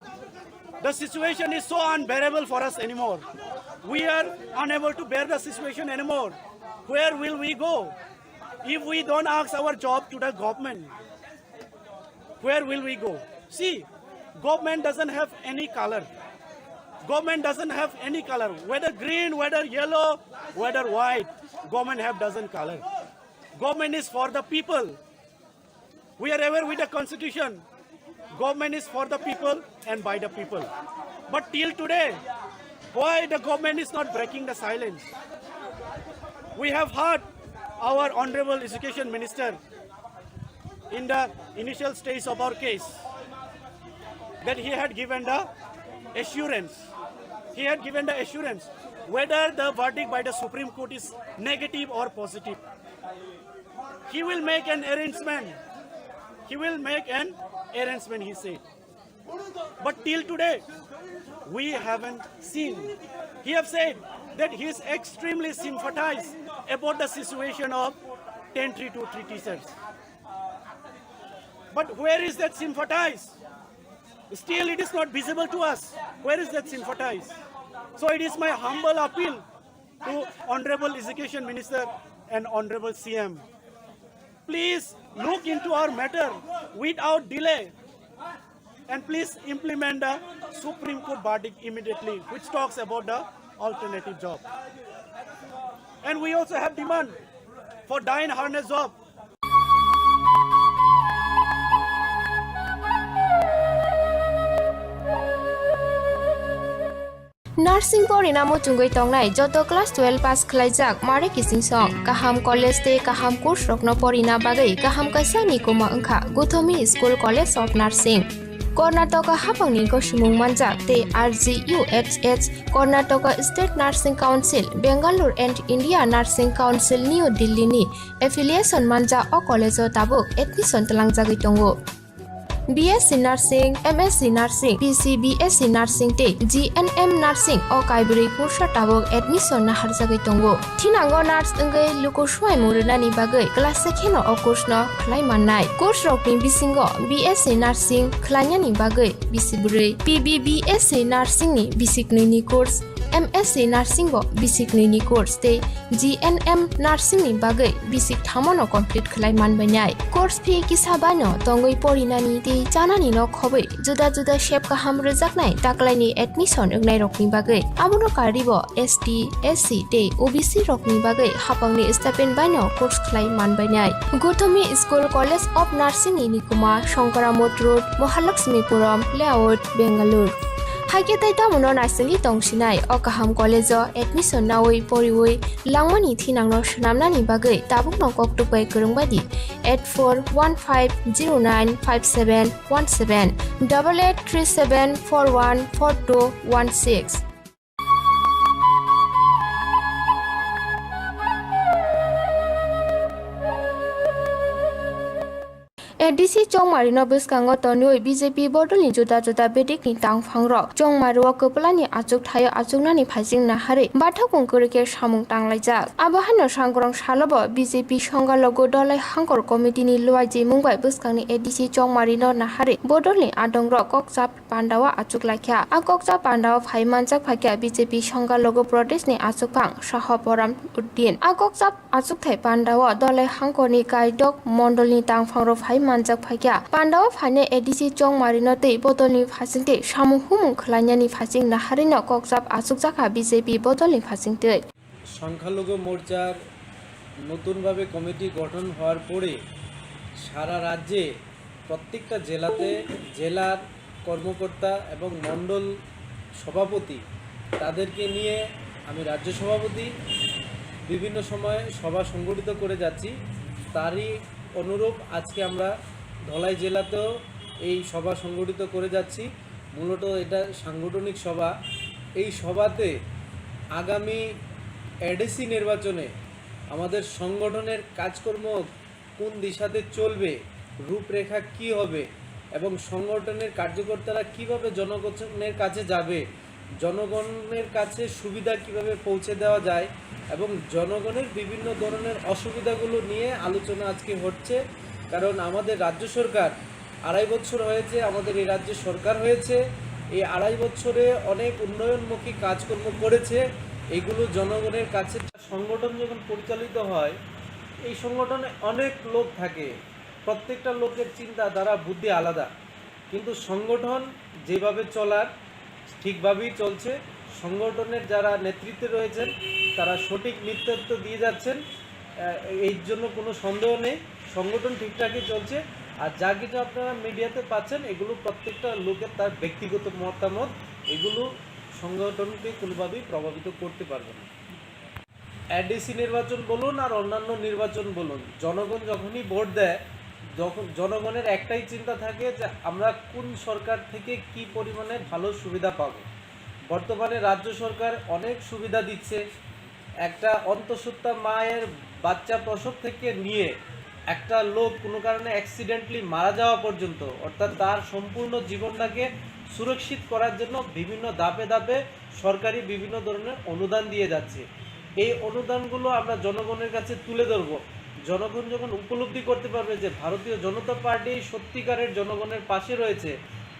The situation is so unbearable for us anymore. We are unable to bear the situation anymore. Where will we go? If we don't ask our job to the government, where will we go? See, government doesn't have any color. Government doesn't have any color. Whether green, whether yellow, whether white, government have doesn't color. Government is for the people. We are aware with the constitution. Government is for the people and by the people. But till today, why the government is not breaking the silence? We have heard our Honorable Education Minister in the initial stage of our case that he had given the assurance. He had given the assurance whether the verdict by the Supreme Court is negative or positive. He will make an arrangement. He will make an arrangement, he said. But till today, we haven't seen. He have said that he is extremely sympathized about the situation of 10-323 teachers. But where is that sympathize? Still it is not visible to us. Where is that sympathize? So it is my humble appeal to Honorable Education Minister and Honorable CM. Please look into our matter without delay and please implement the Supreme Court verdict immediately, which talks about the alternative job. And we also have demand for die-in harness job. Nursing Porinamu Tungui Tongnai, Joto Class 12 Pass Klaijak, Mare Kissing Song, Kaham College Day, Kaham Kurs Rokno Porina Bagai, Kaham Kaisa Nikuma Unka, Gutomi School College of Nursing. Karnataka Hapangni Goshimung Manjak, Te RGUHH, Karnataka State Nursing Council, Bangalore and India Nursing Council New Delhi ni, Affiliation Manja o College o Tabuk, Admission Telang Jagitongo. BSc Nursing, MSc Nursing, PC BSc Nursing te GNM Nursing o Kaibri Kursa Tabok admission na harjagai tongo. Thinango nurse engai luko swai murunani bagai class sekheno o course no khlai mannai. Course rokni bisingo BSc Nursing khlainyani bagai bisiburi. PBBSc Nursing ni bisiknui ni course. MSc Nursing bo basic ni course te GNM Nursing ni bagai basic thamono complete khlai manbanyai course fee kisabano tongoi porinani te chanani no khobai juda juda shape ka hamre jaknai taklaini admission engnai rokni bagai abono karibo ST SC te OBC rokni bagai hapangni stipend bano course khlai manbanyai Gotomi School College of Nursing ni Nikuma Shankaramot Road Mahalakshmipuram Layout Bangalore Haiketai tamuno nasingi tongsinai o kaham college admission nawi poriwoi langmani thinangno shnamnani bagai tabukno koktupai kurungbadi 8415095717 8837414216 ADC Chongmarino Biskango Tonui BJP Bodolin Juda Juda Bedik ni Tang Fangrok Chongmaruo Kopulani Achuk Thayo Achuknani Phasing Nahari Bathakung Kurike Samung Tanglajak Abahano Sangkrong Salobo BJP Songa Logo Dolai Hangkor Committee ni Luaji Mumbai Biskangni ADC Chongmarino Nahari Bodolin Adongrok Kokchap Pandawa Achuk Lakya Akokchap Pandawa Phaimanjak Phakya BJP Songa Logo Pradesh ni Achukpang Sahoporam Uddin Akokchap Achuk Thai Pandawa Dolai Hangkor ni Kaidok Mondolni Tang Fangro Phaiman Manjak Phakya Pandawa Phane ADC Chongmarino te Bodolni Phasingte Samung Humung Khlainyani Phasing Naharino Kokchap Achukjaka BJP Bodolni Phasingte সংখ্যালঘু মোর্চার নতুনভাবে committee গঠন হওয়ার পরে সারা রাজ্যে প্রত্যেকটা জেলাতে জেলার কর্মকর্তা এবং মণ্ডল সভাপতি তাদেরকে নিয়ে আমি রাজ্য সভাপতি বিভিন্ন সময় সভা সংগঠিত করে যাচ্ছি তারই অনুরূপ আজকে আমরা ধলাই জেলাতেও এই সভা সংগঠিত করে যাচ্ছি মূলত এটা সাংগঠনিক সভা এই সভাতে আগামী এডিসি নির্বাচনে আমাদের সংগঠনের কাজকর্ম কোন দিশাতে চলবে রূপরেখা কি হবে এবং সংগঠনের কার্যকর্তারা কিভাবে জনগণের কাছে যাবে জনগণের কাছে সুবিধা কিভাবে পৌঁছে দেওয়া যায় এবং জনগণের বিভিন্ন ধরনের অসুবিধাগুলো নিয়ে আলোচনা আজকে হচ্ছে কারণ আমাদের রাজ্য সরকার 2.5 বছর হয়েছে আমাদের এই রাজ্য সরকার হয়েছে এই 2.5 বছরে অনেক উন্নয়নমুখী কাজকর্ম করেছে। এগুলো জনগণের কাছে সংগঠন যখন পরিচালিত হয়, এই সংগঠনে অনেক লোক থাকে, প্রত্যেকটা লোকের চিন্তাধারা বুদ্ধি আলাদা, কিন্তু সংগঠন যেভাবে চলার ঠিকভাবেই চলছে। সংগঠনের যারা নেতৃত্বে রয়েছেন তারা সঠিক নেতৃত্ব দিয়ে যাচ্ছেন, এই জন্য কোনো সন্দেহ নেই, সংগঠন ঠিকঠাকই চলছে। আর যা কিছু আপনারা মিডিয়াতে পাচ্ছেন এগুলো প্রত্যেকটা লোকের তার ব্যক্তিগত মতামত, এগুলো সংগঠনকে কোনোভাবেই প্রভাবিত করতে পারবে না। এডিসি নির্বাচন বলুন আর অন্যান্য নির্বাচন বলুন, জনগণ যখনই ভোট দেয়, যখন জনগণের একটাই চিন্তা থাকে যে আমরা কোন সরকার থেকে কি পরিমাণে ভালো সুবিধা পাব। বর্তমানে রাজ্য সরকার অনেক সুবিধা দিচ্ছে, একটা অন্তঃসত্ত্বা মায়ের বাচ্চা প্রসব থেকে নিয়ে একটা লোক কোনো কারণে অ্যাক্সিডেন্টলি মারা যাওয়া পর্যন্ত, অর্থাৎ তার সম্পূর্ণ জীবনটাকে সুরক্ষিত করার জন্য বিভিন্ন ধাপে ধাপে সরকারি বিভিন্ন ধরনের অনুদান দিয়ে যাচ্ছে। এই অনুদানগুলো আমরা জনগণের কাছে তুলে ধরব। জনগণ যখন উপলব্ধি করতে পারবে যে ভারতীয় জনতা পার্টি সত্যিকারের জনগণের পাশে রয়েছে,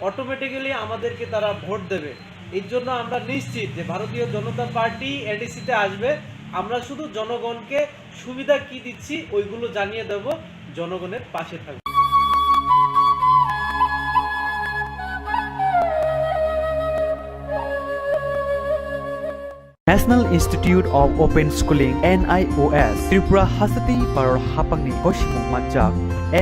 অটোমেটিক্যালি আমাদেরকে তারা ভোট দেবে। এর জন্য আমরা নিশ্চিত যে ভারতীয় জনতা পার্টি এডিসিতে আসবে। আমরা শুধু জনগণকে সুবিধা কি দিচ্ছি ওইগুলো জানিয়ে দেব, জনগণের পাশে থাকবে। National Institute of Open Schooling NIOS Tripura Hasati Paror Hapangni Koshimung Manjak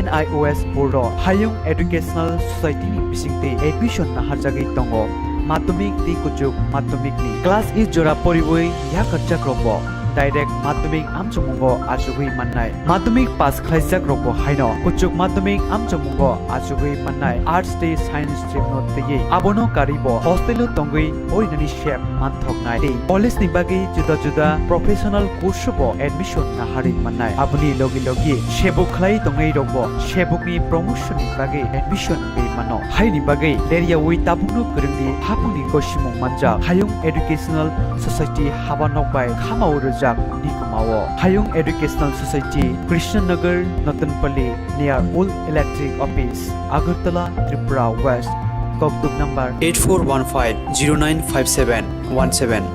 NIOS Board Hayung Educational Society ni bisingte admission na harjagi tongo madhyamik ti kujuk madhyamik ni class is jora poriboi yakarjak robo direct madhyamik amchamungo ajugui mannai madhyamik pass khlaijak robo haino kujuk madhyamik amchamungo ajugui mannai arts day science stream no tege abono karibo hostel tongui oinani shep manthoknai ei college ni bagi juda juda professional course bo admission na hari mannai abuni logi logi shebuk khlai tongai robo shebuk ni promotion ni bagi admission be mano hai ni bagi area wi tabunu kurungni hapuni koshimung manja hayung educational society habanok bai khamau rojak nikumao hayung educational society Krishnanagar Natanpalli near Old Electric Office Agartala Tripura West Koktuk number 8415095717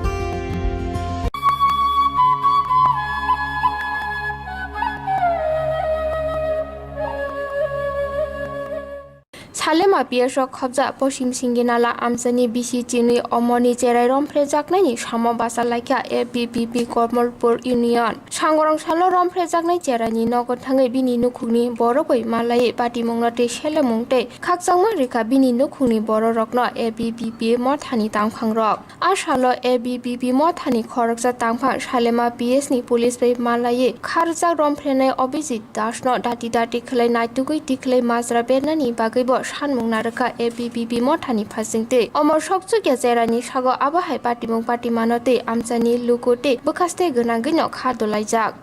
Salema Piersok Khobja Poshim Singinala Amsani Bisi Chini Omoni Cherai Rompre Jaknai Sama Basa Laikha ABBP Kormolpur Union Sangorong Salo Rompre Jaknai Cherani Nogot Thangai Bini Nukhuni Borokoi Malai Pati Mongnote Shelemungte Khaksangma Rika Bini Nukhuni Boro Rokno ABBP Mothani Tamkhang Rok Ashalo ABBP Mothani Khorokja Tamphang Salema PS ni Police Bai Malai Kharjak Rompre Nai Obijit Dashno Dati Dati Khlai Naitugui Tiklai Mazra Benani Bagaibo Sanmung Naraka ABBP Mothani Phasingte Omor Sokchu Gezerani Sago Abahai Patimung Patimanote Amchani Lukote Bokhaste Gonangino Khadolaijak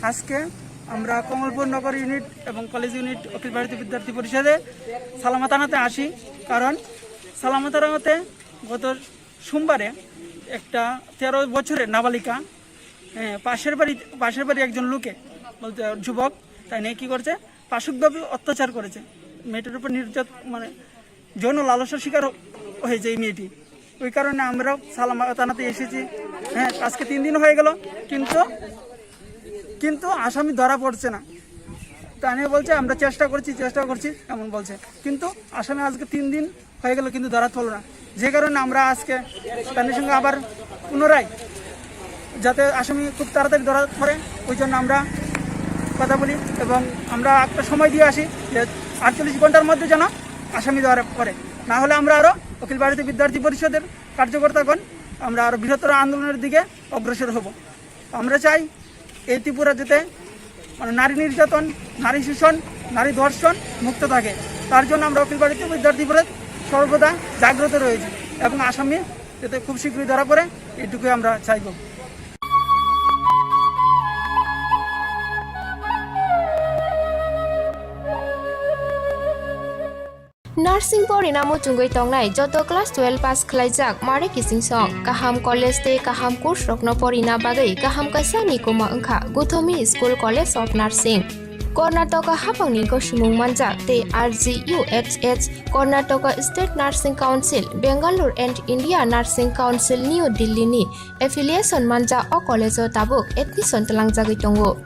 আজকে আমরা কমলপুর নগর unit এবং college unit অখিল ভারতীয় বিদ্যার্থী পরিষদে সালামত আনাতে আসি। কারণ সালামত আনাতে গত সোমবারে একটা 13 বছরের নাবালিকা পাশের বাড়ি একজন লোকে বলতে যুবক তাই নিয়ে কী করছে, পাশবিকভাবে অত্যাচার করেছে। মেয়েটার উপর মানে যৌন লালসার শিকার হয়েছে এই মেয়েটি। ওই কারণে আমরাও সালামত আনাতে এসেছি। আজকে 3 দিন হয়ে গেল, কিন্তু আসামি ধরা পড়ছে না। তা নিয়ে বলছে আমরা চেষ্টা করছি এমন বলছে, কিন্তু আসামি আজকে 3 দিন হয়ে গেল কিন্তু ধরা পড়ল না। যে কারণে আমরা আজকে তাদের সঙ্গে আবার পুনরায় যাতে আসামি খুব তাড়াতাড়ি ধরা পড়ে ওই জন্য আমরা কথা বলি এবং আমরা একটা সময় দিয়ে আসি যে 48 ঘন্টার মধ্যে যেন আসামি ধরা পড়ে, না হলে আমরা আরও অখিল ভারতীয় বিদ্যার্থী পরিষদের কার্যকর্তাগণ আমরা আরও বৃহত্তর আন্দোলনের দিকে অগ্রসর হব। আমরা চাই এই ত্রিপুরা যাতে মানে নারী নির্যাতন, নারী শোষণ, নারী ধর্ষণ মুক্ত থাকে। তার জন্য আমরা অখিল ভারতীয় বিদ্যার্থী পরিষদ সর্বদা জাগ্রত রয়েছি এবং আসামি যাতে খুব শীঘ্রই ধরা পড়ে এইটুকুই আমরা চাইব। Nursing Porinamo Chungoi Tongnai Joto Class 12 Pass Khlaijak Mare Kising Song Kaham College Te Kaham Course Rokno Porina Bagai Kaham Kaisa Nikoma Angkha Guthomi School College of Nursing Karnataka hapangni koshimung manjak te RGUHH Karnataka State Nursing Council Bangalore and India Nursing Council New Delhi ni affiliation manjak o college o tabuk admission talangjagui tongo.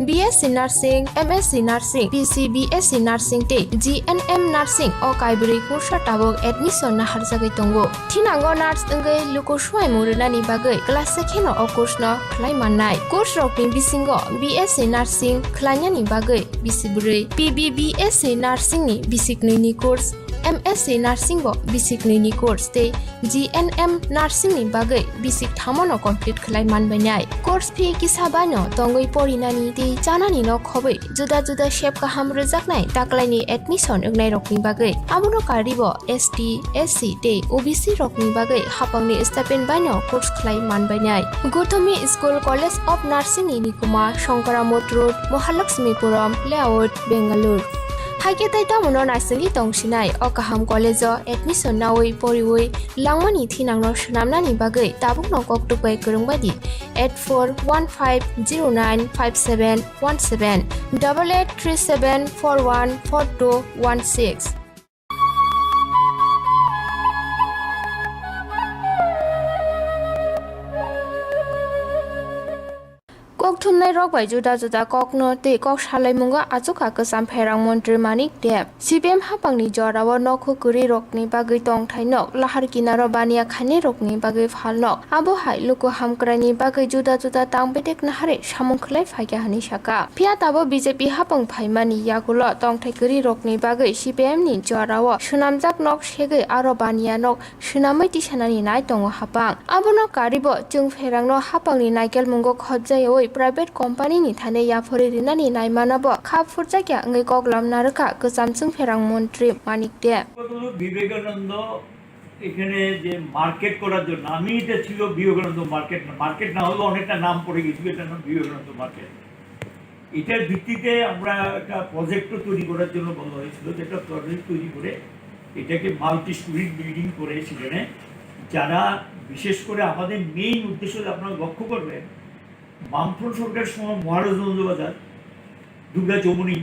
BSc Nursing, MSc Nursing, PCBSc Nursing te GNM Nursing o kaibri kursa tabok admission na harjagui tongo. Thinango nurse engei lukuswai murinani bagai class 2 no o course no khlai mannai. Course rokni bisingo BSc Nursing khlainani bagai bisiburi, PBBSc Nursing ni bisiknui ni course, MSc Nursing bo bisiknui ni course te GNM Nursing ni bagai bisik thamono complete khlai manbainai. Course fee kisabano tongoi porinani te janani no khobai juda shape kaham rejaknai taklaini admission egnai rokni bagai abono karibo ST SC te OBC rokni bagai hapangni stipend baino course khlai manbainai. Gothomi School College of Nursing ni Nikuma Shankaramot Road Mahalakshmipuram Layout Bangalore. Haiketai tamono nasingi tongsinai o kaham college o admission nawi poriwoi langmani thinangno shnamnani bagai tabukno koktupai kurungbadi 8415095717 8837414216. Kok thumnai rok bai juda kokno te kok salai munga achuka kasam pherang montri Manik Deb CPM hapangni jorawo nokho kuri rokni bagai tong thainok lahar kinaro bania khani rokni bagai phalnok abo hai luko hamkrani bagai juda tangbetek nahare samung khlai phaikya hani saka phia tabo BJP hapang phaimani yagulo tong thai kuri rokni bagai CPM ni jorawo sunamjak nok segai aro bania nok sunamai tisanani nai tongo hapang abono karibo chung pherangno hapangni naikel mungo khojai oi private company ni thane yafori rinani naimanabo khap furjakya ngai koklam naraka ksamchung pherang montri Manik Deb Vivekananda এখানে যে market করার জন্য আমি এটা ছিল Vivekananda market না হলেও অনেকটা নাম পড়ে গেছিল এটা নাম বিবেকানন্দ মার্কেট এটার ভিত্তিতে আমরা একটা প্রজেক্টও তৈরি করার জন্য বলা হয়েছিল যেটা প্রজেক্ট তৈরি করে এটাকে মাল্টি স্টোরি বিল্ডিং করে সেখানে যারা বিশেষ করে আমাদের মেইন উদ্দেশ্য আপনারা লক্ষ্য করবেন বামফ্রন্ট সরকারের সময় মহারাজগঞ্জ বাজার দুর্গা চৌমুনি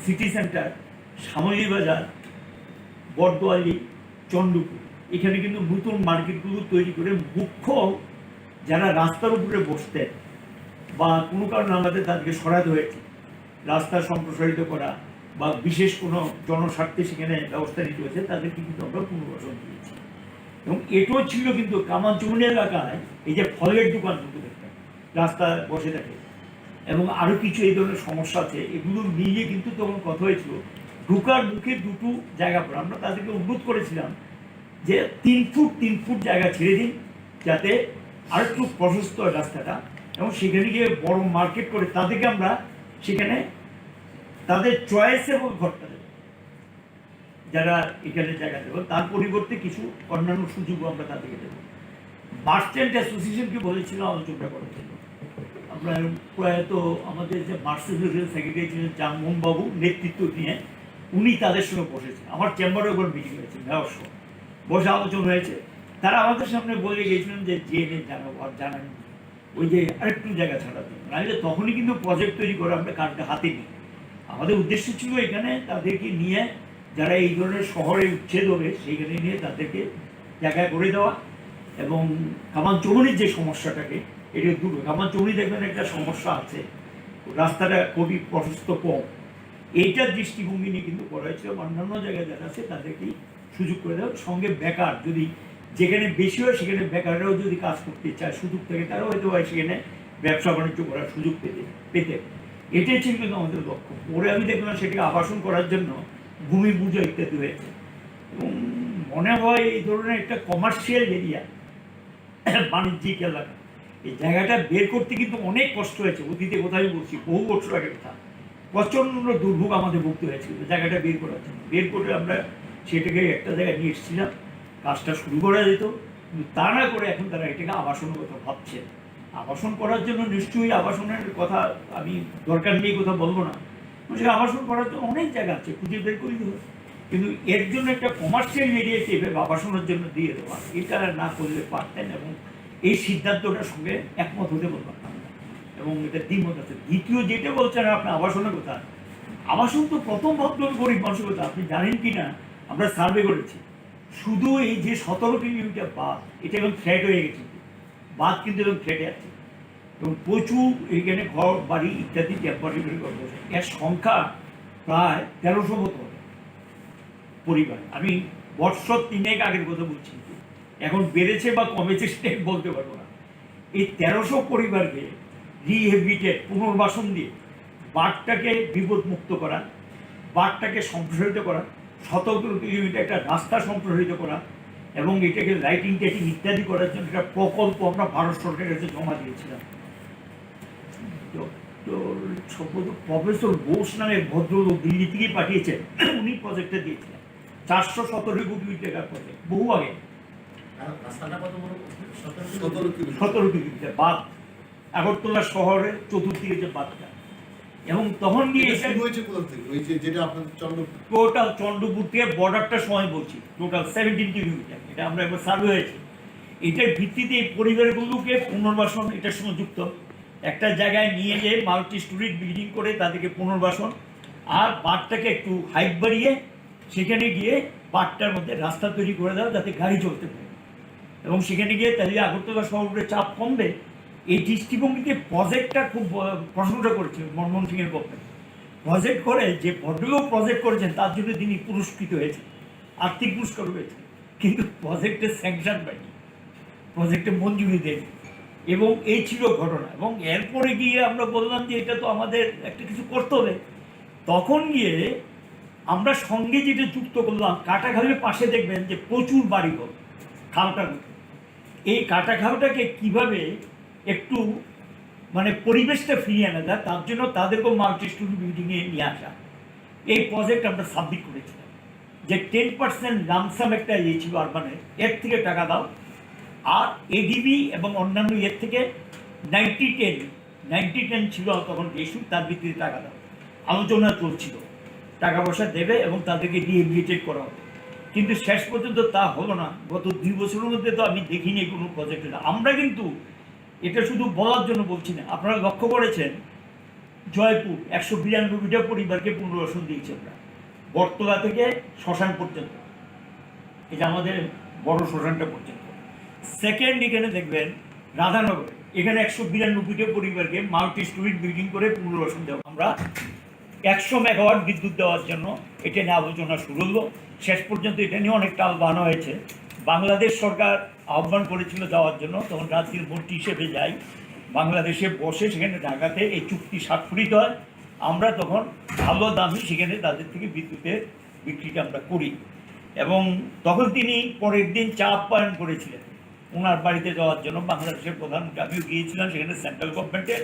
সিটি সেন্টার শ্যামলী বাজার বটদোয়ালি চন্দ্রপুর এখানে কিন্তু নতুন মার্কেটগুলো তৈরি করে মুখ্য যারা রাস্তার উপরে বসতেন বা কোনো কারণে আমাদের তাদেরকে সরাতে হয়েছে রাস্তা সম্প্রসারিত করা বা বিশেষ কোনো জনস্বার্থে সেখানে ব্যবস্থা নিতে হয়েছে তাদেরকে কিন্তু আমরা পুনর্বাসন দিয়েছি এবং এটাও ছিল কিন্তু কামানচৌমুনি এলাকায় এই যে ফলের দোকান কিন্তু রাস্তা বসে থাকে এবং আরও কিছু এই ধরনের সমস্যা আছে এগুলো নিয়ে কিন্তু তখন কথা হয়েছিল ঢুকার মুখে দুটো জায়গা পড়ে আমরা তাদেরকে অনুরোধ করেছিলাম যে 3 ফুট জায়গা ছেড়ে দিন যাতে আরেকটু প্রশস্ত হয় রাস্তাটা এবং সেখানে গিয়ে বড় মার্কেট করে তাদেরকে আমরা সেখানে তাদের চয়েস এবং ঘরটা দেবো যারা এখানে জায়গা দেবো তার পরিবর্তে কিছু অন্যান্য সুযোগও আমরা তাদেরকে দেবো বাস স্ট্যান্ড অ্যাসোসিয়েশনকে বলেছিলাম আলোচনা করার জন্য আমরা প্রয়াত আমাদের যে মার্সেন্টের সেক্রেটারি ছিলেন জামমোহন বাবু নেতৃত্ব নিয়ে উনি তাদের সঙ্গে বসেছেন আমার চেম্বারে একবার মিটিং হয়েছে মেয়র সহ বসে আলোচনা হয়েছে তারা আমাদের সামনে বলে গিয়েছিলেন যে জেনে জানাবো আর জানান ওই যে আরেকটু জায়গা ছাড়ার জন্য নাহলে তখনই কিন্তু প্রজেক্ট তৈরি করে আমরা কাজটা হাতে নিই আমাদের উদ্দেশ্য ছিল এখানে তাদেরকে নিয়ে যারা এই ধরনের শহরে উচ্ছেদ হবে সেইখানে নিয়ে তাদেরকে জায়গা করে দেওয়া এবং কামানচৌমুনির যে সমস্যাটাকে এটা দুটো কামানচৌমুনি দেখবেন একটা সমস্যা আছে রাস্তাটা খুবই প্রশস্ত কম এইটার দৃষ্টিভঙ্গি নিয়ে কিন্তু করা হয়েছিল অন্যান্য জায়গায় যারা আছে তাদেরকেই সুযোগ করে দেওয়া সঙ্গে বেকার যদি যেখানে বেশি হয় সেখানে বেকাররাও যদি কাজ করতে চায় সুযোগ থাকে তারাও হয়তো হয় সেখানে ব্যবসা বাণিজ্য করার সুযোগ পেতে এটাই ছিল কিন্তু আমাদের লক্ষ্য পরে আমি দেখলাম সেটাকে আবাসন করার জন্য ভূমি পূজা ইত্যাদি হয়েছে এবং মনে হয় এই ধরনের একটা কমার্শিয়াল এরিয়া বাণিজ্যিক এলাকা এই জায়গাটা বের করতে কিন্তু অনেক কষ্ট হয়েছে অতীতে কোথায় বলছি বহু বছর আগে কথা প্রচণ্ড দুর্ভোগ আমাদের ভুগতে হয়েছিল জায়গাটা বের করার জন্য বের করে আমরা সেটাকে একটা জায়গায় নিয়ে এসেছিলাম কাজটা শুরু করা যেত কিন্তু তা না করে এখন তারা এটাকে আবাসনের কথা ভাবছে আবাসন করার জন্য নিশ্চয়ই আবাসনের কথা আমি দরকার নিয়ে কথা বলবো না সে আবাসন করার জন্য অনেক জায়গা আছে খুঁজে বের করে দেবো কিন্তু এর জন্য একটা কমার্শিয়াল এরিয়াকে এভাবে আবাসনের জন্য দিয়ে দেওয়া এটা না করলে পারতেন এবং এই সিদ্ধান্তটার সঙ্গে একমত হতে বলতাম এবং এবং এটা দ্বিমত আছে। দ্বিতীয় যেটা বলছেন আপনি আবাসনের কথা, আবাসন তো প্রথম ভাবলেন গরিব মানুষের কথা। আপনি জানেন কি না, আমরা সার্ভে করেছি, শুধু এই যে 17 কিলোমিটার বাঁধ, এটা এখন ফ্ল্যাট হয়ে গেছে, বাঁধ কিন্তু এখন ফ্ল্যাটে আছে এবং প্রচুর এখানে ঘর বাড়ি ইত্যাদি টেম্পোরারি ঘর বসে, এর সংখ্যা প্রায় 1300 মতো হবে পরিবার। আমি বৎসর 3 আগের কথা বলছি, এখন বেড়েছে বা কমেছে সেটা বলতে পারবো না। এই 1300 পরিবারকে রিহেবিটেট, পুনর্বাসন দিয়ে বাঁধটাকে বিপদমুক্ত করা, বাঁধটাকে সম্প্রসারিত করা, 17 কিলোমিটার একটা রাস্তা সম্প্রসারিত করা এবং এটাকে লাইটিং টাইটিং ইত্যাদি করার জন্য একটা প্রকল্প আমরা ভারত সরকারের কাছে জমা দিয়েছিলাম। সম্ভবত প্রফেসর বোস নামের ভদ্রলোক দিল্লি থেকেই পাঠিয়েছেন, উনি প্রজেক্টটা দিয়েছিলেন। 417 কোটি টাকার প্রজেক্ট, বহু আগে। 17 কিলোমিটার বাঁধ, আগরতলা শহরের চতুর্দিকে যে বাঁধটা, এবং তখন গিয়ে টোটাল চন্দ্রপুর থেকে বর্ডারটা সময় বলছি, টোটাল 17 কিলোমিটার। এটা আমরা একবার সার্ভে হয়েছি। এটার ভিত্তিতে এই পরিবারগুলোকে পুনর্বাসন এটার সঙ্গে যুক্ত, একটা জায়গায় নিয়ে গিয়ে মাল্টি স্টোরিড বিল্ডিং করে তাদেরকে পুনর্বাসন, আর বাঁধটাকে একটু হাইট বাড়িয়ে সেখানে গিয়ে বাঁধটার মধ্যে রাস্তা তৈরি করে দেওয়া যাতে গাড়ি চলতে পারে, এবং সেখানে গিয়ে তাহলে আগরতলা শহরের চাপ কমবে। এই দৃষ্টিভঙ্গিতে প্রজেক্টটা খুব প্রশংসা করেছে মনমোহন সিংয়ের গভর্নমেন্ট। প্রজেক্ট করে যে ভদ্রলোক প্রজেক্ট করেছেন তার জন্য তিনি পুরস্কৃত হয়েছেন, আর্থিক পুরস্কার হয়েছে, কিন্তু প্রজেক্টের স্যাংশন পায়নি, প্রজেক্টে মঞ্জুরি দেয়নি। এবং এই ছিল ঘটনা। এবং এরপরে গিয়ে আমরা বললাম যে এটা তো আমাদের একটা কিছু করতে হবে। তখন গিয়ে আমরা সঙ্গে যেটা যুক্ত করলাম, কাটাখালের পাশে দেখবেন যে প্রচুর বাড়িঘর, খালটার মধ্যে। এই কাটাখালটাকে কীভাবে একটু মানে পরিবেশটা ফিরিয়ে আনা যায়, তার জন্য তাদেরকেও মাল্টি স্টোরি বিল্ডিংয়ে নিয়ে আসা। এই প্রজেক্ট আমরা সাবমিট করেছিলাম যে 10% লামসাম একটা ইয়ে ছিল আরবানের, এর থেকে টাকা দাও, আর এডিবি এবং অন্যান্য এর থেকে 90-10 ছিল তখন ইস্যু, তার ভিত্তিতে টাকা দাও। আলোচনা চলছিল, টাকা পয়সা দেবে এবং তাদেরকে রিহেবিলিটেট করা হবে, কিন্তু শেষ পর্যন্ত তা হলো না। গত 2 বছরের মধ্যে তো আমি দেখিনি কোনো প্রজেক্ট। আমরা কিন্তু এটা শুধু বলার জন্য বলছি না, আপনারা লক্ষ্য করেছেন জয়পুর 192টা পরিবারকে পুনর্বাসন দিয়েছে আমরা, বটতলা থেকে শ্মশান পর্যন্ত, এটা আমাদের বড় শ্মশানটা পর্যন্ত। সেকেন্ড এখানে দেখবেন রাধানগরে, এখানে 192টা পরিবারকে মাল্টি স্টোরিড বিল্ডিং করে পুনর্বাসন দেওয়া। আমরা 100 মেগাওয়াট বিদ্যুৎ দেওয়ার জন্য এটা নিয়ে আলোচনা শুরু হলো। শেষ পর্যন্ত এটা নিয়ে অনেকটা আহ্বান হয়েছে। বাংলাদেশ সরকার আহ্বান করেছিল যাওয়ার জন্য, তখন রাজ্যের মন্ত্রী হিসেবে যাই, বাংলাদেশে বসে সেখানে ঢাকাতে এই চুক্তি স্বাক্ষরিত হয়। আমরা তখন ভালো দামে সেখানে তাদের থেকে বিদ্যুতের বিক্রিটা আমরা করি। এবং তখন তিনি পরের দিন চা আপ্যায়ন করেছিলেন ওনার বাড়িতে যাওয়ার জন্য। বাংলাদেশের প্রধানমন্ত্রী, আমিও গিয়েছিলাম, সেখানে সেন্ট্রাল গভর্নমেন্টের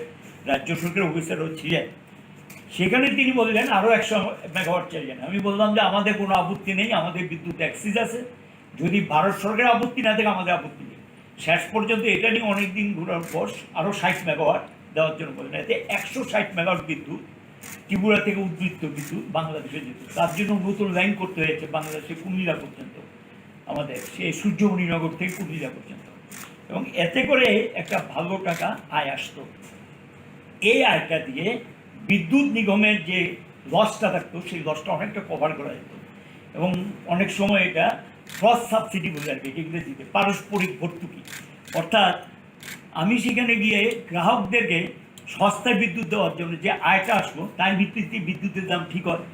রাজ্য সরকারের অফিসারও ছিলেন। সেখানে তিনি বললেন আরও 100 মেগাওয়াট চাইলেন। আমি বললাম যে আমাদের কোনো আপত্তি নেই, আমাদের বিদ্যুৎ অ্যাক্সিস আছে, যদি ভারত সরকারের আপত্তি না থাকে আমাদের আপত্তি নেই। শেষ পর্যন্ত এটা নিয়ে অনেক দিন ঘোরার পর আরও 60 মেগাওয়াট দেওয়ার জন্য বললেন। এতে 160 মেগাওয়াট বিদ্যুৎ ত্রিপুরা থেকে উদ্বৃত্ত বিদ্যুৎ বাংলাদেশে যেত। তার জন্য নতুন লাইন করতে হয়েছে বাংলাদেশে কুমিল্লা পর্যন্ত, আমাদের সেই সূর্যমণিনগর থেকে কুমিল্লা পর্যন্ত, এবং এতে করে একটা ভালো টাকা আয় আসতো। এই আয়টা দিয়ে বিদ্যুৎ নিগমের যে লসটা থাকতো সেই লসটা অনেকটা কভার করা যেত। এবং অনেক সময় এটা ক্রস সাবসিডি বলে আর কি, ইংরেজিতে পারস্পরিক ভর্তুকি। অর্থাৎ আমি সেখানে গিয়ে গ্রাহকদেরকে সস্তায় বিদ্যুৎ দেওয়ার জন্য যে আয়টা আসলো তার ভিত্তিতে বিদ্যুতের দাম ঠিক হয়,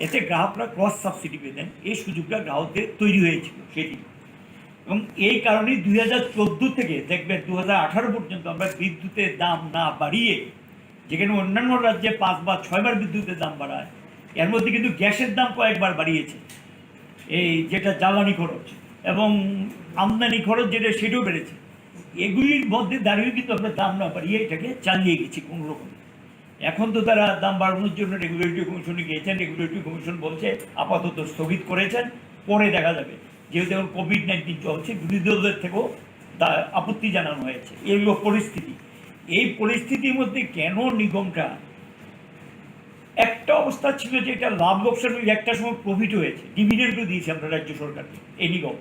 এতে গ্রাহকরা ক্রস সাবসিডি পেতেন। এই সুযোগটা গ্রাহকদের তৈরি হয়েছিল সেদিন। এবং এই কারণেই 2014 থেকে দেখবেন 2018 পর্যন্ত আমরা বিদ্যুতের দাম না বাড়িয়ে, যেখানে অন্যান্য রাজ্যে 5 বা 6 বার বিদ্যুতের দাম বাড়ায়, এর মধ্যে কিন্তু গ্যাসের দাম কয়েকবার বাড়িয়েছে, এই যেটা জ্বালানি খরচ এবং আমদানি খরচ যেটা সেটাও বেড়েছে। এগুলির মধ্যে দাঁড়িয়েও কিন্তু আমরা দাম না বাড়িয়ে এটাকে চালিয়ে গেছি কোনো রকম। এখন তো তারা দাম বাড়ানোর জন্য রেগুলেটরি কমিশনে গিয়েছেন, রেগুলেটরি কমিশন বলছে আপাতত স্থগিত করেছেন, পরে দেখা যাবে। যেহেতু এখন কোভিড-19 চলছে, বিরোধী দলের থেকেও আপত্তি জানানো হয়েছে। এগুলো পরিস্থিতি। এই পরিস্থিতির মধ্যে কেন নিগমটা, একটা অবস্থা ছিল যে এটা লাভ লোকসান, একটা সময় প্রফিট হয়েছে, ডিভিডেন্ডও দিয়েছে আমরা রাজ্য সরকারকে এই নিগম,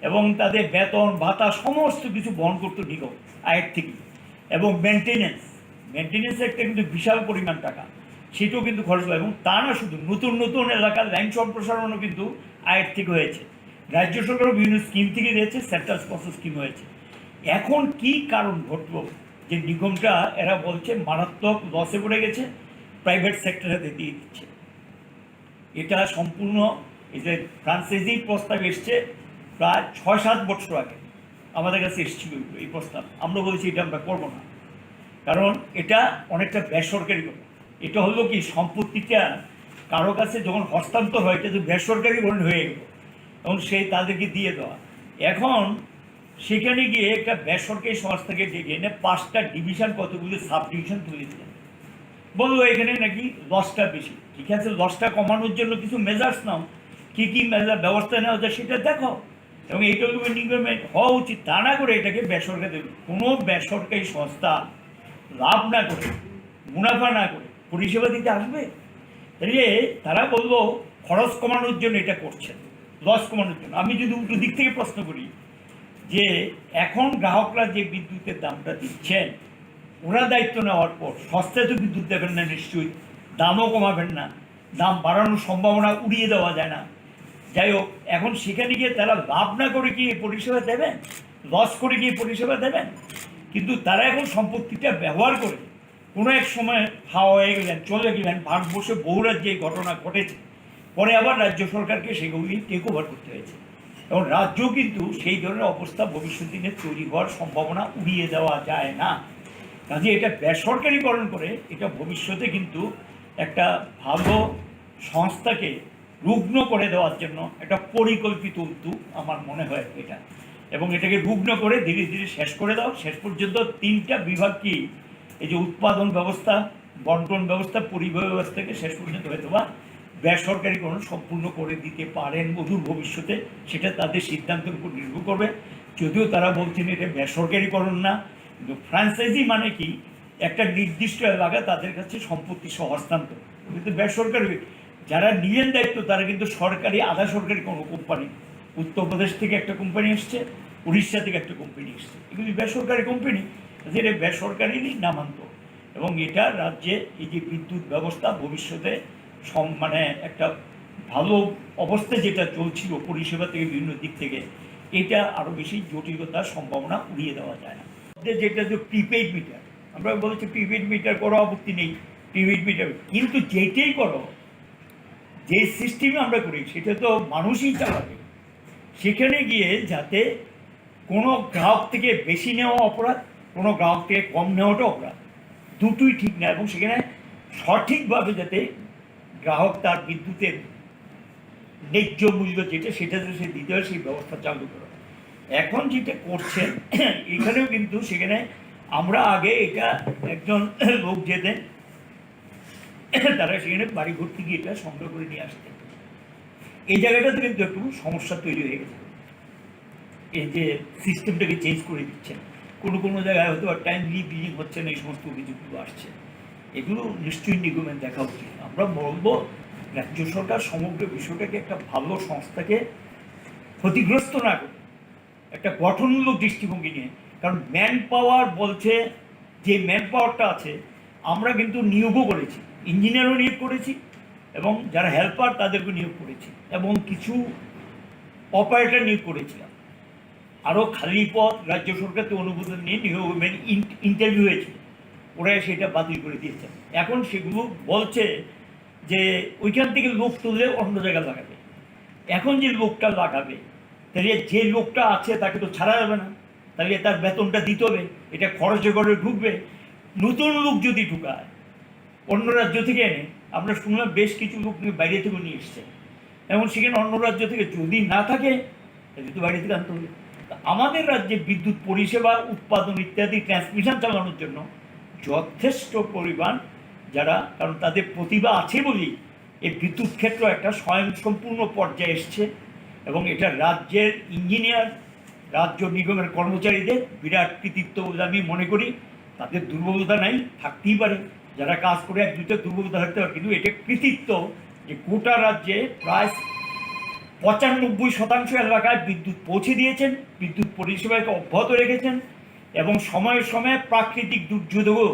এবং তাদের বেতন ভাতা সমস্ত কিছু বহন করতো নিগম আয়ের থেকে। এবং মেনটেন্যান্স মেনটেন্যান্সের একটা কিন্তু বিশাল পরিমাণ টাকা, সেটাও কিন্তু খরচ হয়। এবং তা না শুধু নতুন নতুন এলাকার লাইন সম্প্রসারণও কিন্তু আয়ের থেকে হয়েছে, রাজ্য সরকারও বিভিন্ন স্কিম থেকে দিয়েছে, সেন্ট্রাল স্পন্সর স্কিম হয়েছে। এখন কি কারণ ঘটলো যে নিগমটা এরা বলছে মারাত্মক লসে পড়ে গেছে, প্রাইভেট সেক্টরে দিয়ে দিচ্ছে? এটা সম্পূর্ণ এই যে ফ্রান্সাইজি প্রস্তাব এসছে প্রায় 6-7 বছর আগে আমাদের কাছে এসেছিল এই প্রস্তাব। আমরা বলেছি এটা আমরা করবো না, কারণ এটা অনেকটা বেসরকারি কথা। এটা হলো কি, সম্পত্তিটা কারো কাছে যখন হস্তান্তর হয় এটা তো বেসরকারি ধরনের হয়ে গেল, এবং সেই তাদেরকে দিয়ে দেওয়া। এখন সেখানে গিয়ে একটা বেসরকারি সংস্থাকে ডেকে এনে 5টা ডিভিশন, কতগুলো সাব ডিভিশন তুলে দিলেন। বললো এখানে নাকি লসটা বেশি। ঠিক আছে, লসটা কমানোর জন্য কিছু মেজার্স নাও, কী কী মেজার ব্যবস্থা নেওয়া যায় সেটা দেখো, এবং এইটাও নিগমের হওয়া উচিত। তা না করে এটাকে বেসরকারি দেবে। কোনো বেসরকারি সংস্থা লাভ না করে, মুনাফা না করে পরিষেবা দিতে আসবে? তাহলে তারা বললো খরচ কমানোর জন্য এটা করছেন, লস কমানোর জন্য। আমি যদি উল্টো দিক থেকে প্রশ্ন করি যে এখন গ্রাহকরা যে বিদ্যুতের দামটা দিচ্ছেন, ওরা দায়িত্ব নেওয়ার পর সস্তায় তো বিদ্যুৎ দেবেন না নিশ্চয়ই, দামও কমাবেন না, দাম বাড়ানোর সম্ভাবনা উড়িয়ে দেওয়া যায় না। যাই হোক, এখন সেখানে গিয়ে তারা লাভ না করে কি পরিষেবা দেবেন, লস করে গিয়ে পরিষেবা দেবেন? কিন্তু তারা এখন সম্পত্তিটা ব্যবহার করে কোনো এক সময় হাওয়া হয়ে গেলেন, চলে গেলেন। ভারতবর্ষে বহু রাজ্যে এই ঘটনা ঘটেছে, পরে আবার রাজ্য সরকারকে সেগুলি টেক ওভার করতে হয়েছে। এবং রাজ্য কিন্তু সেই ধরনের অবস্থা ভবিষ্যৎ দিনে তৈরি হওয়ার সম্ভাবনা উড়িয়ে দেওয়া যায় না। কাজে এটা বেসরকারিকরণ করে এটা ভবিষ্যতে কিন্তু একটা ভালো সংস্থাকে রুগ্ন করে দেওয়ার জন্য একটা পরিকল্পিত উদ্যোগ আমার মনে হয় এটা। এবং এটাকে রুগ্ন করে ধীরে ধীরে শেষ করে দাও। শেষ পর্যন্ত 3টা বিভাগ কি, এই যে উৎপাদন ব্যবস্থা, বন্টন ব্যবস্থা, পরিবহন ব্যবস্থাকে শেষ পর্যন্ত হয়তো বা বেসরকারিকরণ সম্পূর্ণ করে দিতে পারেন অদূর ভবিষ্যতে। সেটা তাদের সিদ্ধান্তের উপর নির্ভর করবে। যদিও তারা বলছেন এটা বেসরকারিকরণ না, কিন্তু ফ্র্যাঞ্চাইজি মানে কি, একটা নির্দিষ্ট এলাকা তাদের কাছে সম্পত্তি সহ হস্তান্তর, কিন্তু বেসরকারি। যারা নিলেন দায়িত্ব তারা কিন্তু সরকারি, আধা সরকারি কোনো কোম্পানি, উত্তরপ্রদেশ থেকে একটা কোম্পানি এসছে, উড়িষ্যা থেকে একটা কোম্পানি এসছে, এগুলি বেসরকারি কোম্পানি, যেটা বেসরকারিরই নামান্তর। এবং এটা রাজ্যে এই যে বিদ্যুৎ ব্যবস্থা ভবিষ্যতে মানে একটা ভালো অবস্থায় যেটা চলছিল পরিষেবা থেকে বিভিন্ন দিক থেকে, এটা আরও বেশি জটিলতার সম্ভাবনা উড়িয়ে দেওয়া যায় না। যেটা যে প্রিপেইড মিটার, আমরা বলেছি প্রিপেইড মিটার করো, আপত্তি নেই, প্রিপেইড মিটার। কিন্তু যেটাই করো, যে সিস্টেমে আমরা করি সেটা তো মানুষই চালাবে। সেখানে গিয়ে যাতে কোনো গ্রাহক থেকে বেশি নেওয়া অপরাধ, কোনো গ্রাহক থেকে কম নেওয়াটা অপরাধ, দুটোই ঠিক না। এবং সেখানে সঠিকভাবে যাতে গ্রাহক তার বিদ্যুতের ন্যায্য মূল্য যেটা, সেটা যে সে দিতে হয়, সেই ব্যবস্থা চালু করা। এখন যেটা করছেন এখানেও কিন্তু সেখানে আমরা আগে এটা একজন লোক যেতেন, তারা সেখানে বাড়ি ভর্তি গিয়ে এটা সংগ্রহ করে নিয়ে আসতেন। এই জায়গাটাতে কিন্তু একটু সমস্যা তৈরি হয়ে গেছে। এই যে সিস্টেমটাকে চেঞ্জ করে দিচ্ছেন, কোনো কোনো জায়গায় হয়তো টাইমলি বিলিং হচ্ছে না, এই সমস্ত অভিযোগগুলো আসছে। এগুলো নিশ্চয়ই নিগমের দেখা উচিত। আমরা বলবো রাজ্য সরকার সমগ্র বিষয়টাকে একটা ভালো সংস্থাকে ক্ষতিগ্রস্ত না করে একটা গঠনমূলক দৃষ্টিভঙ্গি নিয়ে, কারণ ম্যান পাওয়ার বলছে, যে ম্যান পাওয়ারটা আছে আমরা কিন্তু নিয়োগও করেছি, ইঞ্জিনিয়ারও নিয়োগ করেছি, এবং যারা হেল্পার তাদেরকে নিয়োগ করেছি, এবং কিছু অপারেটর নিয়োগ করেছিলাম। আরও খালি পদ রাজ্য সরকারকে অনুমোদন নিয়ে নিয়োগ ইন্টারভিউ হয়েছিল, ওরা সেটা বাতিল করে দিয়েছেন। এখন সেগুলো বলছে যে ওইখান থেকে লোক তুললে অন্য জায়গায় লাগাবে। এখন যে লোকটা লাগাবে, তাহলে যে লোকটা আছে তাকে তো ছাড়া যাবে না, তাহলে তার বেতনটা দিতে হবে, এটা খরচে করে ঢুকবে। নতুন লোক যদি ঢুকায় অন্য রাজ্য থেকে এনে, আমরা শুনলাম বেশ কিছু লোক বাইরে থেকে নিয়ে এসছে, এবং সেখানে অন্য রাজ্য থেকে যদি না থাকে তাহলে তো বাইরে থেকে আনতে হবে। আমাদের রাজ্যে বিদ্যুৎ পরিষেবা, উৎপাদন ইত্যাদি ট্রান্সমিশন চালানোর জন্য যথেষ্ট পরিমাণ যারা, কারণ তাদের প্রতিভা আছে বলেই এই বিদ্যুৎ ক্ষেত্র একটা স্বয়ংসম্পূর্ণ পর্যায়ে এসছে। এবং এটা রাজ্যের ইঞ্জিনিয়ার, রাজ্য নিগমের কর্মচারীদের বিরাট কৃতিত্ব বলে আমি মনে করি। তাদের দুর্বলতা নাই, থাকতেই পারে, যারা কাজ করে এক দুটো দুর্বলতা থাকতে পারে, কিন্তু এটা কৃতিত্ব যে গোটা রাজ্যে প্রায় 95% এলাকায় বিদ্যুৎ পৌঁছে দিয়েছেন, বিদ্যুৎ পরিষেবাকে অব্যাহত রেখেছেন, এবং সময়ে সময়ে প্রাকৃতিক দুর্যোগও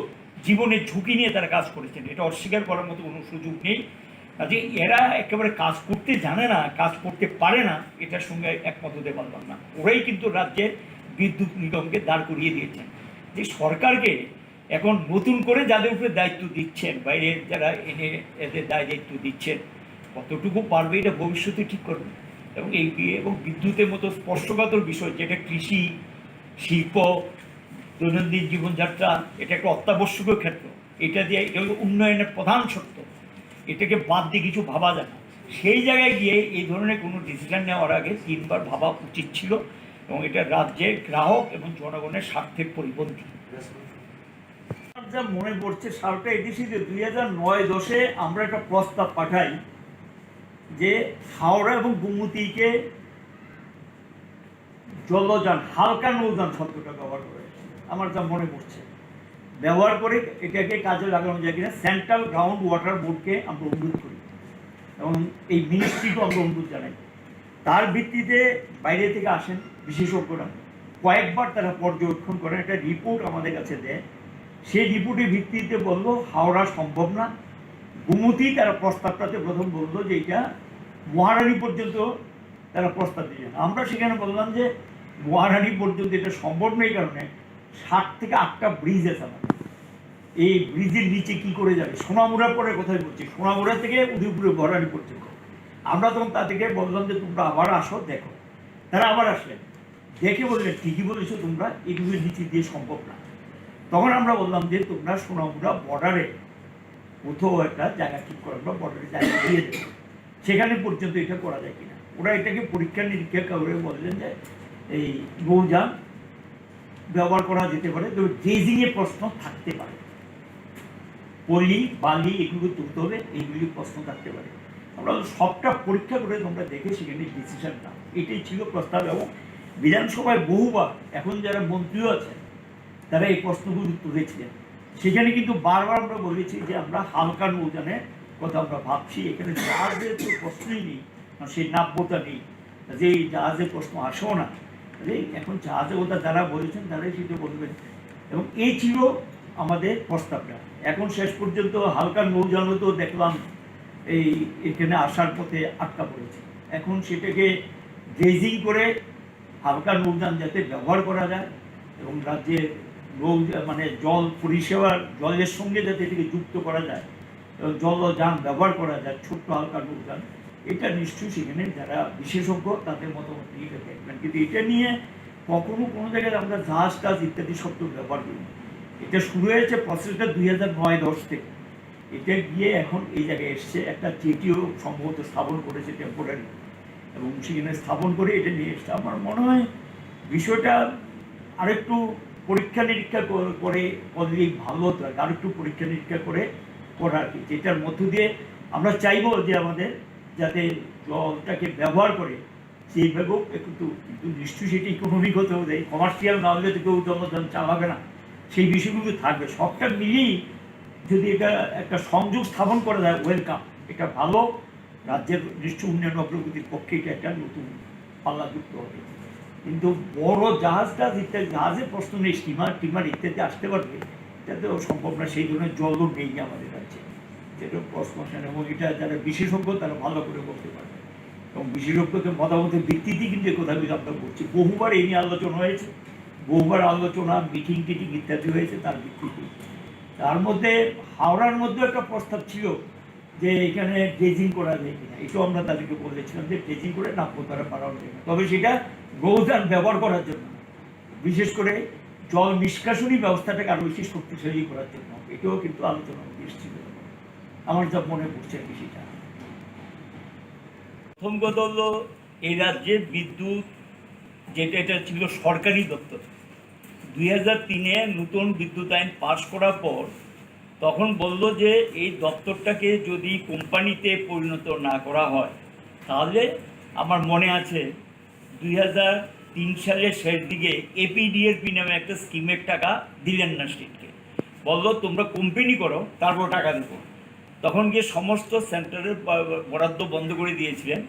জীবনের ঝুঁকি নিয়ে তারা কাজ করেছেন, এটা অস্বীকার করার মতো কোনো সুযোগ নেই। কাজে এরা একেবারে কাজ করতে জানে না, কাজ করতে পারে না, এটার সঙ্গে একমত হতে পারলাম না। ওরাই কিন্তু রাজ্যের বিদ্যুৎ নিগমকে দাঁড় করিয়ে দিয়েছেন। যে সরকারকে এখন নতুন করে যাদের উপরে দায়িত্ব দিচ্ছেন, বাইরে যারা এনে এদের দায়িত্ব দিচ্ছেন, কতটুকু পারবে এটা ভবিষ্যতে ঠিক করবে। এবং এবং বিদ্যুতের মতো স্পর্শকাতর বিষয়, যেটা কৃষি, শিল্প, দৈনন্দিন জীবনযাত্রা, এটা একটা অত্যাবশ্যকীয় ক্ষেত্র। এটা দিয়ে এটা হলো উন্নয়নের প্রধান শর্ত, এটাকে বাদ দিয়ে কিছু ভাবা যায় না। সেই জায়গায় গিয়ে এই ধরনের কোনো ডিসিশন নেওয়ার আগে 3 বার ভাবা উচিত ছিল, এবং এটা রাজ্যের গ্রাহক এবং জনগণের স্বার্থের পরিপন্থী। আমার যা মনে পড়ছে, সালটা এডিসি যে 2009-10 আমরা একটা প্রস্তাব পাঠাই যে হাওড়া এবং গোমতীকে জলযান, হালকা নৌযান শব্দটা ব্যবহার করে, আমার যা মনে পড়ছে, ব্যবহার করে এটাকে কাজে লাগানো যায় কিনা সেন্ট্রাল গ্রাউন্ড ওয়াটার বোর্ডকে আমরা অনুরোধ করি, এবং এই মিনিস্ট্রিকেও আমরা অনুরোধ জানাই। তার ভিত্তিতে বাইরে থেকে আসেন বিশেষজ্ঞরা, কয়েকবার তারা পর্যবেক্ষণ করেন, একটা রিপোর্ট আমাদের কাছে দেয়। সেই রিপোর্টের ভিত্তিতে বললো হাওড়া সম্ভব না। গোমতী তারা প্রস্তাবটাতে প্রথম বললো যে এটা মহারানী পর্যন্ত তারা প্রস্তাব দিয়েছেন। আমরা সেখানে বললাম যে মহারানী পর্যন্ত এটা সম্ভব নেই, কারণে 7 থেকে 8টা ব্রিজ আছে আমাদের, এই ব্রিজের নিচে কি করে যাবে? সোনামুড়ার পরে কোথায় বলছি, সোনামুড়া থেকে উদয়পুরে মহারানী পর্যন্ত। আমরা তখন তাদেরকে বললাম যে তোমরা আবার আসো, দেখো। তারা আবার আসলেন, দেখে বললেন ঠিকই বলেছো তোমরা, এগুলোর নিচে দিয়ে সম্ভব না। তখন আমরা বললাম যে তোমরা সোনামুড়া বর্ডারে কোথাও একটা জায়গা ঠিক করো, আমরা বর্ডারে জায়গা দিয়ে দেবো, সেখানে পর্যন্ত এটা করা যায় কিনা। ওরা এটাকে পরীক্ষা নিরীক্ষা করে বললেন যে এই নৌযান ব্যবহার করা যেতে পারে, তবে ড্রেজিংয়ের প্রশ্ন থাকতে পারে, পলি বালি এগুলো তুলতে হবে, এইগুলি প্রশ্ন থাকতে পারে। আমরা সবটা পরীক্ষা করে তোমরা দেখে সেখানে ডিসিশন নাও, এটাই ছিল প্রস্তাব। এবং বিধানসভায় বহুবার এখন যারা মন্ত্রীও আছেন তারা এই প্রশ্নগুলো তুলেছিলেন। সেখানে কিন্তু বারবার আমরা বলেছি যে আমরা হালকা নৌযানের কথা আমরা ভাবছি, এখানে জাহাজের তো প্রশ্নই নেই, সেই নাব্যতা নেই, যে জাহাজের প্রশ্ন আসেও না। এখন জাহাজের কথা যারা বলেছেন তারাই সেটা বলবেন, এবং এই ছিল আমাদের প্রস্তাবটা। এখন শেষ পর্যন্ত হালকা নৌযানও তো দেখলাম এই এখানে আসার পথে আটকা পড়েছে। এখন সেটাকে ড্রেজিং করে হালকা নৌযান যাতে ব্যবহার করা যায়, এবং রাজ্যের মানে জল পরিষেবার জলের সঙ্গে যাতে এটাকে যুক্ত করা যায়, এবং জলযান ব্যবহার করা যায়, ছোট্ট হালকা নৌযান, এটা নিশ্চয়ই সেখানে যারা বিশেষজ্ঞ তাদের মতামত নিয়ে দেখবেন। কিন্তু এটা নিয়ে কখনো কোনো জায়গায় আমরা জাহাজ টাজ ইত্যাদি শব্দ ব্যবহার করি। এটা শুরু হয়েছে প্রসেসটা 2009-10 থেকে, এটা গিয়ে এখন এই জায়গায় এসছে। একটা জেটিও সম্ভবত স্থাপন করেছে টেম্পোরারি, এবং সেখানে স্থাপন করে এটা নিয়ে এসছে। আমার মনে হয় বিষয়টা আরেকটু পরীক্ষা নিরীক্ষা করে করলেই ভালো হতো, আরেকটু পরীক্ষা নিরীক্ষা করে করা আর কি, যেটার মধ্য দিয়ে আমরা চাইবো যে আমাদের যাতে জলটাকে ব্যবহার করে সেইভাবেও কিন্তু নিশ্চয়ই সেটা ইকোনমিক হতে হবে, কমার্শিয়াল না হলে তো কেউ জলযান চালাবে না, সেই বিষয়গুলো থাকবে। সবটা মিলিয়েই যদি এটা একটা সংযোগ স্থাপন করা যায় ওয়েলকাম, এটা ভালো, রাজ্যের নিশ্চয় উন্নয়ন অগ্রগতির পক্ষে এটা একটা নতুন পাল্লা যুক্ত হবে। কিন্তু বড় জাহাজ টাজ ইত্যাদি, জাহাজের প্রশ্ন নেই, স্টিমার টিমার ইত্যাদি আসতে পারবে, এটা তো সম্ভব না। সেই জন্য জলও নেই আমাদের কাছে, যেটা প্রশ্ন। এবং এটা যারা বিশেষজ্ঞ তারা ভালো করে বলতে পারবে, এবং বিশেষজ্ঞদের মতামতের ভিত্তিতে কিন্তু কথাগুলো আমরা বলছি। বহুবার এই নিয়ে আলোচনা হয়েছে, বহুবার আলোচনা মিটিং টিটিং ইত্যাদি হয়েছে তার ভিত্তিতে। তার মধ্যে হাওড়ার মধ্যে একটা প্রস্তাব ছিল যে এখানে ড্রেজিং করা যায় কিনা, এটাও আমরা তাদেরকে বলেছিলাম যে ড্রেজিং করে নাব্যতারা বাড়ানো যায়, তবে সেটা নৌযান ব্যবহার করার জন্য, বিশেষ করে জল নিষ্কাশনী ব্যবস্থাটাকে আরও বেশি শক্তিশালী করার জন্য, এটাও কিন্তু আলোচনা এসেছিল। আমার যা মনে পড়ছে বেশিটা। প্রথম কথা হলো এই রাজ্যের বিদ্যুৎ যেটা, এটা ছিল সরকারি দপ্তর। 2003-এ নতুন বিদ্যুৎ আইন পাশ করার পর তখন বলল যে এই দপ্তরটাকে যদি কোম্পানিতে পরিণত না করা হয়, তাহলে আমার মনে আছে 2003 সালের শেষ দিকে এপিডিএরপি নামে একটা স্কিমের টাকা দিলেন না স্টেটকে, বললো তোমরা কোম্পানি করো তারপর টাকা দেবো। তখন গিয়ে সমস্ত সেন্টারের বরাদ্দ বন্ধ করে দিয়েছিলেন।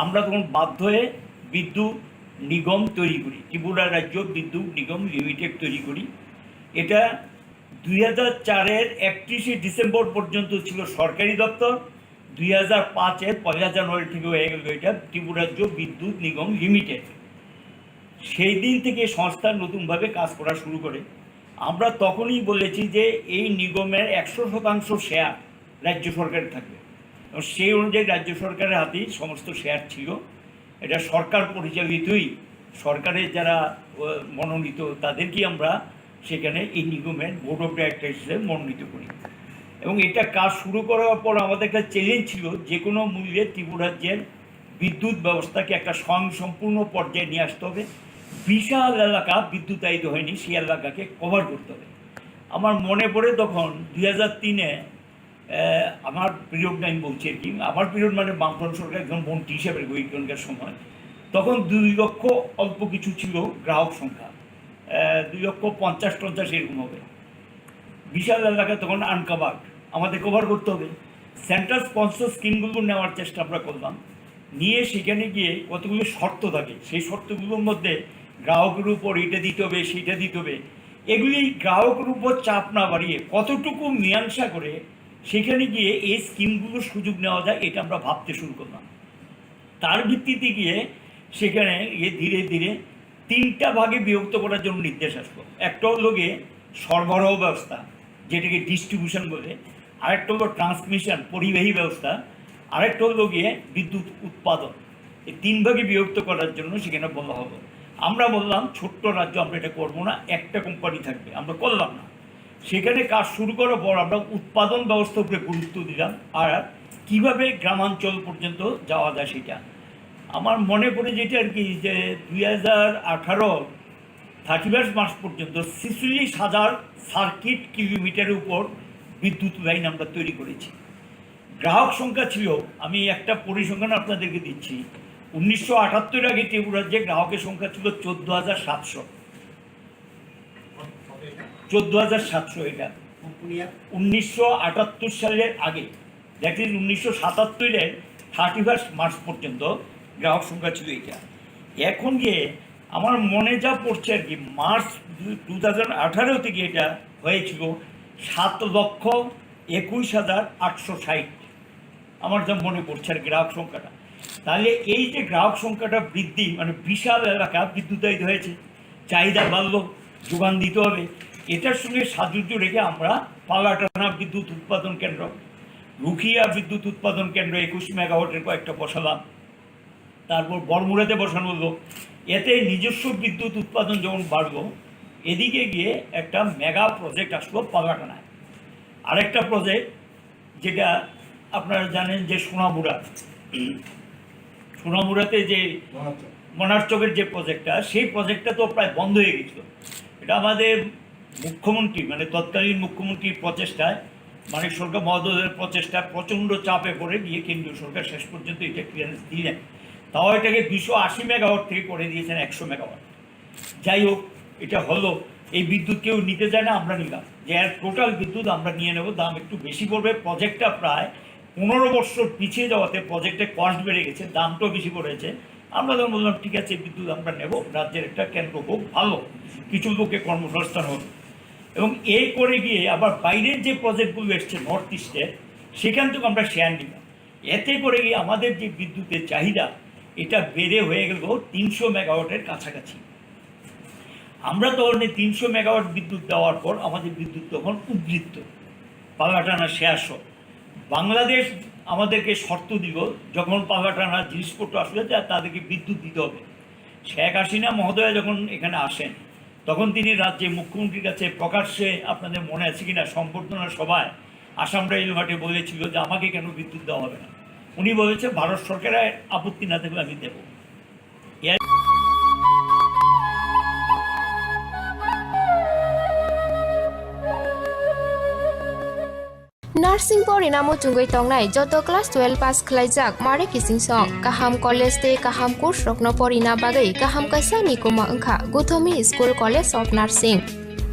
আমরা তখন বাধ্য হয়ে বিদ্যুৎ নিগম তৈরি করি, ত্রিপুরা রাজ্য বিদ্যুৎ নিগম লিমিটেড তৈরি করি। এটা 2004-এর 31শে ডিসেম্বর পর্যন্ত ছিল সরকারি দপ্তর। 2005-এর 1 জানুয়ারি থেকে হয়ে গেল এটা ত্রিপুরা রাজ্য বিদ্যুৎ নিগম লিমিটেড। সেই দিন থেকে সংস্থা নতুনভাবে কাজ করা শুরু করে। আমরা তখনই বলেছি যে এই নিগমের 100% শেয়ার রাজ্য সরকারের থাকবে, এবং সেই অনুযায়ী রাজ্য সরকারের হাতেই সমস্ত শেয়ার ছিল। এটা সরকার পরিচালিতই, সরকারের যারা মনোনীত তাদেরকেই আমরা সেখানে এই নিগমের বোর্ড অফ ডাইরেক্টর হিসেবে মনোনীত করি। এবং এটা কাজ শুরু করার পর আমাদের একটা চ্যালেঞ্জ ছিল, যে কোনো মূল্যে ত্রিপুরা রাজ্যের বিদ্যুৎ ব্যবস্থাকে একটা স্বয়ংসম্পূর্ণ পর্যায়ে নিয়ে আসতে হবে। বিশাল এলাকা বিদ্যুতায়িত হয়নি, সেই এলাকাকে কভার করতে হবে। আমার মনে পড়ে তখন 2003-এ আমার পিরিয়ড আমি বলছি আর কি, আমার পিরিয়ড মানে বামফ্রন্ট সরকার একজন মন্ত্রী হিসেবে ওইখানকার সময়, তখন 2 লক্ষ অল্প কিছু ছিল গ্রাহক সংখ্যা, 2,50,000 এরকম হবে। বিশাল এলাকা তখন আনকাভার্ড, আমাদের কভার করতে হবে। সেন্ট্রাল স্পন্সর স্কিমগুলো নেওয়ার চেষ্টা আমরা করলাম, নিয়ে সেখানে গিয়ে কতগুলো শর্ত থাকে, সেই শর্তগুলোর মধ্যে গ্রাহকের উপর এটা দিতে হবে, সেইটা দিতে হবে। এগুলি গ্রাহকের উপর চাপ না বাড়িয়ে কতটুকু মীমাংসা করে সেখানে গিয়ে এই স্কিমগুলোর সুযোগ নেওয়া যায়, এটা আমরা ভাবতে শুরু করলাম। তার ভিত্তিতে গিয়ে সেখানে ধীরে ধীরে 3টা ভাগে বিভক্ত করার জন্য নির্দেশ আসলো। একটা হলো গিয়ে সরবরাহ ব্যবস্থা, যেটাকে ডিস্ট্রিবিউশন বলে, আরেকটা হলো ট্রান্সমিশন পরিবাহী ব্যবস্থা, আরেকটা হলো গিয়ে বিদ্যুৎ উৎপাদন। এই 3 ভাগে বিভক্ত করার জন্য সেখানে বলা হলো। আমরা বললাম ছোট্ট রাজ্য, আমরা এটা করবো না, একটা কোম্পানি থাকবে, আমরা করলাম না। সেখানে কাজ শুরু করার পর আমরা উৎপাদন ব্যবস্থার উপরে গুরুত্ব দিলাম, আর কীভাবে গ্রামাঞ্চল পর্যন্ত যাওয়া যায় সেটা। আমার মনে পড়ে যেটা আর কি, যে 2018 31 মার্চ পর্যন্ত 46,000 সার্কিট কিলোমিটারের উপর বিদ্যুৎ লাইন আমরা তৈরি করেছি। গ্রাহক সংখ্যা ছিল, আমি একটা পরিসংখ্যান আপনাদেরকে দিচ্ছি, 1978 আগে ত্রিপুরা রাজ্যে গ্রাহকের সংখ্যা ছিল 14,700। 14,700 এটা 1978 সালের আগে, দ্যাট ইজ 1977-এর 31 মার্চ পর্যন্ত গ্রাহক সংখ্যা ছিল এটা। এখন গিয়ে আমার মনে যা পড়ছে আর কি, মার্চ 2018 থেকে এটা হয়েছিল 7,21,860, আমার যা মনে পড়ছে আর গ্রাহক সংখ্যাটা। তাহলে এই যে গ্রাহক সংখ্যাটা বৃদ্ধি, মানে বিশাল এলাকা বিদ্যুতায়িত হয়েছে, চাহিদা বাড়লো, যোগান দিতে হবে। এটার সঙ্গে সাযুজ্য রেখে আমরা পালাটানা বিদ্যুৎ উৎপাদন কেন্দ্র, রুখিয়া বিদ্যুৎ উৎপাদন কেন্দ্র 21 মেগাওয়াটের কয়েকটা বসালাম, তারপর বড়মুড়াতে বসানো হলো। এতে নিজস্ব বিদ্যুৎ উৎপাদন যখন বাড়লো, এদিকে গিয়ে একটা মেগা প্রজেক্ট আসলো পালাটানায়। আরেকটা প্রজেক্ট যেটা আপনারা জানেন যে সোনামুড়াতে যে মনারচকের যে প্রজেক্টটা, সেই প্রজেক্টটা তো প্রায় বন্ধ হয়ে গেছিল। এটা আমাদের মুখ্যমন্ত্রী, মানে তৎকালীন মুখ্যমন্ত্রীর প্রচেষ্টায়, মানিক সরকার মহোদয়ের প্রচেষ্টা, প্রচণ্ড চাপে পড়ে গিয়ে কেন্দ্রীয় সরকার শেষ পর্যন্ত এটা ক্লিয়ারেন্স দিলেন। তাও এটাকে 280 মেগাওয়াট থেকে করে দিয়েছেন 100 মেগাওয়াট। যাই হোক, এটা হলো। এই বিদ্যুৎ কেউ নিতে চায় না, আমরা নিলাম, যে এর টোটাল বিদ্যুৎ আমরা নিয়ে নেব, দাম একটু বেশি পড়বে। প্রজেক্টটা প্রায় 15 বছর পিছিয়ে যাওয়াতে প্রজেক্টের কস্ট বেড়ে গেছে, দামটাও বেশি পড়েছে। আমরা তখন বললাম ঠিক আছে, বিদ্যুৎ আমরা নেব, রাজ্যের একটা কেন্দ্র হোক, ভালো কিছু লোকে কর্মসংস্থান হোক। এবং এই করে গিয়ে আবার বাইরের যে প্রজেক্টগুলো এসছে নর্থ ইস্টে, সেখান থেকে আমরা শেয়ার নিলাম। এতে করে গিয়ে আমাদের যে বিদ্যুতের চাহিদা, এটা বেড়ে হয়ে গেল 300 মেগাওয়াটের কাছাকাছি। আমরা তখন 300 মেগাওয়াট বিদ্যুৎ দেওয়ার পর আমাদের বিদ্যুৎ তখন উদ্বৃত্ত, পালাটানা শেয়ার সহ। বাংলাদেশ আমাদেরকে শর্ত দিল, যখন পালাটানা জিনিসপত্র আসলে তাদেরকে বিদ্যুৎ দিতে হবে। শেখ হাসিনা মহোদয় যখন এখানে আসেন, তখন তিনি রাজ্যে মুখ্যমন্ত্রীর কাছে প্রকাশ্যে, আপনাদের মনে আছে কিনা, সম্বর্ধনা সভায় আসাম রাইল মাঠে বলেছিল যে আমাকে কেন বিদ্যুৎ দেওয়া হবে না। উনি বলেছে ভারত সরকারের আপত্তি না থাকলে আমি দেবো। नार्सिं परिणामो चुंगै तंगनाय जत क्लास 12 पास खलाइजाक मारे किसिं सं काहाम कॉलेज ते काहाम कोर्स रखनो परिना बागै काहाम काisa निकोमा अंखा गुथमी school college of nursing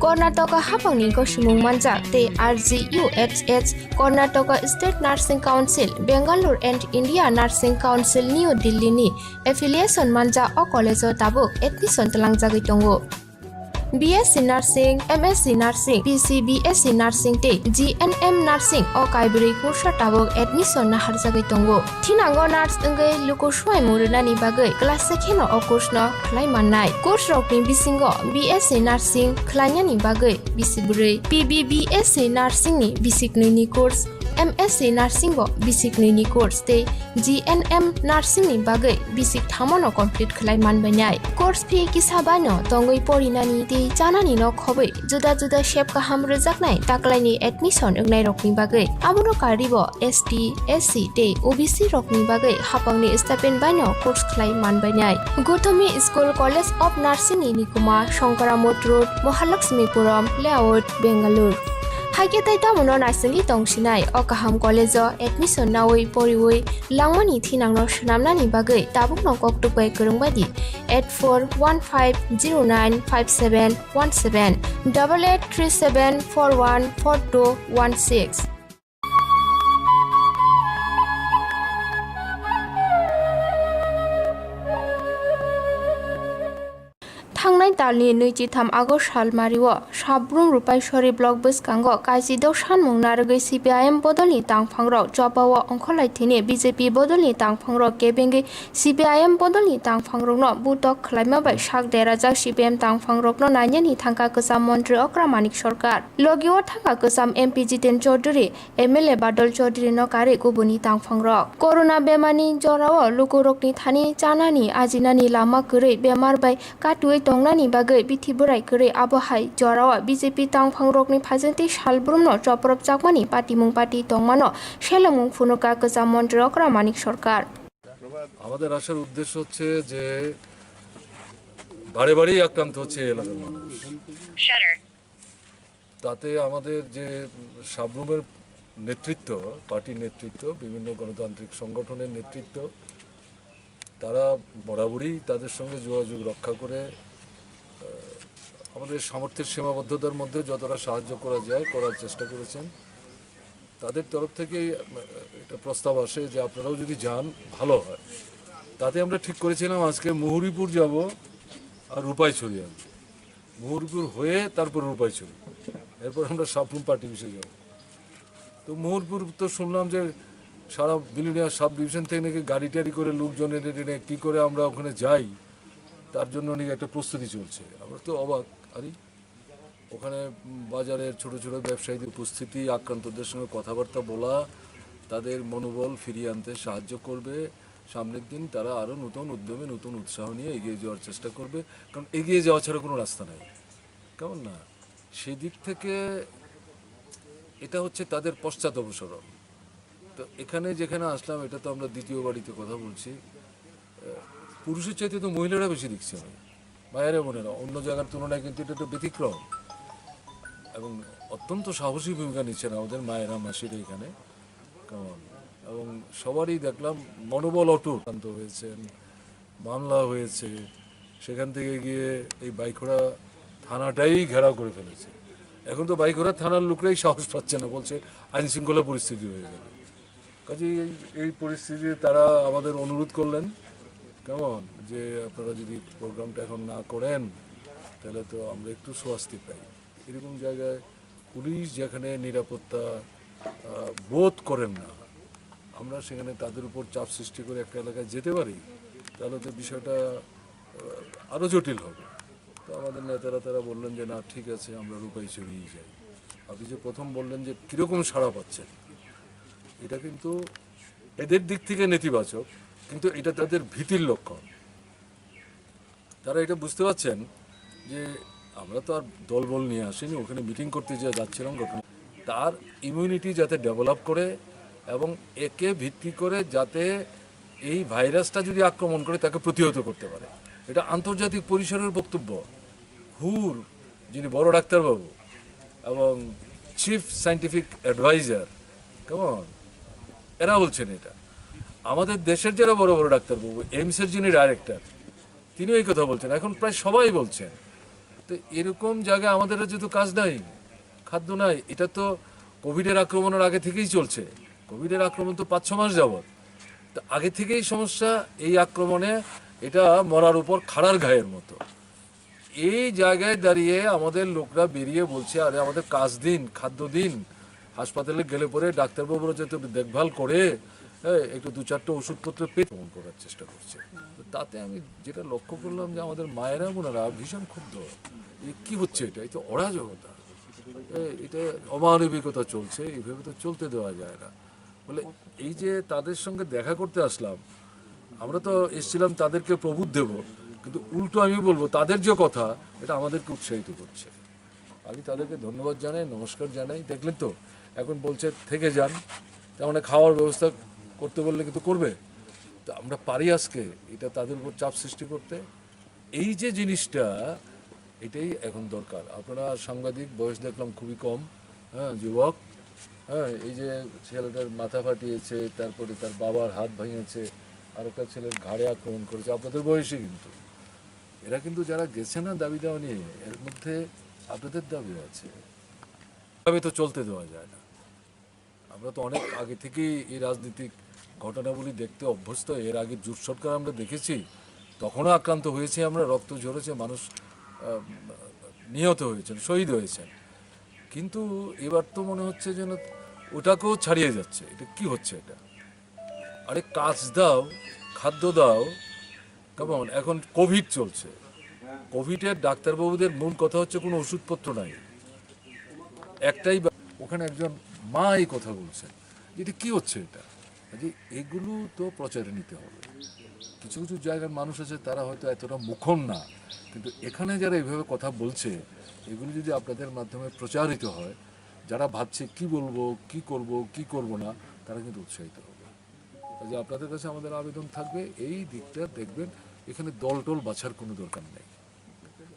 Karnataka हाफांनि गसुमुं मानजाक ते RGUHH Karnataka state nursing council Bengaluru and India nursing council new Delhi नि एफिलिएशन मानजा अ कॉलेजो ताबुक एडमिशन तलांजागै दंगो। BSc Nursing, MSc Nursing, PCBSc Nursing te GNM Nursing o kaibri kursa tabok admission na harjagai tongo. Thinango nurse engai luko swai murunani bagai class sekheno o course no khlai mannai. Course rokni bisingo BSc Nursing khlainyani bagai bisibure, PBBSc Nursing ni bisiknui ni course, MSc Nursing bo bisiknui ni course te GNM Nursing ni bagai bisik thamono complete khlai manbainai. Course fee kisabano tongoi porinani te janani no khobai juda juda shape kaham rejaknai taklaini admission engnai rokni bagai abono karibo ST SC te OBC rokni bagai hapangni stipend baino course khlai manbainai. Gothomi School College of Nursing ni Nikuma Shankaramot Road Mahalakshmipuram Layout Bangalore. Haike taita mono nursing tongsinai o kaham college admission nawai poriwai langmani thinangno shnamnani bagai tabukno koktukbai kurungbadi 8415095717 8837414216. थांनाय दालनि 23 August सालमारिव Sabroom रुपाइसरि block बसकांग काजिदौ सानमुं नारगै CPIM बदलनि तांफांराव जबाव अंखलाइथिनि BJP बदलनि तांफांराव केबेंगै CPIM बदलनि तांफांरावनो बुतक खलाइमाबाय साक देराजाक CPIM तांफांरावनो नायनायनि थांखा गोजाम मन्त्रि अक्रामानिक सरकार लगिव थांखा गोजाम MP Jiten Chaudhuri MLA बादल चौधुरी नकारे गुबुननि तांफांराव कोरोना बेमारनि जराव लुकुरकनि थानि जानानि आजिनानि लामा गरै बेमार बाय काटुयै तंनानि बागै बिथि बोराय गरै आबहाय जरावा BJP तांफांरकनि फाजोंथि सालब्रुमनो जपरब जाकमानि पार्टीमुं पार्टी तंमानो सेलमुं फुनुका गोजाम मन्त्रि अक्रामानिक सरकार আমাদের আসার উদ্দেশ্য হচ্ছে যে বারে বারেই আক্রান্ত হচ্ছে এলাকার মানুষ তাতে আমাদের যে সাবরুমের নেতৃত্ব পার্টির নেতৃত্ব বিভিন্ন গণতান্ত্রিক সংগঠনের নেতৃত্ব তারা বরাবরই তাদের সঙ্গে যোগাযোগ রক্ষা করে আমাদের সামর্থ্যের সীমাবদ্ধতার মধ্যে যতটা সাহায্য করা যায় করার চেষ্টা করেছেন তাদের তরফ থেকে একটা প্রস্তাব আসে যে আপনারাও যদি যান ভালো হয় তাতে আমরা ঠিক করেছিলাম আজকে মুহুরীপুর যাব আর রূপাইছড়ি যাব মুহুরীপুর হয়ে তারপর রূপাইছড়ি এরপর আমরা সাবরুম পার্টি অফিসে যাব তো মুহুরীপুর তো শুনলাম যে সারা বিলুনিয়া সাব ডিভিশন থেকে নাকি গাড়ি টাড়ি করে লোকজনের এনে কী করে আমরা ওখানে যাই তার জন্য নাকি একটা প্রস্তুতি চলছে আমরা তো অবাক আরে ওখানে বাজারের ছোট ছোট ব্যবসায়ীদের উপস্থিতি আক্রান্তদের সঙ্গে কথাবার্তা বলা তাদের মনোবল ফিরিয়ে আনতে সাহায্য করবে সামনের দিন তারা আরও নতুন উদ্যমে নতুন উৎসাহ নিয়ে এগিয়ে যাওয়ার চেষ্টা করবে কারণ এগিয়ে যাওয়া ছাড়া কোনো রাস্তা নাই কেমন না সেই দিক থেকে এটা হচ্ছে তাদের পশ্চাৎ অবসরণ তো এখানে যেখানে আসলাম এটা তো আমরা দ্বিতীয় বাড়িতে কথা বলছি পুরুষের চাইতে তো মহিলারা বেশি দেখছি আমি বাইরে বোনেরা অন্য জায়গার তুলনায় কিন্তু এটা তো ব্যতিক্রম এবং অত্যন্ত সাহসী ভূমিকা নিচ্ছেন আমাদের মায়েরা মাসিরা এখানে কেমন এবং সবারই দেখলাম মনোবল অটুট শান্ত হয়েছেন মামলা হয়েছে সেখান থেকে গিয়ে এই বাইখোড়া থানাটাই ঘেরাও করে ফেলেছে এখন তো বাইখোড়া থানার লোকরাই সাহস পাচ্ছে না বলছে আইন শৃঙ্খলা পরিস্থিতি হয়ে গেল কাজে এই পরিস্থিতিতে তারা আমাদের অনুরোধ করলেন কেমন যে আপনারা যদি প্রোগ্রামটা এখন না করেন তাহলে তো আমরা একটু স্বস্তি পাই এরকম জায়গায় পুলিশ যেখানে নিরাপত্তা বোধ করেন না আমরা সেখানে তাদের উপর চাপ সৃষ্টি করে একটা এলাকায় যেতে পারি তাহলে তো বিষয়টা আরও জটিল হবে তো আমাদের নেতারা তারা বললেন যে না ঠিক আছে আমরা রূপাইছড়িয়ে যাই আপনি যে প্রথম বললেন যে কীরকম সাড়া পাচ্ছেন এটা কিন্তু এদের দিক থেকে নেতিবাচক কিন্তু এটা তাদের ভীতির লক্ষণ তারা এটা বুঝতে পারছেন যে আমরা তো আর দলবল নিয়ে আসিনি ওখানে মিটিং করতে যা যাচ্ছিলাম ঘটনা তার ইমিউনিটি যাতে ডেভেলপ করে এবং একে ভিত্তি করে যাতে এই ভাইরাসটা যদি আক্রমণ করে তাকে প্রতিহত করতে পারে এটা আন্তর্জাতিক পরিসরের বক্তব্য হুর যিনি বড় ডাক্তারবাবু এবং চিফ সায়েন্টিফিক অ্যাডভাইজার কেমন এরা বলছেন এটা আমাদের দেশের যারা বড় বড় ডাক্তারবাবু এইমসের যিনি ডাইরেক্টর তিনিও এই কথা বলছেন এখন প্রায় সবাই বলছেন তো এরকম জায়গায় আমাদের যেহেতু কাজ নাই খাদ্য নাই এটা তো কোভিডের আক্রমণের আগে থেকেই চলছে কোভিডের আক্রমণ তো 5-6 মাস যাবত তো আগে থেকেই সমস্যা এই আক্রমণে এটা মরার উপর খাড়ার ঘায়ের মতো এই জায়গায় দাঁড়িয়ে আমাদের লোকরা বেরিয়ে বলছে আরে আমাদের কাজ দিন, খাদ্য দিন, হাসপাতালে গেলে পরে ডাক্তারবাবুরা যাতে দেখভাল করে একটু 2-4টা ওষুধপত্র পেয়ে ফোন করার চেষ্টা করছে। তো তাতে আমি যেটা লক্ষ্য করলাম যে আমাদের মায়েরা বোনেরা ভীষণ ক্ষুব্ধ। কি হচ্ছে এটা? এই তো অরাজকতা, এটা অমানবিকতা চলছে, এইভাবে তো চলতে দেওয়া যায় না। বলে এই যে তাদের সঙ্গে দেখা করতে আসলাম, আমরা তো এসেছিলাম তাদেরকে প্রবোধ দেব, কিন্তু উল্টো আমি বলবো তাদের যে কথা এটা আমাদেরকে উৎসাহিত করছে। আমি তাদেরকে ধন্যবাদ জানাই, নমস্কার জানাই। দেখলেন তো এখন বলছে থেকে যান, তেমন খাওয়ার ব্যবস্থা করতে বললে কিন্তু করবে। তো আমরা পারি আজকে এটা তাদের উপর চাপ সৃষ্টি করতে। এই যে জিনিসটা এটাই এখন দরকার। আপনারা সাংবাদিক, বয়স দেখলাম খুবই কম, যুবক, এই যে ছেলেটার মাথা ফাটিয়েছে, তারপরে তার বাবার হাত ভেঙেছে, আর একটা ছেলের ঘাড়ে আক্রমণ করেছে, আপনাদের বয়সী কিন্তু। এরা কিন্তু যারা গেছে না দাবি দেওয়া নিয়ে, এর মধ্যে আপনাদের দাবি আছে। তবে তো চলতে দেওয়া যায় না। আমরা তো অনেক আগে থেকেই এই রাজনৈতিক ঘটনাগুলি দেখতে অভ্যস্ত। এর আগে জোট সরকার আমরা দেখেছি, তখনও আক্রান্ত হয়েছে আমরা, রক্ত ঝরেছে, মানুষ নিহত হয়েছেন, শহীদ হয়েছেন। কিন্তু এবার তো মনে হচ্ছে যেন ওটাকেও ছাড়িয়ে যাচ্ছে। এটা কি হচ্ছে এটা? আরে কাজ দাও, খাদ্য দাও, কেমন? এখন কোভিড চলছে, কোভিডের ডাক্তারবাবুদের মূল কথা হচ্ছে কোনো ওষুধপত্র নাই, একটাই ওখানে একজন মা এই কথা বলছেন। এটা কি হচ্ছে এটা? যে এগুলো তো প্রচারে নিতে হবে। কিছু কিছু জায়গার মানুষ আছে তারা হয়তো এতটা মুখম না, কিন্তু এখানে যারা এইভাবে কথা বলছে এগুলো যদি আপনাদের মাধ্যমে প্রচারিত হয়, যারা ভাবছে কি বলবো, কি করব, কি করব না, তারা কিন্তু উৎসাহিত হবে। কাজে আপনাদের কাছে আমাদের আবেদন থাকবে এই দিকটা দেখবেন, এখানে দল টল বাছার কোনো দরকার নেই।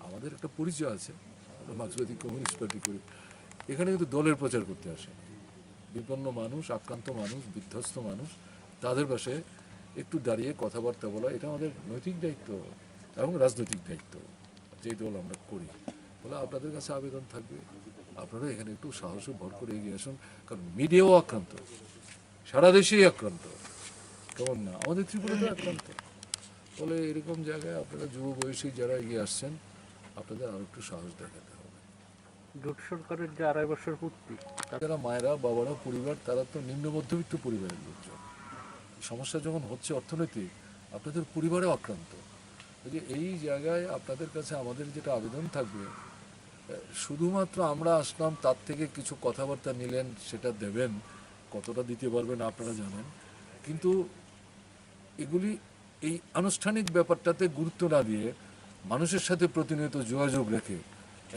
আমাদের একটা পরিচয় আছে, আমরা মার্ক্সবাদী কমিউনিস্ট পার্টি করি। এখানে কিন্তু দলের প্রচার করতে আসে বিপন্ন মানুষ, আক্রান্ত মানুষ, বিধ্বস্ত মানুষ, তাদের পাশে একটু দাঁড়িয়ে কথাবার্তা বলা, এটা আমাদের নৈতিক দায়িত্ব এবং রাজনৈতিক দায়িত্ব, যেই দল আমরা করি। বলে আপনাদের কাছে আবেদন থাকবে, আপনারা এখানে একটু সাহসে ভর করে এগিয়ে আসুন। কারণ মিডিয়াও আক্রান্ত, সারা দেশেই আক্রান্ত, কেমন না? আমাদের ত্রিপুরাতেও আক্রান্ত। ফলে এরকম জায়গায় আপনারা যুব বয়সী যারা এগিয়ে আসছেন, আপনাদের আরও একটু সাহস দেখাতে হবে। জোট সরকারের যে 2.5 বছর পূর্তি, যারা মায়েরা, বাবারা, পরিবার, তারা তো নিম্ন মধ্যবিত্ত পরিবারের লোকজন। সমস্যা যখন হচ্ছে অর্থনৈতিক, আপনাদের পরিবারেও আক্রান্ত। যে এই জায়গায় আপনাদের কাছে আমাদের যেটা আবেদন থাকবে, শুধুমাত্র আমরা আসলাম তার থেকে কিছু কথাবার্তা নিলেন, সেটা দেবেন, কতটা দিতে পারবেন আপনারা জানেন। কিন্তু এগুলি এই আনুষ্ঠানিক ব্যাপারটাতে গুরুত্ব না দিয়ে মানুষের সাথে প্রতিনিয়ত যোগাযোগ রেখে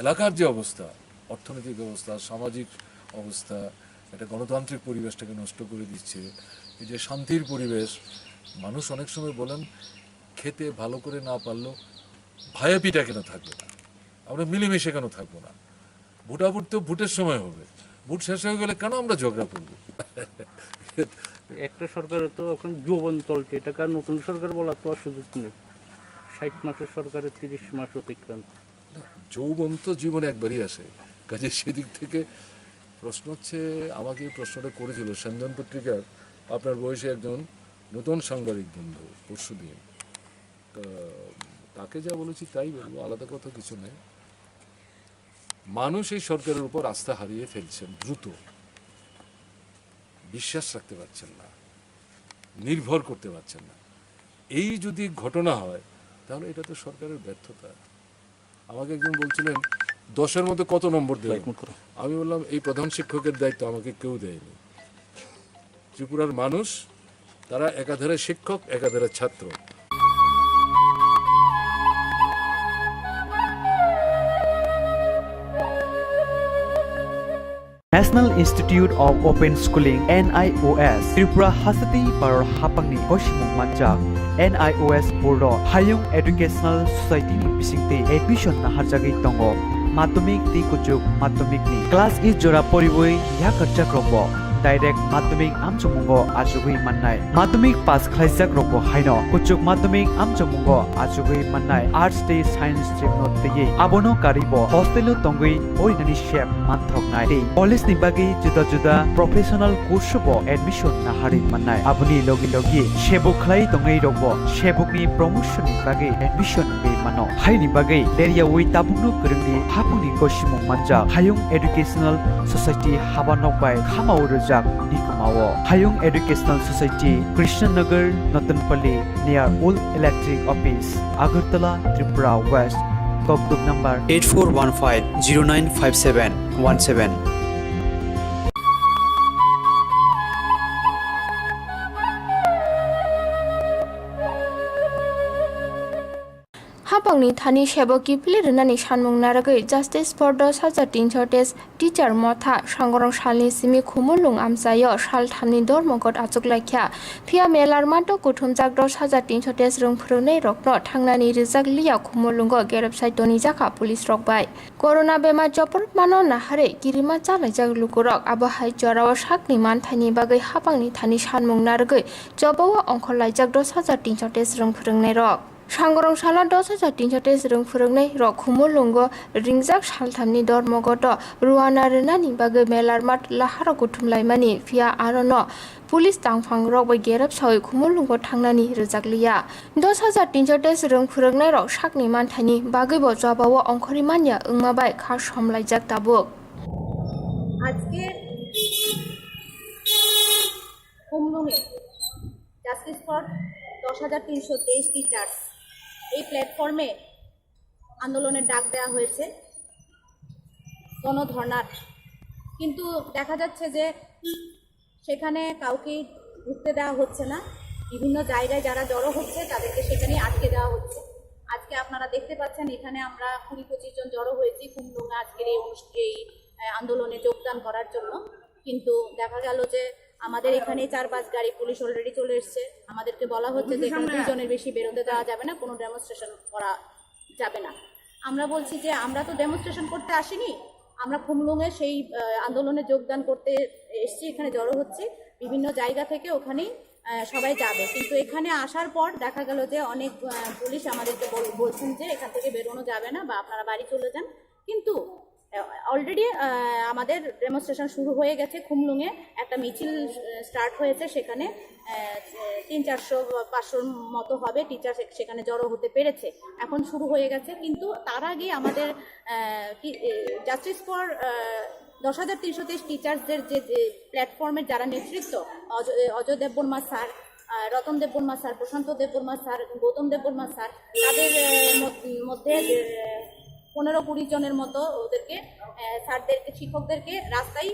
এলাকার যে অবস্থা, অর্থনৈতিক অবস্থা, সামাজিক অবস্থা, একটা গণতান্ত্রিক পরিবেশটাকে নষ্ট করে দিচ্ছে। এই যে শান্তির পরিবেশ, মানুষ অনেক সময় বলেন খেতে ভালো করে না পারলেও ভায়া পিঠা কেন থাকবে না, আমরা মিলেমিশে কেন থাকবো না? ভোটাভুট তো ভোটের সময় হবে, ভোট শেষ হয়ে গেলে কেন আমরা ঝগড়া করবো? একটা সরকারের তো এখন যৌবন চলছে, এটা কার নতুন সরকার বলার তো সুযোগ নেই। 60 মাসের সরকারের 30 মাস অতিক্রান্ত। যৌবন তো জীবনে একবারই আসে। কাজে সেদিক থেকে প্রশ্ন হচ্ছে, আমাকে এই প্রশ্নটা করেছিল সঞ্জন পত্রিকার আপনার বয়সে একজন নতুন সাংবাদিক বন্ধু পরশুদিন। তা তাকে যা বলেছি তাই বলবো, আলাদা কথা কিছু নেই। মানুষ এই সরকারের উপর আস্থা হারিয়ে ফেলছেন, দ্রুত বিশ্বাস রাখতে পারছেন না, নির্ভর করতে পারছেন না। এই যদি ঘটনা হয় তাহলে এটা তো সরকারের ব্যর্থতা। আমাকে একজন বলছিলেন 10-এর মধ্যে কত নম্বর দেবেন? আমি বললাম এই প্রধান শিক্ষকের দায়িত্ব আমাকে কেউ দেয়নি। ত্রিপুরার মানুষ, তারা একাধারে শিক্ষক, একাধারে ছাত্র। National Institute of Open Schooling NIOS Tripura Hasati Paror Hapangni Koshimung Manjak NIOS Board Hayung Educational Society ni bisingte admission na harjagi tongo Madhyamik ti kuchuk madhyamik ni class is jora poriboi yakarchak robo direct madhyamik amchamungo ajugui mannai madhyamik pass khlaijak robo haino kuchuk madhyamik amchamungo ajugui mannai arts te science stream no teye abono karibo hostel tongui orinani shep manthoknai te college ni bagi juda juda professional course bo admission na harin mannai abuni logi logi shebuk khlai tongai robo shebuk ni promotion ni bagi admission be mano haini bagai leria wi tabungno kerengni hapungni koshimung manjak Hayung Educational Society habanok bai khamau rojak nikumao Hayung Educational Society Krishnanagar Notanpalli near Old Electric Office Agartala Tripura West Kokduk number 8415095717 Hapangni thani sheboki plirnani shanmung naragai Justice for the Sajatin Chotes Teacher Motha Sangorong Shalni Simi Khumulung Amsayo Shal Thamni Dormogot Achuklaikya Phia Melar Mato Kuthumjak do Sajatin Chotes Rungphurunei Rokno Thangnani Rijak Liya Khumulungo Gerab Saitoni Jaka Police Rokbai Corona Bema Jopor Mano Nahare Kirima Chalajak Lukurok Abahai Jorawa Shakni Manthani Bagai Hapangni thani shanmung naragai Jobawa Ongkholajak do Sajatin Chotes Rungphurunei Rok Sangorong Shala 10,300 rungphurungnai rok khumulungo ringjak salthamni dormogoto ruanarnani bagai melarmat lahara kuthumlaimani phia arono Police tangphang rok bai gerab soi khumulungo thangnani rjakliya 10,300 rungphurungnai rok sakni manthani bagai bo jabawo ongkhori manya ungmabai kha somlaijak tabuk আজকে কুমলুঙে justice for 10,323 teachers এই প্ল্যাটফর্মে আন্দোলনের ডাক দেওয়া হয়েছে গণধর্নার কিন্তু দেখা যাচ্ছে যে সেখানে কাউকে ঢুকতে দেওয়া হচ্ছে না বিভিন্ন জায়গায় যারা জড়ো হচ্ছে তাদেরকে সেখানে আটকে দেওয়া হচ্ছে আজকে আপনারা দেখতে পাচ্ছেন এখানে আমরা 20-25 জন জড়ো হয়েছি কুমলুঙে আজকের এই আন্দোলনে যোগদান করার জন্য কিন্তু দেখা গেল যে আমাদের এখানে 4-5 গাড়ি পুলিশ অলরেডি চলে এসেছে আমাদেরকে বলা হচ্ছে যে এখানে 2 জনের বেশি বেরোতে দেওয়া যাবে না কোনো ডেমনস্ট্রেশন করা যাবে না আমরা বলছি যে আমরা তো ডেমনস্ট্রেশন করতে আসিনি আমরা কুমলুঙে সেই আন্দোলনে যোগদান করতে এসেছি এখানে জড়ো হচ্ছে বিভিন্ন জায়গা থেকে ওখানেই সবাই যাবে কিন্তু এখানে আসার পর দেখা গেল যে অনেক পুলিশ আমাদেরকে বলছেন যে এখান থেকে বেরোনো যাবে না বা আপনারা বাড়ি চলে যান কিন্তু অলরেডি আমাদের ডেমনস্ট্রেশন শুরু হয়ে গেছে কুমলুঙে একটা মিছিল স্টার্ট হয়েছে সেখানে 300-400-500 মতো হবে টিচার সেখানে জড়ো হতে পেরেছে এখন শুরু হয়ে গেছে কিন্তু তার আগে আমাদের জাস্টিস ফর 10,323 টিচার্সদের যে প্ল্যাটফর্মের যারা নেতৃত্ব অজয় দেববর্মা স্যার রতন দেববর্মা স্যার প্রশান্ত দেববর্মা স্যার গৌতম দেববর্মা স্যার তাদের মধ্যে 15-20 জনের মতো ওদেরকে স্যারদেরকে শিক্ষকদেরকে রাস্তায়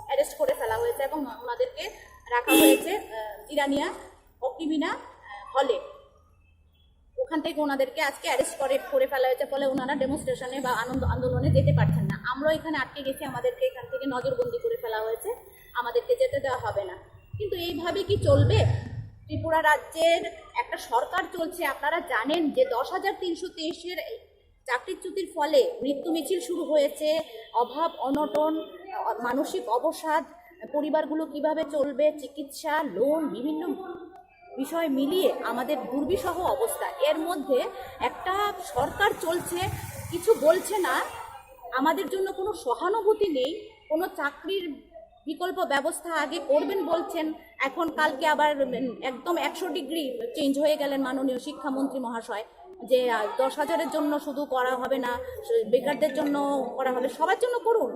অ্যারেস্ট করে ফেলা হয়েছে এবং ওনাদেরকে রাখা হয়েছে ইরানিয়া অক্টিমিনা হলে ওখান থেকে ওনাদেরকে আজকে অ্যারেস্ট করে ফেলা হয়েছে ফলে ওনারা ডেমনস্ট্রেশনে বা আন্দোলনে যেতে পারছেন না আমরাও এখানে আটকে গেছি আমাদেরকে এখান থেকে নজরবন্দি করে ফেলা হয়েছে আমাদেরকে যেতে দেওয়া হবে না কিন্তু এইভাবে কি চলবে ত্রিপুরা রাজ্যের একটা সরকার চলছে আপনারা জানেন যে 10,323-এর চাকরিচ্যুতির ফলে মৃত্যু মিছিল শুরু হয়েছে অভাব অনটন মানসিক অবসাদ পরিবারগুলো কিভাবে চলবে চিকিৎসা লোন বিভিন্ন বিষয় মিলিয়ে আমাদের দুর্বিষহ অবস্থা এর মধ্যে একটা সরকার চলছে কিছু বলছে না আমাদের জন্য কোনো সহানুভূতি নেই কোনো চাকরির বিকল্প ব্যবস্থা আগে করবেন বলছেন এখন কালকে আবার একদম 100 ডিগ্রি চেঞ্জ হয়ে গেলেন মাননীয় শিক্ষামন্ত্রী মহাশয় যে 10,000-এর জন্য শুধু করা হবে না বেকারদের জন্য করা হবে সবার জন্য করুন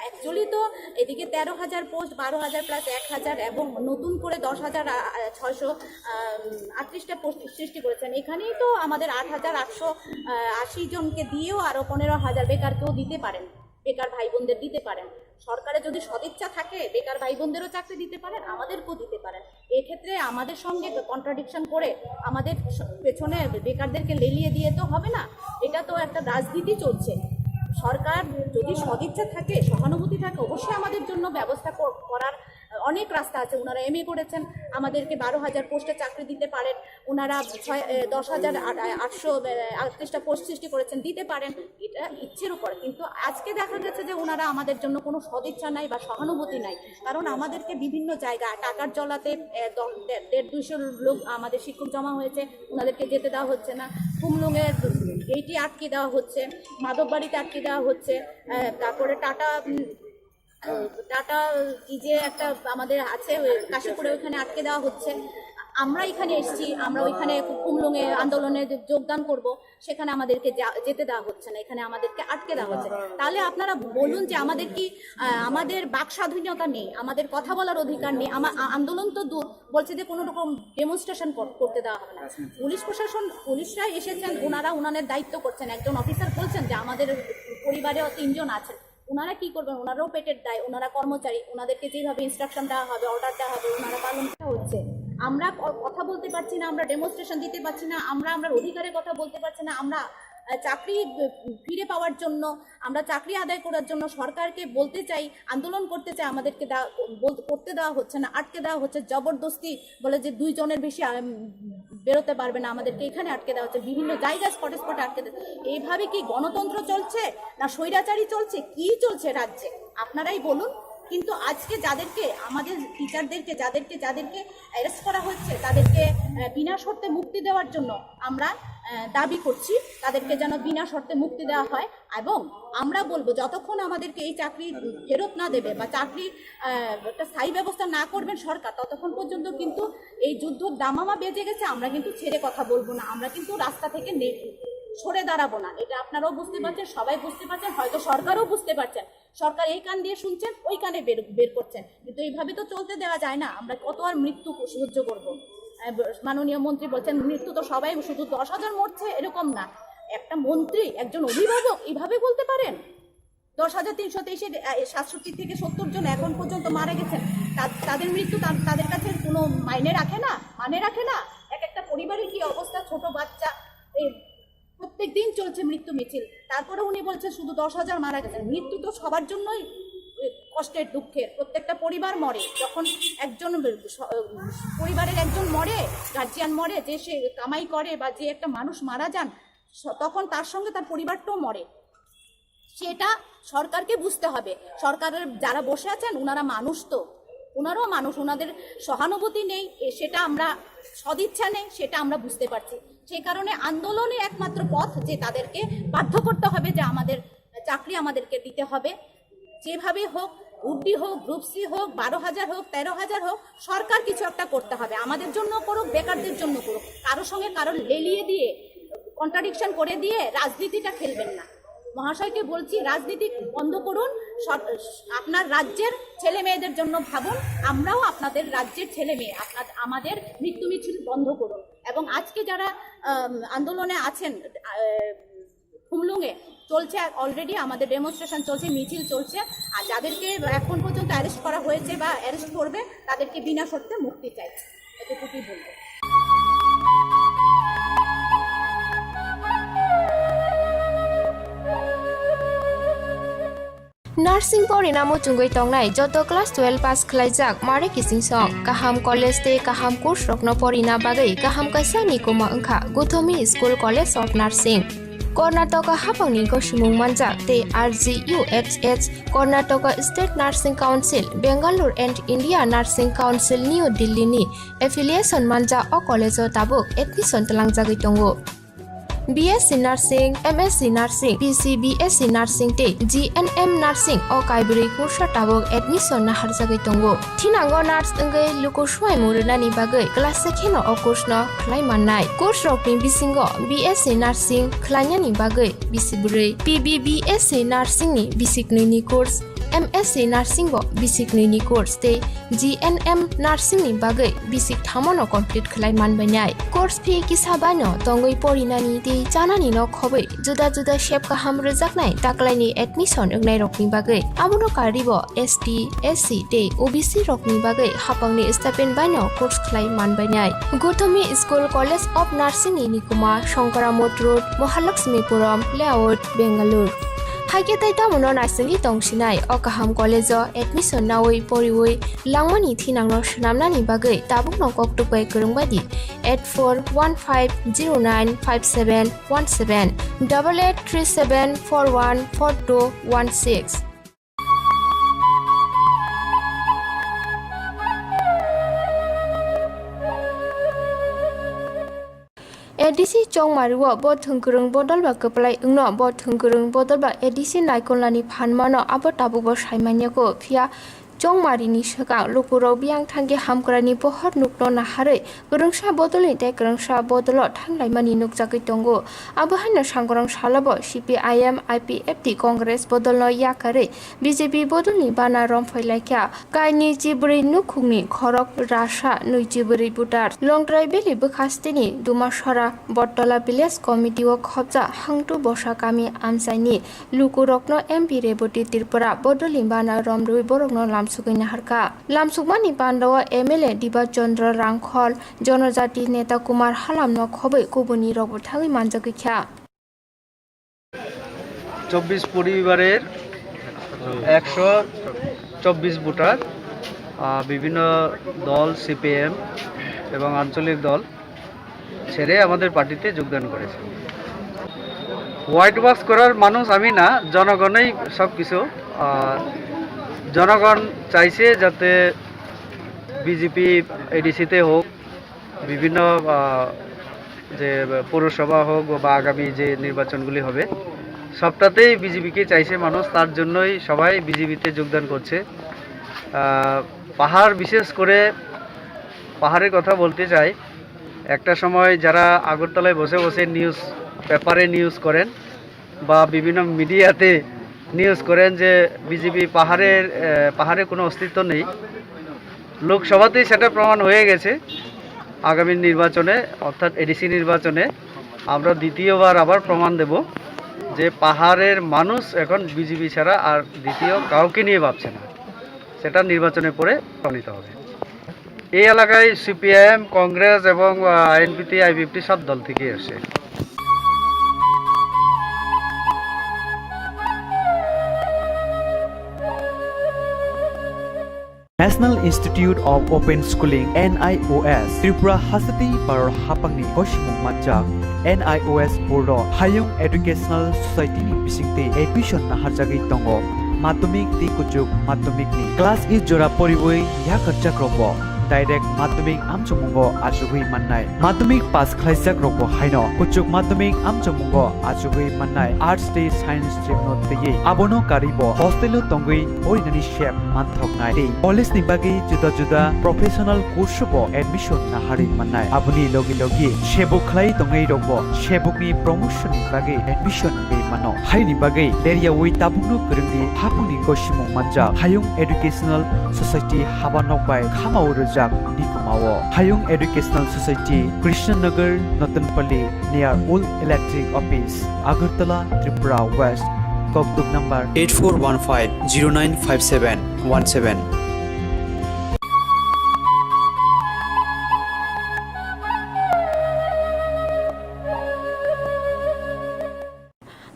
অ্যাকচুয়ালি তো এদিকে 13,000 পোস্ট 12,000 প্লাস 1,000 এবং নতুন করে 10,638টা পোস্ট সৃষ্টি করেছেন এখানেই তো আমাদের 8,880 জনকে দিয়েও আরও 15,000 বেকারকেও দিতে পারেন বেকার ভাই বোনদের দিতে পারেন সরকারের যদি সদিচ্ছা থাকে বেকার ভাই বোনদেরও চাকরি দিতে পারেন আমাদেরকেও দিতে পারেন এক্ষেত্রে আমাদের সঙ্গে কন্ট্রাডিকশন করে আমাদের পেছনে বেকারদেরকে লেলিয়ে দিয়ে তো হবে না এটা তো একটা রাজনীতি চলছে সরকার যদি সদিচ্ছা থাকে সহানুভূতি থাকে অবশ্যই আমাদের জন্য ব্যবস্থা করার অনেক রাস্তা আছে ওনারা এমএ করেছেন আমাদেরকে 12,000 পোস্টে চাকরি দিতে পারেন ওনারা 10,838টা পোস্ট সৃষ্টি করেছেন দিতে পারেন এটা ইচ্ছের উপর কিন্তু আজকে দেখা গেছে যে ওনারা আমাদের জন্য কোনো সদিচ্ছা নাই বা সহানুভূতি নাই কারণ আমাদেরকে বিভিন্ন জায়গায় টাকার জলাতে 150-200 লোক আমাদের শিক্ষক জমা হয়েছে ওনাদেরকে যেতে দেওয়া হচ্ছে না কুমলুঙের গেইটে আটকে দেওয়া হচ্ছে মাধববাড়িতে আটকে দেওয়া হচ্ছে তারপরে টাটা কি যে একটা আমাদের আছে কাশীপুরে ওখানে আটকে দেওয়া হচ্ছে আমরা এখানে এসেছি, আমরা ওইখানে কুমলুঙে আন্দোলনে যোগদান করব, সেখানে আমাদেরকে যেতে দেওয়া হচ্ছে না, এখানে আমাদেরকে আটকে দেওয়া হচ্ছে। তাহলে আপনারা বলুন যে আমাদের কি আমাদের বাক স্বাধীনতা নেই, আমাদের কথা বলার অধিকার নেই? আমার আন্দোলন তো দূর, বলছে যে কোনো রকম ডেমনস্ট্রেশন করতে দেওয়া হবে না। পুলিশ প্রশাসন, পুলিশরা এসেছেন, ওনারা ওনাদের দায়িত্ব করছেন। একজন অফিসার বলছেন যে আমাদের পরিবারে 3 জন আছেন, ওনারা কি করবেন? ওনারাও পেটের দায়, ওনারা কর্মচারী, ওনাদেরকে যেভাবে ইনস্ট্রাকশন দেওয়া হবে, অর্ডার দেওয়া হবে, ওনারা পালন করা হচ্ছে। আমরা কথা বলতে পারছি না, আমরা ডেমনস্ট্রেশন দিতে পারছি না, আমরা অধিকারের কথা বলতে পারছি না, আমরা চাকরি ফিরে পাওয়ার জন্য, আমরা চাকরি আদায় করার জন্য সরকারকে বলতে চাই, আন্দোলন করতে চাই, আমাদেরকে করতে দেওয়া হচ্ছে না, আটকে দেওয়া হচ্ছে। জবরদস্তি বলে যে 2 জনের বেশি বেরোতে পারবে না, আমাদেরকে এখানে আটকে দেওয়া হচ্ছে, বিভিন্ন জায়গায় স্পটে আটকে দেওয়া। এইভাবে কি গণতন্ত্র চলছে না স্বৈরাচারী চলছে? কি চলছে রাজ্যে আপনারাই বলুন। কিন্তু আজকে যাদেরকে, আমাদের টিচারদেরকে যাদেরকে অ্যারেস্ট করা হচ্ছে, তাদেরকে বিনা শর্তে মুক্তি দেওয়ার জন্য আমরা দাবি করছি, তাদেরকে যেন বিনা শর্তে মুক্তি দেওয়া হয়। এবং আমরা বলবো যতক্ষণ আমাদেরকে এই চাকরি ফেরত না দেবে বা চাকরি একটা স্থায়ী ব্যবস্থা না করবেন সরকার, ততক্ষণ পর্যন্ত কিন্তু এই যুদ্ধর দামামা বেজে গেছে। আমরা কিন্তু ছেড়ে কথা বলবো না, আমরা কিন্তু রাস্তা থেকে সরে দাঁড়াবো না। এটা আপনারাও বুঝতে পারছেন, সবাই বুঝতে পারছেন, হয়তো সরকারও বুঝতে পারছেন। সরকার এই কান দিয়ে শুনছেন, ওই কানে বের করছেন, কিন্তু এইভাবে তো চলতে দেওয়া যায় না। আমরা কত আর মৃত্যু সহ্য করব? মাননীয় মন্ত্রী বলছেন মৃত্যু তো সবাই, শুধু 10,000 মরছে এরকম না। একটা মন্ত্রী, একজন অভিভাবক এইভাবে বলতে পারেন? 10,323 67 থেকে 70 জন এখন পর্যন্ত মারা গেছেন, তাদের মৃত্যু তাদের কাছে কোনো মানে রাখে না? একটা পরিবারের কি অবস্থা, ছোট বাচ্চা, প্রত্যেক দিন চলছে মৃত্যু মিছিল, তারপরে উনি বলছেন শুধু 10,000 মারা গেছেন। মৃত্যু তো সবার জন্যই কষ্টের, দুঃখের, প্রত্যেকটা পরিবার মরে। যখন একজন পরিবারের একজন মরে, গার্জিয়ান মরে, যে সে কামাই করে বা যে একটা মানুষ মারা যান, তখন তার সঙ্গে তার পরিবারটাও মরে। সেটা সরকারকে বুঝতে হবে। সরকারের যারা বসে আছেন ওনারা মানুষ, তো ওনারাও মানুষ, ওনাদের সহানুভূতি নেই, সেটা আমরা, সদিচ্ছা নেই, সেটা আমরা বুঝতে পারছি। সেই কারণে আন্দোলনে একমাত্র পথ যে তাদেরকে বাধ্য করতে হবে যে আমাদের চাকরি আমাদেরকে দিতে হবে, যেভাবে হোক, গ্রুপ-ডি হোক, গ্রুপ-সি হোক, 12,000 হোক, 13,000 হোক, সরকার কিছু একটা করতে হবে। আমাদের জন্য করুক, বেকারদের জন্য করুক, কারোর সঙ্গে কারোর লেলিয়ে দিয়ে, কন্ট্রাডিকশন করে দিয়ে রাজনীতিটা খেলবেন না। মহাশয়কে বলছি, রাজনীতি বন্ধ করুন, আপনার রাজ্যের ছেলে মেয়েদের জন্য ভাবুন। আমরাও আপনাদের রাজ্যের ছেলে মেয়ে, আমাদের মৃত্যু মিছিল বন্ধ করুন। এবং আজকে যারা আন্দোলনে আছেন, কুমলুঙে চলছে অলরেডি, আমাদের ডেমনস্ট্রেশন চলছে, মিছিল চলছে, আর যাদেরকে এখন পর্যন্ত অ্যারেস্ট করা হয়েছে বা অ্যারেস্ট করবে, তাদেরকে বিনা শর্তে মুক্তি চাই, এতটুকুই বলবো। Nursing Porinamo Chungoi Tongnai Joto Class 12 Pass Khlaijak Mare Kising Song Kaham College Te Kaham Course Rokno Porina Bagai Kaham Kaisa Nikoma Angkha Guthomi School College of Nursing Karnataka Hapangni Goshimung Manjak Te RGUHH Karnataka State Nursing Council Bangalore and India Nursing Council New Delhi ni affiliation manja o college o tabuk admission talangjagoi tongo BSc Nursing, MSc Nursing, PCBSc Nursing te GNM Nursing o kaibri kursa tabok admission na harjagai tongo. Thinango nurse engai luko swai muruna ni bagai class sekheno o course no khlai mannai. Course rokni bisingo BSc Nursing khlanya ni bagai bisibrai. PBBSc Nursing ni bisiknui ni course. MSc Nursing bo bisiknui ni course te GNM Nursing ni bagai bisik thamono complete khlai manbainai. Course fee kisabano tongoi porinani te janani no khobai juda juda shape kaham rejaknai taklaini admission engnai rokni bagai amono karibo ST SC te OBC rokni bagai hapangni stipend baino course khlai manbainai. Gothomi School College of Nursing ni Nikuma Shankaramot Road Mahalakshmipuram Layout Bangalore Haiketai tamono nursing tongsinai o kaham college o admission nawai poriwai langmani thinangno shnamnani bagai tabukno koktupai kurungbadi 8415095717 8837414216 ADC Chongmaruo Bot Thungkurung Bodol ba Kaplai Ungno Bot Thungkurung Bodol ba ADC Naikonlani Phanmano Abot Tabubo Saimanyako Phia jongmarini saka lukuro biang tangge hamkrani pohor nukno nahare gerengsa bodolni te gerengsa bodolo thanglai mani nukjagoi tongo abahana sangorong salabo CPIM IPFT Congress bodolno yakare BJP bodolni bana romphailaikya kaini jibri nukhungni khorok rasha nui jibri butar longtrai beli bkhasteni dumasara bottola village committee o khobja hangtu bosa kami amsaini lukurokno MP reboti tirpura bodolni bana romrui borokno lamsugoi naharka lamsugmani pandawa MLA Diba Chandra Rangkhol জনজাতি নেতা কুমার হালাম ন খবই কবুনি রব থাকি মানজাগৈ খ্যা 24 পরিবারের 124 voter বিভিন্ন দল CPM এবং আঞ্চলিক দল ছেড়ে আমাদের পার্টিতে যোগদান করেছে। হোয়াইট ওয়াশ করার মানুষ আমি না, জনগণই সব কিছু। জনগণ চাইছে যাতে বিজেপি এডিসিতে হোক, বিভিন্ন যে পৌরসভা হোক বা আগামী যে নির্বাচনগুলি হবে সবটাতেই বিজেপিকে চাইছে মানুষ, তার জন্যই সবাই বিজেপিতে যোগদান করছে। পাহাড়, বিশেষ করে পাহাড়ের কথা বলতে চাই, একটা সময় যারা আগরতলায় বসে বসে নিউজ পেপারে নিউজ করেন বা বিভিন্ন মিডিয়াতে নিউজ করেন যে বিজেপি পাহাড়ে কোনো অস্তিত্ব নেই, লোকসভাতেই সেটা প্রমাণ হয়ে গেছে। আগামী নির্বাচনে অর্থাৎ এডিসি নির্বাচনে আমরা দ্বিতীয়বার আবার প্রমাণ দেব যে পাহাড়ের মানুষ এখন বিজেপি ছাড়া আর দ্বিতীয় কাউকে নিয়ে ভাবছে না, সেটা নির্বাচনের পরে প্রমাণিত হবে। এই এলাকায় সিপিআইএম, কংগ্রেস এবং আইএনপিটি, আইপিএফটি সব দল থেকে আসে। National Institute of Open Schooling NIOS Tripura Hasati Paror Hapangni Koshimung Manjak NIOS Board Hayung Educational Society ni bisingte admission na harjagi tongo madhyamik ti kujuk madhyamik ni class is jora poriboi yakarjak robo direct madhyamik amchungo ajugui mannai madhyamik pass khlaijak robo haino kujuk madhyamik amchungo ajugui mannai arts day science stream no tege abono karibo hostel tongui oinani shep manthoknai dei college ni bagi juda juda professional course bo admission na hari mannai abuni logi logi shebuk khlai tongai robo shebuk ni promotion ni bagi admission be mano haini bagi area wi tabunu kurungni hapuni koshimung manja hayung educational society habanok bai khamau rojak dikumao hayung educational society Krishnanagar Notanpalli near Old Electric Office Agartala Tripura West Kokduk number 8415095717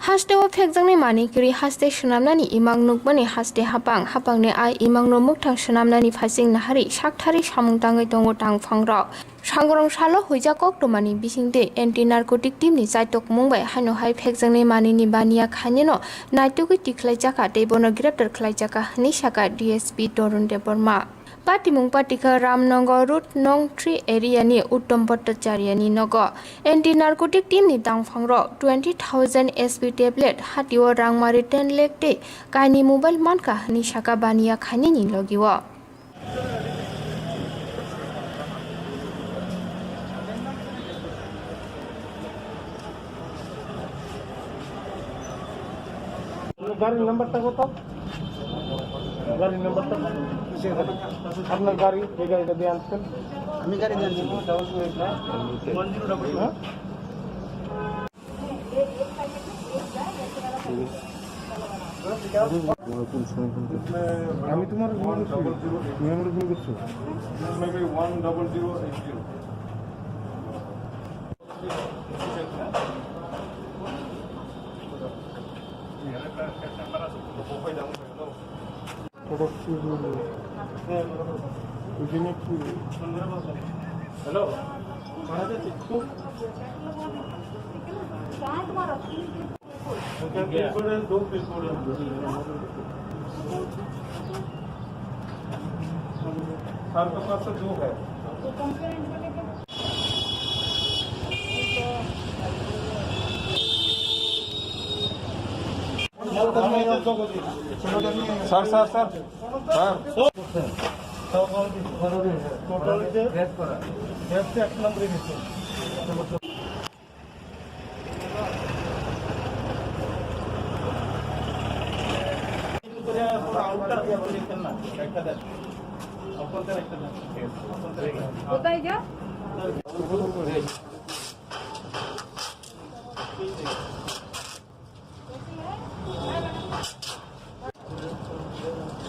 Haste o phekjangni manikri haste sunamnani imang nukmani haste hapangni ai imang no muktang sunamnani phasing nahari sakthari samungtangai tongo tangphangrok sangorong salo hoija koktomani bisingte anti narcotic team ni jaitok mungbai hano hai phekjangni manini bania khanino naitugui tiklaijaka teibono graftar khlaijaka ni saka DSP Torun Deborma Patimung Patika Ramnagar Route Nong 3 area ni Uttam Bhattacharya ni nogo anti narcotic team ni tangphangro 20,000 SP tablet hatio rangmari 10 lakh te kaini mobile manka ni saka bania khani ni logiwo গাড়ির নাম্বারটা কত? গাড়ির নাম্বারটা আপনার গাড়ি, এই গাড়িটা দিয়ে আনছেন? আমি গাড়ি দিয়ে আনছি। আমি তোমার ফোন করছো 10080 हेलो दो पिन सर के पास जो है sir sir sir sir total যে এক নম্বরে গেছে কোথায় যা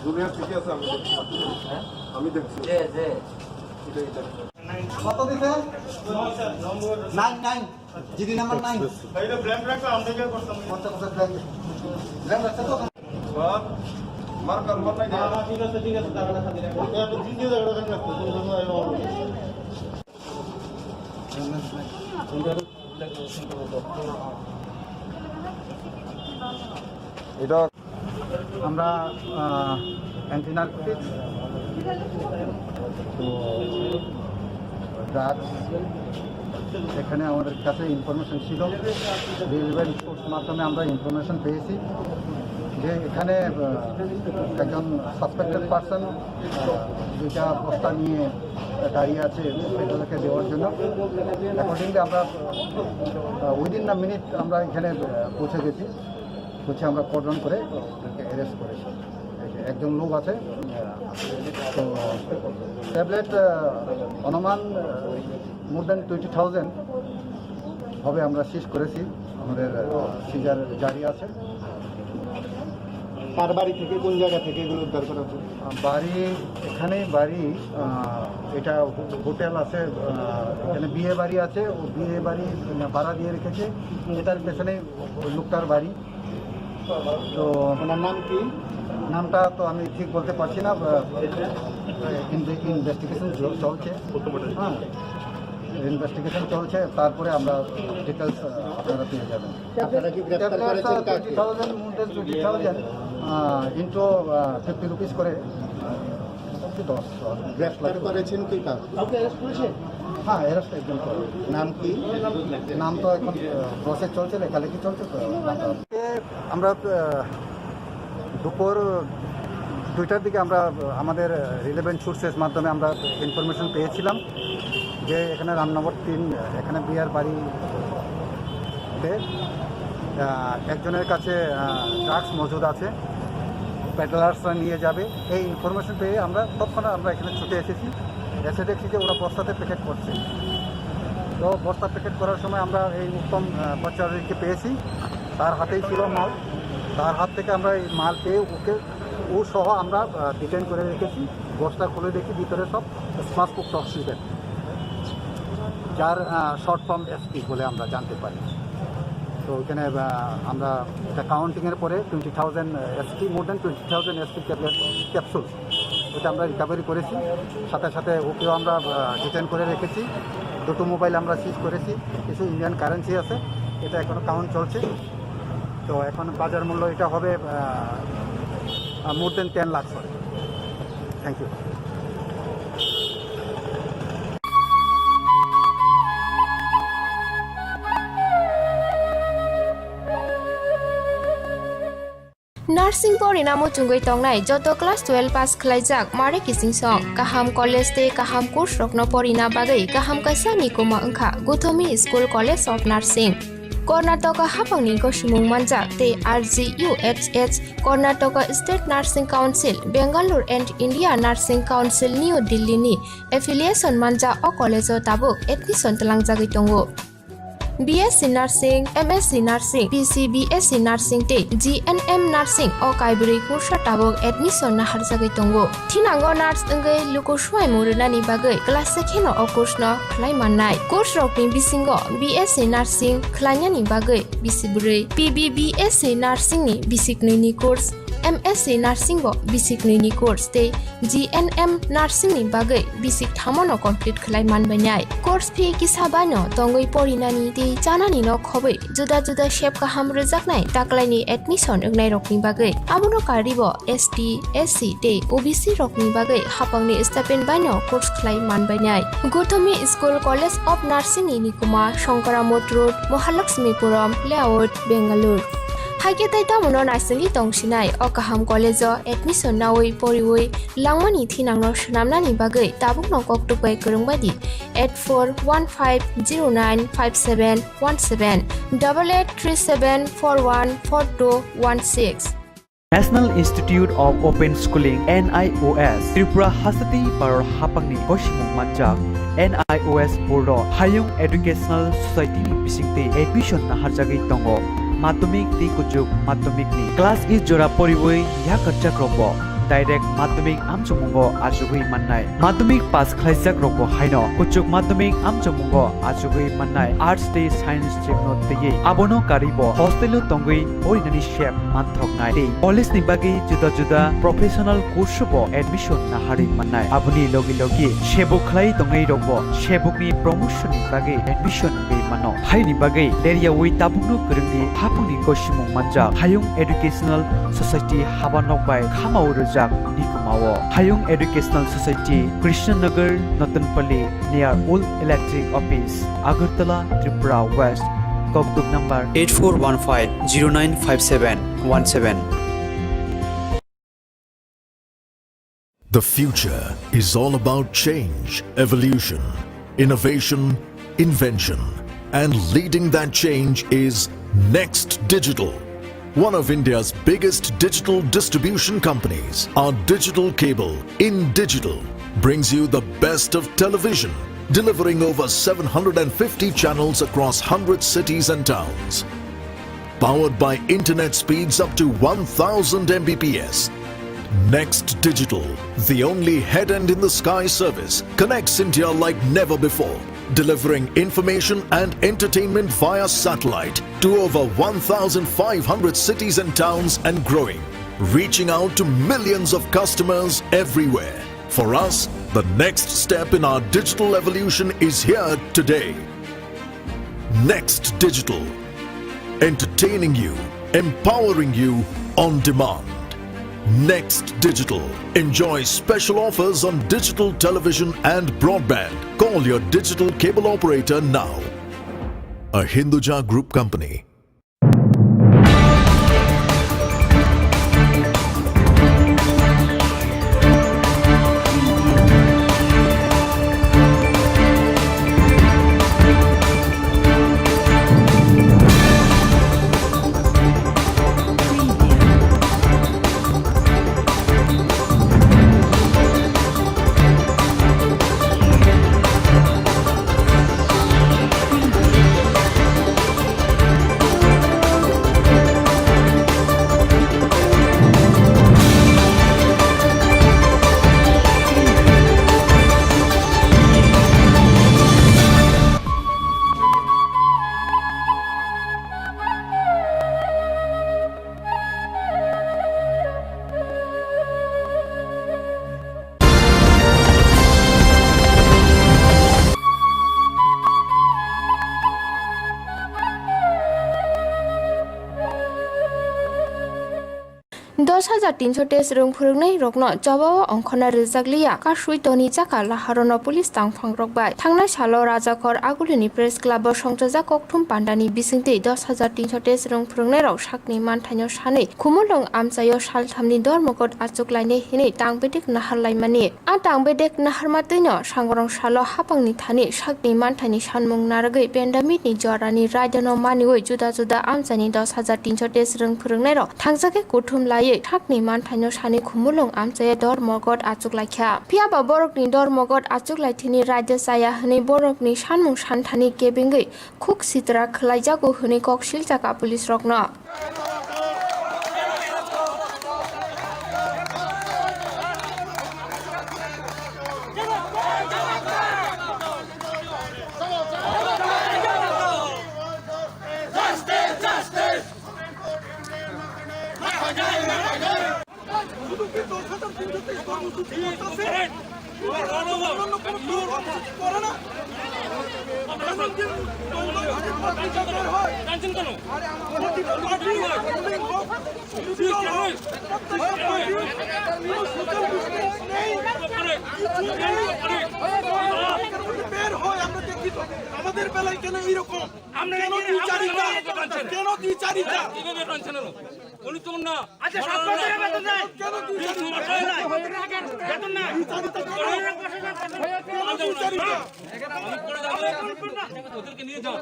দুনিয়া ঠিকই আছে আমি দেখছি কত দিতে নাইন নাইন জিডি নাম্বার 9 এটা ব্ল্যাঙ্ক রাখা আমরা কি করতাম কত ব্ল্যাঙ্ক রাখতে তো স্যার মার্কার মার নাই ঠিক আছে টাকাটা খালি রাখো এটা ভিডিও জায়গা রাখতে তুমি আইও এটা আমরা অ্যান্টিনারকোটিক্স তো ড্রাগস এখানে আমাদের কাছে ইনফরমেশন ছিল রিলেভেন্ট সোর্স মাধ্যমে আমরা ইনফরমেশন পেয়েছি যে এখানে একজন সাসপেক্টেড পারসন দুইটা বস্তা নিয়ে দাঁড়িয়ে আছে এটাকে দেওয়ার জন্য অ্যাকর্ডিংলি আমরা উইদিন দ্য মিনিট আমরা এখানে পৌঁছে গেছি পৌঁছে আমরা কর্ডন করে অ্যারেস্ট করেছি একজন লোক আছে তো ট্যাবলেট অনুমান মোর দ্যান 20,000 হবে আমরা সিজ করেছি আমাদের সিজার জারি আছে তার বাড়ি থেকে কোন জায়গা থেকে এগুলো উদ্ধার করা হচ্ছে বাড়ি এখানেই বাড়ি এটা হোটেল আছে এখানে বিয়ে বাড়ি আছে ও বিয়ে বাড়ি ভাড়া দিয়ে রেখেছে এটার পেছনে ওই লোকটার বাড়ি তো ওনার নাম কি নামটা তো আমি ঠিক বলতে পারছি না ইনভেস্টিগেশন চলছে হ্যাঁ ইনভেস্টিগেশন চলছে তারপরে আমরা ডিটেলস আপনারা পেয়ে যাবেন আপনারা কি গ্রেফতার করেছেন কাকে 20,000 মোর দেন 20,000 ইন্টু 50 রুপিস করে 10 গ্রেফতার করেছেন কি কাউকে অ্যারেস্ট করেছেন হ্যাঁ অ্যারেস্ট একজন করে নাম কি নাম তো এখন প্রসেস চলছে লেখালেখি চলছে তো আমরা দুপুর 2টার দিকে আমরা আমাদের রিলেভেন্ট সোর্সেস মাধ্যমে আমরা ইনফরমেশন পেয়েছিলাম যে এখানে রামনগর 3 এখানে বিয়ার বাড়িতে একজনের কাছে ড্রাগস মজুদ আছে প্যাডলার্সরা নিয়ে যাবে এই ইনফরমেশন পেয়ে আমরা তৎক্ষণাৎ আমরা এখানে ছুটে এসেছি এসে দেখছি যে ওরা বস্তাতে প্যাকেট করছে তো বস্তা প্যাকেট করার সময় আমরা এই উত্তম পচারীকে পেয়েছি তার হাতেই ছিল মাল তার হাত থেকে আমরা এই মাল পেয়ে ওকে ও সহ আমরা ডিটেইন করে রেখেছি বস্তা খুলে দেখি ভিতরে সব স্মার্টফোক টক্সিকেট যার শর্ট ফর্ম এসপি বলে আমরা জানতে পারি তো ওইখানে আমরা এটা কাউন্টিংয়ের পরে 20,000 SP more than 20,000 SP tablet capsule ওটা আমরা রিকভারি করেছি সাথে সাথে ওকেও আমরা ডিটেইন করে রেখেছি দুটো মোবাইল আমরা সিজ করেছি কিছু ইন্ডিয়ান কারেন্সি আছে এটা এখনও কাউন্ট চলছে তো এখন বাজার মূল্য এটা হবে মোর দেন 10 লাখ হবে থ্যাংক ইউ नार्सिं परिणामो चुंगै तंगनाय जत क्लास 12 पास खलाइजाक मारे किसिं सं काहाम कलेज ते काहाम कोर्स रखनो परिना बागै काहाम काisa निकुमा अंखा गुथमी school college of nursing Karnataka हाफांनि गसिमुं मानजाक ते RGUHH Karnataka state nursing council Bengaluru and India nursing council new Delhi नि एफिलिएशन मानजा अ कलेज ताबुक एडमिशन तलांगजागै दंगो BSc Nursing, MSc Nursing, BSc Nursing te GNM Nursing o kaibri kursa tabok admission na harjagai tongo. Thinango nurse engai luko swai murunani bagai class sekheno o course no khlai mannai. Course rokni bisingo BSc Nursing khlainani bagai bisibrei. BSc Nursing ni bisiknini course MSc Nursing bo basic ni course te GNM Nursing ni bagai basic thamono complete khlai manbainai course fee kisabano tongoi porinani te janani no khobai juda juda shape ka hamre jaknai taklaini admission engnai rokni bagai abuno karibo ST SC te OBC rokni bagai hapangni stipend baino course khlai manbainai Gothomi School College of Nursing ni Nikuma Shankaramot Road Mahalakshmipuram Layout Bengaluru Haike tai tamuno naisengi tongsinai o kaham college o admission nawi poriwi langmani thinangno shnamnani bagai tabuk nokok tupai kurungbadi 8415095717 8837414216 National Institute of Open Schooling NIOS Tripura Hasati Paror Hapangni Koshimung Manjak NIOS Board Hayung Educational Society ni bisingte admission na harjagi tongo Madhyamik ti kujuk madhyamik ni class is jora poriboi ya kachak robo direct madhyamik amchungo ajugui mannai madhyamik pass khlaijak robo haino kujuk madhyamik amchungo ajugui mannai arts te science chepno teye abono karibo hostelo tongui orinani shep manthoknai te college ni bagi juda juda professional course bo admission na hari mannai abuni logi logi shebuk khlai tongai robo shebuk ni promotion ni bagi admission be mano haini bagi area wi tabukno kurungni hapuni koshimung manja hayung educational society habanok bai khamau rojak nikumao hayung educational society Krishnanagar Natanpalli near Old Electric Office Agartala Tripura West Kokduk number 8415095717 The future is all about change, evolution, innovation, invention, and leading that change is Next Digital. One of India's biggest digital distribution companies, our digital cable, InDigital, brings you the best of television, delivering over 750 channels across 100 cities and towns. Powered by internet speeds up to 1000 Mbps. Next Digital, the only head-end in the sky service, connects India like never before, delivering information and entertainment via satellite to over 1,500 cities and towns and growing, reaching out to millions of customers everywhere. For us, the next step in our digital evolution is here today. Next Digital, entertaining you, empowering you on demand. Next Digital. Enjoy special offers on digital television and broadband. Call your digital cable operator now. A Hinduja Group company. दस हजार 300 रों फोरोंनाय रकनो जबाव अंखना रिजागलिया कासुइ तनि जाका लाहारनो police तांफां रकबाय थांनाय सालाव राजाखर आगुलिनि press club संजाजा ककथुम पान्डानि बिसिंति 10,300 रों फोरोंनाय राव साकनि मानथायनो सानै खुमुलং आमसायो सालथामनि दरमगत आचुकलायने हिनै तांबेदेक नाहारलायमानि आ तांबेदेक नाहारमातैनो सांगरं सालो हापांनि थानि साकनि मानथायनि सानमुं नारगै पेन्डामिकनि जरानि रायदनो मानिवै जुदा जुदा आमसानि 10,300 रों फोरोंनाय राव थांजाके कुथुम लायै थाकनि मानथायनो सानै खुमुलং आमसाया दरमगत आचुकलायखा फियाबा बरकनि दरमगत आचुकलायथिनि रायदो जाया हनै बरकनि सानमुं सानथानि केबिंगै खुक सित्रा खलायजागौ हनै ककसिल जाका पुलिस रकनो আমাদের বেলায় কেন এইরকম কেন দ্বিচারিতা কেন দ্বিচারিতা উনি তো না কেন দ্বিচারিতা ওদেরকে নিয়ে যাও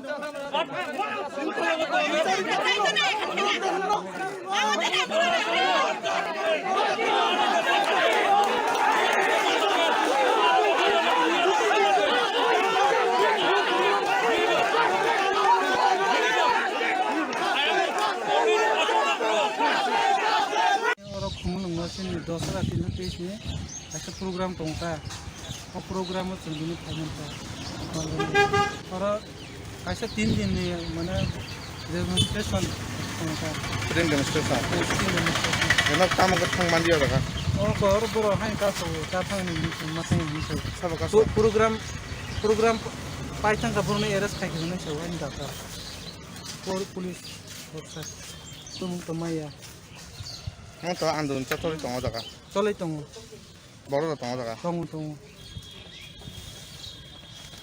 दसरा 23 में ऐसा प्रोग्राम टोंका और प्रोग्राम में चंदनी फाइनल का और ऐसा 3 दिन में मैंने डेमोन्स्ट्रेशन टोंका ट्रेन डेमोन्स्ट्रेशन जेना काम कर थांग मानदिया रखा और घर बरो हाय का सो का थांग नि मथां नि सो सब का प्रोग्राम पाइथन का बरने एरेस्ट खाइ गने सो हाय का और पुलिस फोर्स तो माया 또 안도 저쪽에 동호자가 चलै तंगो 버로도 동호자가 तंगो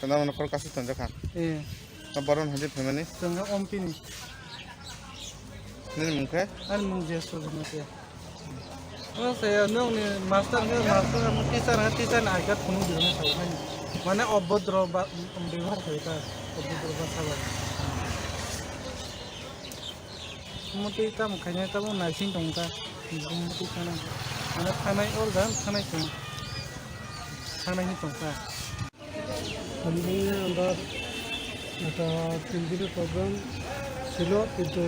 그다음에 콜카스 던져가 ए 버론 현재 페메니 तंगा ओमपिनी 네 문케 आरो मुं जेसो जमाते ओ से नोंनि मास्टर टीचर आइका खुनु दिने सावहाय माने अभद्र बा व्यवहार खायता अभद्र भाषा मते काम खायना तब नाइसिं दंगा मते खाना माने खानाय और गान खानाय दं खानायनि दंगा हमने আমরা একটা 3 দিনের প্রোগ্রাম ছিল কিন্তু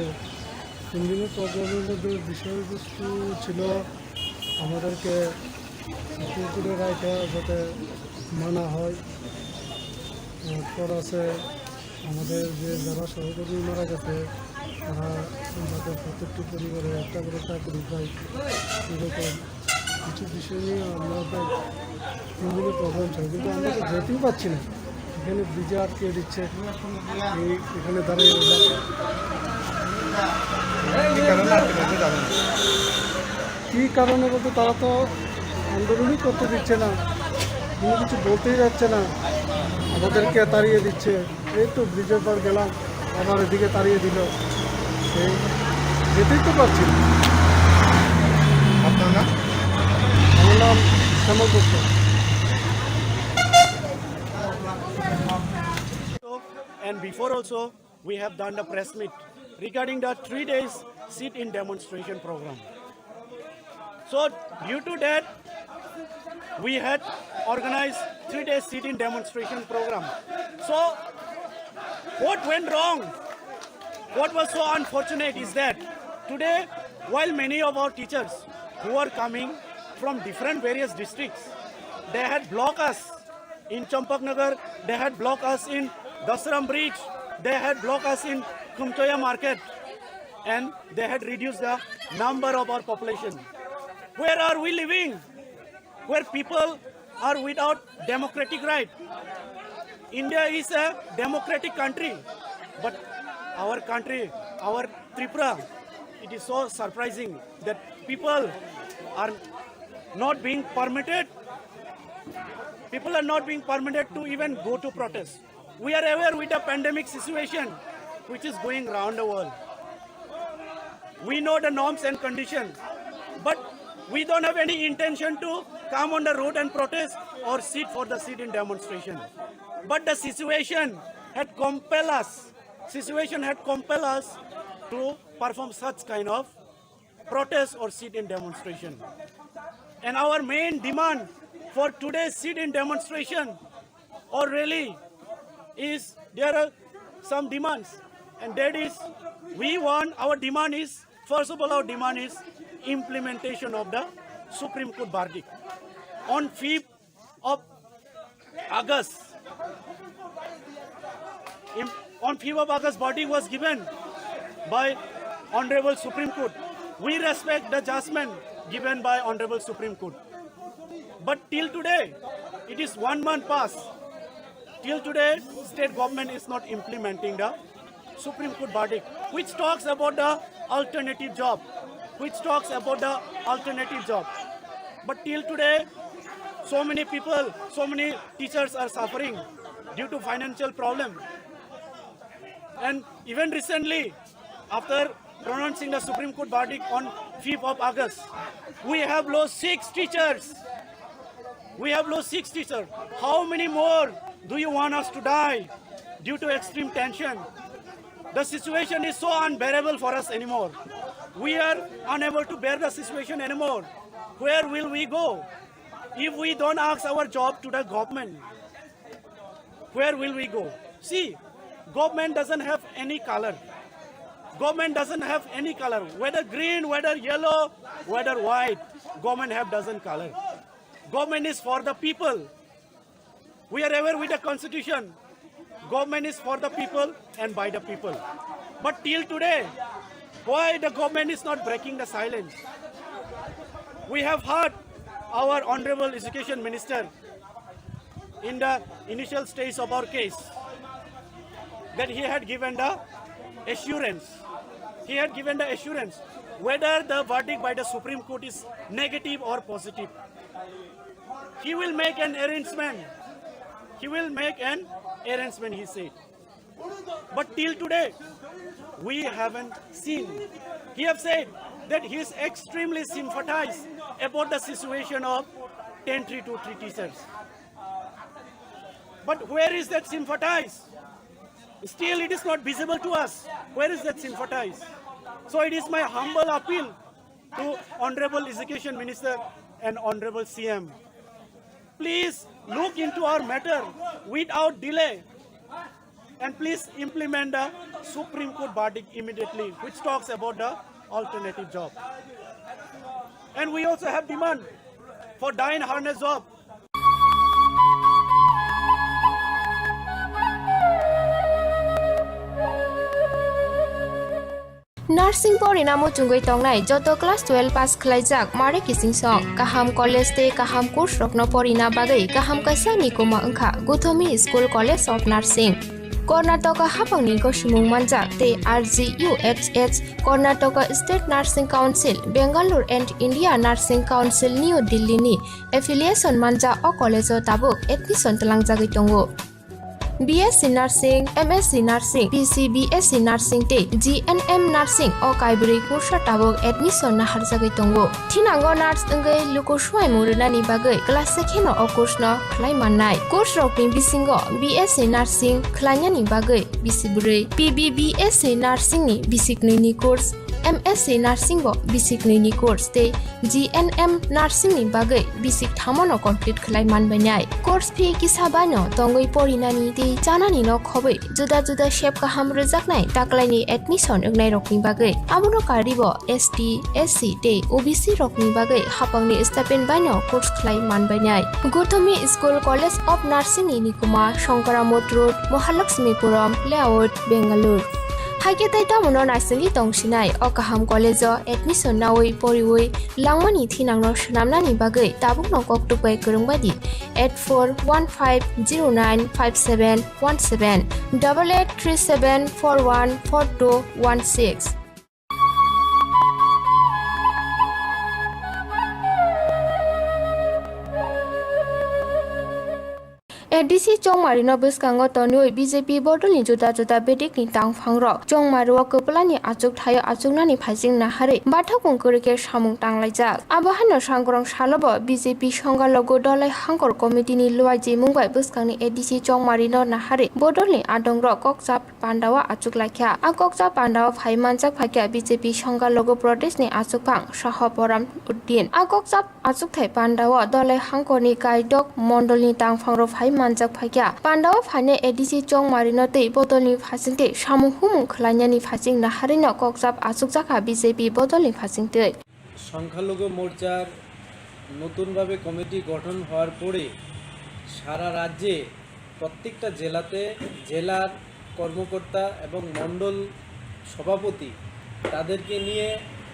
3 দিনের প্রোগ্রামের মধ্যে বিষয়বস্তু ছিল আমাদেরকে কুকুরের রাইটা যাতে মানা হয় এরপর আছে আমাদের যে যারা সহকর্মী মারা গেছে তারা আমাদের প্রত্যেকটি পরিবারে একটা করে চাকরি পায় এরকম কিছু বিষয় নিয়ে আমাদের 3 দিনের প্রোগ্রাম ছিল কিন্তু আমরা তো যেতেই পারছি না এখানে ব্রিজে আটকে দিচ্ছে এখানে দাঁড়িয়ে কী কারণে বলতে তারা তো আন্দোলনই করতে দিচ্ছে না কোনো কিছু বলতেই যাচ্ছে না আমাদেরকে তাড়িয়ে দিচ্ছে এই তো ব্রিজের পর গেলাম আবার এদিকে তাড়িয়ে দিল এই যেতেই তো পারছি না আপনার নাম আমার নাম শ্যামল গুপ্ত And before also, we have done the press meet regarding the 3 days sit-in demonstration program. So due to that, we had organized 3 days sit-in demonstration program. So what went wrong? What was so unfortunate is that today, while many of our teachers who are coming from different various districts, they had blocked us in Champaknagar, they had blocked us in Dasram Bridge, they had blocked us in Kumtoya Market, and they had reduced the number of our population. Where are we living? Where people are without democratic right. India is a democratic country, but our country, our Tripura, it is so surprising that people are not being permitted. People are not being permitted to even go to protest. We are aware with the pandemic situation which is going around the world. We know the norms and conditions, but we don't have any intention to come on the road and protest or sit for the sit-in demonstration. But the situation had compelled us to perform such kind of protest or sit-in demonstration. And our main demand for today's sit-in demonstration or rally is there are some demands, and that is our demand is, first of all, our demand is implementation of the Supreme Court verdict. On 5th of August, verdict was given by Honorable Supreme Court. We respect the judgment given by Honorable Supreme Court. But till today, it is 1 month past. Till today, state government is not implementing the Supreme Court verdict, which talks about the alternative job. But till today, so many people, so many teachers are suffering due to financial problem. And even recently, after pronouncing the Supreme Court verdict on 5th of August, we have lost 6 teachers. We have lost 6 teachers. How many more do you want us to die due to extreme tension? The situation is so unbearable for us anymore. We are unable to bear the situation anymore. Where will we go if we don't ask our job to the government? Where will we go? See, government doesn't have any color. Government doesn't have any color. Whether green, whether yellow, whether white, government doesn't color. Government is for the people. We are aware with the constitution. Government is for the people and by the people. But till today, why the government is not breaking the silence? We have heard our Honorable Education Minister in the initial stage of our case that he had given the assurance. He had given the assurance whether the verdict by the Supreme Court is negative or positive. He will make an arrangement. He will make an arrangement, he said. But till today, we haven't seen. He has said that he is extremely sympathized about the situation of 10-323 teachers. But where is that sympathize? Still it is not visible to us. Where is that sympathize? So it is my humble appeal to Honorable Education Minister and Honorable CM. Please look into our matter without delay and please implement the Supreme Court verdict immediately, which talks about the alternative job. And we also have demand for die in harness job. Nursing pori namo chungoi tongnai joto class 12 pass khlaijak mare kising song kaham college te kaham course rokno pori na bagai kaham kaisa ni koma angkha Guthomi School College of Nursing Karnataka hapangni gosimung manjak te RGUHH Karnataka State Nursing Council Bangalore and India Nursing Council New Delhi ni affiliation manja o college o tabuk admission talangjagoi tongo BSc Nursing, MSc Nursing, PCBSc Nursing te GNM Nursing o kaibri kursa tabok admission na harjagai tongo. Thinango nurse engai luko swai muruna ni bagai class sekheno o course no khlai mannai. Course rokni bisingo BSc Nursing khlaina ni bagai bisibrai. PBBSc Nursing ni bisiknoi ni course. MSc Nursing bo bisiknoi ni course te GNM Nursing ni bagai bisik thamono complete khlai manbainai. Course fee kisabano tongoi porinani te janani no khobai juda juda shape kaham rejaknai taklaini admission engnai rokni bagai abono karibo ST SC te OBC rokni bagai hapangni stipend baino course khlai manbainai. Guthomi School College of Nursing ni nikuma Shankaramot Road Mahalakshmipuram Layout Bangalore Haike tai tamono narsing tongsinai o kaham college o admission nawai poriwai langmani thinangno shnamnani bagai tabukno koktupai kurungbadi 8415095717 8837414216 ADC Chongmarino Buskango Tonui BJP Bodolni Juta Juta Bedik ni Tangfangro Chongmaru Kopulani Achuk Thayo Achuknani Phajing Nahare Batha Kongkurike Samung Tanglaijak Abahano Sangkrong Salobo BJP Songalogo Dolai Hangkor Committee ni Luaji Mumbai Buskangni ADC Chongmarino Nahare Bodolni Adongro Kokchap Pandawa Achuk Lakya Akokchap Pandawa Phaimanjak Phakya BJP Songalogo Pradesh ni Achukpang Sahoporam Uddin Akokchap Achuk Thai Pandawa Dolai Hangkorni Kaidok Mondolni Tangfangro Phaiman Manjak Phakya Pandawa Phane ADC Chongmarino te Bodolni Phasingte Samung Humung Khlainyani Phasing Naharino Kokchap Achukjaka BJP Bodolni Phasingte সংখ্যালঘু মোর্চার নতুনভাবে committee গঠন হওয়ার পরে সারা রাজ্যে প্রত্যেকটা জেলাতে জেলার কর্মকর্তা এবং মণ্ডল সভাপতি তাদেরকে নিয়ে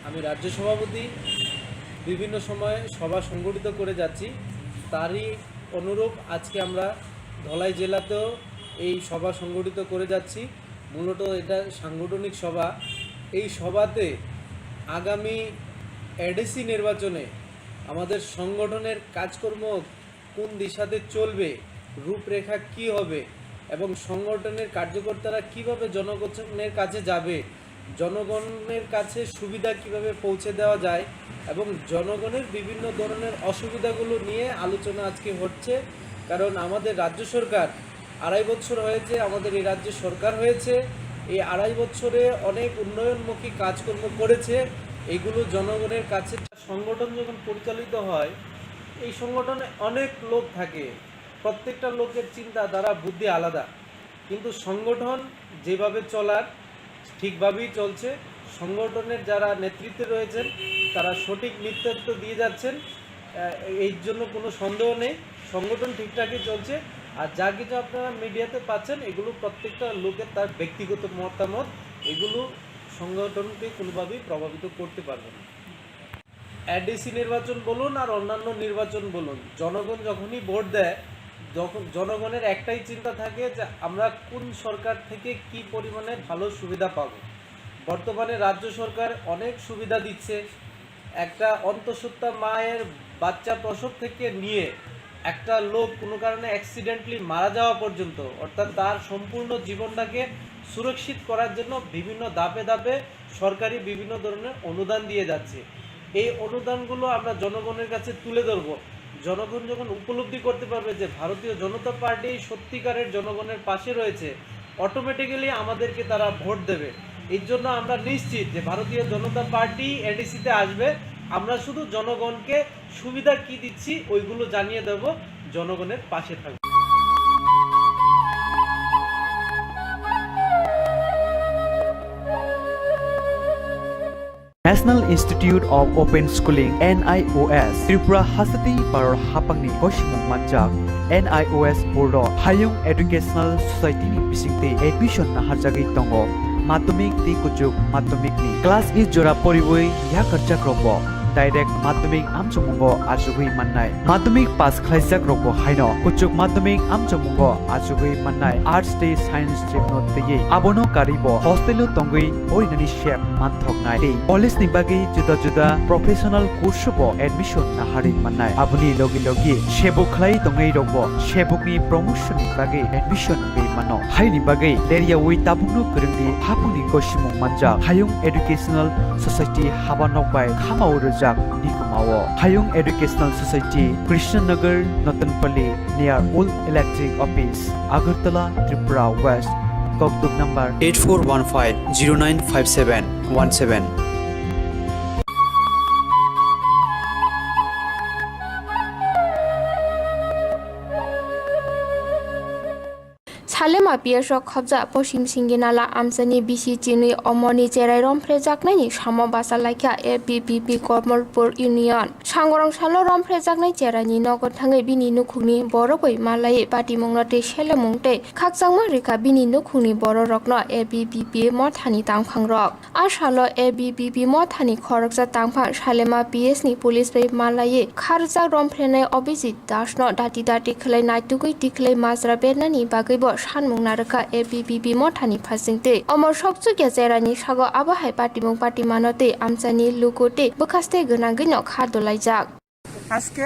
আমি রাজ্য সভাপতি বিভিন্ন সময়ে সভা সংগঠিত করে যাচ্ছি তারই অনুরূপ আজকে আমরা ধলাই জেলাতেও এই সভা সংগঠিত করে যাচ্ছি মূলত এটা সাংগঠনিক সভা এই সভাতে আগামী এডিসি নির্বাচনে আমাদের সংগঠনের কাজকর্ম কোন দিশাতে চলবে রূপরেখা কি হবে এবং সংগঠনের কার্যকর্তারা কিভাবে জনগণের কাছে যাবে, জনগণের কাছে সুবিধা কিভাবে পৌঁছে দেওয়া যায় এবং জনগণের বিভিন্ন ধরনের অসুবিধাগুলো নিয়ে আলোচনা আজকে হচ্ছে। কারণ আমাদের রাজ্য সরকার 2.5 বছর হয়েছে, আমাদের এই রাজ্য সরকার হয়েছে, এই 2.5 বছরে অনেক উন্নয়নমুখী কাজকর্ম করেছে। এইগুলো জনগণের কাছে সংগঠন যখন পরিচালিত হয়, এই সংগঠনে অনেক লোক থাকে, প্রত্যেকটা লোকের চিন্তাধারা বুদ্ধি আলাদা, কিন্তু সংগঠন যেভাবে চলার ঠিকভাবেই চলছে। সংগঠনের যারা নেতৃত্বে রয়েছেন তারা সঠিক নেতৃত্ব দিয়ে যাচ্ছেন, এই জন্য কোনো সন্দেহ নেই, সংগঠন ঠিকঠাকই চলছে। আর যা কিছু আপনারা মিডিয়াতে পাচ্ছেন এগুলো প্রত্যেকটা লোকের তার ব্যক্তিগত মতামত, এগুলো সংগঠনকে কোনোভাবেই প্রভাবিত করতে পারবে না। এডিসি নির্বাচন বলুন আর অন্যান্য নির্বাচন বলুন, জনগণ যখনই ভোট দেয়, যখন জনগণের একটাই চিন্তা থাকে যে আমরা কোন সরকার থেকে কি পরিমাণে ভালো সুবিধা পাবো। বর্তমানে রাজ্য সরকার অনেক সুবিধা দিচ্ছে, একটা অন্তঃসত্ত্বা মায়ের বাচ্চা প্রসব থেকে নিয়ে একটা লোক কোনো কারণে অ্যাক্সিডেন্টলি মারা যাওয়া পর্যন্ত, অর্থাৎ তার সম্পূর্ণ জীবনটাকে সুরক্ষিত করার জন্য বিভিন্ন ধাপে ধাপে সরকারি বিভিন্ন ধরনের অনুদান দিয়ে যাচ্ছে। এই অনুদানগুলো আমরা জনগণের কাছে তুলে ধরবো। জনগণ যখন উপলব্ধি করতে পারবে যে ভারতীয় জনতা পার্টি সত্যিকারের জনগণের পাশে রয়েছে, অটোমেটিক্যালি আমাদেরকে তারা ভোট দেবে। এর জন্য আমরা নিশ্চিত যে ভারতীয় জনতা পার্টি এডিসিতে আসবে। আমরা শুধু জনগণকে সুবিধা কি দিচ্ছি ওইগুলো জানিয়ে দেব, জনগণের পাশে থাকবে। National Institute of Open Schooling NIOS Tripura Hasati Paror Hapangni Koshimung Manjak NIOS Board Hayung Educational Society ni bisingte admission na harjagi tongo Madhyamik ti kujuk madhyamik ni class is jora poriboi ya karjak robo direct madhyamik amchamungo ajugui mannai madhyamik pass khlaijak robo haino kujuk madhyamik amchamungo ajugui mannai arts te science stream no teye abono karibo hostelu tongui orinani shep manthoknai te college ni bagi juda juda professional course bo admission na hari mannai abuni logi logi shebuk khlai tongai robo shebuk ni promotion ni bagi admission be mano haini bagi area wi tabungno kurungdi hapuni koshimung manja hayung educational society habanok bai khamau jak nikumao hayung educational society Krishnanagar Notanpalli near Old Electric Office Agartala Tripura West Kokduk number 8415095717 Salema Piersok Khobja Poshim Singinala Amsani Bisi Chini Omoni Cherai Romphre Jaknai Samo Basa Laikha ABBP Kormolpur Union Sangorong Salo Romphre Jaknai Cherani Nogot Thangai Bini Nukhuni Boroboi Malai Pati Mongnote Shelemungte Khakjangma Rika Bini Nukhuni Boro Rokno ABBP Mothani Tangphangrok Ashalo ABBP Mothani Khorokja Tangphang Salema PS ni Police Bai Malai Kharjak Romphre Nai Obijit Dashno Dati Dati Khlai Naitugui Tiklai Mazra Benani Bagaibo Sanmung Naraka ABBP Mothani Phasingte Omor Sokchu Gezerani Sago Abahai Patimung Patimanote Amchani Lukote Bukaste Gunangino Khadolaijak আজকে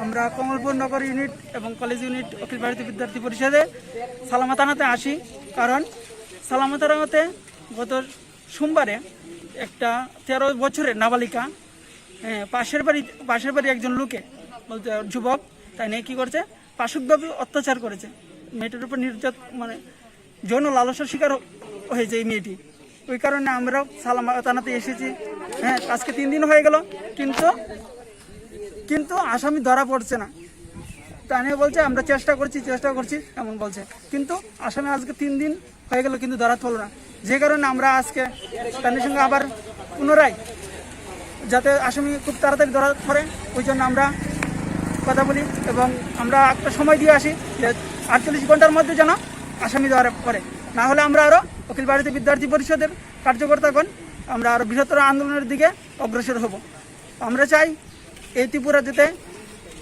আমরা কমলপুর নগর unit এবং college unit অখিল ভারতীয় বিদ্যার্থী পরিষদে সালামত আনাতে আসি। কারণ সালামত আনাতে গত সোমবারে একটা 13 বছরের নাবালিকা পাশের বাড়ি একজন লোকে বলতে যুবক তাই নিয়ে কী করছে, পাশবিকভাবে অত্যাচার করেছে। মেয়েটির উপর মানে যৌন লালসার শিকার হয়েছে এই মেয়েটি। ওই কারণে আমরাও সালামত আনাতে এসেছি। আজকে 3 দিন হয়ে গেল, কিন্তু আসামি ধরা পড়ছে না। তা নিয়ে বলছে আমরা চেষ্টা করছি এমন বলছে, কিন্তু আসামি আজকে 3 দিন হয়ে গেল কিন্তু ধরা পড়ল না। যে কারণে আমরা আজকে তাদের সঙ্গে আবার পুনরায় যাতে আসামি খুব তাড়াতাড়ি ধরা পড়ে ওই জন্য আমরা কথা বলি এবং আমরা একটা সময় দিয়ে আসি যে 48 ঘন্টার মধ্যে যেন আসামি ধরা পড়ে, না হলে আমরা আরও অখিল ভারতীয় বিদ্যার্থী পরিষদের কার্যকর্তাগণ আমরা আরও বৃহত্তর আন্দোলনের দিকে অগ্রসর হব। আমরা চাই এই ত্রিপুরা যেতে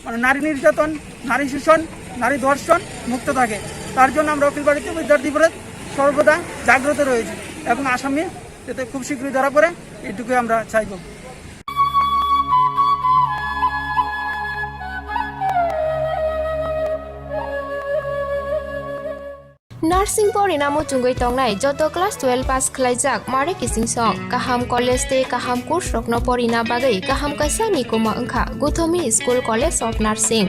মানে নারী নির্যাতন, নারী শোষণ, নারী ধর্ষণ মুক্ত থাকে। তার জন্য আমরা অখিল ভারতীয় বিদ্যার্থী পরিষদ সর্বদা জাগ্রত রয়েছি এবং আসামি যাতে খুব শীঘ্রই ধরা পড়ে এটুকুই আমরা চাইব। नार्सिं परिणामो चुंगै तंगनाय जत क्लास 12 पास खलाइजाक मारे किसिं सं काहाम कॉलेज ते काहाम कोर्स रखनो परिना बागै काहाम कासा निकोमा अंखा Gautami school college of nursing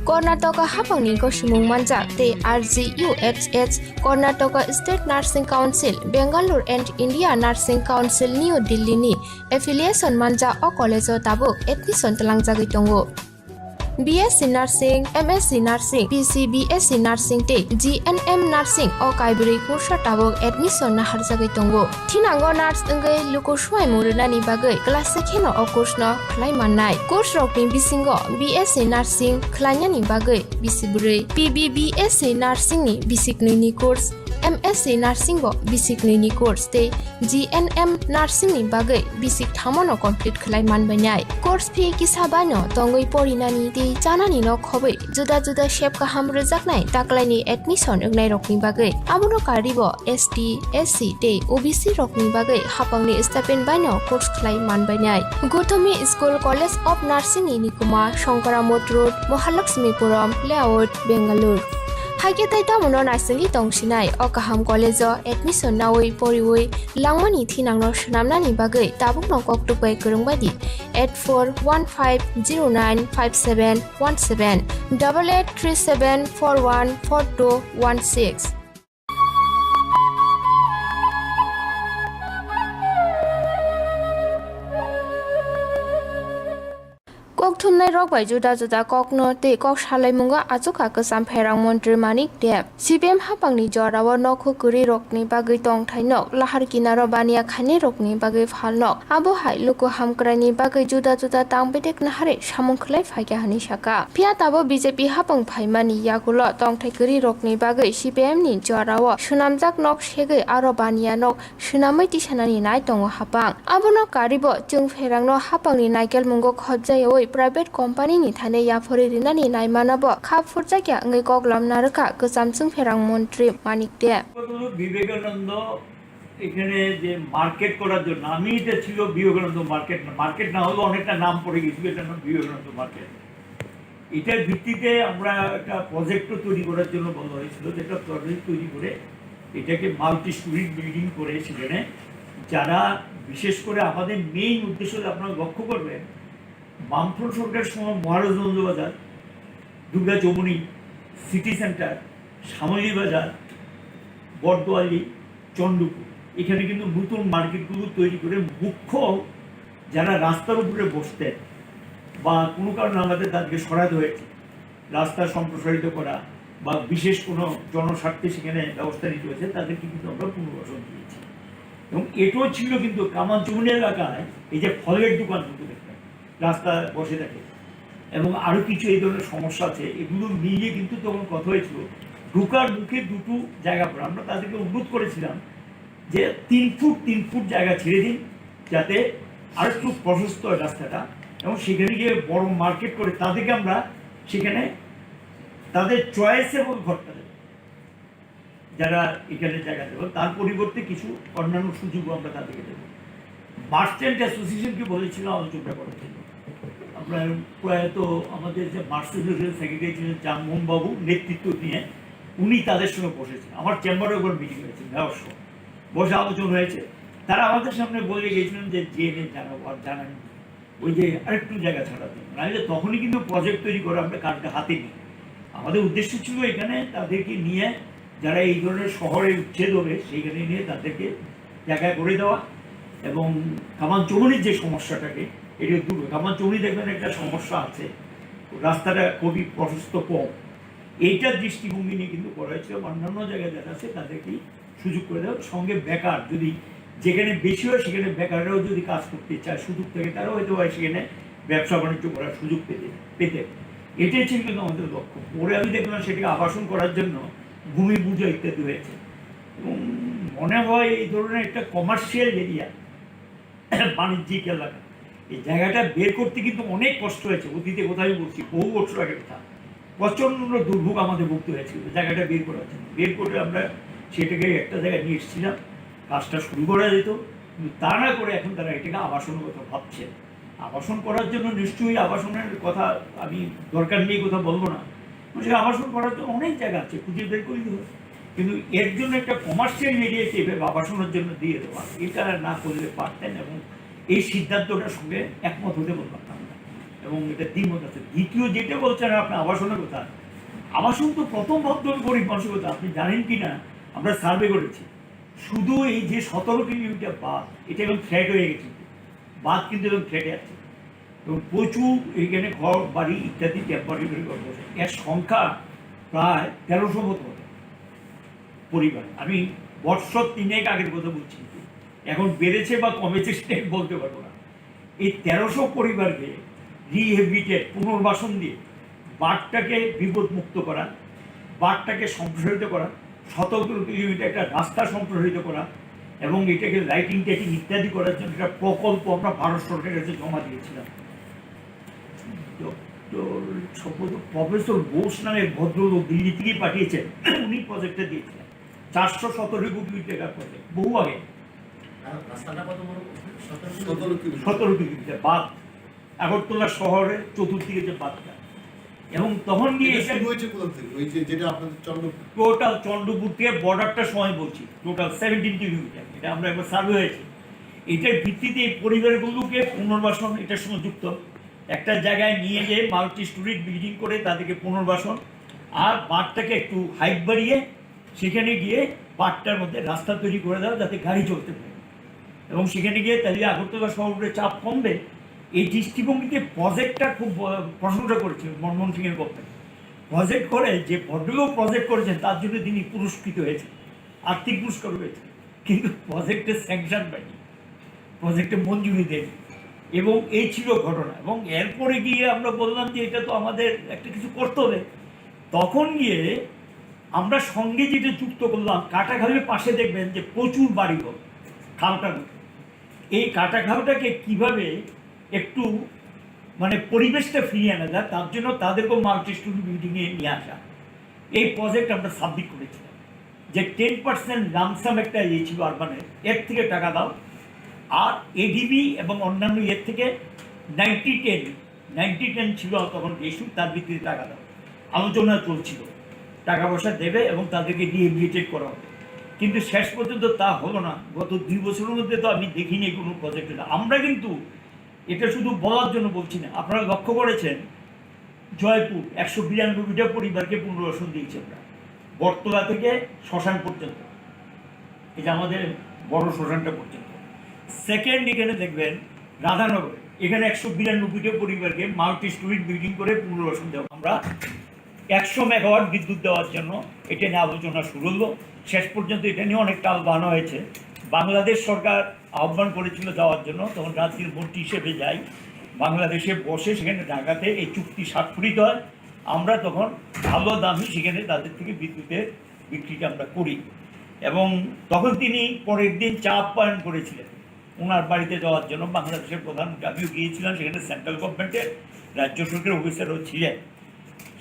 Karnataka हाफांनि गसिमुं मानजाक ते RGUHH Karnataka state nursing council Bengaluru and India nursing council new Delhi नि एफिलिएशन मानजा अ कॉलेज ताबुक एडमिशन तलांजागै दंगो BSc Nursing, MSc Nursing, BSc Nursing te GNM Nursing o kaibri kursa tabok admission na harjagai tongo. Thinango nurse engai luko swai muruna ni bagai class second o course no khlai mannai. Course rokni bisingo BSc Nursing khlaina ni bagai bisibrei. PBBSc Nursing ni basic ni course. MSc Nursing bo basic ni course te GNM Nursing ni bagai basic thamono complete khlai manbainai. Course fee kisabano tongoi porinani te janani no khobai juda juda shape ka ham rejaknai taklaini admission engnai rokni bagai amono karibo ST SC te OBC rokni bagai hapangni stipend baino course khlai manbainai. Gauthami School College of Nursing ni nikuma Shankaramot Road Mahalakshmipuram Layout Bengaluru Haike taita mono nasingi tongsinai o kaham college admission nawai poriwai langmani thinangno shnamnani bagai tabuk no koktupai kurungbadi 8415095717 8837414216 Kok thumnai rok bai juda juda kokno te kok salai munga achuka kasam pherang montri manik dep CPM hapangni jorawo nokhu kuri rokni bagai tong thaino lahar kinaro bania khani rokni bagai phalno abo hai luko hamkrani bagai juda juda tangbedek nahare samung khlai phaikya hani saka pia tabo BJP hapang phaimani yagulo tong thai kuri rokni bagai CPM ni jorawo sunamjak nok segai aro bania nok sunamai tisanani nai tongo hapang abono karibo chung pherangno hapangni naikel mungo khobjai private company ni thane ya phori rinani naimanabo khap furjakya ngai koklam naraka gosamsung pherang মন্ত্রী মানিক দে বিবেকানন্দ এখানে যে market করার জন্য আমি এটা ছিল Vivekananda market না হলেও অনেকটা নাম পড়ে গেছিল এটা নাম বিবেকানন্দ মার্কেট এটার ভিত্তিতে আমরা একটা প্রজেক্টও তৈরি করার জন্য বলা হয়েছিল যেটা প্রজেক্ট তৈরি করে এটাকে মাল্টি স্টোরি বিল্ডিং করে সেখানে যারা বিশেষ করে আমাদের মেইন উদ্দেশ্য আপনারা লক্ষ্য করবেন বামফ্রন্ট সরকারের সময় মহারাজগঞ্জ বাজার দুর্গা চৌমুনি সিটি সেন্টার শ্যামলী বাজার বটদোয়ালি চন্ডপুর এখানে কিন্তু নতুন মার্কেটগুলো তৈরি করে মুখ্য যারা রাস্তার উপরে বসতেন বা কোনো কারণে আমাদের তাদেরকে সরাতে হয়েছে রাস্তা সম্প্রসারিত করা বা বিশেষ কোনো জনস্বার্থে সেখানে ব্যবস্থা নিতে হয়েছে তাদেরকে কিন্তু আমরা পুনর্বাসন দিয়েছি এবং এটাও ছিল কিন্তু কামানচৌমুনি এলাকায় এই যে ফলের দোকান কিন্তু দেখবেন রাস্তা বসে থাকে এবং আরও কিছু এই ধরনের সমস্যা আছে এগুলো মিলিয়ে কিন্তু তখন কথা হয়েছিল ঢুকার মুখে দুটো জায়গা পড়ে আমরা তাদেরকে অনুরোধ করেছিলাম যে 3 ফুট জায়গা ছেড়ে দিন যাতে আর একটু প্রশস্ত হয় রাস্তাটা এবং সেখানে গিয়ে বড় মার্কেট করে তাদেরকে আমরা সেখানে তাদের চয়েসেবল ঘরটা দেব যারা এখানে জায়গা দেবো তার পরিবর্তে কিছু অন্যান্য সুযোগও আমরা তাদেরকে দেবো মার্চেন্ট অ্যাসোসিয়েশনকে বলেছিলাম আলোচনা করার জন্য আমরা প্রয়াত আমাদের যে মার্চেন্ট সেক্রেটারি ছিলেন জামমোহন বাবু নেতৃত্ব নিয়ে উনি তাদের সঙ্গে বসেছেন আমার চেম্বারে একবার মিটিং হয়েছে মেয়র সহ বসে আলোচনা হয়েছে তারা আমাদের সামনে বলে গিয়েছিলেন যে জেনে জানাবো আর জানানি ওই যে আরেকটু জায়গা ছাড়াতে নাহলে তখনই কিন্তু প্রজেক্ট তৈরি করে আমরা কাজটা হাতে নিই আমাদের উদ্দেশ্য ছিল এখানে তাদেরকে নিয়ে যারা এই ধরনের শহরে উচ্ছেদ হবে সেইখানে নিয়ে তাদেরকে জায়গায় করে দেওয়া এবং কামানচৌমুনির যে সমস্যাটাকে এটা দূর কামানচৌমুনি দেখবেন একটা সমস্যা আছে রাস্তাটা খুবই প্রশস্ত কম এইটার দৃষ্টিভঙ্গি নিয়ে কিন্তু করা হয়েছিল অন্যান্য জায়গায় যারা আছে তাদেরকেই সুযোগ করে দেওয়া সঙ্গে বেকার যদি যেখানে বেশি হয় সেখানে বেকাররাও যদি কাজ করতে চায় সুযোগ থেকে তারাও হয়তো হয় সেখানে ব্যবসা বাণিজ্য করার সুযোগ পেতে এটাই ছিল কিন্তু আমাদের লক্ষ্য পরে আমি দেখলাম সেটাকে আবাসন করার জন্য ভূমি পুজো ইত্যাদি হয়েছে এবং মনে হয় এই ধরনের একটা কমার্শিয়াল এরিয়া বাণিজ্যিক এলাকা এই জায়গাটা বের করতে কিন্তু অনেক কষ্ট হয়েছে অতীতে কোথায় বলছি বহু বছর আগে কথা প্রচণ্ড দুর্ভোগ আমাদের ভুগতে হয়েছিল জায়গাটা বের করার জন্য বের করে আমরা সেটাকে একটা জায়গায় নিয়ে এসেছিলাম কাজটা শুরু করা যেত কিন্তু তা না করে এখন তারা এটাকে আবাসনের কথা ভাবছে আবাসন করার জন্য নিশ্চয়ই আবাসনের কথা আমি দরকার নিয়ে কথা বলবো না সেটা আবাসন করার জন্য অনেক জায়গা আছে খুঁজে বের করে দিতে হবে কিন্তু এর জন্য একটা কমার্শিয়াল এরিয়াকে এভাবে আবাসনের জন্য দিয়ে দেওয়া, এটা না করলে পারতেন, এবং এই সিদ্ধান্তটার সঙ্গে একমত হতে বলতাম না, এবং এটা দ্বিমত আছে। দ্বিতীয় যেটা বলছেন আপনি আবাসনের কথা, আবাসন তো প্রথম ভাবতে হবে গরিব মানুষের কথা। আপনি জানেন কি না, আমরা সার্ভে করেছি, শুধু এই যে 17 কিলোমিটার বাঁধ, এটা এখন ফ্ল্যাট হয়ে গেছে, বাঁধ কিন্তু এখন ফ্ল্যাটে আছে, এবং প্রচুর এইখানে ঘর বাড়ি ইত্যাদি টেম্পারেরি ঘর বসে, এর সংখ্যা প্রায় 1300 মতো পরিবার। আমি বৎসর 3 আগের কথা বলছি, এখন বেড়েছে বা কমেছে সেটা বলতে পারবো না। এই 1300 পরিবারকে রিহেবিলিটেট, পুনর্বাসন দিয়ে বাঁধটাকে বিপদমুক্ত করা, বাঁধটাকে সম্প্রসারিত করা, 17 কিলোমিটার একটা রাস্তা সম্প্রসারিত করা, এবং এটাকে লাইটিং টাইটিং ইত্যাদি করার জন্য একটা প্রকল্প আমরা ভারত সরকারের কাছে জমা দিয়েছিলাম। সম্ভবত প্রফেসর বোস নামে ভদ্রলোক দিল্লি থেকেই পাঠিয়েছেন, উনি প্রজেক্টটা দিয়েছিলেন 417 কোটি টাকার প্রজেক্ট, বহু আগে। 17 কিলোমিটার বাঁধ, আগরতলা শহরের চতুর্দিকে যে বাঁধটা, এবং তখন গিয়ে টোটাল চন্দ্রপুর থেকে বর্ডারটা সময় বলছি, টোটাল 17 কিলোমিটার, এটা আমরা একবার সার্ভে হয়েছে। এটার ভিত্তিতে এই পরিবারগুলোকে পুনর্বাসন এটার সঙ্গে যুক্ত, একটা জায়গায় নিয়ে যেয়ে মাল্টি স্টোরিড বিল্ডিং করে তাদেরকে পুনর্বাসন, আর বাঁধটাকে একটু হাইট বাড়িয়ে সেখানে গিয়ে বাঁধটার মধ্যে রাস্তা তৈরি করে দেওয়া যাতে গাড়ি চলতে পারে, এবং সেখানে গিয়ে তাহলে আগরতলা শহরের চাপ কমবে। এই দৃষ্টিভঙ্গিতে প্রজেক্টটা খুব প্রশংসা করেছিল মনমোহন সিংয়ের গভর্নমেন্ট। প্রজেক্ট করে যে ভদ্রলোক প্রজেক্ট করেছেন তার জন্য তিনি পুরস্কৃত হয়েছে, আর্থিক পুরস্কার হয়েছে, কিন্তু প্রজেক্টের স্যাংশন পায়নি, প্রজেক্টে মঞ্জুরি দেয়নি, এবং এই ছিল ঘটনা। এবং এরপরে গিয়ে আমরা বললাম যে এটা তো আমাদের একটা কিছু করতে হবে। তখন গিয়ে আমরা সঙ্গে যেটা যুক্ত করলাম, কাটাখালের পাশে দেখবেন যে প্রচুর বাড়িঘর, খালটা, এই কাটাখালটাকে কিভাবে একটু মানে পরিবেশটা ফিরিয়ে আনা যায়, তার জন্য তাদেরকেও মাল্টি স্টোরি বিল্ডিংয়ে নিয়ে আসা। এই প্রজেক্ট আমরা সাবমিট করেছিলাম যে 10% লামসাম একটা ইয়ে ছিল আরবানের, এর থেকে টাকা দাও, আর এডিবি এবং অন্যান্য এর থেকে 90-10 ছিল তখন ইস্যু, তার ভিত্তিতে টাকা দাও, আলোচনা চলছিল, টাকা পয়সা দেবে এবং তাদেরকে রিহেবিলিটেট করা হবে। কিন্তু শেষ পর্যন্ত তা হলো না। গত 2 বছরের মধ্যে তো আমি দেখিনি কোনো প্রজেক্ট। আমরা কিন্তু এটা শুধু বলার জন্য বলছি না, আপনারা লক্ষ্য করেছেন জয়পুর 192টা পরিবারকে পুনর্বাসন দিয়েছে আমরা, বটতলা থেকে শ্মশান পর্যন্ত, এই যে আমাদের বড় শ্মশানটা পর্যন্ত। সেকেন্ড এখানে দেখবেন রাধানগরে, এখানে 192টা পরিবারকে মাল্টি স্টোরিড বিল্ডিং করে পুনর্বাসন দেওয়া। আমরা 100 মেগাওয়াট বিদ্যুৎ দেওয়ার জন্য এটা নিয়ে আলোচনা শুরু হলো, শেষ পর্যন্ত এটা নিয়ে অনেক টাল বানো হয়েছে। বাংলাদেশ সরকার আহ্বান করেছিল যাওয়ার জন্য, তখন রাজ্যের মন্ত্রী হিসেবে যাই, বাংলাদেশে বসে সেখানে ঢাকাতে এই চুক্তি স্বাক্ষরিত হয়। আমরা তখন ভালো দামই সেখানে তাদের থেকে বিদ্যুতের বিক্রিটা আমরা করি, এবং তখন তিনি পরের দিন চা আপ্যায়ন করেছিলেন ওনার বাড়িতে যাওয়ার জন্য। বাংলাদেশের প্রধানমন্ত্রী, আমিও গিয়েছিলাম, সেখানে সেন্ট্রাল গভর্নমেন্টের রাজ্য সরকারের অফিসারও ছিলেন।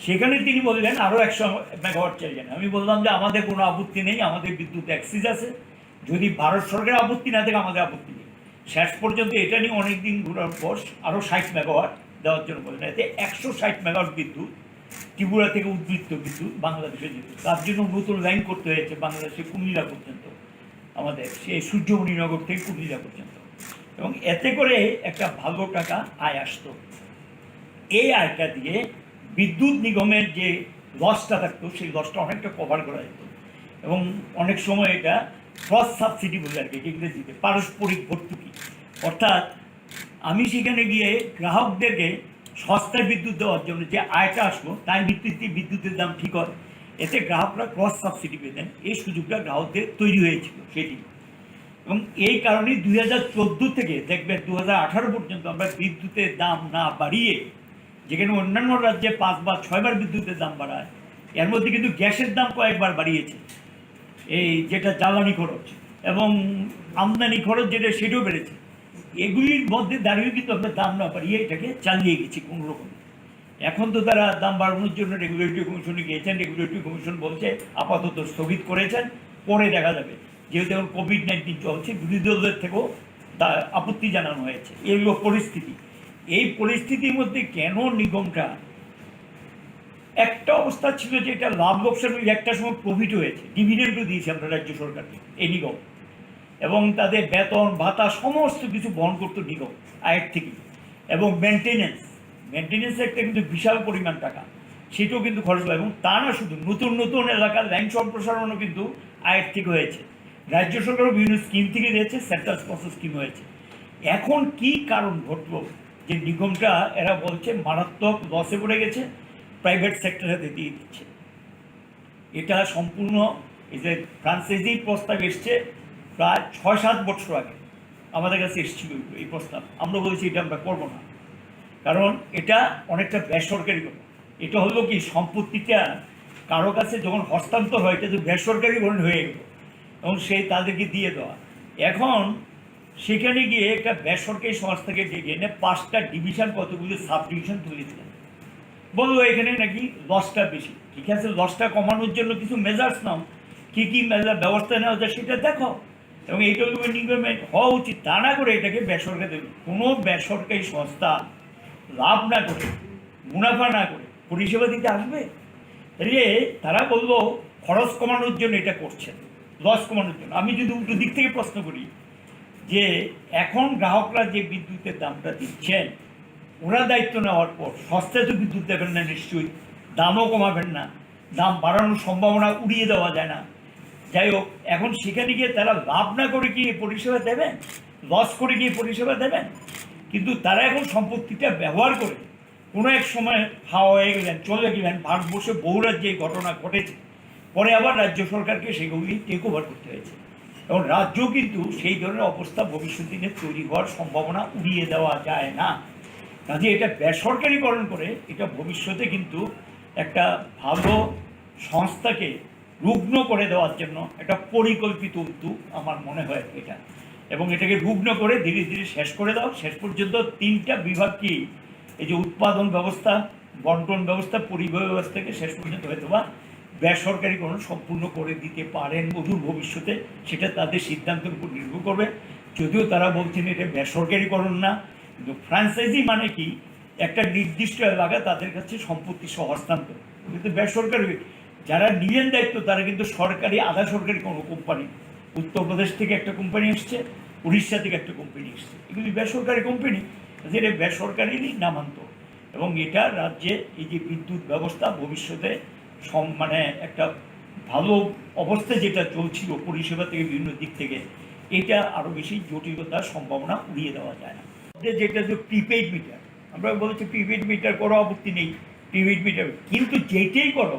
সেখানে তিনি বললেন আরও 100 মেগাওয়াট চাইলেন। আমি বললাম যে আমাদের কোনো আপত্তি নেই, আমাদের বিদ্যুৎ অ্যাক্সিস আছে, যদি ভারত সরকারের আপত্তি না থাকে আমাদের আপত্তি নেই। শেষ পর্যন্ত এটা নিয়ে অনেক দিন ঘোরার পর আরও 60 মেগাওয়াট দেওয়ার জন্য বললেন। এতে 160 মেগাওয়াট বিদ্যুৎ ত্রিপুরা থেকে উদ্বৃত্ত বিদ্যুৎ বাংলাদেশে যেত, তার জন্য নতুন লাইন করতে হয়েছে বাংলাদেশে কুমিল্লা পর্যন্ত, আমাদের সেই সূর্যমণিনগর থেকে কুমিল্লা পর্যন্ত, এবং এতে করে একটা ভালো টাকা আয় আসতো। এই আয়টা দিয়ে বিদ্যুৎ নিগমের যে লসটা থাকতো সেই লসটা অনেকটা কভার করা যেত, এবং অনেক সময় এটা ক্রস সাবসিডি বলে আর কি, ইংরেজিতে পারস্পরিক ভর্তুকি। অর্থাৎ আমি সেখানে গিয়ে গ্রাহকদেরকে সস্তায় বিদ্যুৎ দেওয়ার জন্য যে আয়টা আসলো তার ভিত্তিতে বিদ্যুতের দাম ঠিক হয়, এতে গ্রাহকরা ক্রস সাবসিডি পেতেন। এই সুযোগটা গ্রাহকদের তৈরি হয়েছিল সেটি, এবং এই কারণেই 2014 থেকে দেখবেন 2018 পর্যন্ত আমরা বিদ্যুতের দাম না বাড়িয়ে, যেখানে অন্যান্য রাজ্যে 5 বা 6 বার বিদ্যুতের দাম বাড়ায়, এর মধ্যে কিন্তু গ্যাসের দাম কয়েকবার বাড়িয়েছে, এই যেটা জ্বালানি খরচ এবং আমদানি খরচ যেটা সেটাও বেড়েছে। এগুলির মধ্যে দাঁড়িয়েও কিন্তু আমরা দাম না বাড়িয়ে এটাকে চালিয়ে গেছি কোনো রকম। এখন তো তারা দাম বাড়ানোর জন্য রেগুলেটরি কমিশনে গিয়েছেন, রেগুলেটরি কমিশন বলছে আপাতত স্থগিত করেছেন, পরে দেখা যাবে। যেহেতু এখন কোভিড-19 চলছে, বিরোধী দলের থেকেও আপত্তি জানানো হয়েছে। এগুলো পরিস্থিতি, এই পরিস্থিতির মধ্যে কেন নিগমটা একটা অবস্থা ছিল যে এটা লাভ লোকসান একটা সময় প্রফিট হয়েছে, ডিভিডেন্ডও দিয়েছে আমরা রাজ্য সরকারকে এই নিগম, এবং তাদের বেতন ভাতা সমস্ত কিছু বহন করতো নিগম আয়ের থেকে। এবং মেনটেন্যান্স একটা কিন্তু বিশাল পরিমাণ টাকা, সেটাও কিন্তু খরচ হয়। এবং তা না শুধু নতুন নতুন এলাকার লাইন সম্প্রসারণও কিন্তু আয়ের থেকে হয়েছে, রাজ্য সরকারও বিভিন্ন স্কিম থেকে দিয়েছে, সেন্ট্রাল স্পন্সর স্কিম হয়েছে। এখন কি কারণ ঘটলো যে নিগমটা এরা বলছে মারাত্মক লসে পড়ে গেছে, প্রাইভেট সেক্টরে দিয়ে দিচ্ছে? এটা সম্পূর্ণ এই যে ফ্রান্সাইজি প্রস্তাব এসছে প্রায় 6-7 বছর আগে আমাদের কাছে এসেছিল এই প্রস্তাব, আমরা বলেছি এটা আমরা করবো না, কারণ এটা অনেকটা বেসরকারি কথা। এটা হলো কি সম্পত্তিটা কারো কাছে যখন হস্তান্তর হয় এটা তো বেসরকারি ধরনের হয়ে গেল এবং সেই তাদেরকে দিয়ে দেওয়া। এখন সেখানে গিয়ে একটা বেসরকারি সংস্থাকে ডেকে এনে 5টা ডিভিশন কতগুলো সাব ডিভিশন তুলে দিলেন, বললো এখানে নাকি লসটা বেশি। ঠিক আছে, লসটা কমানোর জন্য কিছু মেজার্স নাও, কী কী মেজার ব্যবস্থা নেওয়া যায় সেটা দেখো, এবং এইটা নিগমেন্ট হওয়া উচিত। তা না করে এটাকে বেসরকারি দেবে। কোনো বেসরকারি সংস্থা লাভ না করে, মুনাফা না করে পরিষেবা দিতে আসবে? তাহলে তারা বললো খরচ কমানোর জন্য এটা করছেন, লস কমানোর জন্য। আমি যদি উল্টো দিক থেকে প্রশ্ন করি যে এখন গ্রাহকরা যে বিদ্যুতের দামটা দিচ্ছেন, ওরা দায়িত্ব নেওয়ার পর সস্তায় তো বিদ্যুৎ দেবেন না নিশ্চয়ই, দামও কমাবেন না, দাম বাড়ানোর সম্ভাবনা উড়িয়ে দেওয়া যায় না। যাই হোক, এখন সেখানে গিয়ে তারা লাভ না করে কি পরিষেবা দেবেন, লস করে গিয়ে পরিষেবা দেবেন? কিন্তু তারা এখন সম্পত্তিটা ব্যবহার করে কোনো এক সময় হাওয়া হয়ে গেলেন, চলে গেলেন। ভারতবর্ষে বহু রাজ্যে এই ঘটনা ঘটেছে, পরে আবার রাজ্য সরকারকে সেগুলি টেক ওভার করতে হয়েছে। এবং রাজ্য কিন্তু সেই ধরনের অবস্থা ভবিষ্যৎ দিনে তৈরি হওয়ার সম্ভাবনা উড়িয়ে দেওয়া যায় না। কাজে এটা বেসরকারিকরণ করে এটা ভবিষ্যতে কিন্তু একটা ভালো সংস্থাকে রুগ্ন করে দেওয়ার জন্য একটা পরিকল্পিত উদ্যোগ আমার মনে হয় এটা। এবং এটাকে রুগ্ন করে ধীরে ধীরে শেষ করে দাও। শেষ পর্যন্ত 3টা বিভাগ কি, এই যে উৎপাদন ব্যবস্থা, বন্টন ব্যবস্থা, পরিবহন ব্যবস্থাকে শেষ পর্যন্ত হয়তো বা বেসরকারিকরণ সম্পূর্ণ করে দিতে পারেন অদূর ভবিষ্যতে। সেটা তাদের সিদ্ধান্তের উপর নির্ভর করবে। যদিও তারা বলছেন এটা বেসরকারিকরণ না, কিন্তু ফ্র্যাঞ্চাইজি মানে কি, একটা নির্দিষ্ট এলাকা তাদের কাছে সম্পত্তি সহ হস্তান্তর, কিন্তু বেসরকারি। যারা নিলেন দায়িত্ব তারা কিন্তু সরকারি আধা সরকারি কোনো কোম্পানি, উত্তরপ্রদেশ থেকে একটা কোম্পানি এসছে, উড়িষ্যা থেকে একটা কোম্পানি এসছে, এগুলি বেসরকারি কোম্পানি, যেটা বেসরকারিরই নামান্তর। এবং এটা রাজ্যে এই যে বিদ্যুৎ ব্যবস্থা ভবিষ্যতে মানে একটা ভালো অবস্থা যেটা চলছিল পরিষেবা থেকে বিভিন্ন দিক থেকে, এটা আরও বেশি জটিলতার সম্ভাবনা উড়িয়ে দেওয়া যায় না। যেটা যে প্রিপেইড মিটার, আমরা বলেছি প্রিপেইড মিটার করো, আপত্তি নেই, প্রিপেইড মিটার, কিন্তু যেটাই করো,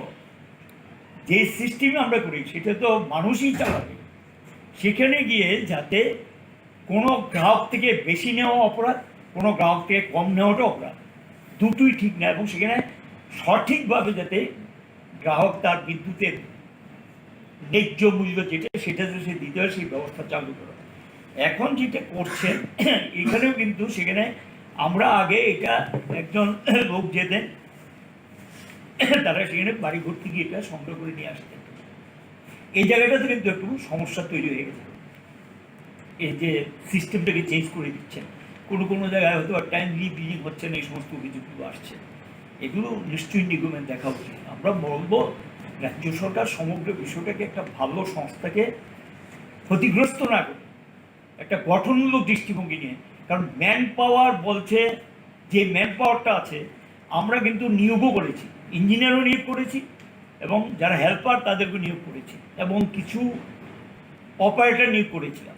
যে সিস্টেমে আমরা করি সেটা তো মানুষই চালাবে। সেখানে গিয়ে যাতে কোনো গ্রাহক থেকে বেশি নেওয়া অপরাধ, কোনো গ্রাহক থেকে কম নেওয়াটা অপরাধ, দুটোই ঠিক না। এবং সেখানে সঠিকভাবে যাতে গ্রাহক তার বিদ্যুতের ন্যায্য মূল্য যেটা সেটা সে দিতে হয়, সেই ব্যবস্থা চালু করা। এখন যেটা করছেন এখানেও কিন্তু সেখানে আমরা আগে এটা একজন লোক যেতেন, তারা সেখানে বাড়ি ঘর থেকে এটা সংগ্রহ করে নিয়ে আসতেন। এই জায়গাটাতে কিন্তু একটু সমস্যা তৈরি হয়ে গেছে। এই যে সিস্টেমটাকে চেঞ্জ করে দিচ্ছেন, কোনো কোনো জায়গায় হয়তো টাইমলি বিলিং হচ্ছে না, এই সমস্ত অভিযোগগুলো আসছে। এগুলো নিশ্চয়ই নিগমের দেখা উচিত। আমরা বলবো রাজ্য সরকার সমগ্র বিষয়টাকে একটা ভালো সংস্থাকে ক্ষতিগ্রস্ত না করে একটা গঠনমূলক দৃষ্টিভঙ্গি নিয়ে, কারণ ম্যান পাওয়ার বলছে যে ম্যান পাওয়ারটা আছে আমরা কিন্তু নিয়োগও করেছি, ইঞ্জিনিয়ারও নিয়োগ করেছি এবং যারা হেল্পার তাদেরকে নিয়োগ করেছি এবং কিছু অপারেটর নিয়োগ করেছিলাম।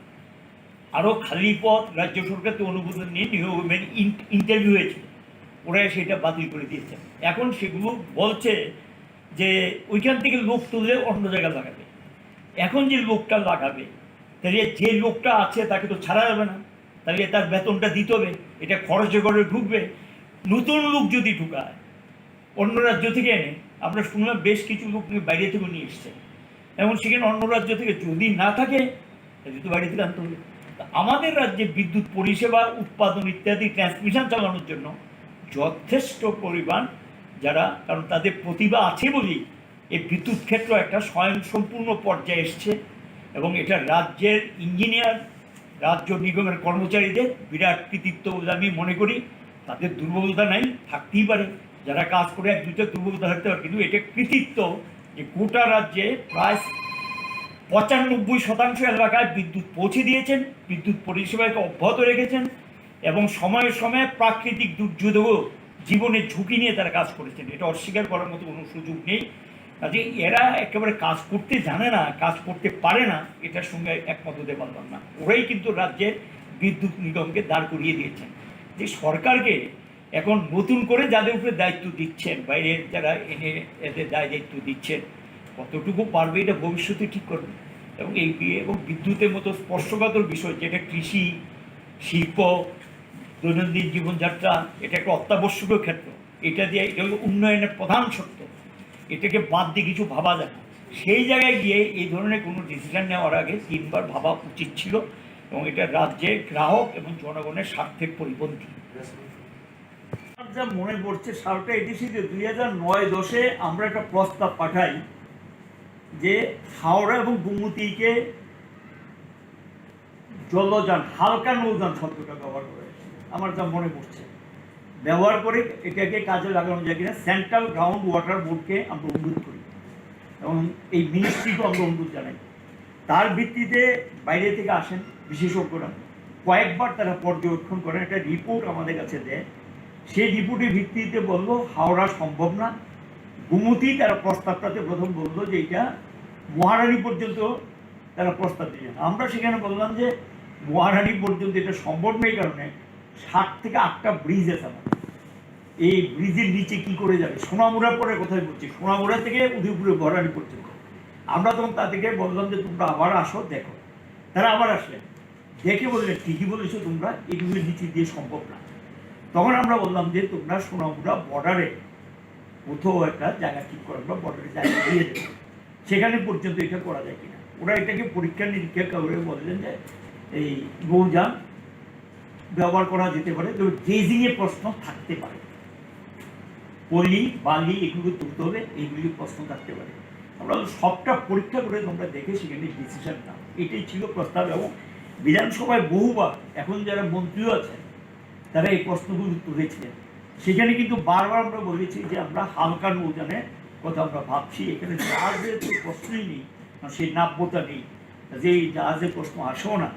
আরও খালি পদ রাজ্য সরকারকে অনুমোদন নিয়ে নিয়োগ ইন্টারভিউ হয়েছিল, ওরা সেটা বাতিল করে দিয়েছে। এখন সেগুলো বলছে যে ওইখান থেকে লোক তুলে অন্য জায়গায় লাগাবে। এখন যে লোকটা লাগাবে তাহলে যে লোকটা আছে তাকে তো ছাড়া যাবে না, তাহলে তার বেতনটা দিতে হবে, এটা খরচে করে ঢুকবে। নতুন লোক যদি ঢুকায় অন্য রাজ্য থেকে এনে, আমরা শুনলাম বেশ কিছু লোক বাইরে থেকে নিয়ে এসছে, এবং সেখানে অন্য রাজ্য থেকে যদি না থাকে তাহলে তো বাইরে থেকে আনতে হবে। আমাদের রাজ্যে বিদ্যুৎ পরিষেবা উৎপাদন ইত্যাদি ট্রান্সমিশন চালানোর জন্য যথেষ্ট পরিমাণ যারা, কারণ তাদের প্রতিভা আছে বলেই এই বিদ্যুৎ ক্ষেত্র একটা স্বয়ংসম্পূর্ণ পর্যায়ে এসছে। এবং এটা রাজ্যের ইঞ্জিনিয়ার, রাজ্য নিগমের কর্মচারীদের বিরাট কৃতিত্ব বলে আমি মনে করি। তাদের দুর্বলতা নাই, থাকতেই পারে, যারা কাজ করে এক দুইটা দুর্বলতা থাকতে পারে, কিন্তু এটা কৃতিত্ব যে গোটা রাজ্যে প্রায় 95% এলাকায় বিদ্যুৎ পৌঁছে দিয়েছেন, বিদ্যুৎ পরিষেবাকে অব্যাহত রেখেছেন এবং সময়ে সময়ে প্রাকৃতিক দুর্যোগও জীবনের ঝুঁকি নিয়ে তারা কাজ করেছেন। এটা অস্বীকার করার মতো কোনো সুযোগ নেই। কাজে এরা একেবারে কাজ করতে জানে না, কাজ করতে পারে না, এটার সঙ্গে একমত হতে পারলাম না। ওরাই কিন্তু রাজ্যের বিদ্যুৎ নিগমকে দাঁড় করিয়ে দিয়েছেন। যে সরকারকে এখন নতুন করে যাদের উপরে দায়িত্ব দিচ্ছেন, বাইরের যারা এনে এদের দায়িত্ব দিচ্ছেন, কতটুকু পারবে এটা ভবিষ্যতে ঠিক করবে। এবং এবং বিদ্যুতের মতো স্পর্শকাতর বিষয় যেটা কৃষি, শিল্প, দৈনন্দিন জীবনযাত্রা, এটা একটা অত্যাবশ্যকীয় ক্ষেত্র। এটা দিয়ে এটা হলো উন্নয়নের প্রধান শর্ত, এটাকে বাদ দিয়ে কিছু ভাবা যায় না। সেই জায়গায় গিয়ে এই ধরনের কোনো ডিসিশন নেওয়ার আগে 3 বার ভাবা উচিত ছিল এবং এটা রাজ্যের গ্রাহক এবং জনগণের স্বার্থের পরিপন্থী। আমার যা মনে পড়ছে সালটা এটি যে 2009-10-এ আমরা একটা প্রস্তাব পাঠাই যে হাওড়া এবং গোমতীকে জলযান, হালকা নৌযান শব্দটা ব্যবহার করে, আমার যা মনে পড়ছে, ব্যবহার করে এটাকে কাজে লাগানো যায় কিনা সেন্ট্রাল গ্রাউন্ড ওয়াটার বোর্ডকে আমরা অনুরোধ করি এবং এই মিনিস্ট্রিকেও আমরা অনুরোধ জানাই। তার ভিত্তিতে বাইরে থেকে আসেন বিশেষজ্ঞরা, কয়েকবার তারা পর্যবেক্ষণ করেন, একটা রিপোর্ট আমাদের কাছে দেয়। সেই রিপোর্টের ভিত্তিতে বললো হাওড়া সম্ভব না। গোমতী তারা প্রস্তাবটাতে প্রথম বললো যে এটা মহারানী পর্যন্ত তারা প্রস্তাব দিয়েছেন। আমরা সেখানে বললাম যে মহারানী পর্যন্ত এটা সম্ভব নেই, কারণে 7 থেকে 8টা ব্রিজ আছে আমাদের, এই ব্রিজের নিচে কি করে যাবে। সোনামুড়ার পরে কোথায় বলছি, সোনামুড়া থেকে উদয়পুরে মহারানী পর্যন্ত। আমরা তখন তাদেরকে বললাম যে তোমরা আবার আসো, দেখো। তারা আবার আসলেন, দেখে বললেন ঠিকই বলেছো তোমরা, এগুলোর নিচে দিয়ে সম্ভব না। তখন আমরা বললাম যে তোমরা সোনামুড়া বর্ডারে কোথাও একটা জায়গা ঠিক করে আমরা বর্ডারে জায়গা দিয়ে দেবো, সেখানে পর্যন্ত এটা করা যায় কিনা। ওরা এটাকে পরীক্ষা নিরীক্ষা করে বললেন যে এই নৌযান ব্যবহার করা যেতে পারে, তবে ড্রেজিংয়ের প্রশ্ন থাকতে পারে, পলি বালি এগুলো তুলতে হবে, এইগুলি প্রশ্ন থাকতে পারে। আমরা সবটা পরীক্ষা করে তোমরা দেখে সেখানে ডিসিশন নাও, এটাই ছিল প্রস্তাব। এবং বিধানসভায় বহুবার এখন যারা মন্ত্রীও আছেন তারা এই প্রশ্নগুলো তুলেছিলেন। সেখানে কিন্তু বারবার আমরা বলেছি যে আমরা হালকা নৌযানের কথা আমরা ভাবছি, এখানে জাহাজের তো প্রশ্নই নেই, সেই নাব্যতা নেই, যে জাহাজের প্রশ্ন আসেও না।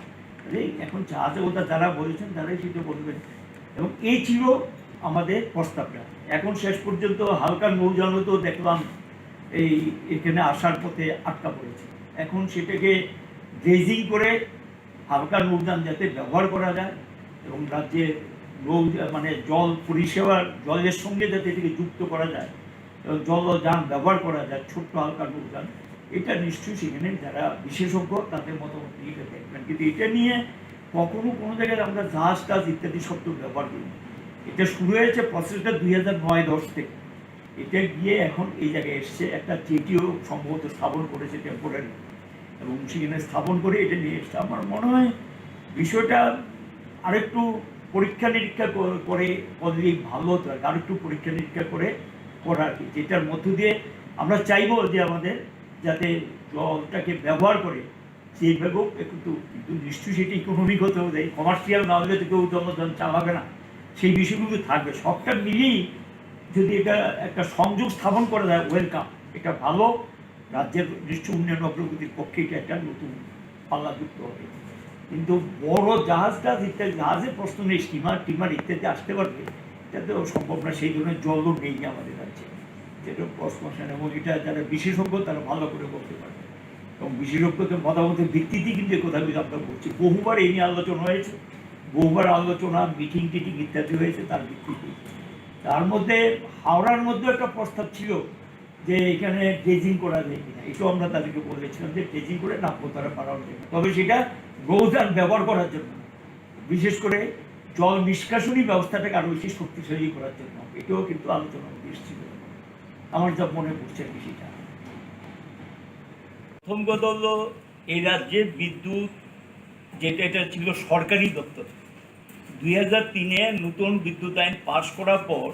এখন জাহাজের কথা যারা বলেছেন তারাই সেটা বলবেন। এবং এই ছিল আমাদের প্রস্তাবটা। এখন শেষ পর্যন্ত হালকা নৌযানও তো দেখলাম এই এখানে আসার পথে আটকা পড়েছে। এখন সেটাকে ড্রেজিং করে হালকা নৌযান যাতে ব্যবহার করা যায় এবং রাজ্যের মানে জল পরিষেবার জলের সঙ্গে যাতে এটাকে যুক্ত করা যায় এবং জলযান ব্যবহার করা যায়, ছোট্ট হালকা নৌযান, এটা নিশ্চয়ই সেখানে যারা বিশেষজ্ঞ তাদের মতামত নিয়ে দেখবেন। কিন্তু এটা নিয়ে কখনো কোনো জায়গায় আমরা জাহাজ টাজ ইত্যাদি শব্দ ব্যবহার করি। এটা শুরু হয়েছে প্রসেসটা 2009-10 থেকে, এটা গিয়ে এখন এই জায়গায় এসছে। একটা জেটিও সম্ভবত স্থাপন করেছে টেম্পোরারি, এবং সেখানে স্থাপন করে এটা নিয়ে এসছে। আমার মনে হয় বিষয়টা আরেকটু পরীক্ষা নিরীক্ষা করে করলেই ভালো হতো, আরেকটু পরীক্ষা নিরীক্ষা করে করা আর কি, যেটার মধ্য দিয়ে আমরা চাইবো যে আমাদের যাতে জলটাকে ব্যবহার করে সেইভাবেও কিন্তু নিশ্চয়ই সেটা ইকোনমিক হতে হবে, কমার্শিয়াল না হলে তো কেউ জলযান চালাবে না, সেই বিষয়গুলো থাকবে। সবটা মিলিয়েই যদি এটা একটা সংযোগ স্থাপন করা যায় ওয়েলকাম, এটা ভালো, রাজ্যের নিশ্চয় উন্নয়ন অগ্রগতির পক্ষে এটা একটা নতুন পাল্লা যুক্ত হবে। কিন্তু বড় জাহাজ টাজ ইত্যাদি, জাহাজের প্রশ্ন নেই, স্টিমার ইত্যাদি আসতে পারবে, এটা তো সম্ভব না। সেই ধরনের জলও নেই আমাদের রাজ্যে, যেটা প্রশ্ন আসে না। এবং এটা যারা বিশেষজ্ঞ তারা ভালো করে বলতে পারবে, এবং বিশেষজ্ঞদের মতামতের ভিত্তিতেই কিন্তু কথাগুলো আমরা বলছি। বহুবার এই নিয়ে আলোচনা হয়েছে, বহুবার আলোচনা, মিটিং টিটিং ইত্যাদি হয়েছে তার ভিত্তিতে। তার মধ্যে হাওড়ার মধ্যে একটা প্রস্তাব ছিল যে এখানে ড্রেজিং করা যায় কিনা, এটাও আমরা তাদেরকে বলেছিলাম যে ড্রেজিং করে নাব্যতারা বাড়ানো যায়, তবে সেটা নৌযান ব্যবহার করার জন্য, বিশেষ করে জল নিষ্কাশনী ব্যবস্থাটাকে আরও বেশি শক্তিশালী করার জন্য। এটাও কিন্তু আলোচনা এসেছিল, আমার যা মনে পড়ছে আর কি। সেটা প্রথম কথা হলো এই রাজ্যে বিদ্যুৎ যেটা এটা ছিল সরকারি দপ্তর। 2003-এ নতুন বিদ্যুৎ আইন পাশ করার পর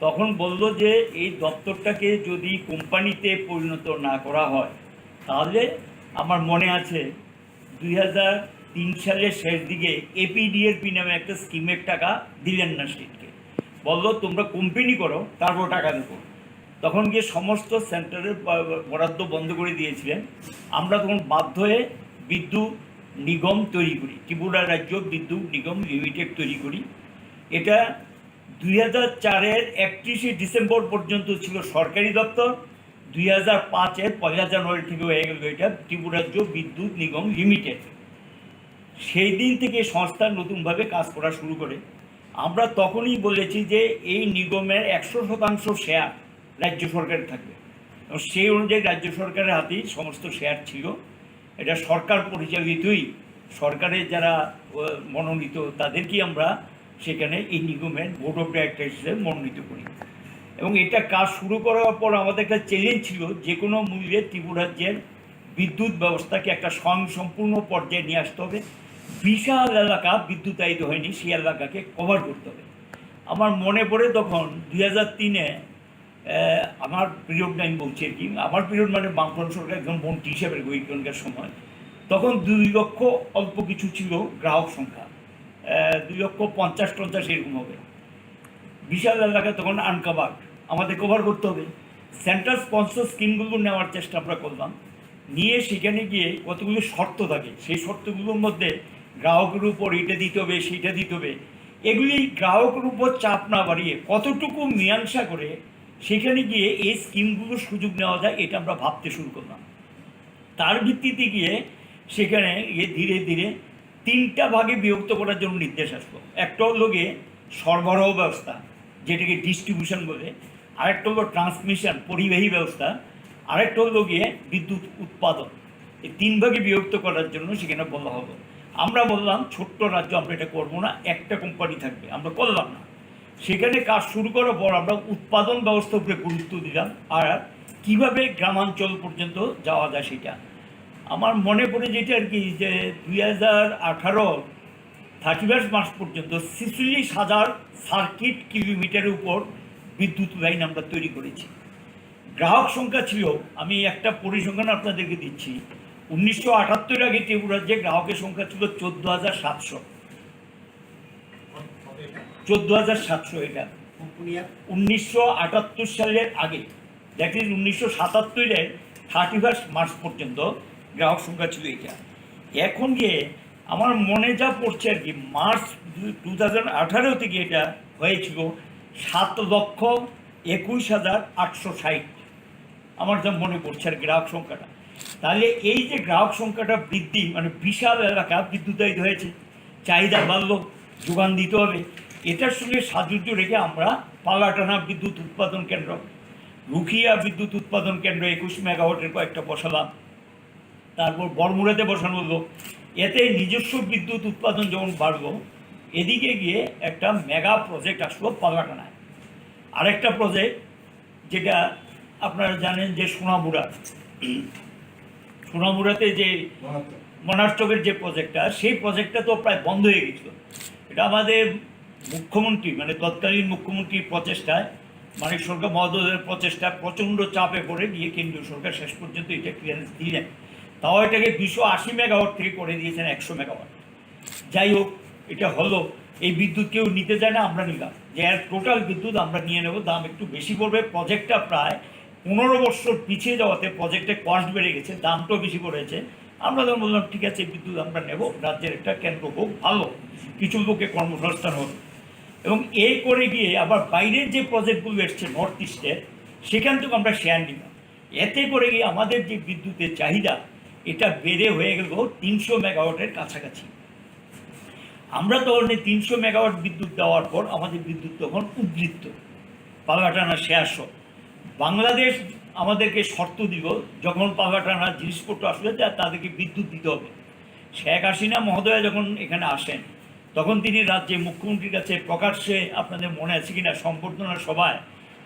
তখন বলল যে এই দপ্তরটাকে যদি কোম্পানিতে পরিণত না করা হয় তাহলে, আমার মনে আছে 2003 সালের শেষ দিকে এপিডিএরপি নামে একটা স্কিমের টাকা দিলেন না স্টেটকে, বললো তোমরা কোম্পানি করো তারপর টাকা দেবো। তখন গিয়ে সমস্ত সেন্টারের বরাদ্দ বন্ধ করে দিয়েছিলেন। আমরা তখন বাধ্য হয়ে বিদ্যুৎ নিগম তৈরি করি, ত্রিপুরা রাজ্য বিদ্যুৎ নিগম লিমিটেড তৈরি করি। এটা 2004-এর 31শে ডিসেম্বর পর্যন্ত ছিল সরকারি দপ্তর। 2005-এর 1 জানুয়ারি থেকে হয়ে গেল এটা ত্রিপুরা রাজ্য বিদ্যুৎ নিগম লিমিটেড। সেই দিন থেকে সংস্থা নতুনভাবে কাজ করা শুরু করে। আমরা তখনই বলেছি যে এই নিগমের 100% শেয়ার রাজ্য সরকারের থাকবে, এবং সেই অনুযায়ী রাজ্য সরকারের হাতেই সমস্ত শেয়ার ছিল। এটা সরকার পরিচালিতই, সরকারের যারা মনোনীত তাদেরকেই আমরা সেখানে এই নিগমের বোর্ড অফ ডাইরেক্টর হিসেবে মনোনীত করি। এবং এটা কাজ শুরু করার পর আমাদের একটা চ্যালেঞ্জ ছিল, যে কোনো মূল্যে ত্রিপুরা রাজ্যের বিদ্যুৎ ব্যবস্থাকে একটা স্বয়ংসম্পূর্ণ পর্যায়ে নিয়ে আসতে হবে। বিশাল এলাকা বিদ্যুতায়িত হয়নি, সেই এলাকাকে কভার করতে হবে। আমার মনে পড়ে তখন 2003-এ আমার পিরিয়ড আমি বলছি আর কি, আমার পিরিয়ড মানে বামফ্রন্ট সরকার একজন মন্ত্রী হিসেবে ওইখানকার সময়, তখন 2 লক্ষ অল্প কিছু ছিল গ্রাহক সংখ্যা, 2,50,000 এরকম হবে। বিশাল এলাকা তখন আনকাভার্ড, আমাদের কভার করতে হবে। সেন্ট্রাল স্পন্সর স্কিমগুলো নেওয়ার চেষ্টা আমরা করলাম, নিয়ে সেখানে গিয়ে কতগুলো শর্ত থাকে, সেই শর্তগুলোর মধ্যে গ্রাহকের উপর এটা দিতে হবে সেইটা দিতে হবে, এগুলি গ্রাহকের উপর চাপ না বাড়িয়ে কতটুকু মীমাংসা করে সেখানে গিয়ে এই স্কিমগুলোর সুযোগ নেওয়া যায় এটা আমরা ভাবতে শুরু করলাম। তার ভিত্তিতে গিয়ে সেখানে গিয়ে ধীরে ধীরে 3টা ভাগে বিভক্ত করার জন্য নির্দেশ আসলো। একটা হলো গিয়ে সরবরাহ ব্যবস্থা, যেটাকে ডিস্ট্রিবিউশন বলে, আরেকটা হলো ট্রান্সমিশন পরিবাহী ব্যবস্থা, আরেকটা হলো গিয়ে বিদ্যুৎ উৎপাদন। এই 3 ভাগে বিভক্ত করার জন্য সেখানে বলা হলো। আমরা বললাম ছোট্ট রাজ্য আমরা এটা করবো না, একটা কোম্পানি থাকবে, আমরা করলাম না। সেখানে কাজ শুরু করার পর আমরা উৎপাদন ব্যবস্থার উপরে গুরুত্ব দিলাম, আর কীভাবে গ্রামাঞ্চল পর্যন্ত যাওয়া যায় সেটা। আমার মনে পড়ে যেটা আর কি, যে 2018 31 মার্চ পর্যন্ত 46,000 সার্কিট কিলোমিটারের উপর বিদ্যুৎ লাইন আমরা তৈরি করেছি। গ্রাহক সংখ্যা ছিল, আমি একটা পরিসংখ্যান আপনাদেরকে দিচ্ছি, 1978 আগে ত্রিপুরা রাজ্যে গ্রাহকের সংখ্যা ছিল 14,700। 14,700 এটা 1978 সালের আগে, দ্যাট ইজ 1977-এর 31 মার্চ পর্যন্ত গ্রাহক সংখ্যা ছিল এটা। এখন গিয়ে আমার মনে যা পড়ছে আর কি, মার্চ 2018 থেকে এটা হয়েছিল 7,21,860, আমার যা মনে পড়ছে আর গ্রাহক সংখ্যাটা। তাহলে এই যে গ্রাহক সংখ্যাটা বৃদ্ধি, মানে বিশাল এলাকা বিদ্যুতায়িত হয়েছে, চাহিদা বাড়লো, যোগান দিতে হবে। এটার সঙ্গে সাযুজ্য রেখে আমরা পালাটানা বিদ্যুৎ উৎপাদন কেন্দ্র, রুখিয়া বিদ্যুৎ উৎপাদন কেন্দ্র 21 মেগাওয়াটের কয়েকটা বসালাম, তারপর বড়মুড়াতে বসানো হলো। এতে নিজস্ব বিদ্যুৎ উৎপাদন যখন বাড়লো, এদিকে গিয়ে একটা মেগা প্রজেক্ট আসলো পালাটানায়। আরেকটা প্রজেক্ট যেটা আপনারা জানেন যে সোনামুড়াতে যে মনার্চকের যে প্রজেক্টটা, সেই প্রজেক্টটা তো প্রায় বন্ধ হয়ে গেছিল। এটা আমাদের মুখ্যমন্ত্রী, মানে তৎকালীন মুখ্যমন্ত্রীর প্রচেষ্টায়, মানিক সরকার মহোদয়ের প্রচেষ্টায় প্রচণ্ড চাপে পড়ে গিয়ে কেন্দ্রীয় সরকার শেষ পর্যন্ত এটা ক্লিয়ারেন্স দিলেন। তাও এটাকে 280 মেগাওয়াট থেকে করে দিয়েছেন 100 মেগাওয়াট। যাই হোক, এটা হলো, এই বিদ্যুৎ কেউ নিতে চায় না, আমরা নিলাম, যে এর টোটাল বিদ্যুৎ আমরা নিয়ে নেব, দাম একটু বেশি পড়বে। প্রজেক্টটা প্রায় 15 বছর পিছিয়ে যাওয়াতে প্রজেক্টের কস্ট বেড়ে গেছে, দামটাও বেশি পড়েছে। আমরা তখন বললাম ঠিক আছে বিদ্যুৎ আমরা নেব, রাজ্যের একটা কেন্দ্র খুব ভালো, কিছু লোকে কর্মসংস্থান হবে। এবং এই করে গিয়ে আবার বাইরের যে প্রজেক্টগুলো এসছে নর্থ ইস্টের, সেখান থেকে আমরা শেয়ার নিলাম। এতে করে গিয়ে আমাদের যে বিদ্যুতের চাহিদা এটা বেড়ে হয়ে গেল 300 মেগাওয়াটের কাছাকাছি। আমরা তখন 300 মেগাওয়াট বিদ্যুৎ দেওয়ার পর আমাদের বিদ্যুৎ তখন উদ্বৃত্ত, পালাটানা শেয়ার সহ। বাংলাদেশ আমাদেরকে শর্ত দিল, যখন পালাটানা জিনিসপত্র আসলে তাদেরকে বিদ্যুৎ দিতে হবে। শেখ হাসিনা মহোদয়া যখন এখানে আসেন, তখন তিনি রাজ্যে মুখ্যমন্ত্রীর কাছে প্রকাশ্যে, আপনাদের মনে আছে কিনা, সম্বর্ধনা সভায়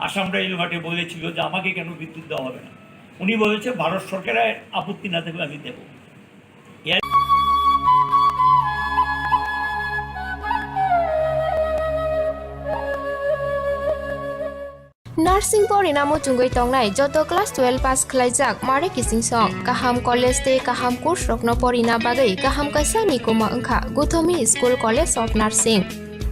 আসাম রাইল মাঠে বলেছিল যে আমাকে কেন বিদ্যুৎ দেওয়া হবে না। উনি বলেছে ভারত সরকারের আপত্তি না থাকলে আমি দেব। नार्सिं परिणामो चुंगै तंगनाय जतो क्लास 12 पास खलाइजाक मारे किसिं सं काहाम कॉलेज ते काहाम कोर्स रखनो परिना बागै काहाम काisa नि कोमा अंखा गुथोमी school college of nursing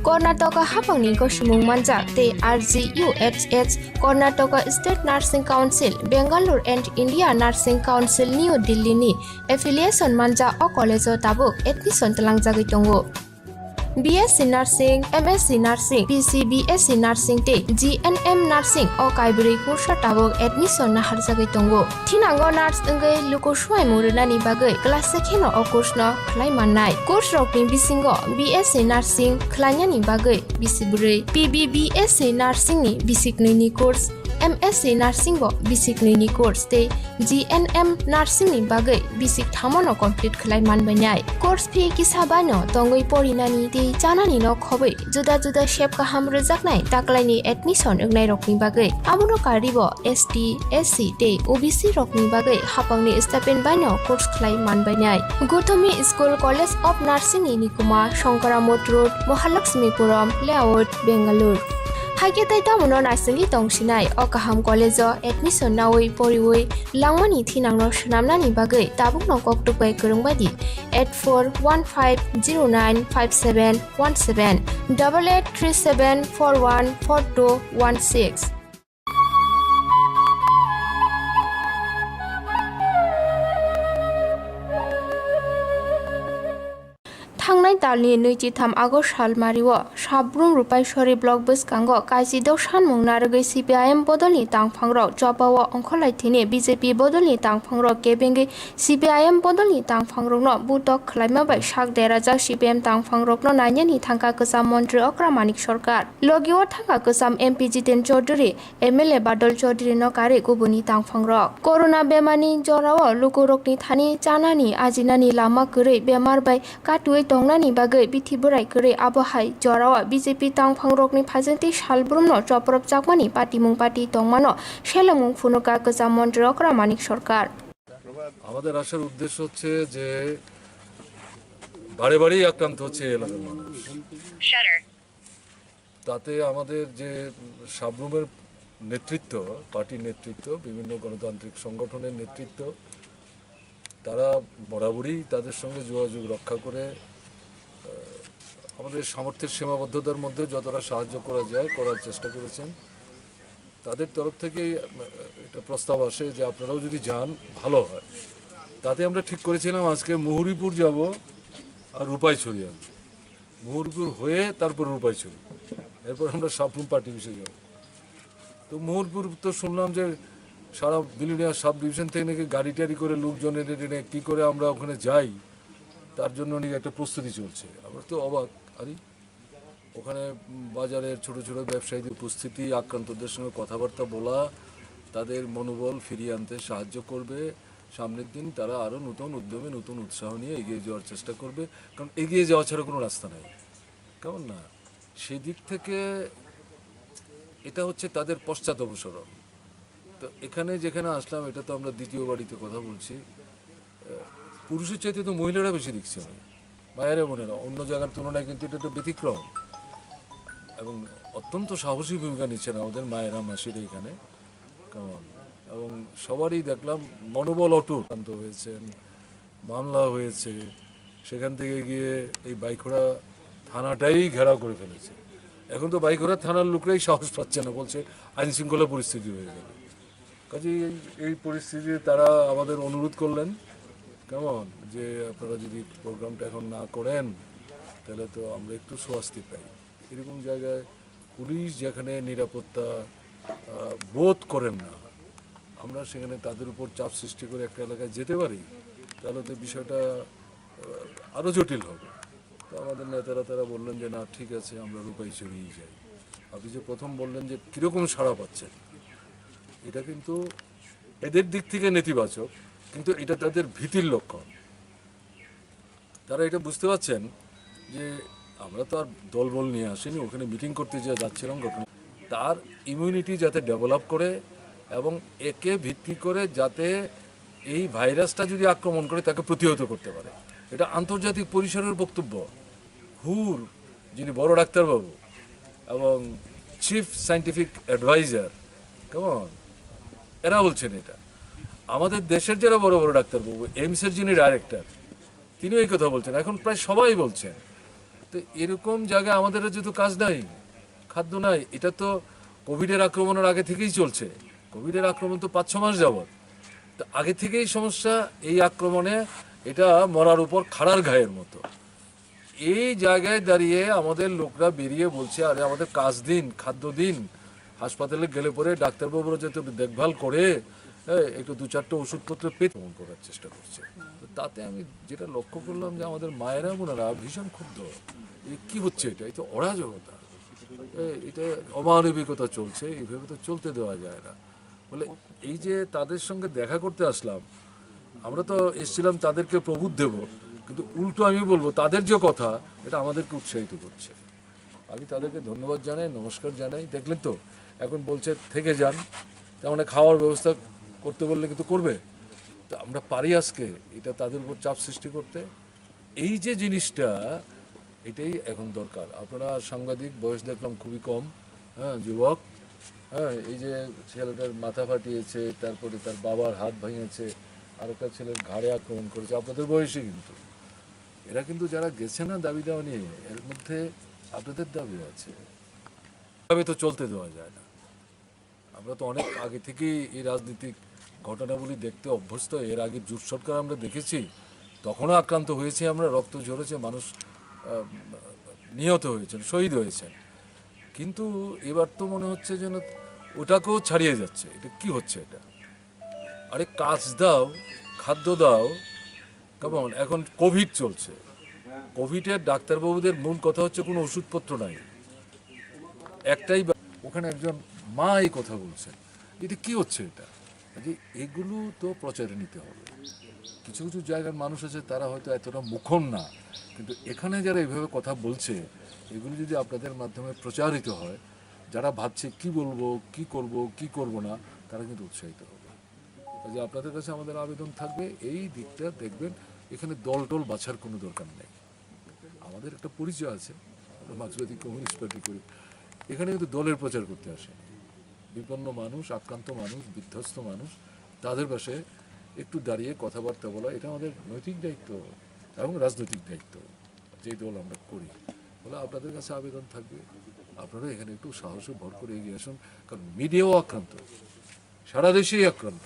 Karnataka hapangni koshimung manjak te RGUHH Karnataka State Nursing Council Bangalore and India Nursing Council New Delhi ni affiliation manja o college o tabuk admission talangjagui tongo. BSc Nursing, MSc Nursing, BSc Nursing te GNM Nursing o kaibri kursa tabuk admission na harjagui tongo. Thinango nurse engei lukuswai murunani bagai class sekheno o course no khlai mannai. Course rokni bisingo BSc Nursing khlainani bagai bisibrai, PBBSc Nursing ni bisiknui ni course, MSc Nursing bo basic ni course te GNM Nursing ni bagai basic thamono complete khlai manbainai. Course fee kisabano tongoi porinani te chanani no khobai juda juda shape kaham rejaknai taklaini admission engnai rokni bagai abuno karibo ST SC te OBC rokni bagai hapangni stipend baino course khlai manbainai. Gothomi School College of Nursing ni Nikuma Shankaramot Road Mahalakshmipuram Layout Bangalore. Haike tai tamuno naisengi tongsinai o kaham college o admission nawi poriwoi langmani thinangno shnamnani bagai tabukno koktupai kurungbadi 8415095717 8837414216. थांनाय दालनि 23 August सालमारिआव Sabroom रुपाइसरि block बसकांगो काजिदौ सानमुं नारगै CPIM बदलनि तांफांराव जबाव अंखलाइथिनि BJP बदलनि तांफांराव केबेंगै CPIM बदलनि तांफांरावनो बुतक खलाइमाबाय साक देराजाक CPIM तांफांरावनो नायनायनि थांखा गोजाम मन्त्रि अक्रामानिक सरकार लगियाव थांखा गोजाम MP Jiten Chaudhuri MLA बादल चौधुरी नकारि गुबुननि तांफांराव corona बेमारनि जराव लुकुरकनि थानि चानानि आजिनानि लामा गरै बेमार बाय काटुयै तंनानि बागै बिथि बोराय गरै आबहाय जरावा BJP तांफांरकनि फाजोंति सालब्रुमनो चप्रब जाकमानि पार्टीमुं पार्टी तंमानो सेलमुं फुनुका गोजाम मन्त्रि अक्रामानिक सरकार আমাদের আসার উদ্দেশ্য হচ্ছে যে বারে বারেই আক্রান্ত হচ্ছে এলাকার মানুষ। তাতে আমাদের যে সাবরুমের নেতৃত্ব, পার্টির নেতৃত্ব, বিভিন্ন গণতান্ত্রিক সংগঠনের নেতৃত্ব, তারা বরাবরই তাদের সঙ্গে যোগাযোগ রক্ষা করে আমাদের সামর্থ্যের সীমাবদ্ধতার মধ্যে যতটা সাহায্য করা যায় করার চেষ্টা করেছেন। তাদের তরফ থেকেই একটা প্রস্তাব আসে যে আপনারাও যদি যান ভালো হয়। তাতে আমরা ঠিক করেছিলাম আজকে মুহুরীপুর যাব আর রূপাইছড়ি যাব, মুহুরীপুর হয়ে তারপর রূপাইছড়ি, এরপর আমরা সাবরুম পার্টি অফিসে যাব। তো মুহুরীপুর তো শুনলাম যে সারা বিলিনিয়ার সাব ডিভিশন থেকে নাকি গাড়ি টাড়ি করে লোকজনের এনে কী করে আমরা ওখানে যাই তার জন্য নাকি একটা প্রস্তুতি চলছে। আমরা তো অবাক, আরে ওখানে বাজারের ছোট ছোট ব্যবসায়ীদের উপস্থিতি, আক্রান্তদের সঙ্গে কথাবার্তা বলা, তাদের মনোবল ফিরিয়ে আনতে সাহায্য করবে। সামনের দিন তারা আরও নতুন উদ্যমে নতুন উৎসাহ নিয়ে এগিয়ে যাওয়ার চেষ্টা করবে, কারণ এগিয়ে যাওয়া ছাড়া কোনো রাস্তা নেই, কেমন না? সেই দিক থেকে এটা হচ্ছে তাদের পশ্চাৎ অবসরণ। তো এখানে যেখানে আসলাম, এটা তো আমরা দ্বিতীয় বাড়িতে কথা বলছি, পুরুষের চাইতে তো মহিলারা বেশি দিচ্ছে আমি, মায়েরা বোনেরা, অন্য জায়গার তুলনায় কিন্তু এটা তো ব্যতিক্রম এবং অত্যন্ত সাহসী ভূমিকা নিচ্ছেন আমাদের মায়েরা মাসিরা এখানে, কেমন? এবং সবারই দেখলাম মনোবল অটুট হয়েছেন, মামলা হয়েছে, সেখান থেকে গিয়ে এই বাইখোড়া থানাটাই ঘেরাও করে ফেলেছে। এখন তো বাইখোড়া থানার লোকরাই সাহস পাচ্ছে না, বলছে আইনশৃঙ্খলা পরিস্থিতি হয়ে গেল। কাজেই এই পরিস্থিতিতে তারা আমাদের অনুরোধ করলেন, কেমন, যে আপনারা যদি প্রোগ্রামটা এখন না করেন তাহলে তো আমরা একটু স্বস্তি পাই। এরকম জায়গায় পুলিশ যেখানে নিরাপত্তা বোধ করেন না, আমরা সেখানে তাদের উপর চাপ সৃষ্টি করে একটা এলাকায় যেতে পারি, তাহলে তো বিষয়টা আরও জটিল হবে। তো আমাদের নেতারা তারা বললেন যে না ঠিক আছে, আমরা রূপাইছড়িই যাই। আপনি যে প্রথম বললেন যে কীরকম সাড়া পাচ্ছেন, এটা কিন্তু এদের দিক থেকে নেতিবাচক, কিন্তু এটা তাদের ভীতির লক্ষণ। তারা এটা বুঝতে পারছেন যে আমরা তো আর দলবল নিয়ে আসিনি, ওখানে মিটিং করতে যে যাচ্ছিলাম, ঘটনা তার ইমিউনিটি যাতে ডেভেলপ করে এবং একে ভিত্তি করে যাতে এই ভাইরাসটা যদি আক্রমণ করে তাকে প্রতিহত করতে পারে। এটা আন্তর্জাতিক পরিসরের বক্তব্য। হুর যিনি বড় ডাক্তারবাবু এবং চিফ সায়েন্টিফিক অ্যাডভাইজার, কেমন, এরা বলছেন এটা। আমাদের দেশের যারা বড় বড় ডাক্তারবাবু, এইমসের যিনি ডাইরেক্টর, তিনিও এই কথা বলছেন, এখন প্রায় সবাই বলছেন। তো এরকম জায়গায় আমাদের যেহেতু কাজ নাই, খাদ্য নাই, এটা তো কোভিডের আক্রমণের আগে থেকেই চলছে। কোভিডের আক্রমণ তো 5-6 মাস যাবত, তো আগে থেকেই সমস্যা। এই আক্রমণে এটা মরার উপর খাড়ার ঘায়ের মতো। এই জায়গায় দাঁড়িয়ে আমাদের লোকরা বেরিয়ে বলছে, আরে আমাদের কাজ দিন, খাদ্য দিন। হাসপাতালে গেলে পরে ডাক্তারবাবুরা যাতে দেখভাল করে একটু 2-4টা ওষুধপত্র পেতে করার চেষ্টা করছে। তো তাতে আমি যেটা লক্ষ্য করলাম যে আমাদের মায়েরা বোনেরা ভীষণ ক্ষুব্ধ। কি হচ্ছে এটা? এটা অরাজকতা, এটা অমানবিকতা চলছে, এইভাবে তো চলতে দেওয়া যায় না। বলে এই যে তাদের সঙ্গে দেখা করতে আসলাম, আমরা তো এসেছিলাম তাদেরকে প্রবোধ দেব, কিন্তু উল্টো আমি বলবো তাদের যে কথা এটা আমাদেরকে উৎসাহিত করছে। আমি তাদেরকে ধন্যবাদ জানাই, নমস্কার জানাই। দেখলেন তো এখন বলছে থেকে যান, তেমন খাওয়ার ব্যবস্থা করতে বললে কিন্তু করবে। তো আমরা পারি আজকে এটা তাদের উপর চাপ সৃষ্টি করতে। এই যে জিনিসটা, এটাই এখন দরকার। আপনারা সাংবাদিক, বয়স দেখলাম খুবই কম, যুবক, এই যে ছেলেটার মাথা ফাটিয়েছে, তারপরে তার বাবার হাত ভেঙেছে, আর একটা ছেলের ঘাড়ে আক্রমণ করেছে, আপনাদের বয়সী। কিন্তু এরা কিন্তু যারা গেছে না দাবি দেওয়া নিয়ে, এর মধ্যে আপনাদের দাবি আছে। এভাবে তো চলতে দেওয়া যায় না। আমরা তো অনেক আগে থেকেই এই রাজনৈতিক ঘটনাগুলি দেখতে অভ্যস্ত। এর আগে জোট সরকার আমরা দেখেছি, তখনও আক্রান্ত হয়েছে আমরা, রক্ত ঝরেছে, মানুষ নিহত হয়েছেন, শহীদ হয়েছেন। কিন্তু এবার তো মনে হচ্ছে যেন ওটাকেও ছাড়িয়ে যাচ্ছে। এটা কি হচ্ছে এটা? আরে কাজ দাও, খাদ্য দাও, কেমন? এখন কোভিড চলছে, কোভিডের ডাক্তারবাবুদের মূল কথা হচ্ছে কোনো ওষুধপত্র নাই, একটাই। ওখানে একজন মা এই কথা বলছেন, এটা কি হচ্ছে? এটা যে এগুলো তো প্রচারে নিতে হবে। কিছু কিছু জায়গার মানুষ আছে তারা হয়তো এতটা মুখর না, কিন্তু এখানে যারা এইভাবে কথা বলছে, এগুলো যদি আপনাদের মাধ্যমে প্রচারিত হয়, যারা ভাবছে কি বলবো, কি করব, কি করব না, তারা কিন্তু উৎসাহিত হবে। যে আপনাদের কাছে আমাদের আবেদন থাকবে, এই দিকটা দেখবেন। এখানে দল টল বাছার কোনো দরকার নেই। আমাদের একটা পরিচয় আছে, আমরা মার্ক্সবাদী কমিউনিস্ট পার্টি করি। এখানে কিন্তু দলের প্রচার করতে আসে। বিপন্ন মানুষ, আক্রান্ত মানুষ, বিধ্বস্ত মানুষ, তাদের পাশে একটু দাঁড়িয়ে কথাবার্তা বলা, এটা আমাদের নৈতিক দায়িত্ব এবং রাজনৈতিক দায়িত্ব, যেই দল আমরা করি। বলে আপনাদের কাছে আবেদন থাকবে, আপনারা এখানে একটু সাহসে ভর করে এগিয়ে আসুন। কারণ মিডিয়াও আক্রান্ত, সারা দেশেই আক্রান্ত,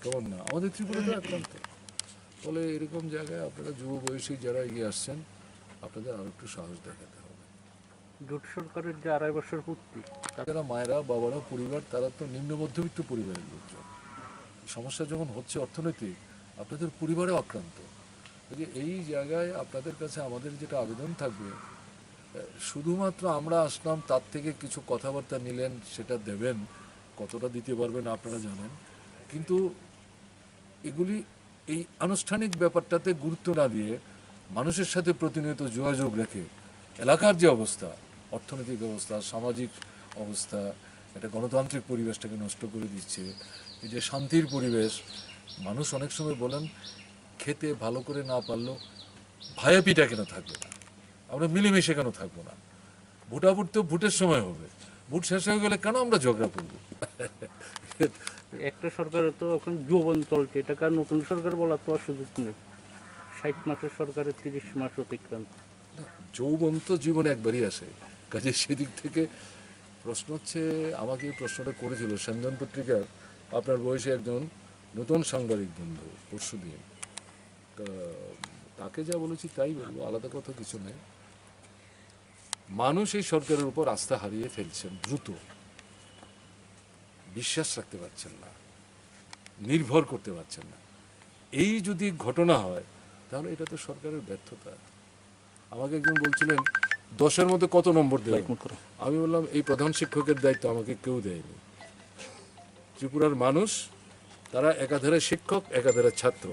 কেমন না? আমাদের ত্রিপুরাতেও আক্রান্ত। ফলে এরকম জায়গায় আপনারা যুব বয়সী যারা এগিয়ে আসছেন, আপনাদের আরও একটু সাহস দেখাতে হবে। জোট সরকারের যে 2.5 বছর পূর্তি, যারা মায়েরা, বাবারা, পরিবার, তারা তো নিম্ন মধ্যবিত্ত পরিবারের লোকজন। সমস্যা যখন হচ্ছে অর্থনৈতিক, আপনাদের পরিবারেও আক্রান্ত। এই জায়গায় আপনাদের কাছে আমাদের যেটা আবেদন থাকবে, শুধুমাত্র আমরা আসলাম, তার থেকে কিছু কথাবার্তা নিলেন, সেটা দেবেন, কতটা দিতে পারবেন আপনারা জানেন। কিন্তু এগুলি এই আনুষ্ঠানিক ব্যাপারটাতে গুরুত্ব না দিয়ে মানুষের সাথে প্রতিনিয়ত যোগাযোগ রেখে এলাকার যে অবস্থা, অর্থনৈতিক অবস্থা, সামাজিক অবস্থা, একটা গণতান্ত্রিক পরিবেশটাকে নষ্ট করে দিচ্ছে। এই যে শান্তির পরিবেশ, মানুষ অনেক সময় বলেন খেতে ভালো করে না পারলেও ভায়াপিটা কেন থাকবে না, আমরা মিলেমিশে কেন থাকবো না? ভোটাভুট তো ভোটের সময় হবে, ভোট শেষ হয়ে গেলে কেন আমরা ঝগড়া করবো? একটা সরকারের তো এখন যৌবন চলছে, এটাকে আর নতুন সরকার বলার তো সুযোগ নেই। 60 মাসের সরকারের 30 মাস অতিক্রান্ত। যৌবন তো জীবনে একবারই আসে, কাজে সেদিক থেকে প্রশ্ন হচ্ছে, আমাকে এই প্রশ্নটা করেছিল সঞ্জন পত্রিকার আপনার বয়সে একজন নতুন সাংবাদিক বন্ধু পরশুদিন। তাকে যা বলেছি তাই বলবো, আলাদা কথা কিছু নেই। মানুষ এই সরকারের উপর আস্থা হারিয়ে ফেলছেন, দ্রুত বিশ্বাস রাখতে পারছেন না, নির্ভর করতে পারছেন না। এই যদি ঘটনা হয় তাহলে এটা তো সরকারের ব্যর্থতা। আমাকে একজন বলছিলেন 10-এর মধ্যে কত নম্বর দেবেন? আমি বললাম এই প্রধান শিক্ষকের দায়িত্ব আমাকে কেউ দেয়নি। ত্রিপুরার মানুষ, তারা একাধারে শিক্ষক, একাধারে ছাত্র।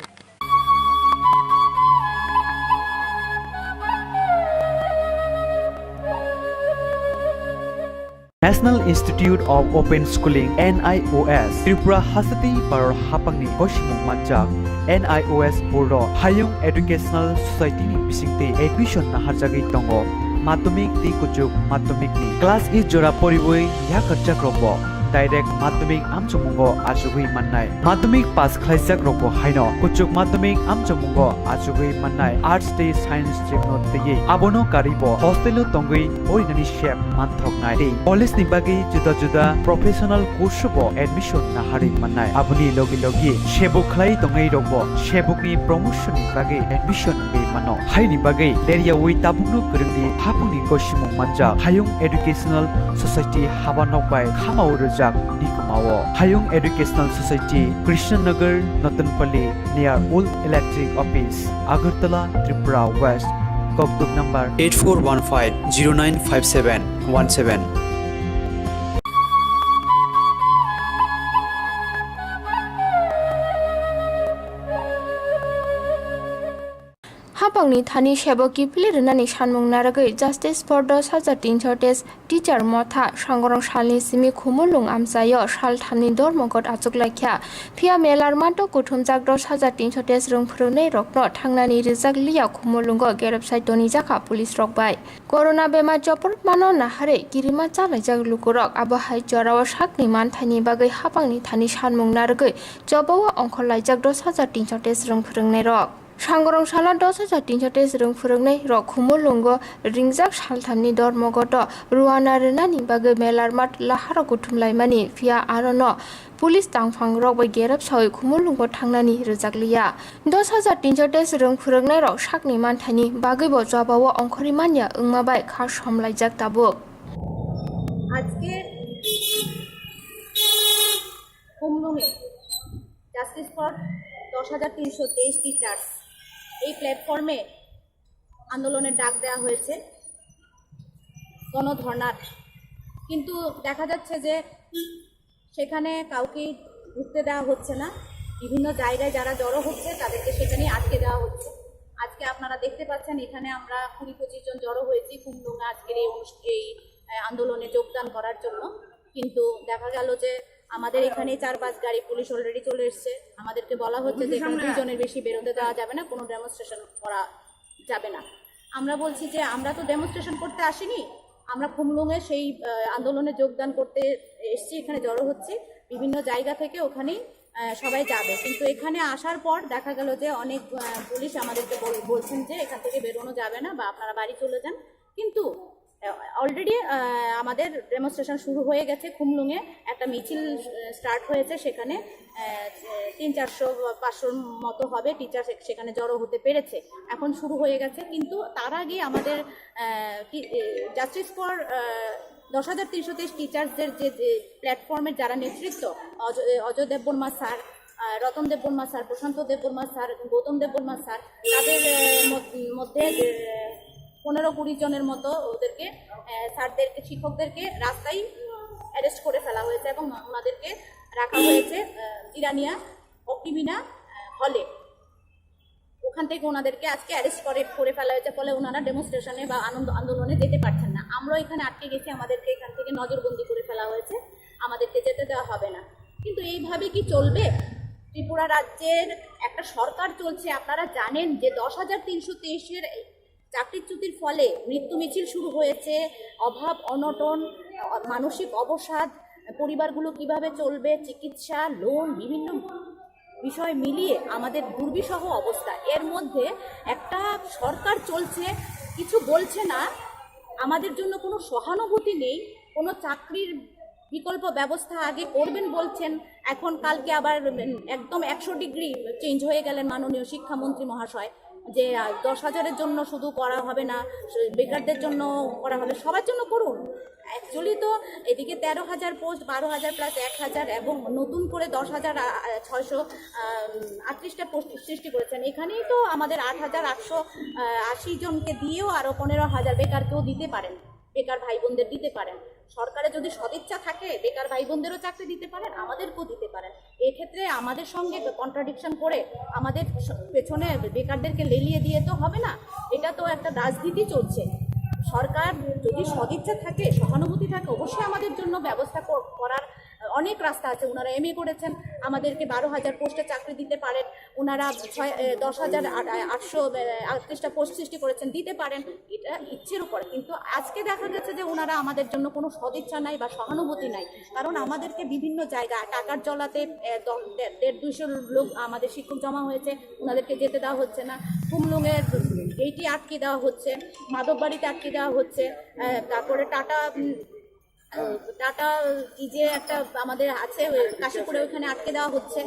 National Institute of Open Schooling NIOS Tripura Hasati Paror Hapangni Koshimung Manjak NIOS Board Hayung Educational Society ni bisingte admission na harjagi tongo madhyamik ti kujuk madhyamik ni class is jora poriboi ya kerja kelompok direct madhyamik amchamungo achugui mannai madhyamik pass khlaijak rokbo haino kuchuk madhyamik amchamungo achugui mannai arts day science jemno teye abono karibo hostel tongui oinani shep manthoknai tei college ni bagi juda juda professional course bo admission na hari mannai abuni logi logi shebuk khlai tongai rokbo shebukni promotion ni bagi admission be mano haini bagi leria wi tabungno kurungni hapuni koshimung manja hayung educational society habanok bai khamau rojak nikumao hayung educational society Krishnanagar Natanpalli near Old Electric Office Agartala Tripura West Koktuk number 8415095717 Hapangni thani sheboki pilirnani sanmung naragoi Justice for 10,330 teacher motha sangorong salni simi khumulung amsayo sal thani dormogot achuklaikha phia melar mato kuthumjak 10,330 rung phurunei rokno thangnani rijak liya khumulungo gerapsai toni jaka police rokbai corona bema jopor mano nahare kirima chalaijak lukurok abahai jorao sakni manthani bagai hapangni thani sanmung naragoi jobawa ongkholaijak 10,330 rung phurunei rok Sangorong sala 10,330 rung phurungnai rok khumulungo ringjak salthamni dormogoto ruana renani bagai melar mat laharo kuthumlaimani phia arono police tangphang rok bai gerap sai khumulungo thangnani rejakliya 10,330 rung phurungnai rok sakni manthani bagai bo jabawo ongkhori manya ungma bai kha somlaijak tabuk আজকে খুমলুঙে justice for 10,323 teachers এই প্ল্যাটফর্মে আন্দোলনের ডাক দেওয়া হয়েছে গণধর্নার কিন্তু দেখা যাচ্ছে যে সেখানে কাউকে ঢুকতে দেওয়া হচ্ছে না বিভিন্ন জায়গায় যারা জড়ো হচ্ছে তাদেরকে সেখানেই আটকে দেওয়া হচ্ছে আজকে আপনারা দেখতে পাচ্ছেন এখানে আমরা 20-25 জন জড়ো হয়েছি খুমলুঙে আজকের এই আন্দোলনে যোগদান করার জন্য কিন্তু দেখা গেল যে আমাদের এখানে 4-5 গাড়ি পুলিশ অলরেডি চলে এসেছে আমাদেরকে বলা হচ্ছে যে এখানে 2 জনের বেশি বেরোতে দেওয়া যাবে না কোনো ডেমনস্ট্রেশন করা যাবে না আমরা বলছি যে আমরা তো ডেমনস্ট্রেশন করতে আসিনি আমরা খুমলুঙে সেই আন্দোলনে যোগদান করতে এসেছি এখানে জড়ো হচ্ছে বিভিন্ন জায়গা থেকে ওখানেই সবাই যাবে কিন্তু এখানে আসার পর দেখা গেল যে অনেক পুলিশ আমাদেরকে বলছেন যে এখান থেকে বেরোনো যাবে না বা আপনারা বাড়ি চলে যান কিন্তু অলরেডি আমাদের ডেমনস্ট্রেশন শুরু হয়ে গেছে খুমলুঙে একটা মিছিল স্টার্ট হয়েছে সেখানে 300-400-500 মতো হবে টিচার সেখানে জড়ো হতে পেরেছে এখন শুরু হয়ে গেছে কিন্তু তার আগে আমাদের জাস্টিস ফর 10,323 টিচার্সদের যে প্ল্যাটফর্মের যারা নেতৃত্ব অজয় দেববর্মা স্যার রতন দেববর্মা স্যার প্রশান্ত দেববর্মা স্যার গৌতম দেববর্মা স্যার তাদের মধ্যে 15-20 জনের মতো ওদেরকে স্যারদেরকে শিক্ষকদেরকে রাস্তায় অ্যারেস্ট করে ফেলা হয়েছে এবং ওনাদেরকে রাখা হয়েছে ইরানিয়া অকিমিনা হলে ওখান থেকে ওনাদেরকে আজকে অ্যারেস্ট করে ফেলা হয়েছে ফলে ওনারা ডেমনস্ট্রেশনে বা আন্দোলনে যেতে পারছেন না আমরা এখানে আটকে গেছি আমাদেরকে এখান থেকে নজরবন্দি করে ফেলা হয়েছে আমাদেরকে যেতে দেওয়া হবে না কিন্তু এইভাবে কি চলবে ত্রিপুরা রাজ্যের একটা সরকার চলছে আপনারা জানেন যে 10,323-এর চাকরিচ্যুতির ফলে মৃত্যু মিছিল শুরু হয়েছে অভাব অনটন মানসিক অবসাদ পরিবারগুলো কিভাবে চলবে চিকিৎসা লোন বিভিন্ন বিষয় মিলিয়ে আমাদের দুর্বিষহ অবস্থা এর মধ্যে একটা সরকার চলছে কিছু বলছে না আমাদের জন্য কোনো সহানুভূতি নেই কোনো চাকরির বিকল্প ব্যবস্থা আগে করবেন বলছেন এখন কালকে আবার একদম 100 ডিগ্রি চেঞ্জ হয়ে গেলেন মাননীয় শিক্ষামন্ত্রী মহাশয় যে 10,000-এর জন্য শুধু করা হবে না বেকারদের জন্য করা হবে সবার জন্য করুন অ্যাকচুয়ালি তো এদিকে 13,000 পোস্ট 12,000 প্লাস 1,000 এবং নতুন করে 10,638টা পোস্ট সৃষ্টি করেছেন এখানেই তো আমাদের 8,880 জনকে দিয়েও আরও 15,000 বেকারকেও দিতে পারেন বেকার ভাই বোনদের দিতে পারেন সরকারে যদি সদিচ্ছা থাকে বেকার ভাই বোনদেরও চাকরি দিতে পারেন আমাদেরকেও দিতে পারেন এক্ষেত্রে আমাদের সঙ্গে কন্ট্রাডিকশন করে আমাদের পেছনে বেকারদেরকে লেলিয়ে দিয়ে তো হবে না এটা তো একটা রাজনীতি চলছে সরকার যদি সদিচ্ছা থাকে সহানুভূতি থাকে অবশ্যই আমাদের জন্য ব্যবস্থা করার অনেক রাস্তা আছে ওনারা এমএ করেছেন আমাদেরকে 12,000 পোস্টে চাকরি দিতে পারেন ওনারা 10,838টা পোস্ট সৃষ্টি করেছেন, দিতে পারেন, এটা ইচ্ছের উপরে। কিন্তু আজকে দেখা গেছে যে ওনারা আমাদের জন্য কোনো সদিচ্ছা নাই বা সহানুভূতি নাই, কারণ আমাদেরকে বিভিন্ন জায়গায় টাকার জলাতে 150-200 লোক আমাদের শিক্ষক জমা হয়েছে, ওনাদেরকে যেতে দেওয়া হচ্ছে না। কুমলুঙের এইটি আটকে দেওয়া হচ্ছে, মাধববাড়িতে আটকে দেওয়া হচ্ছে, তারপরে টাটা কি যে একটা আমাদের আছে কাশীপুরে, ওইখানে আটকে দেওয়া হচ্ছে।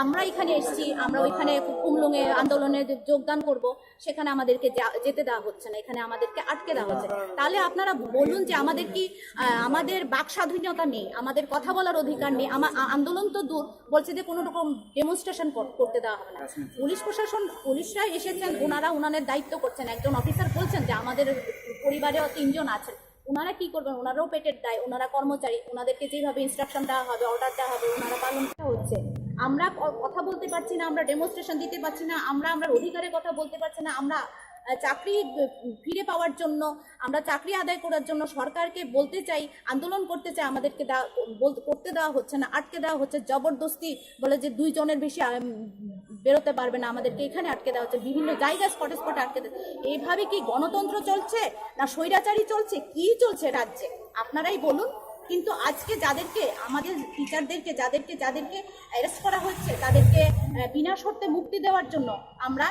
আমরা এখানে এসেছি, আমরা ওইখানে কুমলুঙে আন্দোলনে যোগদান করব, সেখানে আমাদেরকে যেতে দেওয়া হচ্ছে না, এখানে আমাদেরকে আটকে দেওয়া হচ্ছে। তাহলে আপনারা বলুন যে আমাদের কি আমাদের বাক স্বাধীনতা নেই, আমাদের কথা বলার অধিকার নেই? আন্দোলন তো দূর, বলছে যে কোনো রকম ডেমনস্ট্রেশন করতে দেওয়া হবে না। পুলিশ প্রশাসন, পুলিশরা এসেছেন, ওনাদের দায়িত্ব করছেন। একজন অফিসার বলছেন যে আমাদের পরিবারেও 3 জন আছেন, ওনারা কি করবেন? ওনারাও পেটের দায়, ওনারা কর্মচারী, ওনাদেরকে যেভাবে ইনস্ট্রাকশন দেওয়া হবে, অর্ডার দেওয়া হবে, ওনারা পালন করা হচ্ছে। আমরা কথা বলতে পারছি না, আমরা ডেমনস্ট্রেশন দিতে পারছি না, আমরা অধিকারের কথা বলতে পারছি না, আমরা চাকরি ফিরে পাওয়ার জন্য, আমরা চাকরি আদায় করার জন্য সরকারকে বলতে চাই, আন্দোলন করতে চাই, আমাদেরকে করতে দেওয়া হচ্ছে না, আটকে দেওয়া হচ্ছে। জবরদস্তি বলে যে 2 জনের বেশি বেরোতে পারবে না, আমাদেরকে এখানে আটকে দেওয়া হচ্ছে, বিভিন্ন জায়গায় স্পটে স্পটে আটকে দেওয়া। এইভাবে কি গণতন্ত্র চলছে না স্বৈরাচারী চলছে? কি চলছে রাজ্যে আপনারাই বলুন। কিন্তু আজকে যাদেরকে, আমাদের টিচারদেরকে যাদেরকে অ্যারেস্ট করা হচ্ছে, তাদেরকে বিনা শর্তে মুক্তি দেওয়ার জন্য আমরা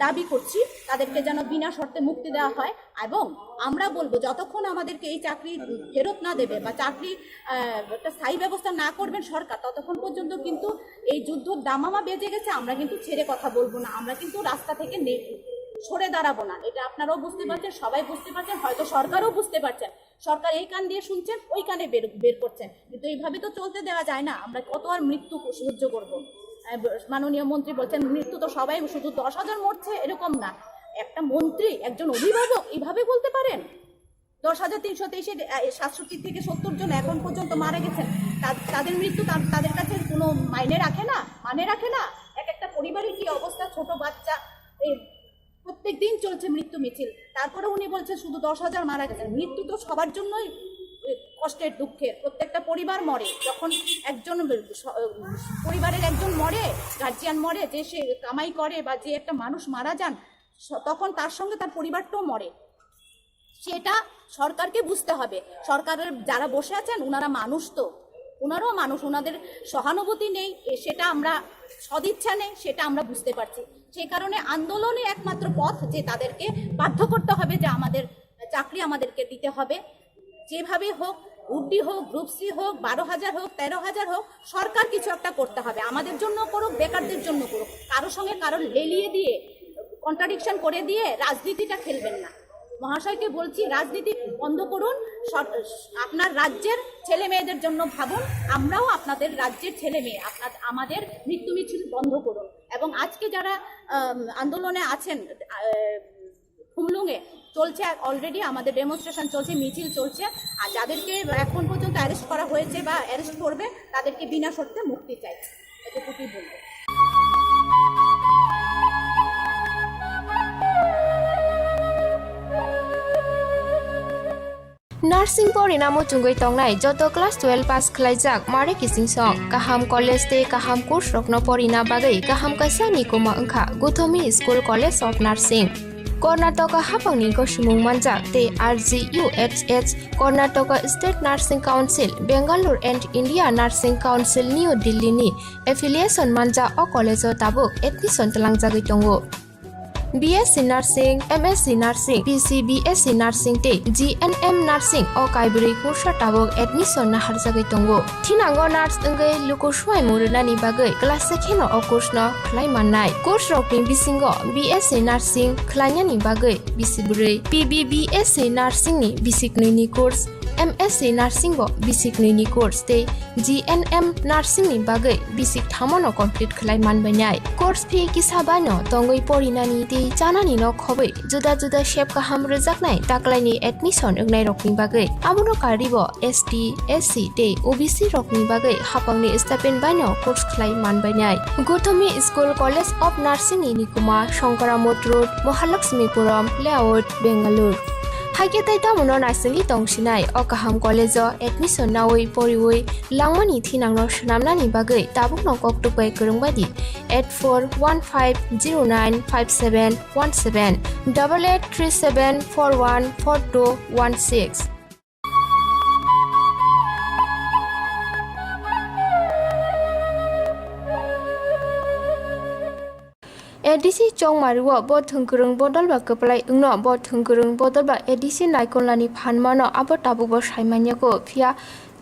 দাবি করছি, তাদেরকে যেন বিনা শর্তে মুক্তি দেওয়া হয়। এবং আমরা বলবো যতক্ষণ আমাদেরকে এই চাকরি ফেরত না দেবে বা চাকরি একটা স্থায়ী ব্যবস্থা না করবেন সরকার, ততক্ষণ পর্যন্ত কিন্তু এই যুদ্ধ দামামা বেজে গেছে। আমরা কিন্তু ছেড়ে কথা বলবো না, আমরা কিন্তু রাস্তা থেকে সরে দাঁড়াবো না। এটা আপনারাও বুঝতে পারছেন, সবাই বুঝতে পারছেন, হয়তো সরকারও বুঝতে পারছেন। সরকার এই কান দিয়ে শুনছেন, ওই কানে বের করছেন, কিন্তু এইভাবে তো চলতে দেওয়া যায় না। আমরা কত আর মৃত্যু সহ্য করবো? মাননীয় মন্ত্রী বলছেন মৃত্যু তো সবাই, শুধু 10,000 মরছে এরকম না। একটা মন্ত্রী, একজন অভিভাবক এইভাবে বলতে পারেন? 10,323 67 থেকে 70 জন এখন পর্যন্ত মারা গেছেন, তাদের মৃত্যু তাদের কাছে কোনো মানে রাখে না? এক একটা পরিবারের কি অবস্থা, ছোট বাচ্চা, এই প্রত্যেক দিন চলছে মৃত্যু মিছিল। তারপরে উনি বলছেন শুধু 10,000 মারা গেছেন। মৃত্যু তো সবার জন্যই কষ্টের, দুঃখের। প্রত্যেকটা পরিবার মরে, যখন একজন পরিবারের একজন মরে, গার্জিয়ান মরে, যে সে কামাই করে বা যে একটা মানুষ মারা যান, তখন তার সঙ্গে তার পরিবারটাও মরে। সেটা সরকারকে বুঝতে হবে। সরকারের যারা বসে আছেন ওনারা মানুষ, তো ওনারাও মানুষ, ওনাদের সহানুভূতি নেই, সেটা আমরা সদিচ্ছা নেই, সেটা আমরা বুঝতে পারছি। সেই কারণে আন্দোলনে একমাত্র পথ যে তাদেরকে বাধ্য করতে হবে যে আমাদের চাকরি আমাদেরকে দিতে হবে, যেভাবে হোক, গ্রুপ ডি হোক, গ্রুপ সি হোক, 12,000 হোক, 13,000 হোক, সরকার কিছু একটা করতে হবে। আমাদের জন্য করুক, বেকারদের জন্য করুক, কারোর সঙ্গে কারোর লেলিয়ে দিয়ে, কন্ট্রাডিকশন করে দিয়ে রাজনীতিটা খেলবেন না। মহাশয়কে বলছি, রাজনীতি বন্ধ করুন, আপনার রাজ্যের ছেলে মেয়েদের জন্য ভাবুন। আমরাও আপনাদের রাজ্যের ছেলে মেয়ে, আমাদের মৃত্যু মিছিল বন্ধ করুন। এবং আজকে যারা আন্দোলনে আছেন, কুমলুঙে চলছে অলরেডি, আমাদের ডেমনস্ট্রেশন চলছে, মিছিল চলছে, আর যাদেরকে এখন পর্যন্ত অ্যারেস্ট করা হয়েছে বা অ্যারেস্ট করবে, তাদেরকে বিনা শর্তে মুক্তি চাই, এতটুকুই বলবো। नार्सिं परिणामो चुंगै तंगनाय जतो क्लास 12 पास खलाइजाक मारे किसिं सं काहाम कलेज ते काहाम कोर्स रखनो परिना बागै काहाम काisa निकोमा अंखा गुथोमी school college of nursing Karnataka हापांनि गसुमुं मानजाक ते RGUHH Karnataka state nursing council Bengaluru and India nursing council new दिल्लीनि एफिलिएशन मानजा अ कलेजो ताबुक एडमिशन तलांगजागै दंगो। BSc Nursing, MSc Nursing, BSc Nursing te GNM Nursing o kaibri kursa tabok admission na harjagai tongo. Thinango nurse engai lukuswai murunani bagai class sekheno o course no khlai mannai. Course rokni bisingo BSc Nursing khlainani bagai bisibrei, BSc Nursing ni bisiknini course, MSc Nursing bo bisiknini course te GNM Nursing ni bagai bisik thamono complete khlai manbainai. Course fee kisabano tongoi porinani te janani no khobai juda juda shape kaham rejaknai taklaini admission engnai rokni bagai amono karibo ST SC te OBC rokni bagai hapangni stipend baino course khlai manbainai. Gothomi School College of Nursing ni Nikuma Shankaramot Road Mahalakshmipuram Layout Bengaluru Haiketai tamuno naisali tongsinai o kaham college admission nawi poriwi langmani thinangno shnamnani bagai tabukno koktupai kurungbadi 8415095717 8837414216. ADC Chongmaruwa Bothungkurung Bodolba Kaplai Ungno Bothungkurung Bodolba ADC Naikolani Phanmano Abotabubo Saimanyako Phia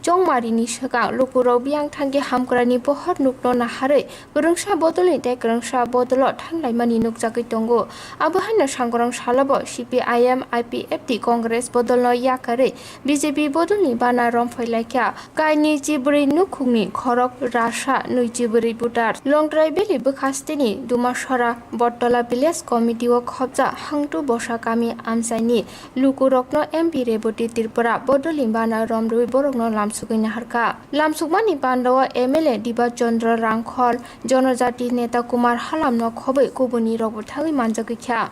Chongmarini Shaka Lukuro Biang Thangi Hamkrani Pohor Nukno Nahare Kurungsha Bodoli Te Kurungsha Bodolo Thanglai Nukjaki Tongo Abuhana Sangorong Salabo CPIM IPFT Congress Bodolno Yakare BJP Bodolni Bana Romphailaikya Kaini Jibri Nukungni Khorok Rasha Nuijibri Butar Longdrai Beli Bukhastini Dumashara Botola Village Committee o Khobja Hangtu Bosakami Amsaini Lukurokno MP Reboti Tripura Bodolni Bana Romrui Borokno Lamsukini Harka Lamsukmani Pandawa MLA Diba Chandra Rangkhol Jonojati Neta Kumar Halamno Khobai Kubuni Robothagi Manjakikya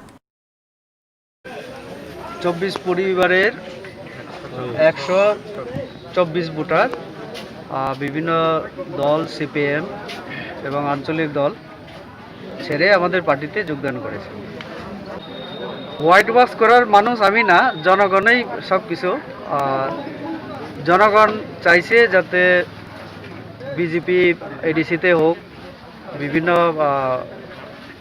24 পরিবারের 124 voter বিভিন্ন দল CPM এবং আঞ্চলিক দল ছেড়ে আমাদের পার্টিতে যোগদান করেছে। হোয়াইট ওয়াশ করার মানুষ আমি না, জনগণই সব কিছু। জনগণ চাইছে যাতে বিজেপি এডিসিতে হোক, বিভিন্ন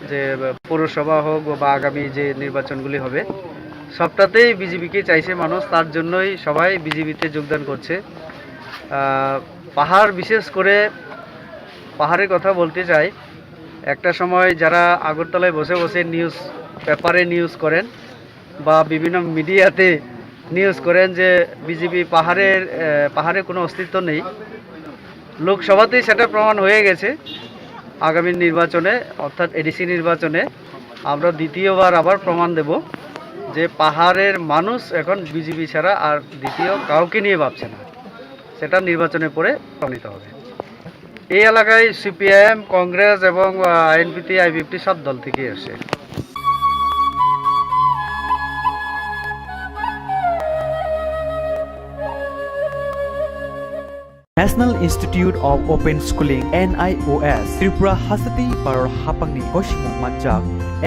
যে পৌরসভা হোক বা আগামী যে নির্বাচনগুলি হবে সবটাতেই বিজেপিকে চাইছে মানুষ, তার জন্যই সবাই বিজেপিতে যোগদান করছে। পাহাড় বিশেষ করে পাহাড়ের কথা বলতে চাই, একটা সময় যারা আগরতলায় বসে বসে নিউজ পেপারে নিউজ করেন বা বিভিন্ন মিডিয়াতে নিউজ করেন যে বিজেপি পাহাড়ে কোনো অস্তিত্ব নেই, লোকসভাতেই সেটা প্রমাণ হয়ে গেছে। আগামী নির্বাচনে অর্থাৎ এডিসি নির্বাচনে আমরা দ্বিতীয়বার আবার প্রমাণ দেব যে পাহাড়ের মানুষ এখন বিজেপি ছাড়া আর দ্বিতীয় কাউকে নিয়ে ভাবছে না, সেটা নির্বাচনের পরে প্রমাণিত হবে। এই এলাকায় সিপিআইএম, কংগ্রেস এবং আইএনপিটি, আইপিএফটি সব দল থেকেই আসে। National Institute of Open Schooling NIOS Tripura Hasati Paror Hapangni Koshimung Manjak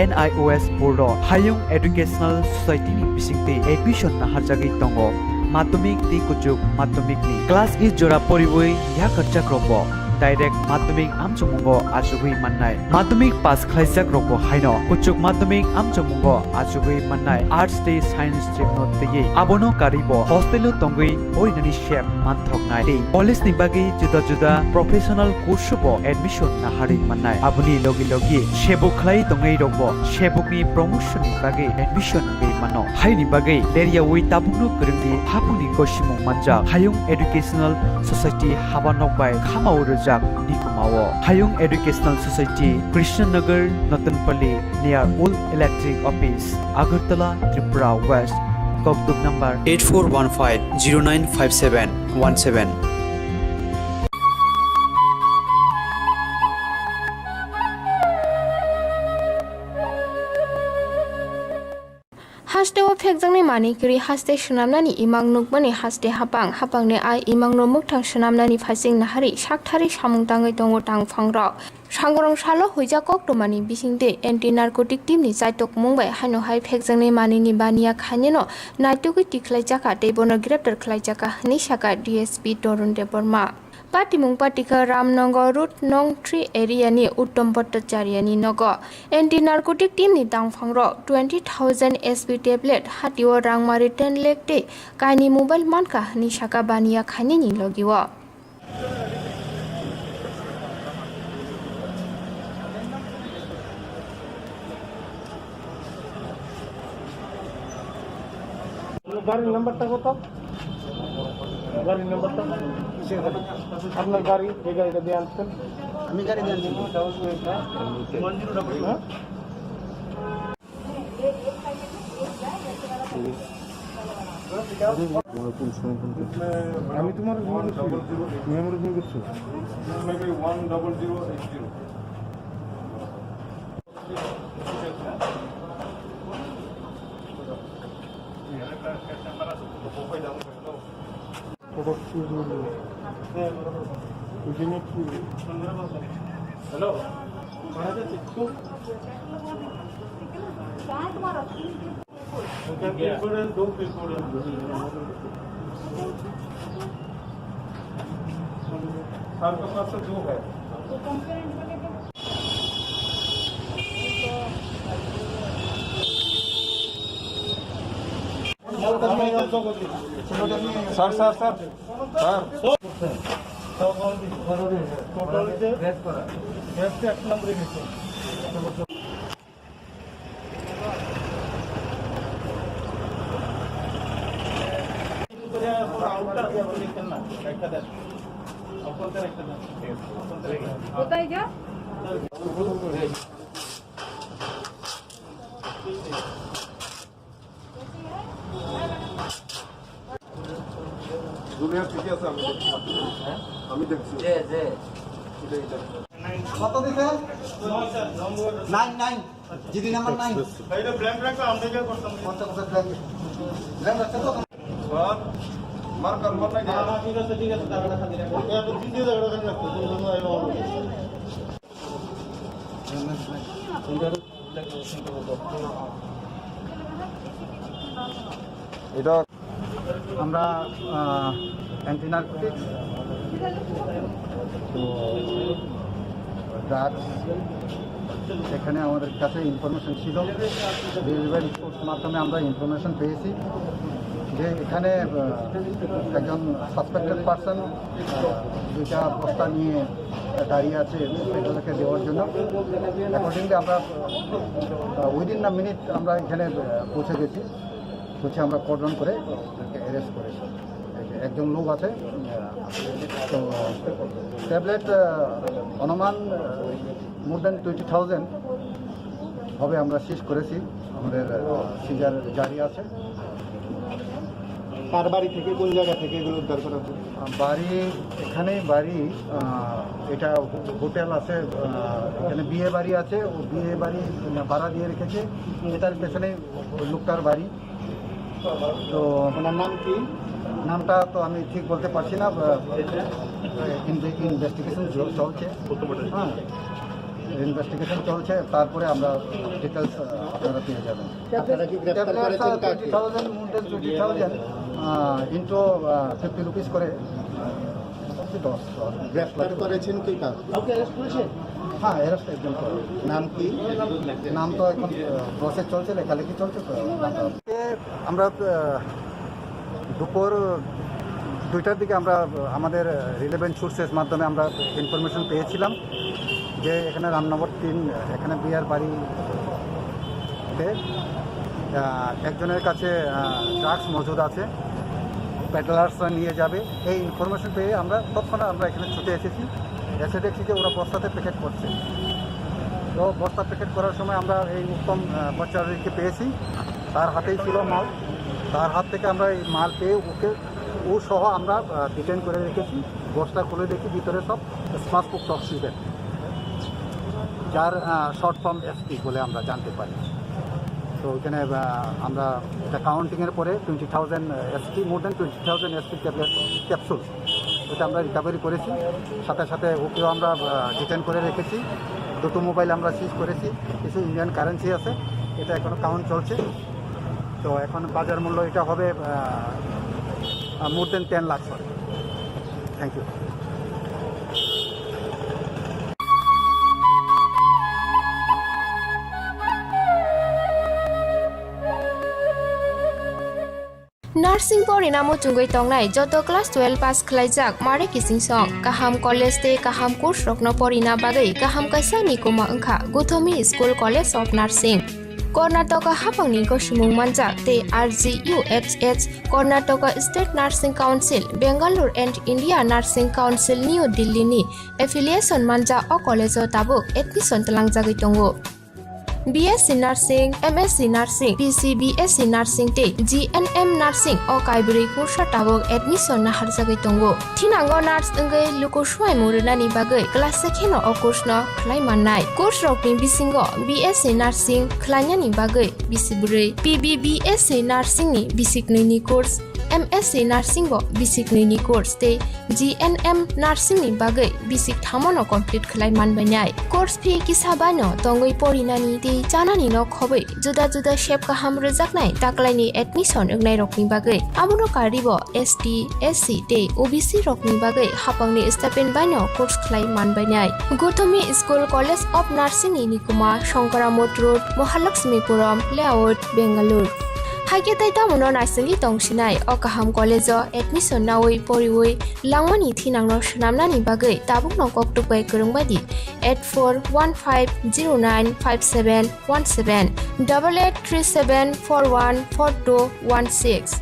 NIOS Board Hayung Educational Society ni bisingte admission na harjagi tongo Madhyamik ti kuchuk madhyamik ni class is jora poriboi yakarchak robo direct madhyamik amchungo ajugui mannai madhyamik pass khlaijak robo haino kuchuk madhyamik amchungo ajugui mannai arts te science stream no tei abono karibo hostel tongui orinani shep manthoknai tei college ni bagi juda juda professional course bo admission na hari mannai abuni logi logi shebuk khlai tongai robo shebuk ni promotion ni bagi admission be mano haini bagi leria wi tabunu kurungdi hapuni koshimung manja hayung educational society habanok bai khamauru Nikumao Hayung Educational Society Krishnanagar Natanpalli near Old Electric Office Agartala Tripura West Koktuk number 8415095717 Haste o phekjangni manikri haste shunamnani imang nukmani haste hapangni ai imang no mukthang shunamnani phasing nahari sakthari samungtangai tongo tangphangrok sangorong salo huija koktomani bisingte anti narcotic team ni jaitok mungbai hano hai phekjangni manini bania khanino naitugui tikhlaijaka teibono graftar khlaijaka ni saka DSP Torun Deborma Patimung Patika Ramnagar Route Nong 3 area ni Uttam Bhattacharya ni nogo anti narcotic team ni tangphangro 20,000 SP tablet hatio rangmari 10 lakh te kaini mobile manka ni saka bania khani ni logiwo গাড়ির নাম্বারটা কত? গাড়ির নাম্বারটা আপনার গাড়ি, এই গাড়িটা দিয়ে আনছেন? আমি গাড়ি দিয়ে আনছি। আমি তোমার মেমোরি ফোন করছি 10080 হ্যালো दो आपके पास तो दो है sir sir sir sir total एक नंबर কোথায় যা আমি দেখছি কত দিছে 9 জিডি নাম্বার 9 এটা ব্ল্যাঙ্ক রাখা আমরা যা করতাম কত কত ব্ল্যাঙ্ক রাখতে তো স্যার মার্কার মত নাই ঠিক আছে দাঁড়া খালি রাখো এটা তো ভিডিও দাঁড়া রাখো তুমি আইবা এটা আমরা অ্যান্টিনারকোটিক্স তো ড্রাগস এখানে আমাদের কাছে ইনফরমেশন ছিল ডেলিভারি রিপোর্ট মাধ্যমে আমরা ইনফরমেশন পেয়েছি যে এখানে একজন সাসপেক্টেড পারসন দুইটা বস্তা নিয়ে দাঁড়িয়ে আছে পেট্রোলকে দেওয়ার জন্য অ্যাকর্ডিংলি আমরা উইদিন আ মিনিট আমরা এখানে পৌঁছে গেছি আমরা কর্ডন করে অ্যারেস্ট করেছি একজন লোক আছে তো ট্যাবলেট অনুমান মোর দ্যান 20,000 হবে আমরা সিজ করেছি আমাদের সিজার জারি আছে কার বাড়ি থেকে কোন জায়গা থেকে এগুলো উদ্ধার করা হচ্ছে বাড়ি এখানেই বাড়ি এটা হোটেল আছে এখানে বিয়ে বাড়ি আছে ও বিয়ে বাড়ি ভাড়া দিয়ে রেখেছে এটার পেছনে লোকটার বাড়ি তো ওনার নাম কি নামটা তো আমি ঠিক বলতে পারছি না ইনভেস্টিগেশন চলছে হ্যাঁ ইনভেস্টিগেশন চলছে তারপরে আমরা ডিটেলস আপনারা পেয়ে যাবেন আপনারা কি গ্রেফতার করেছেন কাকে 20,000 ইন্টু 50 রুপিস করে 10 গ্রেফতার করেছেন কি কাজ ওকে অ্যারেস্ট করেছেন হ্যাঁ অ্যারেস্ট একজন করে নাম কি নাম তো এখন প্রসেস চলছে লেখালেখি চলছে তো আমরা দুপুর 2টার দিকে আমরা আমাদের রিলেভেন্ট সোর্সের মাধ্যমে আমরা ইনফরমেশন পেয়েছিলাম যে এখানে রাম নম্বর 3 এখানে বিয়ার বাড়িতে একজনের কাছে ড্রাগস মজুদ আছে পেট্রোলার্সরা নিয়ে যাবে এই ইনফরমেশন পেয়ে আমরা তৎক্ষণাৎ আমরা এখানে ছুটে এসেছি এসে দেখছি যে ওরা বস্তাতে প্যাকেট করছে তো বস্তা প্যাকেট করার সময় আমরা এই উত্তম বাচ্চাদেরকে পেয়েছি তার হাতেই ছিল মাল তার হাত থেকে আমরা এই মাল পেয়ে ওকে ও সহ আমরা ডিটেন করে রেখেছি বস্তা খুলে দেখি ভিতরে সব স্মার্টফোক অক্সিজেন যার শর্ট ফর্ম এসপি বলে আমরা জানতে পারি তো ওইখানে আমরা এটা কাউন্টিংয়ের পরে 20,000 SP more than 20,000 SP tablet capsule ওটা আমরা রিকভারি করেছি সাথে সাথে ওকেও আমরা ডিটেন করে রেখেছি দুটো মোবাইল আমরা সিজ করেছি কিছু ইন্ডিয়ান কারেন্সি আছে এটা এখনও কাউন্ট চলছে তো এখন বাজার মূল্য এটা হবে more than 10 lakh thank you Nursing Porinamu Chungui Tongnai Joto Class 12 Pass Khlaijak Mare Kising Song Kaham College Te Kaham Course Rokno Porina Bagai Kaham Kaisa Nikoma Angkha Guthomi School College of Nursing Karnataka Hapangni Goshimung Manjak Te RGUHH Karnataka State Nursing Council Bangalore and India Nursing Council New Delhi ni affiliation manja o college o tabuk admission talangjagoi tongo BSc Nursing, MSc Nursing, PCBSc Nursing te GNM Nursing o kaibri kursa tabok admission na harjagai tongo. Thinango nurse engai luko swai muruna ni bagai class sekheno o course no khlai mannai. Course rokni bisingo BSc Nursing khlaina ni bagai bisibrei PBBSc Nursing ni bisiknoi ni course MSc Nursing bo basic ni course te GNM Nursing ni bagai basic thamono complete khlai manbainai course fee kisabano tongoi porinani te chanani no khobai juda juda shape ka ham rejaknai taklaini admission engnai rokni bagai abuno karibo ST SC te OBC rokni bagai hapangni stipend baino course khlai manbainai Gothomi School College of Nursing ni Nikuma Shankaramot Road Mahalakshmipuram Layout Bangalore Hage tai tamono narsingi tongsinai okaham college admission nawoi poriwoi langmani thinangno shnamnani bagai tabukno koktukbai kurungbadi 8415095717 8837414216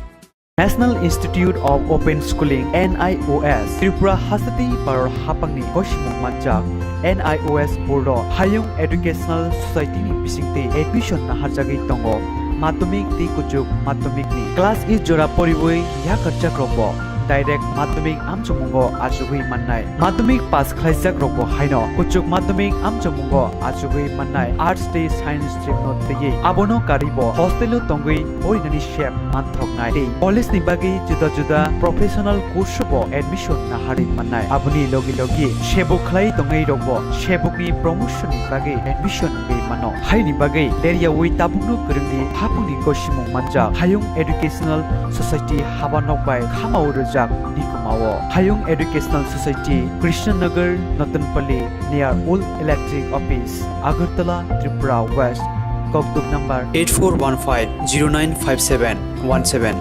National Institute of Open Schooling NIOS Tripura Hasati Paror Hapangni Koshimung Manjak NIOS Board Hayung Educational Society ni bisingte admission na harjagi tongo Madhyamik ti kujuk madhyamik ni class is jora poriboi ya karjak robo direct madhyamik amchumungo ajugui mannai madhyamik pass khlaijak robo haino kujuk madhyamik amchumungo ajugui mannai arts te science stream no tege abono karibo hostel tongui orinani shep manthok nai te college ni bagi juda juda professional course bo admission na hari mannai abuni logi logi shebuk khlai tongai robo shebuk ni promotion ni bagi admission be mano haini bagi leria wi tabukno kurungi hapuni koshimung manja hayung educational society habanok bai khamau rojak Nikumao Hayung Educational Society Krishnanagar Natanpalli near Old Electric Office Agartala Tripura West Koktuk number 8415095717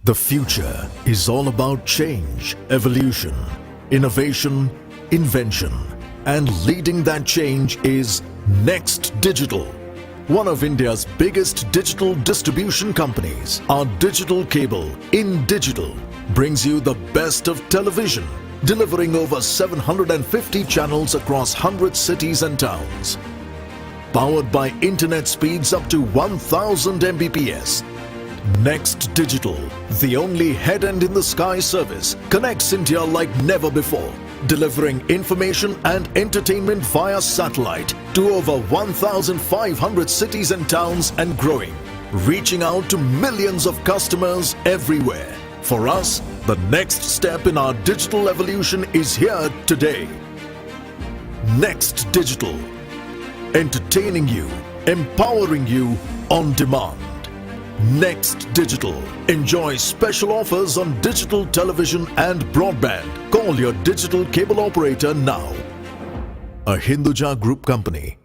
The future is all about change, evolution, innovation, invention, and leading that change is Next Digital. One of India's biggest digital distribution companies, our digital cable, InDigital, brings you the best of television, delivering over 750 channels across 100 cities and towns. Powered by internet speeds up to 1000 Mbps. Next Digital, the only head-end in the sky service, connects India like never before, delivering information and entertainment via satellite to over 1,500 cities and towns and growing, reaching out to millions of customers everywhere. For us, the next step in our digital evolution is here today. Next Digital, entertaining you, empowering you on demand. Next Digital. Enjoy special offers on digital television and broadband. Call your digital cable operator now. A Hinduja Group company.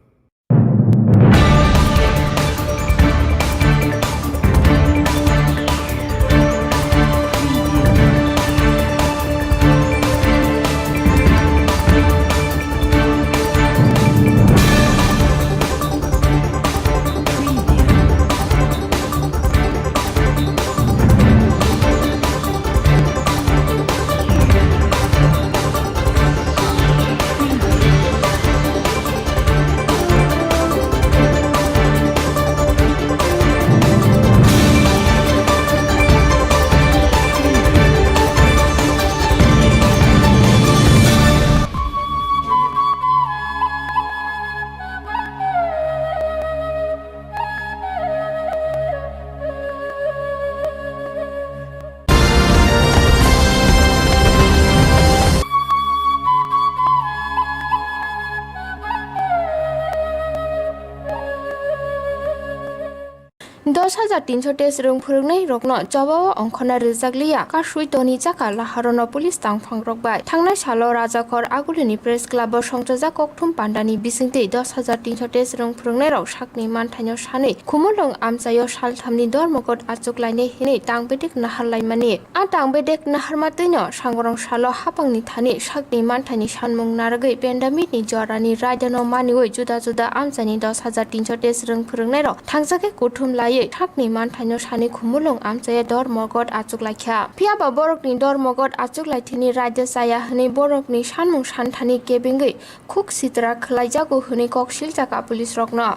दस हजार 300 रों फोरोंनाय रकनो जबाव अंखना रिजागलिया कासुइ तनि जाका लाहारनो police तांफां रकबाय थांनाय सालो राजाखर आगुलिनि press club संजजा कक्थुम पान्डानि बिसिंते 10,300 रों फोरोंनाय राव साकनि मानथायनो सानै खुमुलुं आमसायो सालथामनि दरमगत आचुकलायने हिनै तांबेदेक नाहारलायमानि आ तांबेदेक नाहारमातैनो सांगरं सालो हापांनि थानि साकनि मानथायनि सानमुं नारगै पेन्डामिकनि जरानि रायदानो मानिवै जुदा जुदा आमसानि 10,300 रों फोरोंनाय राव थांजाके कुथुम लायै थाकनि मानथायनो सानै खुमुलुं आमसाया दरमगत आचुकलायख्या फियाबा बरकनि दरमगत आचुकलायथिनि रायदो जाया हनै बरकनि सानमुं सानथानि केबिंगै खुक सित्रा खलायजागौ हनै ककसिल जाका पुलिस रकनो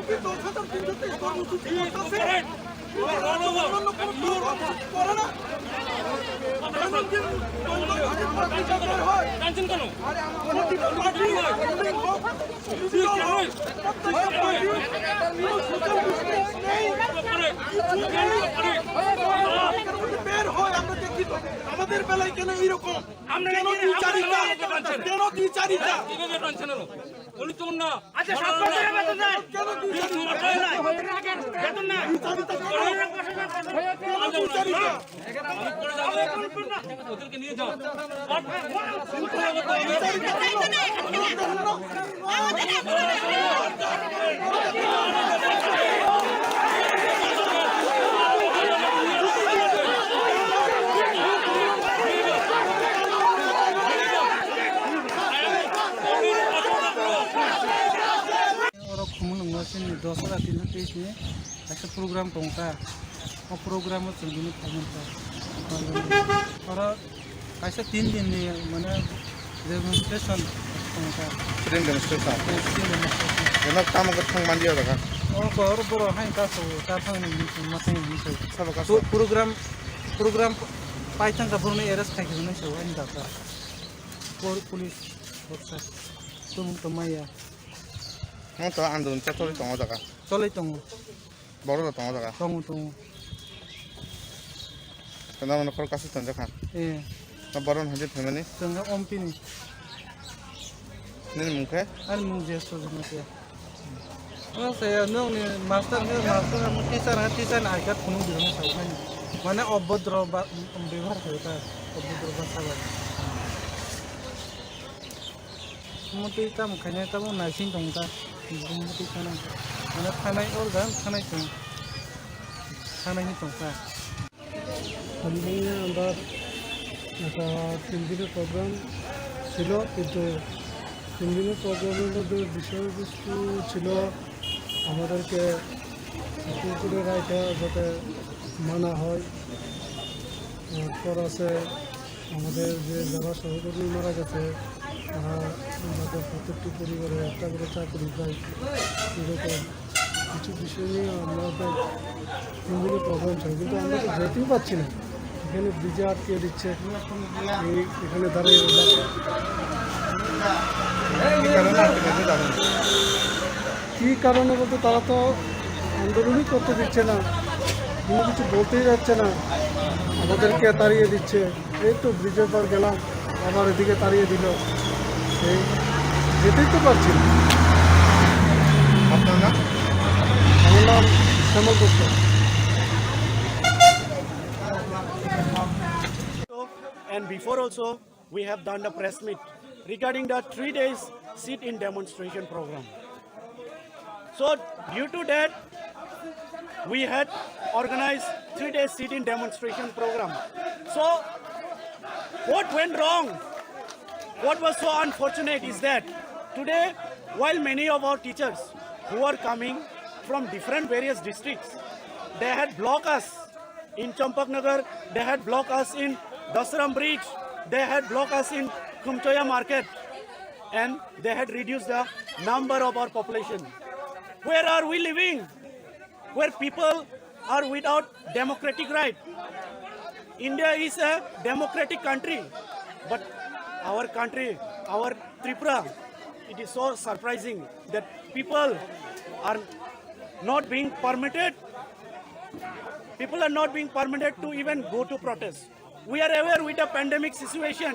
কি 10,323 কর্মসূচি করতেছে? অন্য কোনো কর্মসূচি করে না? দৈনন্দিন টিচার বের হয়। প্রতিটা পার্টি গভর্নমেন্ট হোক, বিরোধী হোক, প্রত্যেকটা পার্টি কোনো সোশ্যাল ডিসটেন্স নেই, কিছু নেই। এখানের মধ্যে বের হয়, আমরা দেখি তো। আমাদের বেলায় কেন এইরকম? কেন দ্বিচারিতা? কেন দ্বিচারিতা? কেন खुमलुंगासिनो 10,323 नि একটা প্রোগ্রাম টংকা ও প্রোগ্রাম চলবিনি থামনকা আর কাইসা 3 দিন নি মানে ডেমনস্ট্রেশন টংকা স্টুডেন্ট ডেমনস্ট্রেশন এনা কাম কা থাং মানদিয়া দাকা ও কর বড় হাই কাসো তা থাংনি মাথায় নিছে তো প্রোগ্রাম পাইতান কা বরনে এরেস খাইছে না সব আইন দাতা পুলিশ বক্সা তো মাইয়া তো আন্দোলন চলে তোমার জায়গা চলে তো বড় তোমার জায়গা তো কেন মনে করো কাছে তঞ্জা খান এ না বড় হাজে ফ্যামিলি তঙ্গা অম্পিনি নিন মুখে আর মু জেসো জনতে ও সে নো নি মাস্টার টিচার আইকাত কোনো দিন সাউখান মানে অভদ্র ব্যবহার করে তা অভদ্র ভাষা বলে মতে কাম খানে তাম নাইসিং দংতা মতে খানা মানে খানাই অর্গান খানাই তো খানাইনি দংতা আমরা একটা 3 দিনের প্রোগ্রাম ছিল, কিন্তু 3 দিনের প্রোগ্রামের মধ্যে বিষয়বস্তু ছিল আমাদেরকে কুকুরের রায়টা যাতে মানা হয়। এরপর আছে আমাদের যে যারা সহকর্মী মারা গেছে তারা আমাদের প্রত্যেকটি পরিবারে একটা করে চাকরি পায়, এরকম কিছু বিষয় নিয়ে আমাদের 3 দিনের প্রোগ্রাম ছিল, কিন্তু আমরা তো যেতেই পারছি না। এখানে ব্রিজে আটকে দিচ্ছে, এখানে দাঁড়িয়ে কী কারণে বলতে তারা তো আন্দোলনই করতে দিচ্ছে না, কোনো কিছু বলতেই যাচ্ছে না, আমাদেরকে তাড়িয়ে দিচ্ছে। এই তো ব্রিজের পর গেলাম, আবার এদিকে তাড়িয়ে দিল, এই যেতেই তো পারছি না। আপনার নাম? আমার নাম শ্যামল গুপ্ত। And before also, we have done the press meet regarding the 3 days sit-in demonstration program. So due to that, we had organized 3 days sit-in demonstration program. So what went wrong? What was so unfortunate is that today, while many of our teachers who are coming from different various districts, they had blocked us in Champaknagar, they had blocked us in Dasram Bridge, they had blocked us in Kumchoya Market, and they had reduced the number of our population. Where are we living? Where people are without democratic right. India is a democratic country, but our country, our Tripura, it is so surprising that people are not being permitted. People are not being permitted to even go to protest. We are aware with the pandemic situation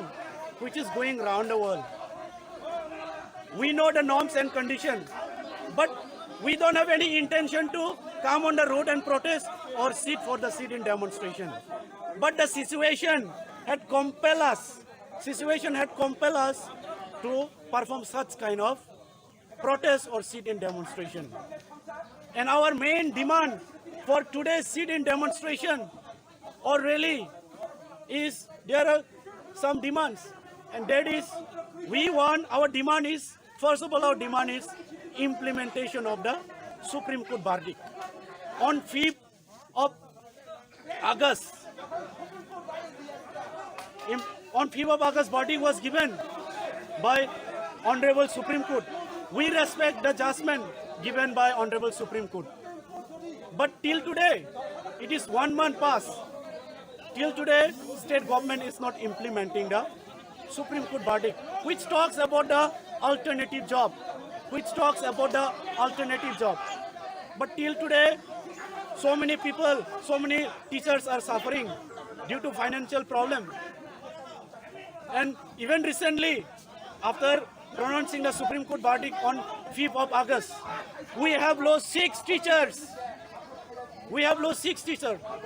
which is going around the world. We know the norms and conditions, but we don't have any intention to come on the road and protest or sit for the sit-in demonstration. But the situation had compelled us to perform such kind of protest or sit-in demonstration. And our main demand for today's sit-in demonstration or rally is, there are some demands, and that is, our demand is, first of all, our demand is implementation of the Supreme Court verdict. On 5th of August, verdict was given by Honorable Supreme Court. We respect the judgment given by Honorable Supreme Court. But till today, it is 1 month past. Till today, state government is not implementing the Supreme Court verdict, which talks about the alternative job, But till today, so many people, so many teachers are suffering due to financial problem. And even recently, after pronouncing the Supreme Court verdict on 5th of August, we have lost 6 teachers.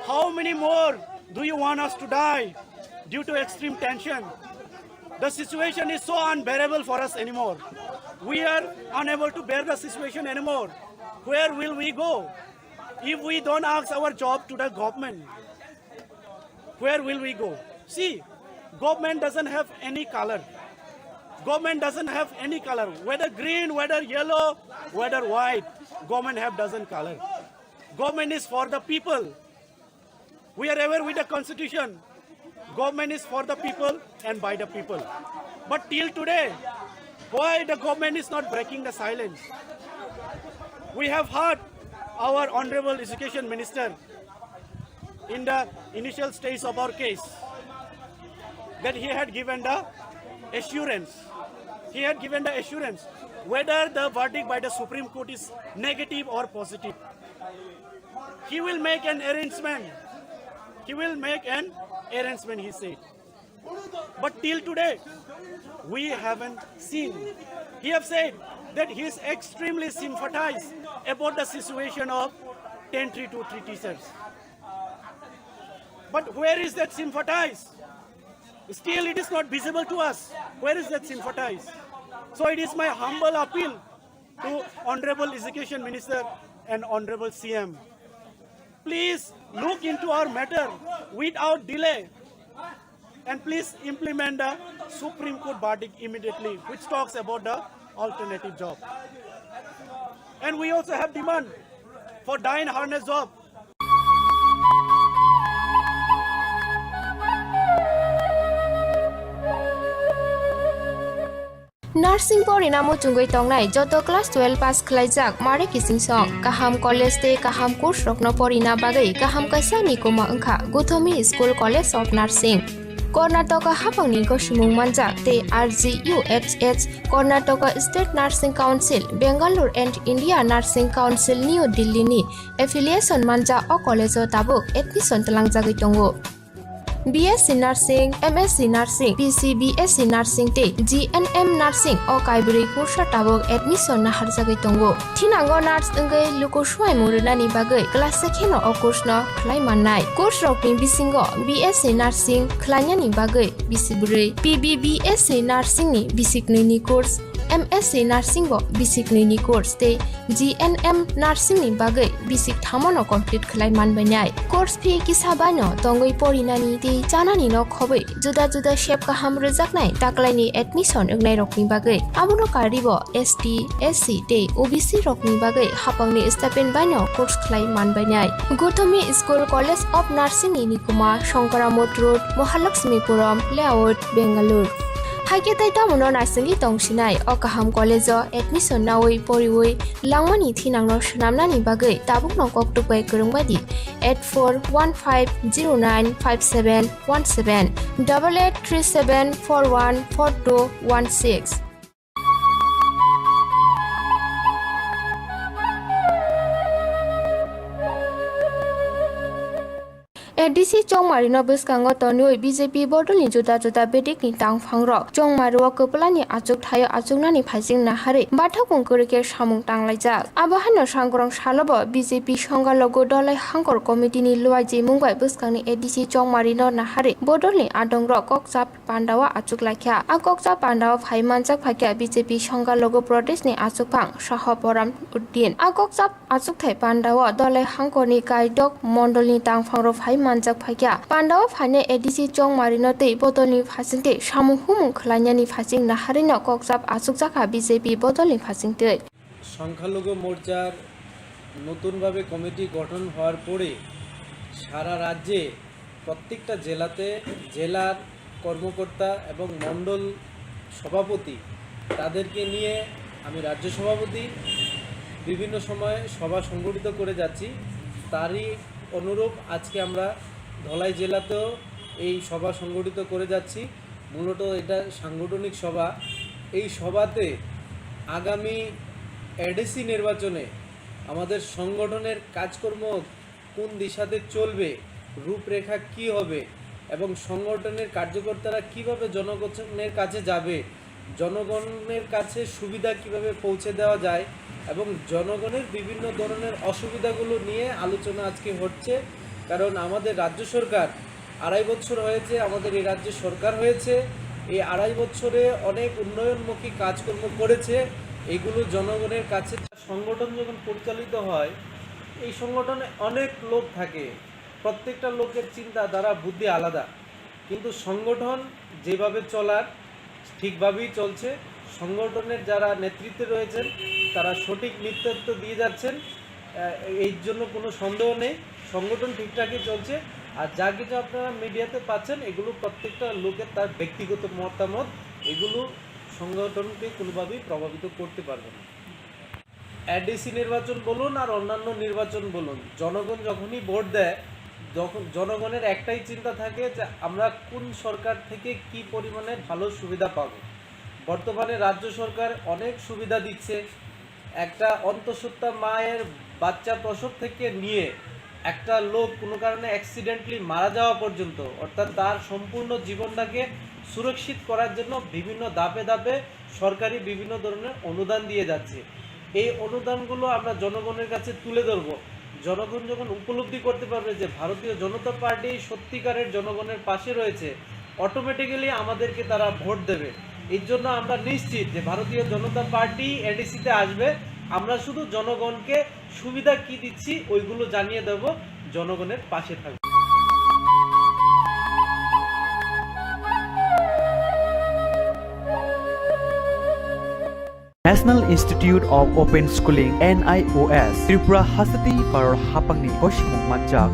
How many more do you want us to die due to extreme tension? The situation is so unbearable for us anymore. We are unable to bear the situation anymore. Where will we go? If we don't ask our job to the government, where will we go? See, government doesn't have any color. Whether green, whether yellow, whether white, government doesn't color. Government is for the people. We are aware with the constitution. Government is for the people and by the people. But till today, why the government is not breaking the silence? We have heard our Honorable Education Minister in the initial stage of our case that he had given the assurance. Whether the verdict by the Supreme Court is negative or positive. He will make an arrangement, he said. But till today, we haven't seen. He have said that he is extremely sympathized about the situation of 10-323 teachers. But where is that sympathize? Still it is not visible to us. Where is that sympathize? So it is my humble appeal to Honorable Education Minister and Honorable CM. Please look into our matter without delay and please implement the Supreme Court verdict immediately, which talks about the alternative job. And we also have demand for die in harness job. Nursing por inamo chungoi tongnai joto class 12 pass khlaijak mare kising song kaham college te kaham course rokno porina bagai kaham kaisa ni koma angkha Gothomi School College of Nursing Karnataka hapangni kosimung manjak te RGUHH Karnataka State Nursing Council Bangalore and India Nursing Council New Delhi ni affiliation manja o college o tabuk admission talangjagoi tongo BSc Nursing, MSc Nursing, PC BSc Nursing te GNM Nursing o kaibri kursa tabok admission na harjagai tongo. Thinango nurse engai luko suai muruna ni bagai class sekheno o course no khlai mannai. Course rokni bisingo BSc Nursing khlaina ni bagai bisibrai. PBBSc Nursing ni bisiknai ni course. MSc Nursing bo basic ni course te GNM Nursing ni bagai basic thamono complete khlai manbainai course fee kisabano tongoi porinani te janani no khobai juda juda shape ka hamro jaknai taklai ni admission engnai rokni bagai amono karibo ST SC te OBC rokni bagai hapangni stipend baino course khlai manbainai Gothomi School College of Nursing ni nikuma Shankaramot Road Mahalakshmipuram Layout Bangalore Haike tai tamono nasengi tongsinai o kaham college o admission nawoi poriwoi langmani thinangno shnamnani bagai tabukno koktupai kurungbadi 8415095717 8837414216 ADC Chongmarino Biskango Tonui BJP Bodoni Juda Juda Bedik ni Tang Fangrok Chongmaru Kopulani Achuk Thayo Achuknani Phasing Nahare Batha Kungkurike Samung Tanglajak Abahano Sangkrong Shalobo BJP Songalogo Dolai Hangkor Committee ni Luaji Mumbai Biskangni ADC Chongmarino Nahare Bodoni Adongrok Kokchap Pandawa Achuk Lakya Akokchap Pandawa Phaimanjak Phakya BJP Songalogo Pradesh ni Achukphang Shahoporam Uddin Akokchap Achuk Thai Pandawa Dolai Hangkor ni Kaidok Mondolni Tang Fangro Phaiman Manjak Phakya Pandawa Phane ADC Chongmarino te Bodolni Phasingte Samuhumung Khlainyani Phasing Naharino Kokchap Achukjaka BJP Bodolni Phasingte সংখ্যালঘু মোর্চার নতুনভাবে committee গঠন হওয়ার পরে সারা রাজ্যে প্রত্যেকটা জেলাতে জেলার কর্মকর্তা এবং মণ্ডল সভাপতি তাদেরকে নিয়ে আমি রাজ্য সভাপতি বিভিন্ন সময় সভা সংগঠিত করে যাচ্ছি। তারই অনুরূপ আজকে আমরা ধলাই জেলাতেও এই সভা সংগঠিত করে যাচ্ছি। মূলত এটা সাংগঠনিক সভা। এই সভাতে আগামী এডিসি নির্বাচনে আমাদের সংগঠনের কাজকর্ম কোন দিশাতে চলবে, রূপরেখা কি হবে এবং সংগঠনের কার্যকর্তারা কিভাবে জনগণের কাছে যাবে, জনগণের কাছে সুবিধা কিভাবে পৌঁছে দেওয়া যায় এবং জনগণের বিভিন্ন ধরনের অসুবিধাগুলো নিয়ে আলোচনা আজকে হচ্ছে। কারণ আমাদের রাজ্য সরকার 2.5 বছর হয়েছে, আমাদের এই রাজ্যে সরকার হয়েছে। এই 2.5 বছরে অনেক উন্নয়নমুখী কাজকর্ম করেছে, এগুলো জনগণের কাছে। সংগঠন যখন পরিচালিত হয়, এই সংগঠনে অনেক লোক থাকে, প্রত্যেকটা লোকের চিন্তাধারা বুদ্ধি আলাদা, কিন্তু সংগঠন যেভাবে চলার ঠিকভাবেই চলছে। সংগঠনের যারা নেতৃত্বে রয়েছেন তারা সঠিক নেতৃত্ব দিয়ে যাচ্ছেন, এই জন্য কোনো সন্দেহ নেই। সংগঠন ঠিকঠাকই চলছে। আর যা কিছু আপনারা মিডিয়াতে পাচ্ছেন এগুলো প্রত্যেকটা লোকের তার ব্যক্তিগত মতামত, এগুলো সংগঠনকে কোনোভাবেই প্রভাবিত করতে পারবে না। এডিসি নির্বাচন বলুন আর অন্যান্য নির্বাচন বলুন, জনগণ যখনই ভোট দেয়, জনগণের একটাই চিন্তা থাকে যে আমরা কোন সরকার থেকে কি পরিমাণে ভালো সুবিধা পাবো। বর্তমানে রাজ্য সরকার অনেক সুবিধা দিচ্ছে। একটা অন্তঃসত্ত্বা মায়ের বাচ্চা প্রসব থেকে নিয়ে একটা লোক কোনো কারণে অ্যাক্সিডেন্টলি মারা যাওয়া পর্যন্ত, অর্থাৎ তার সম্পূর্ণ জীবনটাকে সুরক্ষিত করার জন্য বিভিন্ন ধাপে ধাপে সরকারি বিভিন্ন ধরনের অনুদান দিয়ে যাচ্ছে। এই অনুদানগুলো আমরা জনগণের কাছে তুলে ধরব। জনগণ যখন উপলব্ধি করতে পারবে যে ভারতীয় জনতা পার্টি সত্যিকারের জনগণের পাশে রয়েছে, অটোমেটিক্যালি আমাদেরকে তারা ভোট দেবে। এর জন্য আমরা নিশ্চিত যে ভারতীয় জনতা পার্টি এডিসিতে আসবে। আমরা শুধু জনগণকে সুবিধা কি দিচ্ছি ওইগুলো জানিয়ে দেব, জনগণের পাশে থাকবে। National Institute of Open Schooling NIOS Tripura Hasati Paror Hapangni Koshimung Manjak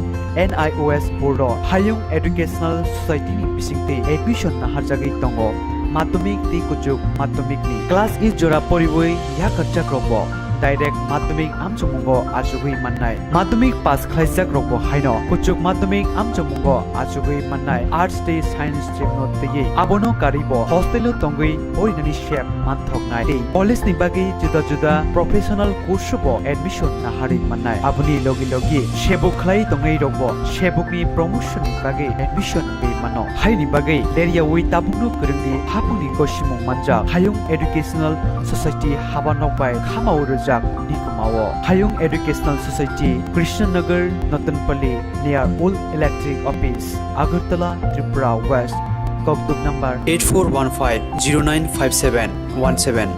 NIOS Board Hayung Educational Society ni bisingte admission na harjagi tongo madhyamik ti kujuk madhyamik ni class is jora poriboi yakachak robo direct madhyamik amchamungo ajugui mannai madhyamik pass khlaijak robo haino kujuk madhyamik amchamungo ajugui mannai arts te science stream no tei abono karibo hostel tongui orinani shep manthoknai tei college ni bagi juda juda professional course bo admission na hari mannai abuni logi logi shebuk khlai tongai robo shebuk ni promotion ni bagi admission be mano hai ni bagi area wi tabunu kurungni hapuni koshimung manja hayung educational society habanok bai khamau jak nikumao hayung educational society Krishnanagar Natanpalli near Old Electric Office Agartala Tripura West Kokduk number 8415095717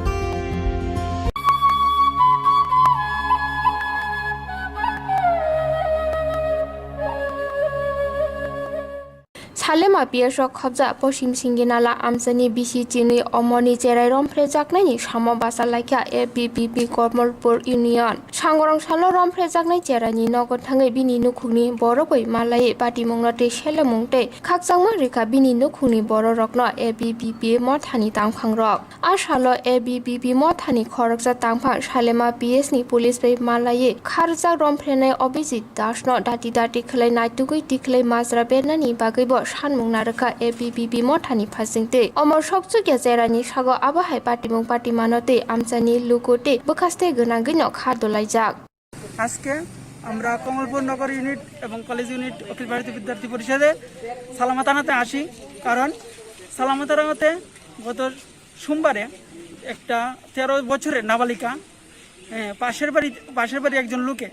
Salema Piersok Khobja Poshim Singinala Amsani Bishi Chini Omoni Cherai Romphre Jaknai Samo Basa Laikya ABBB Kormolpur Union Sangorong Salo Romphre Jaknai Cherani Nogot Thangai Bini Nukhuni Boroboi Malai Pati Mongnote Shelemungte Khakjangma Rika Bini Nukhuni Boro Rokno ABBB Mothani Tangphangrok Ashalo ABBB Mothani Khorokja Tangphang Salema PS ni Police Bai Malai Kharjak Romphre Nai Obijit Dashno Dati Dati Khlai Naitugui Tiklai Mazra Benani Bagaibo Sanmung Naraka ABBB Mothani Phasingte Omor Sokchu Gezerani Sago Abahai Patimung Patimanote Amchani Lukote Bukaste Gunagino Khadolaijak আজকে আমরা কমলপুর নগর unit এবং college unit অখিল ভারতীয় বিদ্যার্থী পরিষদে সালামা থানাতে আসি। কারণ সালামা থানাতে গত সোমবারে একটা 13 বছরের নাবালিকা পাশের বাড়ি একজন লোকে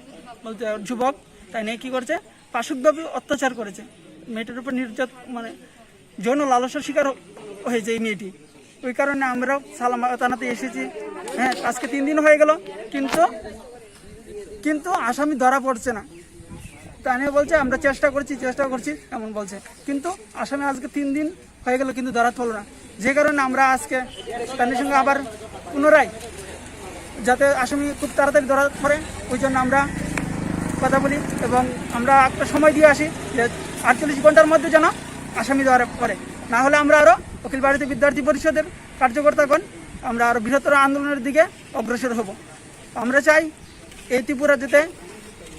বলতে যুবক তাই নিয়ে কী করছে, পাশবিকভাবে অত্যাচার করেছে। মেয়েটার উপর মানে যৌন লালসার শিকার হয়েছে এই মেয়েটি। ওই কারণে আমরা সালামা থানাতে এসেছি। আজকে 3 দিন হয়ে গেল, কিন্তু আসামি ধরা পড়ছে না। তাই নিয়ে বলছে আমরা চেষ্টা করছি এমন বলছে, কিন্তু আসামি আজকে 3 দিন হয়ে গেল কিন্তু ধরা পড়ল না। যে কারণে আমরা আজকে তাদের সঙ্গে আবার পুনরায় যাতে আসামি খুব তাড়াতাড়ি ধরা পড়ে ওই জন্য আমরা কথা বলি এবং আমরা একটা সময় দিয়ে আসি যে 48 ঘন্টার মধ্যে যেন আসামি ধরা পড়ে, না হলে আমরা আরও অখিল ভারতীয় বিদ্যার্থী পরিষদের কার্যকর্তাগণ আমরা আরও বৃহত্তর আন্দোলনের দিকে অগ্রসর হব। আমরা চাই এই ত্রিপুরা যাতে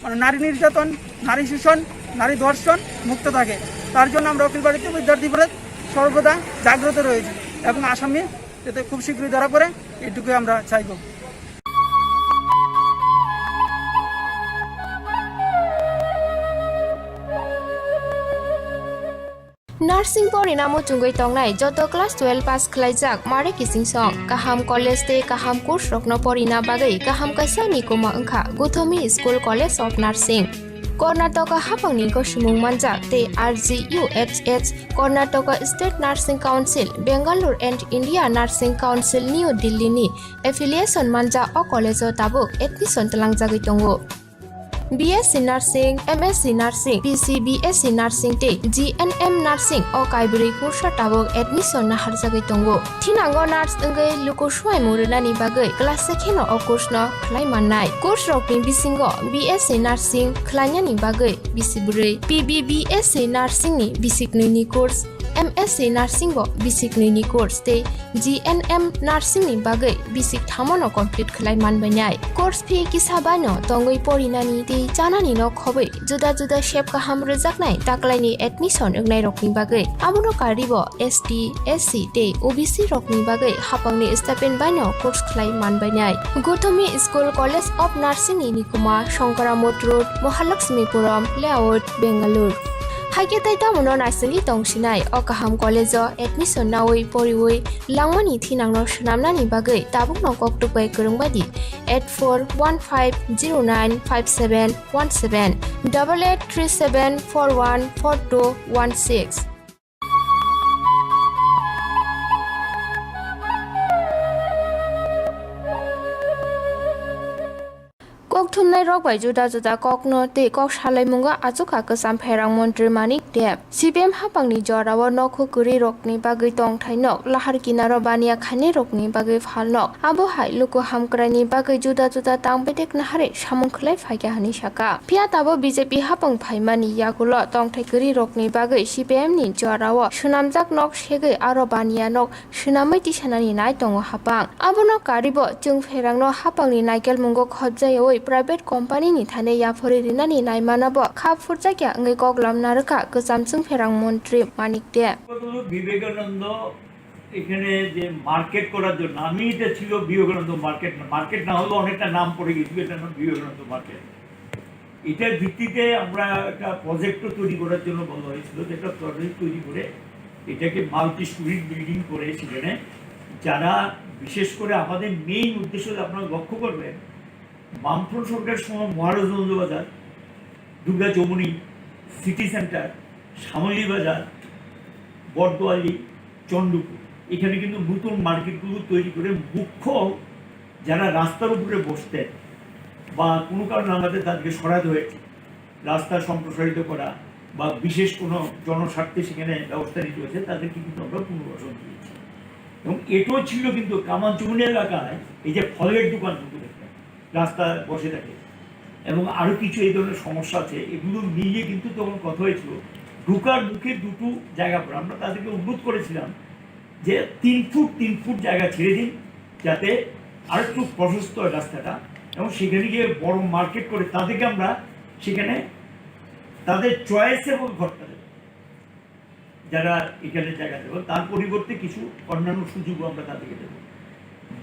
মানে নারী নির্যাতন, নারী শোষণ, নারী ধর্ষণ মুক্ত থাকে, তার জন্য আমরা অখিলবাড়িতে বিদ্যার্থী পরিষদ সর্বদা জাগ্রত রয়েছি এবং আসামি যাতে খুব শীঘ্রই ধরা পড়ে এটুকুই আমরা চাইব। नार्सिं परिणामो चुंगै तंगनाय जत क्लास 12 पास खलाइजाक मारे किसिं सं काहाम कॉलेज ते काहाम कोर्स रखनो परिना बागै काहाम कासानि कोमा अंखा गुथमी school college of nursing Karnataka हाफांनि गसुमुं मानजाक ते RGUHH Karnataka state nursing council Bengaluru and India nursing council new Delhi नि एफिलिएशन मानजा अ कॉलेज ताबुक एडमिशन तलांगजागै दंगो BSc Nursing, MSc Nursing, BSc Nursing te GNM Nursing o kaibri kursa tabok admission na harjagai tongo. Thinango nurse engai luko suai muruna ni bagai class sekheno o course no khlai mannai. Course rokni bisingo BSc Nursing khlainya ni bagai bisibrai. PBBSc Nursing ni bisiknoi ni course. MSc Nursing bo basic ni course te GNM Nursing ni bagai basic thamono complete khlai manbainai. Course fee kisabano tongoi porinani te janani no khobai juda juda shape ka ham rejaknai taklaini admission engnai rokni bagai amono karibo ST SC te OBC rokni bagai hapangni stipend baino course khlai manbainai. Gothami School College of Nursing ni nikuma Shankaramot Road Mahalakshmipuram Layout Bengaluru Haike taita mono narsini tongsinai o kaham college o admission nawi poriwoi langmani thinangno sunamnani bagai tabuk no koktupai kurungbadi 8415095717 8837414216 Kok thumnai rok bai juda juda kok no te kok salai munga achuka kasam pherang montri manik deb CPM hapangni jorawo nokho kuri rokni bagai tong thainok lahar kinaro bania khani rokni bagai phalnok abo hai luko hamkrani bagai juda juda tangbedek nahare samung khlai phaikya hani saka pia tabo BJP hapang phaimani yagulo tong thai kuri rokni bagai CPM ni jorawo sunamjak nok segai aro bania nok sunamai tisanani nai tongo hapang abo no karibo chung pherang no hapangni naikel mungo khojjai private company ni thane ya phori rinani nai manabo khap furjakya ngai koklam narka ksamsung pherang মন্ত্রী মানিক দে বিবেকানন্দ এখানে যে market করার জন্য আমি এটা ছিল Vivekananda market না হলেও অনেকটা নাম পড়ে গেছিল এটা নাম বিবেকানন্দ মার্কেট এটার ভিত্তিতে আমরা একটা প্রজেক্টও তৈরি করার জন্য বলা হয়েছিল যেটা প্রজেক্ট তৈরি করে এটাকে মাল্টি স্টোরি বিল্ডিং করে সেখানে যারা বিশেষ করে আমাদের মেইন উদ্দেশ্য আপনারা লক্ষ্য করবেন বামফ্রন্ট সরকারের সময় মহারাজগঞ্জ বাজার দুর্গা চৌমুনি সিটি সেন্টার শ্যামলী বাজার বটদোয়ালি চন্ডপুর এখানে কিন্তু নতুন মার্কেটগুলো তৈরি করে মুখ্য যারা রাস্তার উপরে বসতেন বা কোনো কারণে আমাদের তাদেরকে সরাতে হয়েছে রাস্তা সম্প্রসারিত করা বা বিশেষ কোনো জনস্বার্থে সেখানে ব্যবস্থা নিতে হয়েছে তাদেরকে কিন্তু আমরা পুনর্বাসন দিয়েছি এবং এটাও ছিল কিন্তু কামানচুমনি এলাকায় এই যে ফলের দোকান কিন্তু দেখতেন রাস্তা বসে থাকে এবং আরও কিছু এই ধরনের সমস্যা আছে এগুলো মিলিয়ে কিন্তু তখন কথা হয়েছিল ঢুকার মুখে দুটো জায়গা পড়ে আমরা তাদেরকে অনুরোধ করেছিলাম যে 3 ফুট জায়গা ছেড়ে দিন যাতে আরেকটু প্রশস্ত হয় রাস্তাটা এবং সেখানে গিয়ে বড় মার্কেট করে তাদেরকে আমরা সেখানে তাদের চয়েসেবল ঘরটা দেব যারা এখানে জায়গা দেবো তার পরিবর্তে কিছু অন্যান্য সুযোগও আমরা তাদেরকে দেবো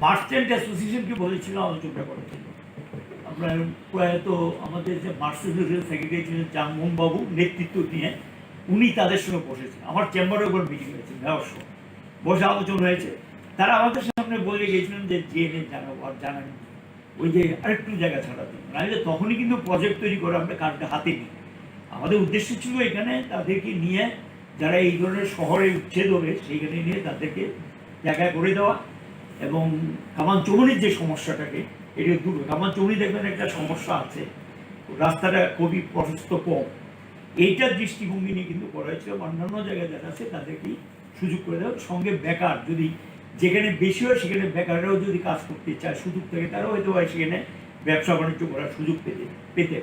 মার্চেন্ট অ্যাসোসিয়েশনকে বলেছিল আলোচনা করার জন্য আমরা প্রয়াত আমাদের যে মার্চেন্ট সেক্রেটারি ছিলেন চাংমোহন বাবু নেতৃত্ব নিয়ে উনি তাদের সঙ্গে বসেছেন আমার চেম্বারের উপর মিটিং হয়েছে মেয়র সহ বসে আলোচনা হয়েছে তারা আমাদের সামনে বলে গিয়েছিলেন যে জেনে জানাবো আর জানানি ওই যে আরেকটু জায়গা ছাড়া দিন নাহলে তখনই কিন্তু প্রজেক্ট তৈরি করে আমরা কাজটা হাতে নিই আমাদের উদ্দেশ্য ছিল এখানে তাদেরকে নিয়ে যারা এই ধরনের শহরে উচ্ছেদ হবে সেইখানে নিয়ে তাদেরকে জায়গা করে দেওয়া এবং কামানচৌমনির যে সমস্যাটাকে এটা দূর কামানচৌমনি দেখবেন একটা সমস্যা আছে রাস্তাটা খুবই প্রশস্ত কম এইটার দৃষ্টিভঙ্গি নিয়ে কিন্তু করা হয়েছিল অন্যান্য জায়গায় যারা আছে তাদেরকেই সুযোগ করে দেওয়া সঙ্গে বেকার যদি যেখানে বেশি হয় সেখানে বেকাররাও যদি কাজ করতে চায় সুযোগ থেকে তারাও হয়তো হয় সেখানে ব্যবসা বাণিজ্য করার সুযোগ পেতে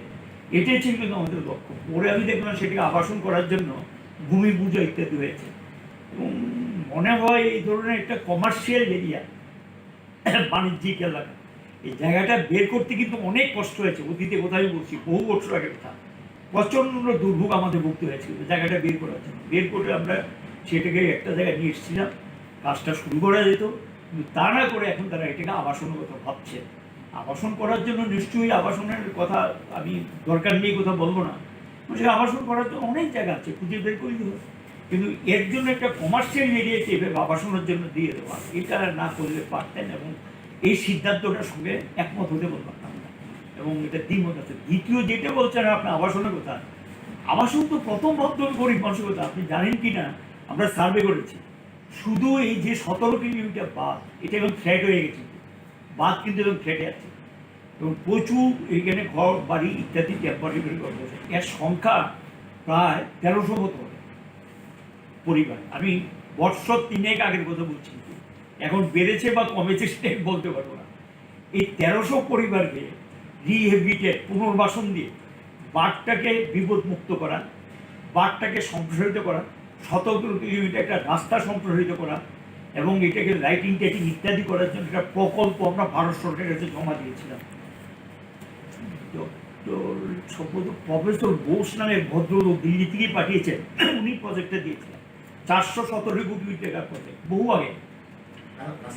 এটাই ছিল কিন্তু আমাদের লক্ষ্য পরে আমি দেখলাম সেটাকে আবাসন করার জন্য ভূমি পূজা ইত্যাদি হয়েছে এবং মনে হয় এই ধরনের একটা কমার্শিয়াল এরিয়া বাণিজ্যিক এলাকা এই জায়গাটা বের করতে কিন্তু অনেক কষ্ট হয়েছে। অতীতে কোথায় বলছি, বহু বছর আগের কথা, প্রচণ্ড দুর্ভোগ আমাদের ভুগতে হয়েছিল জায়গাটা বের করার জন্য। বের করে আমরা সেটাকে একটা জায়গায় নিয়ে এসেছিলাম, কাজটা শুরু করা যেত, কিন্তু তা না করে এখন তারা এটাকে আবাসনের কথা ভাবছে। আবাসন করার জন্য নিশ্চয়ই আবাসনের কথা আমি দরকার নিয়ে কথা বলবো না, সে আবাসন করার জন্য অনেক জায়গা আছে, খুঁজে বের করে দেবো। কিন্তু এর জন্য একটা কমার্শিয়াল এরিয়াকে এভাবে আবাসনের জন্য দিয়ে দেওয়া, এটা না করলে পারতেন। এবং এই সিদ্ধান্তটার সঙ্গে একমত হতে পারতাম না, এবং এটা দ্বিমত আছে। দ্বিতীয় যেটা বলছেন আপনার আবাসনের কথা, আবাসন তো প্রথম ভাবতেন গরিব মানুষের কথা। আপনি জানেন কি না, আমরা সার্ভে করেছি, শুধু এই যে 17 কিলোমিটার বাঁধ, এটা এবং ফ্ল্যাট হয়ে গেছে, বাঁধ কিন্তু এবং ফ্ল্যাটে আছে, এবং প্রচুর এইখানে ঘর বাড়ি ইত্যাদি টেম্পারি ঘর বসে, এর সংখ্যা প্রায় 1300 মতো হবে পরিবার। আমি বৎসর 3 আগের কথা বলছি, এখন বেড়েছে বা কমেছে সেটা বলতে পারবো না। এই 1300 পরিবারকে রিহেবিটেট, পুনর্বাসন দিয়ে বাঁধটাকে বিপদমুক্ত করা, বাঁধটাকে সম্প্রসারিত করা, 17 কিলোমিটার একটা রাস্তা সম্প্রসারিত করা, এবং এটাকে লাইটিং টাইটিং ইত্যাদি করার জন্য একটা প্রকল্প আমরা ভারত সরকারের কাছে জমা দিয়েছিলাম। সম্ভবত প্রফেসর বোস নামের ভদ্রলোক দিল্লি থেকেই পাঠিয়েছেন, উনি প্রজেক্টটা দিয়েছিলেন। 417 কোটি টাকার প্রজেক্ট, বহু আগে।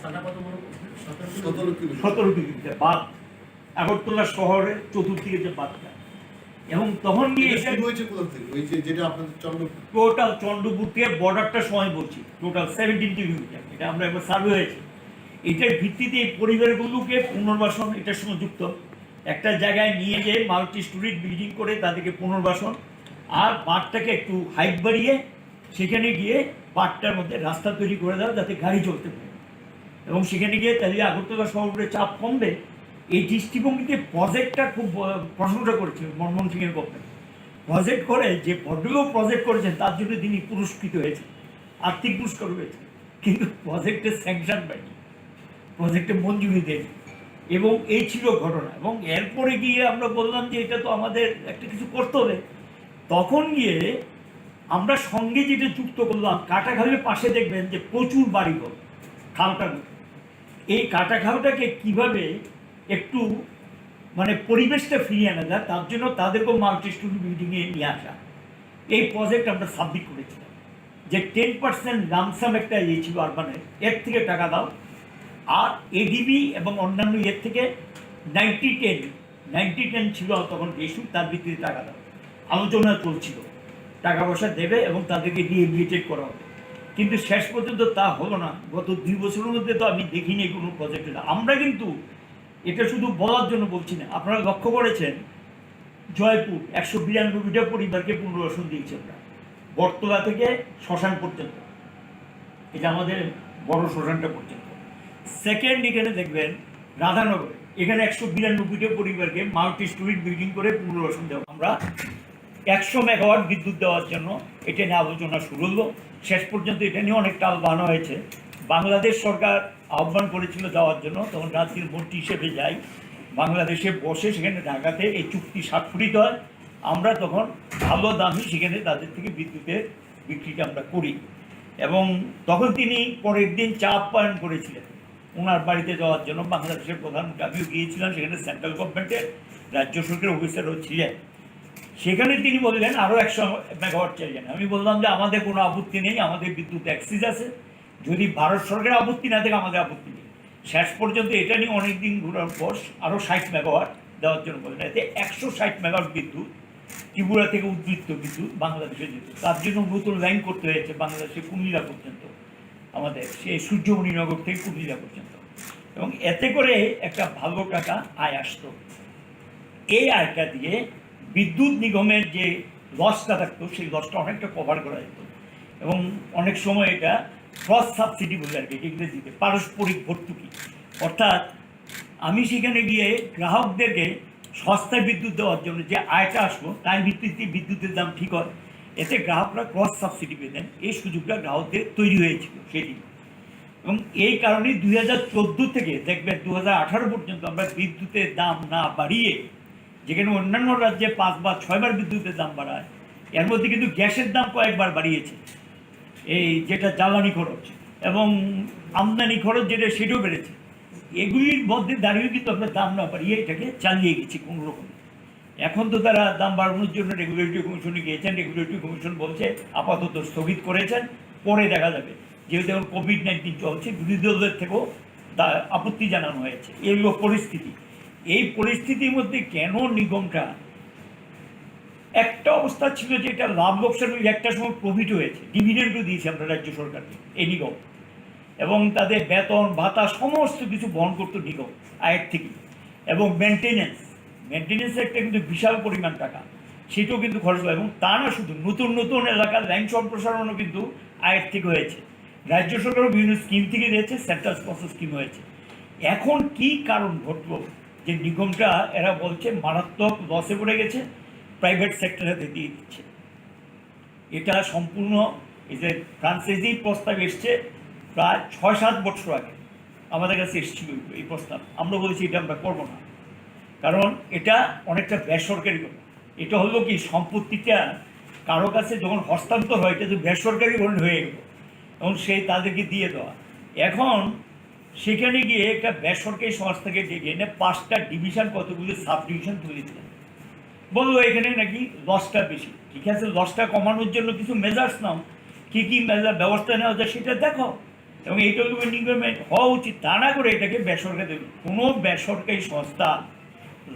17 কিলোমিটার বাঁধ, আগরতলা শহরের চতুর্দিকে যে বাঁধটা, এবং তখন গিয়ে টোটাল চন্দ্রপুর থেকে বর্ডারটা সময় বলছি, টোটাল 17 কিলোমিটার, এটা আমরা একবার সার্ভে হয়েছে। এটার ভিত্তিতে এই পরিবারগুলোকে পুনর্বাসন এটার সঙ্গে যুক্ত, একটা জায়গায় নিয়ে গিয়ে মাল্টি স্টোরিজ বিল্ডিং করে তাদেরকে পুনর্বাসন, আর বাঁধটাকে একটু হাইট বাড়িয়ে সেখানে গিয়ে বাঁধটার মধ্যে রাস্তা তৈরি করে দেওয়া যাতে গাড়ি চলতে পারে, এবং সেখানে গিয়ে তাহলে আগরতলা শহরের চাপ কমবে। এই দৃষ্টিভঙ্গিতে প্রজেক্টটা খুব প্রশংসা করেছিল মনমোহন সিংয়ের গভর্নমেন্ট। প্রজেক্ট করে যে ভদ্রলোক প্রজেক্ট করেছেন তার জন্য তিনি পুরস্কৃত হয়েছে, আর্থিক পুরস্কার হয়েছে, কিন্তু প্রজেক্টের স্যাংশন পায়নি, প্রজেক্টে মঞ্জুরি দেয়নি, এবং এই ছিল ঘটনা। এবং এরপরে গিয়ে আমরা বললাম যে এটা তো আমাদের একটা কিছু করতে হবে। তখন গিয়ে আমরা সঙ্গে যেটা যুক্ত করলাম, কাটাখালের পাশে দেখবেন যে প্রচুর বাড়িঘর, খালটার মধ্যে। এই কাটাখালটাকে কীভাবে একটু মানে পরিবেশটা ফিরিয়ে আনা যায়, তার জন্য তাদেরকেও মাল্টি স্টোরি বিল্ডিংয়ে নিয়ে আসা। এই প্রজেক্ট আমরা সাবমিট করেছিলাম যে 10% লামসাম একটা ইয়ে ছিল আরবানের, এর থেকে টাকা দাও, আর এডিবি এবং অন্যান্য এর থেকে 90-10 ছিল তখন ইস্যু, তার ভিত্তিতে টাকা দাও। আলোচনা চলছিল, টাকা পয়সা দেবে এবং তাদেরকে রিহেবিলিটেট করা হবে, কিন্তু শেষ পর্যন্ত তা হলো না। গত 2 বছরের মধ্যে তো আমি দেখিনি কোনো প্রজেক্ট। আমরা কিন্তু এটা শুধু বলার জন্য বলছি না, আপনারা লক্ষ্য করেছেন জয়পুর 192টা পরিবারকে পুনর্বাসন দিয়েছে আমরা, বটতলা থেকে শ্মশান পর্যন্ত, এটা আমাদের বড় শ্মশানটা পর্যন্ত। সেকেন্ড এখানে দেখবেন রাধানগরে, এখানে 192টা পরিবারকে মাল্টি স্টোরি বিল্ডিং করে পুনর্বাসন দেওয়া। আমরা 100 মেগাওয়াট বিদ্যুৎ দেওয়ার জন্য এটা নিয়ে আলোচনা শুরু হলো, শেষ পর্যন্ত এটা নিয়ে অনেক টাল বানানো হয়েছে। বাংলাদেশ সরকার আহ্বান করেছিল যাওয়ার জন্য, তখন রাজ্যের মন্ত্রী হিসেবে যাই, বাংলাদেশে বসে সেখানে ঢাকাতে এই চুক্তি স্বাক্ষরিত হয়। আমরা তখন ভালো দামে সেখানে তাদের থেকে বিদ্যুতের বিক্রিটা আমরা করি, এবং তখন তিনি পরের দিন চা আপ্যায়ন করেছিলেন ওনার বাড়িতে যাওয়ার জন্য। বাংলাদেশের প্রধানমন্ত্রী, আমিও গিয়েছিলাম, সেখানে সেন্ট্রাল গভর্নমেন্টের রাজ্য সরকারের অফিসারও ছিলেন। সেখানে তিনি বললেন আরও 100 মেগাওয়াট চাইলেন। আমি বললাম যে আমাদের কোনো আপত্তি নেই, আমাদের বিদ্যুৎ অ্যাক্সিস আছে, যদি ভারত সরকারের আপত্তি না থাকে আমাদের আপত্তি নেই। শেষ পর্যন্ত এটা নিয়ে অনেক দিন ঘোরার পর আরও 60 মেগাওয়াট দেওয়ার জন্য বললেন। এতে 160 মেগাওয়াট বিদ্যুৎ ত্রিপুরা থেকে উদ্বৃত্ত বিদ্যুৎ বাংলাদেশে যেত, তার জন্য নতুন লাইন করতে হয়েছে বাংলাদেশে কুমিল্লা পর্যন্ত, আমাদের সেই সূর্যমণিনগর থেকে কুমিল্লা পর্যন্ত, এবং এতে করে একটা ভালো টাকা আয় আসতো। এই আয়টা দিয়ে বিদ্যুৎ নিগমের যে লসটা থাকতো সেই লসটা অনেকটা কভার করা যেত, এবং অনেক সময় এটা ক্রস সাবসিডি বলে আর কি, ইংরেজিতে পারস্পরিক ভর্তুকি। অর্থাৎ আমি সেখানে গিয়ে গ্রাহকদেরকে সস্তায় বিদ্যুৎ দেওয়ার জন্য যে আয়টা আসবো তার ভিত্তিতে বিদ্যুতের দাম ঠিক হয়, এতে গ্রাহকরা ক্রস সাবসিডি পেতেন। এই সুযোগটা গ্রাহকদের তৈরি হয়েছিল সেদিন, এবং এই কারণে 2014 থেকে দেখবেন 2018 পর্যন্ত আমরা বিদ্যুতের দাম না বাড়িয়ে, যেখানে অন্যান্য রাজ্যে 5 বা 6 বার বিদ্যুতের দাম বাড়ায়, এর মধ্যে কিন্তু গ্যাসের দাম কয়েকবার বাড়িয়েছে, এই যেটা জ্বালানি খরচ এবং আমদানি খরচ যেটা সেটাও বেড়েছে, এগুলির মধ্যে দাঁড়িয়ে কিন্তু আমরা দাম না বাড়িয়ে এটাকে চালিয়ে গেছি কোনো রকম। এখন তো তারা দাম বাড়ানোর জন্য রেগুলেটরি কমিশনে গিয়েছেন, রেগুলেটরি কমিশন বলছে আপাতত স্থগিত করেছেন, পরে দেখা যাবে। যেহেতু এখন কোভিড-19 চলছে, বিরোধী দলের থেকেও আপত্তি জানানো হয়েছে। এই হলো পরিস্থিতি। এই পরিস্থিতির মধ্যে কেন নিগমটা, একটা অবস্থা ছিল যে এটা লাভ লোকসান একটা সময় প্রফিট হয়েছে, ডিভিডেন্ডও দিয়েছে আমরা রাজ্য সরকারকে এই নিগম, এবং তাদের বেতন ভাতা সমস্ত কিছু বহন করতো নিগম আয়ের থেকে। এবং মেনটেন্যান্স একটা কিন্তু বিশাল পরিমাণ টাকা, সেটাও কিন্তু খরচ হয়। এবং তা না শুধু, নতুন নতুন এলাকার লাইন সম্প্রসারণও কিন্তু আয়ের থেকে হয়েছে। রাজ্য সরকারও বিভিন্ন স্কিম থেকে দিয়েছে, সেন্ট্রাল স্পন্সর স্কিম হয়েছে। এখন কি কারণ ঘটলো যে নিগমটা এরা বলছে মারাত্মক লসে পড়ে গেছে, প্রাইভেট সেক্টরে দিয়ে দিচ্ছে? এটা সম্পূর্ণ এই যে ফ্রান্সাইজি প্রস্তাব এসছে প্রায় 6-7 বছর আগে আমাদের কাছে এসেছিল এই প্রস্তাব। আমরা বলেছি এটা আমরা করবো না, কারণ এটা অনেকটা বেসরকারি করে। এটা হলো কি, সম্পত্তিটা কারো কাছে যখন হস্তান্তর হয় এটা তো বেসরকারি ধরনের হয়ে গেল, এবং সেই তাদেরকে দিয়ে দেওয়া। এখন সেখানে গিয়ে একটা বেসরকারি সংস্থাকে ডেকে এনে 5টা ডিভিশন, কতগুলো সাব ডিভিশন তুলে দিলেন। বললো এখানে নাকি লসটা বেশি। ঠিক আছে, লসটা কমানোর জন্য কিছু মেজার্স নাও, কী কী ব্যবস্থা নেওয়া যায় সেটা দেখো, এবং এইটা নিগমে হওয়া উচিত। তা না করে এটাকে বেসরকারি দেবে। কোনো বেসরকারি সংস্থা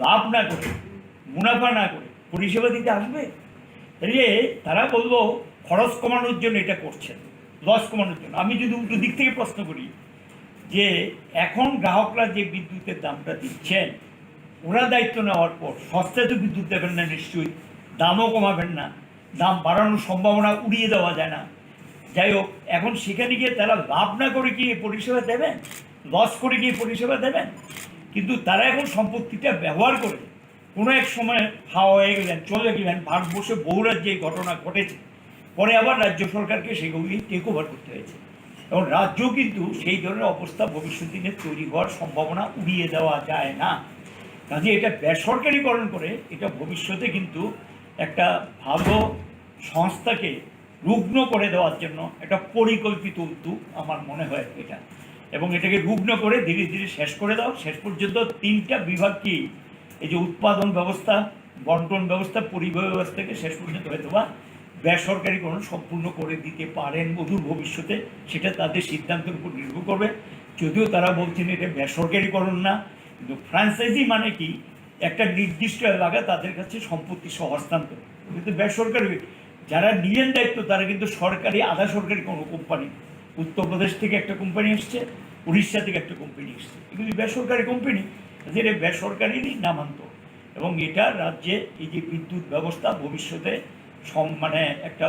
লাভ না করে, মুনাফা না করে পরিষেবা দিতে আসবে? তাহলে তারা বললো খরচ কমানোর জন্য এটা করছেন, লস কমানোর জন্য। আমি যদি উল্টো দিক থেকে প্রশ্ন করি যে এখন গ্রাহকরা যে বিদ্যুতের দামটা দিচ্ছেন, ওরা দায়িত্ব নেওয়ার পর সস্তায় তো বিদ্যুৎ দেবেন না নিশ্চয়ই, দামও কমাবেন না, দাম বাড়ানোর সম্ভাবনা উড়িয়ে দেওয়া যায় না। যাই হোক, এখন সেখানে গিয়ে তারা লাভ না করে গিয়ে পরিষেবা দেবেন, লস করে গিয়ে পরিষেবা দেবেন? কিন্তু তারা এখন সম্পত্তিটা ব্যবহার করে কোনো এক সময় হাওয়া হয়ে গেলেন, চলে গেলেন। ভারতবর্ষে বহু রাজ্যে এই ঘটনা ঘটেছে, পরে আবার রাজ্য সরকারকে সেগুলি টেক ওভার করতে হয়েছে। এবং রাজ্য কিন্তু সেই ধরনের অবস্থা ভবিষ্যৎ দিনে তৈরি হওয়ার সম্ভাবনা উড়িয়ে দেওয়া যায় না। কাজে এটা বেসরকারিকরণ করে এটা ভবিষ্যতে কিন্তু একটা ভালো সংস্থাকে রুগ্ন করে দেওয়ার জন্য একটা পরিকল্পিত উদ্যোগ আমার মনে হয় এটা। এবং এটাকে রুগ্ন করে ধীরে ধীরে শেষ করে দাও। শেষ পর্যন্ত 3টা বিভাগ কি, এই যে উৎপাদন ব্যবস্থা, বন্টন ব্যবস্থা, পরিবহন ব্যবস্থাকে শেষ পর্যন্ত হয়তো বা বেসরকারিকরণ সম্পূর্ণ করে দিতে পারেন অদূর ভবিষ্যতে। সেটা তাদের সিদ্ধান্তের উপর নির্ভর করবে। যদিও তারা বলছেন এটা বেসরকারিকরণ না, কিন্তু ফ্র্যাঞ্চাইজি মানে কি, একটা নির্দিষ্ট এলাকা তাদের কাছে সম্পত্তি সহ হস্তান্তর। কিন্তু বেসরকারি যারা নিলেন দায়িত্ব তারা কিন্তু সরকারি, আধা সরকারি কোনো কোম্পানি। উত্তরপ্রদেশ থেকে একটা কোম্পানি এসছে, উড়িষ্যা থেকে একটা কোম্পানি এসছে, এগুলি বেসরকারি কোম্পানি, যেটা বেসরকারিরই নামান্তর। এবং এটা রাজ্যে এই যে বিদ্যুৎ ব্যবস্থা ভবিষ্যতে মানে একটা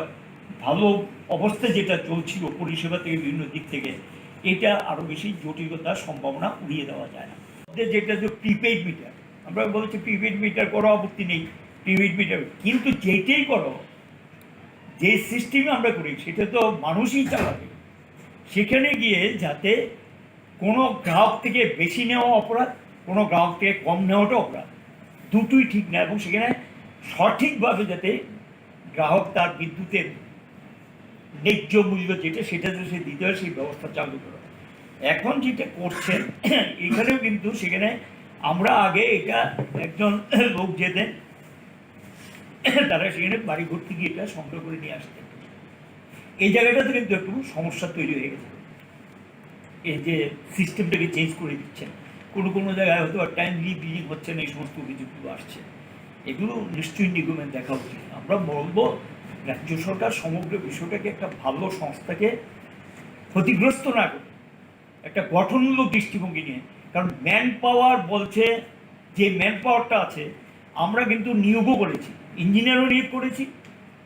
ভালো অবস্থা যেটা চলছিল পরিষেবা থেকে বিভিন্ন দিক থেকে, এটা আরও বেশি জটিলতার সম্ভাবনা উড়িয়ে দেওয়া যায় না। যেটা যে প্রিপেইড মিটার, আমরা বলছি প্রিপেইড মিটার করো, আপত্তি নেই, প্রিপেইড মিটার, কিন্তু যেটাই করো, যে সিস্টেমে আমরা করি সেটা তো মানুষই চালাবে। সেখানে গিয়ে যাতে কোনো গ্রাহক থেকে বেশি নেওয়া অপরাধ, কোনো গ্রাহক থেকে কম নেওয়াটা অপরাধ, দুটোই ঠিক না। এবং সেখানে সঠিকভাবে যাতে গ্রাহক তার বিদ্যুতের ন্যায্য মূল্য যেটা সেটা সে দিতে হয়, সেই ব্যবস্থা চালু করা। এখন যেটা করছেন এখানেও কিন্তু সেখানে আমরা আগে এটা একজন লোক যেতেন, তারা সেখানে বাড়ি ঘর থেকে এটা সংগ্রহ করে নিয়ে আসতেন। এই জায়গাটাতে কিন্তু একটু সমস্যা তৈরি হয়ে গেছে। এই যে সিস্টেমটাকে চেঞ্জ করে দিচ্ছেন, কোনো জায়গায় হয়তো টাইমলি বিলিং হচ্ছে না, এই সমস্ত অভিযোগগুলো আসছে। এগুলো নিশ্চয়ই নিগমের দেখা উচিত। আমরা বলবো রাজ্য সরকার সমগ্র বিষয়টাকে একটা ভালো সংস্থাকে ক্ষতিগ্রস্ত না করে একটা গঠনমূলক দৃষ্টিভঙ্গি নিয়ে, কারণ ম্যান পাওয়ার বলছে যে ম্যান পাওয়ারটা আছে আমরা কিন্তু নিয়োগও করেছি, ইঞ্জিনিয়ারও নিয়োগ করেছি,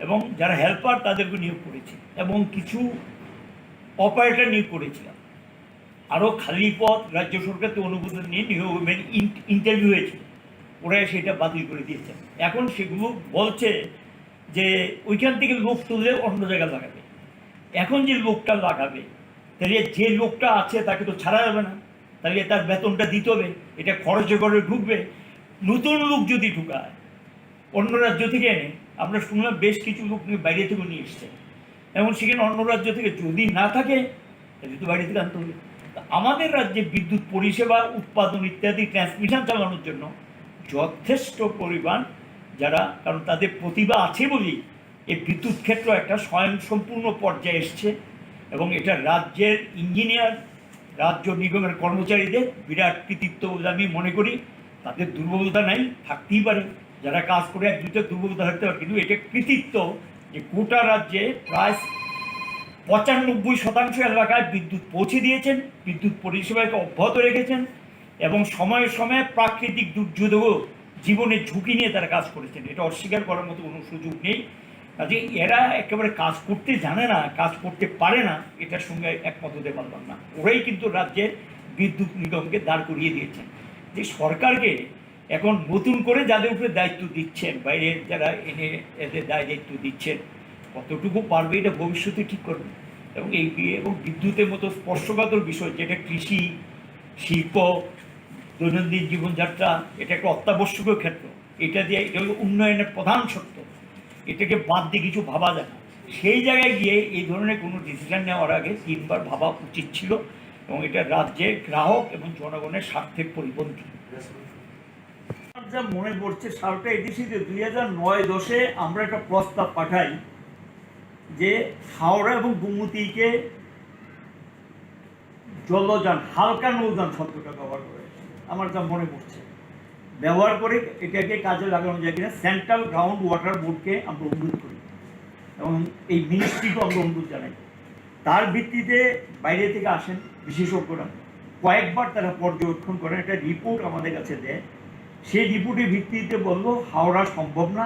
এবং যারা হেল্পার তাদেরকে নিয়োগ করেছি, এবং কিছু অপারেটর নিয়োগ করেছিলাম। আরও খালি পদ রাজ্য সরকারকে অনুমোদন নিয়ে নিয়োগ ইন্টারভিউ হয়েছিল, ওরা সেটা বাতিল করে দিয়েছেন। এখন সেগুলো বলছে যে ওইখান থেকে লোক তুলে অন্য জায়গায় লাগাবে। এখন যে লোকটা লাগাবে, তাহলে যে লোকটা আছে তাকে তো ছাড়া যাবে না, তাহলে তার বেতনটা দিতে হবে, এটা খরচে করে ঢুকবে। নতুন লোক যদি ঢুকায় অন্য রাজ্য থেকে এনে, আমরা শুনলাম বেশ কিছু লোক বাইরে থেকে নিয়ে এসছে, এবং সেখানে অন্য রাজ্য থেকে যদি না থাকে তাহলে তো বাইরে থেকে আনতে হবে। আমাদের রাজ্যে বিদ্যুৎ পরিষেবা উৎপাদন ইত্যাদি ট্রান্সমিশন চালানোর জন্য যথেষ্ট পরিমাণ যারা, কারণ তাদের প্রতিভা আছে বলেই এই বিদ্যুৎ ক্ষেত্র একটা স্বয়ংসম্পূর্ণ পর্যায়ে এসছে, এবং এটা রাজ্যের ইঞ্জিনিয়ার, রাজ্য নিগমের কর্মচারীদের বিরাট কৃতিত্ব বলে আমি মনে করি। তাদের দুর্বলতা নাই, থাকতেই পারে, যারা কাজ করে এক দুটো দুর্বলতা থাকতে পারে, কিন্তু এটা কৃতিত্ব যে গোটা রাজ্যে প্রায় 95% এলাকায় বিদ্যুৎ পৌঁছে দিয়েছেন, বিদ্যুৎ পরিষেবাকে অব্যাহত রেখেছেন, এবং সময়ে সময়ে প্রাকৃতিক দুর্যোগও জীবনের ঝুঁকি নিয়ে তারা কাজ করেছেন। এটা অস্বীকার করার মতো কোনো সুযোগ নেই। কাজে এরা একেবারে কাজ করতে জানে না, কাজ করতে পারে না, এটার সঙ্গে একমত হতে পারলাম না। ওরাই কিন্তু রাজ্যের বিদ্যুৎ নিগমকে দাঁড় করিয়ে দিয়েছেন। যে সরকারকে এখন নতুন করে যাদের উপরে দায়িত্ব দিচ্ছেন, বাইরে যারা এনে এদের দায়িত্ব দিচ্ছেন, কতটুকু পারবে এটা ভবিষ্যতে ঠিক করবে। এবং এবং বিদ্যুতের মতো স্পর্শকাতর বিষয়, যেটা কৃষি, শিল্প, দৈনন্দিন জীবনযাত্রা, এটা একটা অত্যাবশ্যকীয় ক্ষেত্র। এটা দিয়ে এটা হলো উন্নয়নের প্রধান শর্ত, এটাকে বাদ দিয়ে কিছু ভাবা যায় না। সেই জায়গায় গিয়ে এই ধরনের কোনো ডিসিশন নেওয়ার আগে 3 বার ভাবা উচিত ছিল, এবং এটা রাজ্যের গ্রাহক এবং জনগণের স্বার্থের পরিপন্থী। আমার যা মনে পড়ছে, সালটা এডিসিতে 2009-10 আমরা একটা প্রস্তাব পাঠাই যে হাওড়া এবং গোমতীকে জলযান, হালকা নৌযান শব্দটা ব্যবহার করে, আমার যা মনে পড়ছে, ব্যবহার করে এটাকে কাজে লাগানো যায় কিনা সেন্ট্রাল গ্রাউন্ড ওয়াটার বোর্ডকে আমরা অনুরোধ করি, এবং এই মিনিস্ট্রিকেও আমরা অনুরোধ জানাই। তার ভিত্তিতে বাইরে থেকে আসেন বিশেষজ্ঞরা, কয়েকবার তারা পর্যবেক্ষণ করেন, একটা রিপোর্ট আমাদের কাছে দেয়। সেই রিপোর্টের ভিত্তিতে বললো হাওড়া সম্ভব না।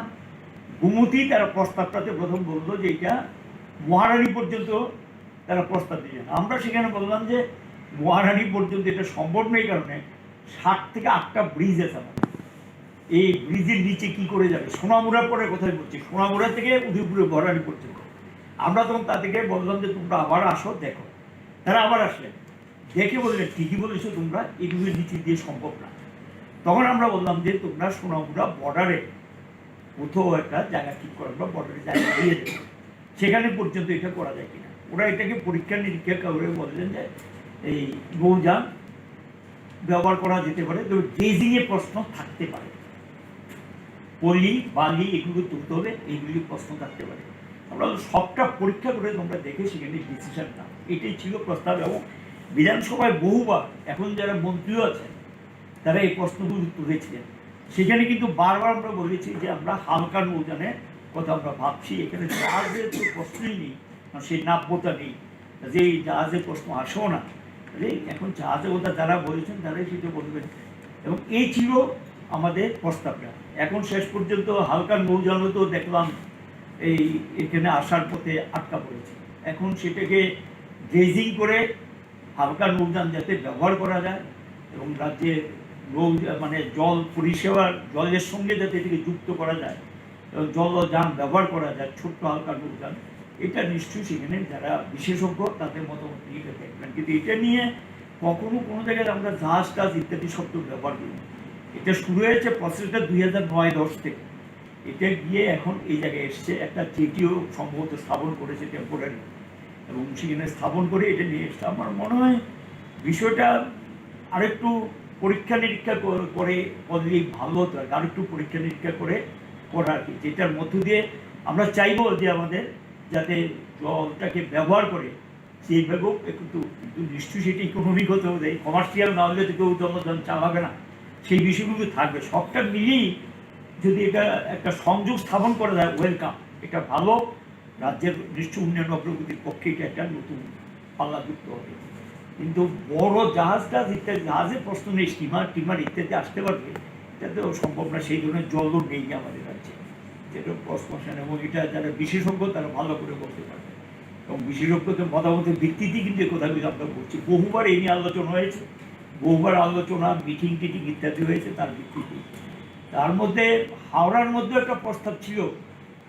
গোমতী তারা প্রস্তাবটাতে প্রথম বললো যে এটা মহারানী পর্যন্ত তারা প্রস্তাব দিয়েছেন। আমরা সেখানে বললাম যে মহারানী পর্যন্ত এটা সম্ভব নেই, কারণে 7 থেকে 8টা ব্রিজ আছে আমাদের, এই ব্রিজের নিচে কি করে যাবে? সোনামুড়ার পরে কোথায় বলছি, সোনামুড়া থেকে উদয়পুরে মহারানী পর্যন্ত। আমরা তখন তাদেরকে বললাম যে তোমরা আবার আসো, দেখো। তারা আবার আসলেন, দেখে বললেন ঠিকই বলেছো তোমরা, এগুলোর নিচে দিয়ে সম্ভব না। তখন আমরা বললাম যে তোমরা সোনামুড়া বর্ডারে কোথাও একটা জায়গা ঠিক করে, আমরা বর্ডারে জায়গা দিয়ে দেবো, সেখানে পর্যন্ত এটা করা যায় কিনা। ওরা এটাকে পরীক্ষা নিরীক্ষা করে বললেন যে এই নৌযান ব্যবহার করা যেতে পারে, তবে ড্রেজিংয়ের প্রশ্ন থাকতে পারে, পলি বালি এগুলো তুলতে হবে, এইগুলি প্রশ্ন থাকতে পারে। আমরা সবটা পরীক্ষা করে তোমরা দেখে সেখানে ডিসিশন নাও, এটাই ছিল প্রস্তাব। এবং বিধানসভায় বহুবার এখন যারা মন্ত্রীও আছেন তারা এই প্রশ্নগুলো তুলেছিলেন। সেখানে কিন্তু বারবার আমরা বলেছি যে আমরা হালকা নৌযানের কথা আমরা ভাবছি, এখানে জাহাজের তো প্রশ্নই নেই, সেই নাব্যতা নেই, যে এই জাহাজের প্রশ্ন আসেও না। এখন জাহাজের কথা যারা বলেছেন তারাই সেটা বলবেন, এবং এই ছিল আমাদের প্রস্তাবটা। এখন শেষ পর্যন্ত হালকা নৌযানও তো দেখলাম এই এখানে আসার পথে আটকা পড়েছে। এখন সেটাকে ড্রেজিং করে হালকা নৌযান যাতে ব্যবহার করা যায়, এবং রাজ্যে মানে জল পরিষেবার জলের সঙ্গে যাতে এটাকে যুক্ত করা যায়, এবং জলযান ব্যবহার করা যায়, ছোট্ট হালকা নৌযান, এটা নিশ্চয়ই সেখানে যারা বিশেষজ্ঞ তাদের মতামত নিয়ে দেখবেন। কিন্তু এটা নিয়ে কখনো কোনো জায়গায় আমরা জাহাজ টাজ ইত্যাদি শব্দ ব্যবহার করি। এটা শুরু হয়েছে প্রসেসটা 2009-10 থেকে, এটা গিয়ে এখন এই জায়গায় এসছে। একটা জেটিও সম্ভবত স্থাপন করেছে টেম্পোরারি, এবং সেখানে স্থাপন করে এটা নিয়ে এসছে। আমার মনে হয় বিষয়টা আরেকটু পরীক্ষা নিরীক্ষা করে করলেই ভালো হতো, আরেকটু পরীক্ষা নিরীক্ষা করে করা আর কি, যেটার মধ্য দিয়ে আমরা চাইবো যে আমাদের যাতে জলটাকে ব্যবহার করে সেইভাবেও কিন্তু নিশ্চয়ই সেটা ইকোনমিক হতে হবে, কমার্শিয়াল না হলে তো কেউ জলযান চালাবে না, সেই বিষয়গুলো থাকবে। সবটা মিলিয়েই যদি এটা একটা সংযোগ স্থাপন করা যায় ওয়েলকাম, এটা ভালো, রাজ্যের নিশ্চয় উন্নয়ন অগ্রগতির পক্ষে এটা একটা নতুন পাল্লা যুক্ত হবে। কিন্তু বড় জাহাজ টাজ ইত্যাদি, জাহাজের প্রশ্ন নেই, স্টিমার ইত্যাদি আসতে পারবে, এটা তো সম্ভব না, সেই ধরনের জলও নেই আমাদের রাজ্যে, যেটা প্রশ্ন। এবং এটা যারা বিশেষজ্ঞ তারা ভালো করে বলতে পারবে, এবং বিশেষজ্ঞদের মতামতের ভিত্তিতেই কিন্তু এই কথাগুলো আমরা বলছি। বহুবার এই নিয়ে আলোচনা হয়েছে, বহুবার আলোচনা মিটিং টিটিং ইত্যাদি হয়েছে তার ভিত্তিতেই। তার মধ্যে হাওড়ার মধ্যে একটা প্রস্তাব ছিল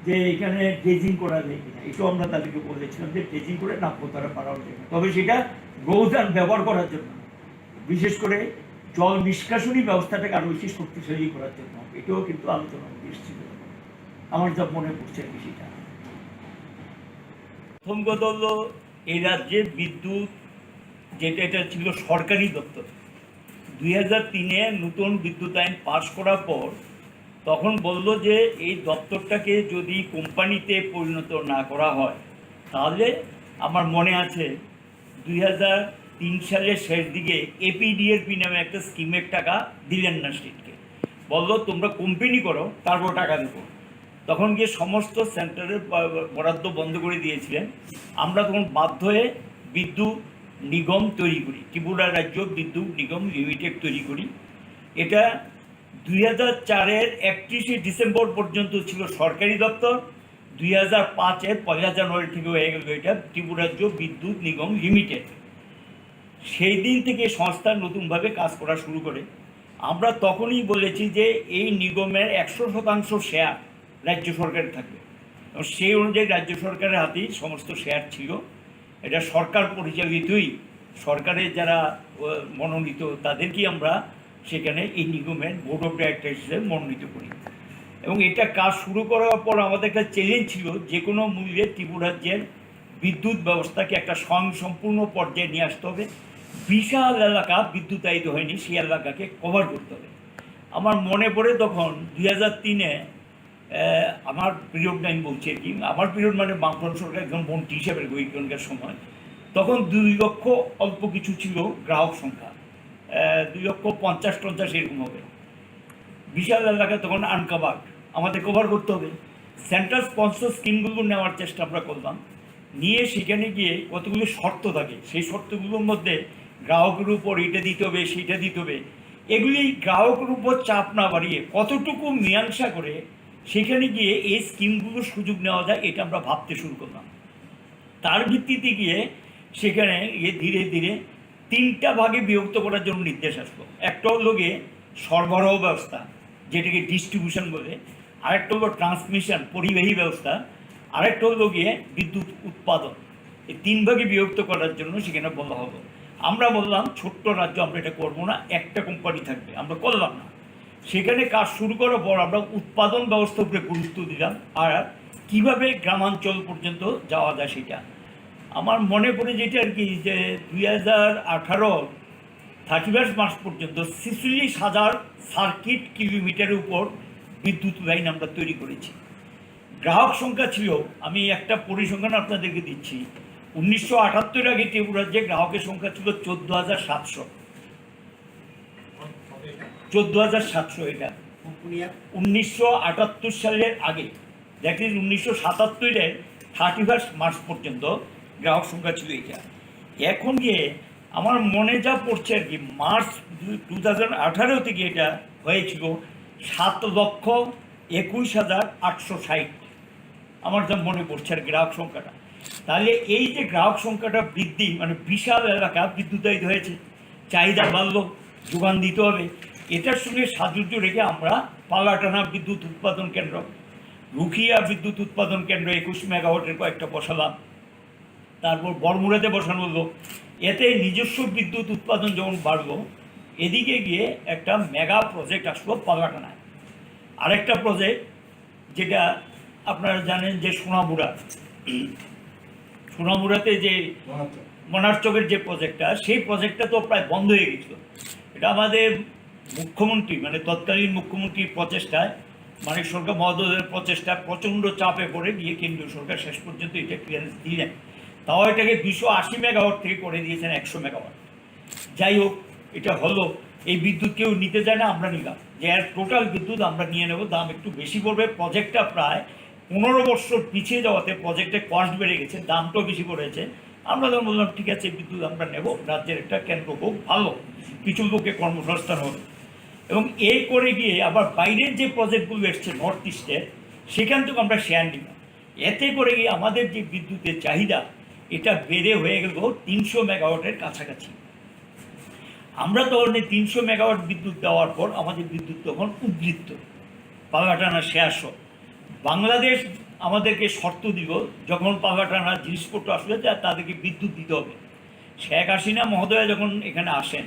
যে এখানে ড্রেজিং করা যায় কিনা, এটাও আমরা তাদেরকে বলেছিলাম যে ড্রেজিং করে নাব্যতারা বাড়ানো যায়, তবে সেটা নৌযান ব্যবহার করার জন্য, বিশেষ করে জল নিষ্কাশনী ব্যবস্থাটাকে আরও বেশি শক্তিশালী করার জন্য, এটাও কিন্তু আলোচনা এসেছিল। আমার যা মনে পড়ছে আর কি সেটা। প্রথম কথা হলো এই রাজ্যে বিদ্যুৎ যেটা এটা ছিল সরকারি দপ্তর। 2003-এ নতুন বিদ্যুৎ আইন পাশ করার পর তখন বলল যে এই দপ্তরটাকে যদি কোম্পানিতে পরিণত না করা হয় তাহলে আমার মনে আছে 2003 সালের শেষ দিকে এপিডিএরপি নামে একটা স্কিমের টাকা দিলেন না স্টেটকে, বললো তোমরা কোম্পানি করো তারপর টাকা দেবো। তখন গিয়ে সমস্ত সেন্টারের বরাদ্দ বন্ধ করে দিয়েছিলেন। আমরা তখন বাধ্য হয়ে বিদ্যুৎ নিগম তৈরি করি, ত্রিপুরা রাজ্য বিদ্যুৎ নিগম লিমিটেড তৈরি করি। এটা 2004-এর 31শে ডিসেম্বর পর্যন্ত ছিল সরকারি দপ্তর। 2005-এর 1 জানুয়ারি থেকে হয়ে গেল এটা ত্রিপুরা রাজ্য বিদ্যুৎ নিগম লিমিটেড। সেই দিন থেকে সংস্থা নতুনভাবে কাজ করা শুরু করে। আমরা তখনই বলেছি যে এই নিগমের 100% শেয়ার রাজ্য সরকারের থাকবে এবং সেই অনুযায়ী রাজ্য সরকারের হাতেই সমস্ত শেয়ার ছিল। এটা সরকার পরিচালিতই, সরকারের যারা মনোনীত তাদেরকেই আমরা সেখানে এই নিগমের বোর্ড অফ ডাইরেক্টর হিসেবে মনোনীত করি। এবং এটা কাজ শুরু করার পর আমাদের একটা চ্যালেঞ্জ ছিল যে কোনো মূল্যে ত্রিপুরা রাজ্যের বিদ্যুৎ ব্যবস্থাকে একটা স্বয়ংসম্পূর্ণ পর্যায়ে নিয়ে আসতে হবে। বিশাল এলাকা বিদ্যুতায়িত হয়নি, সেই এলাকাকে কভার করতে হবে। আমার মনে পড়ে তখন 2003-এ আমার পিরিয়ড আমি বলছি আর কি, আমার পিরিয়ড মানে বামফ্রন্ট সরকার একজন মন্ত্রী হিসাবে ওইখানকার সময়, তখন 2 লক্ষ অল্প কিছু ছিল গ্রাহক সংখ্যা, 2,50,000 এরকম হবে। বিশাল এলাকা তখন আনকাভার্ড, আমাদের কভার করতে হবে। সেন্ট্রাল স্পন্সর স্কিমগুলো নেওয়ার চেষ্টা আমরা করলাম, নিয়ে সেখানে গিয়ে কতগুলো শর্ত থাকে, সেই শর্তগুলোর মধ্যে গ্রাহকের উপর এটা দিতে হবে সেইটা দিতে হবে, এগুলি গ্রাহকের উপর চাপ না বাড়িয়ে কতটুকু মীমাংসা করে সেখানে গিয়ে এই স্কিমগুলোর সুযোগ নেওয়া যায় এটা আমরা ভাবতে শুরু করলাম। তার ভিত্তিতে গিয়ে সেখানে ধীরে ধীরে 3টা ভাগে বিভক্ত করার জন্য নির্দেশ আসলো। একটা হলো গিয়ে সরবরাহ ব্যবস্থা, যেটাকে ডিস্ট্রিবিউশন বলে, আরেকটা হলো ট্রান্সমিশন পরিবাহী ব্যবস্থা, আরেকটা হলো গিয়ে বিদ্যুৎ উৎপাদন। এই 3 ভাগে বিভক্ত করার জন্য সেখানে বলা হলো। আমরা বললাম ছোট্ট রাজ্য আমরা এটা করবো না, একটা কোম্পানি থাকবে, আমরা করলাম না। সেখানে কাজ শুরু করার পর আমরা উৎপাদন ব্যবস্থার উপরে গুরুত্ব দিলাম আর কীভাবে গ্রামাঞ্চল পর্যন্ত যাওয়া যায় সেটা। আমার মনে পড়ে যেটা আর কি, যে 2018 31 মার্চ পর্যন্ত 46,000 সার্কিট কিলোমিটারের উপর বিদ্যুৎ লাইন আমরা তৈরি করেছি। গ্রাহক সংখ্যা ছিল, আমি একটা পরিসংখ্যান আপনাদেরকে দিচ্ছি, 1978 আগে ত্রিপুরা রাজ্যে গ্রাহকের সংখ্যা ছিল 14,700। 14,700 এটা 1978 সালের আগে, দ্যাট ইজ 1977-এর 31 মার্চ পর্যন্ত গ্রাহক সংখ্যা ছিল এটা। এখন গিয়ে আমার মনে যা পড়ছে আর কি, মার্চ 2018 থেকে এটা হয়েছিল 7,21,860, আমার যা মনে পড়ছে আর গ্রাহক সংখ্যাটা। তাহলে এই যে গ্রাহক সংখ্যাটা বৃদ্ধি, মানে বিশাল এলাকা বিদ্যুতায়িত হয়েছে, চাহিদা বাড়লো, যোগান দিতে হবে। এটার সঙ্গে সাযুজ্য রেখে আমরা পালাটানা বিদ্যুৎ উৎপাদন কেন্দ্র, রুখিয়া বিদ্যুৎ উৎপাদন কেন্দ্র 21 মেগাওয়াটের কয়েকটা বসালাম, তারপর বড়মুড়াতে বসানো হলো। এতে নিজস্ব বিদ্যুৎ উৎপাদন যখন বাড়লো, এদিকে গিয়ে একটা মেগা প্রজেক্ট আসলো পালাটানায়। আরেকটা প্রজেক্ট যেটা আপনারা জানেন যে সোনামুড়াতে যে মনারচকের যে প্রজেক্টটা, সেই প্রজেক্টটা তো প্রায় বন্ধ হয়ে গেছিল। এটা আমাদের মুখ্যমন্ত্রী মানে তৎকালীন মুখ্যমন্ত্রীর প্রচেষ্টায়, মানিক সরকার মহোদয়ের প্রচেষ্টায় প্রচণ্ড চাপে পড়ে গিয়ে কেন্দ্রীয় সরকার শেষ পর্যন্ত এটা ক্লিয়ারেন্স দিলেন। তাও এটাকে 280 মেগাওয়াট থেকে করে দিয়েছেন 100 মেগাওয়াট। যাই হোক, এটা হলো। এই বিদ্যুৎ কেউ নিতে চায় না, আমরা নিলাম, যে এর টোটাল বিদ্যুৎ আমরা নিয়ে নেব, দাম একটু বেশি পড়বে। প্রজেক্টটা প্রায় 15 বছর পিছিয়ে যাওয়াতে প্রজেক্টের কস্ট বেড়ে গেছে, দামটাও বেশি পড়েছে। আমরা যখন বললাম ঠিক আছে বিদ্যুৎ আমরা নেব, রাজ্যের একটা কেন্দ্র খুব ভালো, কিছু লোকে কর্মসংস্থান হবে। এবং এই করে গিয়ে আবার বাইরের যে প্রজেক্টগুলো এসছে নর্থ ইস্টের, সেখান থেকে আমরা শেয়ার নিলাম। এতে করে গিয়ে আমাদের যে বিদ্যুতের চাহিদা এটা বেড়ে হয়ে গেল 300 মেগাওয়াটের কাছাকাছি। আমরা তখন 300 মেগাওয়াট বিদ্যুৎ দেওয়ার পর আমাদের বিদ্যুৎ তখন উদ্বৃত্ত, পালাটানা শেয়ার সহ। বাংলাদেশ আমাদেরকে শর্ত দিল, যখন পালাটানা জিনিসপত্র আসলে তাদেরকে বিদ্যুৎ দিতে হবে। শেখ হাসিনা মহোদয়া যখন এখানে আসেন,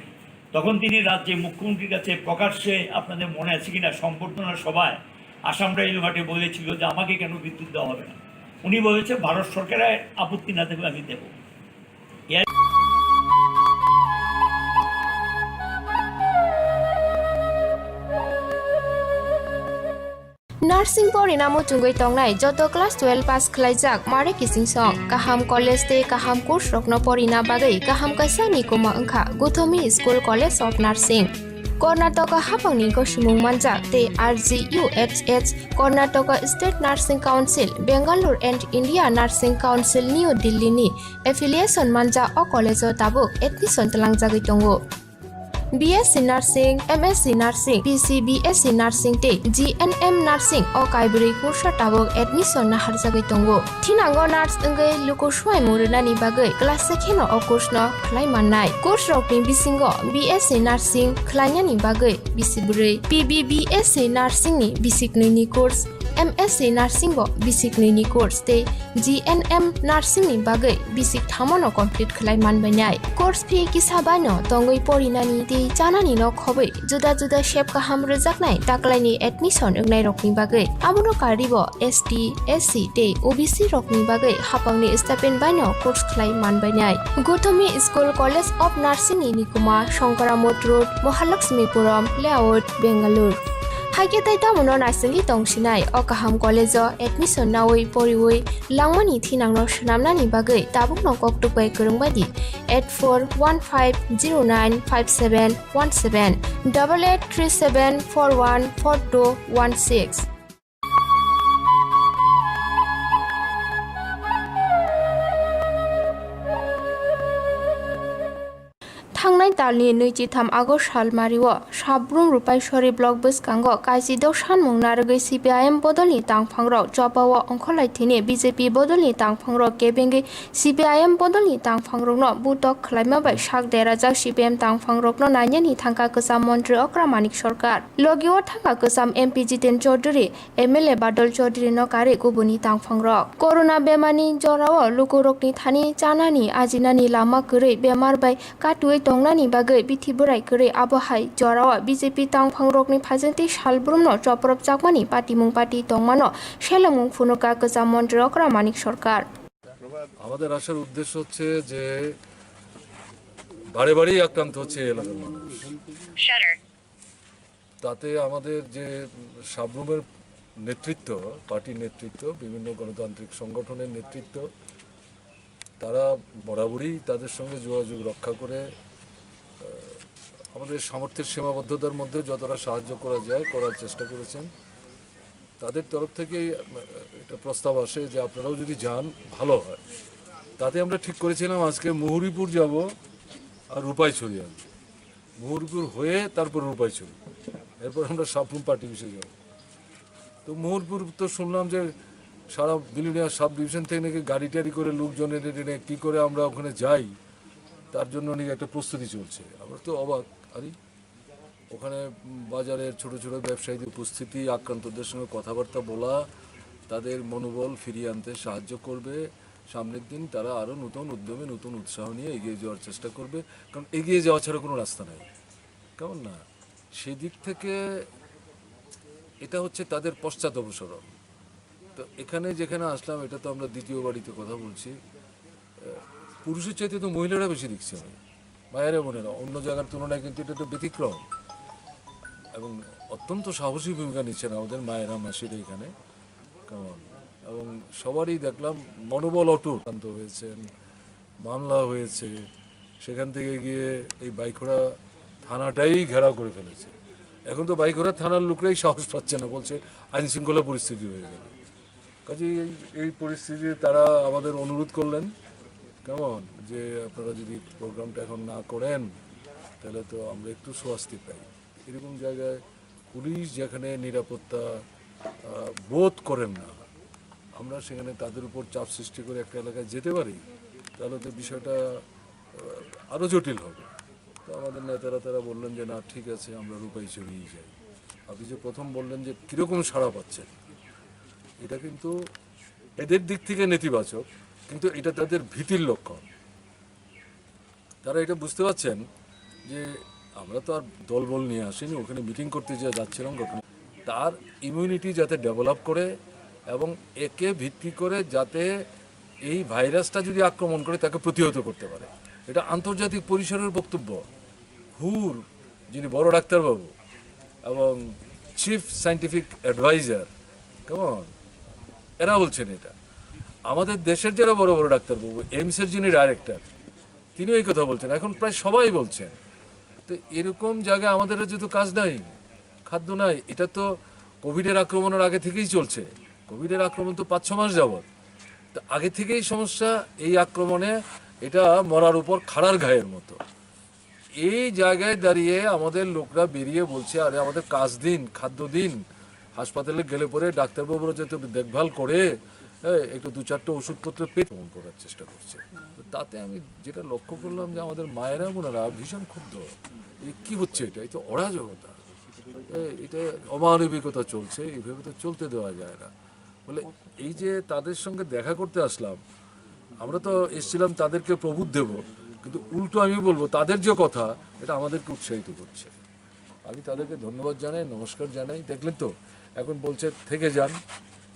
তখন তিনি রাজ্যে মুখ্যমন্ত্রীর কাছে প্রকাশ্যে, আপনাদের মনে আছে কিনা, সম্বর্ধনা সভায় আসাম রাইল ঘাটে বলেছিল যে আমাকে কেন বিদ্যুৎ দেওয়া হবে না। উনি বলেছে ভারত সরকারের আপত্তি না থাকলে আমি দেব। नार्सिं परिणामो चुंगै तंगनाय जत क्लास 12 पास खलाइजाक मारे किसिं सं काहाम कलेज ते काहाम कोर्स रखनो परिना बागै काहाम काisa निकुमा अंखा गुथोमी school college of nursing Karnataka हापांनि गसिमुं मानजाक ते RGUHH Karnataka state nursing council Bengaluru and India nursing council new दिल्लीनि एफिलिएशन मानजा अ कलेज ताबुक एडमिशन तलांजागै दंगो BSc Nursing, MSc Nursing, BSc Nursing te GNM Nursing o kaibri kursa tabok admission na harjagai tongo. Thinango nurse engai luko swai murunani bagai class sekheno o course no khlai mannai. Course rokni bisingo BSc Nursing khlainani bagai bisibrei. BSc Nursing ni bisiknini course MSc Nursing bo basic ni course te GNM Nursing ni bagai basic thamono complete khlai manbainai course fee kisabano tongoi porinani te janani no khobai juda juda shape kaham rejaknai taklaini admission engnai rokni bagai amono karibo ST SC te OBC rokni bagai hapangni stipend baino course khlai manbainai Gothomi School College of Nursing ni Nikuma Shankaramot Road Mahalakshmipuram Layout Bengaluru Haike taita mono narsingli tongsinai okaham college admission nawoi poriwoi langmani thinangno shnamnani bagai tabukno koktupai kurungbadi 8415095717 8837414216 थांनाय दालनि 23 August सालमारियाव Sabroom रुपाइसरि block बसकांगो काजिदौ सानमुं नारगै CPIM बदलनि तांफांराव जबाव अंखलाइथिनि BJP बदलनि तांफांराव केबेंगै CPIM बदलनि तांफांरावनो बुतक खलाइमाबाय साक देराजाक CPIM तांफांरावनो नायनि थांखा गोजाम मन्त्रि अक्रामानिक सरकार लगियाव थांखा गोजाम MP Jiten Chaudhuri MLA बादल चौधुरी नकारि गुबुननि तांफांराव corona बेमारनि जराव लुकुरकनि थानि जानानि आजिनानि लामा गरै बेमार बाय काटुयै तंनानि बागै बिथि बोराय गरै आबहाय जरावा BJP तांफांरकनि फाजोंति सालब्रुमनो चप्रब जाकमानि पार्टीमुं पार्टी तंमानो सेलमुं फुनुका गोजाम मन्त्रि अक्रामानिक सरकार আমাদের আসার উদ্দেশ্য হচ্ছে যে বারে বারেই আক্রান্ত হচ্ছে এলাকার মানুষ তাতে আমাদের যে সাবরুমের নেতৃত্ব পার্টির নেতৃত্ব বিভিন্ন গণতান্ত্রিক সংগঠনের নেতৃত্ব তারা বরাবরই তাদের সঙ্গে যোগাযোগ রক্ষা করে আমাদের সামর্থ্যের সীমাবদ্ধতার মধ্যে যতটা সাহায্য করা যায় করার চেষ্টা করেছেন তাদের তরফ থেকে একটা প্রস্তাব আসে যে আপনারাও যদি যান ভালো হয় তাতে আমরা ঠিক করেছিলাম আজকে মুহুরীপুর যাব আর রূপাইছড়ি যাব মুহুরীপুর হয়ে তারপর রূপাইছড়ি এরপর আমরা সাবরুম পার্টি অফিসে যাব তো মুহুরীপুর তো শুনলাম যে সারা বিলিনিয়ার সাব ডিভিশন থেকে নাকি গাড়ি টাড়ি করে লোকজন এনে কী করে আমরা ওখানে যাই তার জন্য নাকি একটা প্রস্তুতি চলছে আমরা তো অবাক আরে ওখানে বাজারের ছোট ছোট ব্যবসায়ীদের উপস্থিতি আক্রান্তদের সঙ্গে কথাবার্তা বলা তাদের মনোবল ফিরিয়ে আনতে সাহায্য করবে সামনের দিন তারা আরও নতুন উদ্যমে নতুন উৎসাহ নিয়ে এগিয়ে যাওয়ার চেষ্টা করবে কারণ এগিয়ে যাওয়া ছাড়া কোনো রাস্তা নেই কেমন না সেদিক থেকে এটা হচ্ছে তাদের পশ্চাৎ অবসরণ তো এখানে যেখানে আসলাম এটা তো আমরা দ্বিতীয় বাড়িতে কথা বলছি পুরুষের চাইতে তো মহিলারা বেশি দেখছি আমি মায়েরা বোনেরা অন্য জায়গার তুলনায় কিন্তু এটা তো ব্যতিক্রম এবং অত্যন্ত সাহসী ভূমিকা নিচ্ছেন আমাদের মায়েরা মাসিরা এখানে কেমন এবং সবারই দেখলাম মনোবল অটুট শান্ত হয়েছেন মামলা হয়েছে সেখান থেকে গিয়ে এই বাইখোড়া থানাটাই ঘেরাও করে ফেলেছে এখন তো বাইখোড়া থানার লোকরাই সাহস পাচ্ছে না বলছে আইন শৃঙ্খলা পরিস্থিতি হয়ে গেল কাজে এই পরিস্থিতিতে তারা আমাদের অনুরোধ করলেন কেমন যে আপনারা যদি প্রোগ্রামটা এখন না করেন তাহলে তো আমরা একটু স্বস্তি পাই এরকম জায়গায় পুলিশ যেখানে নিরাপত্তা বোধ করেন না আমরা সেখানে তাদের উপর চাপ সৃষ্টি করে একটা এলাকায় যেতে পারি তাহলে তো বিষয়টা আরও জটিল হবে তো আমাদের নেতারা তারা বললেন যে না ঠিক আছে আমরা রূপাইছড়িয়ে যাই আপনি যে প্রথম বললেন যে কীরকম সাড়া পাচ্ছেন এটা কিন্তু এদের দিক থেকে নেতিবাচক কিন্তু এটা তাদের ভীতির লক্ষণ তারা এটা বুঝতে পারছেন যে আমরা তো আর দলবল নিয়ে আসিনি ওখানে মিটিং করতে যে যাচ্ছিলাম তার ইমিউনিটি যাতে ডেভেলপ করে এবং একে ভিত্তি করে যাতে এই ভাইরাসটা যদি আক্রমণ করে তাকে প্রতিহত করতে পারে এটা আন্তর্জাতিক পরিসরের বক্তব্য হুর যিনি বড় ডাক্তারবাবু এবং চিফ সায়েন্টিফিক অ্যাডভাইজার কেমন এরা বলছেন এটা। আমাদের দেশের যারা বড় বড় ডাক্তারবাবু, এইমসের যিনি ডাইরেক্টর, তিনিও এই কথা বলছেন, এখন প্রায় সবাই বলছেন। তো এরকম জায়গায় আমাদের যেহেতু কাজ নাই, খাদ্য নাই, এটা তো কোভিডের আক্রমণের আগে থেকেই চলছে। কোভিডের আক্রমণ তো 5-6 মাস যাবত, তো আগে থেকেই সমস্যা। এই আক্রমণে এটা মরার উপর খাড়ার ঘায়ের মতো। এই জায়গায় দাঁড়িয়ে আমাদের লোকরা বেরিয়ে বলছে, আরে আমাদের কাজ দিন, খাদ্য দিন। হাসপাতালে গেলে পরে ডাক্তারবাবুরা যাতে দেখভাল করে একটু 2-4টা ওষুধপত্র পেট করার চেষ্টা করছে। তো তাতে আমি যেটা লক্ষ্য করলাম যে আমাদের মায়েরা বোনেরা ভীষণ ক্ষুব্ধ। কি হচ্ছে এটা? এই তো অরাজকতা, এটা অমানবিকতা চলছে, এইভাবে তো চলতে দেওয়া যায় না। বলে এই যে তাদের সঙ্গে দেখা করতে আসলাম, আমরা তো এসেছিলাম তাদেরকে প্রবোধ দেব, কিন্তু উল্টো আমি বলবো তাদের যে কথা এটা আমাদেরকে উৎসাহিত করছে। আমি তাদেরকে ধন্যবাদ জানাই, নমস্কার জানাই। দেখলেন তো এখন বলছে থেকে যান,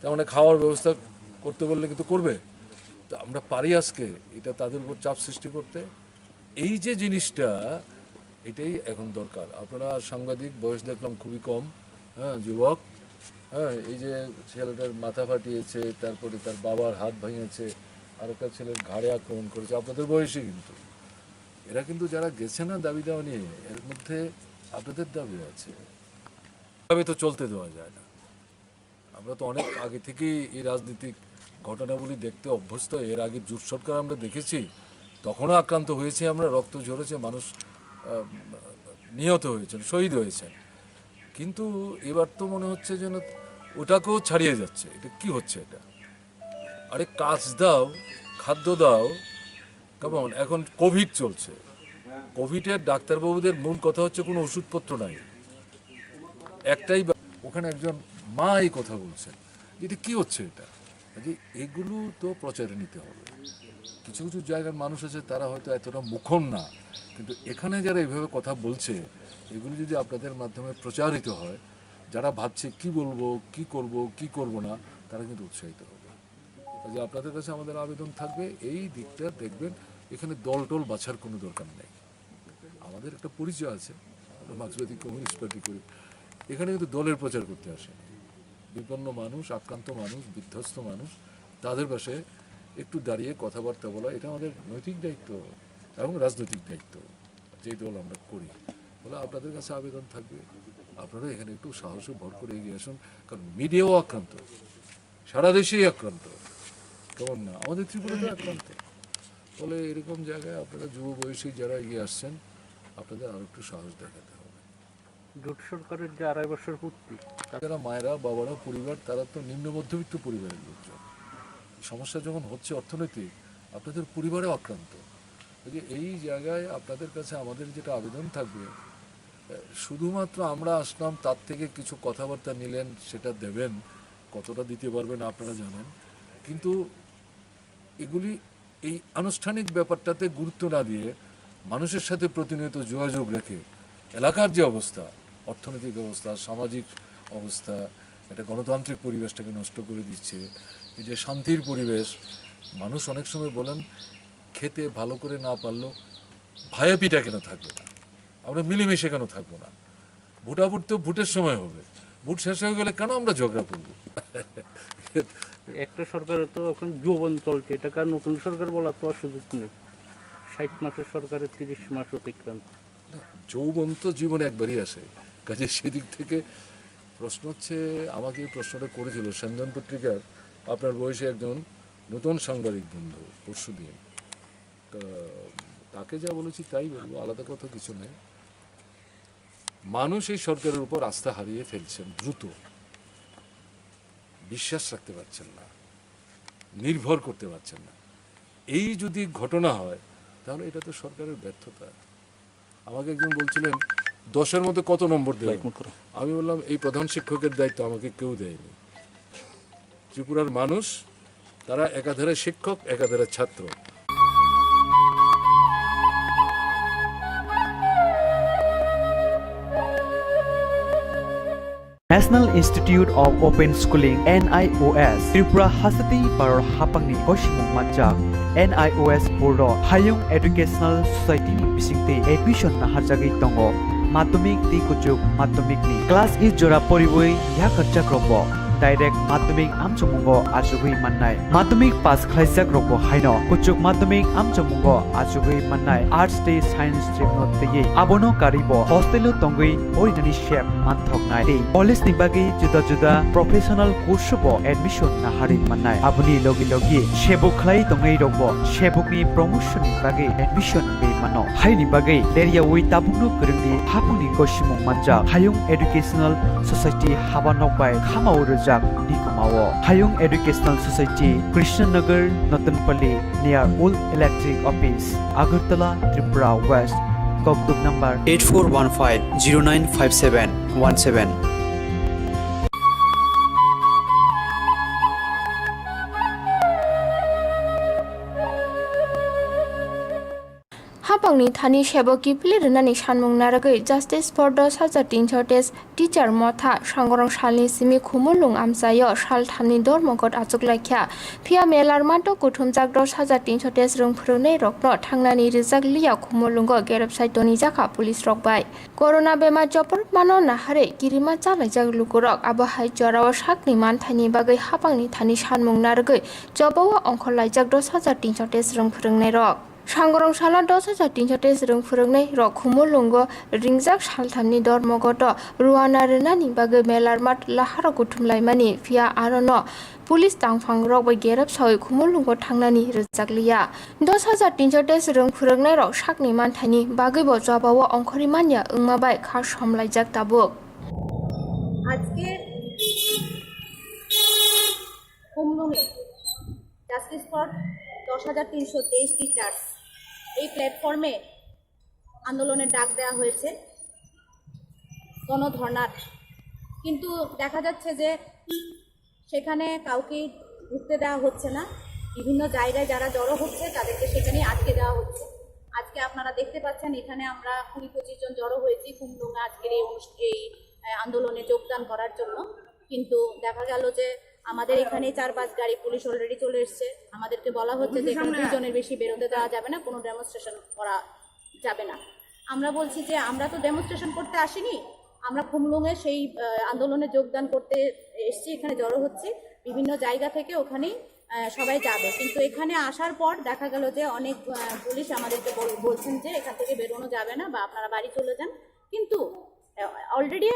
তেমন খাওয়ার ব্যবস্থা করতে বললে কিন্তু করবে। তো আমরা পারি আজকে এটা তাদের উপর চাপ সৃষ্টি করতে। এই যে জিনিসটা, এটাই এখন দরকার। আপনারা সাংবাদিক, বয়স দেখলাম খুবই কম, যুবক, এই যে ছেলেটার মাথা ফাটিয়েছে, তারপরে তার বাবার হাত ভেঙেছে, আর একটা ছেলের ঘাড়ে আক্রমণ করেছে, আপনাদের বয়সী কিন্তু। এরা কিন্তু যারা গেছে না দাবি দেওয়া নিয়ে, এর মধ্যে আপনাদের দাবি আছে। এভাবে তো চলতে দেওয়া যায় না। আমরা তো অনেক আগে থেকেই এই রাজনৈতিক ঘটনাগুলি দেখতে অভ্যস্ত। এর আগে জোট সরকার আমরা দেখেছি, তখনও আক্রান্ত হয়েছে আমরা, রক্ত ঝরেছে, মানুষ নিহত হয়েছেন, শহীদ হয়েছেন। কিন্তু এবার তো মনে হচ্ছে যেন ওটাকেও ছাড়িয়ে যাচ্ছে। এটা কি হচ্ছে এটা? আরে কাজ দাও, খাদ্য দাও, কেমন? এখন কোভিড চলছে, কোভিডের ডাক্তারবাবুদের মূল কথা হচ্ছে কোনো ওষুধপত্র নাই, একটাই। ওখানে একজন মা এই কথা বলছেন, এটা কি হচ্ছে এটা? যে এগুলো তো প্রচারে নিতে হবে। কিছু কিছু জায়গার মানুষ আছে তারা হয়তো এতটা মুখর না, কিন্তু এখানে যারা এইভাবে কথা বলছে, এগুলো যদি আপনাদের মাধ্যমে প্রচারিত হয়, যারা ভাবছে কি বলবো, কি করব, কি করব না, তারা কিন্তু উৎসাহিত হবে। যে আপনাদের কাছে আমাদের আবেদন থাকবে, এই দিকটা দেখবেন, এখানে দল টল বাছার কোনো দরকার নেই। আমাদের একটা পরিচয় আছে, আমরা মার্ক্সবাদী কমিউনিস্ট পার্টি করি। এখানে কিন্তু দলের প্রচার করতে আসে বিপন্ন মানুষ, আক্রান্ত মানুষ, বিধ্বস্ত মানুষ, তাদের পাশে একটু দাঁড়িয়ে কথাবার্তা বলা, এটা আমাদের নৈতিক দায়িত্ব এবং রাজনৈতিক দায়িত্ব, যেই দল আমরা করি। বলে আপনাদের কাছে আবেদন থাকবে, আপনারা এখানে একটু সাহসে ভর করে এগিয়ে আসুন। কারণ মিডিয়াও আক্রান্ত, সারা দেশেই আক্রান্ত, কেমন না? আমাদের ত্রিপুরাতেও আক্রান্ত। ফলে এরকম জায়গায় আপনারা যুব বয়সী যারা এগিয়ে আসছেন, আপনাদের আরও একটু সাহস দেখাতে হবে। জোট সরকারের যে 2.5 বছর পূর্তি, যারা মায়েরা, বাবারা, পরিবার, তারা তো নিম্ন মধ্যবিত্ত পরিবারের লোকজন। সমস্যা যখন হচ্ছে অর্থনৈতিক, আপনাদের পরিবারেও আক্রান্ত। এই জায়গায় আপনাদের কাছে আমাদের যেটা আবেদন থাকবে, শুধুমাত্র আমরা আসলাম, তার থেকে কিছু কথাবার্তা নিলেন, সেটা দেবেন, কতটা দিতে পারবেন আপনারা জানেন। কিন্তু এগুলি এই আনুষ্ঠানিক ব্যাপারটাতে গুরুত্ব না দিয়ে মানুষের সাথে প্রতিনিয়ত যোগাযোগ রেখে এলাকার যে অবস্থা, অর্থনৈতিক অবস্থা, সামাজিক অবস্থা, একটা গণতান্ত্রিক পরিবেশটাকে নষ্ট করে দিচ্ছে। এই যে শান্তির পরিবেশ, মানুষ অনেক সময় বলেন খেতে ভালো করে না পারলেও ভায়া পিঠা কেন থাকবে না, আমরা মিলেমিশে কেন থাকবো না? ভোটাভুট তো ভোটের সময় হবে, ভোট শেষ হয়ে গেলে কেন আমরা ঝগড়া করবো? একটা সরকারের তো এখন যৌবন চলছে, এটাকে আর নতুন সরকার বলার তো সুযোগ নেই। 60 মাসের সরকারের 30 মাস অতিক্রান্ত। যৌবন তো জীবনে একবারই আসে, কাজে সেদিক থেকে প্রশ্ন হচ্ছে, আমাকে এই প্রশ্নটা করেছিল সঞ্জন পত্রিকার আপনার বয়সে একজন নতুন সাংবাদিক বন্ধু পরশু দিন। তাকে যা বলেছি তাই বলবো, আলাদা কথা কিছু নেই। মানুষ এই সরকারের উপর আস্থা হারিয়ে ফেলছেন, দ্রুত বিশ্বাস রাখতে পারছেন না, নির্ভর করতে পারছেন না। এই যদি ঘটনা হয় তাহলে এটা তো সরকারের ব্যর্থতা। আমাকে একজন বলছিলেন 10-এর মধ্যে কত নম্বর দেয়, আমি বললাম এই প্রধান শিক্ষকের দায়িত্ব আমাকে কেউ দেয়নি। ত্রিপুরার মানুষ, তারা একাধারে শিক্ষক, একাধারে ছাত্র। National Institute of Open Schooling NIOS Tripura Hasati Paror Hapangni Koshimung Manjak NIOS Board Hayung Educational Society ni bisingte admission na harjagi tongo madhyamik ti kuchuk madhyamik ni class is jora poriboi ya kharcha krobo direct madhyamik amchamungo achugui mannai madhyamik pass khlaijak rokbo haino kuchuk madhyamik amchamungo achugui mannai arts day science stream no tei abono karibo hostel tongui orinani shep manthoknai tei college ni bagi juda juda professional course bo admission na hari mannai abuni logi logi shebuk khlai tongai rokbo shebuk ni promotion ni bagi admission be mano haini bagi leria wi tabungno kurungni hapuni koshimung manja hayung educational society habanok bai khamau rejak nikumao hayung educational society Krishnanagar Notanpalli near Old Electric Office Agartala Tripura West Kokduk number 8415095717 Hapangni thani sheboki plirnani shanmung naragoi justice for 10,300 teacher motha sangorong shalni simi khumulung amsayo shal thamni dormogot achuklaikha phia melar mato kuthumjak 10,300 rung phurunei rokno thangnani rijak liya khumulungo gerab saitoni jaka police rokbai corona bema chopor mano nahare kirima chalaijak lukurok abahai jorao sakni manthani bagai hapangni thani shanmung naragoi jobawa ongkholaijak 10,300 rung phurungnei rok Sangorong sala 10,300 rung phurungnai rok khumulungo ringjak salthamni dormogoto ruana renani bagai melar mat laharo kuthumlaimani phia arono police tangphang rok bai gerab sai khumulungo thangnani rjakliya 10,300 rung phurungnai rok sakni manthani bagai bo jabawo ongkhori manya ungma bai kha somlaijak tabuk আজকে খুমলুঙে justice for 10,323 teachers এই প্ল্যাটফর্মে আন্দোলনের ডাক দেওয়া হয়েছে গণধর্নার কিন্তু দেখা যাচ্ছে যে সেখানে কাউকে ঢুকতে দেওয়া হচ্ছে না বিভিন্ন জায়গায় যারা জড়ো হচ্ছে তাদেরকে সেখানে আটকে দেওয়া হচ্ছে আজকে আপনারা দেখতে পাচ্ছেন এখানে আমরা 20-25 জন জড়ো হয়েছি খুমলুঙে আজকের এই আন্দোলনে যোগদান করার জন্য কিন্তু দেখা গেল যে আমাদের এখানে 4-5 গাড়ি পুলিশ অলরেডি চলে এসেছে আমাদেরকে বলা হচ্ছে যে এখানে 2 জনের বেশি বেরোতে দেওয়া যাবে না কোনো ডেমনস্ট্রেশন করা যাবে না আমরা বলছি যে আমরা তো ডেমনস্ট্রেশন করতে আসিনি আমরা খুমলুঙে সেই আন্দোলনে যোগদান করতে এসেছি এখানে জড়ো হচ্ছে বিভিন্ন জায়গা থেকে ওখানেই সবাই যাবে কিন্তু এখানে আসার পর দেখা গেল যে অনেক পুলিশ আমাদেরকে বলছেন যে এখান থেকে বেরোনো যাবে না বা আপনারা বাড়ি চলে যান কিন্তু অলরেডি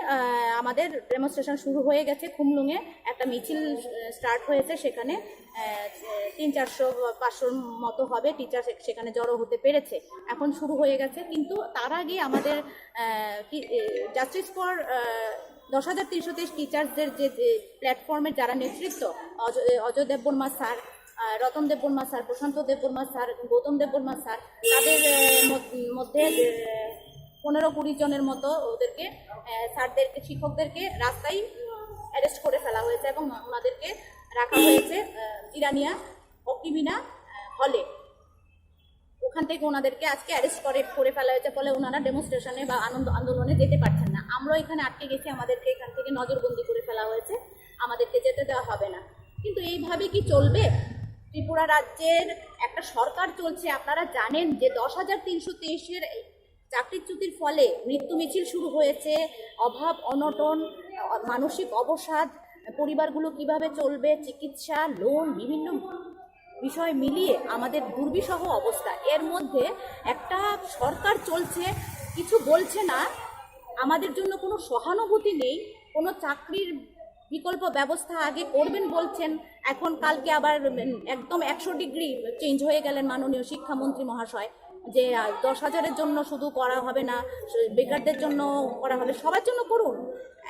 আমাদের ডেমনস্ট্রেশন শুরু হয়ে গেছে খুমলুঙে একটা মিছিল স্টার্ট হয়েছে সেখানে 300-400-500 মতো হবে টিচার সেখানে জড়ো হতে পেরেছে এখন শুরু হয়ে গেছে কিন্তু তার আগে আমাদের জাস্টিস ফর 10,323 টিচার্সদের যে প্ল্যাটফর্মের যারা নেতৃত্ব অজয় দেববর্মা স্যার রতন দেববর্মা স্যার প্রশান্ত দেববর্মা স্যার গৌতম দেববর্মা স্যার তাদের মধ্যে 15-20 জনের মতো ওদেরকে স্যারদেরকে শিক্ষকদেরকে রাস্তায় অ্যারেস্ট করে ফেলা হয়েছে এবং ওনাদেরকে রাখা হয়েছে ইরানিয়া অকিমিনা হলে ওখান থেকে ওনাদেরকে আজকে অ্যারেস্ট করে ফেলা হয়েছে ফলে ওনারা ডেমনস্ট্রেশনে বা আন্দোলনে যেতে পারছেন না আমরা এখানে আটকে গেছি আমাদেরকে এখান থেকে নজরবন্দি করে ফেলা হয়েছে আমাদেরকে যেতে দেওয়া হবে না কিন্তু এইভাবে কি চলবে ত্রিপুরা রাজ্যের একটা সরকার চলছে আপনারা জানেন যে 10,323-এর চাকরিচ্যুতির ফলে মৃত্যু মিছিল শুরু হয়েছে অভাব অনটন মানসিক অবসাদ পরিবারগুলো কিভাবে চলবে চিকিৎসা লোন বিভিন্ন বিষয় মিলিয়ে আমাদের দুর্বিষহ অবস্থা এর মধ্যে একটা সরকার চলছে কিছু বলছে না আমাদের জন্য কোনো সহানুভূতি নেই কোনো চাকরির বিকল্প ব্যবস্থা আগে করবেন বলছেন এখন কালকে আবার একদম 100 ডিগ্রি চেঞ্জ হয়ে গেলেন মাননীয় শিক্ষামন্ত্রী মহাশয় যে 10,000-এর জন্য শুধু করা হবে না বেকারদের জন্য করা হবে সবার জন্য করুন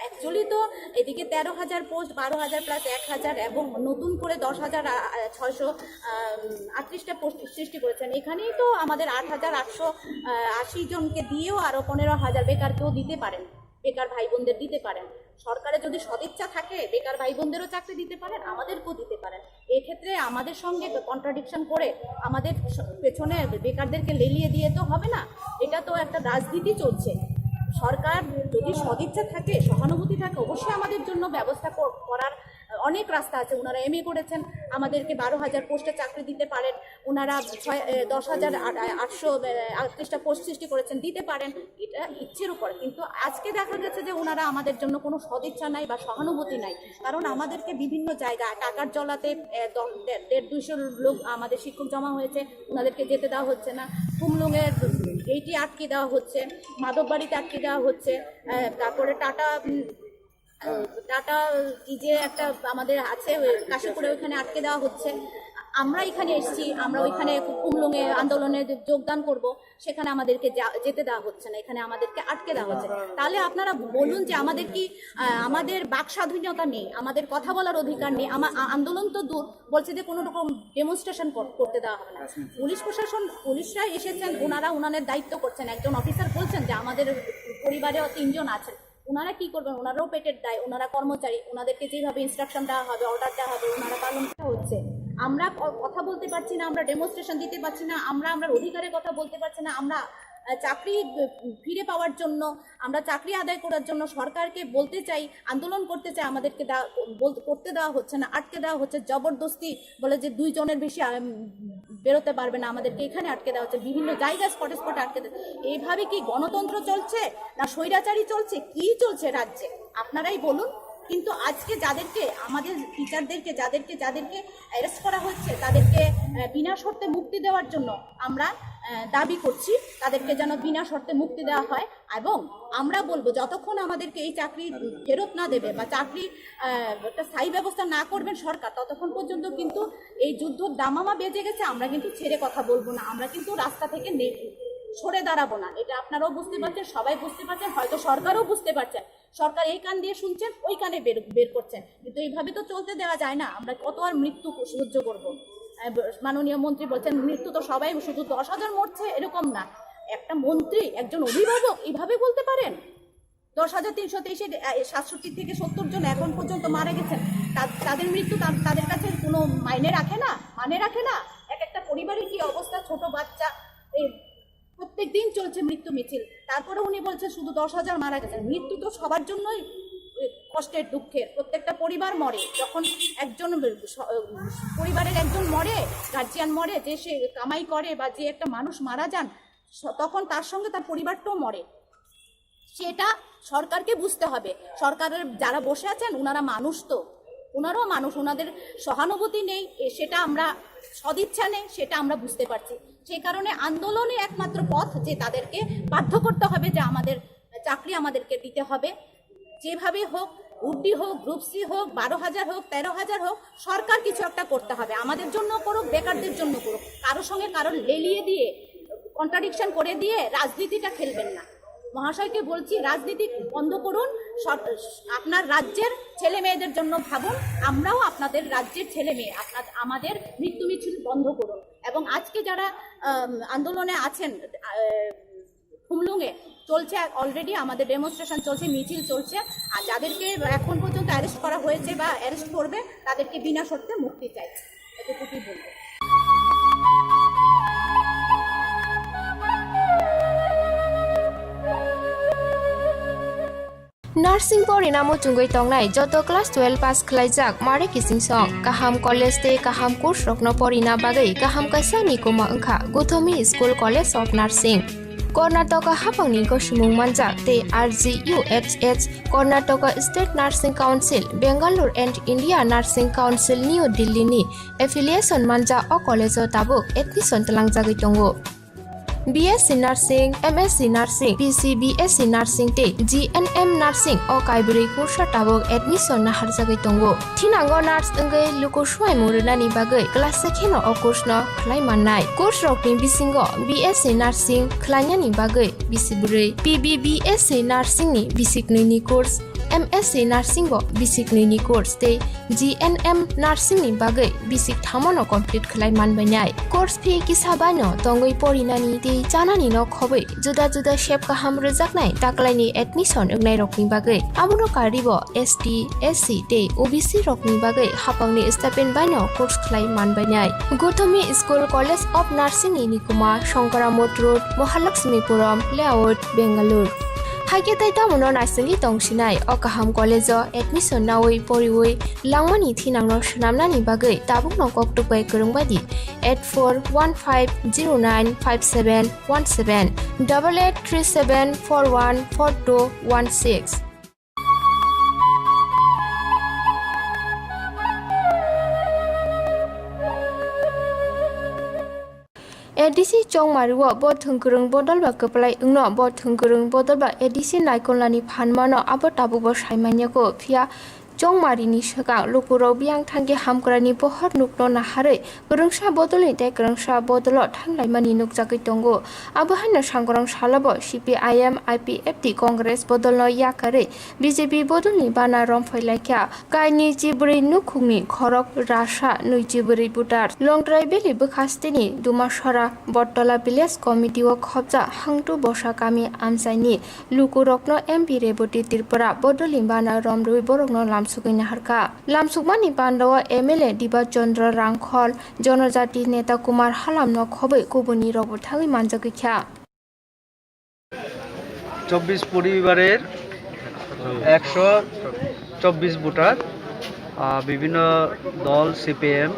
অ্যাকচুয়ালি তো এদিকে 13,000 পোস্ট 12,000 প্লাস 1,000 এবং নতুন করে 10,638টা পোস্ট সৃষ্টি করেছেন এখানেই তো আমাদের 8,880 জনকে দিয়েও আরও 15,000 বেকারকেও দিতে পারেন বেকার ভাই বোনদের দিতে পারেন সরকারের যদি সদিচ্ছা থাকে বেকার ভাই বোনদেরও চাকরি দিতে পারেন আমাদেরকেও দিতে পারেন এক্ষেত্রে আমাদের সঙ্গে কন্ট্রাডিকশন করে আমাদের পেছনে বেকারদেরকে লেলিয়ে দিয়ে তো হবে না এটা তো একটা রাজনীতি চলছে সরকার যদি সদিচ্ছা থাকে সহানুভূতি থাকে অবশ্যই আমাদের জন্য ব্যবস্থা করার অনেক রাস্তা আছে। ওনারা MA করেছেন, আমাদেরকে 12,000 পোস্টে চাকরি দিতে পারেন। ওনারা 10,838টা পোস্ট সৃষ্টি করেছেন, দিতে পারেন, এটা ইচ্ছের উপর। কিন্তু আজকে দেখা গেছে যে ওনারা আমাদের জন্য কোনো সদিচ্ছা নাই বা সহানুভূতি নাই। কারণ আমাদেরকে বিভিন্ন জায়গায় টাকার জলাতে 150-200 লোক আমাদের শিক্ষক জমা হয়েছে, ওনাদেরকে যেতে দেওয়া হচ্ছে না। কুমলুঙের এইটি আটকে দেওয়া হচ্ছে, মাধববাড়িতে আটকে দেওয়া হচ্ছে, তারপরে টাটা কি যে একটা আমাদের আছে কাশীপুরে, ওইখানে আটকে দেওয়া হচ্ছে। আমরা এখানে এসেছি, আমরা ওইখানে কুমলুঙে আন্দোলনে যোগদান করব, সেখানে আমাদেরকে যেতে দেওয়া হচ্ছে না, এখানে আমাদেরকে আটকে দেওয়া হচ্ছে। তাহলে আপনারা বলুন যে আমাদের কি আমাদের বাক স্বাধীনতা নেই, আমাদের কথা বলার অধিকার নেই? আন্দোলন তো দূর, বলছে যে কোনো রকম ডেমনস্ট্রেশন করতে দেওয়া হবে না। পুলিশ প্রশাসন, পুলিশরা এসেছেন, ওনারা ওনাদের দায়িত্ব করছেন। একজন অফিসার বলছেন যে আমাদের পরিবারে 3 জন আছেন, ওনারা কি করবেন? ওনারাও পেটের দায়, ওনারা কর্মচারী, ওনাদেরকে যেভাবে ইনস্ট্রাকশন দেওয়া হবে, অর্ডার দেওয়া হবে, ওনারা পালন হচ্ছে। আমরা কথা বলতে পারছি না, আমরা ডেমনস্ট্রেশন দিতে পারছি না, আমরা অধিকারের কথা বলতে পারছি না। আমরা চাকরি ফিরে পাওয়ার জন্য, আমরা চাকরি আদায় করার জন্য সরকারকে বলতে চাই, আন্দোলন করতে চাই, আমাদেরকে করতে দেওয়া হচ্ছে না, আটকে দেওয়া হচ্ছে। জবরদস্তি বলে যে 2 জনের বেশি বেরোতে পারবে না, আমাদেরকে এখানে আটকে দেওয়া হচ্ছে, বিভিন্ন জায়গায় স্পটে আটকে দেওয়া। এইভাবে কি গণতন্ত্র চলছে না স্বৈরাচারী চলছে? কি চলছে রাজ্যে আপনারাই বলুন। কিন্তু আজকে যাদেরকে, আমাদের টিচারদেরকে যাদেরকে অ্যারেস্ট করা হচ্ছে, তাদেরকে বিনা শর্তে মুক্তি দেওয়ার জন্য আমরা দাবি করছি, তাদেরকে যেন বিনা শর্তে মুক্তি দেওয়া হয়। এবং আমরা বলবো যতক্ষণ আমাদেরকে এই চাকরি ফেরত না দেবে বা চাকরি একটা স্থায়ী ব্যবস্থা না করবেন সরকার, ততক্ষণ পর্যন্ত কিন্তু এই যুদ্ধ দামামা বেজে গেছে। আমরা কিন্তু ছেড়ে কথা বলবো না, আমরা কিন্তু রাস্তা থেকে সরে দাঁড়াবো না। এটা আপনারাও বুঝতে পারছেন, সবাই বুঝতে পারছেন, হয়তো সরকারও বুঝতে পারছেন। সরকার এই কান দিয়ে শুনছেন, ওই কানে বের করছেন, কিন্তু এইভাবে তো চলতে দেওয়া যায় না। আমরা কত আর মৃত্যু সহ্য করব? মাননীয় মন্ত্রী বলছেন মৃত্যু তো সবাই, শুধু 10,000 মরছে এরকম না। একটা মন্ত্রী, একজন অভিভাবক এইভাবে বলতে পারেন? 10,323 67 থেকে 70 জন এখন পর্যন্ত মারা গেছেন, তাদের মৃত্যু তাদের কাছে কোনো মানে রাখে না? একটা পরিবারের কি অবস্থা, ছোট বাচ্চা, এই প্রত্যেক দিন চলছে মৃত্যু মিছিল, তারপরে উনি বলছেন শুধু 10,000 মারা গেছেন। মৃত্যু তো সবার জন্যই কষ্টের, দুঃখের। প্রত্যেকটা পরিবার মরে, যখন একজন পরিবারের একজন মরে, গার্জিয়ান মরে, যে সে কামাই করে বা যে একটা মানুষ মারা যান, তখন তার সঙ্গে তার পরিবারটাও মরে। সেটা সরকারকে বুঝতে হবে। সরকারের যারা বসে আছেন ওনারা মানুষ, তো ওনারাও মানুষ, ওনাদের সহানুভূতি নেই, সেটা আমরা, সদিচ্ছা নেই, সেটা আমরা বুঝতে পারছি। সেই কারণে আন্দোলনে একমাত্র পথ যে তাদেরকে বাধ্য করতে হবে যে আমাদের চাকরি আমাদেরকে দিতে হবে, যেভাবে হোক, UD হোক, গ্রুপ C হোক, 12,000 হোক, 13,000 হোক, সরকার কিছু একটা করতে হবে। আমাদের জন্য করুক, বেকারদের জন্য করুক, কারোর সঙ্গে কারোর লেলিয়ে দিয়ে, কন্ট্রাডিকশন করে দিয়ে রাজনীতিটা খেলবেন না। মহাশয়কে বলছি, রাজনীতি বন্ধ করুন, আপনার রাজ্যের ছেলে মেয়েদের জন্য ভাবুন। আমরাও আপনাদের রাজ্যের ছেলে মেয়ে, আমাদের মৃত্যু মিছিল বন্ধ করুন। এবং আজকে যারা আন্দোলনে আছেন, কুমলুঙে চলছে অলরেডি, আমাদের ডেমনস্ট্রেশন চলছে, মিছিল চলছে, আর যাদেরকে এখন পর্যন্ত অ্যারেস্ট করা হয়েছে বা অ্যারেস্ট করবে, তাদেরকে বিনা শর্তে মুক্তি চাই, এতটুকুই বলবো। नार्सिं परिणामो चुंगै तंगनाय जत क्लास 12 पास खलाइजाक मारे किसिं सं काहाम कॉलेज ते काहाम कोर्स रखनो परिना बागै काहाम कासा निकोमा अंखा Gautami school college of nursing Karnataka हापांनि गसिमुं मानजाक ते RGUHH Karnataka state nursing council Bengaluru and India nursing council new Delhi नि एफिलिएशन मानजा अ कॉलेजो ताबुक एडमिशन तलांगजागै दंगो। BSc Nursing, MSc Nursing, PCBSc Nursing te GNM Nursing o kaiburi kursa tabok admission na harjagai tongo. Thinango nurse engai luko swai murunani bagai class sekheno o course no khlai mannai. Course rokni bisingo BSc Nursing khlainani bagai bisiburi, PBBSc Nursing ni bisiknui ni course, MSc Nursing bo bisiknui ni course te GNM Nursing ni bagai bisik thamono complete khlai manbainai. Course fee kisabano tongoi porinani te janani no khobai juda juda shape kaham rejaknai taklaini admission egnai rokni bagai abono karibo ST SC te OBC rokni bagai hapangni stipend baino course khlai manbainai. Gautomi School College of Nursing ni Nikuma Shankaramot Road Mahalakshmipuram Layout Bengaluru Haike tai tamuno nasengi tongsinai o kaham college admission nawi poriwi langmani thinangno shnamnani bagai tabukno koktukbai kurungbadi 8415095717 8837414216. ADC Chong Mariwa bot thungkurung bodol ba keplai ungno bot thungkurung bodol ba ADC naikolani phanmano abo tabubo saimanya ko phia Chong Marini Shaka Lukuro Biang Tangi Hamkrani Pohor Nukno Nahare Kurungsha Bodoli de Kurungsha Bodolo Tanglai Nukzaki Tongo Abuhana Shangrong Shalabo CPIM IPFT Congress Bodolo Yakare BJP Bodoli Bana Romfoilaka Kaini Jibri Nukumi Korok Rasha Nujibri Butar Long Drive Bukastini Dumashara Botola Village Committee of Khobja Hangtu Boshakami Amsaini Lukurokno MP Reboti Tirpura Bodoli Bana Romrui Borokno Lam Sukina Harka Lamsukmani Pandawa MLA Diba Chandra Rangkhol Jonojati Neta Kumar Halam no Khobe Kubuni Robothawi Manjakikha 24 পরিবারের 124 voter বিভিন্ন দল CPM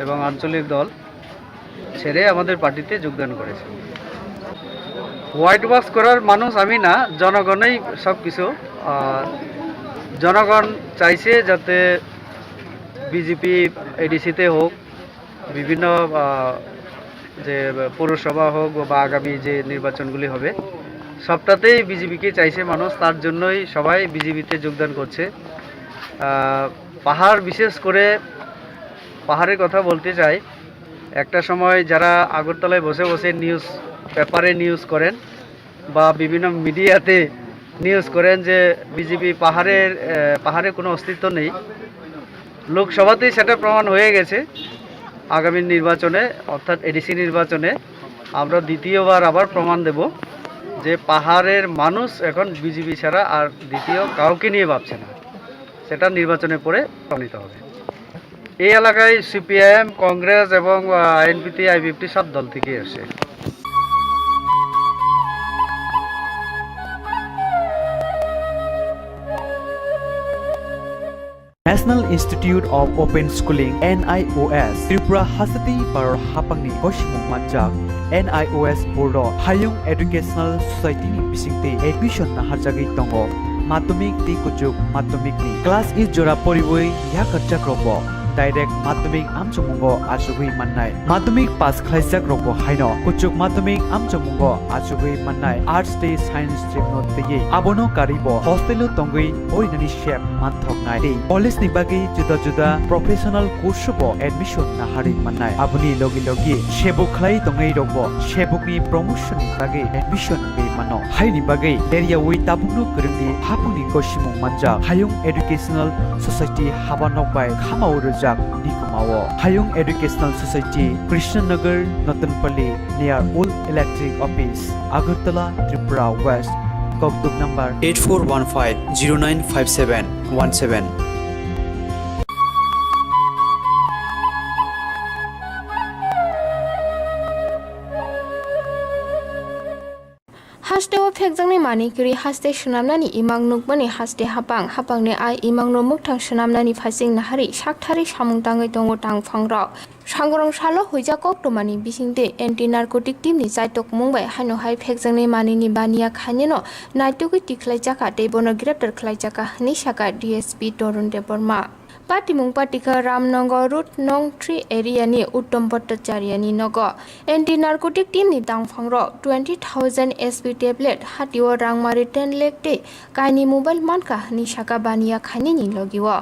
এবং আঞ্চলিক দল ছেড়ে আমাদের পার্টিতে যোগদান করেছে হোয়াইট বক্স করার মানুষ আমি না জনগণই সব কিছু জনগণ চাইছে যাতে বিজেপি এডিসিতে হোক বিভিন্ন যে পৌরসভা হোক বা আগামী যে নির্বাচনগুলি হবে সবটাতেই বিজেপিকে চাইছে মানুষ তার জন্যই সবাই বিজেপিতে যোগদান করছে পাহাড় বিশেষ করে পাহাড়ের কথা বলতে চাই একটা সময় যারা আগরতলায় বসে বসে নিউজ পেপারে নিউজ করেন বা বিভিন্ন মিডিয়াতে নিউজ করেন যে বিজেপি পাহাড়ে কোনো অস্তিত্ব নেই লোকসভাতেই সেটা প্রমাণ হয়ে গেছে আগামী নির্বাচনে অর্থাৎ এডিসি নির্বাচনে আমরা দ্বিতীয়বার আবার প্রমাণ দেব যে পাহাড়ের মানুষ এখন বিজেপি ছাড়া আর দ্বিতীয় কাউকে নিয়ে ভাবছে না সেটা নির্বাচনের পরে প্রমাণিত হবে এই এলাকায় সিপিআইএম কংগ্রেস এবং এনপিপি আইপিএফটি সব দল থেকে আসে National Institute of Open Schooling NIOS Tripura Hasati Paror Hapangni Koshimung Manjak NIOS Board Hayung Educational Society ni bisingte admission na harjagi tongo Madhyamik ti kujuk madhyamik ni class is jora poriboi ya karjak robo direct madhyamik amchomungo ajugui mannai madhyamik pass khlaijak robo haino kujuk madhyamik amchomungo ajugui mannai arts te science stream no tege abono karibo hostel tongui oinani shep manthok nai te college ni bagi juda juda professional course bo admission na hari mannai abuni logi logi shebuk khlai tongai robo shebuk ni promotion ni bagi admission be mano haini bagi area wi tabunu kurungni hapuni koshimung manja hayung educational society habanok bai khamau Nikumawo Hayung Educational Society Krishnanagar Natanpalli near Old Electric Office Agartala Tripura West Koktuk number 8415095717 Haste o phekjangni manikri haste shnamnani imang nukmani haste hapangni ai imang no mukthang shnamnani phasing nahari sakthari samungtangai tongo tangphangrok sangrong salo hoija koktomani bisingte anti narcotic team ni jaitok mungbai hano hai phekjangni manini bania khanino naitugui tiklai jaka tebono graftar khlai jaka ni saka DSP Torun Deborma Patimung Patika Ramnagar Route Nong 3 area ni Uttam Bhattacharya ni nogo anti narcotic team ni tangphangro 20,000 SP tablet hatio rangmari 10 lakh te kaini mobile manka ni saka bania khani ni logiwo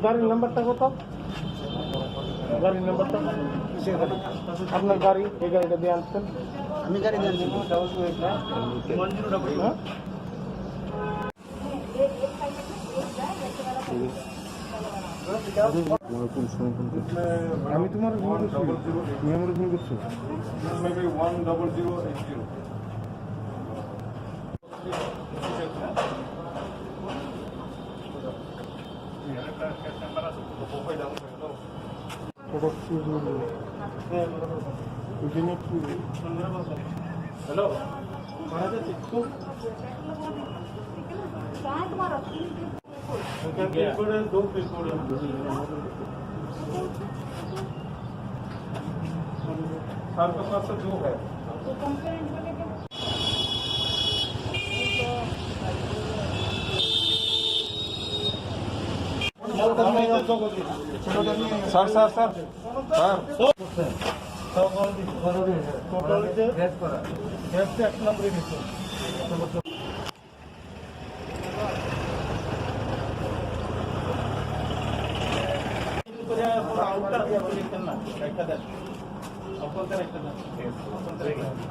গাড়ির নাম্বারটা কত গাড়ির নাম্বারটা আপনার গাড়ি এই গাড়িটা দিয়ে আনছেন আমি গাড়ি দিয়ে আনছি আমি তোমার ফোন করছি তুমি আমার ফোন করছো 10080 হ্যালো आपके पास जो है सर सर सर सर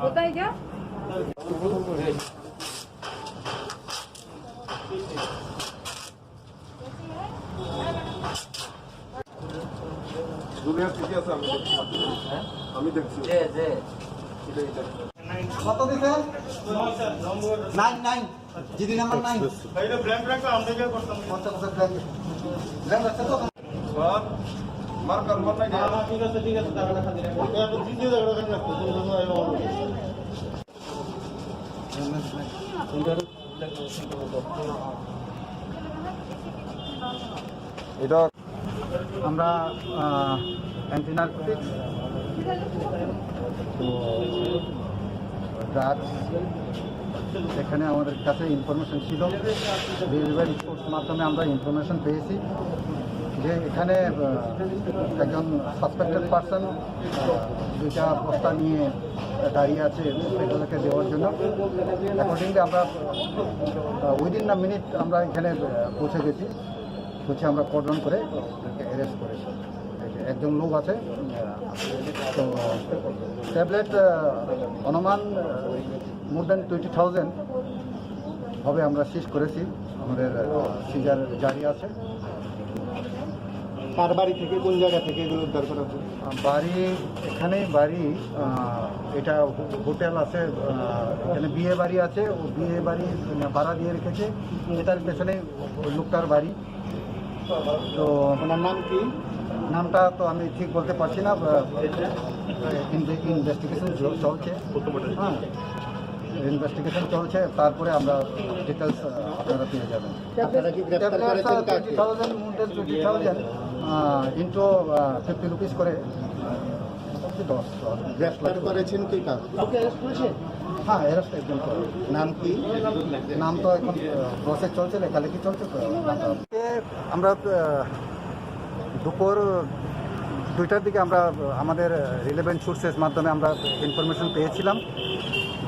কোথায় যা আমি দেখছি কত দিছে 9 জিডি নাম্বার 9 এটা ব্ল্যাঙ্ক ব্ল্যাঙ্ক আমরা কি করতাম কত ব্ল্যাঙ্ক আছে তো স্যার মার্কার মত নাই ঠিক আছে টাকাটা খালি রাখো এটা ভিডিও দেখো রাখতে এটা আমরা অ্যান্টিনার তো ড্রাগস এখানে আমাদের কাছে ইনফরমেশন ছিল ডেলিভারি সোর্স মাধ্যমে আমরা ইনফরমেশন পেয়েছি যে এখানে একজন সাসপেক্টেড পারসন দুইটা বস্তা নিয়ে দাঁড়িয়ে আছে হসপিটালকে দেওয়ার জন্য। অ্যাকর্ডিংলি আমরা উইদিন আ মিনিট আমরা এখানে পৌঁছে গেছি, আমরা কর্ডন করে অ্যারেস্ট করেছি। একজন লোক আছে, তো ট্যাবলেট অনুমান মোর দ্যান 20,000 হবে আমরা সিজ করেছি, আমাদের সিজার জারি আছে। তার বাড়ি থেকে কোন জায়গা থেকে এগুলো উদ্ধার করা হচ্ছে? বাড়ি এখানেই বাড়ি, এটা হোটেল আছে, এখানে বিয়ে বাড়ি আছে, ও বিয়ে বাড়ি ভাড়া দিয়ে রেখেছে, এটার পেছনে ওই লোকটার বাড়ি। তো ওনার নাম কি? নামটা তো আমি ঠিক বলতে পারছি না, ইনভেস্টিগেশন চলছে। হ্যাঁ, ইনভেস্টিগেশন চলছে, তারপরে আমরা ডিটেলস আপনারা পেয়ে যাবেন। আপনারা কি গ্রেফতার করেছেন কাকে? 20,000 ইন্টু 50 রুপিস করে 10। গ্রেফতার করেছেন কি কাজ? হ্যাঁ, অ্যারেস্ট একজন করে। নাম কি? নাম তো এখন প্রসেস চলছে, লেখালেখি চলছে। তো আমরা দুপুর 2টার দিকে আমরা আমাদের রিলেভেন্ট সোর্সেস মাধ্যমে আমরা ইনফরমেশন পেয়েছিলাম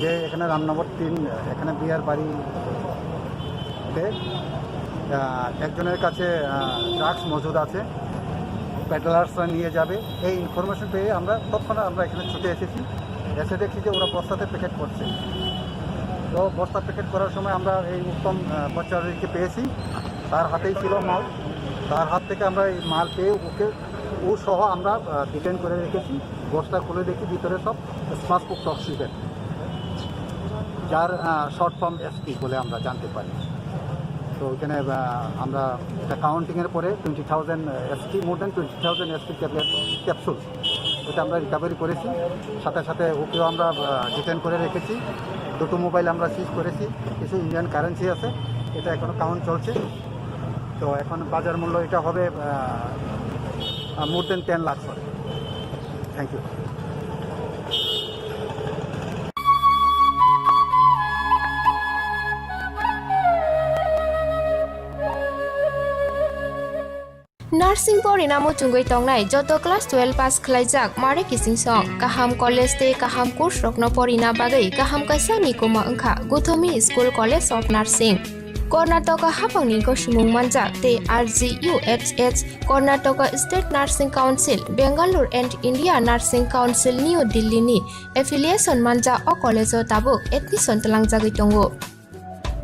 যে এখানে রামনগর 3 এখানে বিয়ার বাড়িতে একজনের কাছে ড্রাগস মজুদ আছে, প্যাডলার্সরা নিয়ে যাবে। এই ইনফরমেশন পেয়ে আমরা তৎক্ষণাৎ আমরা এখানে ছুটে এসেছি, এসে দেখছি যে ওরা বস্তাতে প্যাকেট করছে। তো বস্তা প্যাকেট করার সময় আমরা এই উত্তম বাচ্চাদেরকে পেয়েছি, তার হাতেই ছিল মাল, তার হাত থেকে আমরা এই মাল পেয়ে ও সহ আমরা ডিটেন করে রেখেছি। বস্তা খুলে দেখি ভিতরে সব স্মাসপুক টক্সিকেট, যার শর্ট ফর্ম এসপি বলে আমরা জানতে পারি। তো ওইখানে আমরা এটা কাউন্টিংয়ের পরে 20,000 SP, more than 20,000 SP tablet capsule, এটা আমরা রিকভারি করেছি। সাথে সাথে ওকেও আমরা ডিটেন করে রেখেছি। 2টো মোবাইল আমরা সিজ করেছি, কিছু ইন্ডিয়ান কারেন্সি আছে, এটা এখনও কাউন্ট চলছে। তো এখন বাজার মূল্য এটা হবে more than 10 lakh. Thank you. नार्सिं परिणामो चुंगै तंगनाय जत क्लास 12 पास खलाइजाक मारे किसिं सं काहाम कॉलेज ते काहाम कोर्स रखनो परिना बागै काहाम कासा निकोमा अंखा गुथमी school college of nursing Karnataka हाफांनि गसिमुं मानजाक ते RGUHH Karnataka state nursing council Bengaluru and India nursing council new Delhi नि एफिलिएशन मानजा अ कॉलेज ताबुक एडमिशन तलांगजागै दंगो।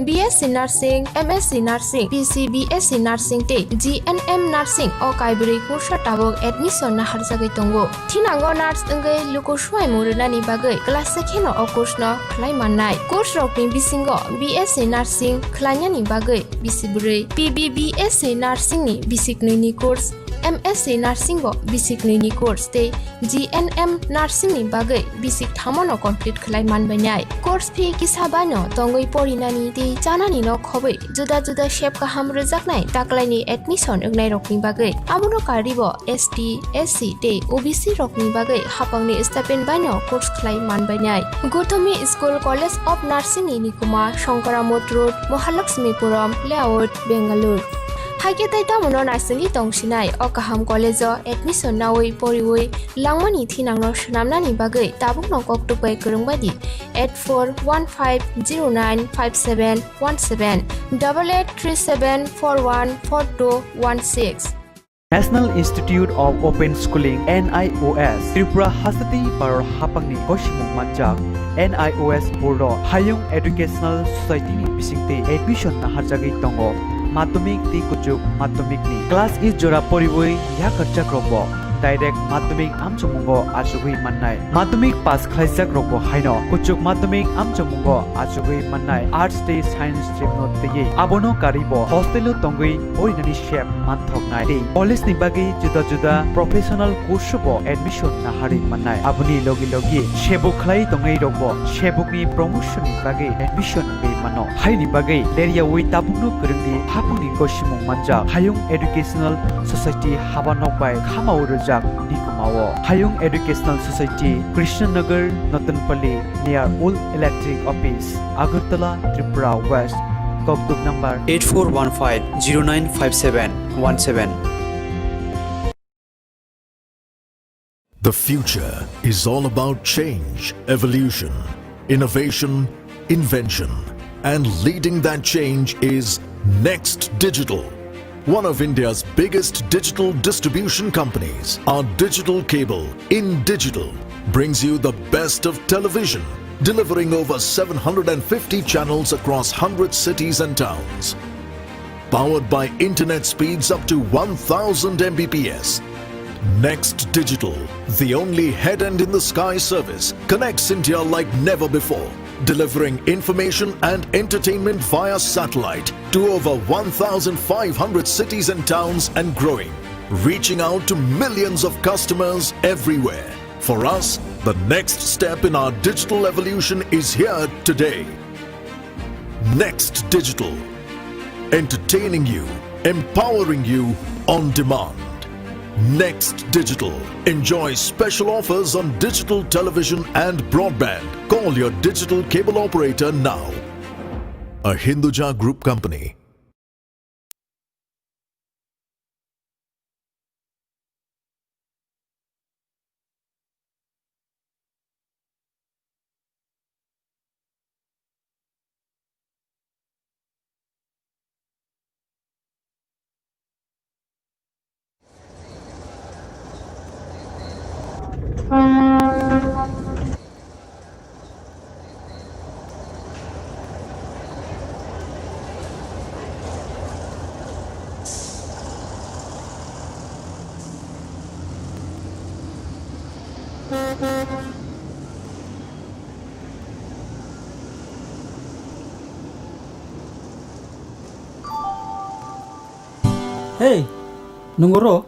BSc Nursing, MSc Nursing, PCBSc Nursing te GNM Nursing o kaibri kursa tabok admission na harjagai tongo. Thinango nurse engai luko suai muruna ni bagai class sekheno o course no khlai mannai. Course rokni bisingo BSc Nursing khlainya ni bagai bisibrei, PBBSc Nursing ni bisiknui ni course, MSc Nursing bo basic ni course te GNM Nursing ni bagai basic thamono complete khlai manbainai course fee kisabano tongoi porinani te chanani no khobai juda juda shape ka ham rejaknai taklai ni admission ungnai rokni bagai amono karibo ST SC te OBC rokni bagai hapangni stipend bano course khlai manbainai Gothomi School College of Nursing ni Nikuma Shankaramot Road Mahalakshmipuram Layout Bangalore Haike tai tamono narsingi tongsinai okaham college admission nawai poriwai langmani thinangno shnamnani bagai tabukno koktupai kurungbadi 8415095717 8837414216 National Institute of Open Schooling NIOS Tripura Hasati Paror Hapangni Koshimung Manjak NIOS Board Hayung Educational Society ni bisingte admission na harjagi tongo Madhyamik ti kuchuk madhyamik ni class is jora poriboi ya kharchak robo direct madhyamik amchumungo achugui mannai madhyamik pass khlaijak robo haino kuchuk madhyamik amchumungo achugui mannai arts te science stream no tege abono karibo hostel tongui oinani shep manthoknai te college ni bagi juda juda professional course bo admission na hari mannai abuni logi logi shebuk khlai tongai robo shebuk ni promotion ni bagi admission be mano haini bagi area wi tabukno kurungni hapuni koshimung manja hayung educational society habanok bai khamau rojak nikumao hayung educational society Krishnanagar Natanpalli near Old Electric Office Agartala Tripura West Koktuk number 8415095717 The future is all about change, evolution, innovation, invention, and leading that change is Next Digital. One of India's biggest digital distribution companies, our digital cable, InDigital, brings you the best of television, delivering over 750 channels across 100 cities and towns. Powered by internet speeds up to 1000 Mbps. Next Digital, the only head-end in the sky service, connects India like never before, delivering information and entertainment via satellite to over 1,500 cities and towns and growing, reaching out to millions of customers everywhere. For us, the next step in our digital evolution is here today. Next Digital, entertaining you, empowering you on demand. Next Digital. Enjoy special offers on digital television and broadband. Call your digital cable operator now. A Hinduja Group company. Hey, Nungoro.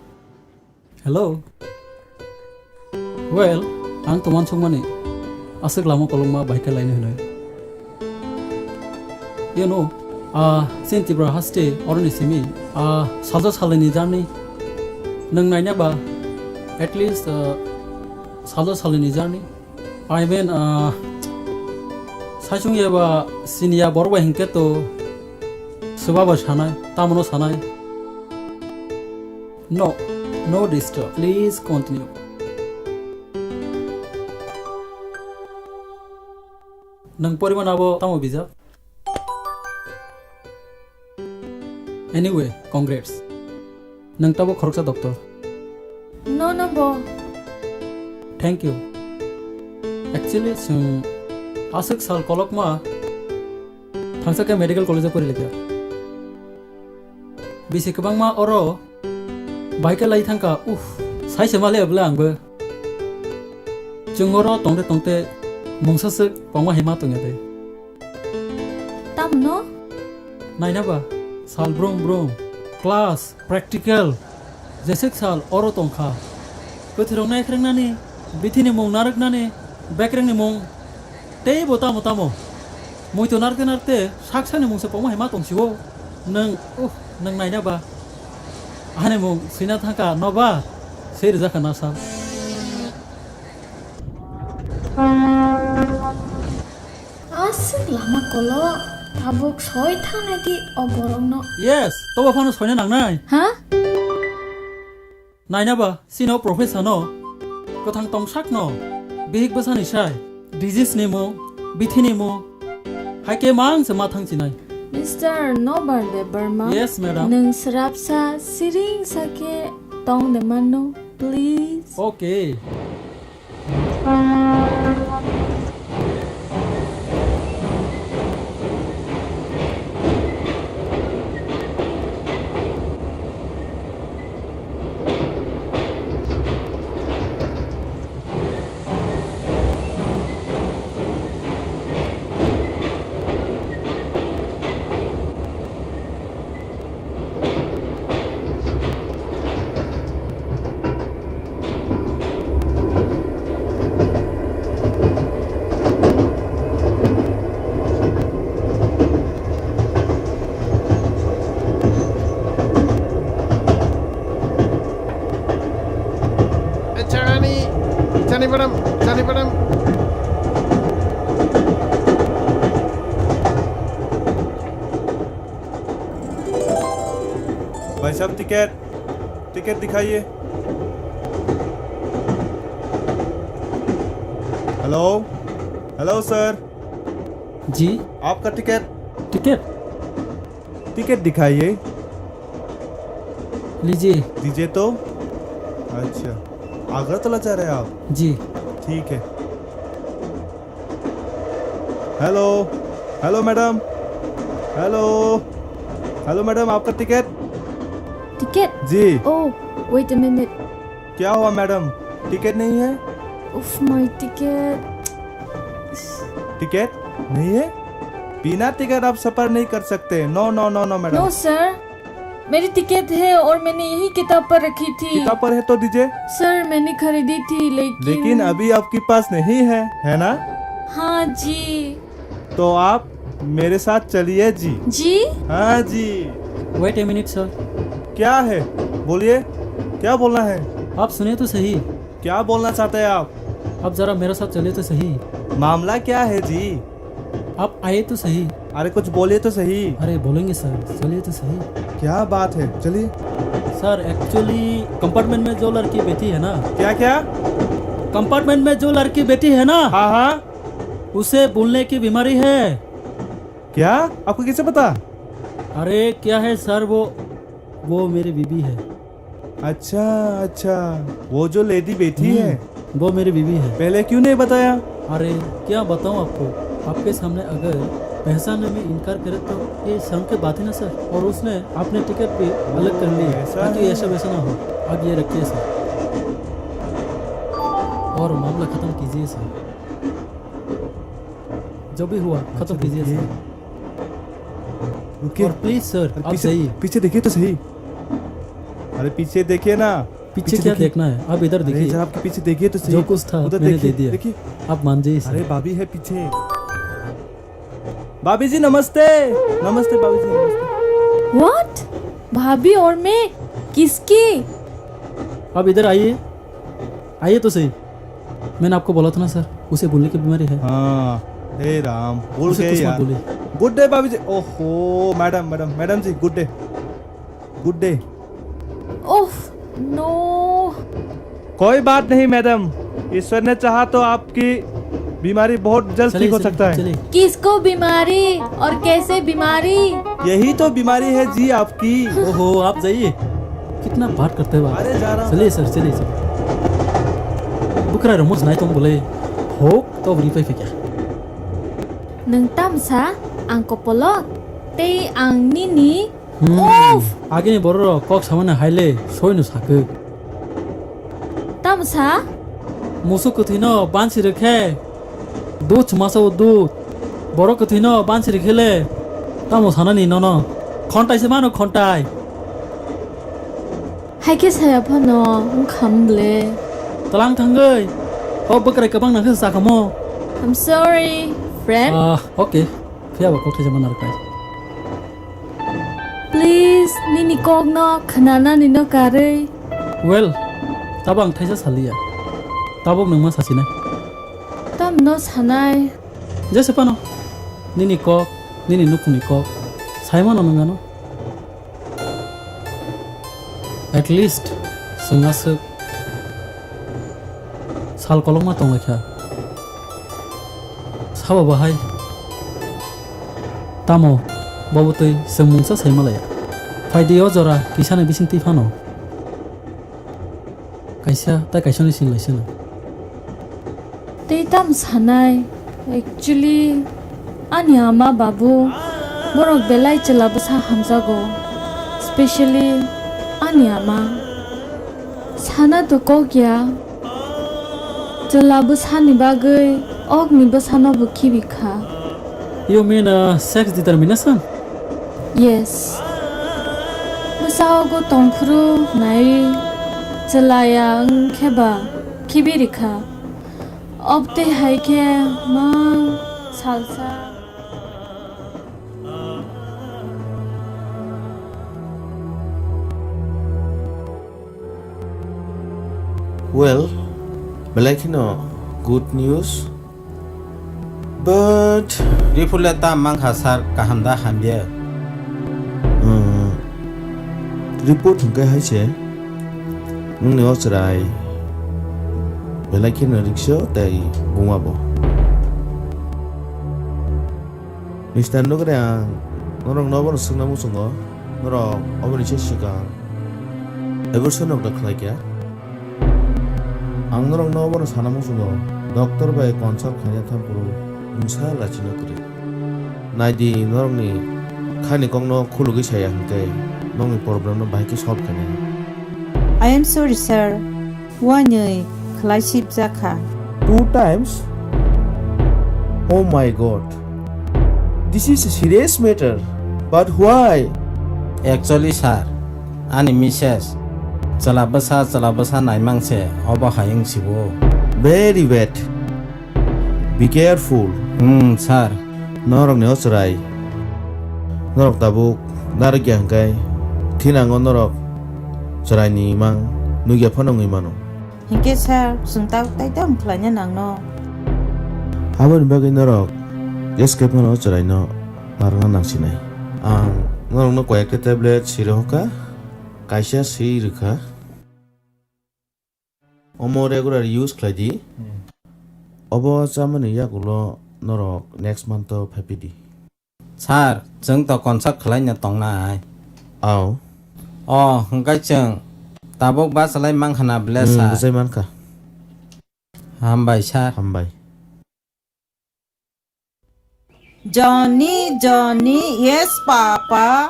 Hello. Well, ang tuman sumani. Asik lama kolong ma baik lain helai. You know, since Tripura haste orani simi, saja salani jani. Nang nanya ba, at least saja salani jani. I mean, 사중에 봐 시니아 버르바 hinke to subaba sanai, tamono sanai. No disturb. Please continue. Nang poriman abo tamo bija. Anyway, congrats. Nang tabo khoroksa doctor. No bo. Thank you. Actually, asik sal kolok ma thangsa ke medical college kori lekya. Bisi kebang ma oro baik lai thangka sai semale abla angbe. Jungoro tongte mungsasek pangma hema tongya de. Tamno? Naina ba sal brom class practical Jacek साल अरो तंखा बोथोराव नायख्रेंनानै बिथिनि मुं नारकनानै बेक्रेंनि मुं ते बोता मोतामो मयतो नारते नारते साक्सानि मुंसे पमा हेमा तंसिवो नों नों नायनाबा आने मुं सिना थाका नबा सेर जाखा ना सा Asik lama kolo tabuk soy tanai di oborong no. Yes, toba fano soyna nangnai. Hah? Nainaba sino professor no kothang tongsak no bihik basani sai disease ni mo bithi ni mo haike mang se mathang chinai. Mr. Nobarde Burma. Yes, madam. Nung serap sa siring sake tong de mano, please. Okay. जानी madam भाई साहब ticket दिखाइए। Hello sir जी आपका ticket ticket दिखाइए। लीजिए तो अच्छा आगरतला जा रहे हैं आप? जी ठीक है। हेलो मैडम हेलो मैडम आपका टिकट जी। Oh, wait a minute. क्या हुआ मैडम टिकट नहीं है? Oof, my ticket. टिकट नहीं है? बिना टिकट आप सफर नहीं कर सकते। No madam. No, sir. मेरी टिकट है और मैंने यही किताब पर रखी थी। किताब पर है तो दीजिए। सर मैंने खरीदी थी लेकिन अभी आपके पास नहीं है ना? हाँ जी। तो आप मेरे साथ चलिए जी। जी? हाँ जी। Wait a minute sir. क्या है बोलिए, क्या बोलना है? आप सुने तो सही। क्या बोलना चाहते हैं आप? अब जरा मेरे साथ चले तो सही। मामला क्या है जी? आप आए तो सही। अरे कुछ बोलिए तो सही। अरे बोलेंगे सर, चलिए तो सही। क्या बात है, चलिए। सर एक्चुअली कंपार्टमेंट में जो लड़की बैठी है ना। क्या? कंपार्टमेंट में जो लड़की बैठी है ना। हाँ उसे बोलने की बीमारी है। क्या आपको कैसे पता? अरे क्या है सर, वो मेरी बीबी है। अच्छा वो जो लेडी बैठी है वो मेरी बीबी है। पहले क्यों नहीं बताया? अरे क्या बताऊं आपको, आपके सामने अगर पहचानने में इनकार करे तो ये शर्म की बात है ना सर। और उसने अपने टिकट भी अलग कर ली ताकि ऐसा वैसा ना हो। अब ये रखिए सर और मामला खत्म कीजिए सर। जो भी हुआ खत्म कीजिए सर। और प्लीज सर आप सही पीछे देखिए तो सही। अरे पीछे देखिए ना। पीछे क्या देखना है, आप इधर देखिए। आपके पीछे देखिए तो सही। जो कुछ था उधर मैंने दे दिया। देखिए आप मान जाइए। अरे भाभी है पीछे। भाभी जी नमस्ते। नमस्ते भाभी जी नमस्ते। What? भाभी और मैं किसकी? अब इधर आइए तो सही। मैंने आपको बोला था ना सर, उसे बोलने की बीमारी है। हाँ हे राम बोल उसे गए कुछ मत यार। बोलिए। गुड डे भाभी जी। ओहो madam ji good day. Oh no. कोई बात नहीं मैडम, ईश्वर ने चाहा तो आपकी बीमारी बहुत जल्द ठीक हो सकता है। किसको बीमारी और कैसे बीमारी? यही तो बीमारी है जी आपकी। ओहो आप जाइए, कितना बात करते हो। अरे जा रहा हूँ। चलिए सर चलिए। बुकरा रमोज नहीं तुम बोले हो तो बरीफाई क्या Nung tamsa angko polot te ang nini. आगे नहीं बोल रहा कॉक सामने हाइले सोई न साके Tamsa मुसु कथिनो बांसी रखे दूध मासो दूध बड़ो कथिनो बांसी रखेले तामो साना नहीं न खंटाई से मानो खंटाई Haike saya pano kamble. Talang tanggai. Oh bekerai kebang nang sa kamo. I'm sorry, friend. Okay. Pia ba ko te jaman narkai. Please, nini kog no khanana nino kare. Well, tabang thaisa salia. Tabok nang ma sasina. Tam no sanai. Jese pano. Nini kok, nini nukuni kok. Saimon nangano. At least sengasuk sal kolong ma tong lekha saba bahai tamo babutoi semungsa saimalaya faidi ojora kisane bisingti phano kaisa ta kaisani sin laisina Te tam sanai. Actually, ani ama babu borok belai chelabasa hamzago. Especially ani ama. Sana to kogya. Chelabasa ni bagai og ni basana bukhi bikha. You mean sex determination? Yes. Basao go tongkhru nai chelaya kheba kibirikha. Opte haike ma salsa. Well, Belakino, good news. But Rifuleta mang hasar kahamda hambia. report hingga haise. Nung neo cerai. Belakino riksho tai bungabo. Nistan no kaya norong nobo sungna musungo. Norong oboni cheshika. Evolution of the klagya. Ang norong nobo sana musungo. Doctor by consult kanya tampuru. Unsa lachino kuri. Naidi norong ni khani kongno khulugi saya hingga. Nongi problem no bahiki solve kanya. I am sorry, sir. One year, Kalaship Zaka. 2 times? Oh my god. This is a serious matter. But why? Actually, sir, ani Mrs. Calabasa naimangse oba hayang sibo. Very bad. Be careful. Sir. Norok ne osrai. Norok tabuk naragya hangkai. Tinangon norok cerai ni mang nugia panong imano. Hingke sir, sungtau taidam klanya nangno. Habon bagai norok. Escape no cerai no narangan nang sinai. Norok no koyak tablet siroka. Kaisha sirka. Omo regular use kladi. Obo zaman ya gulo norok next month to pepidi. Sir, jeng to konsak klanya tong nai. Aw. Oh, hingkai jeng. Tabok ba salai mang hana blesa. Besai manka. Hambai sir. Hambai. Johnny, yes, Papa.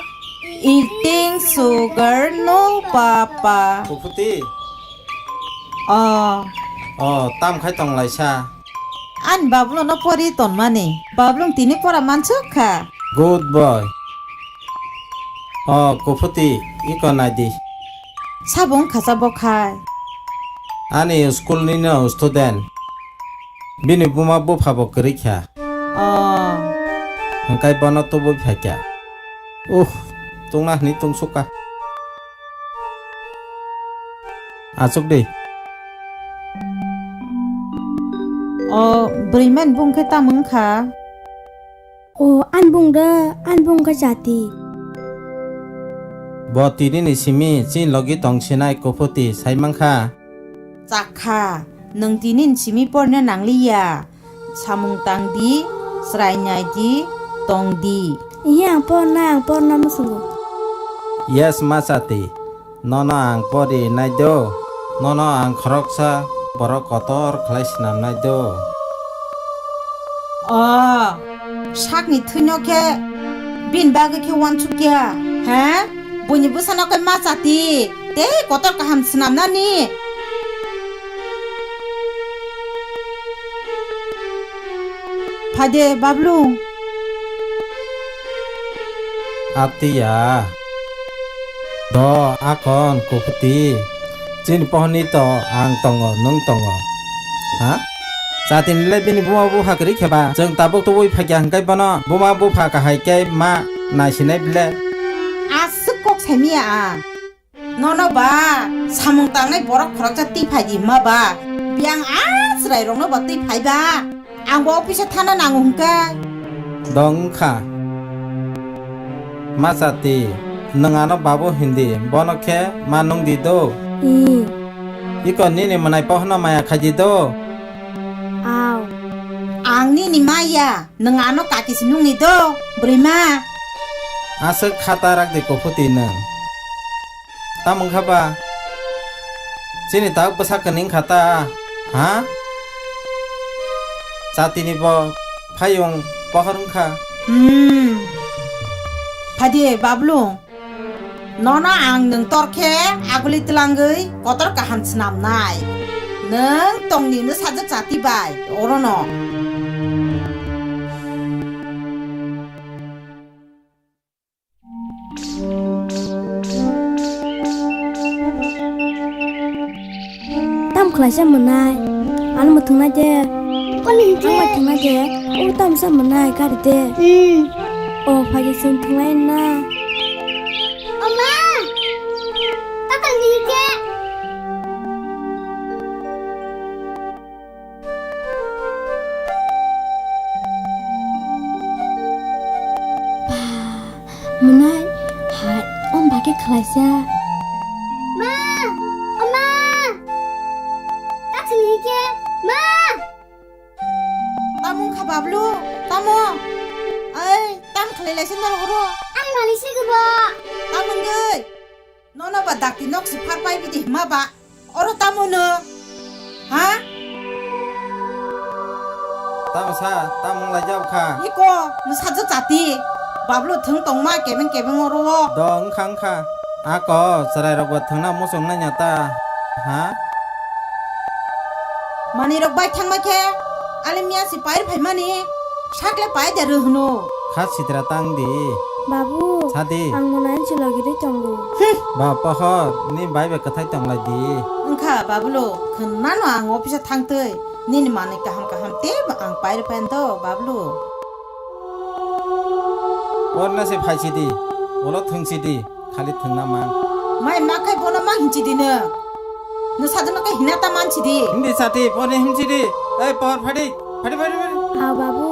Eating sugar, no, Papa. Kuputi. Oh, tam khai tong lai sha. An bablo no pori ton mani. Bablong tini pora manchoka. Good boy. Kuputi, iko nadi. Sabong kasabokai. Ani school ni no student. Bini buma bu phabo kerikha. Hingkai bono to bu phakya. Tungna ni tung suka. Asuk deh. Beriman bung kita mengka. An bung ka jati. Boti ni simi chin logi tong sinai kuputi sai mangkha. Cakha, neng tinin simi pornya nangliya. Samung tangdi, serai nyai tongdi. Iya, ang porna musugo. Yes, masati. Nono ang podi naido. Nono ang kroksa borok kotor khlai sinam naido. Sakni thunyoke bin bagi ke wansukya. Ha? Bunyi busana ke masati. Te kotor kaham sinam nani. Pade bablung. Ati ya. do akon koputi chin pohni to ang tongo nung tongo ha satin le bini buma bu hakri kheba jeng tabuk to boi phagyang kai bana buma bu pha ka hai kai ma na sinai bile asuk kok semia nono ba samung tangnai borok khorok ja ti phaji ma ba biang asrai rong no ba ti phai ba ang bo office thana nangung ka dong kha masati nangano babu hindi bono khe manung di do ikon ni ni manai pohna maya khaji do aw ang ni maya nangano kaki sinung ni do brima asuk khata rak de koputi nang tamung khaba chini tak pasak kening khata ha satini bo phayong pohorung kha phadi bablu nona ang nung torkhe aguli tlangai kotor kaham snam nai nang tongni nu sajak jati bai orono tam khlai sa manai an ma thung na je con ni je ma thung na je u tam sa manai ka de o phai je sun thung lai na oma ta kan ni je manai hai om ba ke khlai sa ma oma ma tamung kha bablu tamo ai tam khle lai sin dal goro ai mali se gbo tamung ge nono ba dakti nok si phar pai bi di ma ba oro tamo no ha tam sa tamung la jab kha iko nu sajak jati bablu thung tong ma kebeng oro dong khang kha ako sarai robot thangna musong na nyata ha mani rok bai thang ma khe alemia si pair phai mani sakle pai de ruhno kha sidra tang di babu sadi ang monan chilagi de chonggu ba pa ha ni bai be kathai tong lai di engkha bablu khna no ang office thang tei ni ni mane kaham te ba ang pair pen to bablu orna se phai sidi olo thung sidi khali thungna ma mai ma khai bona ma hinchi dine no sajana ka hinata manchi di hindi sati pone himchi di ei por phadi ha babu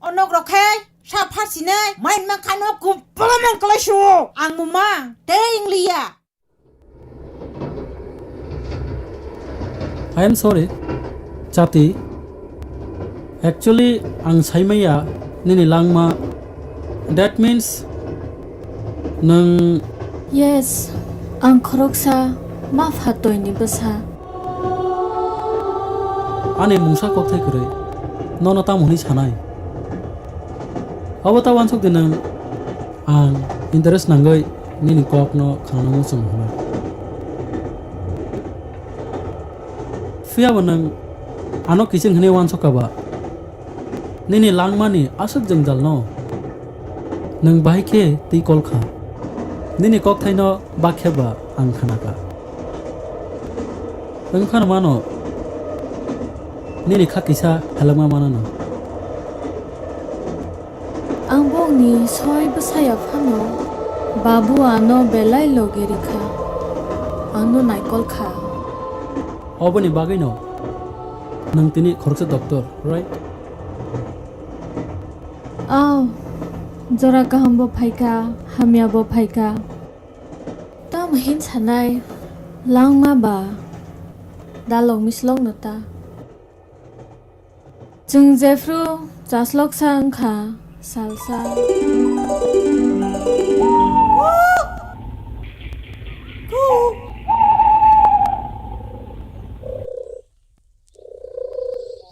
onok rokhe sa phasi nei mai ma khano ku palaman klashu ang muma te inglia I am sorry Chati actually ang saimaya nini langma that means nang yes ang khoroksa ma phatoi ni basa ane mungsa kok thai kre nono tam huni sanai awata wansok dinang ang interest nangai nini kok no khana mo sum hona fia wanang ano kising hne wansok ka ba nini langmani asuk jengdal no nang bai ke ti kol kha nini kok thai no ba kheba ang khana ka ang khana mano nini kha kisa halama mana no ang bong ni soi basaya phano babu ano belai logeri kha ano naikol kha obani bagai no nang tini khorcha doctor right aw jora ka hambo phaika hamya bo phaika tam hin sanai langma ba dalong mislong nota jung jefru jaslok sang kha salsa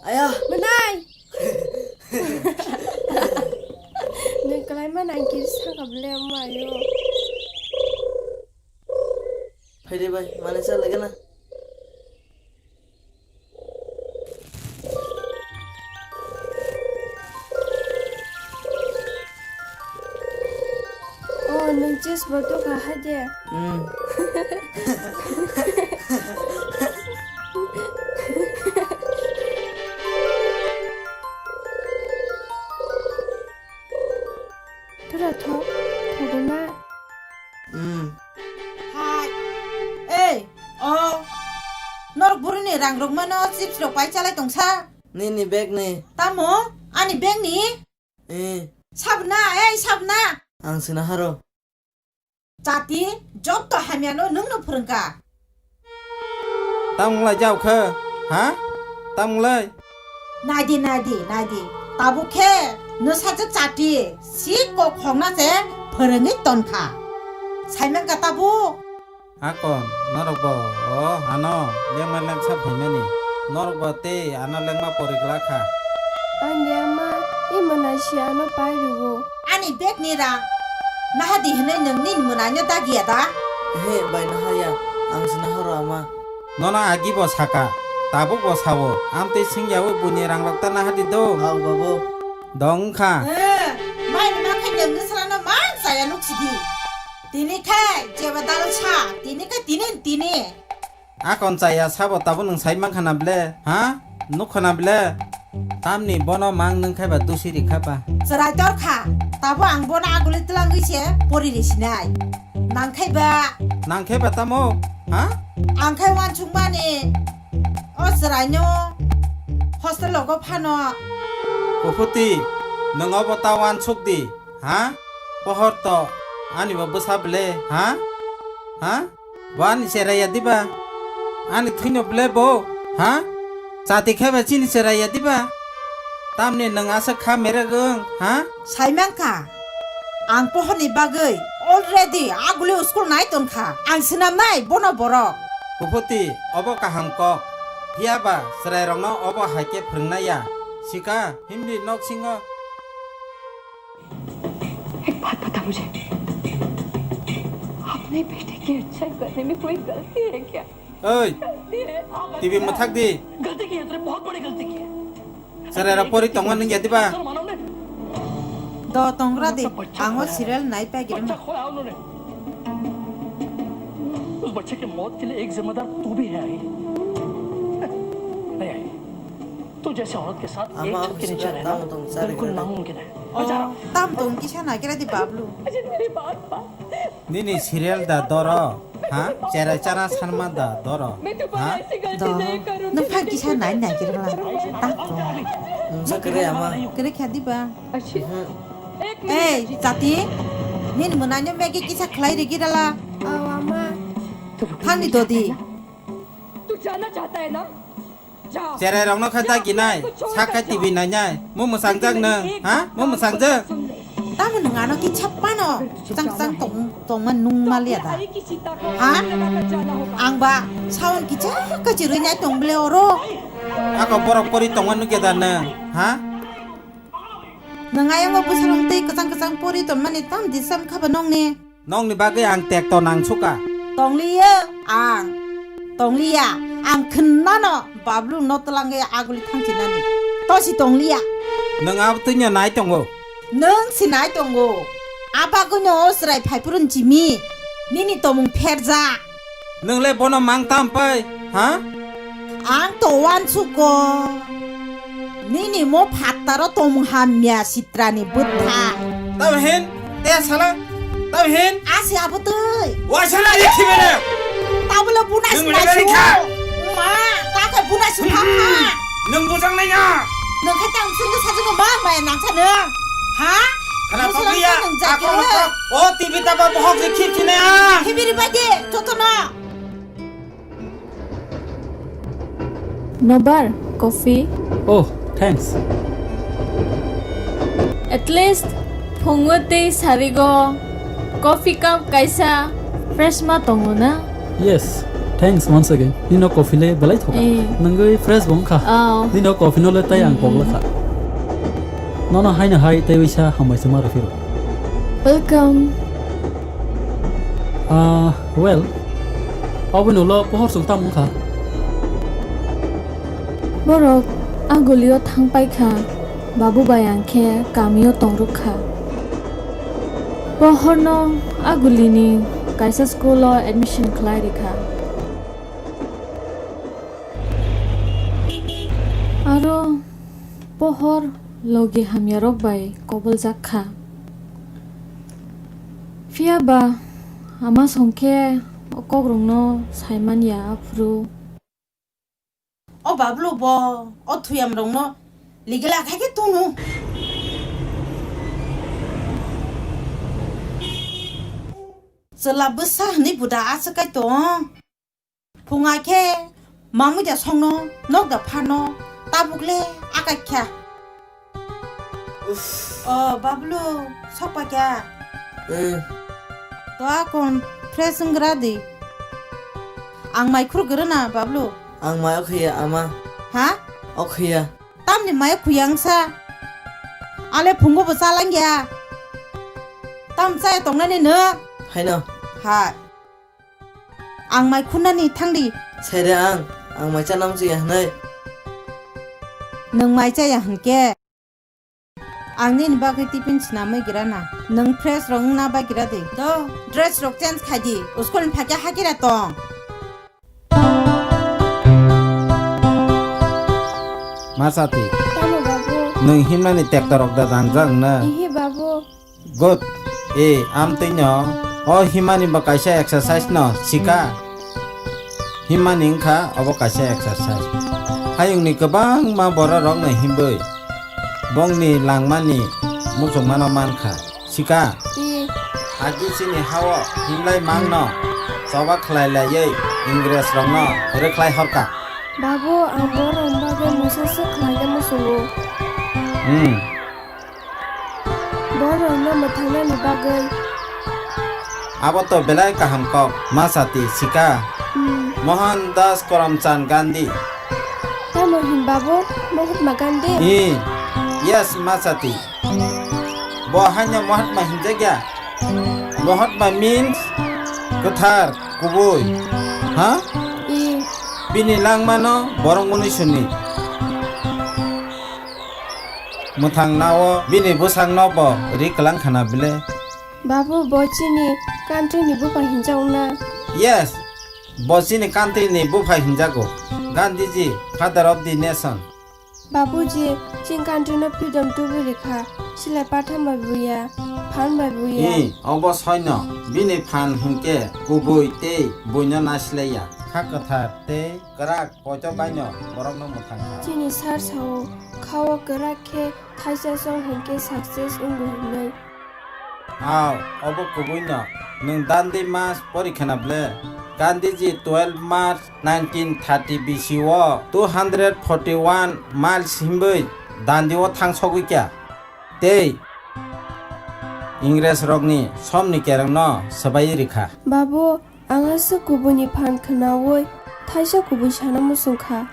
ayo manai Nikolai manai kirsa kable mayo Fede bhai mane chal lage na sebatu kah aja. Tura thok, thoguna. Hai. Norok buru ni rang rong mano chips rok pai chalai tongsa. Ni bag ni. Tamo, ani bag ni. Sabna, sabna. Ang sinaharo. Jati, job to hamiano nung no phurungka. Tao lại giàu khờ, hả? Tao lại. Nadi. Tabu khe, no saja jati, si ko khongna je phurungi tonka. Saiman ka tabu. Kon, nó đâu bỏ, ano, liang man lang sab hình ni. Nó đâu bỏ te, ano lang ma porigla kha. Anyama, imanasya no pairugo. Ani bag ni ra. Nahadi hene nung nin munanya ta gia ta. He, bai nahaya. Ang sinaharo ama. Nó na agi bỏ saka, tabu bỏ sawo. Am te sing yawo bunyi rang lok ta na hadi do. Au babo. Dong kha. Mai ma khe nung ngisala man saya nuk sidi. Tini khe, jeba dalo cha. Tini khe tini. Kon saya sabo tabu nung sai mang khana ble, ha? Nuk khana ble. Tam ni bono mang nung khai ba dusiri kha ba. Serai tor kha. Tabu ang bona aguli telang gise pori resinai. Nang khai ba tamo, ha? Ang khai wan chung mani. O serai nyo. Hostel logo phano. Puputi, nung obo tawan sukdi, ha? Pohor to, ani ba busable, ha? Ha? Wan seraya diba? Ani thino ble bo, ha? Sati khai ba chini seraya diba? Tamne nung asa kha mere gung, ha? Saimangka. Ang pohon ni bagai. Already aguli school nai ton kha. Ang sinam nai bono borok. Puputi, obo kaham kok. Hiaba, serai rong no obo haike phungna ya. Sika, himdi nok singo. एक बात बता मुझे, अपने बेटे की अच्छा करने में कोई गलती है क्या? Ơi, TV một thắc đi. गलती की है, तूने बहुत बड़ी गलती की है. Serai rapori tongan nung jadi ba? Do tongra de. Ango serial nai pa giram. बच्चा खोया उन्होंने. उस बच्चे की मौत के लिए एक जिम्मेदार तू भी है. नहीं, तू जैसे औरत के साथ एक छत के नीचे रहना बिल्कुल नामुमकिन है. Tam tong kisah nak kira di bablu. मेरी बात बात. Nini serial da doro, ha? Cara sanma da doro, ha? Do. Nampak kisah nai kira lah. Tak tong. Sakre ama. Kira kya di ba? Jati. Nin menanya megi kisah kelai di kira lah. Awama. Hani dodi. तू जाना चाहता है ना? Serai rong no khata ginai, sakai TV nanya, mu musang jang neng, ha? Mu musang jang. Tamu nengano ki chapano. Sang tong man nung malia da. Ha? Ang ba saun ki cha ka jiru nyai tong ble oro. Ako borok pori tongan nu kita neng, ha? Nengai mo busarong tei kesang pori ton mani tam disam kabanong ni. Nong ni bagai ang tek to nang suka. Tong liya ang. Tong liya ang kenano bablu no telange aguli thangcinani. Tosi tong liya. Neng ab tu nya nai tongo. Neng sinai tongo. Apa ko nyo osrai phaipurun jimi. Nini tomung pherja. Neng le bono mang tam pai, ha? Ang to wan suko. Nini mo phataro tomung hamya sitrani butta. Tau hen, te sala. Tau hen. Asi abutuy. Wa sala ikimene. Tabula bunas na su. Ma, taka bunas pa. Neng busang nanya. Neng khatang sung sa jung ba mai nang cha neng. Ha? Kenapa dia? Aku lupa. Oh, TV taba bohong sikit kini ah. Hibiri bagi, totono. Nobar, coffee. Oh, thanks. At least, phungwate sarigo. Coffee cup kaisa fresh ma tongo na. Yes, thanks once again. Nino coffee le balai thoka. Nangai fresh bong kha. Nino coffee no le tai ang pok la kha. No hai na hai tai wisha hamai sama rafiro. Welcome. Well, awen lo pohor sung tam kha. Borok agulio thang pai kha. Babu bayang khe kamio tongruk kha. pohorno agulini kaisa school admission khlai rikha aro pohor logi hamyarok bai kobol jakha fiaba ama songke okogrongno saimania afru o bablu bo o thuyam rongno ligela khake tunu sela besar ni buda asakai tong pungai ke mamu ja songno nok da phano tabukle akakya bablu sokpa kya to akon preseng gradi ang mai khur gerana bablu ang mai okhiya ama ha okhiya tamni mai khuyang sa ale phungo basa langya tam sai tongna ni ne haino ha ang mai khunani thangdi saida ang mai chanam ji hanai nang mai cha ya hanke ang ni ba ke tipin chna mai girana nang fresh rong na ba gira de do dress rok change khaji uskol phakya hakira tong Masati tamo babu nung himnani tektorok da dangjang na ihi babu good am tinyo o himani ba kaisa exercise no sika himani kha obo kaisa exercise hayung ni kabang ma bora rok na himbei bong ni langmani musung mano man kha sika i agi sini hawa himlai mang no soba khlai la ye ingres rong no re khlai horka babu ambor ombaga musase khlai musulo boro na mathana ni bagai abo to belai kaham kok Masati sika Mohandas Karamchand Gandhi tamo him babu Mahatma Gandhi yes Masati bo hanya Mahatma hinjagya Mahatma means kathar kuboi ha i bini langmano borong munisuni muthang nawo bini busang nobo riklang khana bile babu bochini country ni bu pahinjauna yes bosini country ni buphai hinjago Gandhi ji father of the nation babuji chin country no freedom to bu rekha sile patham babuya phan babuya obo soino bini phan hunke kuboi te boina nasleya khakathar te karak pocho baino borok no muthang chini sar sao khawa karakhe thaisa song hunke success ungu hunai obo kubuino nung dandi mas porikhana ble Gandhiji 12 March 1930 BC wo 241 miles himbei dandi wo thangsogui kya tei Ingres rokni somni kerang no sabai rikha babu angasa kubuni phan khnawoi thaisa kubu sana musungkha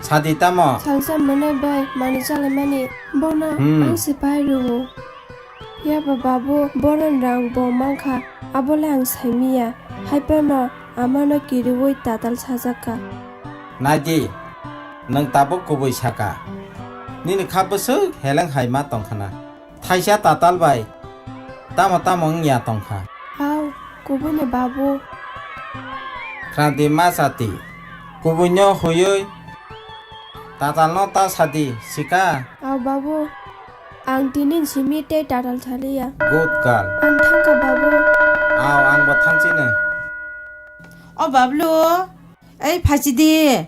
sadi tamo salsa mane bai mani chale mani bona ang sipai ru ya babu boran rang bo mangkha abole ang saimia haipana amano kiriwoi tatal sajaka Nadi nang tabuk kubui saka nini khabusu helang haima tongkhana thaisa tatal bai tamo tamo ngya tongkha au kubune babu Kranti Masati kubunyo huyoi tatal no ta sadi sika au babu ang tinin simite tatal thaliya good girl ang thangka babu ang bo thangchine o bablu ei phachidi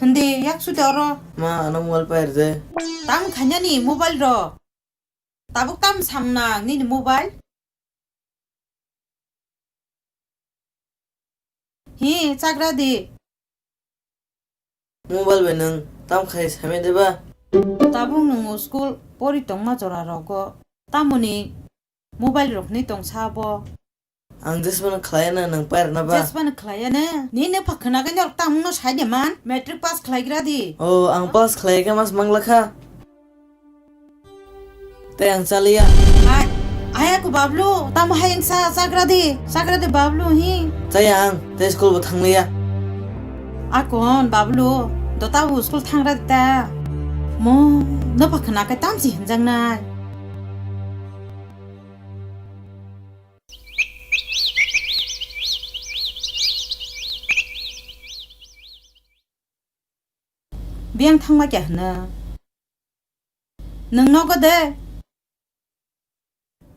hande yaksu doro ma ana mobile pair je tam khanyani mobile ro tabuk tam samna ni mobile hi chagra de mobile benang tam khai same deba tabung nung school pori tongma jora rogo tamuni mobile rokni tong sabo ang jesban khlaiana nang pair na ba jesban khlaiana ni ne phakhna ga yor tamung no saide man matric pass khlaigra di ang pass khlai ka mas manglakha te ang chalia aya ko bablu tam hayang sa sagra di bablu hi chayang te school bo thanglia akon bablu dota school thangra ta mo no phakhna ka tam si hanjang na biang thang ma kya na nang no ko de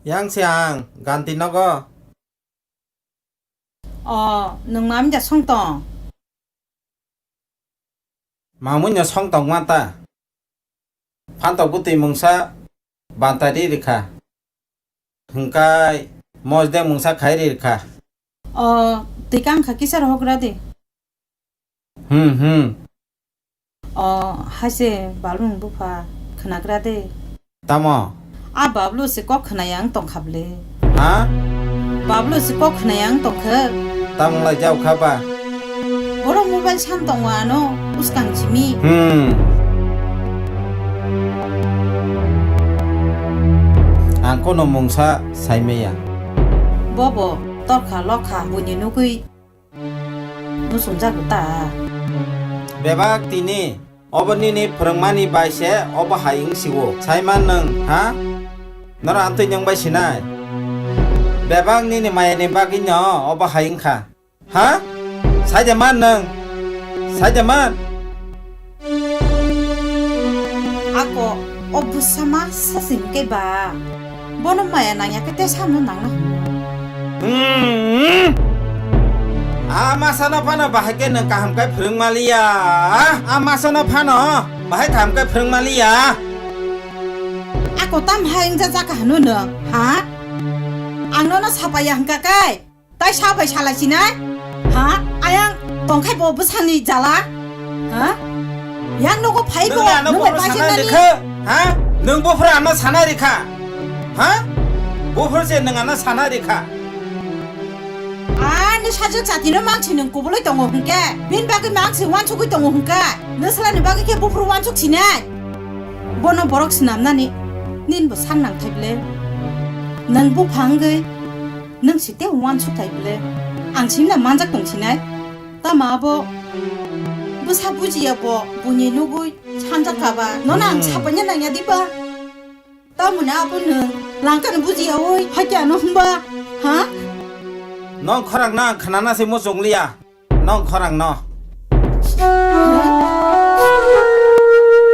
yang siang ganti no go nang mam ja song tong mamunya song tong mata phan to buti mungsa bantari rikha hungkai mojde mungsa khairi rikha tikang khakisar hokra de hase balung bufa khanagra de tamo bablu se ko khanayang tong khable ha bablu se ko khanayang tong kha tam la jau khaba boro mobile san tong wa no uskang chimi angko no mungsa saimeya bobo torkha lokha bunyi nugui nusumja guta bebak tini obani ni prangmani baise oba haing siwo saiman nang ha nara antu nyang bai sinai bebak ni ni maya ni bagi nyo oba haing kha ha sajaman nang sajaman ako obusama sasing ke ba bono maya nanya kete samu nang na ama sana phana bahake nang kaham kai phring malia ama sana phana bahai kaham kai phring malia ako tam haing ja ka hanu na ha angno na sapaya hangka kai tai sapai sala sinai ha ayang tongkai bo busani jala ha yang no ko phai bo no ba sinani ha nang bo phra ana sana rikha ha bo phra se nang ana sana rikha ni sajo chati no mangchi nang ko boloi tongo hungke bin bagi mangchi wanchu ko tongo hungka nasala ni bagi ke bo phra wanchu sinai bono borok sinam nani nin bo sang nang thaible nang bo phangai nang site wanchu thaible ang chim na manjak tong sinai ta ma bo busa buji ya bo bunyi nugui chanjak ka ba no nang sapanya nang ya di ba ta muna bo nang langkan buji ya oi ha kya no ba ha nong khorang na khanana se mo jonglia nong khorang no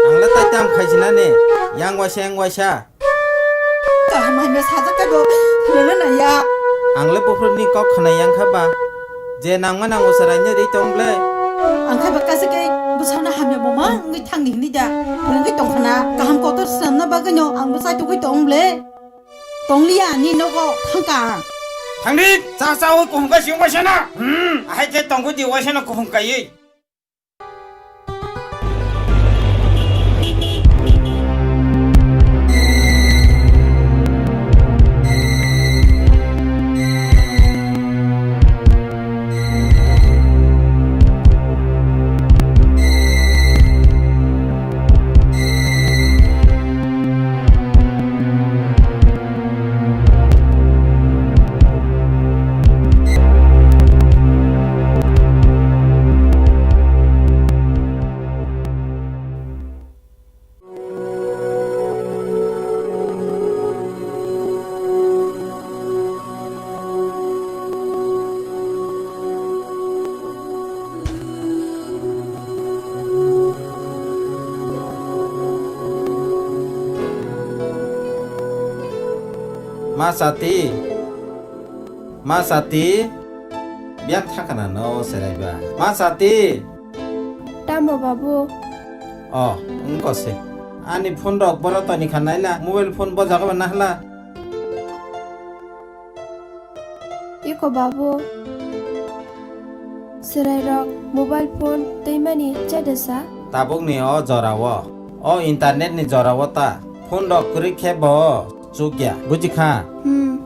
angla ta tam khaisina ne yang wa sha ta ma me sa ka go na na ya angla bofur ni kok khana yang khaba je nang ma nang usaranya ri tongle ang kha bakka se ke busana hamya bo ma ngi thang ni da ngi tong khana ka ham ko to sam na ba ga nyo ang sa tu gi tong ble tong lia ni no go thang ka thang ni sa sa ho ko ga xiong ba sana ai je tong ko di wa sana ko hong kai Masati biar thakana no seraiba Masati tamo babu engko se ani phone rok boro tani khanaila mobile phone bo jaga na hla iko babu serai rok mobile phone teimani chadasa tabuk ni jorawo internet ni jorawo ta phone rok kuri khebo chukya bujikha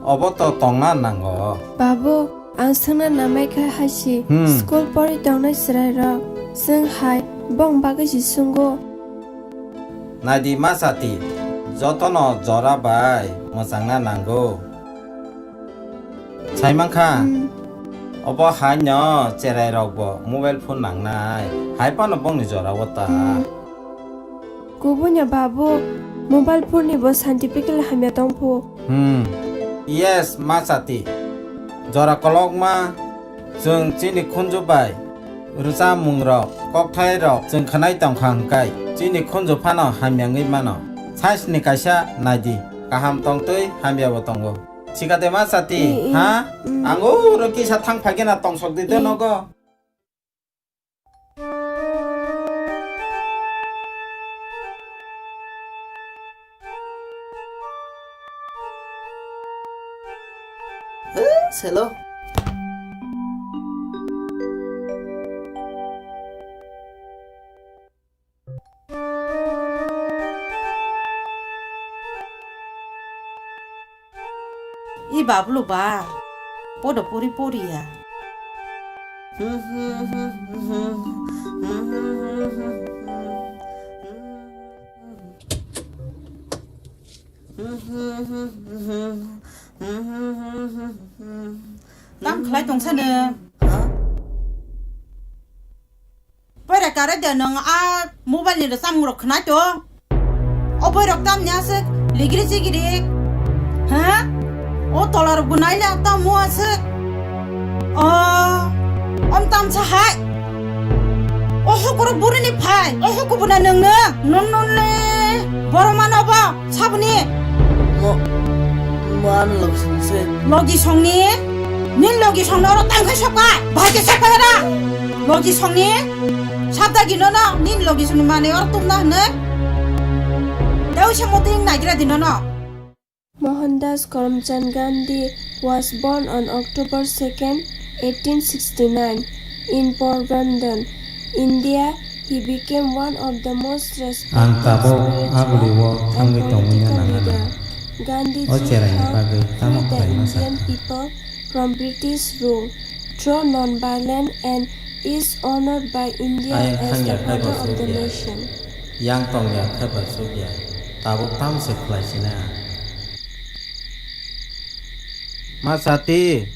obo to tongna nango babu ang sangna namai kha hasi school pori tongnai serai rok sing hai bong bagai si sungo nadi Masati jotono jora bai mosangna nango saimangkha obo hanyo cherai rok bo mobile phone nangnai hai pano bong ni jora wata kubunya babu mobile phone ni bo scientifical hamya tongpho yes Masati jora kolok ma jeng chini khunju bai रुजा मुंग्रक ककथाय रक जों खानाय तंखांखाय जिनि खनजो फानो हामियांगै मानो साइसनि कायसा नायदि गाहाम तंतै हामियाबो तंगो सिगाते मा साथी हा आंगो रकी सा थांफागेना तंसक दिदो नगो Hello. I bablu ba. Podo puri puri ya. Tam khlai tong sa ne. Pada kara de nang a mobile ni sam ngro khna to. O pai rok tam nya se ligri sigiri. Ha? O tolar bunai la tam mo se. Om tam sa hai. O hokoro buri ni phai. O hokubuna nang na. Non non le. Boro mana ba? Sabni. Moan log se. Logi songni. 닌 로기 성너로 땅 가셔봐 바게 셔봐라 로기 성니 삽다기 너너 닌 로기 성니 만에 얼뚱나 네 대우시 못인 나기라 디너너 Mohandas Karamchand Gandhi was born on October 2nd, 1869 in Porbandar, India. He became one of the most respected Gandhiji helped free the Indian people from British rule through non-violence and is honored by India as the father of the nation. yang tong ya khaba sobya tabuk tam se khlaisina masati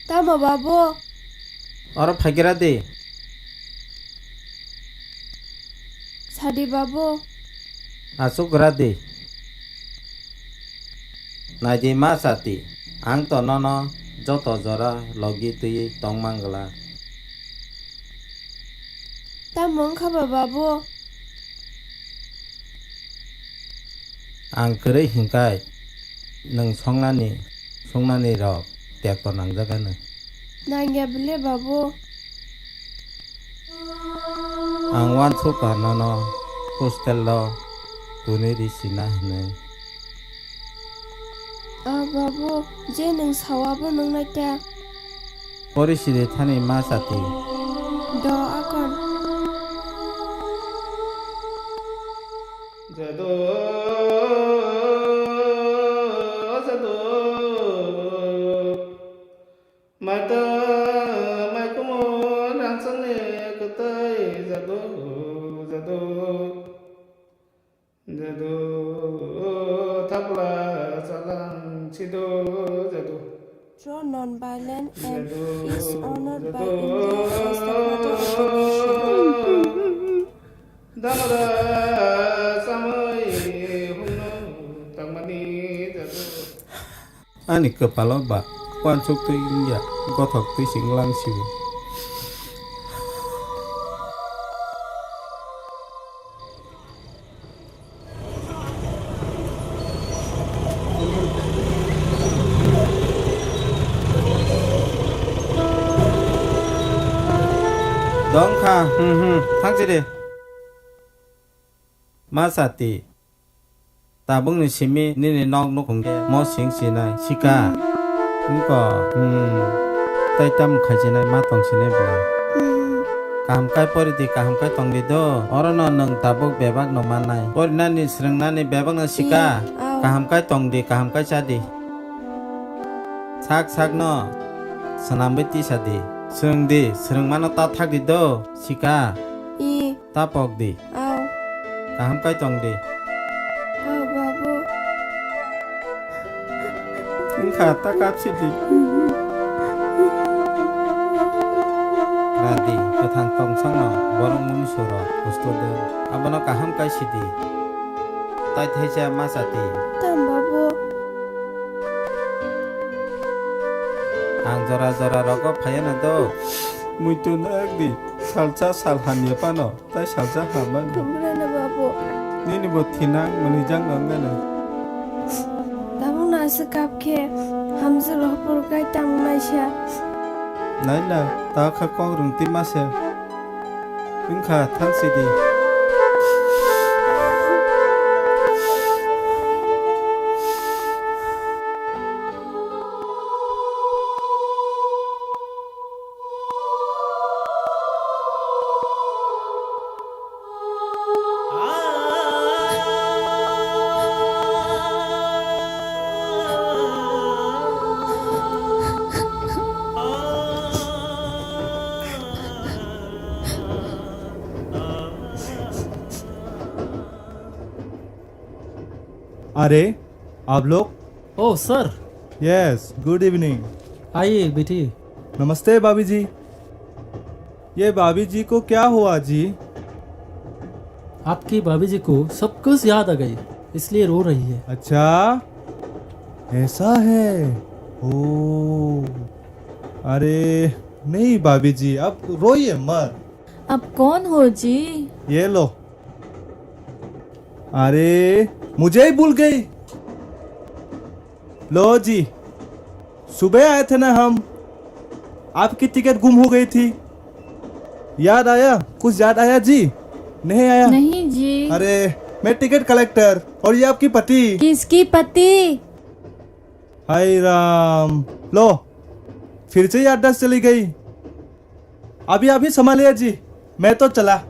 Tama babu. और फगिरा दे Sadi babu. asuk gera de naji masati ang to nono joto jora logi tui tong mangala Tamong khaba babu. ang kere hingkai nang songnani rok tek to nang jagana Nangya bile babu. ang wan suka nono hostel lo tuni risina ne Babu, je nang sawabu nang naita. Poriside thani masati Do akan. Jado mata maikumo rangsane kutai jado tabla salang chido jado Through non-violence and is honored by India as the father of the nation. damada samai humno tamani jado ani kepala ba kwan suk tu India gothok tu singlang siu dongkha thangjide masati tabung ni simi ni nok nok khong mo sing sinai sika ko tai tam khajinai ma tong sinai bla kam kai poriti kam kai tong dido orono nang tabuk bebak no manai porna ni srengna ni bebak na sika kam kai tong di kam kai chadi sak no sanambeti sadi Sereng di, sereng mana tak thak di do, sika. I. Tapok di. Au. Kaham kai tong di. Au babu. Engkau tak kapsi di. Radi, petang tong sang no, borong munisoro, kustodo. Abono kaham kai sidi. Tai theja masati. Tam babu. Ang jora roko phayana to. Muito nagdi. Salsa salhanya pano. Tai salsa haman. Tumra na babu. Nini bo thinang manijang ngana. Tamu na sekap ke. Hamza roh purkai tamu maisha. Naila ta kha kong rung timase. Kha than sidi. अरे आप लोग oh sir yes good evening आइए बेटी नमस्ते भाभी जी ये भाभी जी को क्या हुआ जी आपकी भाभी जी को सब कुछ याद आ गई इसलिए रो रही है अच्छा ऐसा है ओ अरे नहीं भाभी जी अब रोइए मत अब कौन हो जी ये लो अरे मुझे ही भूल गई लो जी सुबह आए थे ना हम आपकी टिकट गुम हो गई थी याद आया कुछ याद आया जी नहीं आया नहीं जी अरे मैं टिकट कलेक्टर और ये आपकी पति किसकी पति हाय राम लो फिर से याददाश्त चली गई अभी अभी संभालिए जी मैं तो चला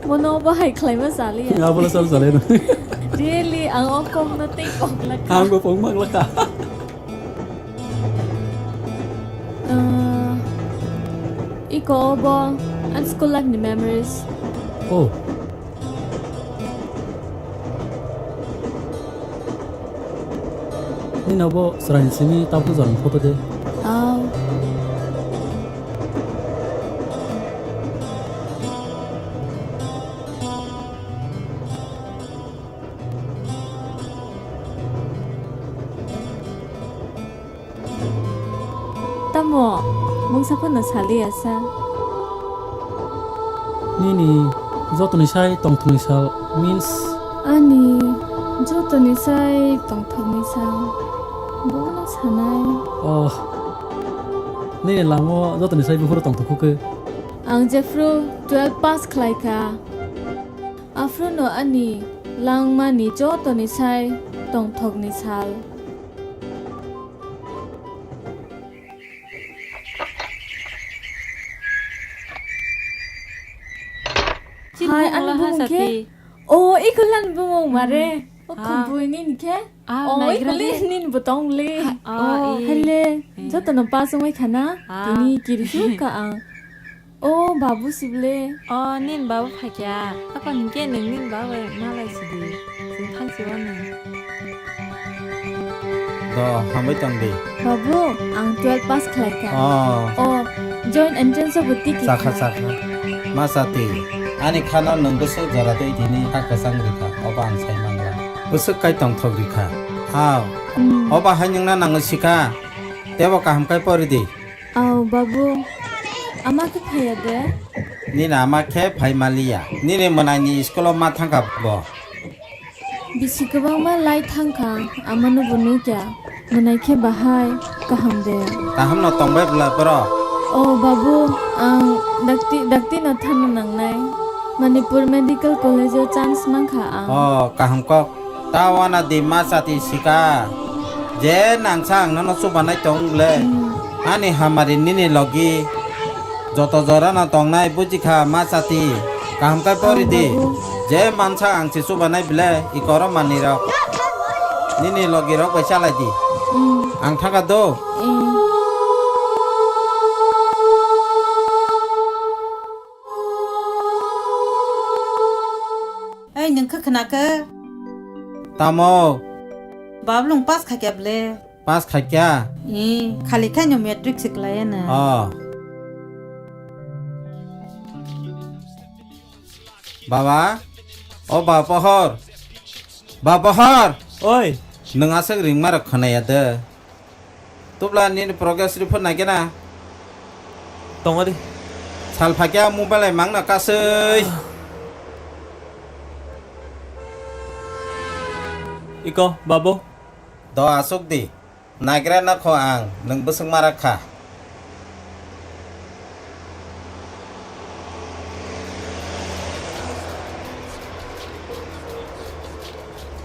Mono bahai klai ma sali ya. Nga pala sal salin. Really, ang okong na take ok la ka. Ang gopong maglaka. Iko obo, ang school lag ni memories. Oh. Ni nabo serain sini tapu jalan foto de. Aw. Tamo, mong sa na sali asa. Nini joto ni sai tong thuni sal means Ani, joto ni sai tong thong ni sang. Bona sanai. oh. Nini lango joto ni sai bufuro tong thuku ke. Ang Jeffro 12 pass klai ka. Afro no ani, lang ma ni joto ni sai tong thong ni sal. Hai an bumong ke? Oh, ikulan bumong mare. Oh, kubuin ni ke? Oh, ikulin ni butong le. Oh, hele. Joto no pasong mai khana. Tini kirisu ka ang. Oh, babu sible. Oh, nin babu phakya. Apa ninke nin babu malai sidi. Sin thang siwana. Do hamai tang de. Babu, ang 12 pass klai ka. Oh, join entrance of buti ki. Sakha masati ani khana nanggoso jara dei dini hakka sangrika oban sai mangla busuk kai tong thogrika hao oba hanyangna nangosika tebo kaham kai pori di Aw, babu. Ama ke phaya de. ni na ma khe phai malia ni ne manani skolo ma thangka bo Bisi kabang ma lai thangka amanu bunu kya. Manai ke bahai kaham de. taham no tongbai bla bro Oh, babu, ang dakti na thanu nang nai. Manipur Medical College chance mangkha ang. oh kaham ko tawana di masati sika je nangsang no subanai tong le ani hamari nini logi joto jora na tongnai bujikha masati kaham kai pori di je mansa angsi subanai bile ikoro manira nini logi ro paisa lai di ang thaka do Ay, nang kakana ka. tamo Bablong pas khakyable. pas khakya Khali khanyo metric siklaya na. oh baba oh bapahor Oi, नोंहासो रिंमार खोनायादो तब्ला नि progress report नागिरा दङ दे सालफाकिया mobile मांना कासै iko babo the आसुक दि नागिरा नाखौ आं नोंबो सोंमाराखा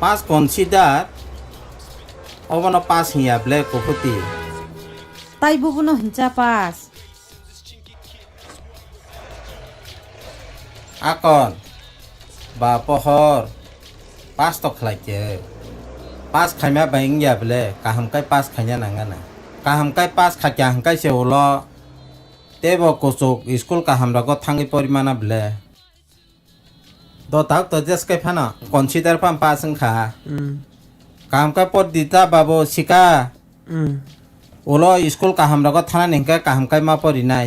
पास consider obano pas hiya black koputi tai bubuno hincha pas akon ba pohor pas to khlake pas khaima baing ya ble kaham kai pas khanya nangana kaham kai pas khakya ham kai se ulo tebo kosok school kaham rago thangi porimana ble do tak to jes kai phana consider pam pasang kha काम का पद दीता बाबो सिका ओलो school का हमरा को थाना निका काम का मा परि नाय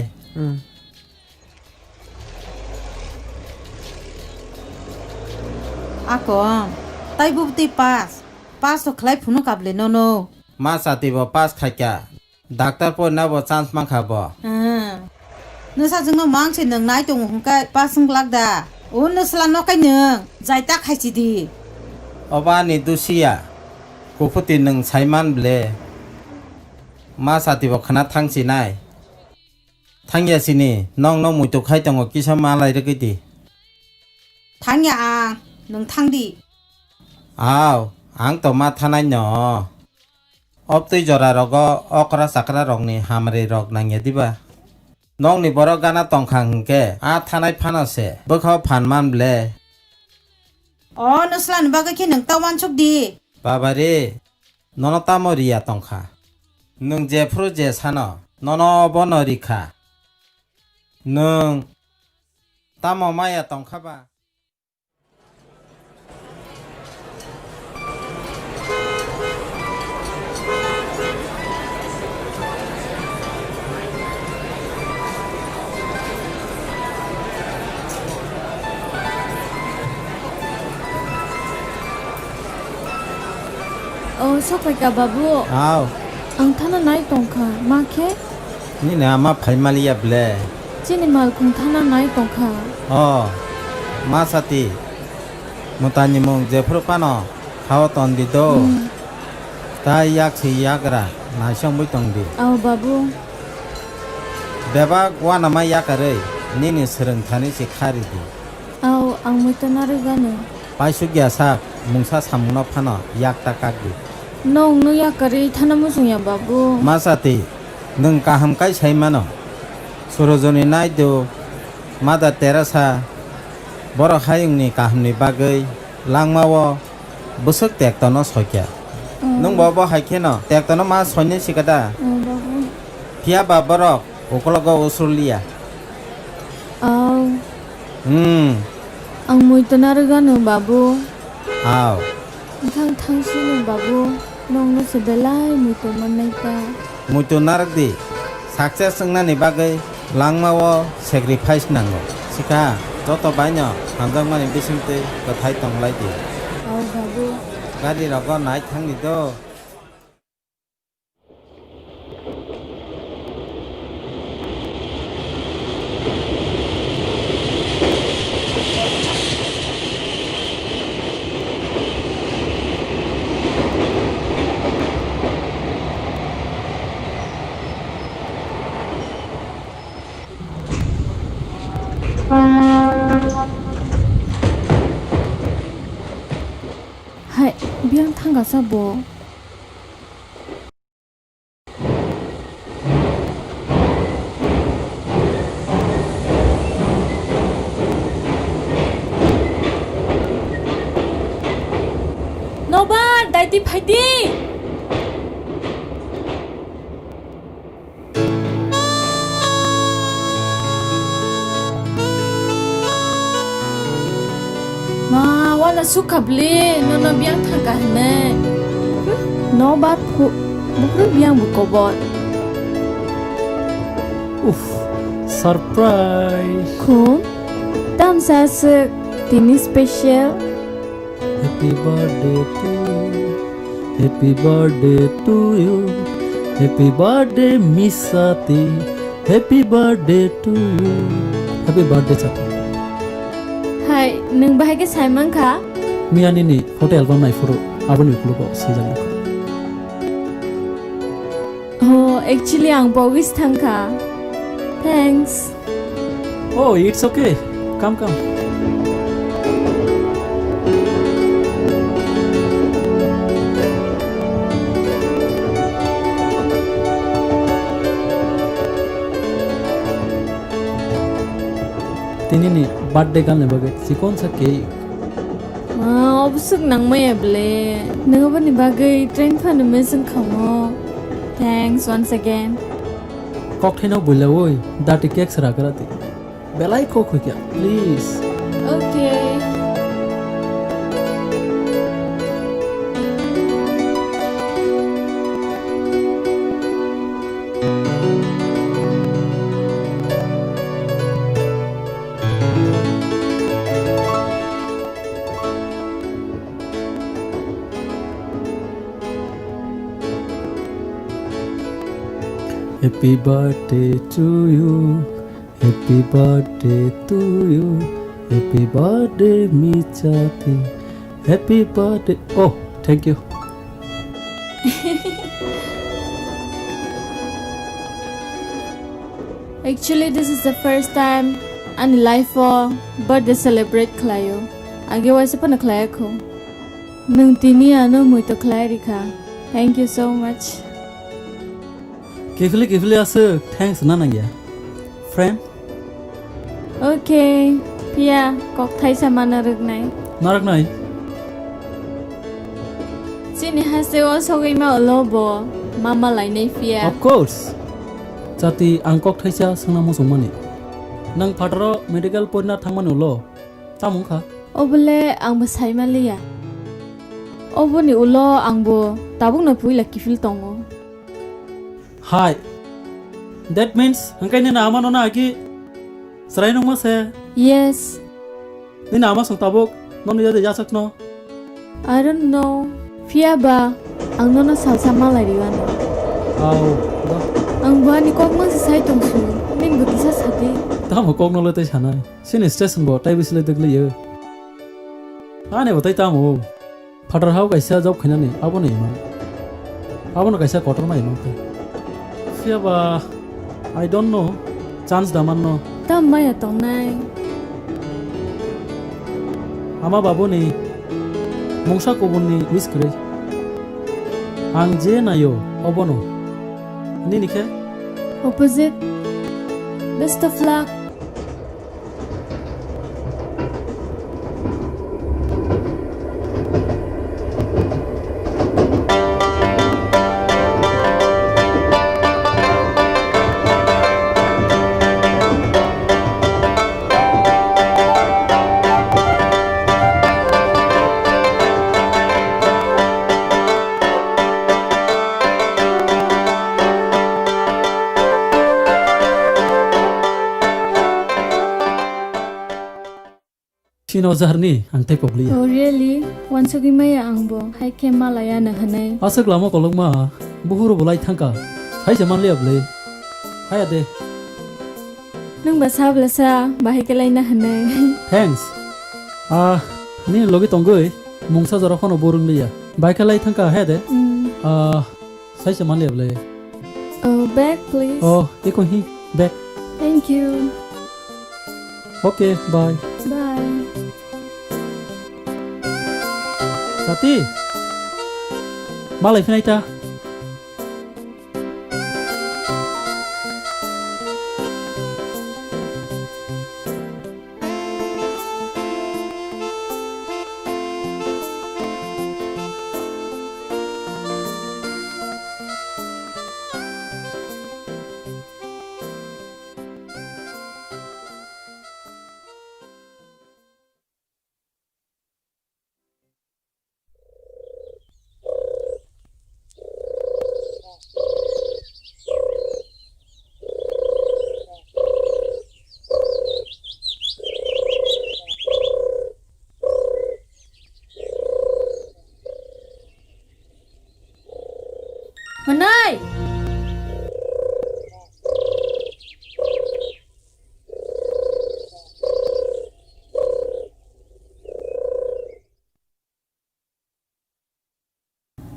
akon tai bubuti pas to khlai phunu kable no मा साथी बो पास खाक्या डॉक्टर पो ना बो चांस मा खाबो नोसा जोंनो मांसे नों नाय दङ हुंका पासं लागदा ओ नोसला न kai नों जायता खायसि दि अबा नि दुसिया कोफुति नों साइमान ब्ले मा साथी बो खना थांसि नाय थांयासिनि नंग न मुइतो खाइ दङ किसा मा लाइ रगैदि थांया नों थांदि आव आं तो मा थानाय न अब तै जरा रग अकरा साकरा रंगनि हामरे रग नांगे दिबा नंगनि बर गाना तंखांके आ थानाय फानासे बोखाव फानमान ब्ले अ नोसला नबागै के नों तावान सुकदि बाबारे ननता मरिया तंखा नों जेफ्रु जे सानो नन बनरिखा नों ताम माया तंखाबा Oh, sampai ka babu. आव Ang thana nai tongkha. Ma ke? नि ना मा फाइमालिया ब्ले Chini mal kung thana nai tongkha. अ मा साथी मुतानि मुंग जेफ्रु पानो खाव तंदि दो ता याक छि याकरा नासं बुइ तंदि Aw babu. बेबा वाना मा याकरै निनि सरंग थानि सि खारिदि Aw ang mutanari gane. पाइसुगिया सा मुंसा सामुना फानो याक ताकागि Nong no ya kari thana musung ya babu. मा साथी नों काहाम काई साइमानो सरजनी नायदो मादा तेरासा बर हायुंनि काहामनि बागै लांमावो बुसक तेक्तनो सख्या नों बाबा हाइखेनो तेक्तनो मा सन्ने सिकादा Babu. फिया बाबरक ओकलग उसुलिया Aw ang mutanari gane babu. आव Thang thang sini babu. Nong no sebelai muto manai ka. मुइतो नारदि सक्सेस संनानि बागै लांमावो सेक्रिफाइस नांगो सिका जत बायनो हांजांमानि बिसिंते कथाय तंलायदि Aw babu. गारि रग नाय थांनि दो Hai, biang thangga sabo. Nobar, daiti phaiti. Ma, wala sukabli, nono biang thangga hne. Nobar phu, bukru biang bukobot. Uff, surprise. Kun, tam sasuk, tini special. Happy birthday to you. Happy birthday to you. Happy birthday, Miss Sati. Happy birthday to you. Happy birthday, Sati. Hai, nung bahay ke Simon ka? Mia nini photo album nai furu abon iklu ko sejam. Oh, actually ang bogis thang ka. Thanks. Oh, it's okay. Come. Tini ni birthday kan lebagai si kon sa cake. Obsuk nang maya ble. Nung ba ni bagay train pa na mesin kamo. Thanks once again. Cocktail bola woi, dati cake sera karati. Belai coke kya, please. Okay. Happy birthday to you. Happy birthday to you. Happy birthday, Michati. Happy birthday. Oh, thank you. Actually, this is the first time ani life for birthday celebrate klayo. Age wasa pa na klaya ko. Nung tini ano mo ito klaya ka. Thank you so much. Kifli asa. Thanks nana ya. Friend. Okay. Pia, kok thai sama narag nai. Narak nai. Sini hase o sogai ma olobo. Mama lai nai pia. Of course. Jati angkok thaisa sangna mo sumani. Nang phataro medical poina thangman ulo. Tamung kha. Obule ang basai malia. Obuni ulo angbo tabung na pui la kifil tongo. Hi. That means angkai ni nama nona aki serai nong mas hai. Yes. Ni nama song tabuk non dia de jasak no. I don't know. Pia ba ang nona salsa malai riwana. Au. Ang ba ni kok man sai tong su. Min bu kisa sati. Ta mo kok no le tai chanai. Sin station bo tai bisle dekle ye. Ane batai ta mo. Phatar hau kaisa job khina ni abo nei ma. Abo no kaisa kotor mai ma. Pia ba I don't know. Chance daman no. Ta maya tong nai. Ama babu ni mongsa kobun ni wish kre. Ang je na yo obono. Ni nikhe. Opposite. Best of luck. Chino zarni angtai pobli. Oh really? Once again maya angbo. Hai ke malaya na hanai. Asak lama kolong ma buhuru bolai thangka. Hai jaman liab le. Hai ade. Nung basab lasa bahai ke lai na hanai. Thanks. Ni logi tonggoi mongsa jara khono borung liya. Bai ke lai thangka hai ade. Hai jaman liab le. Oh back please. Oh, eko hi back. Thank you. Okay, bye. Bye. Sati. Malai finai ta.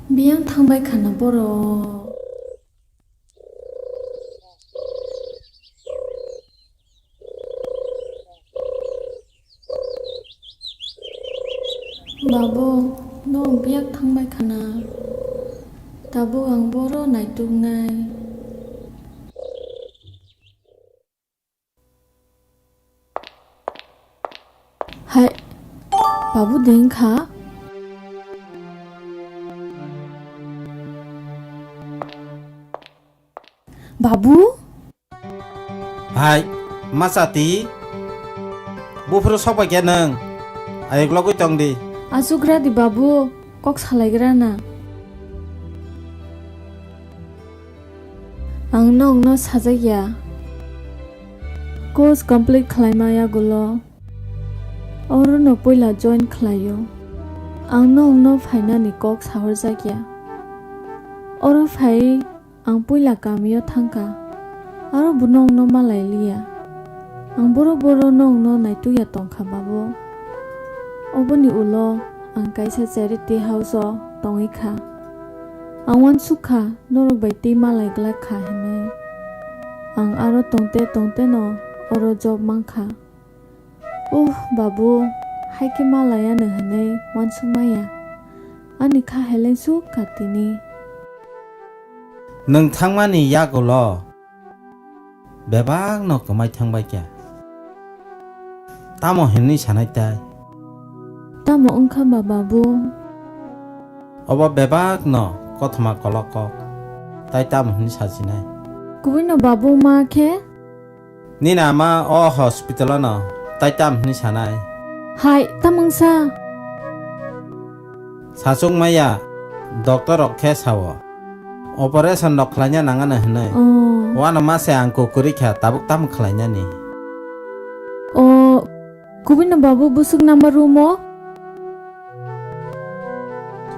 Biang thangbai khana boro. Babu, no biak thangbai khana. Tabu ang boro nai tungai. Hai, babu deng kha. Babu? Hai, Masati. Bufro sopa kya nang? Ayok logo tong di. Asugra di babu, kok salaigra na. Ang nong no sajaya. Course complete khlaimaya gulo. Oro no poila join khlayo. Ang nong no phaina ni kok sahor jakya. Oro phai ang poila kamio thangka. Aro bunong no malai liya. Ang boro nong no naituya tongkha babo. Oboni ulo ang kaisa charity house o tongikha. Ang wan sukha norok baiti malai glak kha hanai. Ang aro tongte no oro job mangkha. Babu, hai ke malaya ne hanai wan sumaya. Ani kha helen su katini. Nang thangmani yagulo. Bebang no kamai thangbai kya. Tamo henni sanai tai. Tamo ungkha babu. Oba bebak no kothma koloko. Tai tamo henni sajinai. Kubino babu ma ke? Nina ma o hospital no. Tai tam henni sanai. Hai, tamangsa. Sasung maya. Doktor okhe sawo. Operation dok khlanya nangana henai. Wana ma se angko kurikha tabuk tam khlanya ni. Kubino babu busuk number room o?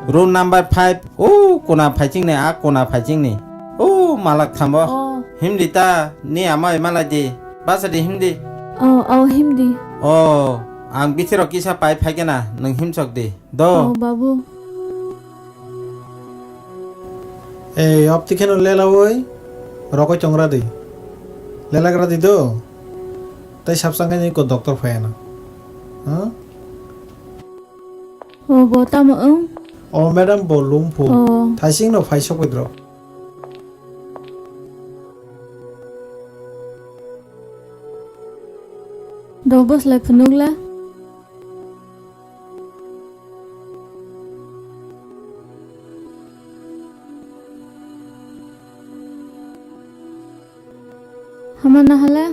Room number 5. Kona phaiching ne a kona phaiching ni. Malak thambo. Himdi ta ni amai malaji. Basadi himdi. Himdi. Ang bitiro kisa pai phagena nang himchok di. Do. Babu. अब तिखेन लेला वही रको चंगरा दी लेला करा दी दो तै सबसंग नहीं को doctor फैना हाँ बोता म मैडम बोलूं फू थाइसिंग नो फाइसो कुद्रो दो बस ले फनुगला Hamana hala?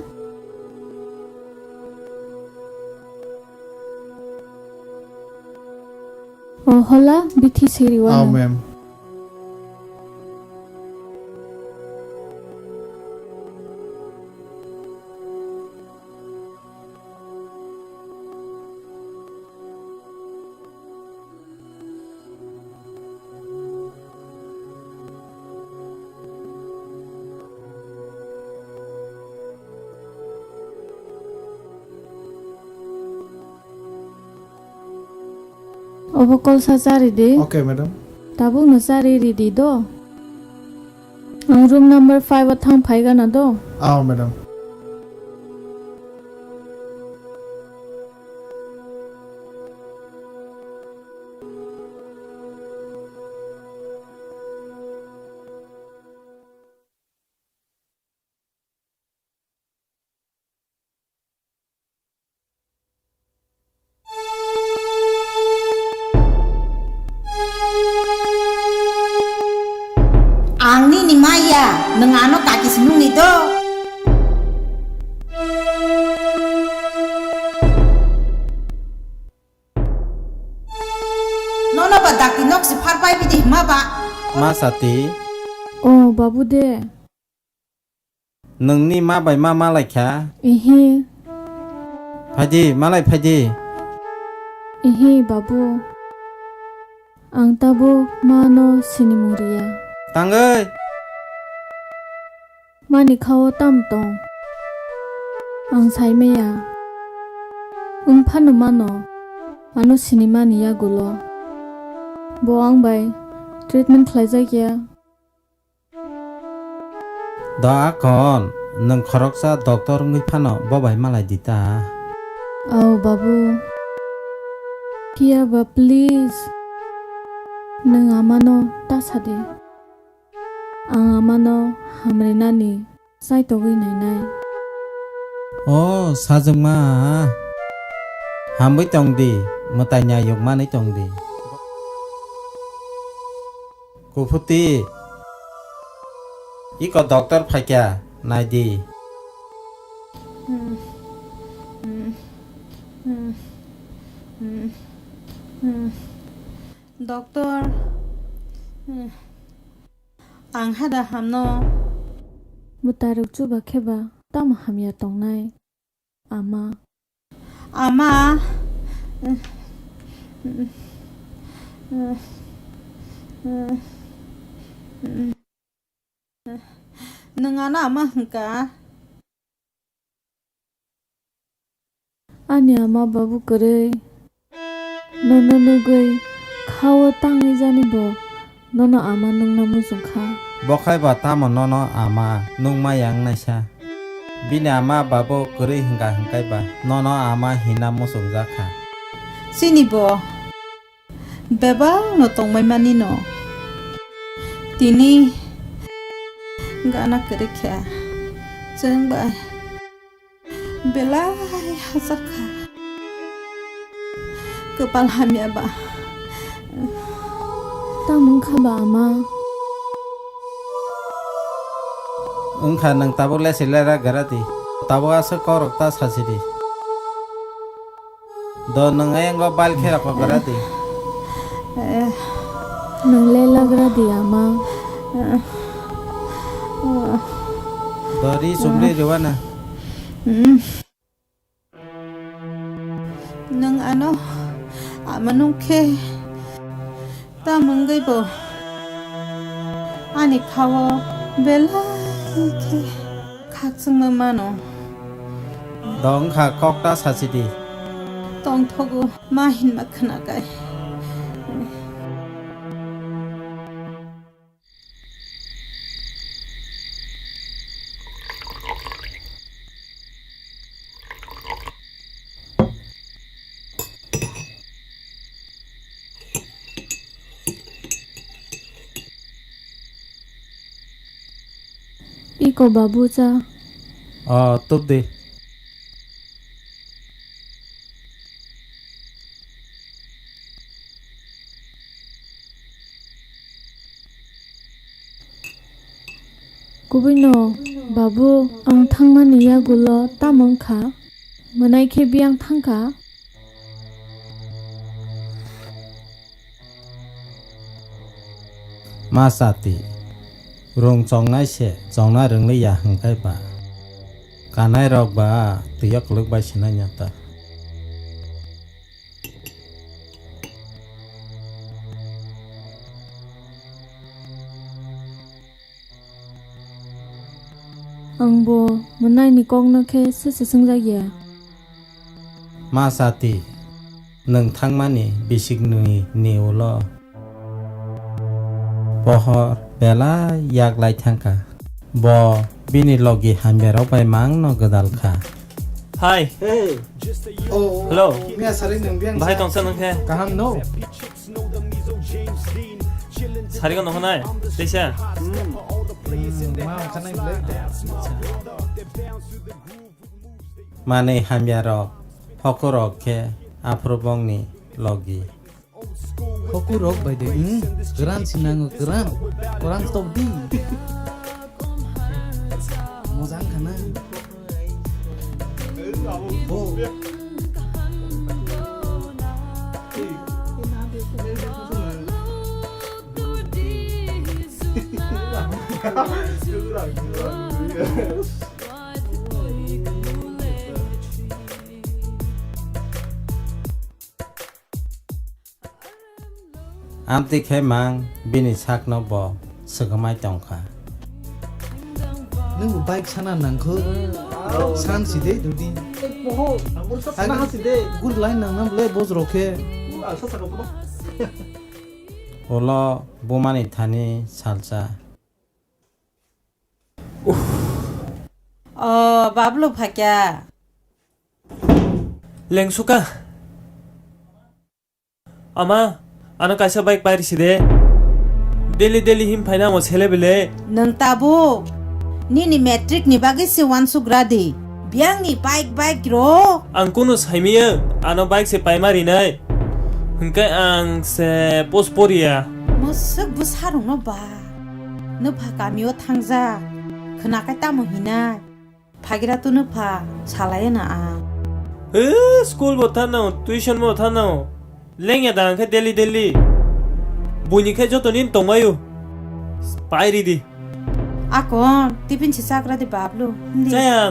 Hola, bithi siriwana. ma'am. Obo call sa sari de. Okay, madam. Tabu no sari ready do. Ang room number 5 athang phaiga na do. Madam. Angni ni maya nengano kaki senung itu. Nono badak tinok si parpai bidi ma ba. Masati. Babu de. Nengni ma bai ma malai kha. Phaji malai phaji. Babu. Ang tabu mano sinimuria. Tangai. Mani khao tam tong. Ang sai meya. Phanu mano. Ano sinima niya gulo. Boang bai treatment खालायजागिया दा kon nang khoroksa doctor ngi phano bobai malai dita औ बाबू किया बा please नों आमानो तासादे आं आमानो हमरे नानी साइतोगै नायनाय o sajengma hambai tongdi matanya yokma nai tongdi kufuti iko doctor phaikya naidi Doctor, ang hada hamno मुतारक चु बाखेबा तम हमिया तंगनाय आमा ama nengana ama hengka आनि आमा बाबू करे ननो नगै खाओ तांगै जानिबो ननो आमा नोंना मुजुखा bokhai ba tamo nono ama nungma yang naisa bini ama babo kuri hingga hingkai ba nono ama hina musung jaka sini bo beba no tongmai mani no tini gana kere kya jeng bai belai hazar kha kepal hamia ba तामं खाबा आमा ungkha nang tabo le silera garati tabo asa korok ta sasidi do nang ayang bal khera ko garati नों ले लगरा दि आमा dori sumri rewana nang ano amanung khe ta mangai bo ani khawo bela khe khaksung mano dong kha kok ta sasidi tong thogu mahin makhna kai इको बाबू चा tup de गुबुनो बाबू आं थांमानि यागुलो तामं खा मोनाय खेबि आं थांखा masati rong chongnai se chongna rungli ya hangkai ba kanai rok ba tiyok luk ba sina nyata आंबो मोनाय नि कौनो खे सेसे संजागिया masati nang thangmani bisik nui neulo pohor bela yak lai thangka bo bini logi hambero pai mang no gadal kha Hi. Hello. Mia saring nang biang Bahai tong san khe. kaham no Sariga no honai. Tisha. ma kanai blek mane hambero hokorok khe aprobong ni logi Hoku rok by the geran sinango geran orang stop di mozang kana oh amti khe mang bini sak no bo sugamai tongkha nung bike sana nangko san side dudi sana side good line nang nam le boz roke Olo bomani thani salsa. Bablu phakya. 랭수가 아마 아는 가서 바이크 바이리시데 델리 힘 파이나 뭐 셀레벨레 Nang tabo. Nini metric ni bagay si wan sugradi. Biang ni bike ro. 앙코노 사이미야 아는 바이크 세 파이마리나이 그러니까 앙세 포스포리아 Masak besarong no ba. No pha kamio thangja. Khna kai ta mo hina. Phagira tu no pha salaya na a. 스쿨 못하노 튜션 못하노 랭야당 그 델리 보니까 저더님 동마요 바이리디 Akon tipin si sagradi bablu. 자양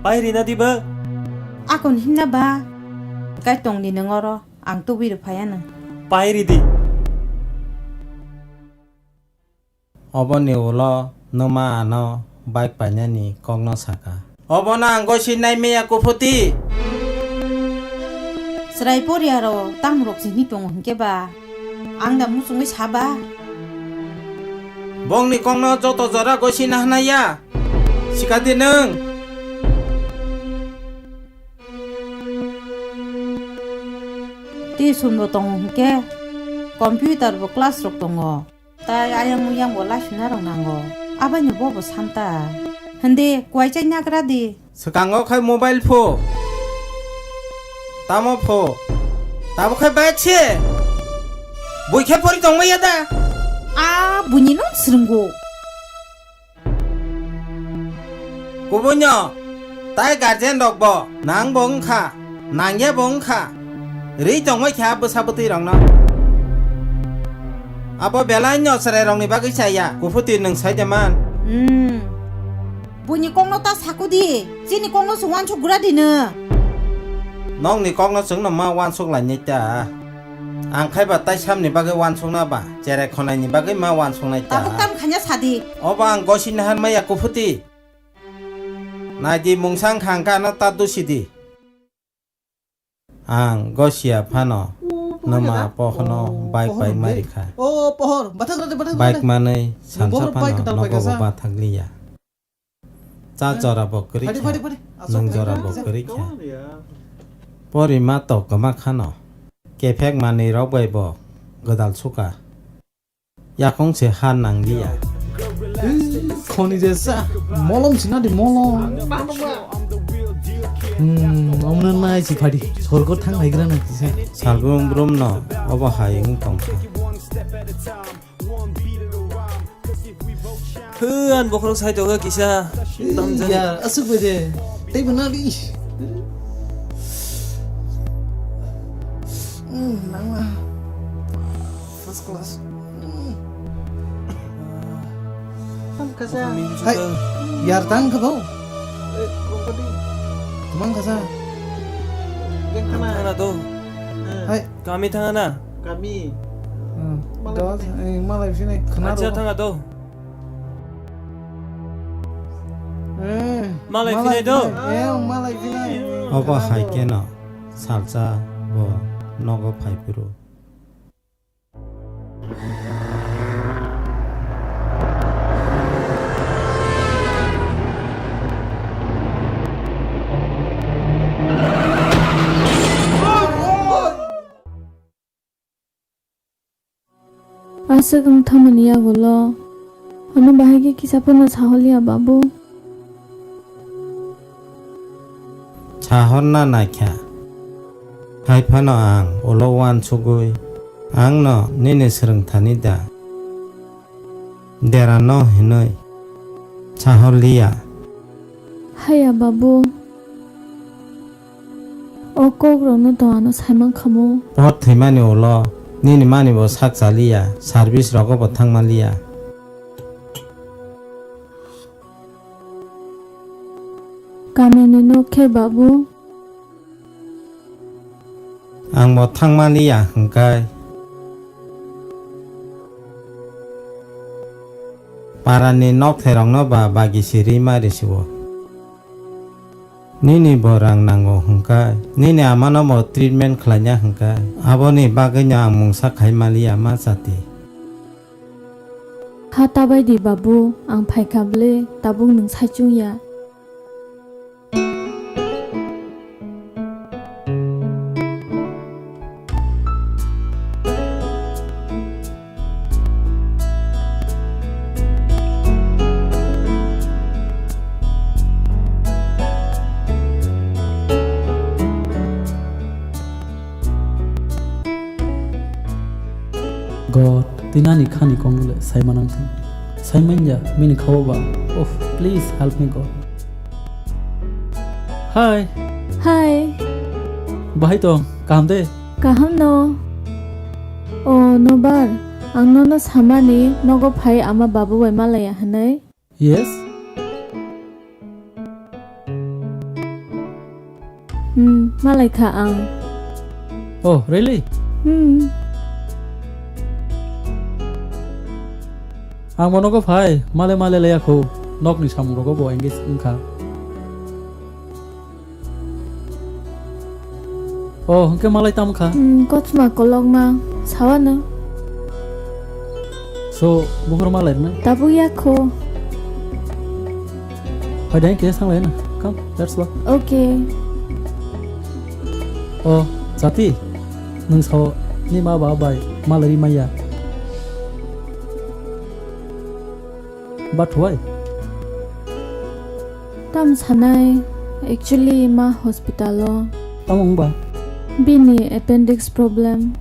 바이리나 디바 Akon hinna ba. Kai tong ni ngoro ang tu wi phaya na. 바이리디 Oboni olo noma ano bike panyani kongno saka. Obona anggo sinai meya kuputi. Serai poriaro tam rok si ni tong hke ba. Ang da musung saba. Bongni kongno joto jora gosina hanaya. Sikati nung. Ti sun bo tong hke. Computer bo class rok tongo. Ta ayang uyang bo la shuna rong nango. Abanya bo bo santa. Hande kwai chai na gradi. Sekango khai mobile pho. Tamo pho. Tamo khai bache. Bui khai pori tong maya da. Bunyi non serenggo. Kubunya. Tai garden dog bo. Nang bong kha. Nang ye bong kha. Ri tong mai kha bu sabuti rong no. Abo belai nyo serai rong ni bagi saya. Kuputi nang sai jaman. Bunyi kong no ta sakudi. Sini kong no suwan chu gradi ne. Nong ni kong no sung no ma wan sung la ni ta. Ang khai ba tai sam ni bagai wan sung na ba. Jere khonai ni bagai ma wan sung na ta. Tabuk tam khanya sadi. Oba ang gosin han maya kuputi. Nai di mung sang khang ka na ta du sidi. Ang gosia phano. Nama pohno bike bike mari kha. pohor bathak rade Bike manai sansa phano nogo ba thakliya. Cha jora bokri kha. Nung jora bokri kha. Pori ma to kama khano. Kefek mani rok bai bo. Godal suka. Ya kong se han nang liya. khoni jesa molom sina di molom omna nai si phadi sorgor thang bhaigra na kise Salgum brum no. Oba hayung tongsa. 흐안 보크로 사이도가 기샤 남자 ya asuk beje tei bana di nangma first class kaza hai yar tang ka do tumang kaza 하나 더 hai 까미 탕 하나 kami đó malai sini khana 아차 탕 하나 더 malai finai do malai finai Oba hai ke no. Salsa bo nogo phai puru. Asagam thamaniya bolo. Anu bahagi kisapana saholiya babu. Chahon na naikha. Hai phano ang olowan chugui. Ang no nini sereng thani da. Dera no hinoi. Chahon liya. Haya babu. Okok rono to ano saimang khamu. Pot thimani olo. Nini mani bo sak chaliya. Service rogo bo thangma liya. Kameni no ke babu. Ang bo thangma liya hangkai. Parani nok therong no ba bagi siri mari siwo. Nini borang nango hungkai. Nini amano mo treatment khlanya hungkai. Abo ni baganya mungsa khaimali ama sati. Hata baidi babu ang phaikable tabung nung saichung ya. God, tinani khani kongle saimanang thing. Saimanya mini khawa. Oh, please help me God. Hi. Hi. Bahai tong kam de. Kaham no. Oh no bar. Ang no samani nogo phai ama babu wai malaya hanai. Yes. Malai kha ang. Oh, really? Ang mono ko phai male leya kho nok ni sam ro ko bo engage ingkha. Oh, ke malai tam kha. Kochma kolong ma sawana. So, buhur malai na. Tabu ya kho. Phai dai ke sang lai na. Come, let's walk. Okay. Oh, Jati. Nung so ni ma ba bai malari maya. But why? Tam sanai actually ma hospital lo. Tamong ba? Bini appendix problem.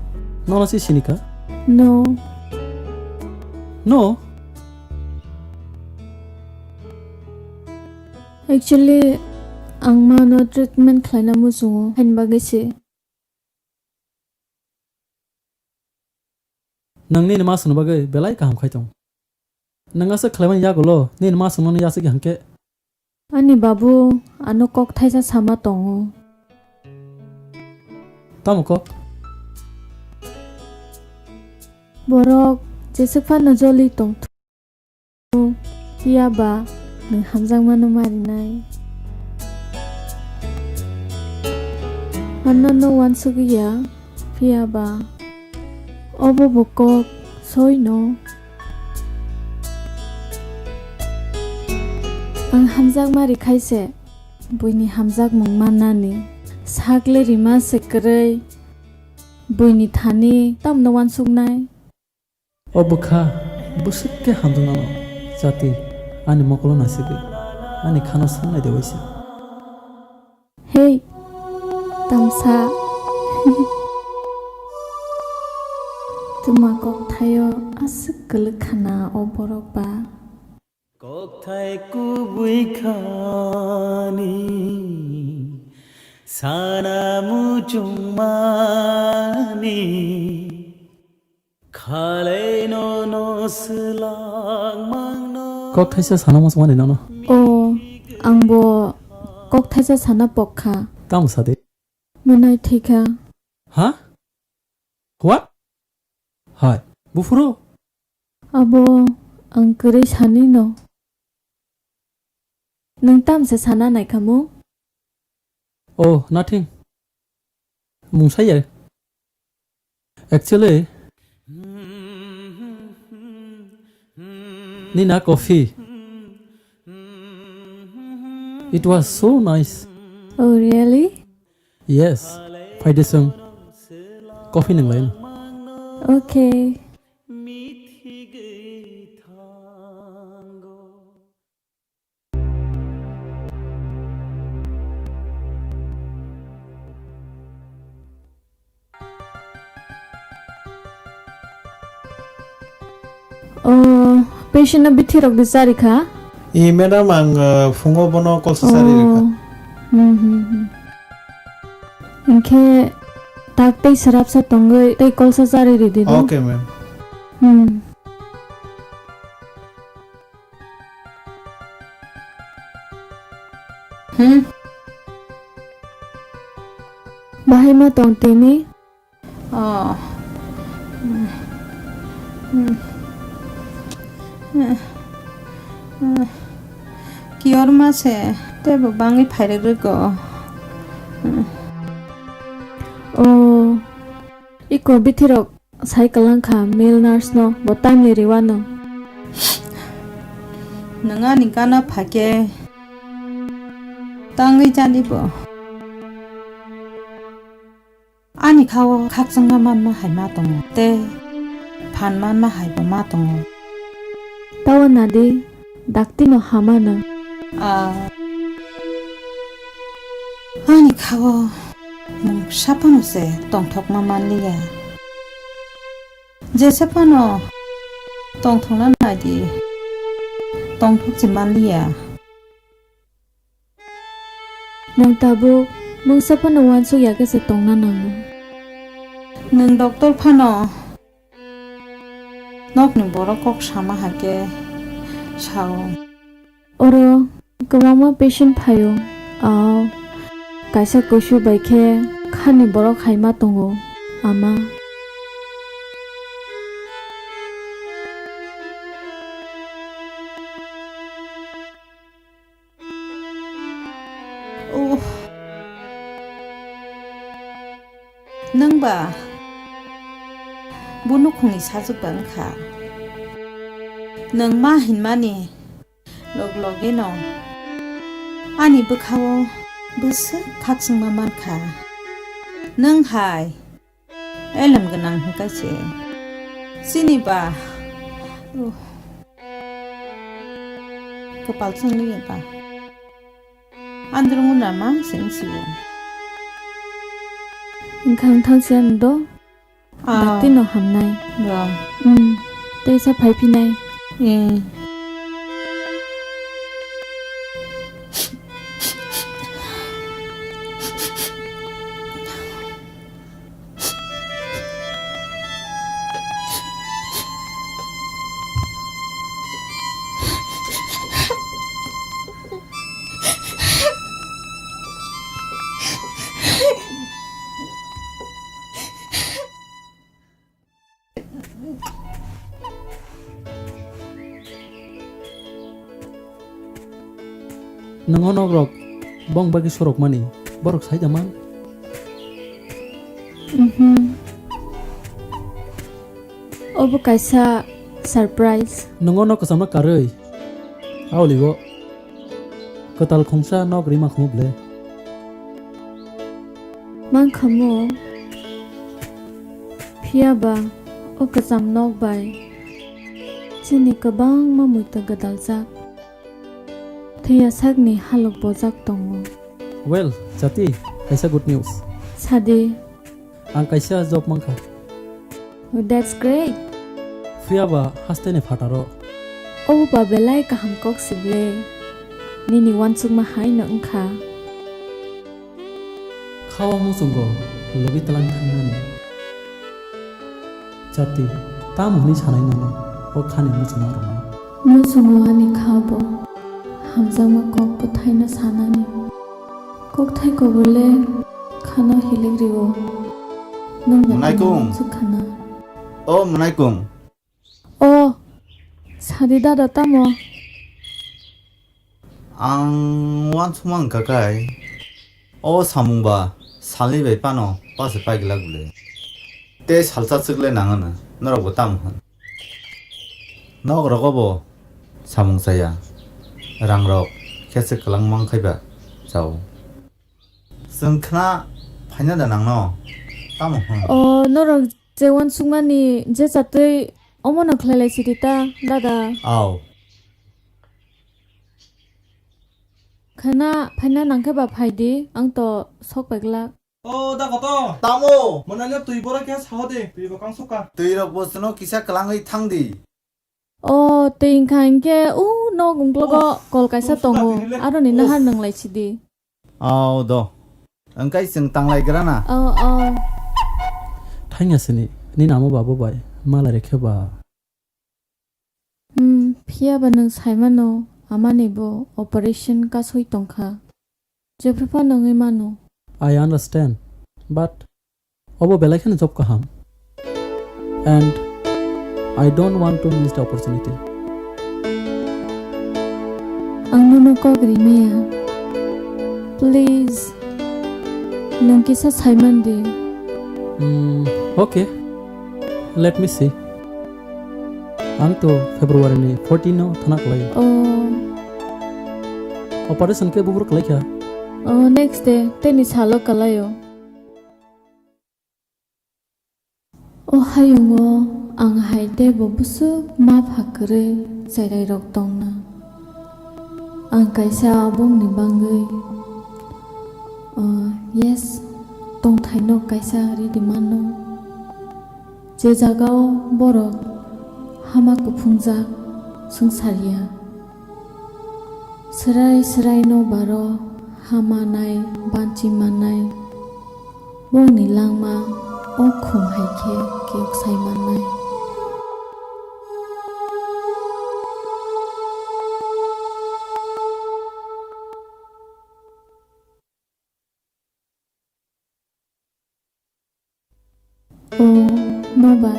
No na si sinika? No. No. Actually ang ma no treatment khlaina mu sungo hain bagese. Nang ni ma sunu bagai belai kaham khaitong. Nanga sa khlaiman ya golo ni ma sunu ya sigi hanke. Ani babu anu kok thaisa sama tongo. Tamko. Borok jesukfa no joli tong. Iya ba nang hamjang manu mari nai. Anna no wan sugiya pia ba. Obo bokok soy no. Ang hamjak mari khaise buini hamjak mungmanani sakle rima sekrei buini thani tam no wan sugnai. Obukha busuk ke hamduna no. Jati ani mokolo nasigi. Ani khana sanai dewaisi. Hey, tamsa. Tuma kok thayo asuk keluk khana oborok ba. Kok thai ku bui khani sana mu chungmani khale no slang mang no. Kok thaisa sana mo samani no. Oh, angbo kok thaisa sana pokha. Tam sade. Manai thika. Huh? What? Hi. Bufuro. Abo ang kuri sani no. Nang tam sa sana nai kamu? Oh, nothing. Mung saya. Actually, Nina coffee. It was so nice. Oh, really? Yes. Friday song. Coffee nang lain. Okay. Oh, patient na bitirok disari ka? Madam ang fungo bono kol sa sari ka. Inke tak tay sarap sa tonggoy tay kol sa sari ri dito. Okay, ma'am. Bahay mo tong tini? Oh. Sior mase te bangi phaire go. Oh, iko bithirok cycle angkha male nurse no botam ni riwano. Nanga ni kana phake tangi jani bo. Ani khawo khakjanga manma haima tongo te phan manma haiba ma tongo. Tawa nadi dakti no hamana. Ani khawo mung sapano se tongthok ma manliya. Je sapano tongthok na nadi tongthok ji manliya. Nang tabu mung sapano wan su yaga se tongna nang. Nung doctor phano nok ni borok kok sama hake sao. Oro gawama patient phayo. Aw kaisa kushu baikhe khani borok haima tongo ama. Nang ba bunu khoni sajuk bangkha. Nang ma hinmani log loge no. Ani bukhawo busa khaksing maman kha. Nang hai elam ganang hkaise. Sini ba. Kapal chung liye ba. Andrung na ma sing siwo. Khang thang sian do dakti no hamnai. Tei sa phai phinai. Nangonok rok bong bagi sorok mani borok sai jaman. Obo kaisa surprise. Nangonok kasamna karei. Auligo katal khongsa nok rima khumuble. Mang khamo phia ba o kasam nok bai. Chini kabang mamuita gadalzak. Thia sagni halok bojak tongo. Well, Jati, kaisa good news. Sadi. Ang kaisa job mangkha. That's great. Phia ba hastene phataro. Oh ba belai ka hamkok sible. Nini wansuk ma hai na angkha. Khawa musungo lobi talang thangnani. Jati, tamuni sanai nono o khane musumaro. Musungo ani khabo. Hamzama kok puthai na sanani. Kok thai ko bole khana hilegriwo. Munaikum. Sukhana. Oh, Munaikum. Oh, sadi dada tamo. Ang wan sumang kakai. Oh, samungba sali bai pano pas pai gila gule. Te salsa sigle nangana. Noro tam han. Nok rogobo samung saya. Rangrok kese kelang mang khaiba chao. Sengkhna phanya da nangno. Tam han. Oh, norok jewan sungmani je chatei omona khlai sidita dada. Aw. Khana phana nangkhe ba phaidi ang to sok paglak. Oh, da koto. Tamo. Monalya tui bora kya sahode. Tui ba kang suka. Tui rok bosno kisa kelang hei thangdi. Oh, ting khangke no gunglogo kol kaisa tongo. Aro ni nahar nanglai sidi. Aw do. Angkai sing tanglai grana. Oh. Thanya sini ni namo babu bai mala rekhe ba. Phia ba nang saimano amani bo operation ka soi tongkha. Jephra nangai mano. I understand, but obo belai khane job kaham. And I don't want to miss the opportunity. Ang nuno ko grimea. Please. Nang kisa Simon di. Okay. Let me see. Ang to February ni 14 no thanak lai. Operation ke bubur kalai kya? Next day, tenis halo kalayo. Hayungo, ang haide bobusuk map hakre zairai rok tongna. Ang kaisa abong ni bangai. Yes, tong thaino kaisa ri dimano. Je jagao borok hama kuphungjak sungsariya. Serai no baro hama nai banchi manai. Bong ni langma o khum haike keok sai manai. Noba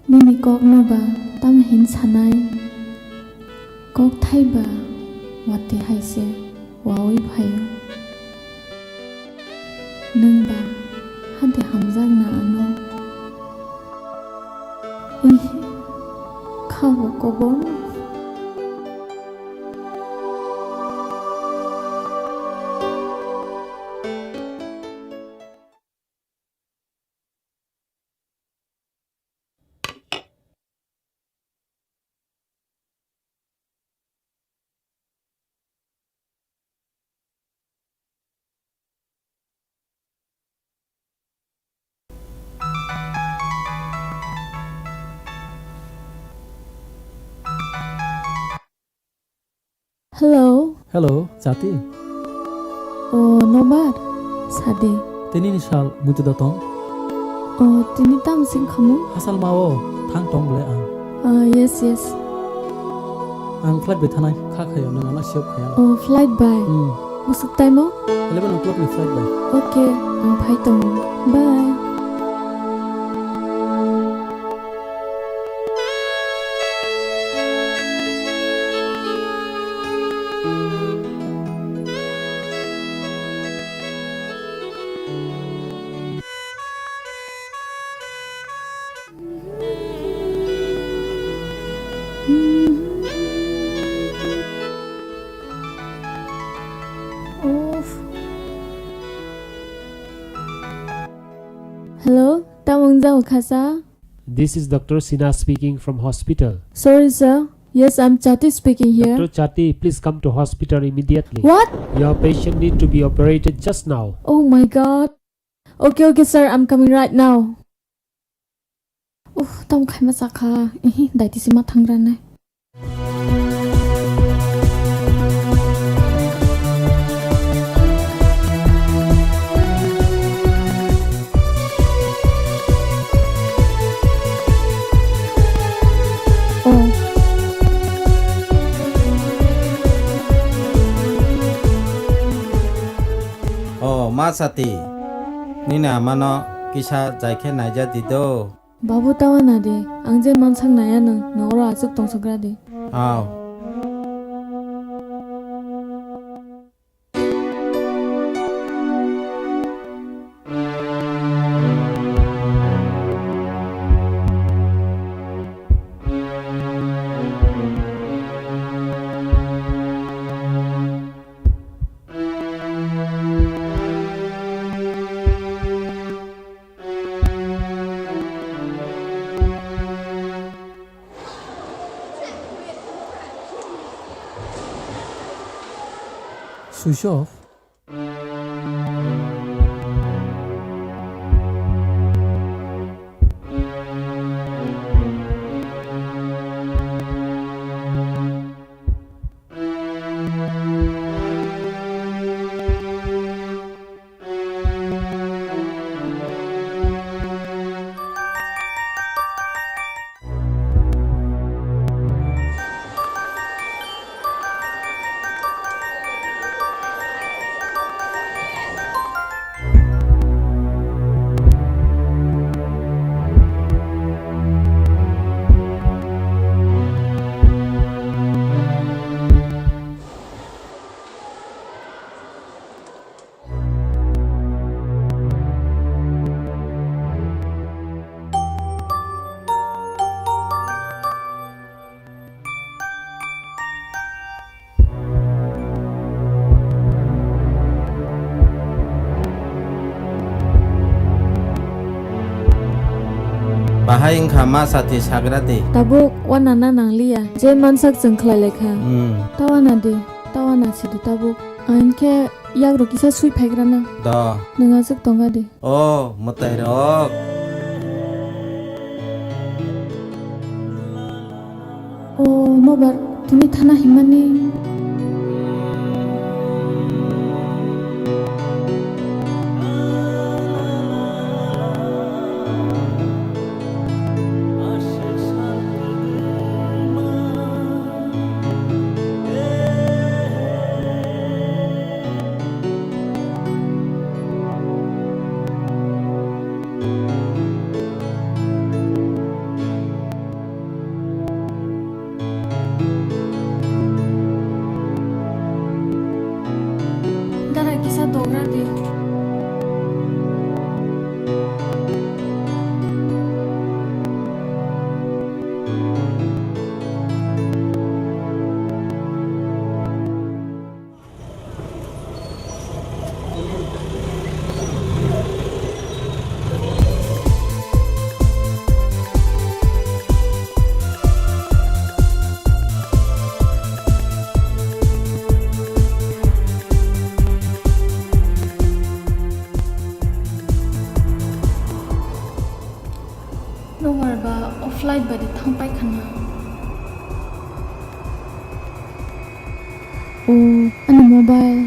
nini kok noba tam hin sanai kok thai ba wate haise wawi phayo nung ba hante hamjang na ano khawa kobon Hello. Hello, Jati. Nobar. Sade. Tini ni sal mutu datong. Tini tam sing kamu? Hasal mawo thang tong ble ang. Yes. Ang flight bethanai kha khayo nang ana siop khaya. Flight by. Masuk time mo? 11 o'clock ni flight by. Okay, ang phai tong. Bye. Hello, Tamungza Ukasa. This is Dr. Sinha speaking from hospital. Sorry, sir. Yes, I'm Chati speaking here. Dr. Chati, please come to hospital immediately. What? Your patient need to be operated just now. Oh my God. Okay, sir. I'm coming right now. Tam khai ma sakha. Daiti sima thangran nai. Masati Nina mano kisha jaike naija dido Babu tawa na de angje mansang naya nang ngora asuk tong sagra de Aw Switch off. bahai engkha ma sati sagrate tabuk wana na nanglia je mansak jeng khlai lekha tawana de tawana sidi tabuk anke yagro kisa sui phaigrana da nanga suk tonga de oh matai rok oh nobar tumi thana himani dara kisa dogra de nobar ba offline ba de thangpai khana oh ani mobile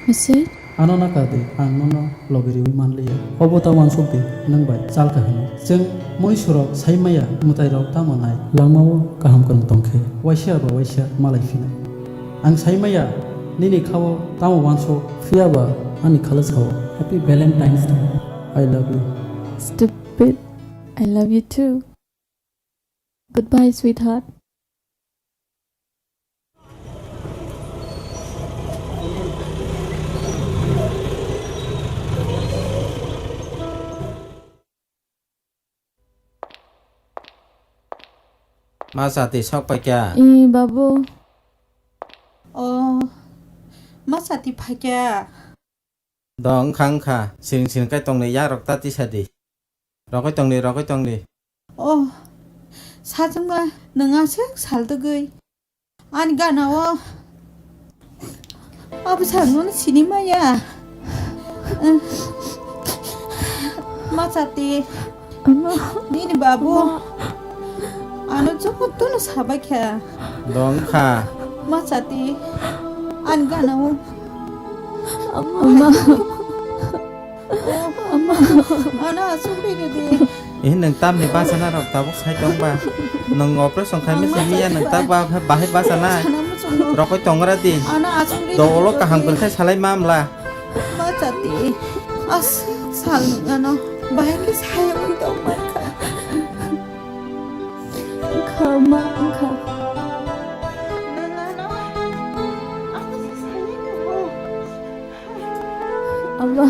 message ano nakade anono logeri manliya obota mansobe nangbai chal kahino jeng moisurok saimaya mutai rok tamonai langmao kaham kan tongkhe waisia ba waisia malai fina ang saimaya nini khawo tamo wanso fiaba ani khalas khawo happy valentines day I love you stupid I love you too goodbye sweetheart ma sati sok pa kya babu oh ma sati phakya dong khang kha sing sing kai tong ne ya rok ta ti sadi rokai tong ni oh 사정마 능아색 살더그이 아니 가나워 아버지 너는 시니마야 마사티 니네 바보 아너 저거 또는 사박해 덩카 마사티 안 가나워 엄마 아나 숨비게디 nâng tam thì ba sana rọc tao bốc hai trong ba nâng ngọc rất song khai mấy gì vậy nâng tam ba hết ba sana rọc cái trong ra đi đồ lo cả hàng cần khai salai mam là ba chati as sal ano ba cái sai không đâu mà khama kha amma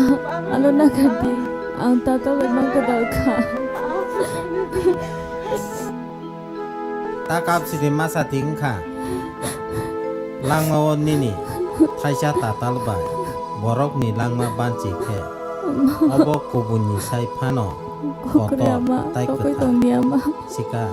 alo nakati ang tata lemang kadalka ta kap si ma sa ting kha lang ma won ni thai cha ta tal ba borok ni lang ma ban chi khe abo ko bun ni sai phano ko to tai ka tong dia ma sika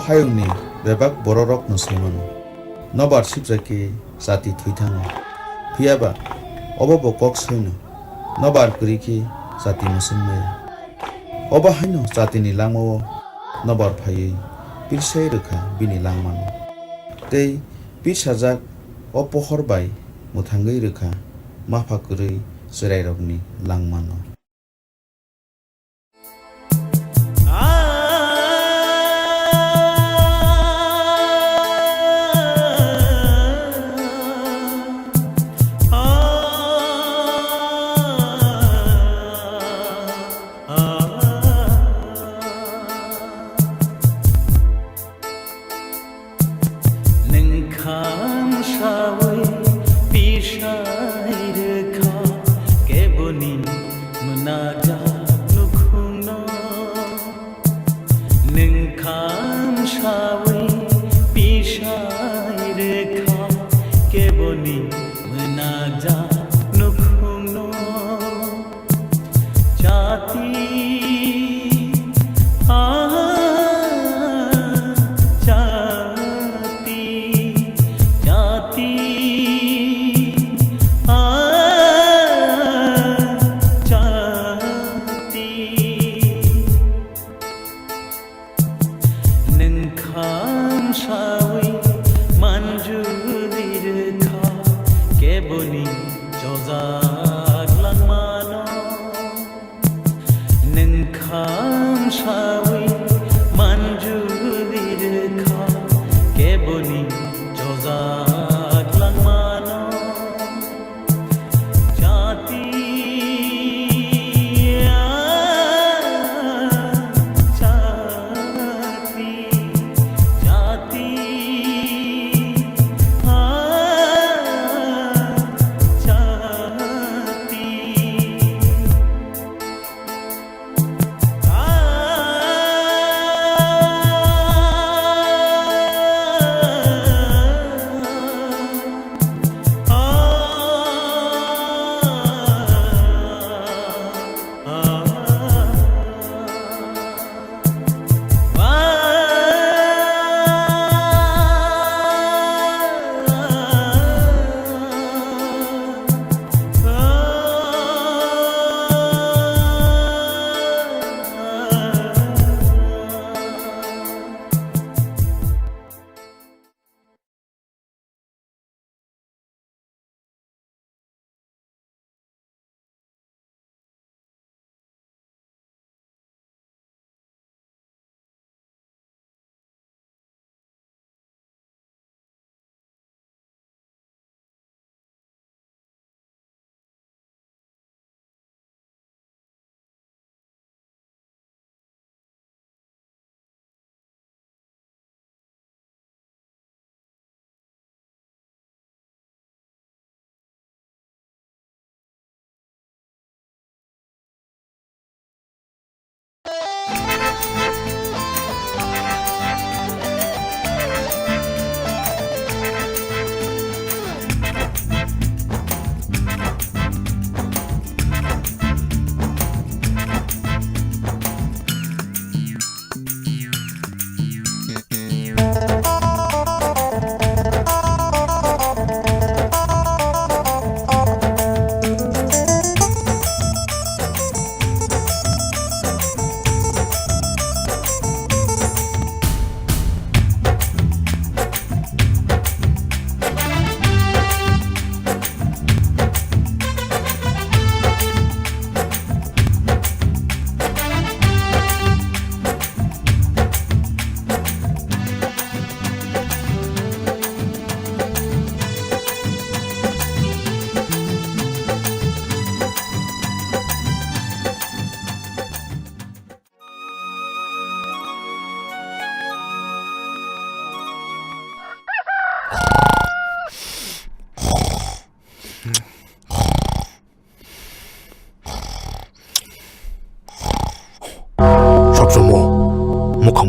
하영니 외박 보러럭 노세문 너발 십자기 사티 트위탕 피아바 어버버 꺽스이노 너발 그리키 사티 무슨메 어버 하이노 사티니 랑모 너발 파이 필세이르카 비니 랑만 테이 피사작 어포허바이 무탕게이르카 마파그르이 스라이럭니 랑만노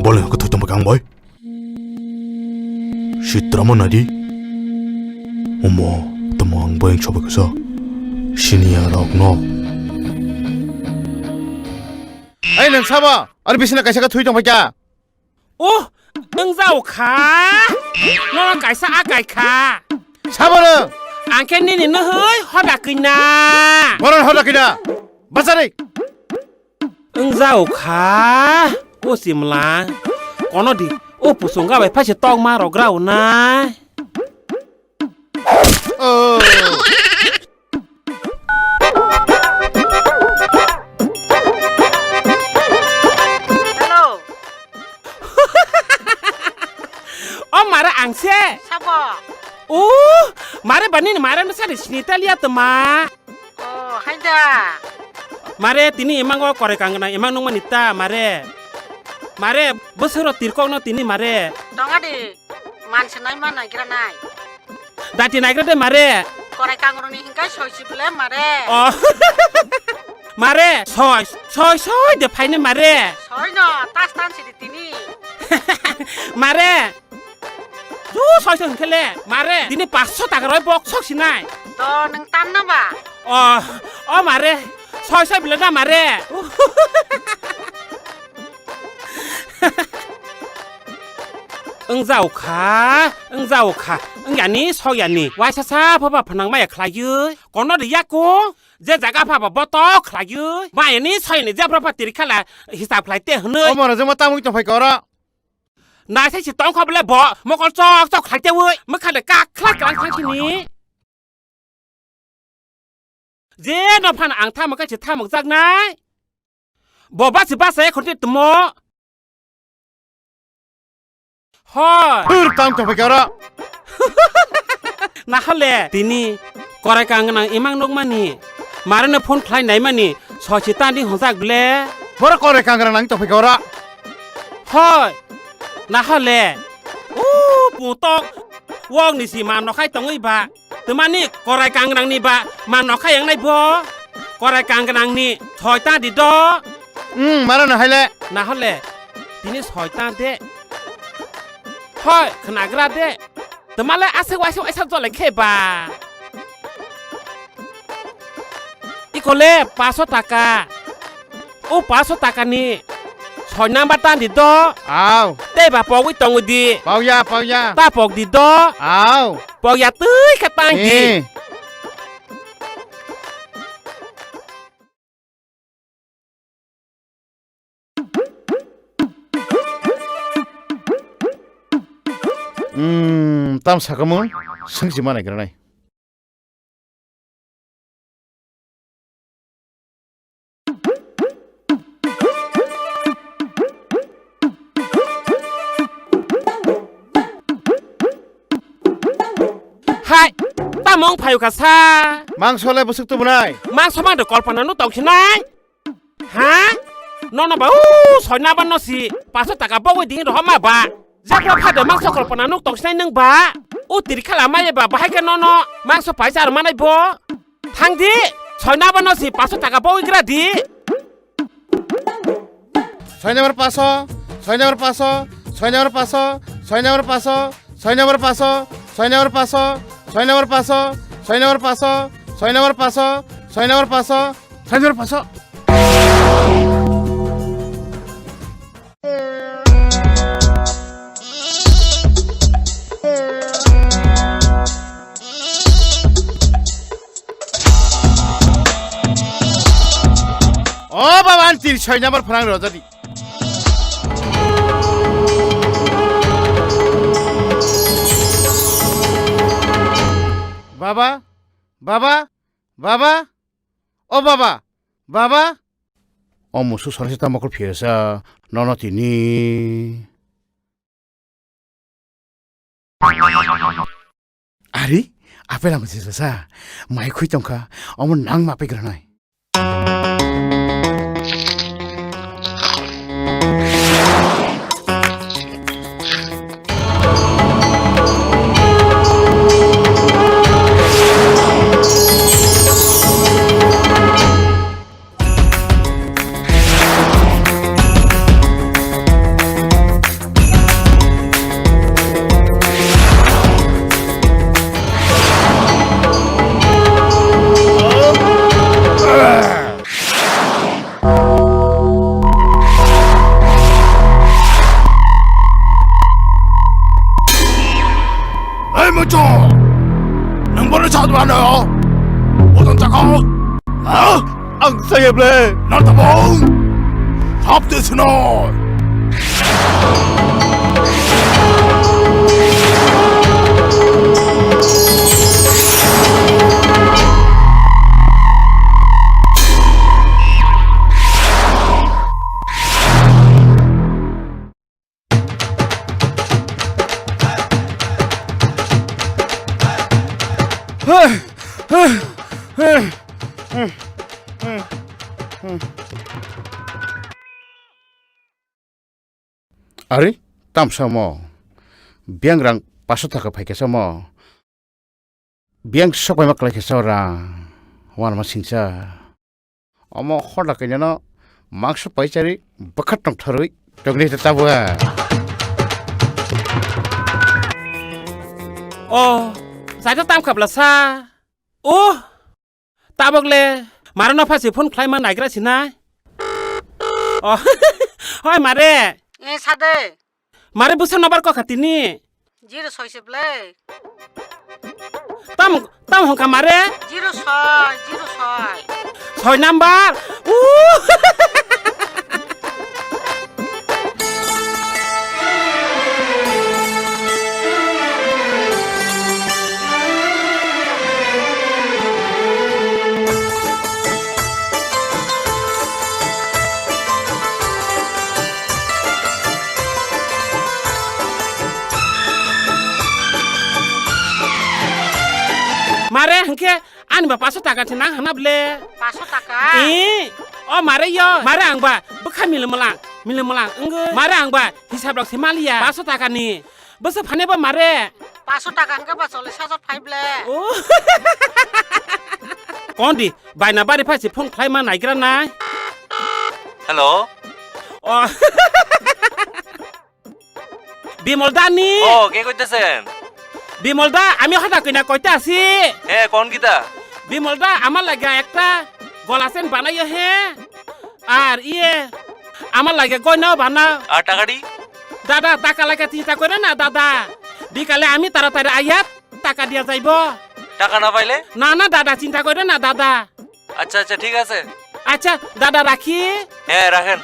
boleh aku tuh pegang boy. Si drama nadi, temang boy yang coba kesah. Sini ya rok no. Ay nang sama, ada bisnya kaisa ka thui tong paja. Oh, nang zau kha. Nang kaisa a kai kha. Sama na. Angken ni na hơi, hoda kina. Moran hoda kina. Basari. Nang zau kha. Oh simla. Kono di. Oh pusungga bai pha tong ma ro grau na. Oh. Oh mara angse. Sabo. Mare bani mare na sari sinita lihat ma. Oh, haida. Mare tini emang go kore kangna emang nung manita mare. Mare besoro tirkong no tini mare. Donga di man senai mana kira nai. Dati naik de mare. Kore kangro ni hingkai soi sibule mare. Oh. Mare soy de paine mare. Soi no tas tan si di tini. Mare. Soy kele mare. Tini 500 taka roi bok sok sinai. To nang tan na ba? Oh mare. ซอยบิลน่ามาเร่เจ้าขาอย่างนี้ซอยอย่างนี้ไว้ช้าๆเพราะว่าพนังไม่อยากคลายยื้อก่อนนอนดียากกูเจ๊จากอาภาพบ่ต่อคลายยื้อมาอย่างนี้ซอยนี่เจ้าพระปฏิริขละหิสาบคลายเตี้ยเนยเอามาเราจะมาตั้งมึงจะไปก่อนละ นายใช้สิต้องเข้าไปเลยบ่มาก่อนจอกเจ้าคลายเตี้ยเว้ยมันขัดเลยกากคลาดกลางทางที่นี้เจ๊นอนพันอ่างท่ามันก็จะท่าหมกจากนายบ่บ้าสิบ้าเสคนที่ตโมฮ่อตั้งจะไปก่อนละนะเขาแหละทีนี้กอรายการกันนางอีมังนกมานี่มาแล้วนะพ้นใครไหนมานี่ชอชิต้านที่ของซากดูแลเพราะกอรายการกันนางจะไปก่อนละฮ่อนะเขาแหละปู่ตอกว่องนี่สิมานอกไข่ตรงอีบะแต่มานี่กอรายการกันนางนี่บะมานอกไข่ยังไงบ่กอรายการกันนางนี่ถอยต้านดิดอมาแล้วนะให้แหละนะเขาแหละทีนี้ถอยต้านเด้ฮ่อยขนาดกระดาษเด้แต่มาแล้วอาศัยไว้ไอ้สัตว์ตัวอะไรแค่บ่าอีโคเล่ปลาสตากาปลาสตากานี่ชอยน้ำบัตตันดิดอเต้บ่าปอกไว้ตรงดีเปล่ายาตาปอกดิดอปอกยาตื้อขัดตังกีตามสักมุนซึ่งจิมาไหนกันไงตามองพายุกาซามังสอะไรบุษตัวมันไงมังสมาเดกอลปานานุตอกชินายฮะนอนบ่สอยน้าบ้านนอสิปลาสตากาบ่ไว้ดีหรอมาบ่จากเราพาเดมังสกอลปานานุตอกชินายนึงบ่ติดขลาไม่บ่ให้กันนอมังสไปจารมาในบ่ทางดีสอยน้าบ้านนอสิปลาสตากาบ่ไว้กระดีสอยน้ามาpasoสอยน้ามาpasoสอยน้ามาpasoสอยน้ามาpasoสอยน้ามาpasoสอยน้ามาpaso Soy never paso, soy never paso, soy never paso, soy never paso, soy never paso. Oh, Baba, antir, soy never frank rozadi. Baba, oh Baba, oh musuh soalnya kita makul biasa, nono ini. Ari, apa yang masih selesai? Mai kui tongka, om nang mape geranai. Ang saya boleh, nak tabung, top this now. Ari, tam sama. Biang rang pasut tak pakai sama. Biang sok memang kelak seorang. Wan masing sa. Amo khoda kenya no maksud pai cari bekat nong tharui. Togni tetap wa. Oh, saya tu tam kap lasa. Oh, tak boleh. मारे न फासे phone खालामना नायग्रासिना अ हय मारे ए सादे मारे बुसा नबार क खातिनि 06 play तम हंका मारे 6 नाम्बार मारे हंके आनी बा 500 टाका थिना हानाबले 500 टाका ए ओ मारे यो मारे आंबा बखा मिलमला अंगो मारे आंबा हिसाब रख मालिया 500 टाका नि बस फाने बा मारे 500 टाका हंके बा 40,500 ले ओ कोन दि बायना बारि फासे फोन खालामना नायग्रा ना हेलो ओ बिमलदानी ও কে কইতেছেন বিমলদা আমি হঠাৎ কইনা কইতে আছি হ্যাঁ কোন গীতা বিমলদা আমার লাগা একটা গলাসেন বানাইও হে আর ইয়ে আমার লাগে গয়নাও বানাও আর টাকাটি দাদা টাকা লাগে চিন্তা করে না দাদা বিকালে আমি তাড়াতাড়ি আইয়াত টাকা দিয়া যাইব টাকা না পাইলে না না দাদা চিন্তা করে না দাদা আচ্ছা আচ্ছা ঠিক আছে আচ্ছা দাদা রাখি হ্যাঁ রাখেন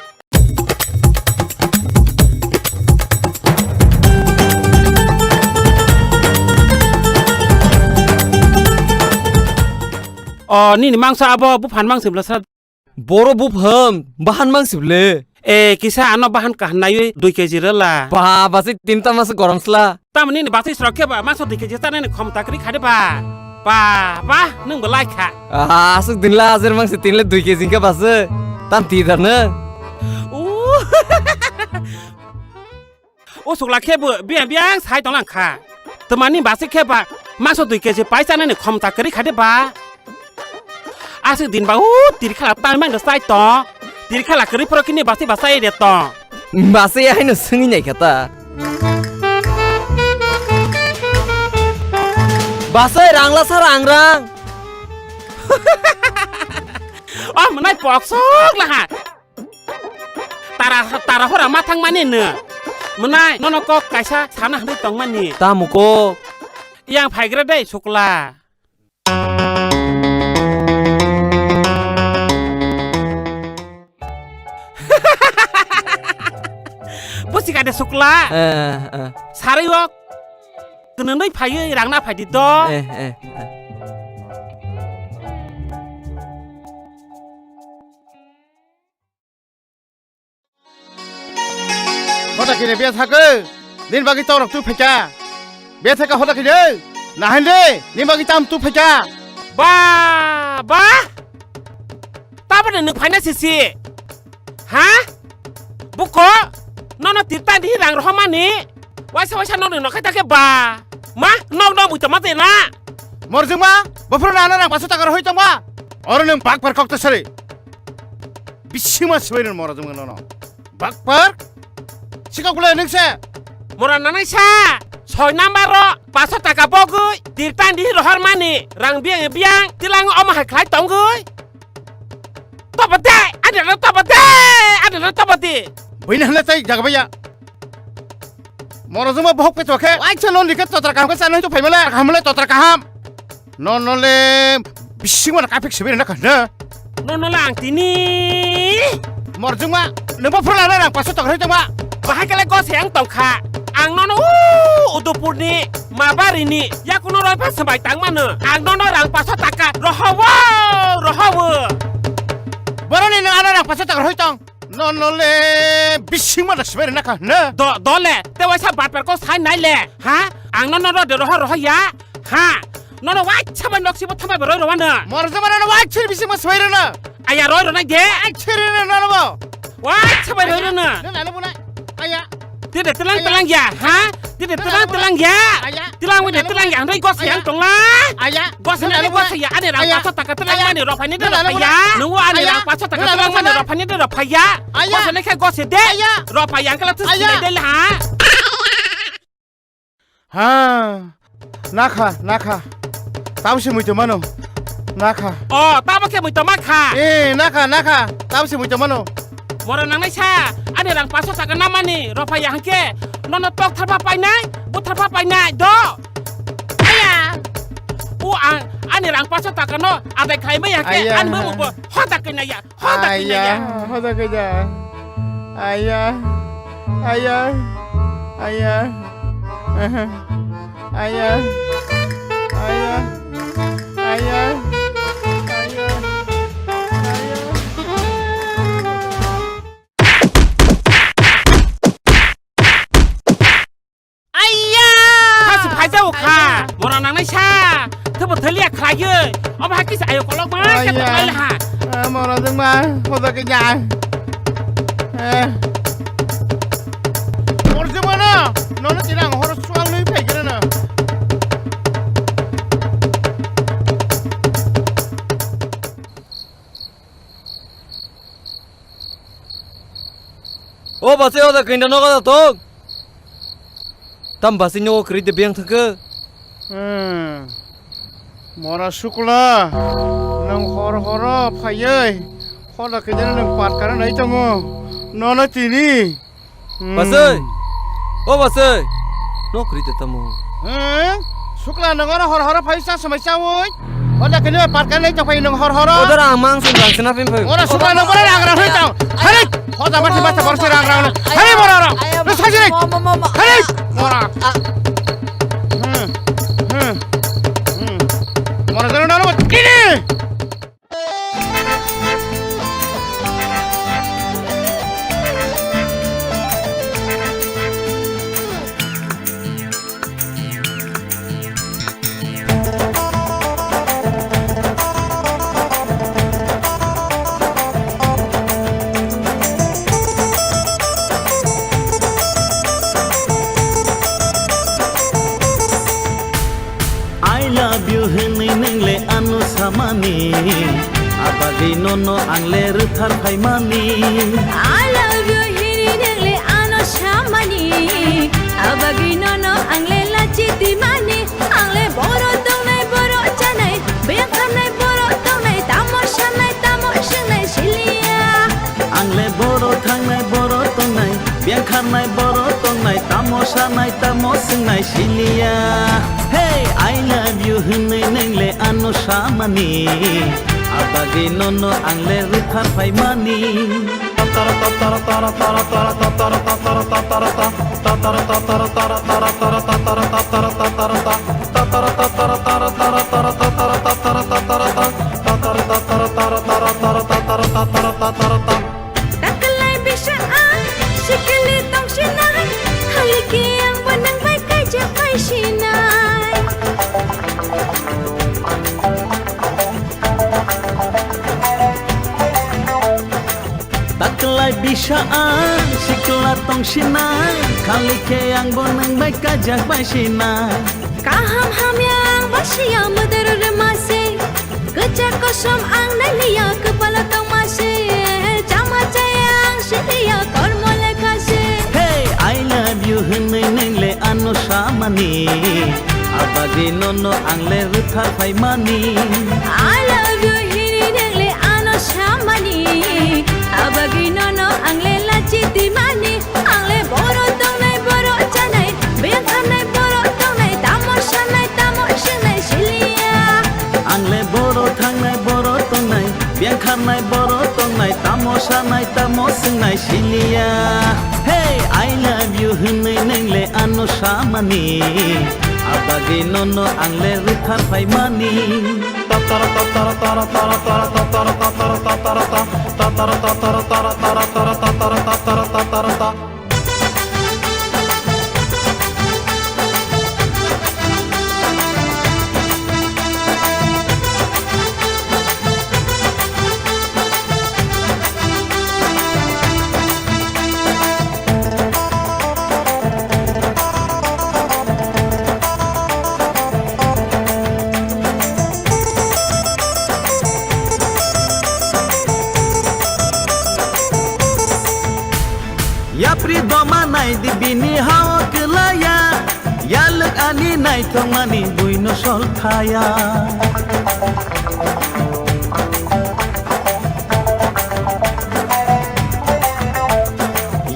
Oh, ni mangsa abo bupan mangsim la sa. Boro bupam bahan mangsible. Kisah ano bahan kahnayu 2 kg rela. Ba basi tinta mas goromsla. Tam ni basi sroke ba masuk 2 kg tane ni khom takri khade ba. Ba nung belai kha. Asuk dinla azir mangsi tinle 2 kg ka bas. Tam tidar na. Sukla khebu biang sai tong lang kha. Temani basi kheba masuk 2 kg paisa ni khom takri khade ba. Asik din ba tiri khala tan mang da sai to tiri khala kri pro kini basi basai de to basi ai no sungi nyai kata basai rangla sa rangrang menai poksok lah ha tara hora matang mani ne menai nono ko kaisa sana hdi tong mani tamuko yang phaigra dei sukla Bos ada sukla. Sari wok. Kenendoi payu irang na padi do. Hoda kini biar thake. Din bagi tau rak tu phecha. Biar thake hoda kini. Nahan de. Din bagi tam tu phecha. Ba. Tapa de nuk phai na sisi. Ha? Buko. Nono tirta di hirang rohmani. Wasa nono no kata ke ba. Ma, no buta mate na. Morjung ma, bafro na rang 500 টাকা হই তংবা। Or nang bak par kokta sare. Bishima swerin morjung nono. Bak par. Sika kula ningse. Moran nanai sa. 6 number 500 টাকা বগুই tirta di rohmani. Rang biang tilang omah khlai tongguy. Topate, ada topate. Bina hla tai jagabaya. Morozuma bohok pe toke. Ai chalon likat totra kaham ka sanai to phaimala hamle totra kaham. Nonole bishima na kapik sibir na kana. Nonole angtini. Morozuma nemba phula na rang 500 টাকা হই তংবা। Bahai kale go siang tong kha. Ang nono udupur ni mabari ni ya kuno roi pas sebai tang mana. Ang nono rang 500 টাকা rohawo. Barani na ana rang 500 টাকা হই tong. Nonole bishima na sibir na kana. Dole te wasa bat per ko sai nai le. Ha? Ang nono de roha ya. Ha? Nono wai chaban nok sibo thamai roi rowana. Morozuma na wai chir bishima sibir na. Aya roi ro na ge. Ai chir na na bo. Wai chabai roi ro na. Na na buna. Aya. Tidak telang ya, ha? Tidak telang ya. Telang we telang ya, ndoi go siang tong la. Aya. Go siang ya, ane rang 500 টাকা telang mani ro phani de ro phaya. Nungu ane rang 500 টাকা telang mani ro phani de ro phaya. Go sene kha go se de. Ro phaya kala tu sine de la. Ha. Nakha. Tausi muito mano. Naka. Oh, tama ke mo tamaka. Naka. Tama si mo tamano. Mora nang nai sa. Ani rang paso sa kanama ni. Ropa ya hangke. Nono tok tharpa pai nai. Bu tharpa pai nai do. Aya. U ang ani rang paso ta kano. Adai khai mai hangke. An mo mo. Hoda kena ya. Hoda kena ya. Hoda kena. Ayah. Kasih paisa uka. Mora nang nai sa. Thabo thaliya khaye. Aba hakki sa ayo kolok ma. Kata lai ha. Mora deng ma. Hoda kena. Orje mana? Nono tinang horos suang ni pegere na. O basi oda kinda no kada tok. Tam basi nyo kri de biang thake. Mora sukla. Nang hor phayai. Hoda kena nang pat kara nai tongo. Nono tini. Basi. O basi. No kri de tamu. Sukla nang hor phaisa samasya woi. Hoda kena pat kara nai tongo nang hor. Oda ramang sundang senapin phai. Ora sukla nang bara rangra hui tong. Hari. Hoda basi basa borse rangra. Hari mora. No sajire. Hari. Mora. Mora dano nano kini. Samani abagi nono angle ruthar phaimani I love you hiri nengle ano shamani abagi nono angle lachi dimani angle boro tongnai boro chanai bekhanai boro tongnai tamoshanai shiliya angle boro thangnai boro tongnai bekhanai boro tongnai tamosingnai shiliya. Hey, I love you hunai nengle ano shamani abagi nono angle ruthar phaimani takalai bisa sikili tong sinai haliki yang benang baik aja pai sinai takalai bisa sikila tong sinai haliki yang benang baik aja pai sinai kaham yang basia meder remase kecak kosong ang nalia kepala tong masih jama cayang silia kormole kasih. Hey, I love you hunai nengle ano shamani abagi nono angle ruthar phaimani I love you hiri nengle ano shamani abagi nono angle lachi dimani angle boro tongnai boro chanai bekhanai boro tongnai tamoshanai shiliya angle boro thangnai boro tongnai bekhanai boro tongnai tamosingnai shiliya. Hey, I love you hunai nengle ano shamani abagi nono angle ruthar phaimani Yapri doma nai di bini hawa kelaya Yaluk ani nai thongmani buino sol thaya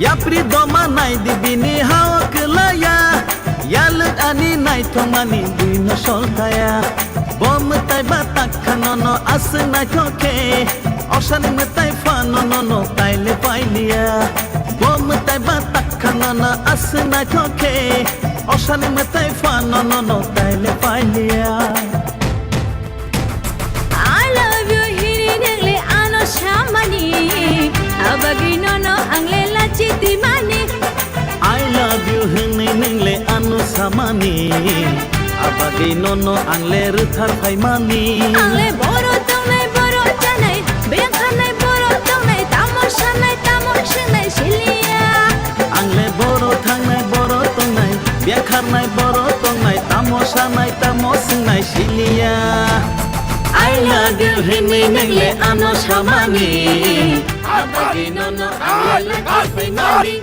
Yapri doma nai dibini hawak laya Yalut ani nai thomani duino solkaya Bom tai batak kanono aseng nai thoke Osan metai fanono taile pailia Bom tai batak kanono aseng nai thoke Osan metai fanono taile pailia I love you hiringle ano shamani abagi nono angle la chiti mani I love you hene nengle anu samani abagi nono angle ruthar phaimani angle boro janai bekhanai boro tongnai tamoshanai silia angle boro tongnai bekhanai boro tongnai tamosinai silia I love you hene nengle anu samani abagi nono angle ruthar phaimani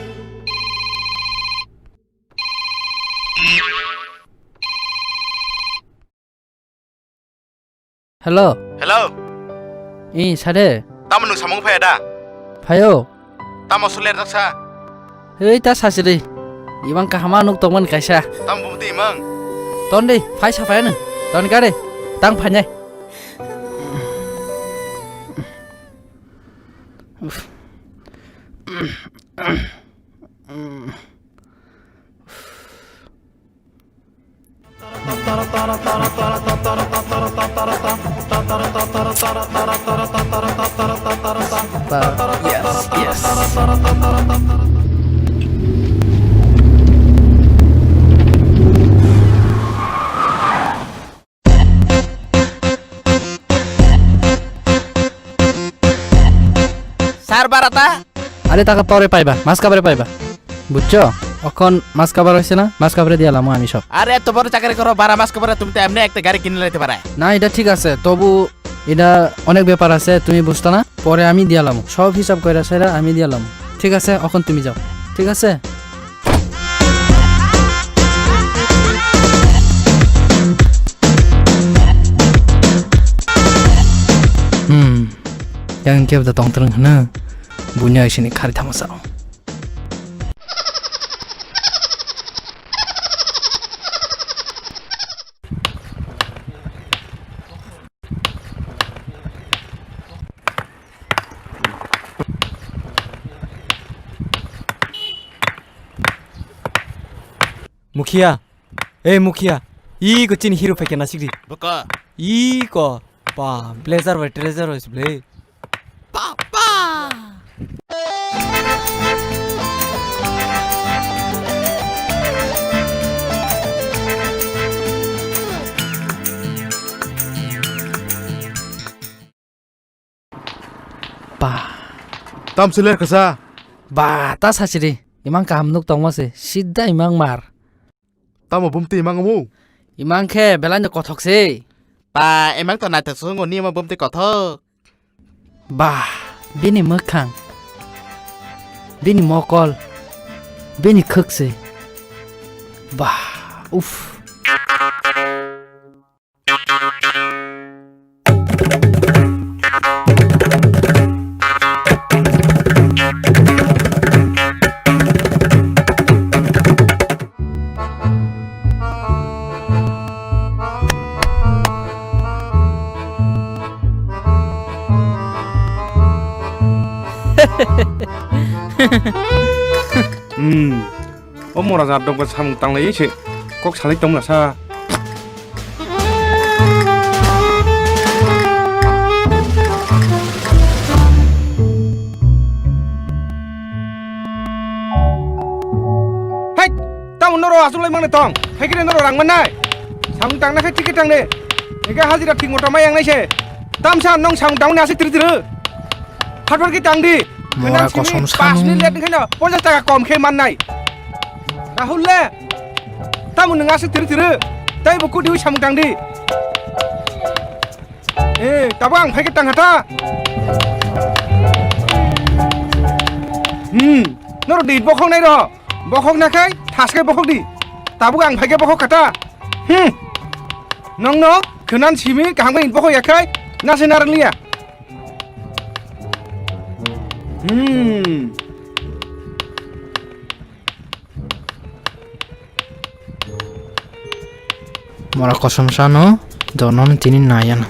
Hello. Hello. Sade. Tamo nung samung phaya da. Phayo. Tamo suler daksa. Hei ta sasiri. Ibang kahama nuk tongman kaisa. Tamo bumti imang. Ton đi, phai sa phai nè. Ton ka đi. Tang phai nhai. Sar barata? আরে টাকা পরে পাইবা, মাছ কাবারে পাইবা। বুঝছো? এখন মাছ কাবার হইছে না? মাছ কাবারে দিয়ালাম আমি সব। আরে এত বড় চাকরি করো 12 মাস পরে তুমি তো এমনি একটা গাড়ি কিনে নিতে পারে। না এটা ঠিক আছে, তবু এটা অনেক ব্যাপার আছে, তুমি বুঝতো না? পরে আমি দিয়ালাম, সব হিসাব কইরা সেরা আমি দিয়ালাম। ঠিক আছে, এখন তুমি যাও। ঠিক আছে? Yang kia udah tong tereng na, bunya sini kari tamasau. Mukhia, Mukhia, 이거 찐 히로 패게 나 시리. 뭐가? 이거 봐, 블레저 왜 트레저로 있어 블레. Tam suler kasa. Ba, ta sasiri. Imang kaham nuk tong mase, sidda imang mar. Tamo bumti imang mu. Imang ke belanja kothok se. Ba, emang to na tersu ngoni ma bumti kothok. Ba, bini mekhang. Bini mokol. Bini khuk se. Ba, uff. Mora ra dong ka samung tang lai che kok salai tong la sa hai tang noro asul lai mang ne tong hai kire noro rang man nai samung tang na khai tiket tang ne ega hajira thing mota mai yang nai che tam sa nong samung tang ne ase tri tri hatwar ki tang di Mora kosong samung 5 lihat khai na 50 টাকা কম খে মান নাই Rahul le, tamu nengah setir-tir, tapi buku diwi samung tang di. Tabang, pakai tang hata. Noro di bokong nai ro, bokong nakai, tas kai bokong di. Tabang, pakai bokong kata. Nong nong, kenan simi, kahang kai bokong ya kai, Nasi narang liya. Mora kosong sano, donon tinin nayan.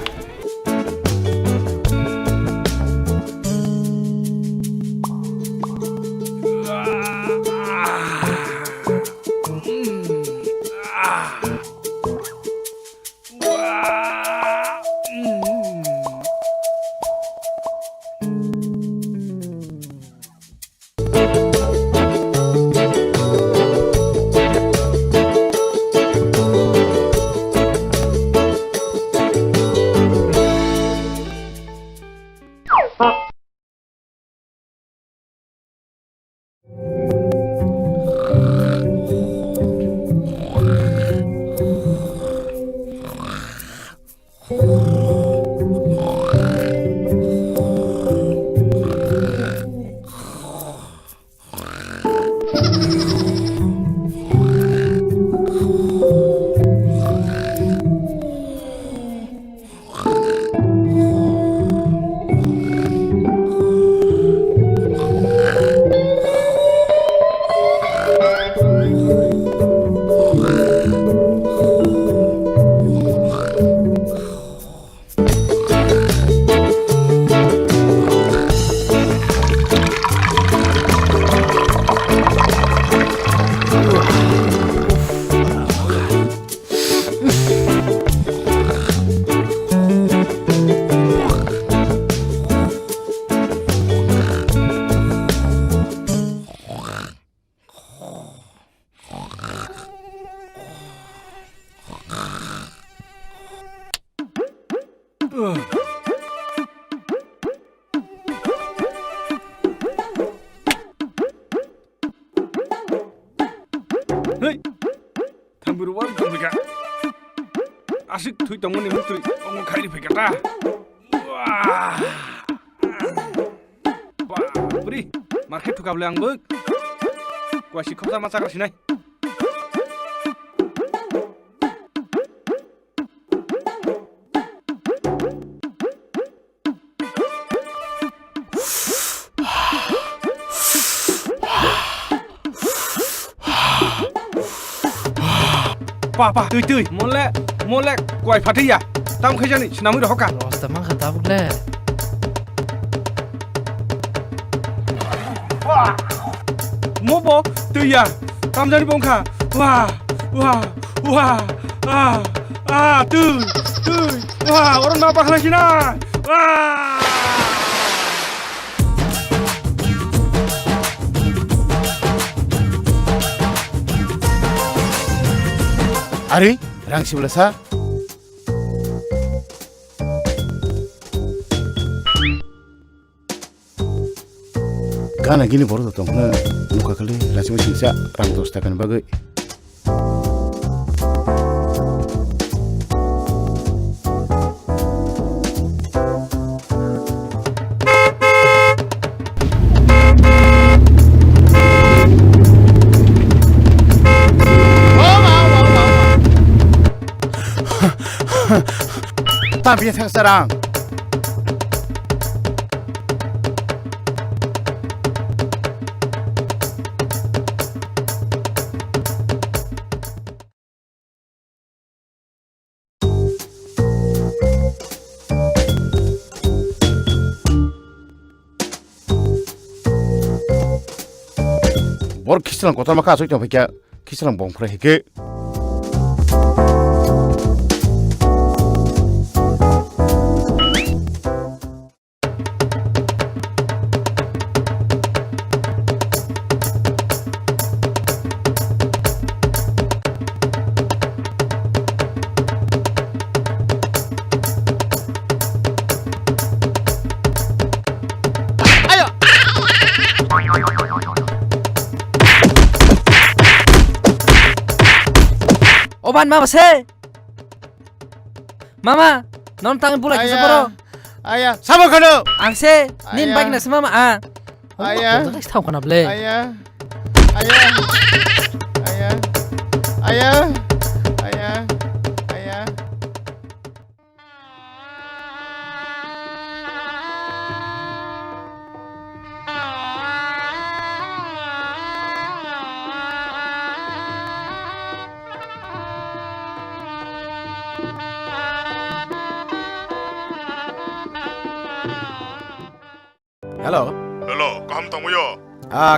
Hey, thamburu wa tong bega. Asik thui tong ni mutri, ong khai di bega ta. Wah. Wah, beri, market tu kabel ang beg. Gua si khopsa masak sini. Pa, tươi, muốn lẹ, quay phát đi à? Tao không khai ra này, nào mới được cả. Rosta mang kata bugle. Wah, mua bò, tươi à? Tao ra đi bông khả. Tươi. Wah, orang nak pakai sini. Wah. Ari, rang si belasa. Gana gini baru datang na muka kali lasi mesin sia rang dos takan bagai. Tapi yang serang. Bor kisah kota maka asal jangan fikir kisah bong pernah hike. Oban mama se. Mama, non tangan pula kisah bro. Ayah, sama kano. Angse, nin bagi nasi mama ah. Ayah. Untuk tahu kenapa le? Ayah. Hello. Hello, kaham tamuyo.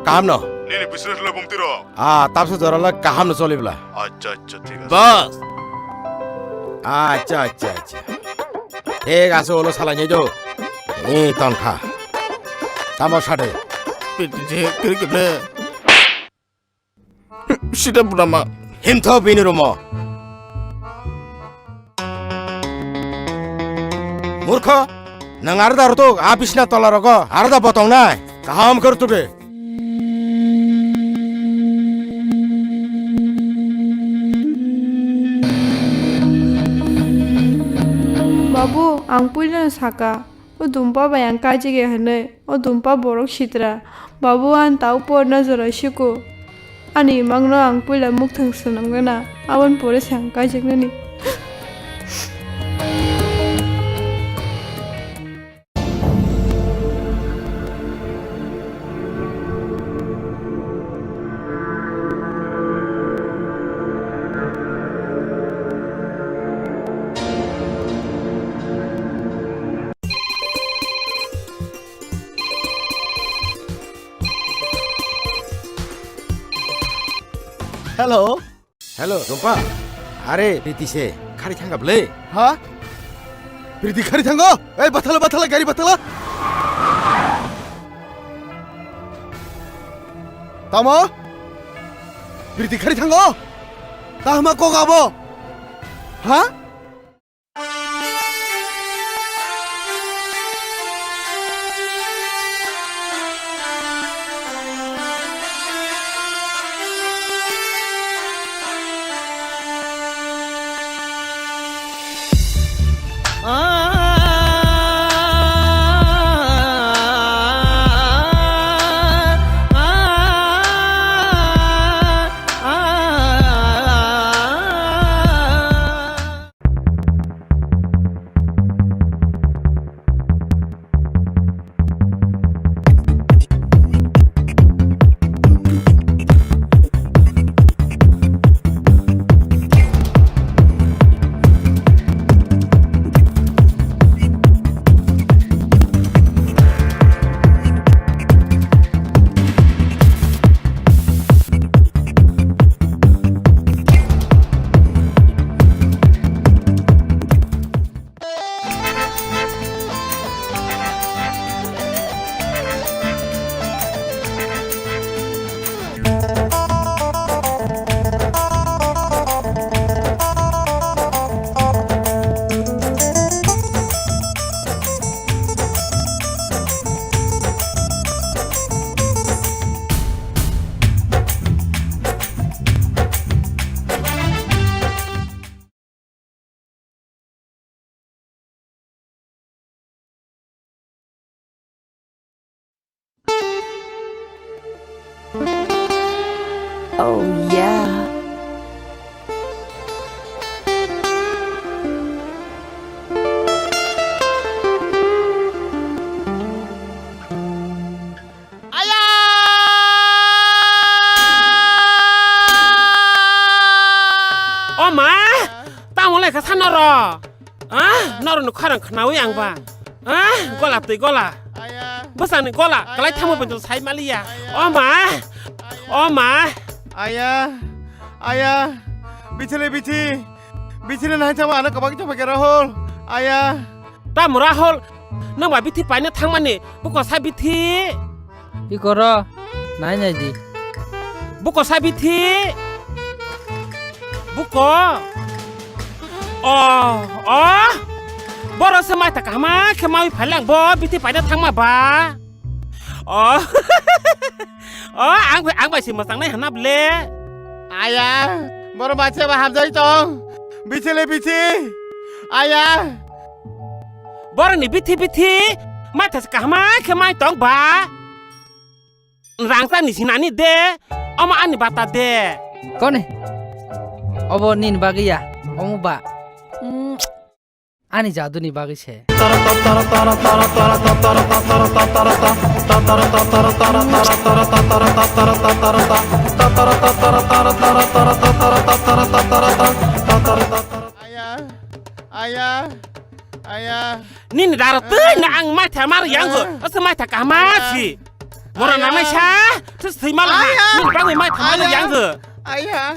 Kaham no. Nini business le bumtiro. Tapsu jorala kaham no solibla. Acha acha ঠিক আছে। Boss. Acha. ঠিক আছে হলো সালা নিয়ে যাও। এই তনখা। তামার সাথে। যে করে কেবলে সেটা বুড়ামা হিমথ বিনুরম। মূর্খ নং আরদা রতো আপিসনা তলারগ আরদা বতং নাই কাহাম করতুবে Babu, ang pulen saka. O dumpa bayang kaji ge hane. O dumpa borok shitra. Babu an tau por na zara shiku. Ani mangno ang pulen muk thang sanam gana. Awan pore sang kaji ngani. Hello, dumpa. Are Priti se khari thanga ble. Ha? Priti khari thanga? Ei bathala gari bathala. Tama? Priti khari thanga? Tahma ko gabo. Ha? Oh yeah. Oma, tamu lek sana ro. Noro nu kharang khnawi ang ba. Gola tui gola. Basan gola, kalai tamu bentuk sai malia. Oma. Ayah. Bichile nahi chama anak kabak chama kera hol. Ayah. Tamu rahol. Nang ba bithi paina thang mane. Buko sai bithi. Ikoro. Nai nai di. Buko sai bithi. Buko. Boro semai tak kama kemau phalang bo bithi paina thang ma ba. Ang bai si masang nai hanap le. Ayah, boro baca baham jai tong. Bichile. Ayah. Boro ni bithi. Mai tas kama kemai tong ba. Rang sang ni sinani de. Oma ani bata de. Kone. Obo nin bagi ya. Omu ba. Ani jadu ni bagi se. Ayah. Nin darah tu na ang mai samar yang go semai tak amasi orang namai sha terus terima lah nih bangun mai tamar yang go ayah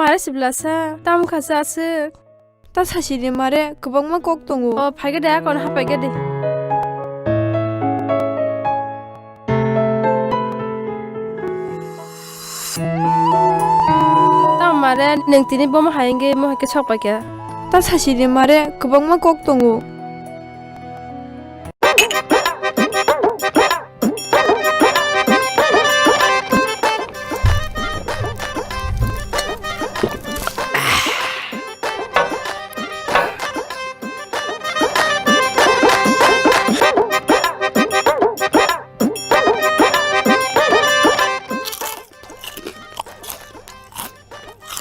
मारे सिब्लासा ताम खासासो ता सासिनि मारे गोबां मा गक दङ फायगा दे आकन हापायगा दे ताम मारे नोंतिनि बम हायंगे मोहके सकपायगा ता सासिनि मारे गोबां मा गक दङ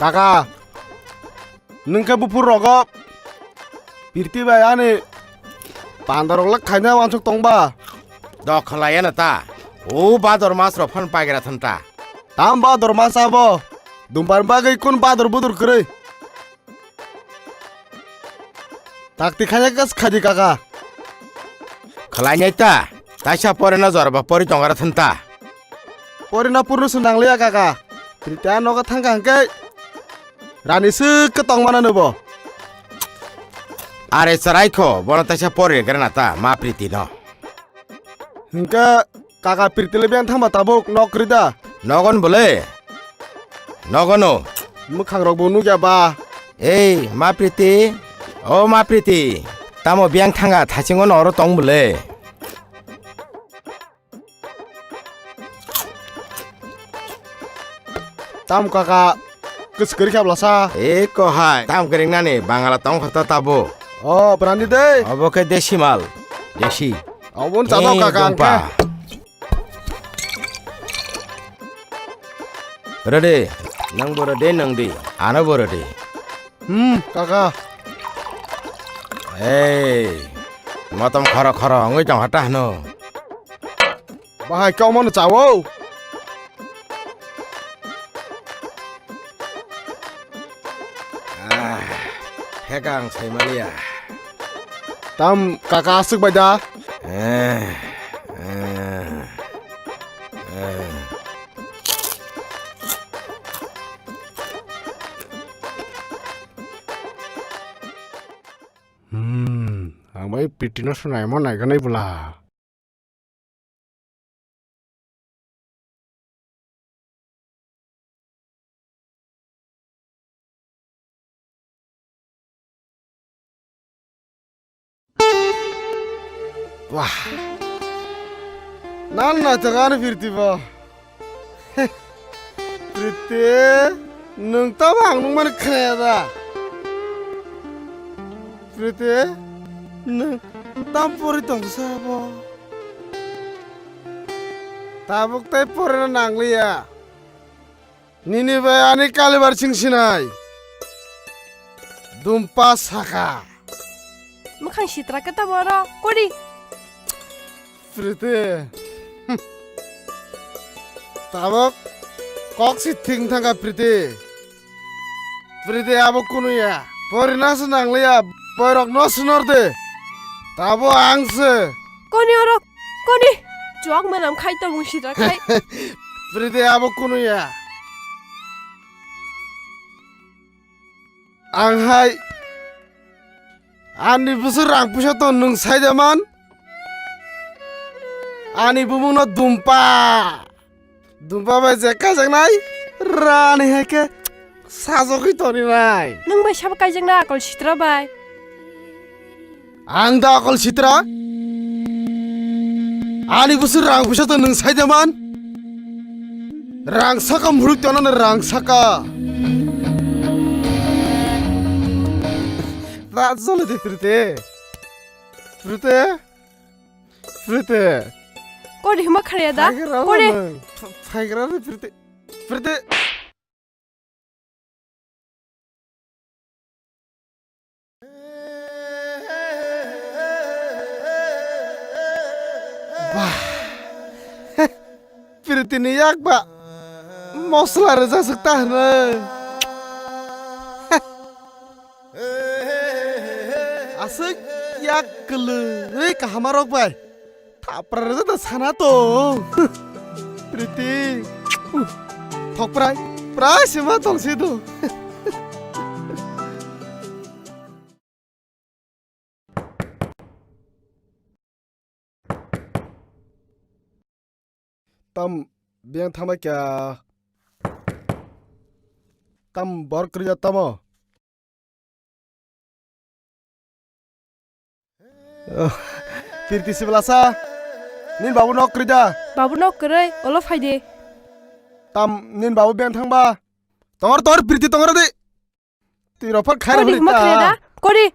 Kakak, nengke bupur rokok, pirti bayane, pandorok lek kayaknya wancuk tong ba. Dok kelayan ta, bador mas rofan pagira thanta. Tam bador mas abo, dumpan bagai kun bador budur kere. Takti kayaknya kas kaji kakak. Kelanya ta, tasya pore na zorba pore tongara thanta. Pore na purnu sendang liya kakak, pirti anoka thangkang ke. Rani ketong mana nebo? Are sarai ko, bono tasya pore granata ma priti no. Hingga kakak priti lebih antama tabuk nokrida. Nogon boleh, nogono. Mukhang rok bonu ya ba? Ma priti, oh ma priti. Tamo biang thanga thasingon oro tong boleh. Tam kakak. Kesegeri kah belasa? Ko hai, tam kering nani, bangala tong kata tabo. Oh, berani deh. Abo ke desimal, desi. Abun catok kakak angka. Berade, nang berade nang di, ana berade. Kakak. Matam khara ngai jang hatah no. Bahai kau mau cawo. Hegang sai malia. Tam kakak asik baca. Ang bay pitino sunai mo nai ganai pula. Wah, nana jangan firtiba. Firti, nung tabang nung mana kaya Firti, nung tampuri tong sabo. Tabuk tay pore na nangliya. Nini bayani kalibar singsinay. Dumpa saka. Mukhang sitra kita boro, kodi. Firti, tabuk kok si ting tangga Firti. Firti abuk kunu ya. Pori nasu nangliya, porok nosu norde. Tabu angse. Koni orok, koni. Juang menam kai to mung sitra kai. Firti abuk kunu ya. Anghai. Ani busur rang pusat to nung sai jaman. Ani bumung no dumpa. Dumpa ba jeka jang nai. Rani heke sajoki to ni nai. Nung ba sab kai jang na akol sitra bai. Ang da akol sitra. Ani busur rang pusat to nung sai jaman. Rang saka muruk to na rang saka. That's all it is, Firti. Kodi hima khare da. Kodi. Fagra de Firti. Pritini yak ba mosla reza sakta hne Asik yak kele Hei kahamarok bai Thapra reza da sana to Priti Thok prai Prai sima tong situ Tam biang thama kya Tam bor kriya tamo Firti sibelasa Nin babu nok kriya Babu nok kere olo faide Tam nin babu biang thangba Tor firti tongor de Tiro par khair Kodi ma kreda Kodi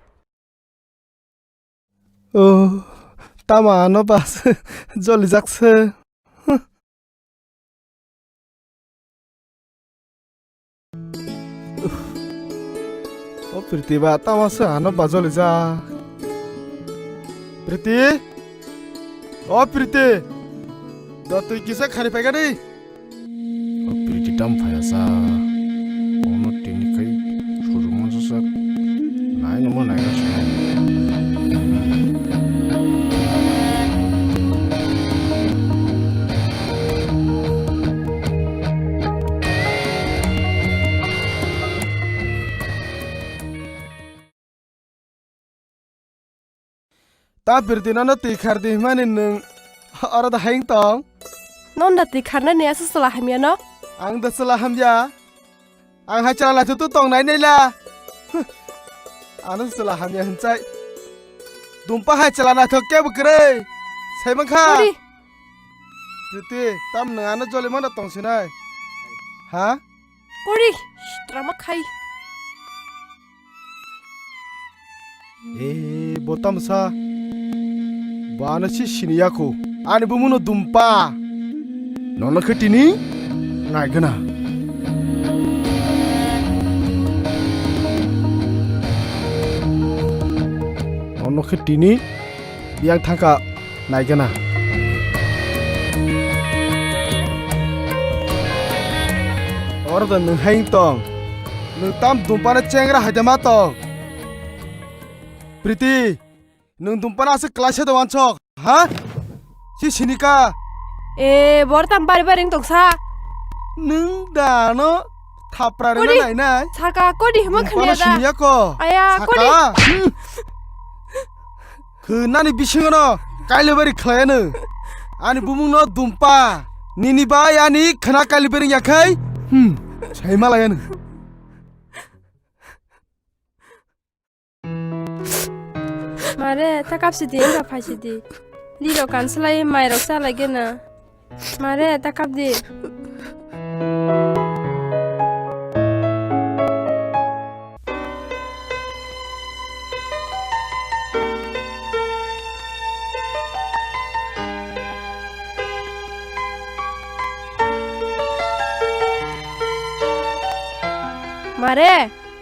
Oh Tama no pas Joli jakse Oh Priti ba tama sa ano ba joli ja Priti Oh Priti Da tu kisa khari pega dei Oh Priti tam phaya sa Ono tini kai Shurumon sa Nai no mo nai ga sa Ta Priti na ti khar di manin nung Ora da haing tong Non da ti kharna ne asa salah hamya no Ang da salah hamya Ang ha chala tu tong nai nei la Anu salah hamya hancai Dumpa ha chala na thok ke bukre Sai mang kha Kodi Priti tam nang ana joli mana tong sinai Ha Kodi Drama khai Botam sa Bana si siniyaku Ani bumuno dumpa Nona ketini Ngai gana Nona ketini Biang thangka Nai gana Orda nung haing tong Nung tam dumpa na cengra hajama tong Priti Nung dumpa na asa kelasnya doang cok Ha? Si sinika bor tam bari baring toksa Nung dano Thapra rena Kodi nai nai Saka kodi ma Dumpa khane na da siniya ko Aya kodi Nani bising no Kaili bari klayana Ani bumung no dumpa Nini ba yani khana kaili bari yakai Sai malayana Mare takap sidi enga phasidi Liro kanslai mai roksa lage na Mare takap di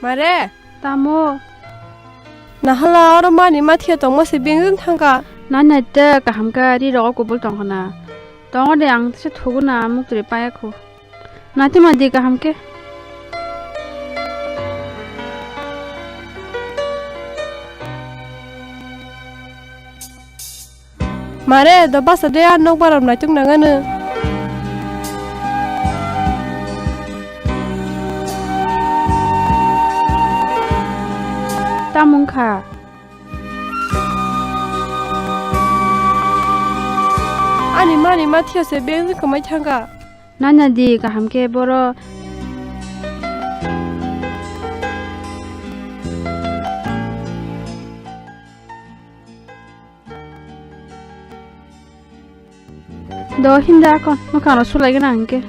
Mare Tamo Nahala oro mani mathia tong mo se bengzun thanga Nana te kahamka ri ro ko bol tong kana tong de ang se thugu na muk tre paya kho Nati ma de kahamke Mare do basa de an nok baram na tung nangana Tamung kha Ani mani mathia se bengzun kamai thanga Nana di kahamke boro Do hinda kon makano sulai gana angke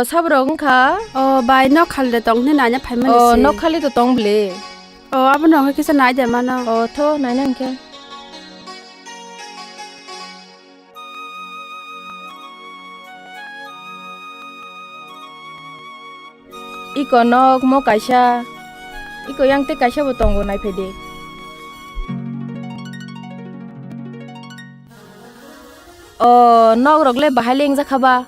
사브롱 카. 바이 너 칼레 똥네 나냐 팔만 너 칼리도 똥블리. 아부 너 그래서 나이데 마나. 토 나냥케. Iko nok mo kaisa. Iko yang te kaisa botonggo nai pede. Nok rogle bahaleng jakhaba.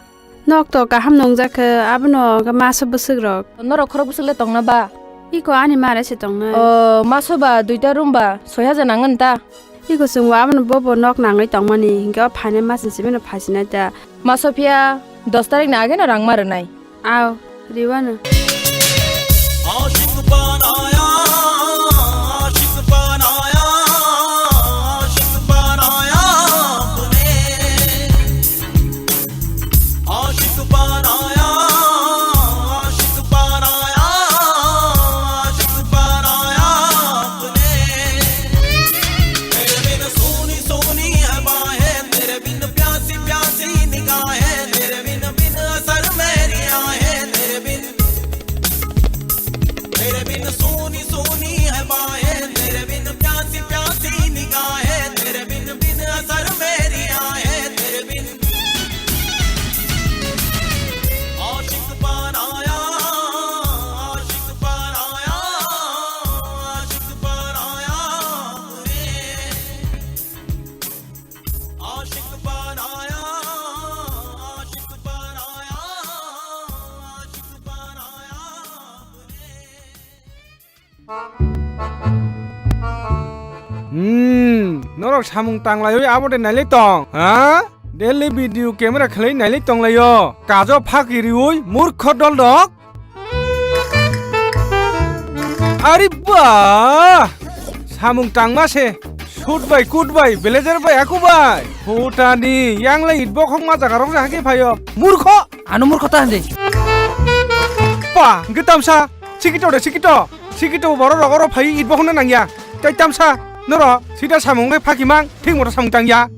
Nok to ka ham nong jak abu no ka maso busuk rok. Norok khoro busule tongna ba. Iko ani mare se tongna. Maso ba duita room ba. 6000 nangan ta. Iko sungwa abu no bobo nok nangai tongmani hingga phane masin sibena phasina ta. Maso pia 10 tarik na age na rang mar nai. Aw riwana. Norok samung tang layo abo de nalik tong. Ha? Daily video camera khlai nalik tong layo. Kajo phakiri oi murkho dol dok. Ari ba! Samung tang mase. Shoot by good by villager by aku by. Hutani yang lai itbok hong ma jagarong sa hake phayo. Murkho. Anu murkho ta hande. Pa, ngetamsa. Sikito boro rogoro phai itbok hong nangya. Tai tamsa. Noro, sida samungke phakimang thing mora samungtangya.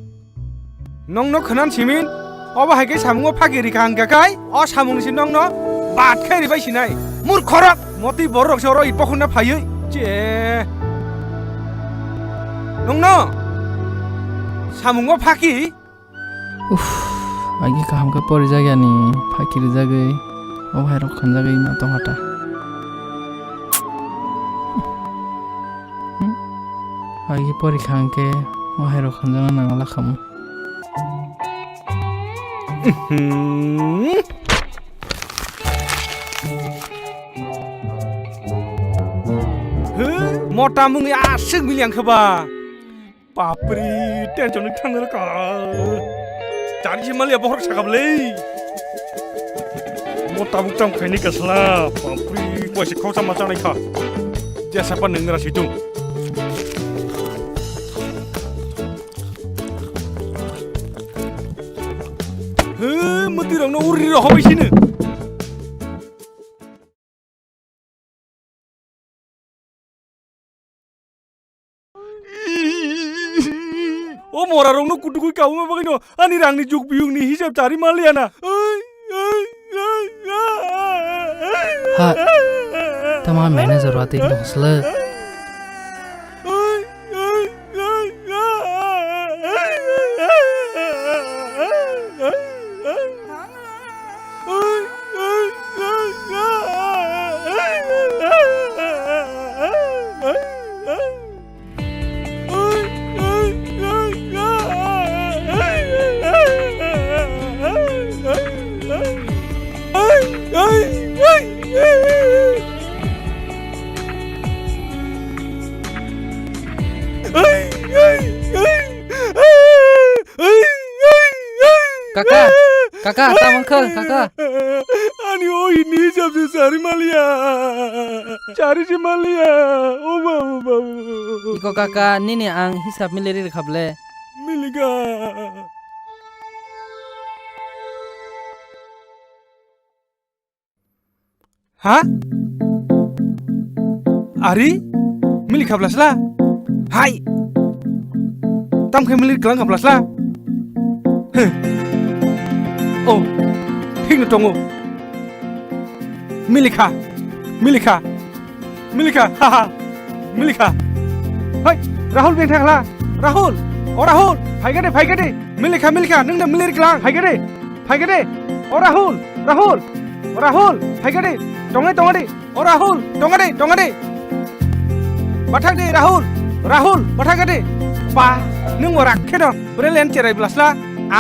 Nongno khanan simin, oba haike samungo phakiri khangka kai, o samung si nongno bat khairi bai sinai. Murkhorok, moti borok soro itpokhuna phayui. Je. Nongno. Samungo phaki. Agi kaham ka pori jagya ni phakiri jagai. O bhai rok khan jagai ma tongata. Agi pori khangke o bhai rok khan jana nangala khamu. Mota mungi asik miliang khaba. Papri tension ni thangara ka. Cari si malia bohor sakable. Mota buktam khaini kasla. Papri kuasi kau sama cana ikha. Jasa pa nengra situng. Mutirang no uri roh hobi sini. O mora rong no kudu kau ma bagino ani rang ni juk biung ni hisab cari maliana. Ha. Tama manager wati dosle. Kakak, tamangkel, kakak. Ani oh ini sabse cari malia. Cari si malia. Oba. Iko kakak nini ang hisab mileri khable. Miliga. Ha? Ari? Milik khablas la. Hai. Tam khe milik kelang khablas la. Oh, ठीक न टंगो मिलिखा मिलिखा मिलिखा हाहा मिलिखा है राहुल बें थांला राहुल अ राहुल फायगा दे मिलिखा नोंनो मिलिरग्लां फायगा दे अ राहुल फायगा दे दङै अ राहुल दङा दे बाथां दे राहुल बाथां दे पा नों वराखे दं ब्रेलेन चेराय ब्लासला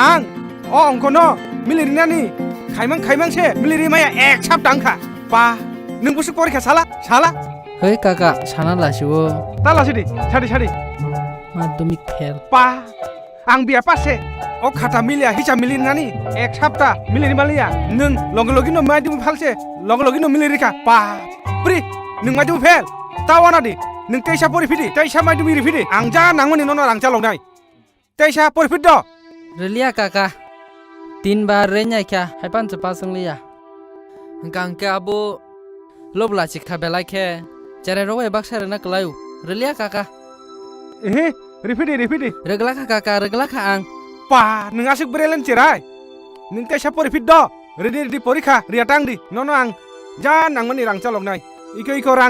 आं अ अंखनो मिलिरिनानि खाइमां से मिलिरि माया एक साप दांखा पा नों बुसु परिखा साला Hei kakak, sana lah siwo. ताला सिदि सादि Madumik fail. पा आं बिया पासे अ खाता मिलिया हिसाब मिलिनानि एक सप्ताह मिलिनि मालिया नों लगे न मायदि फालसे लगे न मिलिरिखा पा प्रि नों मायदि फेल तावाना दि नों कैसा परिफिदि कैसा मायदि मिरिफिदि आं जा नांगोनि न आं जालावनाय कैसा परिफिद the Relia kakak. 3 bar renya kya, haipan sepasang liya. Engkang ke abu lobla cikha belai ke. Cara rowe baksa rena kelayu. Relia kakak. रिफिदि Regla kakak, regla ang. पा नों आसुक ब्रेलेन चेराय नों कैसा परिफिद द रेडि परिखा रियाटां दि न आं जा नांगोनि रां जालावनाय इको रां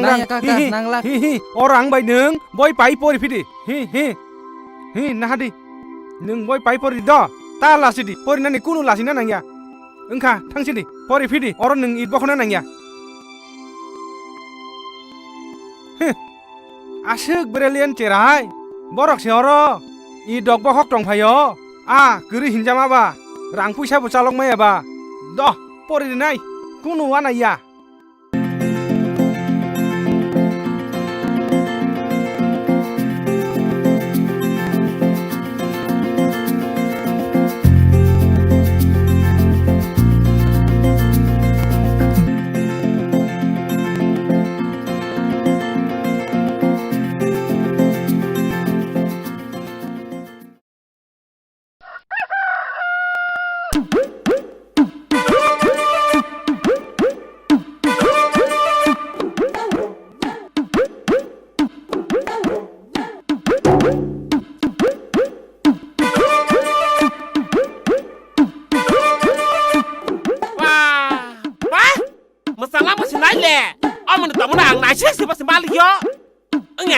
हि अ रां बाय नों बय पाइ परिफिदि हि नाहादि नों बय पाइ परि द ता लासिदि परिनानि कुनु लासिना नांया ओंखा थांसिदि परिफिदि अर नों इद बखना नांया आसुक ब्रेलेन चेराय बरक सेहर इ दग बहक दंफायो आ गरि हिनजामाबा रां फैसा बुचालक मायाबा द परिनाय कुनु आनाया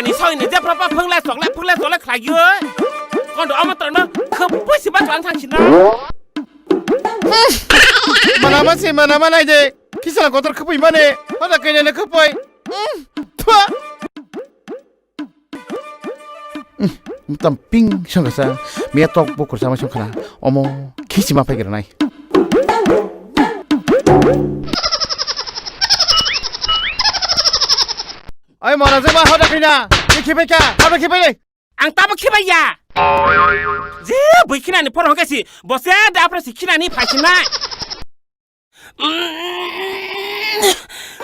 Ini soal ini dia berapa penglas soalnya kelayu. Kondo amat terus kepui si batu antang Cina. Mana aja. Kisah kotor kepui mana? Pada kayaknya kepui. Tua. Tamping sangkasa. Mia tok bukur sama sangkana. Omo kisi apa kira nai? Ay mana zema hoda kina. Kipeka, apa kipele? Ang tama kibaya. Je, bukina ni porong kasi. Bose ada apa sih kina ni pasina.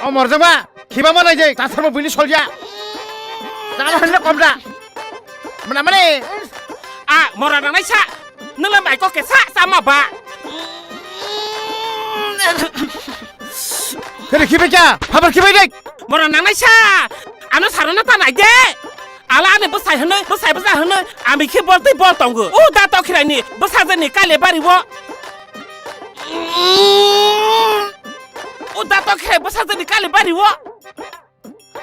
Oh marzama, kiba mana je? Tasar mau beli solja. Jangan hendak komda. Mana? Ah, mora nang naisa. Nang bai ko kesa sama ba. Kere kipeka, apa kipele? Mora nang naisa. Anu sarana tanah je. Ala ane besar hendak, ambil kibol tu bol tunggu. Dah tahu kira ni besar je ni kali bari wo. Dah tahu kira besar je ni kali bari wo.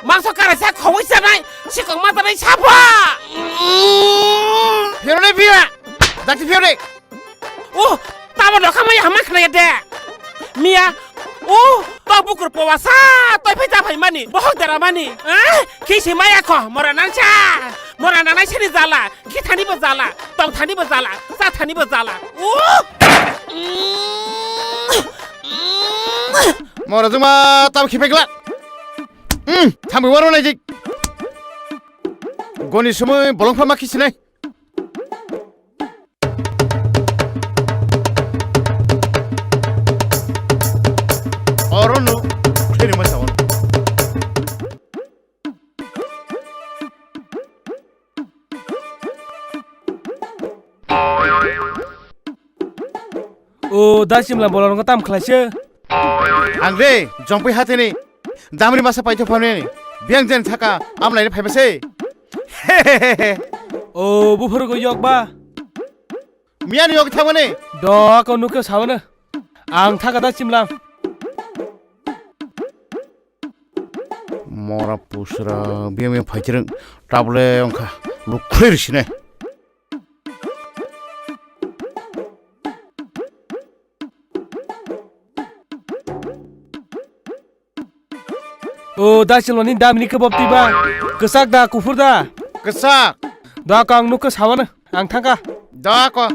Mangsa kara saya kau isi nai, si kau mata nai siapa? Fiore, dati Fiore. Tahu dah kamu yang mak kena deh. Mia. Kau bukur puasa, kau pecah pai mani, bohong darah mani. Kisi maya kau, moranan sini zala, kita ni berzala, tong tani berzala, saat tani berzala. Mora cuma tahu kipekla. Tamu warna aja. Goni semua bolong pama kisi nai. Orang nu, kiri macam mana? Dasim lah bolong ketam kelasnya. Angre, jompai hati ni. Damri masa payah pamne ni. Biang jen thaka, am lain payah masa. Bufur ko yok ba? Mian yok thang mana? Dok, kau nuke sawana. Ang thaka dasim lah. mora pusra biang phaijireng table ongkha lukhuir sine Oh, dah celoni dah mini kebab tiba. Kesak dah kufur dah. Kesak. Dah kang nuk kesawan ang thangka. Dah ko.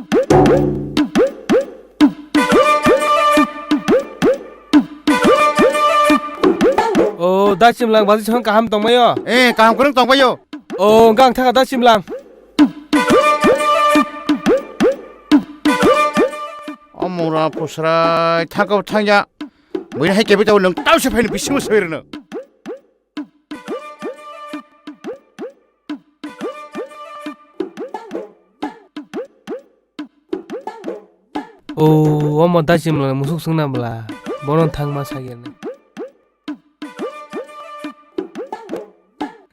Oh, dah cimlang basi chang kaham tong mayo. Kaham kurang tong mayo. Oh, gang thangka dah cimlang. Mora pusra thangka thangya. Mui hai kebe taw nang taw se phaini bisimu soirna. Oh, omo dah cimlang musuk sungna bela. Bonon thang ma sagen.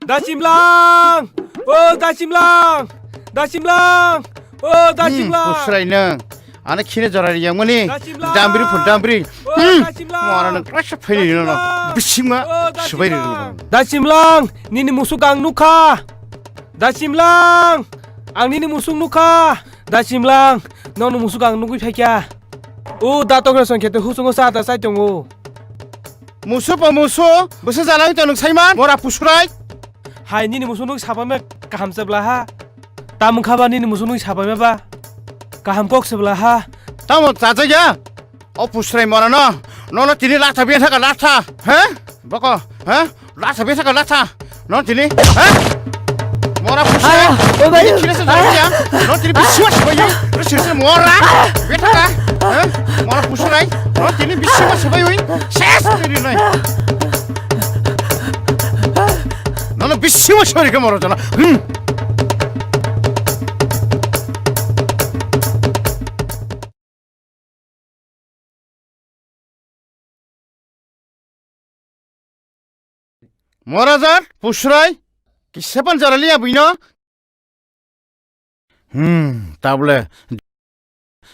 Dah cimlang. Oh, dah cimlang. Dah cimlang. Oh, dah cimlang. Pusra ina. Ana khine jorari yang mani. Dambri pun dambri. Mora nang crash phaini no. Bisima subai ri. Dah cimlang. Nini musuk ang nuka. Dah cimlang. Ang nini musuk nuka. Dah cimlang. Nono musuk ang nukui phekya. Oh, dah tong rason kete husungo sa ta sai tongo. Musuh pa musuh. Bese jalan itu nang saiman. Mora pusrai. Hai nini musuk nuk sabame kaham sebelah ha. Tamu khaba nini musuk nuk sabame ba. Kaham kok sebelah ha. Tamu saja ya. Oh pusrai mora no. Nono tini latha biasa kan latha. Hah? Bako. Hah? Latha biasa kan latha. Nono tini. Hah? Mora pusrai. Oh bayu. Kira saja ya. Nono tini bisuas bayu. Terus mora. Biasa kan? Hah? Mora pusrai. Nono tini bisuas bayu. Ses tini nai. Nono bisuas bayu ke mora jana. Morazar, pusrai, kisapan jarali ya bino? Table,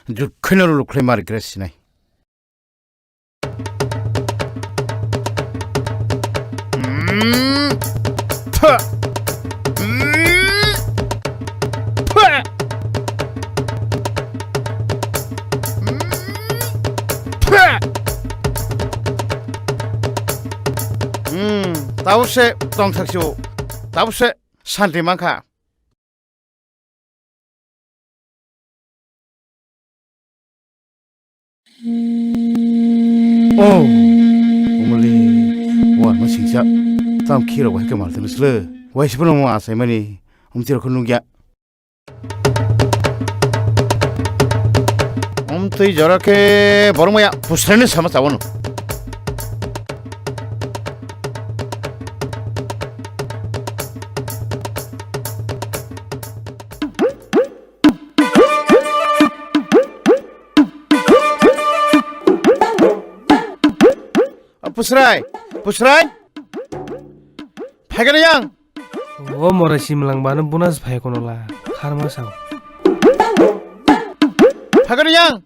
jukhino luklay mar gres nai. Tahu se tong taksio, tahu se santri mangka. Oh, umali, wah masih siap. Tam kira wah kemal terus le. Wah sebelum mau asai mani, tiro kunung ya. Tu jara ke baru mau ya pusrane sama tahu. Pusrai, pusrai, phaikan yang. Oh, mora simlang bana bunas phai kono la, kharma sang. Phaikan yang.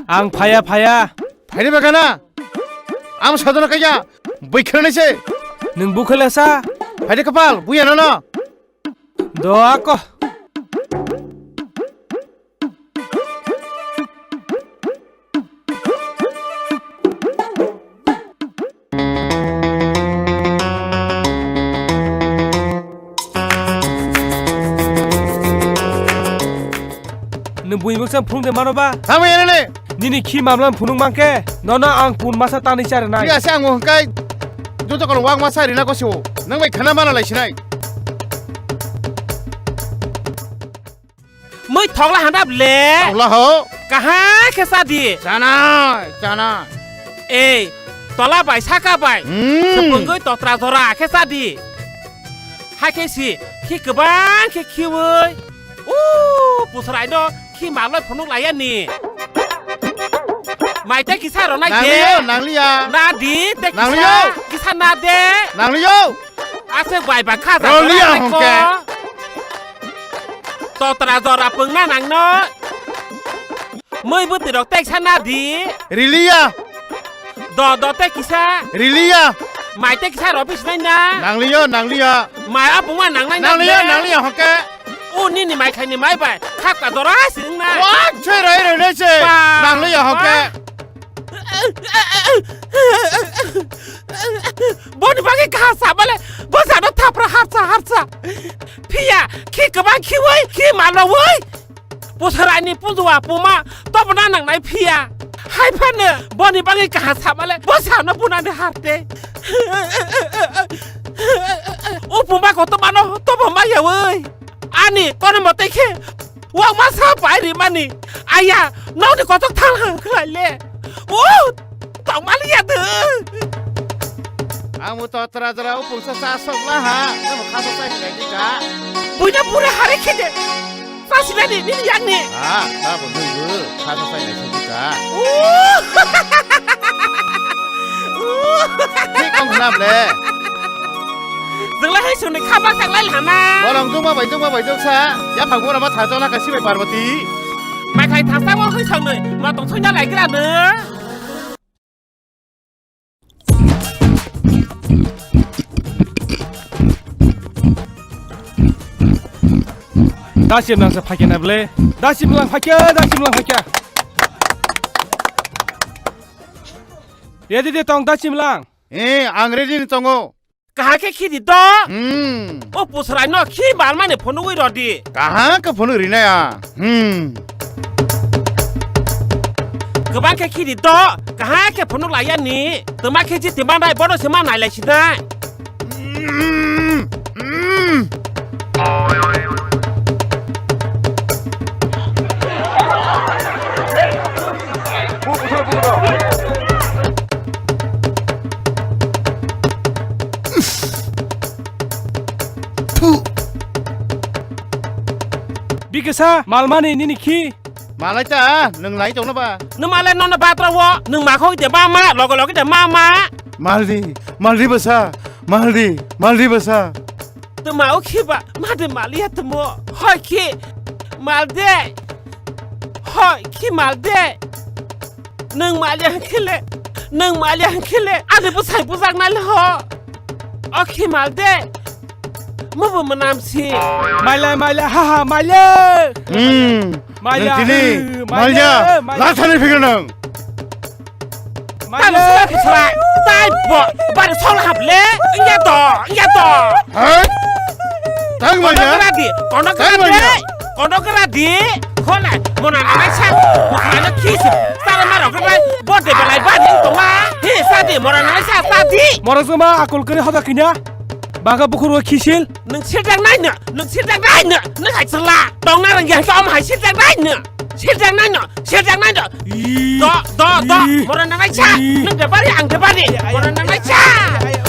Ang phaya. Phai bagana. Am sadona kaya, buikhane se. Nung bukhela sa. Phai kapal, buya na. Doa ko. Bui baksan phung de manoba. Tama ya ne. Nini khi mamlan phunung mangke. Nona ang pun masa tani chare nai. Iya sang ngong kai. Joto kalau wang masa rina ko siwo. Nang bai khana mana lai sinai. Mới thong la handap le. Thong la ho. Kaha ke sadi. Chana. Tola bai saka bai. Sepungoi totra zora ke sadi. Hai ke si. Ki kebang ke kiwoi. Pusrai no. Khi mà lôi phun nước lại anh nè, mày thấy kisa rồi này thế? Nàng liya. Na đi, thấy kisa, kisa na đê. Nàng liyo. Sẽ vài bà khác rồi này cô. Tao tra rồi là phun na nàng nó. Mới bước từ đó thấy kisa na đi. Rilia. Đó thấy kisa. Rilia. माइ ते किसा office नहीं ना नांगलिया माइ अब बुआ नांगलिया हके ओ नी माइ खाई नी माइ bye खाक का दरा सिंग ना वाह छे रहे ने छे नांगलिया हके बोन बागे कहा साबले बसानो थाप्रा हारसा फिया खि कबां खि वै खि मालो वै बोसरानि पुजुवा पुमा तबना नांनाय फिया हायफानो बोनि बागे कहा साबले बसानो पुनानि हारते ओ पुमा को तमानो तबमा यावै आनि कोन मते खे वा मा सा पाइरि मानि आया नौनि कतक थांग खलाले ओ तमालिया दे आमु तो तरा उपसा सा सबला हा नम खासा सा हिलायनि का बुइना पुरे हारे खेदे फासिनानि नि यानि हा दा बनुगु खासा सा हिलायनि का ठीक आं खनाबले जोंला है सुनि खाबा थांलाय लाना बरं दुमा बायदों सा या फांगोरा मा थाजोना का सिबाय पार्वती माखाय थासाबो है सांनै मा दंसैना लायग्रानो दासिम लांसो फाके नाबले दासिम लां फाके ये दे तंग दासिम लां अंग्रेजी नि तंगो कहा के खिदि द ओ पुसराय न खि बाल माने फोन उइ रदि कहा के फोन रिनाया गोबां के खिदि द कहा के फोन लाया नि तमा के जि तिमा नाय बनो सेमा नायलाय सिना बिगसा मालमानि निनि खि मालायता नों लाय दंना बा नों मालाय नन बात्राव नों माखौ दे मा लगे दे मा मालदि बसा तो माओ खिबा मादे मालिया तमो होय खि मालदे होय खि मालदे नों मालिया खिले आदे बुसाय बुजाक नाल हो अखि मालदे मबो मनामसि माइला हा माइला माइला लाथानि फिगर नों माइला खिसरा ताइ बार सल हाबले इया the Tang mana? Kono keradi, kona, mona nasa, mana kisi, sana marah kerana, borde balai badi toma, he sadi, mona nasa sadi. Mora sama akul kiri hada kinya, baga bukur kisil. Nung sidang nanya, nung hai salah, dong narang yang kaum hai sidang nanya. Do, mora nasa, nung debari, mora nasa,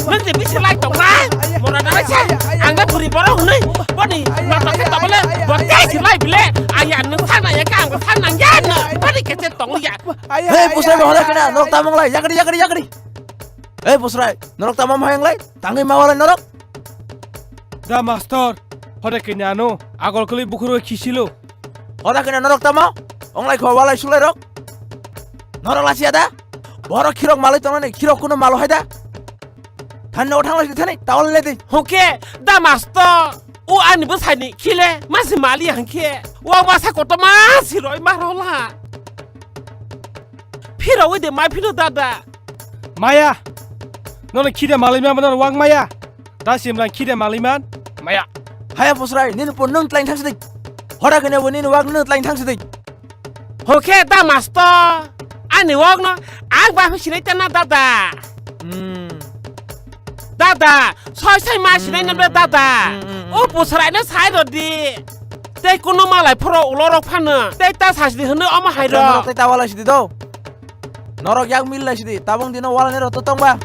nung debisi lai toma, mora nasa, angga puri borong nih. Bani, mata kita boleh buat kasih lagi bile. Ayah nusana ya kan, nusana jana. Bani kita tong ya. Hei pusrai mau lagi na, norok tamang lagi, yakari. Hei pusrai, norok tamang mau yang lain, tangi mawalan norok. Da master, hoda kenyano, agol kali bukuru kisilo. Hoda kenya norok tamang, ong lagi kawalai sulai rok. Norok lasi ada, borok kirok malai tongan nih, kirok kuno malu ada. Tanya orang lagi tanya, tawal lagi. Oke, da master. O ani bus hani kile masih mali angke wa masa kota masih roi marola pira we de mai pino dada maya nona kide maliman benar wang maya da simlang kide maliman maya haya pusrai ninu pun nung tlain thang sedik hora kene wo ninu wang nung tlain thang sedik oke da master ani wang no ang ba fisire tana dada Dada, saya masih nanya dada. Oh, pusaranya saya tadi. Teh kuno malah pro ulorok pana. Teh tas hasil di sana ama hairo. Norok teh tawala sih do. Norok yang milah sih, tabung dino wala nero tutong ba.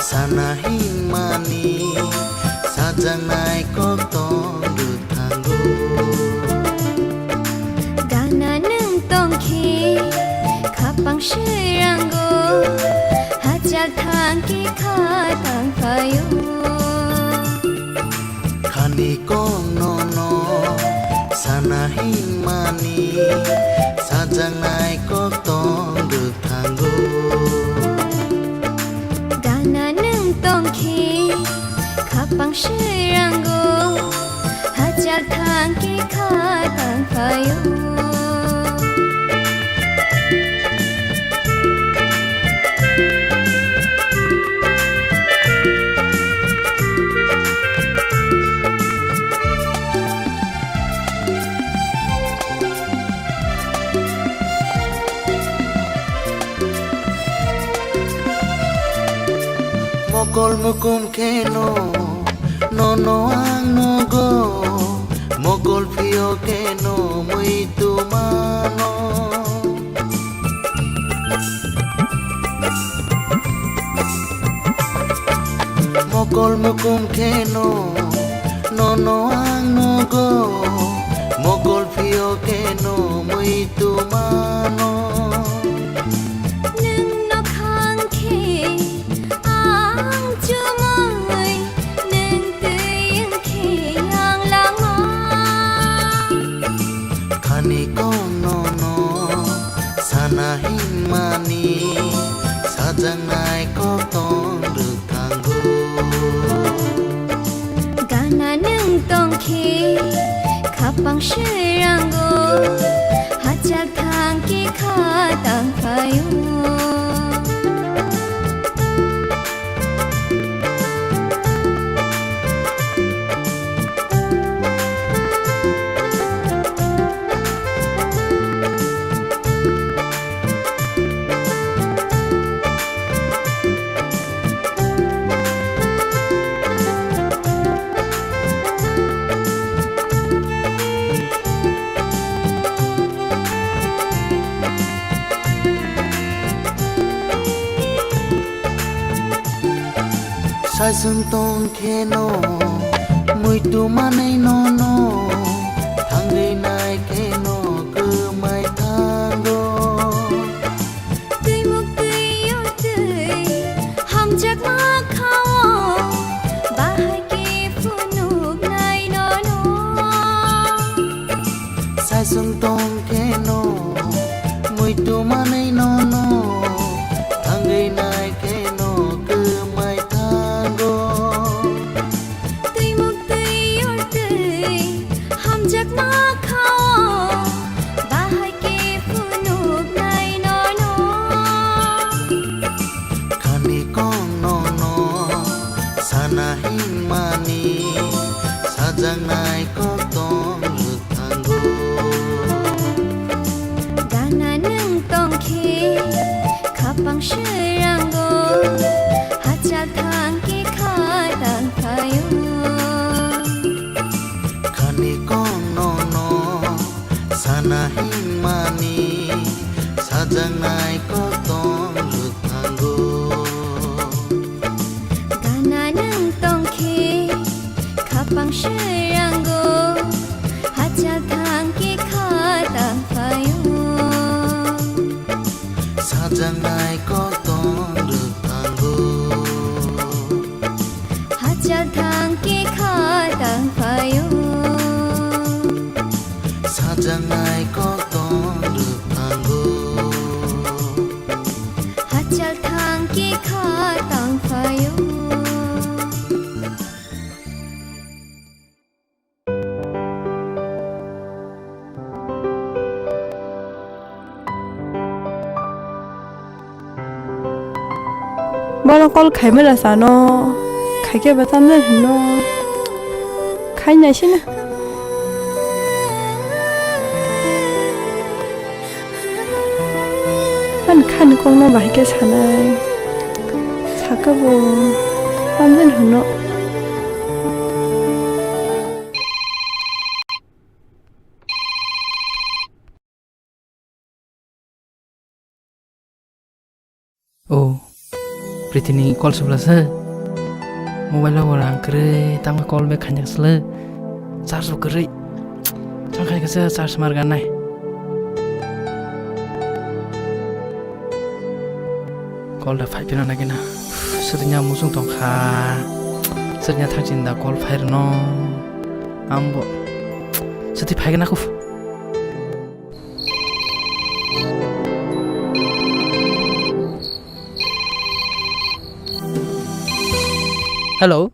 sanahin mani sajangnai kokong dutanggo Gana nang tongki kapang shiranggo hajal thangki khatang payo khani kong nono sanahin mani sajangnai kokong dutanggo Gana nang tongki kapang shiranggo hajal thangki khatang payo Mokol mukum keno nono ang nogo Mokol pio keno muito mano Mokol mukum keno nono ang nogo Mokol pio keno muito mano sanahin mani sajangnai kokong dutanggo Gana nang tongki kapang shiranggo hajal thangki khatang payo sai sun tong keno muito manai nono thangri nai keno cứ mai thango tươi mục tươi yêu tươi hàm chắc má khao ba hai kỳ phu nụ này nó sai sun tong keno muito manai nono thangri nai keno cứ mai chắc má khao ba hai kỳ phu nụ này nó khani kong nono sanahin mani sajangnai kokong dutanggo Gana nang tongki kapang shiranggo hajal thangki khatang payo khani kong nono sanahin mani sajangnai kokong dutanggo Gana nang tongki kapang shiranggo hajal thangki khatang payo sajangnai kokong dutanggo hajal thangki khatang payo sajangnai kokong dutanggo hajal thangki khatang payo Bao con khai mới là sao nó khai cái bát tâm lên nó khai này chứ nè anh khai con nó bài cái sao này sao cái bộ tâm lên nó Oh, Pritini call sebelah saya. mobile orang kere tang call back kanyak sele charge kere chang khai kese charge mar gan nai call da phai pina na gina sirnya musung tong kha sirnya thang chin da call phai no ambo sati phai gina khu hello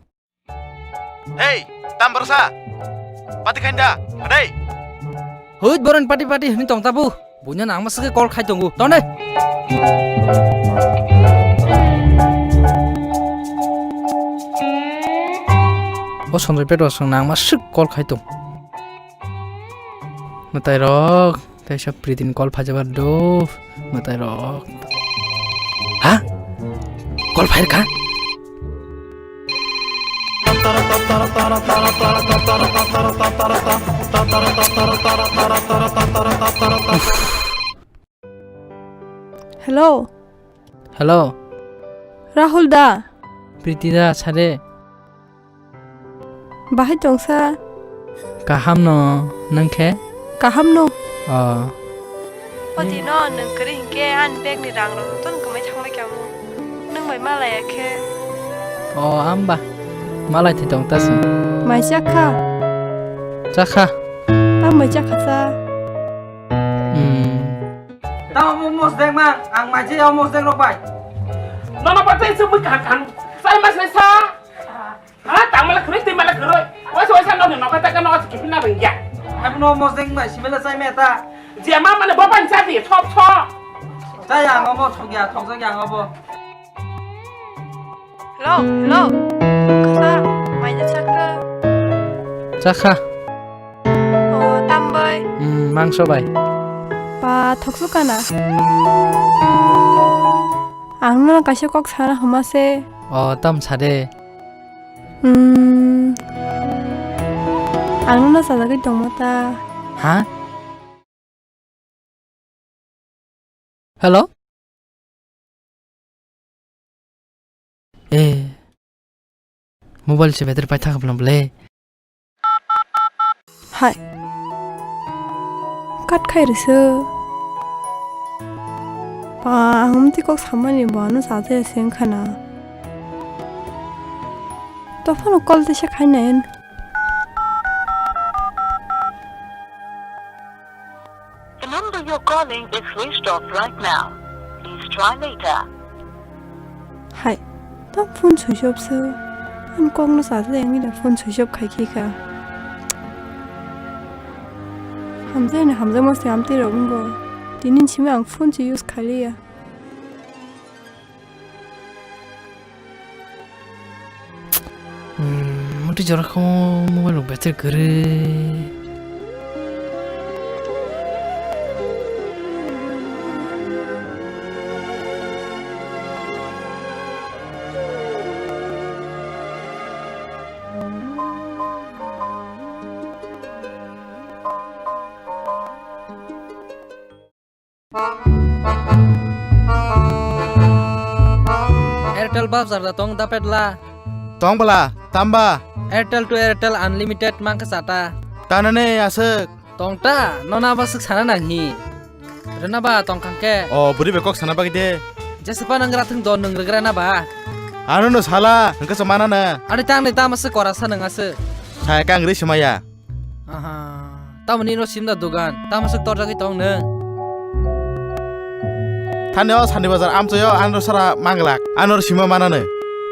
Hey, tam bersa. Pati kanda, adai. Hut boron pati ni tong tabu. Bunya nang mas ke call khai tunggu. Ton deh. Oh sondre pedo sang nang mas call khai tung. Matai rok, tai sab pritin call phajabar do. Matai rok. Ha? Call phai ka? Hello. Hello. Rahul da. Priti da sare. Bahai tongsa. Kaham no nangke? Kaham no. Odi no nang kari hingke an bag ni rang ro ton ko mai thang mai kamu. Nang mai ma la ya ke. Amba. Malai thì tông ta sừng. Mai chắc kha. Chắc kha. Mai chắc kha sa. Tao mau mos deng mang, ang mai chỉ mos deng lok bai. Nó bắt tay sớm mới cản sai mà sai xa tặng mà là khởi tim mà là khởi quay sao nó nó cái ta cái nó chỉ cái nào bình dạng Em no mos deng mai, chỉ là sai mẹ ta. chị mà nó bỏ bánh cha thì chop chop Sai yang ngô thong ya thong sang yang ngô. Hello, hello. Kha, mai chắc kha. Chắc kha. Tam bơi. Mang số bài. Ba thok su kana. Ang na kashe kok sara hamase. Tam sare. Ang na sa cái dong mata. Hả? Hello? Mobile से बेहतर पाई था कपड़ा बले. Hai. Cắt khai rồi sơ. Ba ang ti kok samani ba no sa te sen khana. To phone call te sha khai naen. The number you're calling is switched off right now. Please try later. Hai. To phone switch off sơ. An kong no sa te ngi da phone switch off khai ki ka. Hamza ne Hamza mo se amti rong go. Tinin chime ang phone chi use khali ya. Mesti jarak kamu mobile better kere. Airtel bab zarda tong dapat lah. Tong bala, tamba. Airtel to Airtel unlimited mang kesata. Tanane asek. Tong ta, nona basuk sana nanghi. Rena ba tong kangke. Buri bekok sana bagi de. Jasa pa nang ratung don nang regra na ba. Anu no salah, engke semana na. Ada tang ta masuk korasa nang ase. Saya kang ri semaya. Ta mani no sim da dugan. Ta masuk tor jagi tong ne. Thanyo sandi bazar amcoyo anor sara manglak. Anor sima mana ne.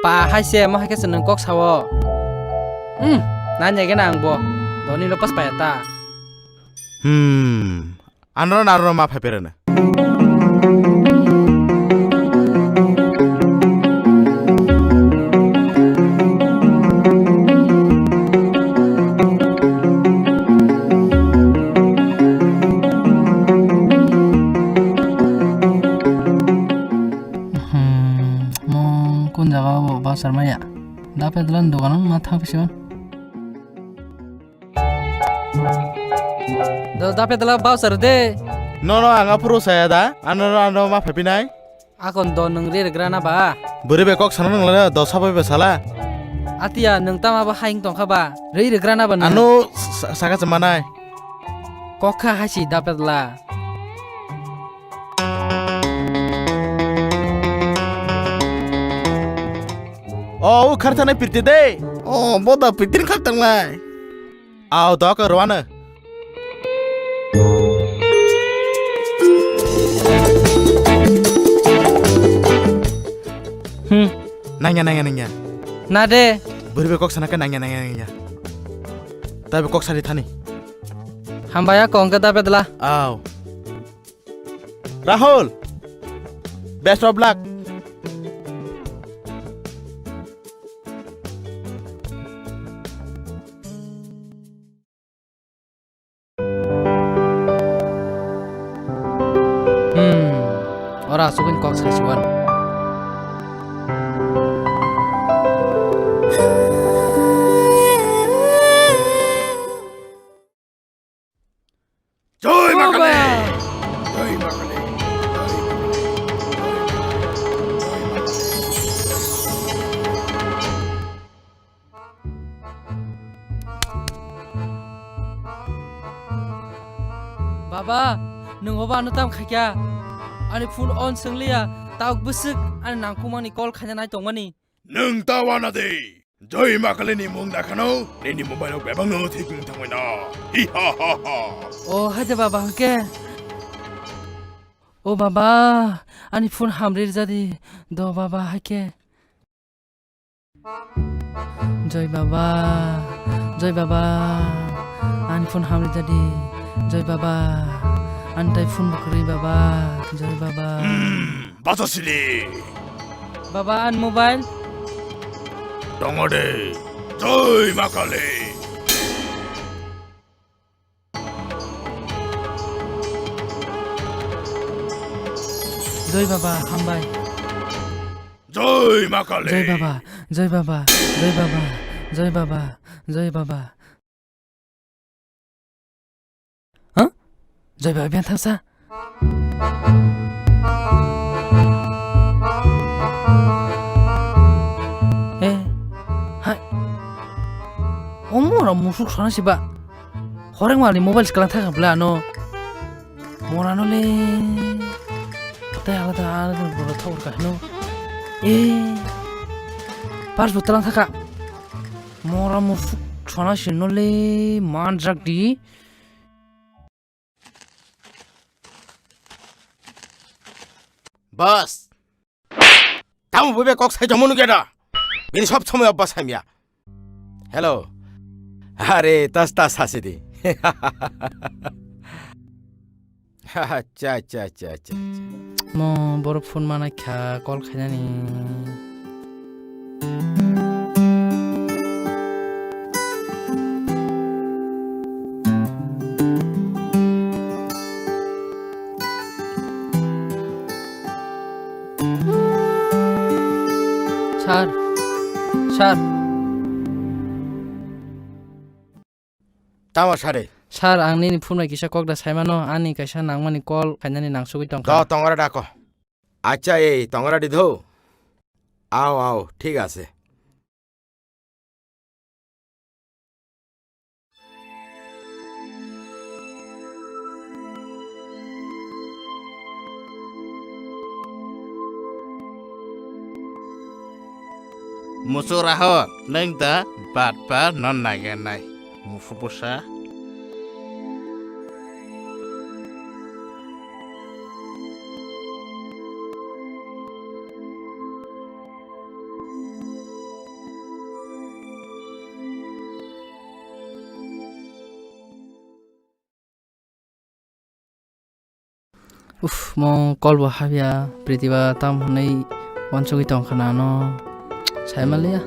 Pa hai se ma ke seneng kok sawo. Nanya ke nang bo. Doni lepas pa ta. Anor naro ma phaperena. Kun jaga bo basar maya. Dapat dalam dokanan mata pision. Dapat dalam basar de. No anga puro saya da. Ano ma phapinai. Akon don nang rir grana ba. Buri bekok sana nang la dosa ba besala. Atia nung tama ba haing tong khaba. Rei regrana ba Anu saka semanai. Kokha hachi dapat la. Oh, khartane pirti de. Oh, boda pitin khatang lai. Au do ka roana. Nanya. Nade. Beribe kok sana ka nanya. Tapi kok sari thani. Hambaya kong ka dapat la. Au. Rahul. Best of luck. Ora sukin kok sesiwan. Joy Makale. Joy Makale. Baba, nung hoba no tam khakya. Ani full on senglia, tauk busuk, ani nangkumani call khanya nai tongmani. Nung tawana de. Joy Makale ni mung nakano. Ni mobile bebang no thikung thangwena. Hi ha ha ha. Oh, haja baba ke. Oh baba, ani phone hamrir jadi. Do baba hake. Joy baba. Ani phone hamrir jadi. Joy baba. Antai phone bukri baba. Joy baba. Baso sili. Baba an mobile. Dongode. Joy Makale. Joy baba hambai. Joy Makale. Joy baba. Huh? Joy baba bian thasa. Omora musuk sana sih ba. Horeng mali mobile sekarang tak kabla no. Morano le. Kita ada bodoh tahu kah no. Pas betulan tak. Mora musuk sana sih no le mandrak di. Bos. Tamu bebe kok saya jamu nugeda. Ini sob semua apa saya? Hello. Are tas hasidi. Cha. Mo borok phone mana kha call khanya ni. Sar. Tamu sare. Sar angni ni phone kisa kok da saimano ani kaisa nangmani call khanya ni nangsugui tong. To tongara dako. Acha tongara didho. Ao ঠিক আছে. Musuraho neng ta bat non nagenai. Mufupusa. Mo call bo habia pritiba tam nei wansugui tong khana no. Saimalia.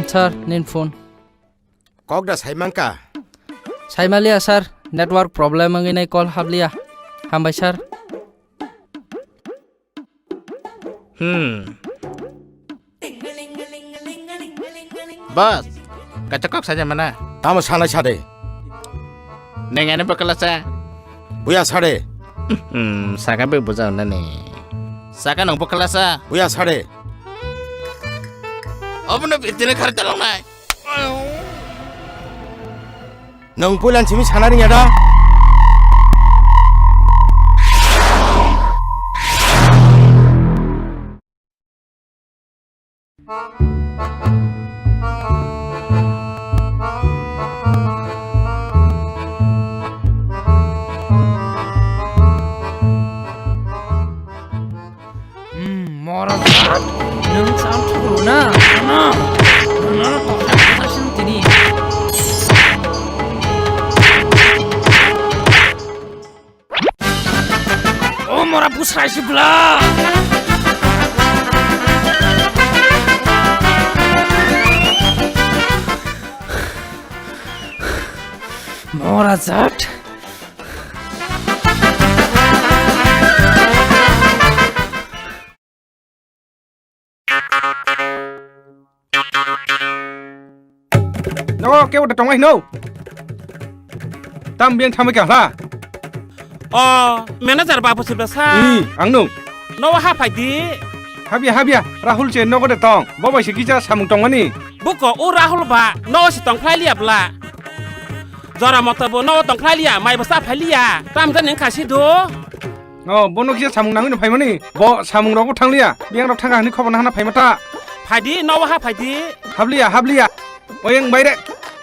Sir, nin phone. Kok da saimangka? Saimalia sir, network problem ngai nei call hablia. Hambai sir. Bos, kacakok saja mana? Tamu sana sare. Nengane bekelasa. Buya sare. Saka be bujau nane. Saka nang bekelasa. Buya sare. Apa na pitine khar talong nai. Nang pulan simi sanari nyada. Mora zat. Nung sam chukuru na. Na to hasin tini. Oh mora pusrai sibla. Mora zat. Nó kêu được trong anh đâu. Tam biên tham với cả là. Manager babu sebasa. Ang nung. No ha phai di. Habia. Rahul chen no có được tong. Bo bai siki cha samung tong ani. Buko u Rahul ba. No si tong phai liap la. Zara motor bo no tong phai liap mai basa phai liap. Tam jan ning khashi do. Bono kia samung nang ni phai mani. Bo samung ro ko thang lia. Biang ro thang ang ni khoban hana phai mata. Phai di no ha phai di. Hablia. Oyang bai de.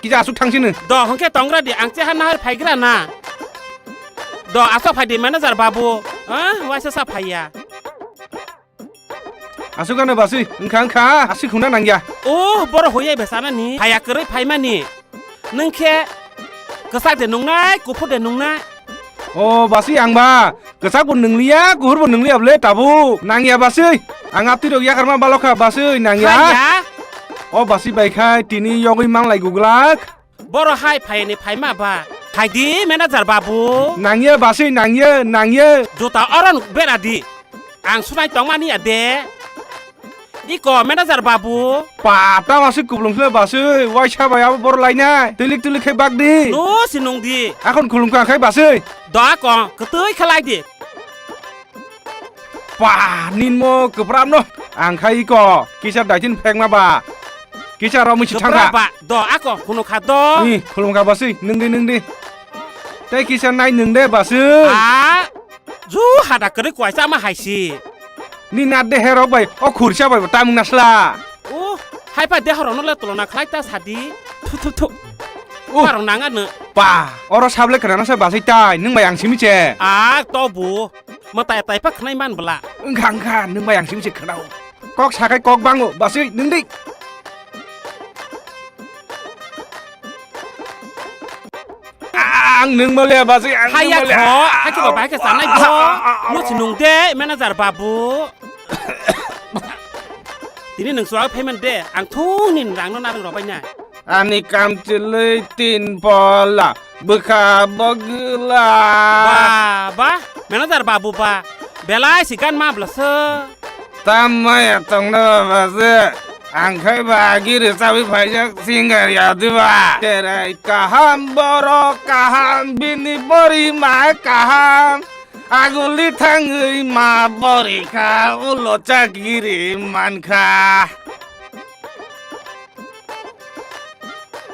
Kita asuk thang sini. Do hongke tongra di angche han har phai gra na. Do aso phai di manager babu. Wa sa phai ya. Asukan basi. Engkang kha. Asik khuna nang ya. Boro hoye besana ni. Phai kere phai mani. Nengke kesak de nungnai, kupu de nungnai. Basi ang ba. Kesak pun nung lia, kuhur pun nung lia ble tabu. Nang ya basi. Ang apti dok ya karma baloka basi nang ya. Basi bai khai tini yogi mang lai guglak. Boro hai phai ni phai ma ba. Khai di manager babu. Nang ya basi nang ya. Jota oran beradi. Ang sunai tong mani ade. Iko manager babu. Pata masih kublung sele basi. Wai cha bai abo boro lai na. Tilik khai bak di. No sinung di. Akon kulung ka khai basi. Do akon ketui khalai di. Nin mo kepram no. Ang khai iko kisah dajin peng ma ba. Kisah ramu si tangka. Keberapa? Do ako kuno kado. Nih, kulung ka basi, nung di. Tay kisah nai nung de basi. Ju hada kere kuai sama hai si. Ni nade hero bai, khursa bai tamung nasla. Hai pa de horo no le tolona khlai ta sadi. Tu. Parong nanga ne. Oro sable kerana sa basi tai, nung bayang simi che. To bu. Matai tai pa khnai man bala. Engkang kha, nung bayang simi che khnau. Kok sakai kok bango, basi nung di. Ang nung male basi ang hai ya kho hai ki ba ka sanai bo no chinung de manager babu tini nung swa payment de ang thu nin rang no na ro bai na ani kam chile tin pola bukha bagla ba manager babu ba belai sikan ma blase tamaya tong no basi ang khai bagi re sawi phai singar ya diba terai kaham boro kaham bini bori ma kaham aguli thangui ma bori kha ulo chagiri man kha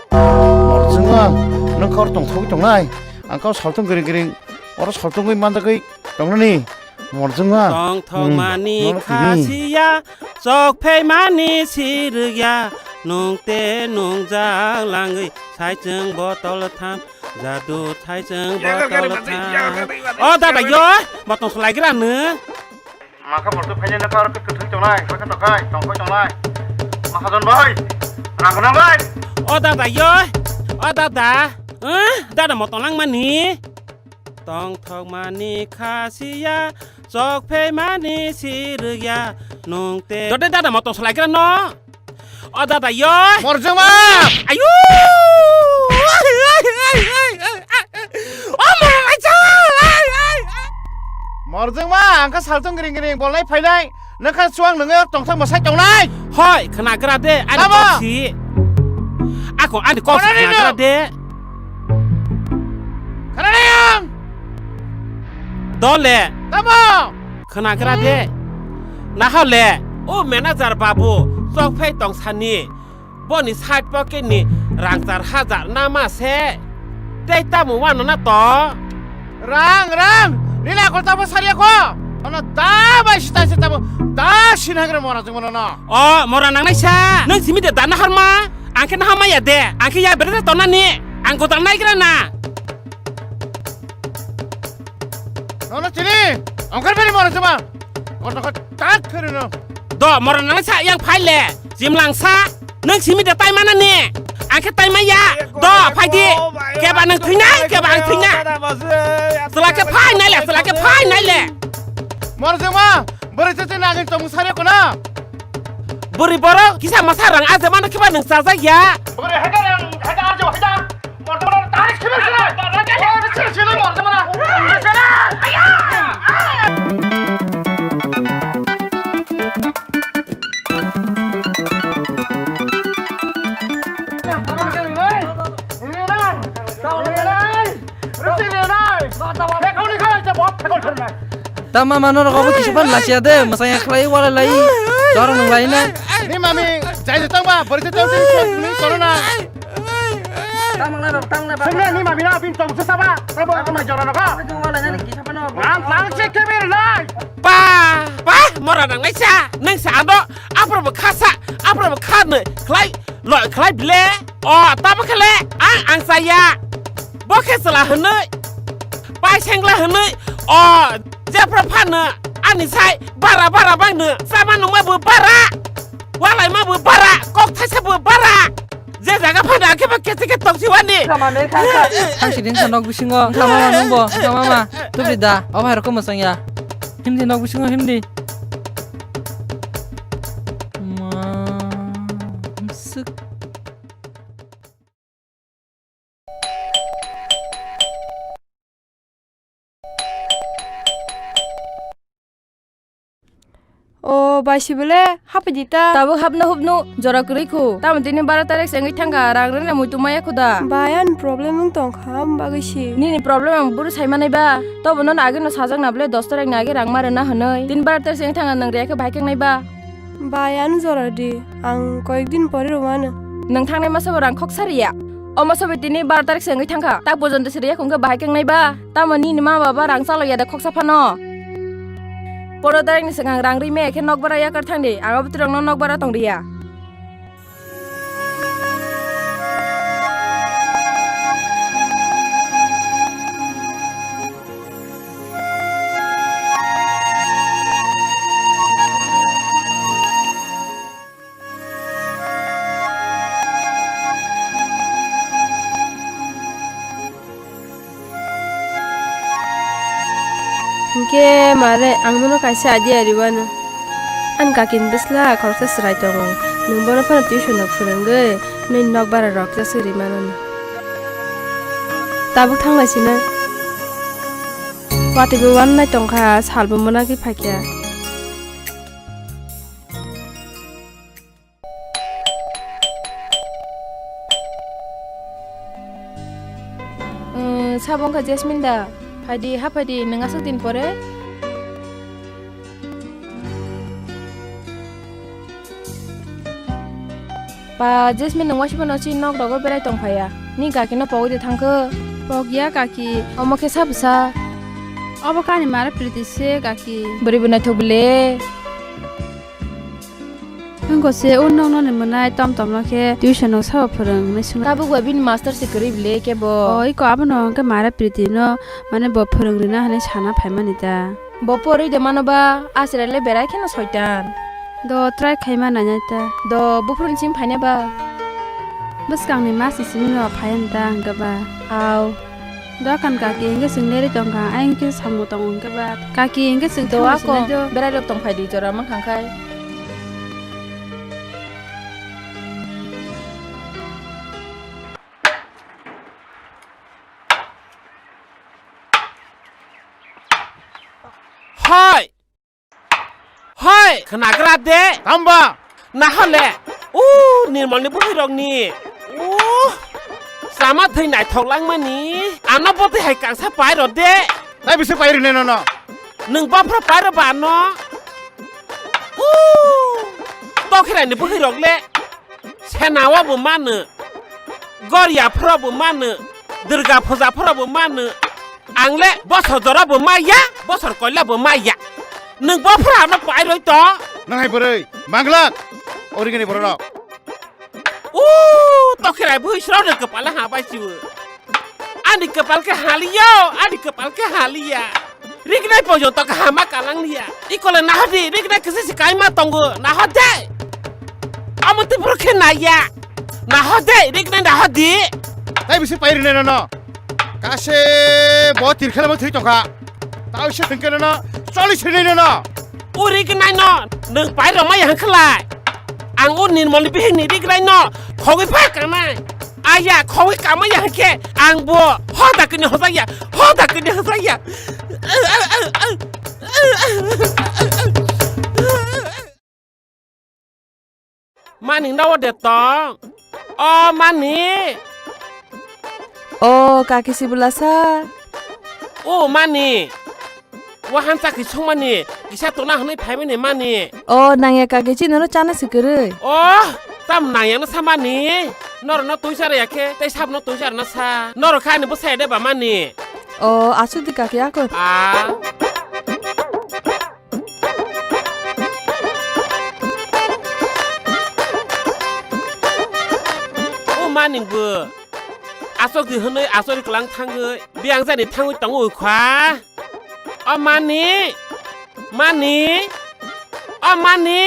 Morjunga nang kor tong thog tong nai ang kau saltung gering oro saltung goi manda goi tong ni Morjunga tong thong mani khasiya sok phei mani sirya nung te nung jang langai sai cheng botol tham jadu sai cheng botol tham da yo botong slai gra ne maka mortu phai na kar ke thung tong nai ka tong khai tong khoi tong nai maka don boy rang na bai da yo da motong lang mani tong thong mani khasiya sok phei mani sirya nung te da motong slai gra no da yo Morjunga ayu Morjunga ang ka saltung gering bolai phai nai nang ka chuang nang tong thang ma sai tong nai hoi khana gra de ani ko si ako ani ko khana gra de khana yang dole tamo khana gra de na hole o manager babu จอกไฟตองสันนี่บ่นี่ชายปอเกนี่ร่างจาร5,000หน้ามาแซ่ได้ตามหมู่ว่านนั่นนะต่อ 랑 리라 골타보 사리야고 어나 다바시다 시다보 다시나그래 뭐라 좀 뭐나 อ๋อมรณะนักชานึกสิมีแต่ดันนะฮันมาอังแค่นะฮันมาอย่าเดะอังแค่ยาเบรดตอนนั้นนี่อังกูตั้งไหนกันนะ 너는 지니 엉클베리 뭐라 좀 어나 딱 그러는 ดอมรณะนักชายังพายแหล่จิมหลังซานึกสิมีแต่ไตมานั่นนี่อังแค่ไตมายาดอพายดีแกบ้านนึงถึงไหนแกบ้านถึงไหนสลากแค่พายไหนแหละสลากแค่พายไหนแหละ 뭐라 좀 머리 뜯지 나긴 좀 사렸구나 บริบรกิสามาสารังอาเซมันคิดว่าหนึ่งซาซายา 그래 해다랑 해다 아주 해다 뭐라 다 시키면서 나가 지는 뭐라 좀 아야 Tama mano ro ko kisipan lasia de masaya klai wala lai dorong nang lai na 니 맘이 잘 됐다 봐 버리 됐다 니 거로나 semua ni 맘이 나 빈통 susaba rabo aku mah jorana ka lang cekebir lai ป้ามรณะนักชานังสารดออัปรบคาซะอัปรบคาเนคล้ายลอยคล้ายเบลอ๋อตาบคเลอังสายาบ่แค่สละหนยไปเชงละหนยอ๋อเจ้าประพันธ์เนอันนี้ใช่บาระบ้างเนสามันลงมาบือบาระว่าอะไรมาบือบาระกอกทัชบือบาระเจ้าจากพันธ์แค่มาเก็ตตกชีวันนี้ 당신은 산옥 부싱어 가마마 농보 가마마 두비다 어마이로 꼬마상이야 힘디 녹 부싱어 힘디 쓱 오 바시블레 하프디다 Tabu hapna hupnu jora kuriku. Tam tini bara tarik sengi tangga rang rang mutu maya kuda. 바얀 프로블em 동 kham bagisi Nini problem ang buru sai manai ba. To bonon age no sajang nable 10 tarek nage rang mare na hanoi. Tin bara tarik sengi tangga nang reka bhaikeng nai ba. 바얀 저라디 ang কয়েকদিন পরে Romana Nang thang nai masa rang khok saria. O masa betini bara tarik sengi tangga. Tak bojon de seria khongka bhaikeng nai ba. Tam nini ma baba rang salo ya da khok sapano. Poro tarik ni sengang rang rime ke nok bara ya kar thang de. Aga betul rang nok bara tong dia. Ke mare angmono kaise adi ariwana an kakin bisla khorsa srai tongo numbona phana tuition ok phurenge nei nok bara rok ja siri manana tabuk thangla sina wati bu wan nai tongkha salbu mona ki phakya Sabong ka Jasmine da. Hadi hapadi nangasuk din pore. Pa Jasmine nang washpa no chi nok dogo berai tong phaya. Ni ka kino pau de thangke. Pogya kaki Omo ke sabsa. obo kani mara priti se kaki Beri buna thobule. Hangko se unnong no ne manai tom tom no ke tuition ok sab phurang ne suna Kabu webin master se karib le ke bo. oi ko abono ke mara priti no mane bo phurang rina hane chana phaimani ta Bo pori de manoba asirale berai kena soitan. do try khaima na ta Do bufrun sim phaine ba. bas kang ni masi sini no phayan ta hangka ba Aw. do kan kaki inge singneri tongka aing ke samu tong hangka ba kaki inge sing Do to ako berai lop tong phai di jora mang khangkai. Hai Hai kena gerak dek tambah Nah le ni mal ni buhi dong ni Sama thai nai thong lang ma ni Ana bo te hai kang sa pai ro dek 나 비스 파이르네 너너 Nung ba pra pai ro ba no To खेरानि बोहैरगले सेनावाबो मानो गरियाफोराबो मानो दुर्गा फुजाफोराबो मानो आंले बोसोर जराबो माया बोसोर कल्याबो माया नोंबो फोरानो पाइरय त नहाय बोरै मांगलाक ओरिगेनि बररा ऊ तो खेराइ बोहैस्राव नो कपाल हाबासिबो आंनि कपालके हालिया रिगनाय पर्यन्त हामा कालांलिया इकले नाहदि रिगनाय कसे सिकाय मा तंगो नाहदे आमते प्रखे नाया नाहदे रिगनाय नाहदि ताइ बिसे पाइरिने न कासे ब तिरखेला म थै तका ताउसे थंकेन न चलि छिने न ऊ रिगनाय न नों पाइर मा हंखलाय आं उ निर्मल बिहनि रिगनाय न खगै फा कानाय आया खगै कामा हंखे आं बो हदाकनि हजाया Mani nawa de tong. Oh mani. Oh kaki si belasa. Oh mani. Wahan sakit song mani. Bisa tuna hanai pai mani mani. Oh nangya kaki ci noro cana sikere. Oh tam nangya na sama ni. Noro na tuisar ya ke. Tei sab na tuisar na sa. Noro kani bu saya de ba mani. Oh asu di kaki aku. Ah. Maning bu, asok di henai asok di kelang tangga, biang jadi tanggu tanggu kwa. Oh mani, oh mani,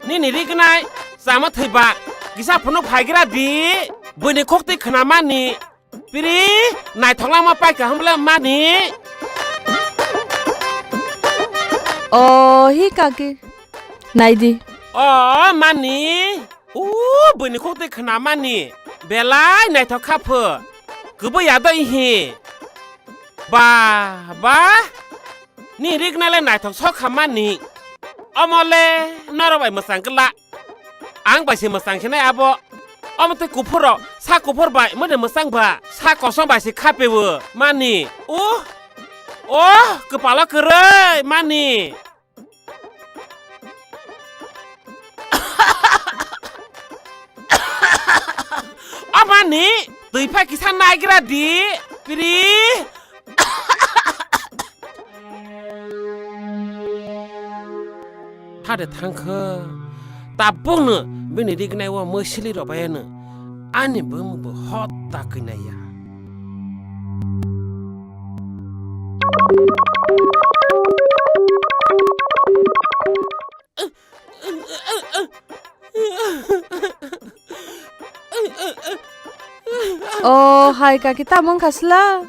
ni niri kenai, sama tebak, kisah penuh pagi di, bunyi kokti kena mani, piri, naik tonglang apa ke hambla mani. Oh hi kaki, naidi. Oh mani. Bunyi kokti kena mani, belai naik tong kape, kebo yado ihi, ba, ni rigna le naik tong sok mani, omole narawai masang kelak, ang basi masang kena abo, omte kupuro, sa kupur bai, mode masang ba, sa kosong basi kape wo, mani, kepala kerai, mani. Mani, tui pai kisah naik di, piri. Ada tangke, tabung ne, bini dikenai wa mesili robaya ne, ane bemu berhot tak kena ya. Oh hai kaki tamong kasla.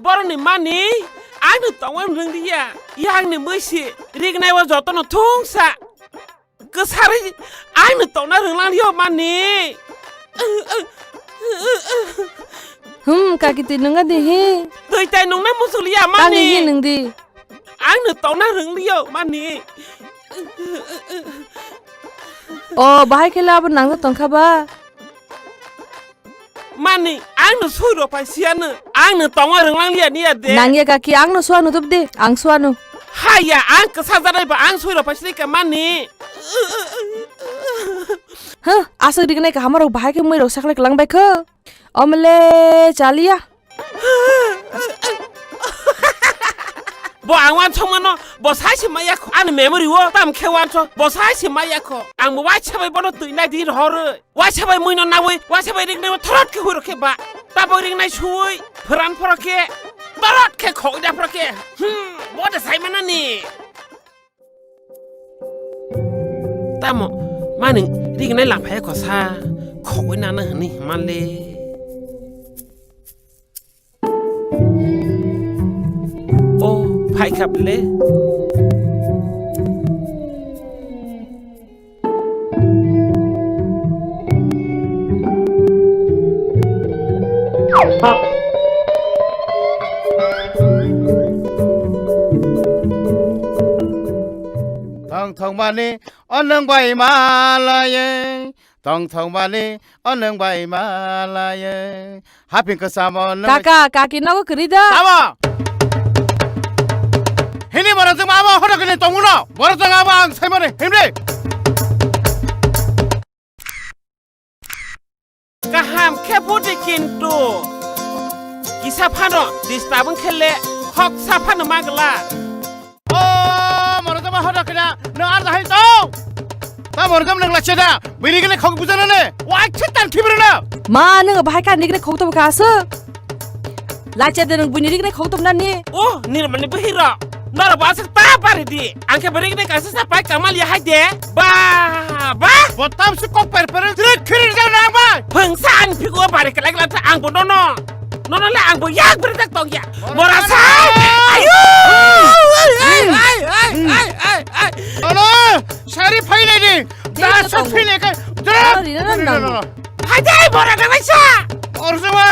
Baru ni mani, anu tawang reng dia, yang ni mesti, rignai wa joto no tungsa. Kesari, anu tawang reng lang dia mani. Kaki tinunga dehi. Tui tai nung na musulia mani. Tangi hi nung di. Anu tawang reng dia mani. Oh bahai kela apa nang tu tongka ba. Mani, ang suruh pasiana, ang tonga rengang liat ni ada. Nangya kaki ang suanu tup de, ang suanu. Haya, ang kesadar ba ang suruh pasri ke mani. Hah, asal dikenai ke hamar bahai ke mui rosak lek lang baik ke. Omle calia. Bo ang wan chong mano, bo sai si maya ko, ang memory wo, tam ke wan chong, bo sai si maya ko, ang mo wai chabai bono tu inai di hore, wai chabai mui no nawe, wai chabai ring nawe thorot ke huro ke ba, tabo ring nai chui, peran poro ke, torot ke kok ida poro ke, bo da sai mana ni? Tamo, maning ring nai lampai ko sa, kok ina na ni male. Oh. Hai kap le. Thong mani, oneng bai malaye. Thong mani, oneng bai malaye. Hapin kesama oneng. Kakak, kaki nago kerida. Sama. Ini baru tu mama, orang kena tunggu no. Baru tu ngapa ang saya mana? Himri. কিন্তু কিসা Fanon disturb খেলে হক সাফানো মাগলা ও মরদমা হদা কেনা ন আর দাহাই তো তা মরদম নং লাছে da বিনি গনে খক বুজানো নে ওয়াই ছিতান খিবরে না मा नों बाहाय का निगने खौतम खासो लाचे दे नों बुनि निगने खौतम नानि ओ निर्मनि बहिरा नर बास ता पारि दि आंखे बरिगने कासे सापाय कमाल या हायदे बा बतम से को पर direct खिरि जाव ना बा फंसा आं फिगो बारि कलाय गला आं बो no le आं बो याक बरि तक तोंग या मोरासा आयु ay अलो सारी फाइले दि दा सब फिले का हायदे बरा गनायसा ओरजमा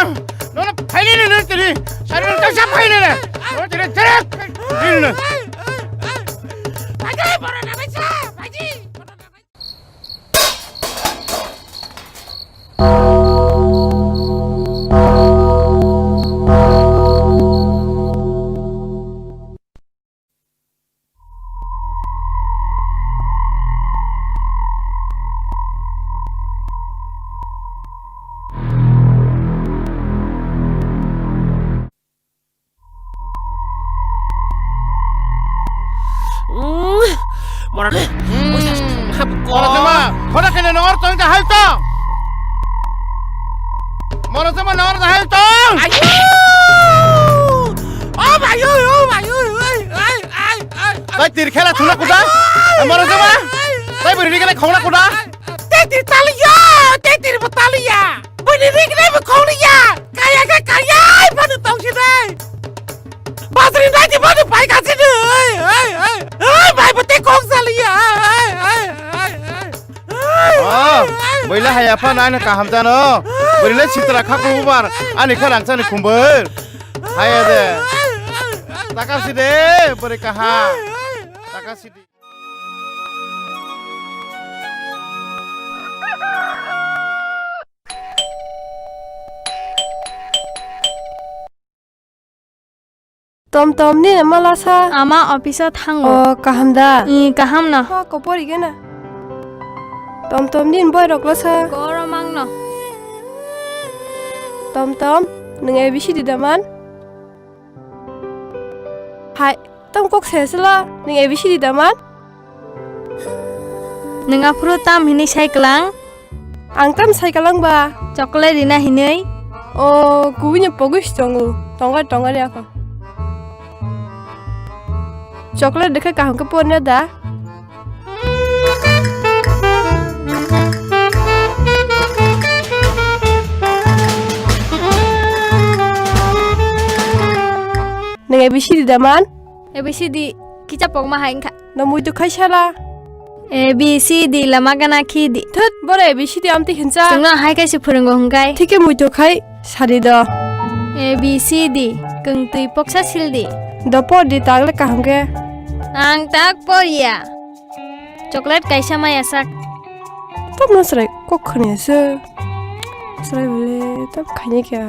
न फाइले ने तेरी सारी का सब फाइले ने ओ तेरे direct दिल हायदे बरा गनायसा भाजी Morane, Morazama, hoda kene nor tong da halto. Morazama nor da halto. Ayu! Oh my Bai tir khela thula kuda. Morazama, bai buri kene khona kuda. Te tir batalia. Buri kene ba khona. Kaya banu tong si dai. Basri dai di banu pai ka si dai. Bai bate kong salia. Boila hayapa nana ka hamjano. Borile chitra kha kubar. Ani kha rangsa ni kumbur. Haya de. Takasi de, bori kaha. Takasi de. Tom ni malasa ama office thango oh kahamda kaham na ha ko pori gena tom ni boy rokla sa goromang no tom nang ai bisi di daman hai tom kok sesla nang ai bisi di daman nang apro tam hini cyclang ang tam cyclang ba chocolate dina hinei oh kunya pogus tonga ya ko chocolate dekha kaham ke pon da nang abc di daman abc di kicha pogma hain kha na mui to khaisala abc di lama gana khi di thut bore abc di amti hincha sungna hai kai se phurungo hungai thike mui to khai sari da abc di kung tui poksa sil di dopo di tagle kaham ke ang tak poria chocolate kaisa maya sak tab nasrai kok khne se srai bole tab khane kya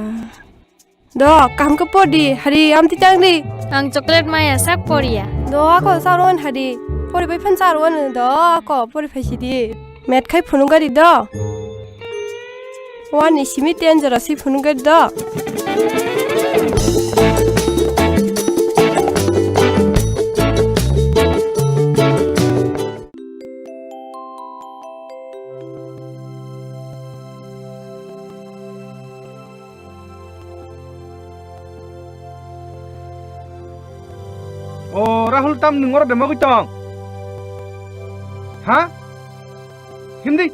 do kam ke podi hari amti tangli ang chocolate maya sak poria do ko saron hari pori bai phan saron do ko pori phaisi di met khai phunungari do wani simi tenjara si phunungari do Oh, Rahul tam nungor de mau tong. Hah? Hindi.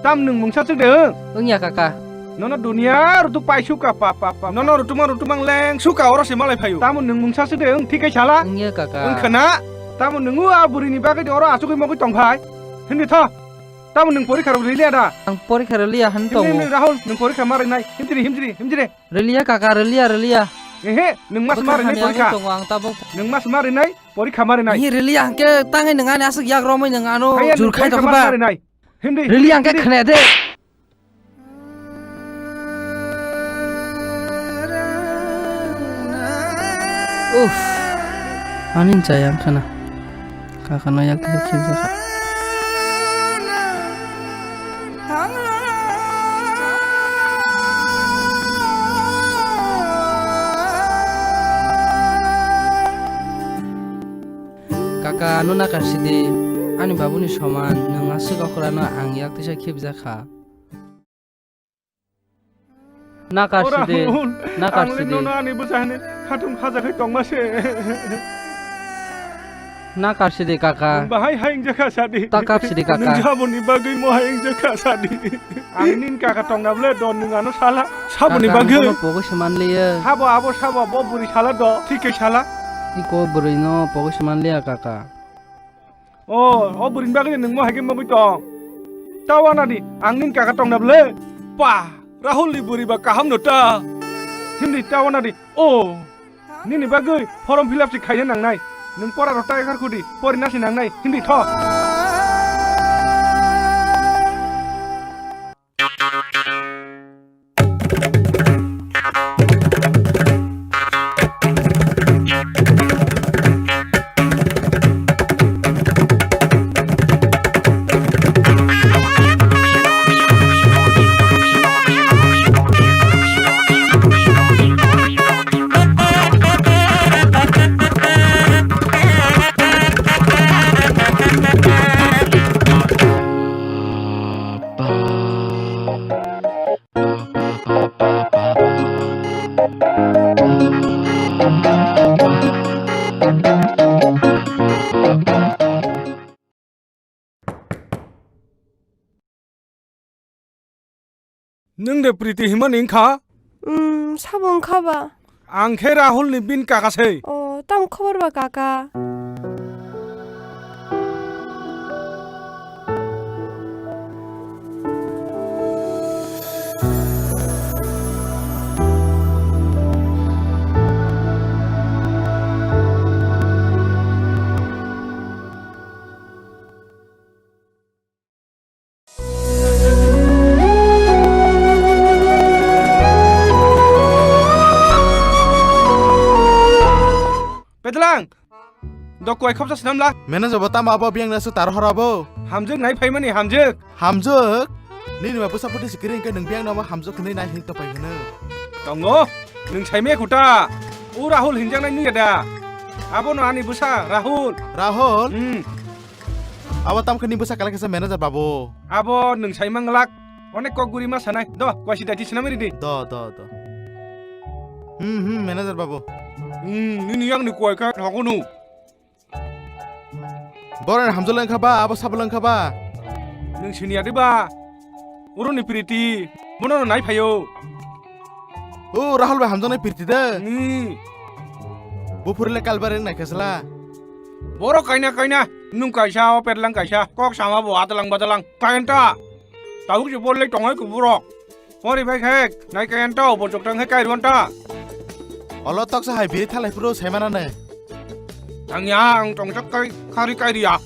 Tam nung mungsa cek de. Ya kakak. Nona dunia rutu pai suka pa. Nona rutumang leng suka orang si malai payu. Tam nung mungsa cek de tikai salah. Iya kakak. Kena. Tam nungu aburi ni bagai orang asuk mau tong pai. Hindi tha. Tam nung pori kharu lilia da. Ang pori kharu lilia han tong. Hindi Rahul nung pori khamar nai. Himjiri. Relia kakak relia. Ehe, nung mas mari nai pori kha. Nung mas mari nai pori khamar nai. Ni relia ke tangai nang ani asuk yak romai nang ano jur khai to ba. Hindi. Relia ke khne de. Anin sayang kana. Kakak yak khib jaka. anu nakarsidhi ani babuni soman nonga sigakorano ang yaktisa khibjakha nakarsidhi nakarsidhi Ani busahne khatum khajakai tongmase. nakarsidhi kaka Bahai haing jaka sadi. takapsidhi kaka Ninjabuni bagai mo haing jaka sadi. Angnin kaka tongnable don ningano sala. Sabuni bagai. pogo semanliya Habo abo sabo bo buri sala do. Thike sala. iko burino pogo semanliya kaka Oh burin bagai ningmo hakim mabui tong. Tawana di angnin kaka tongnable. Pa Rahul li buri ba kaham nota. Hindi tawana di. Oh nini bagai form fill up si khaya nangnai. Nung pora rota ekar kudi pori nasi nangnai hindi tho. Nung de priti himan ingkha? Sabon khaba. Angkhe Rahul ni bin kakase. Oh, tam khobor ba kaka. Pedlang. Dok koi khop sa sinam la. Manager batam abo biang nasu tar harabo. Hamjuk nai phai mani hamjuk. Hamjuk. Nini ma pusa puti sikiring ke nang biang nama hamjuk kene nai hing topai kene. Tongo. Nung chai me khuta. U Rahul hinjang nai ni ada. Abo no ani busa Rahul. Rahul. Abo tam kene busa kala kesa manager babo. Abo nung chai manglak. Onek kok guri ma sanai. Do koi si dati sinamiri di. Do. Manager babo. Nini yang ni koi ka thakunu. Boran hamjuk lang khaba abo sab lang khaba. Nung sini ade ba. Urun ni priti. Mono nai phayo. Rahul ba hamjuk nai priti de. Bupurle kalbareng nai kesla. Boro kaina nung kaisa o perlang kaisa kok sama bo adalang badalang kaenta. Tahu je boleh tongai ku burok. Pori bai khek nai kaenta bo jok tang he kai ronta. Olo tok sa hai biri thalai puro saimana ne. Ang tong jak kai khari kai dia.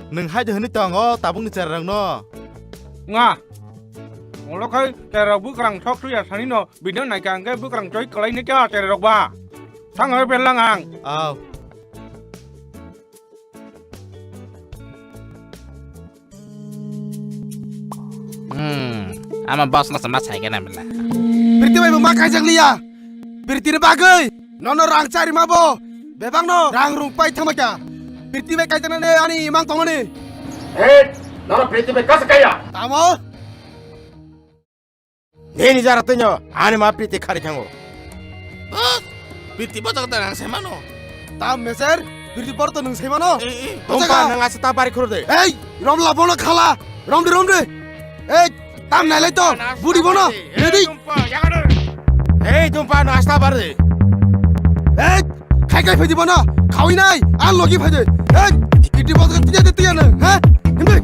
Nung hai de hni tong o tabung ni charang no. Nga. Olo kai tera bu krang thok tu ya sani no bidang nai kang ke bu krang choi kalai ni cha tera rok ba. Thang hai perlang ang. Aw. Ama boss na sama saya kena bela. Berarti memang makai janglia. Berarti ni bagai. Nono rang cari mabo. Bebang no rang rumpai thamaka. Berarti me kai jana ne ani mang tong ne. Nono berarti me kas kaya. Tamo. Neni jaratenyo ani ma priti khari khango. Priti botang tanang saimano. Tam meser. Berarti porto nung saimano. Tompa nang asa tabari khurde. Hey, rom la bono khala. Rom de. Hey, tam nai lai to. Budi bono. Ready? Hey, tompa nang asa tabari. Hey, kai phedi bono. Khawi nai. An logi phedi. Hey, iti botang tiya na. Ha? Himbe.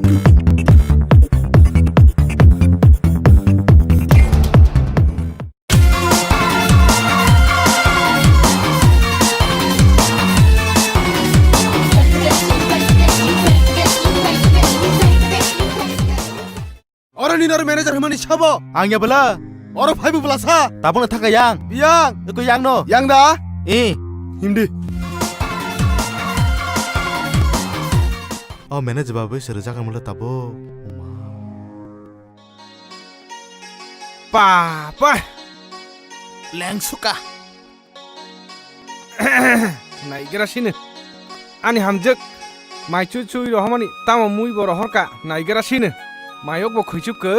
Orang ni nor manager himani chabo. Angya bela. Orang phai bu bela sa. Tabung thaka yang. Yang. Ko yang no. Yang da. Himdi. Oh manager babu serjakan mula tabo. Papa. Leng suka. Nai kira sini. Ani hamjuk माइ चुइ चुइ रहमानि तामा मुइ बर हरका नायगेरासिनो मायक बो खैजोबखो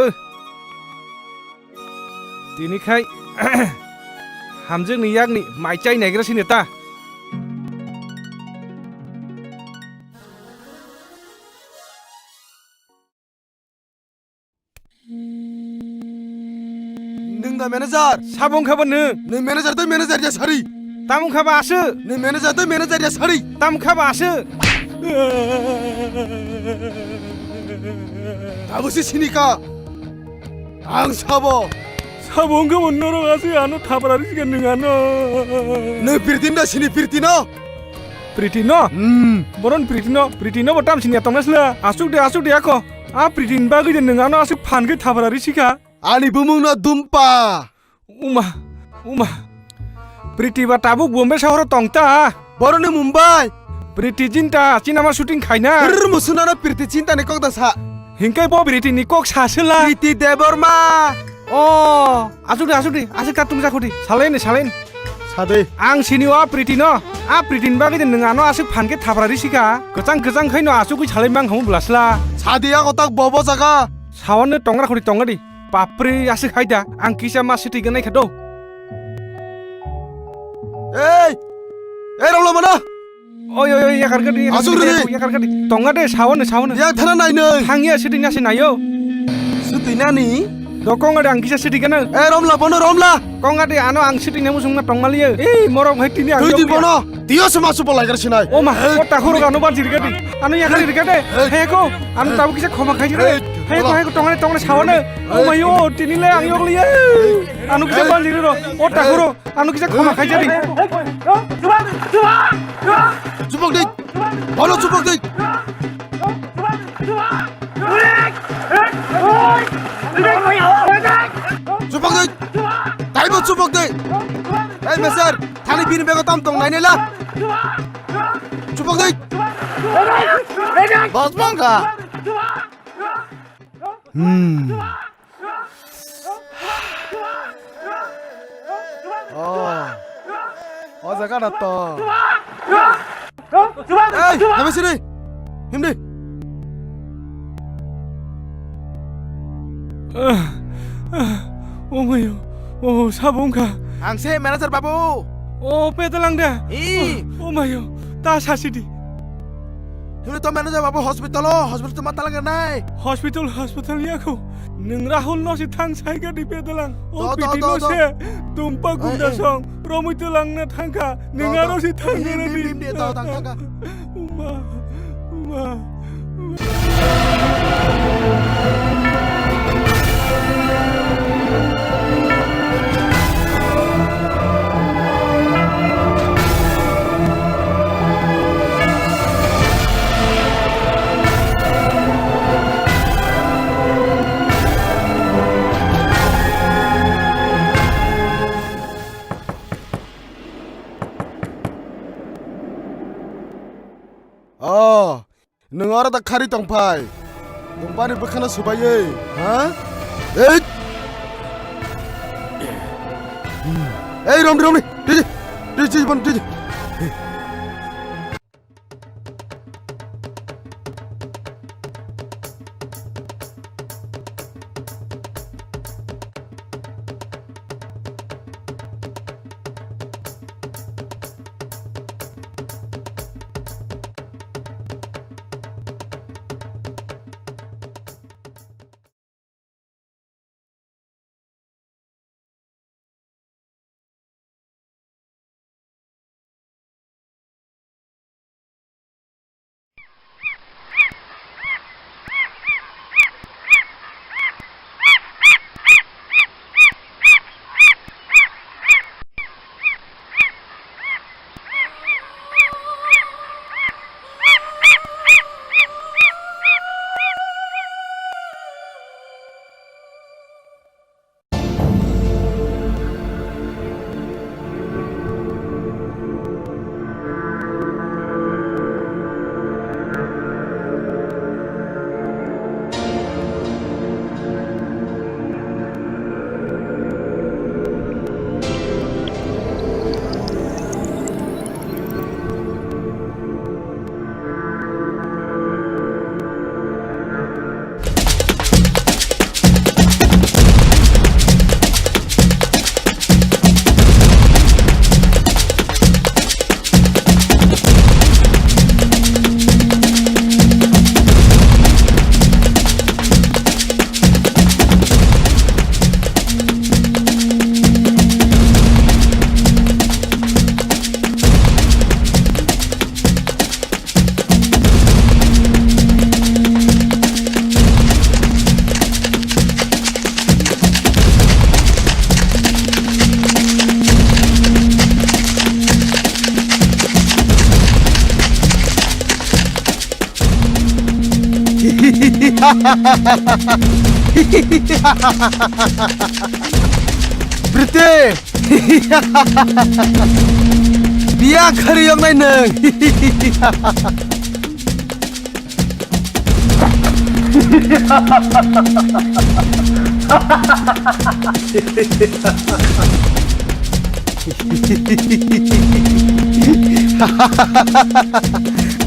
दिनिखाय हामजों नियागनि माइ चाइ नायगेरासिनो ता नोंदा manager साबुं खाबोन नों manager दै मेनेजार या सारि तामुं खाबा आसो नों मेनेजार दै मेनेजार या सारि तामुं खाबा आसो 다부시 시니까 앙 사보 사봉가 못 놀아가서 안어 타바라리 시겠는가노 너 프리티나 시니 프리티나 프리티나 뭐런 프리티나 뭐 땀시냐 똥나슬라 아쑥데 아커 아 프리틴 바그데 능아노 아쑥 판게 타바라리 시가 아니 부뭉나 둠빠 우마 프리티바 타북 bombe शहर tongta बरने मुंबई प्रीति चिंता चिनामा शूटिंग खाइना अरे मुसुनाना प्रीति चिंता ने कोक दसा हिंकाय बो प्रीति नि कोक सासला प्रीति देबरमा ओ आसुदे आसे काटुम जाखोदि सालेन सादे आं सिनिवा प्रीति न आ प्रीतिन बागे नङानो आसे फानके थाब्रारि सिका गोजां खैनो आसुगै सालेमां हम ब्लासला सादिया गताक बबो जागा सावनो टंगरा खरि टंगादि बाप्रे आसे खायदा आं किसा मा सिटि गनाय खादो ए रौला मना ओय याकारगदि याकारगदि टंगादे सावनो या थाना नायनो हांगिया सिटिनासे नायो सिटिनानि दकंगादे आं किसा सिटिगनो ए रमला बनो रमला कंगादे आनो आं सिटिने मुसुंना टंगालियो ए मरक हाइटिनि आं दुइ बनो दियो समासु बलायगारसिनाय ओ मा ओ ताखुर गानो बाजिरगदि आनो याखारि रिगदे हेको आनो ताबु किसा खमा खाइजिरे हेको टंगाने सावनो ओ मायो तिनिले आं यगलियो आनो किसा बाजिरे रो ओ ताखुर आनो किसा खमा खाइजिरे 주먹 대 번호 주먹 대 주먹 대 다이버 주먹 대 에이 메서 타니 비는 배가 땀똥 나이네라 주먹 대 버스방가 어제가 났다 에이 해메시리 힘내 오마요 오 사봉가 앙세 매니저 바보 오 빼들랑다 이 오마요 다 사시디 힘내 또 매니저 바보 호스피탈 또 마탈가 나이 호스피탈이야고 능 라훌 너시 탕사이가디 빼들랑 오 비디노세 둠빠 군다성 로무이틀랑나 탕가 능아로시 탕게라디 우마 नों आरो दा खारि दंफाय दंफानि बोखाना सोबायै हा एइ रमनि दिजि Priti Biya khari yang nai neng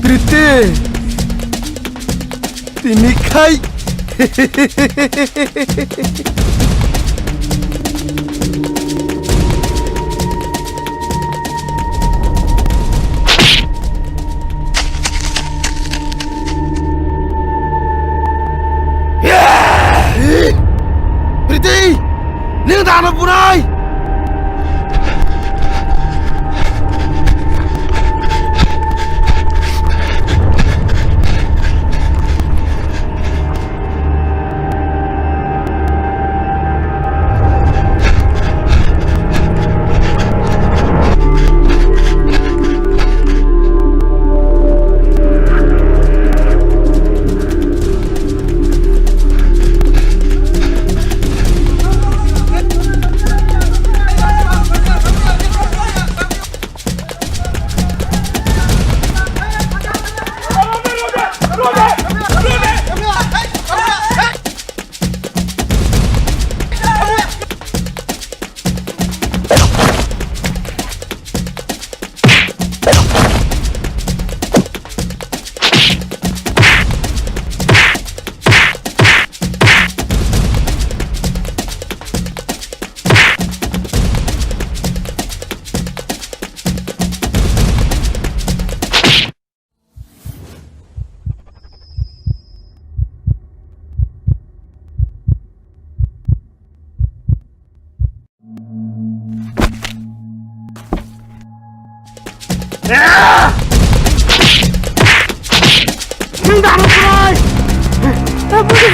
Priti Tini kai Priti Ning dana punai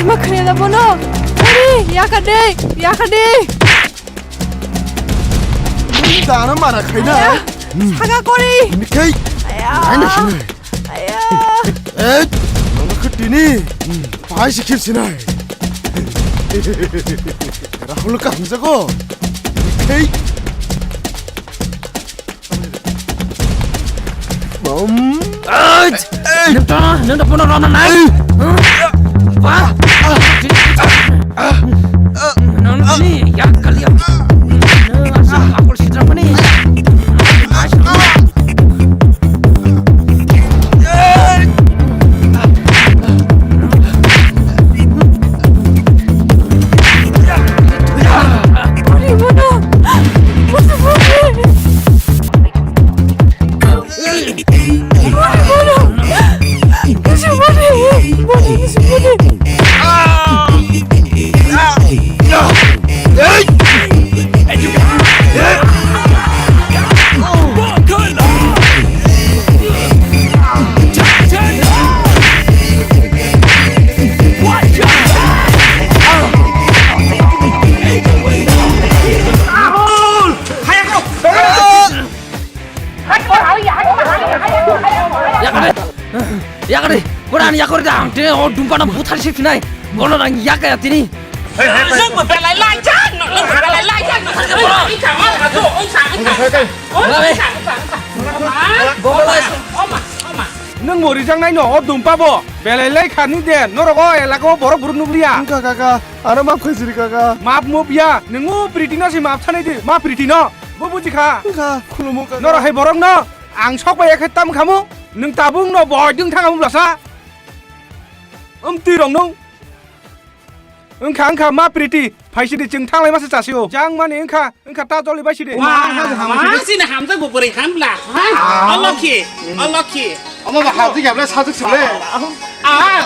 Makanya dah bono. Ini ya kade. Dana mana kena? 사과 꼬리. Nikai. Aina sini. Nona ketini. Pai sikip sini. Rahul ka hamza ko. Nikai. Nanda puno rona nai. Wah. Nanda ni ya kalian. Aku sidra pani. 야가래, 뭐라는 야거리다. 내 눈바람 못할 싶이나이. 뭐라랑 야가야 뛰니. Neng mau rijang nai no dumpa bo, belai khani deh, noroko elako borok buruk nublia. Enggak kakak, ana maaf kasih kakak. Maaf mo biya, nengu Pritino si maaf sana di, maaf Pritino, bo buji kha. Enggak, kulumuk kakak. Norok hai borok no, ang sok bayar ketam kamu, neng tabung no boy jeng thang kamu belasa. Tirong nung. Engkau maaf Priti, paisi di jeng thang lai masa casio. Jang mana engkau tak jolly paisi di. Wah, sini hamzah bu beri hamlah. Allah ki. Oma bah hamzah ya belas hamzah sebelah.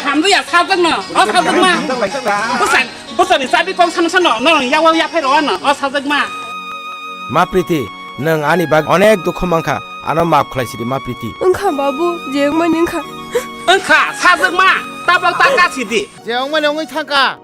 Hamzah ya hamzah no. Hamzah mah. Bosan ni sabi kong sana no yang wang ya peroan no. Hamzah mah. Ma Priti, neng ani bag onek dukh mangka, ana maaf khalai sidi ma Priti. Engkau babu, jeng mana engkau? Hamzah mah. Tabak taka sidi. Jeng mana ongai thangka.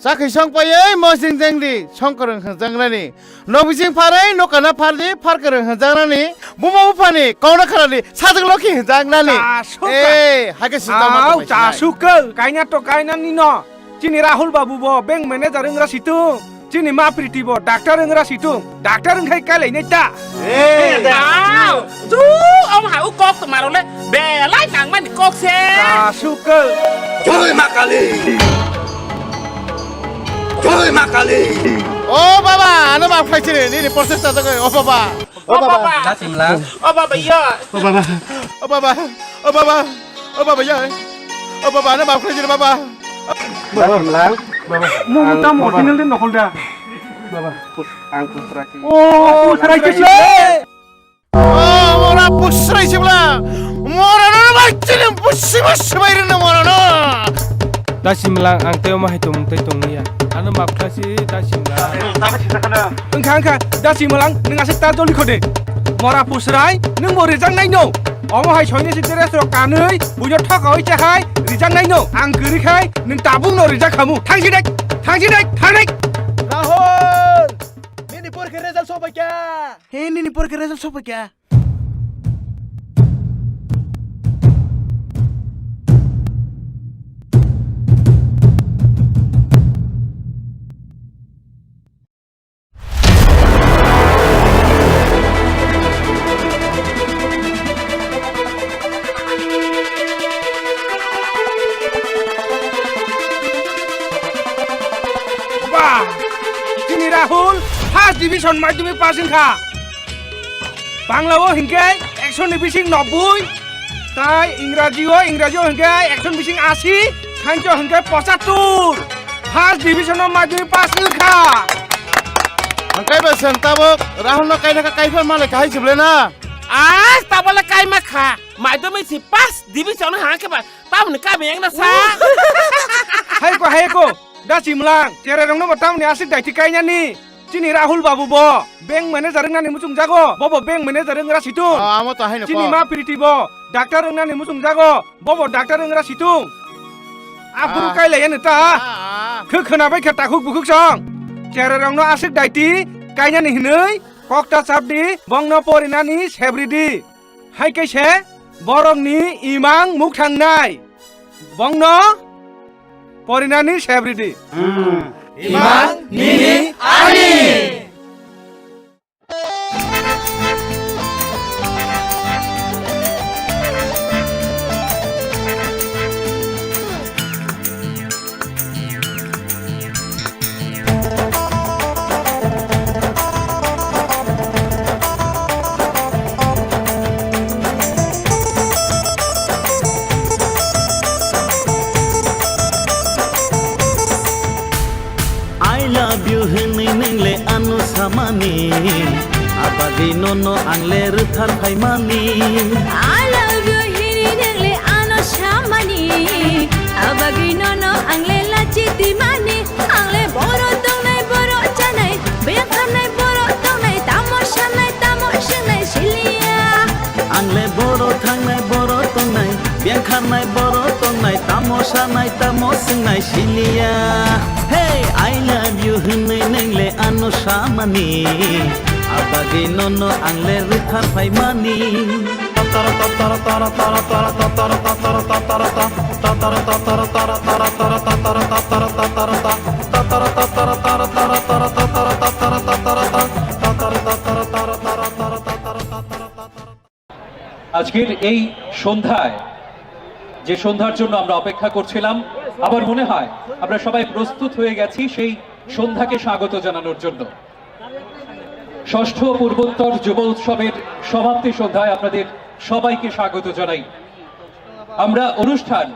Sakhi song paye mosing dengdi songkoreng hanjangrani. Nobising parai nokana pardi parkereng hanjangrani. Buma upani kauna kharani sajang loki hanjangrani. Eh, hage sita Aw, casukal, kayaknya to kayaknya nino. Cini Rahul Babu bo, bank manager engra situ. Cini Ma Priti bo, dokter engra situ. Dokter enggak kali ini tak. Aw, chú ông Hảo cốt tụi mà rồi lên bè lái nặng mà cốt xe. Casukal. Joy Makali. Joy Makali. Oh baba, ano ba fight ni proses ta ko. Oh baba. Oh baba. Đã chìm láng. Oh baba iya. Oh baba. Oh baba. Oh baba. Oh baba ya. Oh baba, ano ba fight ni baba? Mau minta mau tinggal di nokol dah. Oh, serai kecil. Oh, mora pusrai sibla. Mora no bacin pusiba sibair na mora no. Dasimlang ang teo mah hitung tong ya. Anu map klasi dasimlang. Engkang dasimlang nang asik ta doli khode. Mora pusrai nang mo rijang nai no. Omo hai choine si tere sro kanui bujo thak oi cha hai rijang nai no. Ang guri khai nang tabung no rijang kamu. Thang si dek. Rahul! Nini por ke result sopa kya? Hey, nini por ke result sopa kya? Rahul, first division মাধ্যমিক passing খা বাংলাও হিংকে 100 বিসিং 90 তাই ইংরাজিও হিংকে 100 বিসিং 80 science হিংকে 75 first division মাধ্যমিক passing খা Angkai basan tabok Rahul no kai na kai fa male kai jible na. Ah, tabole kai ma kha. Maধ্যমিক si pas division ha ke ba. Tao ni ka beng na sa. Hai ko. Dasimlang, cere rong no batam ni asik dai tikainya ni. Cini Rahul Babu bo, bank manager ngani musung jago. Bobo bank manager ngara situ. Amo to hai no. Cini Ma Priti bo, dokter ngani musung jago. Bobo dokter ngara situ. Apuru kai layan ta. Khana bai khata khuk bukuk song. Cere rong no asik dai ti, kainya ni hinei. Kokta sabdi, bongno porinani sebridi. Hai kai se, borong ni imang muk thangnai. Bongno Porinani Sebridi. Imang Nini Ani. Samani abadi nono angle ruthar phaimani I love you hiri nengle ano shamani abagi nono angle lachi dimani angle boro dongnai boro chanai bekanai boro dongnai tamoshanai silia angle boro thangnai boro tongnai bekanai boro tongnai tamosingnai silia. Hey, I love you hunai nengle ano shamani abagi nono angle ruthar phaimani আজকের এই সন্ধ্যায় যে সন্ধ্যার জন্য আমরা অপেক্ষা করছিলাম আবার মনে হয় আমরা সবাই প্রস্তুত হয়ে গেছি সেই সন্ধ্যাকে স্বাগত জানানোর জন্য। ষষ্ঠ পূর্বোত্তর যুব উৎসবের সমাপ্তি সন্ধ্যায় আপনাদের সবাইকে স্বাগত জানাই। আমরা অনুষ্ঠান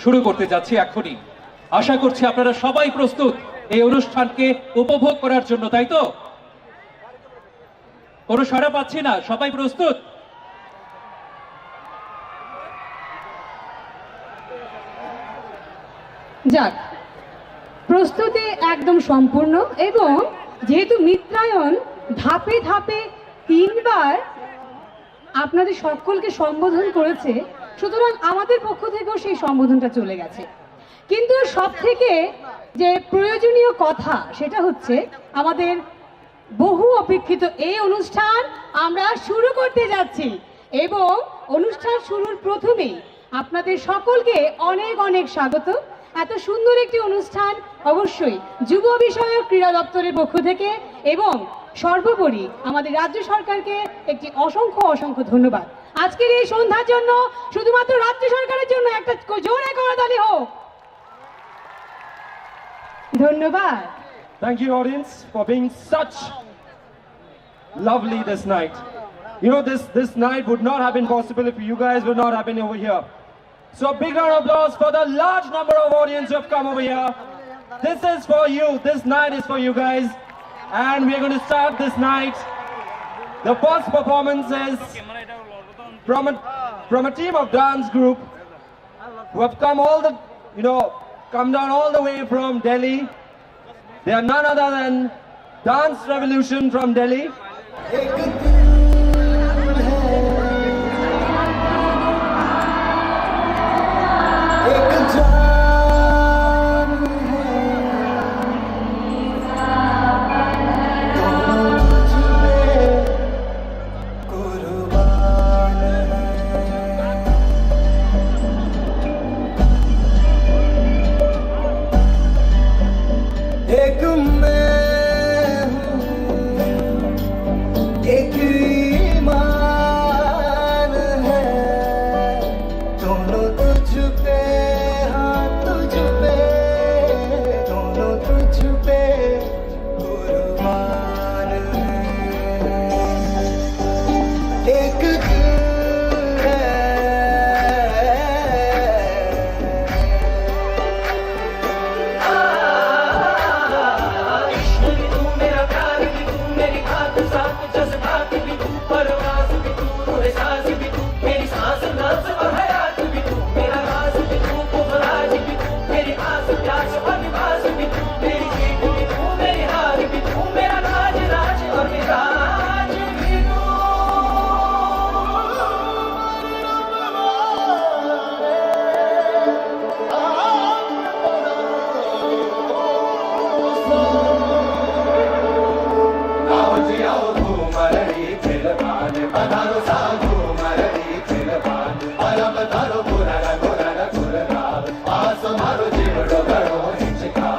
শুরু করতে যাচ্ছি এখনই। আশা করছি আপনারা সবাই প্রস্তুত এই অনুষ্ঠানকে উপভোগ করার জন্য, তাই তো? কোনো সাড়া পাচ্ছি না, সবাই প্রস্তুত? যাক, প্রস্তুতি একদম সম্পূর্ণ এবং যেহেতু মিত্রায়ন ধাপে ধাপে 3 বার আপনাদের সকলকে সম্বোধন করেছে, সুতরাং আমাদের পক্ষ থেকেও সেই সম্বোধনটা চলে গেছে। কিন্তু সব থেকে যে প্রয়োজনীয় কথা সেটা হচ্ছে আমাদের বহু অপেক্ষিত এই অনুষ্ঠান আমরা শুরু করতে যাচ্ছি এবং অনুষ্ঠান শুরুর প্রথমেই আপনাদের সকলকে অনেক অনেক স্বাগত। এত সুন্দর একটি অনুষ্ঠান অবশ্যই যুব বিষয়ক ক্রীড়া দপ্তরের পক্ষ থেকে এবং সর্বোপরি আমাদের রাজ্য সরকারকে একটি অসংখ্য অসংখ্য ধন্যবাদ। আজকের এই সন্ধ্যার জন্য শুধুমাত্র রাজ্য সরকারের জন্য একটা জোরে করতালি হোক। ধন্যবাদ। Thank you, audience, for being such lovely this night. You know, this night would not have been possible if you guys were not happening over here. So a big round of applause for the large number of audience who have come over here. This is for you. This night is for you guys. And we are going to start this night. The first performance is from a team of dance group who have come come down all the way from Delhi. They are none other than Dance Revolution from Delhi. Aso maro jivdo garo hinchika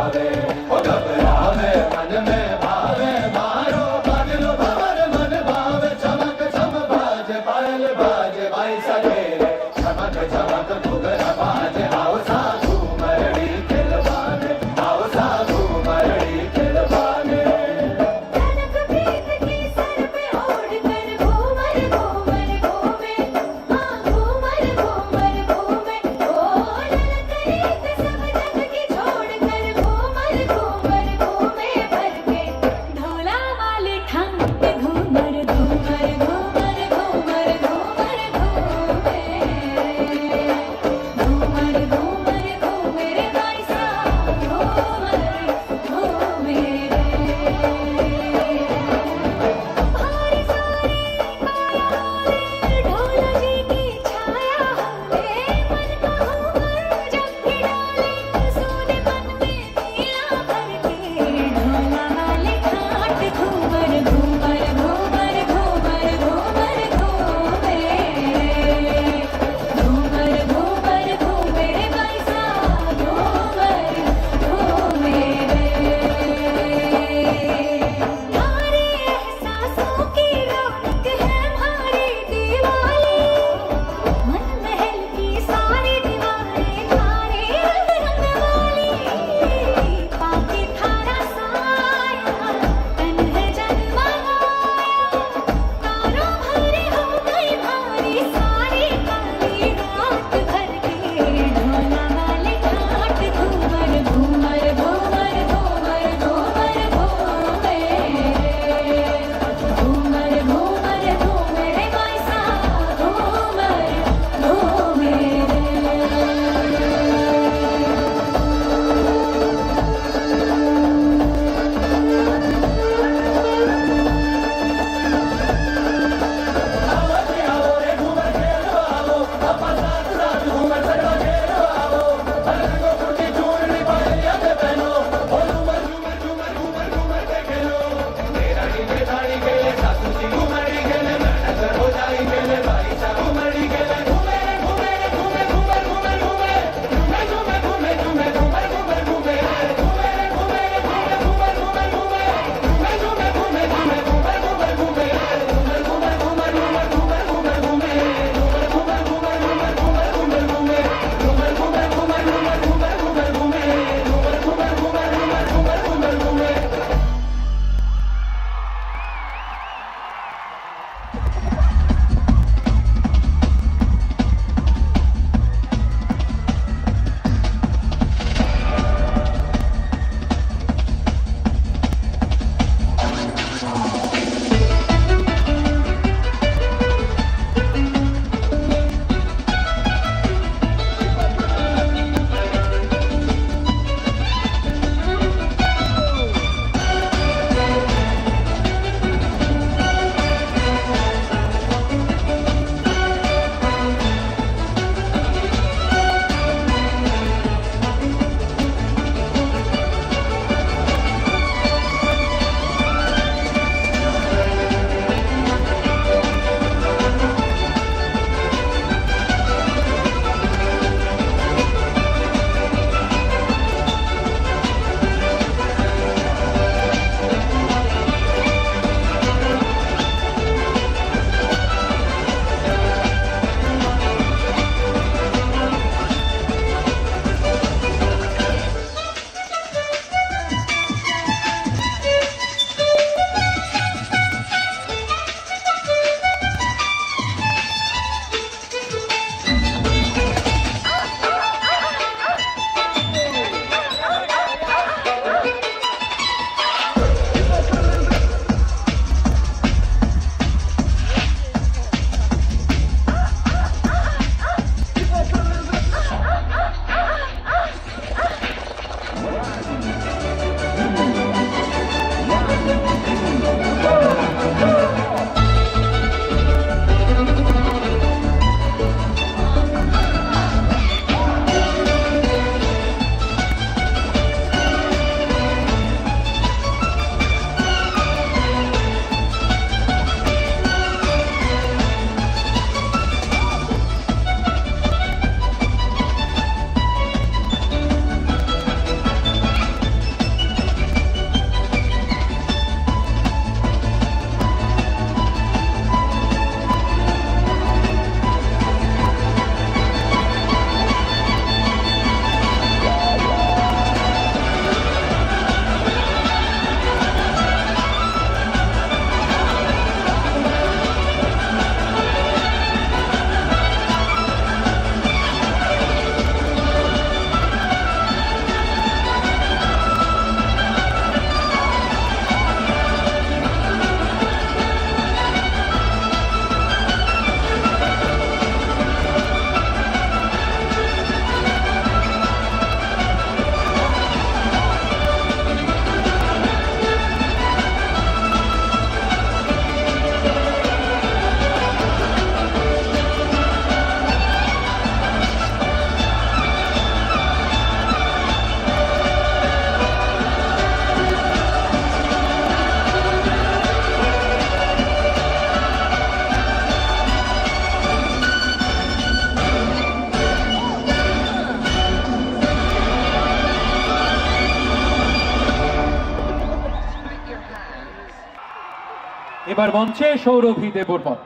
এবার মঞ্চে Sourabhi Debbarman.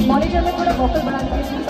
Monitor में थोड़ा vocal बढ़ा दीजिए please.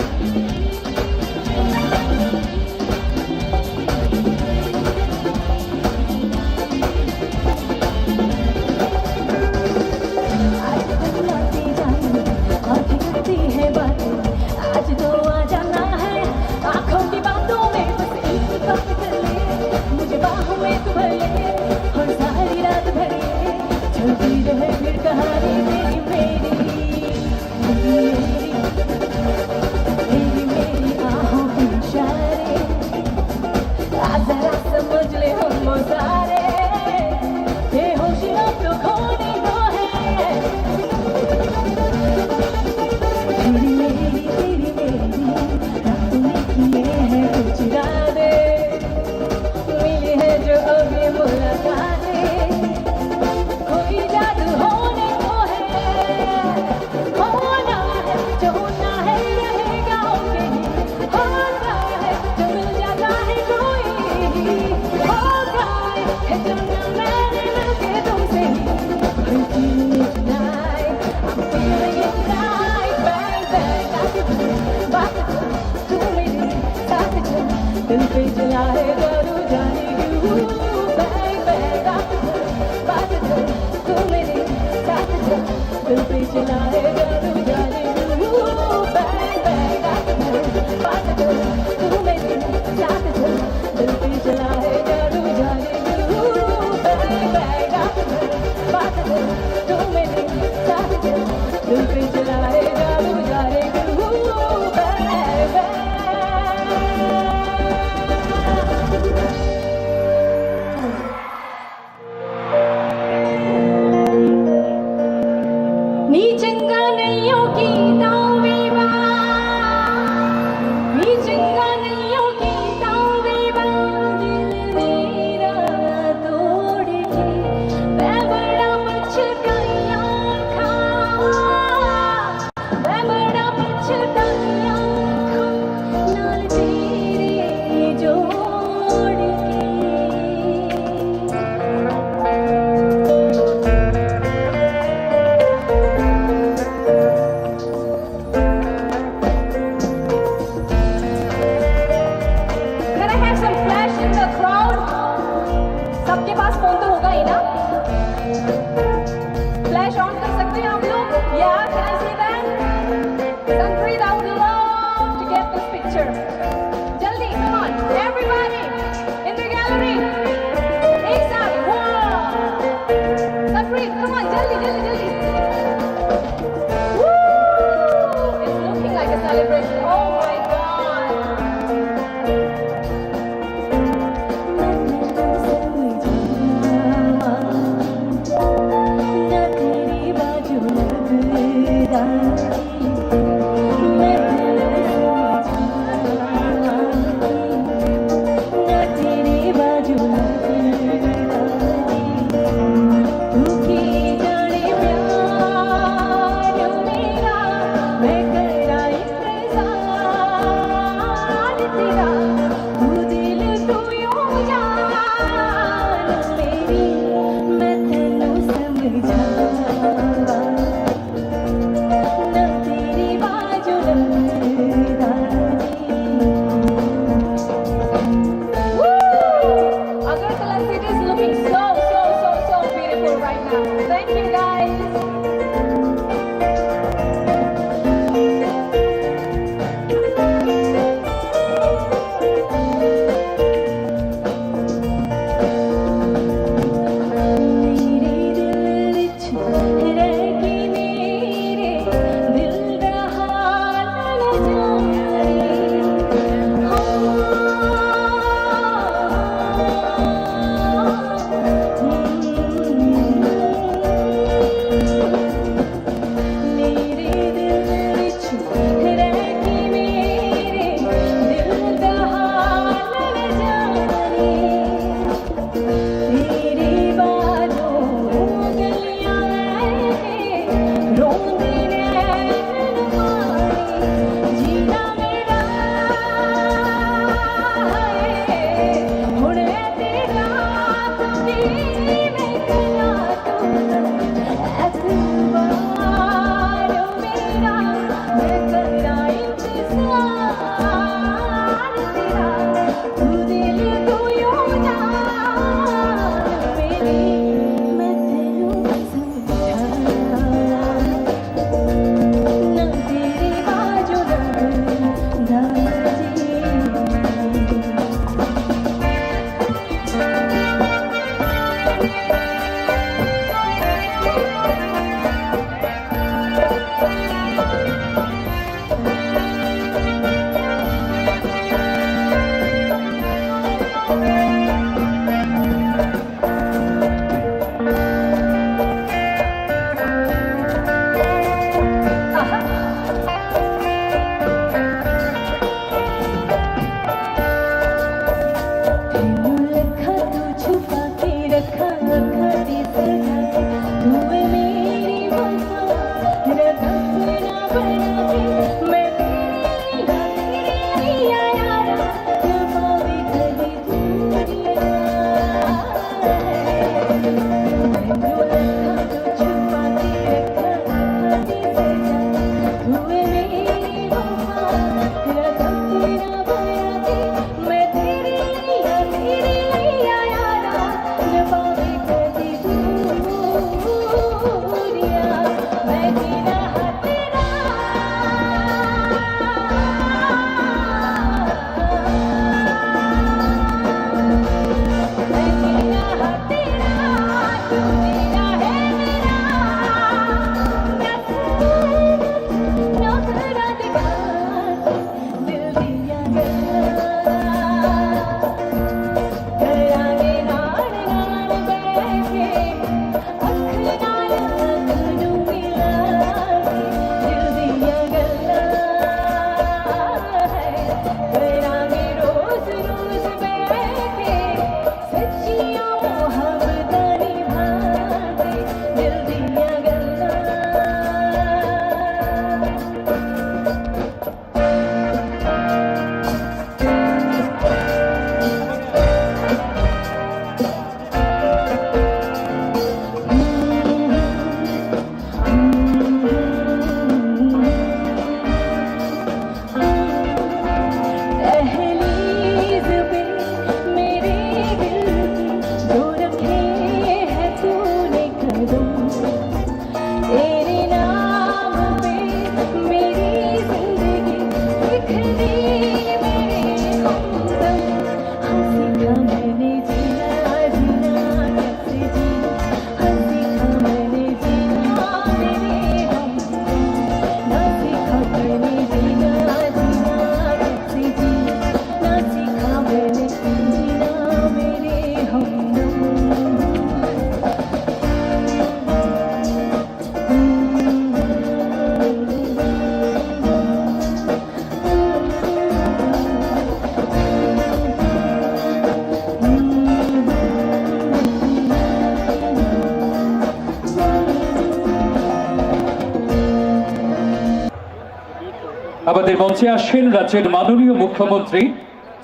আমাদের মঞ্চে আসছেন রাজ্যের মাননীয় মুখ্যমন্ত্রী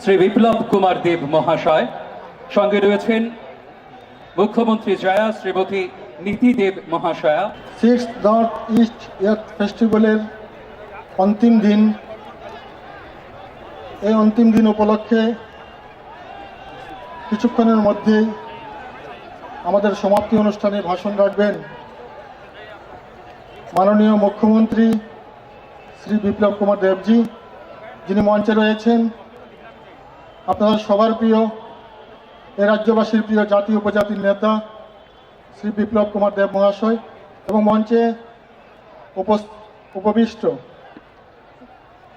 শ্রী বিপ্লব কুমার দেব মহাশয়, সঙ্গে রয়েছেন মুখ্যমন্ত্রী জয়া শ্রীমতী নীতি দেব মহাশয়া। 6th নর্থ ইস্ট ইয়ুথ ফেস্টিভ্যালের অন্তিম দিন, এই অন্তিম দিন উপলক্ষে কিছুক্ষণের মধ্যেই আমাদের সমাপ্তি অনুষ্ঠানে ভাষণ রাখবেন মাননীয় মুখ্যমন্ত্রী শ্রী বিপ্লব কুমার দেবজি, যিনি মঞ্চে রয়েছেন। আপনাদের সবার প্রিয়, এ রাজ্যবাসীর প্রিয় জাতি উপজাতির নেতা শ্রী বিপ্লব কুমার দেব মহাশয় এবং মঞ্চে উপবিষ্ট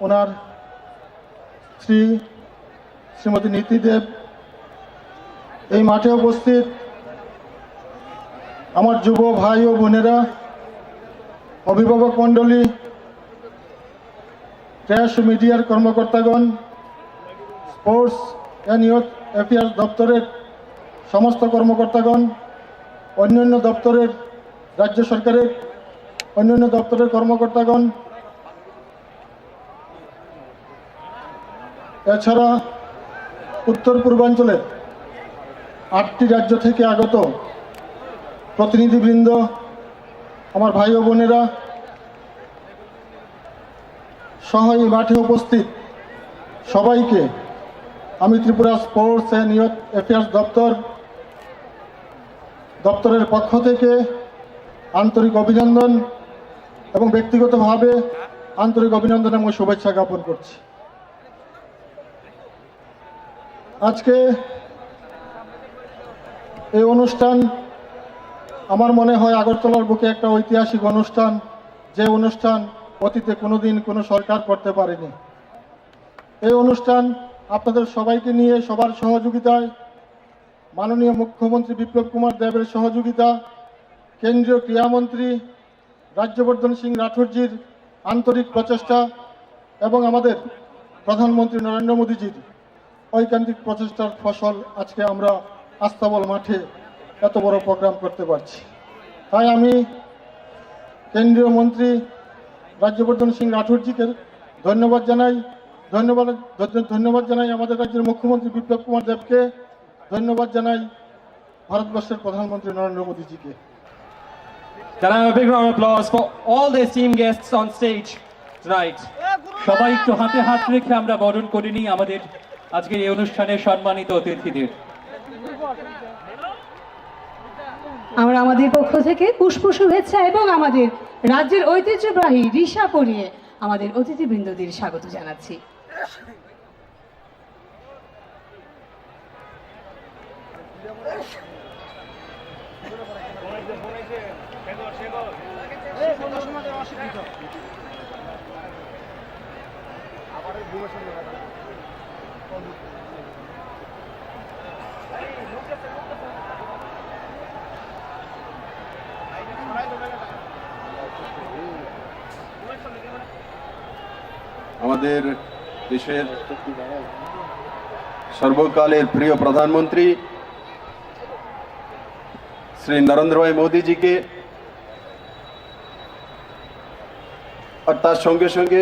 ওনার শ্রীমতী নীতি দেব, এই মাঠে উপস্থিত আমার যুব ভাই ও বোনেরা, অভিভাবক মণ্ডলী, প্রেস ও মিডিয়ার কর্মকর্তাগণ, স্পোর্টস অ্যান্ড ইয়ুথ অ্যাফেয়ার্স দপ্তরের সমস্ত কর্মকর্তাগণ, অন্যান্য দপ্তরের, রাজ্য সরকারের অন্যান্য দপ্তরের কর্মকর্তাগণ, এছাড়া উত্তর পূর্বাঞ্চলের 8টি রাজ্য থেকে আগত প্রতিনিধিবৃন্দ, আমার ভাই ও বোনেরা সহ এই মাঠে উপস্থিত সবাইকে আমি Tripura sports and youth affairs দপ্তরের পক্ষ থেকে আন্তরিক অভিনন্দন এবং ব্যক্তিগতভাবে আন্তরিক অভিনন্দন এবং শুভেচ্ছা জ্ঞাপন করছি। আজকে এই অনুষ্ঠান আমার মনে হয় আগরতলার বুকে একটা ঐতিহাসিক অনুষ্ঠান, যে অনুষ্ঠান অতীতে কোনোদিন কোনো সরকার করতে পারেনি। এই অনুষ্ঠান আপনাদের সবাইকে নিয়ে, সবার সহযোগিতায়, মাননীয় মুখ্যমন্ত্রী বিপ্লব কুমার দেবের সহযোগিতা, কেন্দ্রীয় ক্রীড়ামন্ত্রী রাজ্যবর্ধন সিং রাঠোরজির আন্তরিক প্রচেষ্টা এবং আমাদের প্রধানমন্ত্রী নরেন্দ্র মোদীজির ঐকান্তিক প্রচেষ্টার ফসল আজকে আমরা আস্তাবল মাঠে এত বড় প্রোগ্রাম করতে পারছি। তাই আমি কেন্দ্রীয় মন্ত্রী রাজ্যবর্ধন সিং রাঠোরজিকে ধন্যবাদ জানাই, আমাদের রাজ্যের মুখ্যমন্ত্রী বিপ্লব কুমার দেবকে ধন্যবাদ জানাই, ভারতবর্ষের প্রধানমন্ত্রী Narendra মোদীজিকে। Can I have a big round of applause for all the esteemed guests on stage tonight? সবাই একটু হাতে হাত রেখে আমরা বরণ করে নিই আমাদের আজকের এই অনুষ্ঠানে সম্মানিত অতিথিদের। আমরা আমাদের পক্ষ থেকে পুষ্প শুভেচ্ছা এবং আমাদের রাজ্যের ঐতিহ্যবাহী রিশা পরিয়ে আমাদের অতিথিবৃন্দদের স্বাগত জানাচ্ছি। আমাদের দেশের সর্বকালের প্রিয় প্রধানমন্ত্রী শ্রী নরেন্দ্র ভাই মোদীজিকে আর তার সঙ্গে সঙ্গে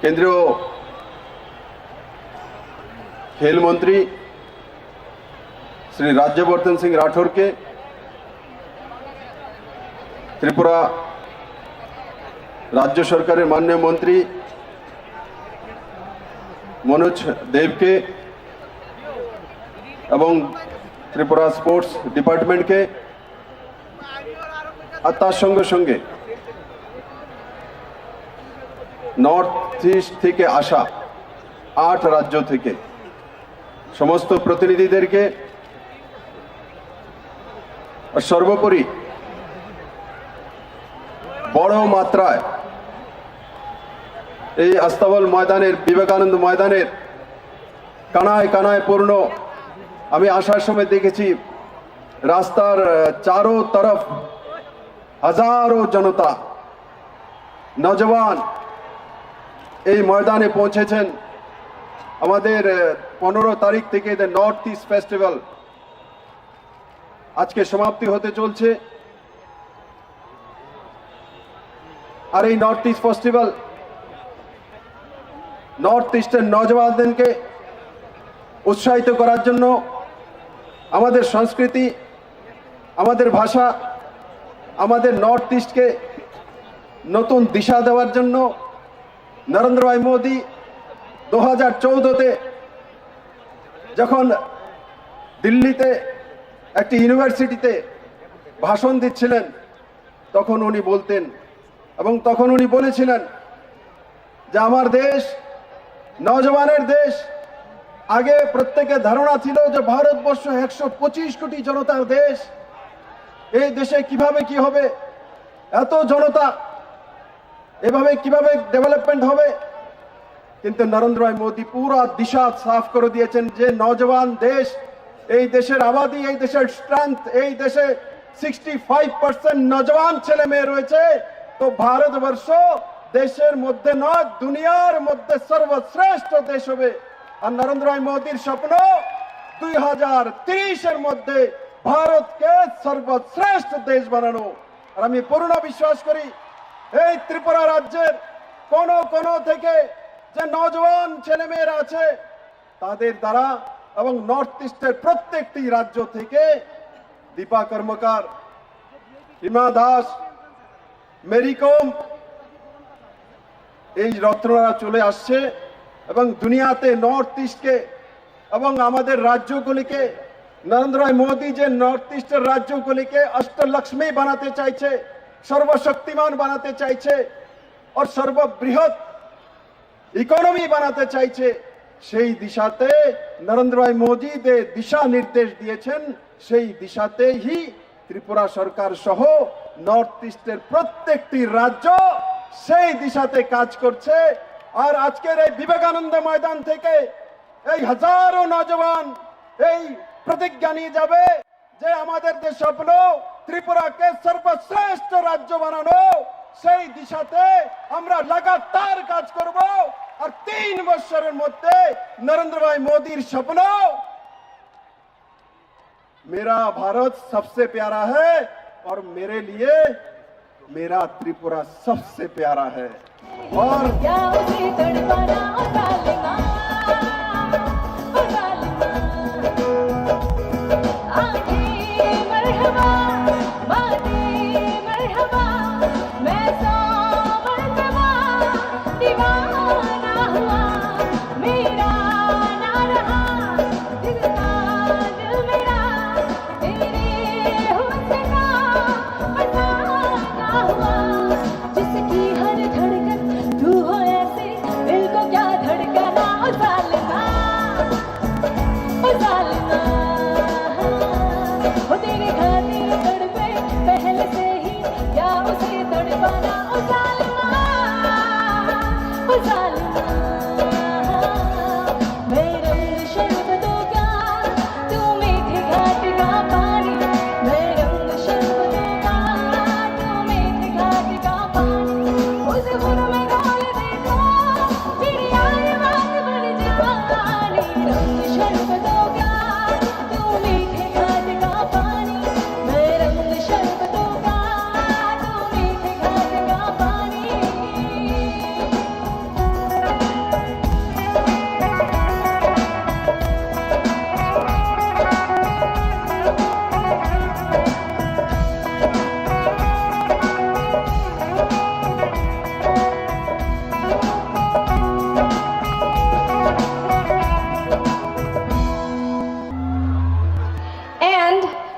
কেন্দ্রীয় খেল মন্ত্রী শ্রী রাজ্যবর্ধন সিং রাঠোরকে, ত্রিপুরা রাজ্য সরকারের মাননীয় মন্ত্রী মনোজ দেবকে এবং ত্রিপুরা স্পোর্টস ডিপার্টমেন্টকে, আর তার সঙ্গে সঙ্গে নর্থ ইস্ট থেকে আসা 8 রাজ্য থেকে সমস্ত প্রতিনিধিদেরকে, আর সর্বোপরি বড় মাত্রায় এই আস্তাবল ময়দানের, বিবেকানন্দ ময়দানের কানায় কানায় পূর্ণ। আমি আসার সময় দেখেছি রাস্তার চারো তরফ হাজারো জনতা, নজওয়ান এই ময়দানে পৌঁছেছেন। আমাদের 15 তারিখ থেকে নর্থ ইস্ট ফেস্টিভ্যাল আজকে সমাপ্তি হতে চলছে। আর এই নর্থ ইস্ট ফেস্টিভ্যাল নর্থ ইস্টের নওজওয়ানদেরকে উৎসাহিত করার জন্য, আমাদের সংস্কৃতি, আমাদের ভাষা, আমাদের নর্থ ইস্টকে নতুন দিশা দেওয়ার জন্য নরেন্দ্র ভাই মোদী 2014-তে যখন দিল্লিতে একটি ইউনিভার্সিটিতে ভাষণ দিচ্ছিলেন, তখন উনি বলতেন এবং তখন উনি বলেছিলেন যে আমার দেশ নওজওয়ানের দেশ। আগে প্রত্যেকের ধারণা ছিল যে ভারতবর্ষ 125 কোটি জনতার দেশ, এই দেশে কিভাবে কি হবে, এত জনতা, এভাবে কিভাবে ডেভেলপমেন্ট হবে। কিন্তু নরেন্দ্র ভাই মোদী পুরো দিশা সাফ করে দিয়েছেন যে নওজওয়ান দেশ, এই দেশের আবাদি, এই দেশের স্ট্রেংথ, এই দেশে 65% নওজওয়ান ছেলে মেয়ে রয়েছে। তো ভারতবর্ষ দেশের মধ্যে নয়, দুনিয়ার মধ্যে সর্বশ্রেষ্ঠ দেশ হবে। আর নরেন্দ্র ভাই মোদীর স্বপ্ন 2030-এর মধ্যে ভারতকে সর্বশ্রেষ্ঠ দেশ বানানো। আর আমি পূর্ণ বিশ্বাস করি এই ত্রিপুরা রাজ্যের কোন কোন থেকে যে নওজওয়ান ছেলেমেয়েরা আছে তাদের দ্বারা এবং নর্থ ইস্টের প্রত্যেকটি রাজ্য থেকে দীপা কর্মকার, হিমা দাস, মেরি কম, এই রত্নরা চলে আসছে এবং দুনিয়াতে নর্থ ইস্টকে এবং আমাদের রাজ্যগুলিকে নরেন্দ্র ভাই মোদী যে নর্থ ইস্টের রাজ্যগুলিকে অষ্টলক্ষ্মী বানাতে চাইছে, সর্বশক্তিমান বানাতে চাইছে আর সর্ববৃহৎ ইকোনমি বানাতে চাইছে, সেই দিশাতে নরেন্দ্র ভাই মোদী যে দিশা নির্দেশ দিয়েছেন সেই দিশাতেই ত্রিপুরা সরকার সহ নর্থ ইস্টের প্রত্যেকটি রাজ্য সেই দিশাতে কাজ করছে। আর আজকের এই বিবেকানন্দ ময়দান থেকে এই হাজারো নওজওয়ান এই প্রতিজ্ঞা নিয়ে যাবে যে আমাদের যে স্বপ্ন ত্রিপুরাকে সর্বশ্রেষ্ঠ রাজ্য বানানো, সেই দিশাতে আমরা লাগাতার কাজ করব। আর 3 বছরের মধ্যে নরেন্দ্র ভাই মোদীর স্বপ্ন मेरा भारत सबसे प्यारा है और मेरे लिए मेरा त्रिपुरा सबसे प्यारा है। और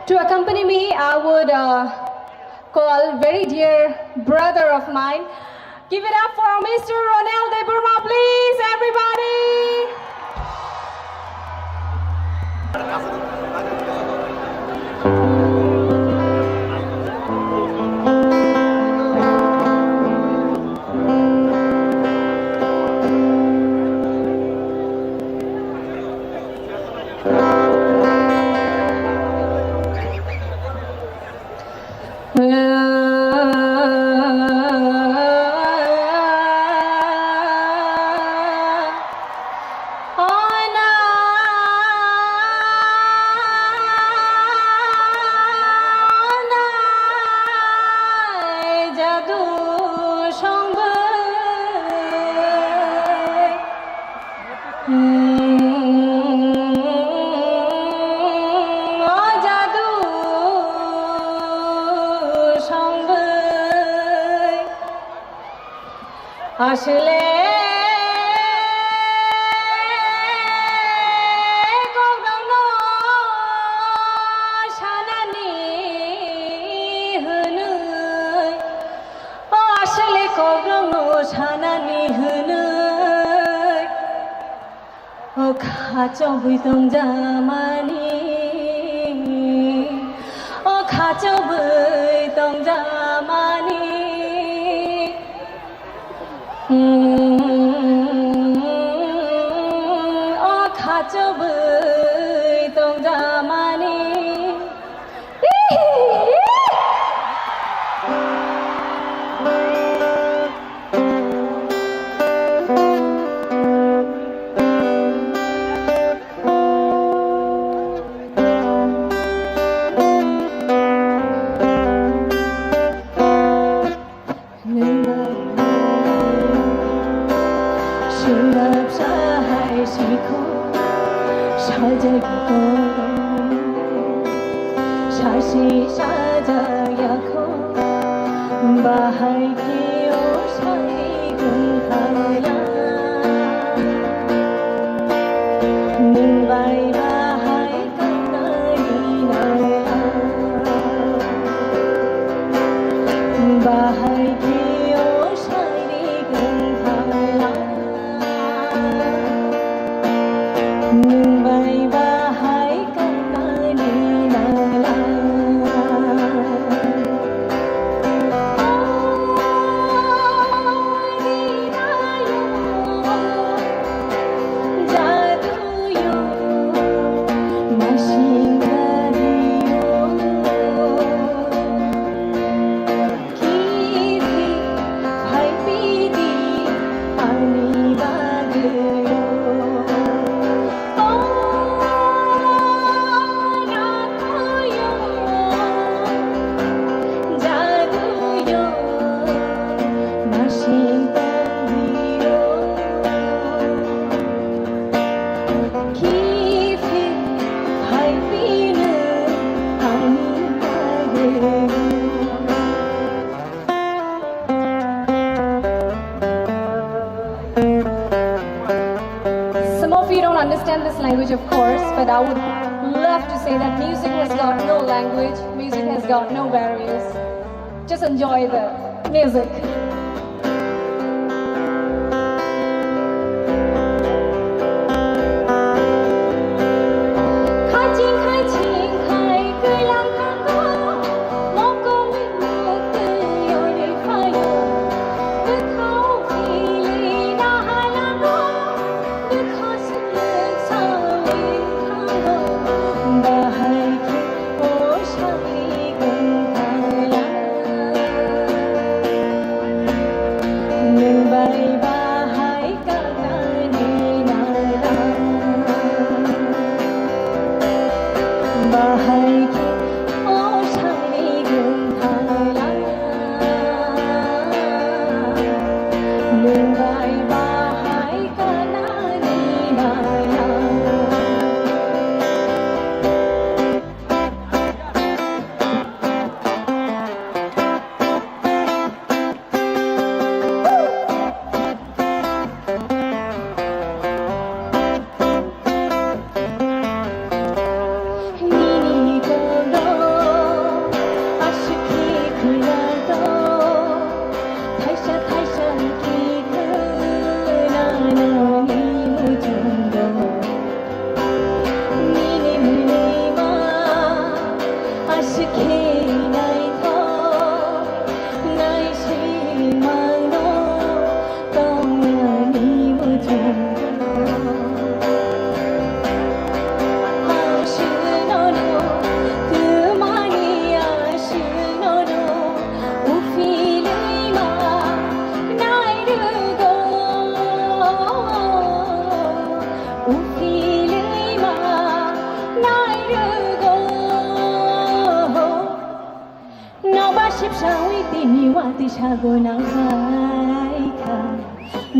to accompany me, I would call very dear brother of mine. Give it up for Mr. Ronald De Burma, please, everybody. জাদু সঙ্গ আসলে खाचौ बैदं जामानि खाचौ बैदं जामानि खाचौ बैदं जामानि Understand this language, of course, but I would love to say that music has got no language, music has got no barriers. Just enjoy the music.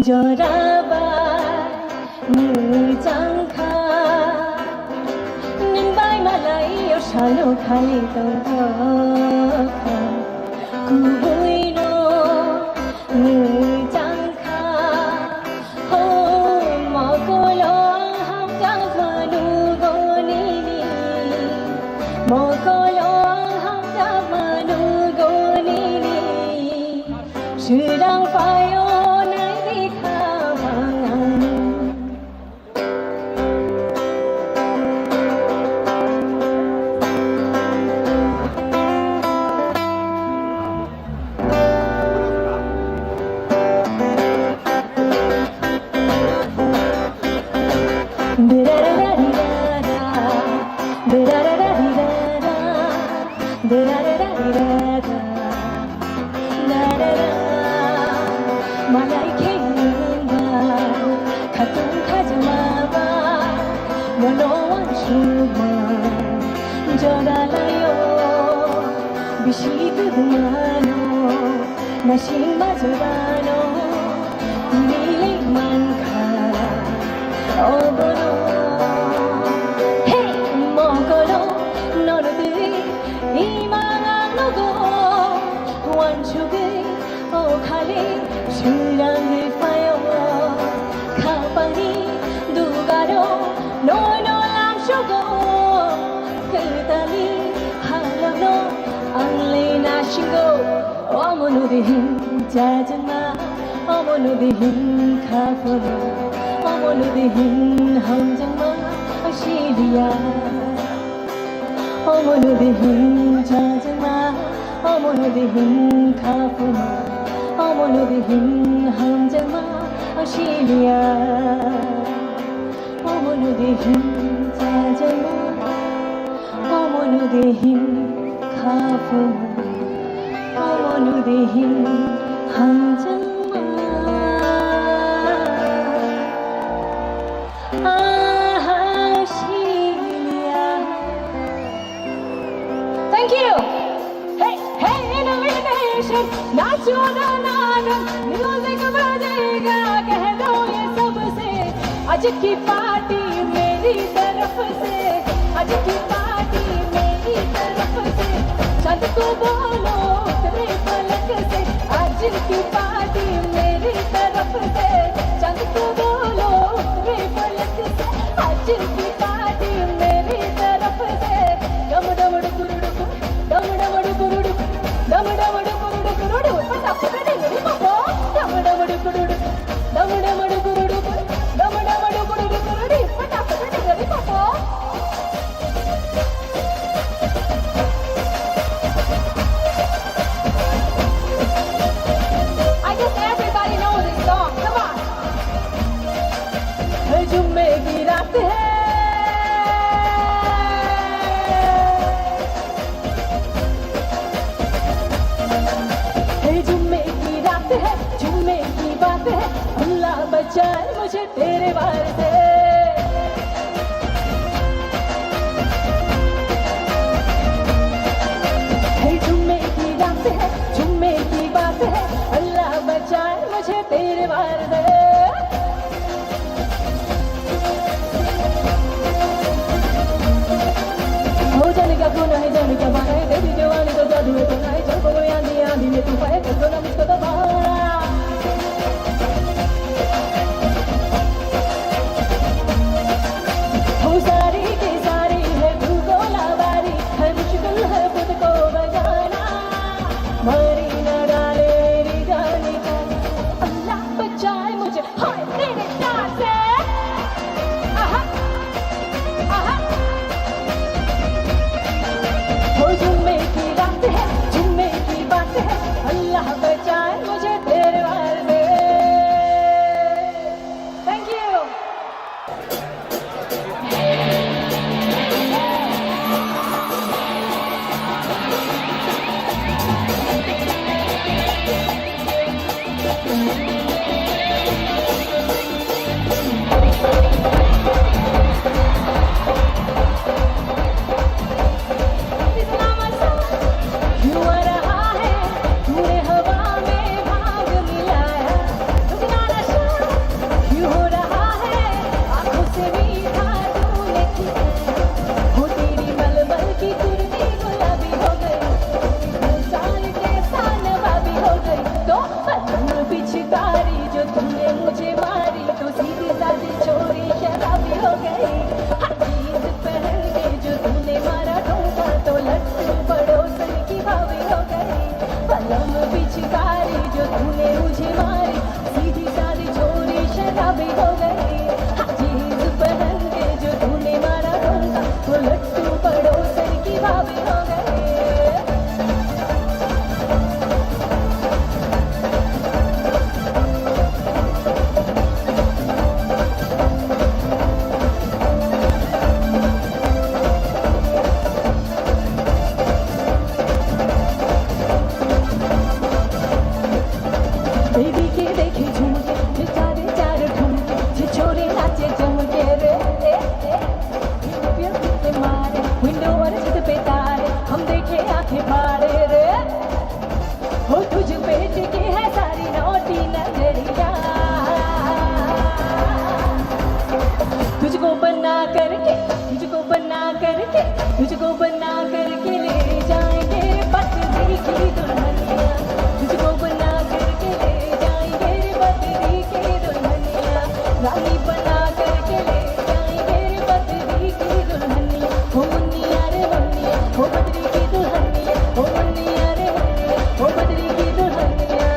Joraba जांखा नोंबाय मालाय सालो खालि दंखा गुबैनो जांखा हो मगलो हामजां मानुगोनिनि मगलो हामजां मानुगोनिनि शिरां पायो Nasimajarano, milik mangkara, obono. Hey, mogolo, norudui, imanganogo, wanchugi, okhale, shirangi payo, kapani, dugaro, no lamshogo, kutali, halano, angle nashingo. 어머누디힌 짜증나 어머누디힌 카푸르 어머누디힌 함정마 시리야 어머누디힌 짜증나 어머누디힌 카푸르 어머누디힌 함정마 시리야 어머누디힌 짜증나 어머누디힌 카푸르 어머누디힌 함정마 아하시리야. Thank you. Hey, hey, innovation. Nachona Nana, music बजेगा, कह दो ये सबसे. आज की पार्टी मेरी तरफ से, आज की पार्टी मेरी तरफ से. चल को बोलो तेरे पलक से, आज की पार्टी मेरी तरफ से. चल को बोलो तेरे पलक से, आज की पार्टी मेरी तरफ से. डम डम डुकुरुडु, डम डम डुकुरुडु, डम डम डुकुरुडु कुरुडु, पटापट डिंगरी पपो. डम डम डुकुरुडु, डम डम डुकुरुडु, डम डम डुकुरुडु कुरुडु, पटापट डिंगरी पपो. जुम्मे की रात है, जुम्मे की रात है, जुम्मे की बात है. अल्लाह बचाए मुझे तेरे वार से. जुम्मे की रात है, जुम्मे की बात है. अल्लाह बचाए मुझे तेरे वार से. हो जाने का खून है, जाने का बाना है. तेरी जवानी तो जादू है, तो है चल कोई आंधी आंधी में तू पाए कर दो ना मुझको दबा. तुझको बना करके ले जाएंगे बदरी की दुल्हनिया तुझको बना करके ले जाएंगे बदरी की दुल्हनिया रानी बना करके ले जाएंगे बदरी की दुल्हनिया हो मुन्निया रे मुन्निया हो बदरी की दुल्हनिया हो मुन्निया रे मुन्निया हो बदरी की दुल्हनिया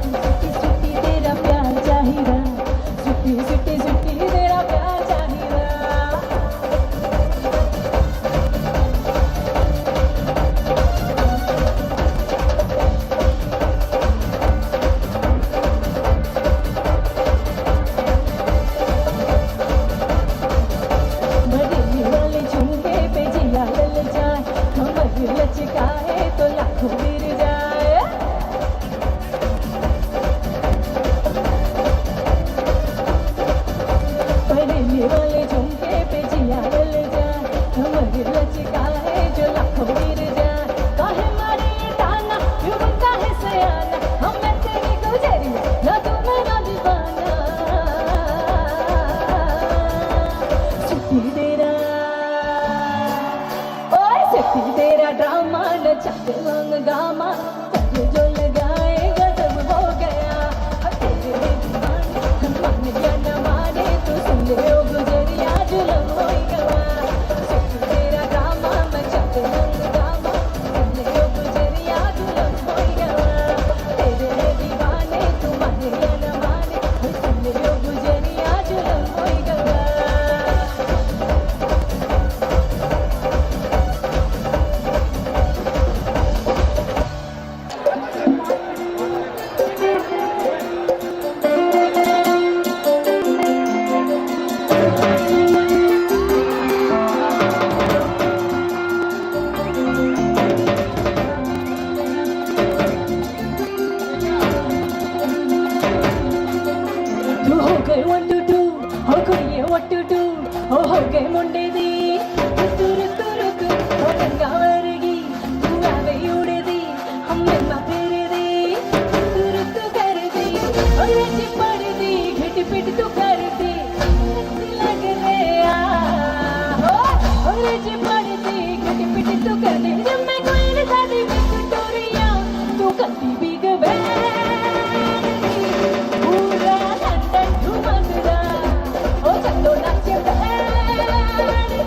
तेरा प्यार चाहिदा सुट्टी सुट्टी सुट्टी तेरा प्यार चाहिदा बदली वाले झुमके पे जिया लल जाए कमर लचकाए तो लाखों गिर जाए बदली वाले झुमके पे जिया लल जाए कमर लचकाए जो लाखों गिर जाए काहे मारे ये ताना क्यों बनता है सयाना हम मैं तेरी गुजरिया ना तू मेरा दीवाना छुट्टी तेरा ओए छुट्टी तेरा ड्रामा न चल रंग गामा तुझे जो लगाएगा सब हो गया तेरे दीवाने हम मान या न माने तू सुन ले ओ गुजरिया जुलम होई गवा छुट्टी तेरा ड्रामा न चल रंग गामा सुन ले ओ गुजरिया जुलम होई गवा तेरे दीवाने तू मान या न माने तू सुन ले ओ गुजरिया जुलम होई गवा तू हो गए what to do हो गई what to do हो गए मुंडे दी तुर तुर तुर हो टंगा वर्गी तू आवे उड़े दी हमने ना फेरे दी तुर तू कर दी और जी पड़ दी घिट पिट तू कर दी लग रे हो और जी पड़ दी घिट पिट तू कर दी जब मैं कोई न शादी में तू टोरिया तू करती बिग बैंग पूरा लंदन घुमंदा ओ चलो नाचे बैंड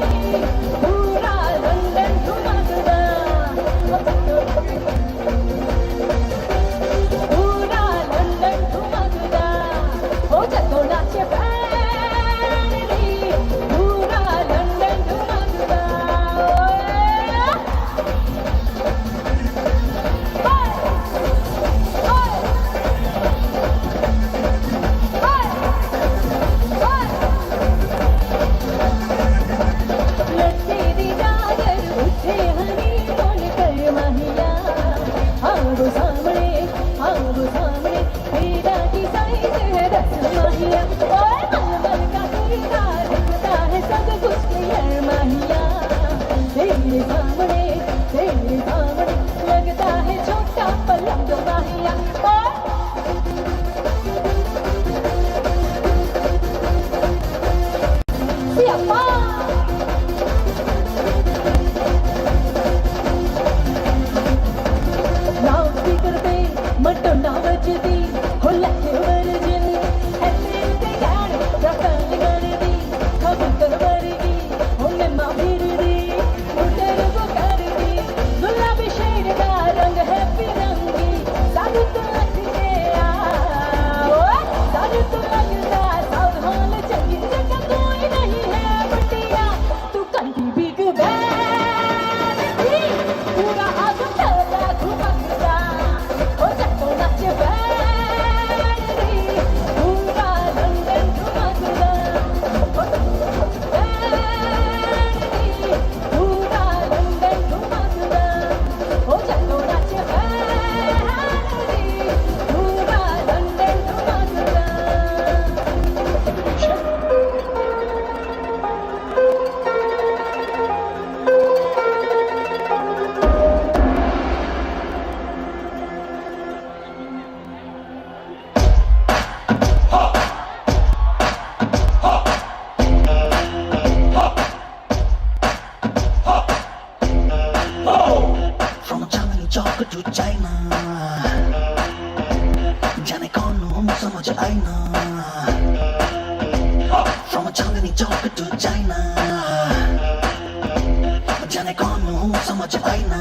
आईना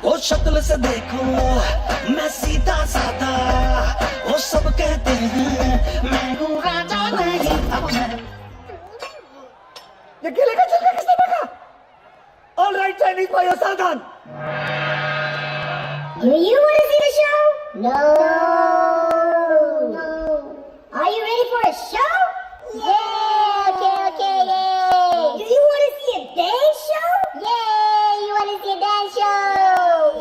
वो शक्ल से देखो मैं सीधा साधा वो सब कहते हैं मैं हूँ राजा नहीं अब मैं ये गिले का चल किसने देखा? All right, Chinese भाइयों सावधान. Do you want to see the show? No. Are you ready for a show? Yeah. Okay, yay. Do you want to see a dance show? Yeah. You want to see a dance show?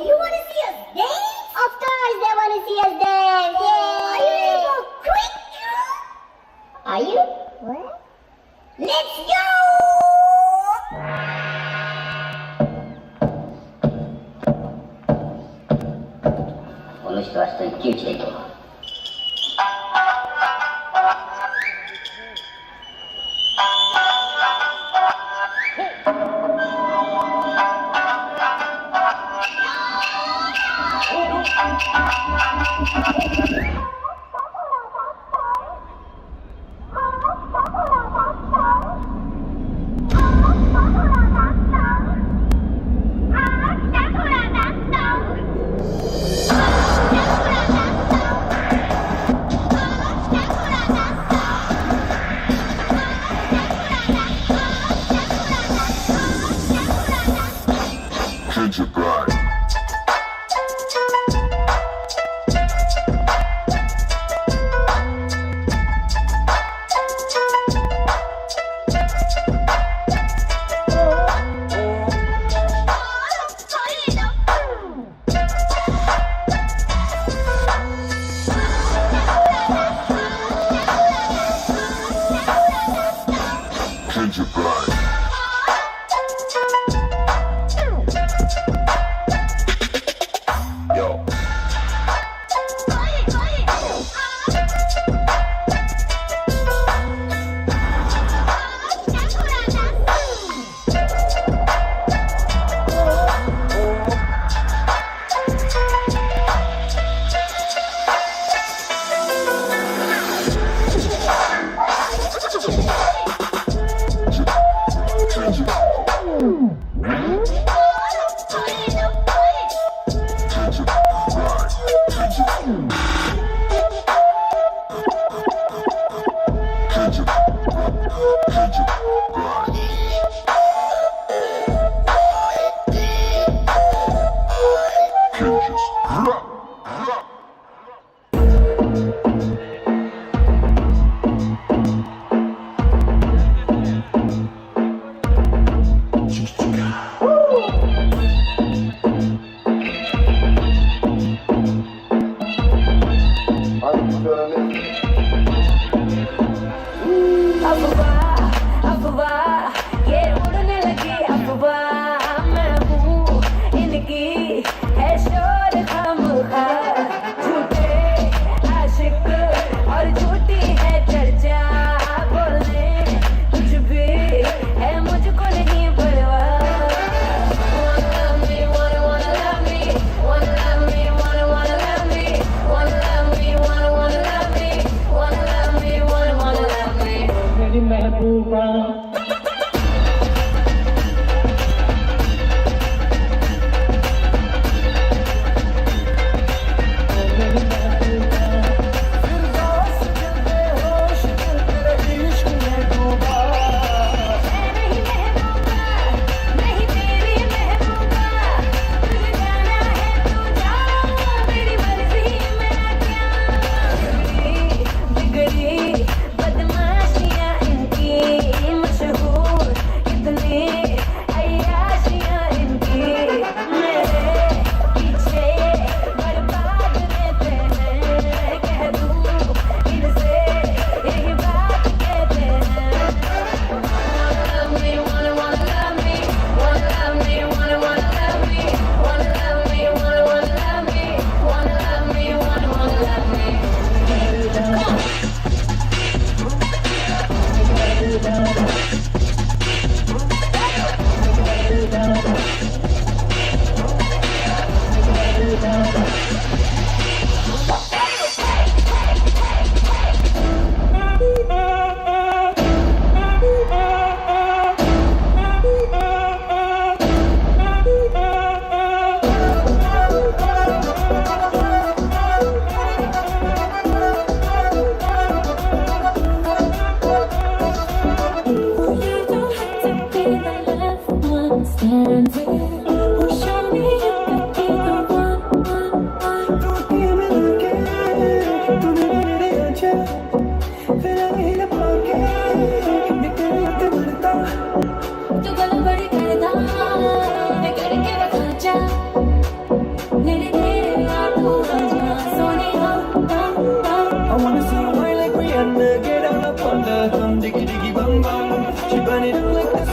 You want to see us dance? Of course, they want to see us dance. Yeah. Are you ready for a quick drill? Are you? What? Let's go. Onnistuaisten kyykliitolla.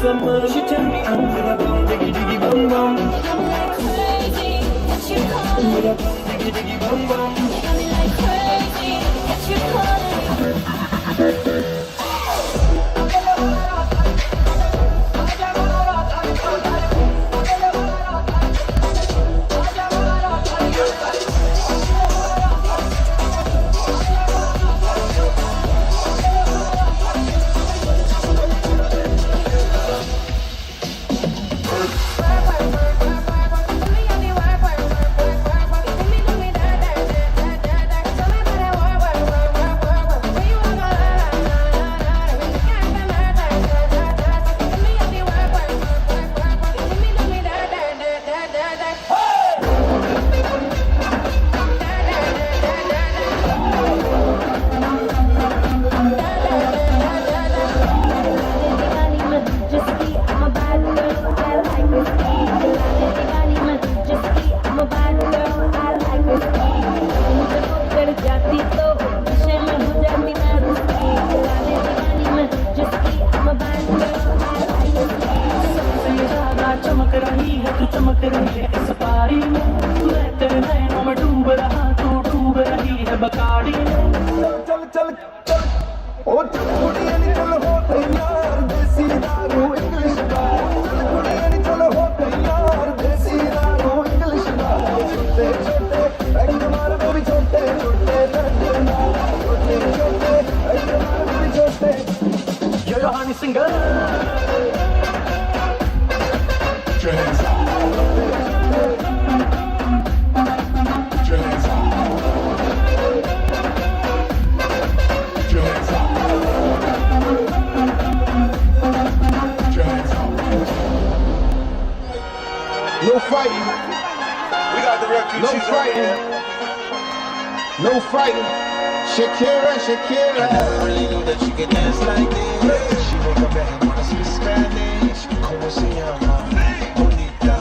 summer. She turned me on with a bum diggy diggy bum bum. With a bum diggy diggy bum bum. चमक रही है तू चमक रही है इस पारी में मैं तेरे नैनों में डूब रहा तू डूब रही है बकाड़ी में चल चल चल ओ चल कुड़िया नी चल हो तैयार देसी दारू इंग्लिश बार चल कुड़िया नी चल हो तैयार देसी दारू इंग्लिश बार छोटे छोटे पैक मार भी छोटे छोटे छोटे छोटे पैक मार भी छोटे yo yo Honey singer No fighting. We got the refugees. No fighting. No fighting. Shakira, Shakira. I never really knew that you could dance like this. She make a man wanna speak Spanish. Como se llama? Bonita.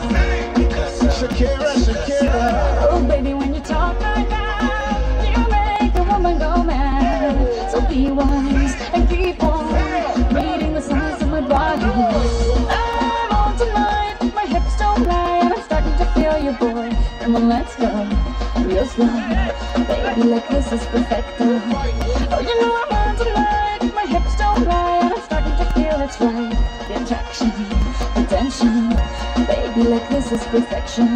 Shakira, Shakira. Oh, baby, when you talk like that, you make a woman go mad. So be wise and keep on reading the signs of my body. I'm on tonight, my hips don't lie, and I'm starting to feel you, boy. Come on, let's go, real slow. Baby, like this is perfecto. Oh, you know I'm on tonight, my hips don't lie, and I'm starting to feel it's right. The attraction, the tension. Baby, like this is perfection.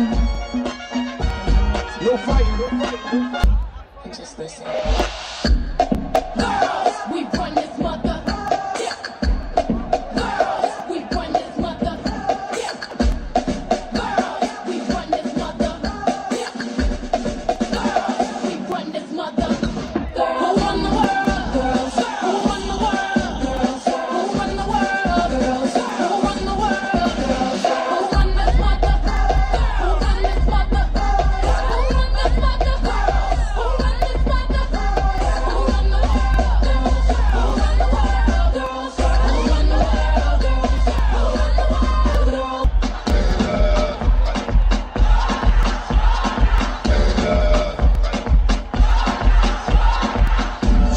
No fighting. No fighting. Just listen. Girls, we run this mother. Yeah. Girls, we run this mother. Yeah. Girls, we run this mother. Yeah. Girls, we run this mother. Who run the world? Girls. Who run the world? Girls. Who run the world? Girls. Who run the world? Girls. Who run this mother? Who run this mother? Who run this mother? Who run this mother? Who run the world? Girls. Who run the world? Girls. Who run the world? Girls. Who run the world?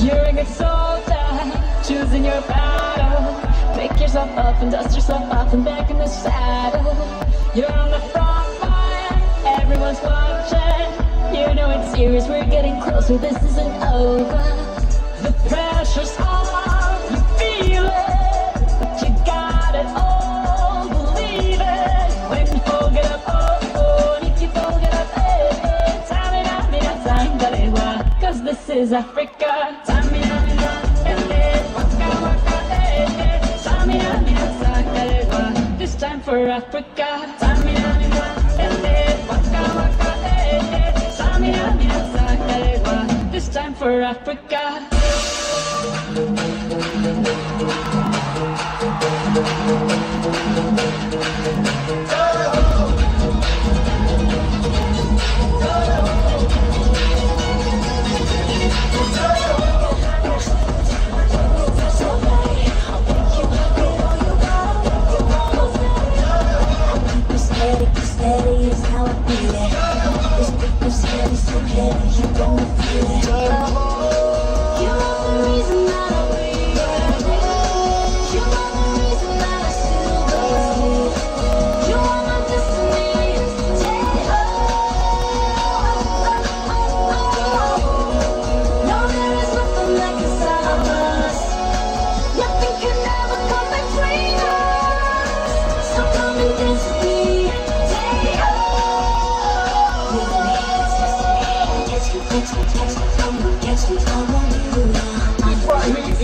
You're a good soldier, choosing your battle. Pick yourself up and dust yourself off and back in the saddle. You're on the front line, everyone's watching. You know it's serious, we're getting closer, this isn't over. The pressure's on, you feel it, but you got it all, believe it. When you fold it up, oh, and if you fold it up, mira, cause this is Africa. This time for Africa. This time for Africa. Steady is how I feel it. This beat is heavy, so heavy, you gonna feel it. You are the reason that I breathe. You are the reason that I still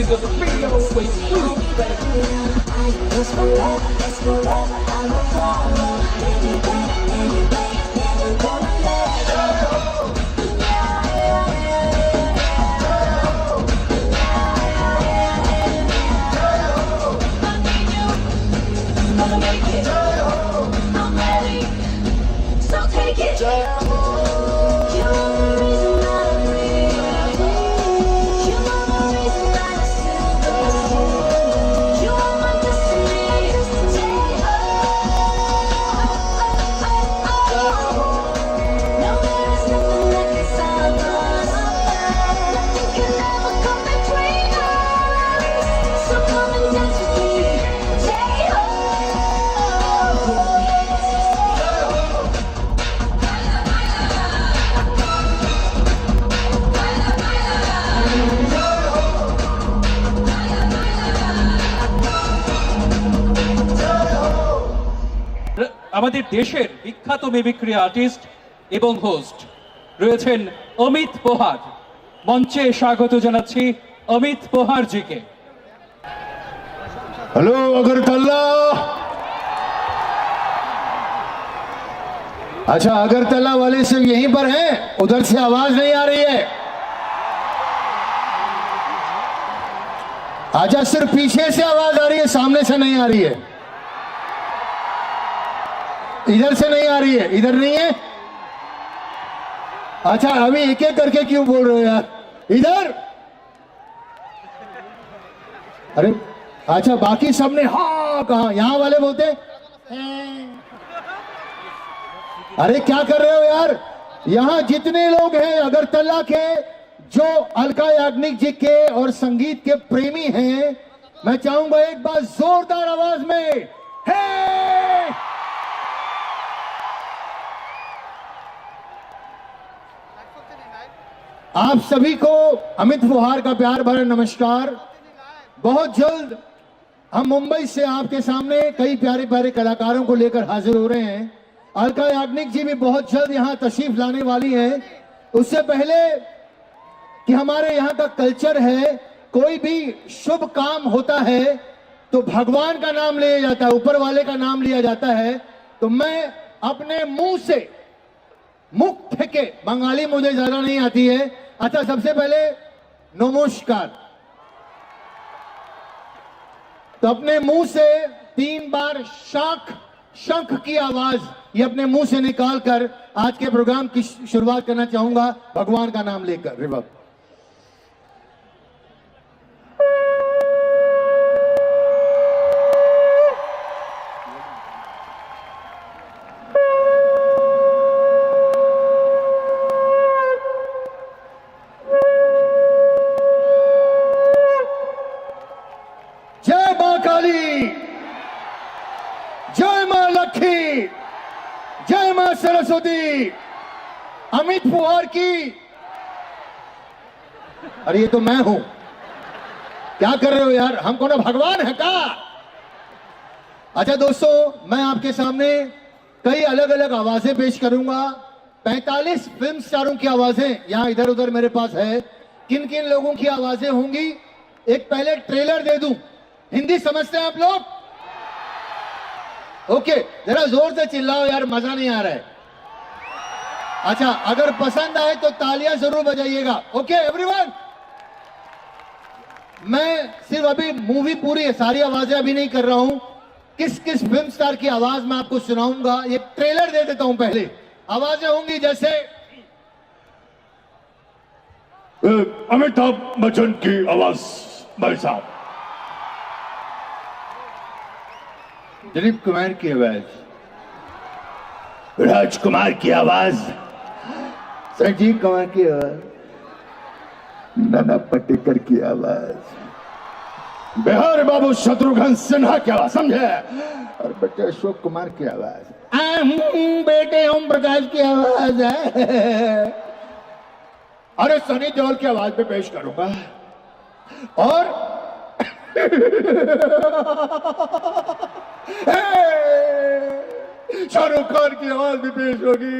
to the video with you, baby. আমাদের দেশের বিখ্যাত mimicry artist এবং host রয়েছেন অমিত পোহার। মঞ্চে স্বাগত জানাচ্ছি Amit পোহার GK. Hello Agartala. अच्छा, अगरतला वाले सिर्फ यहीं पर हैं, उधर से आवाज नहीं आ रही है। आजा, सिर्फ पीछे से आवाज आ रही है, सामने से नहीं आ रही है। इधर से नहीं आ रही है, इधर नहीं है। अच्छा, अभी एक एक करके क्यों बोल रहे हो यार? इधर। अरे अच्छा, बाकी सबने हाँ कहा, यहां वाले बोलते अरे क्या कर रहे हो यार? यहां जितने लोग हैं अगरतला के, जो अलका याग्निक जी के और संगीत के प्रेमी हैं, मैं चाहूंगा एक बार जोरदार आवाज में हे। आप सभी को अमित पोहार का प्यार भरा नमस्कार। बहुत जल्द हम मुंबई से आपके सामने कई प्यारे प्यारे कलाकारों को लेकर हाजिर हो रहे हैं। अलका याग्निक जी भी बहुत जल्द यहां तशरीफ लाने वाली हैं। उससे पहले कि हमारे यहां का कल्चर है, कोई भी शुभ काम होता है तो भगवान का नाम लिया जाता है, ऊपर वाले का नाम लिया जाता है। तो मैं अपने मुंह से मुख फेंके, बंगाली मुझे ज्यादा नहीं आती है। अच्छा, सबसे पहले नमस्कार। तो अपने मुंह से 3 बार शंख की आवाज ये अपने मुंह से निकालकर आज के प्रोग्राम की शुरुआत करना चाहूंगा, भगवान का नाम लेकर। रिवर्ब। जय मां काली, जय मां लक्ष्मी, जय मां सरस्वती। अमित पोहार की। अरे ये तो मैं हूं, क्या कर रहे हो यार? हमको ना भगवान है का? अच्छा दोस्तों, मैं आपके सामने कई अलग अलग आवाजें पेश करूंगा। 45 फिल्म स्टारों की आवाजें यहां इधर उधर मेरे पास है। किन किन लोगों की आवाजें होंगी, एक पहले ट्रेलर दे दूं। हिंदी समझते हैं आप लोग? ओके, जरा जोर से चिल्लाओ यार, मजा नहीं आ रहा है। अच्छा, अगर पसंद आए तो तालियां जरूर बजाइएगा। Okay everyone. मैं सिर्फ अभी मूवी पूरी है, सारी आवाजें अभी नहीं कर रहा हूं। किस किस फिल्म स्टार की आवाज मैं आपको सुनाऊंगा, ये ट्रेलर दे देता हूं। पहले आवाजें होंगी जैसे अमिताभ बच्चन की आवाज भाई साहब, दिलीप कुमार की आवाज, राजकुमार की आवाज, संजीव कुमार की आवाज, नाना पाटेकर की आवाज, बिहार बाबू शत्रुघ्न सिन्हा की आवाज, समझे? और बेटे अशोक कुमार की आवाज, बेटे ओम प्रकाश की आवाज है। अरे सनी देओल की आवाज पे पेश करूंगा। और शाहरुख खान की आवाज भी पेश होगी।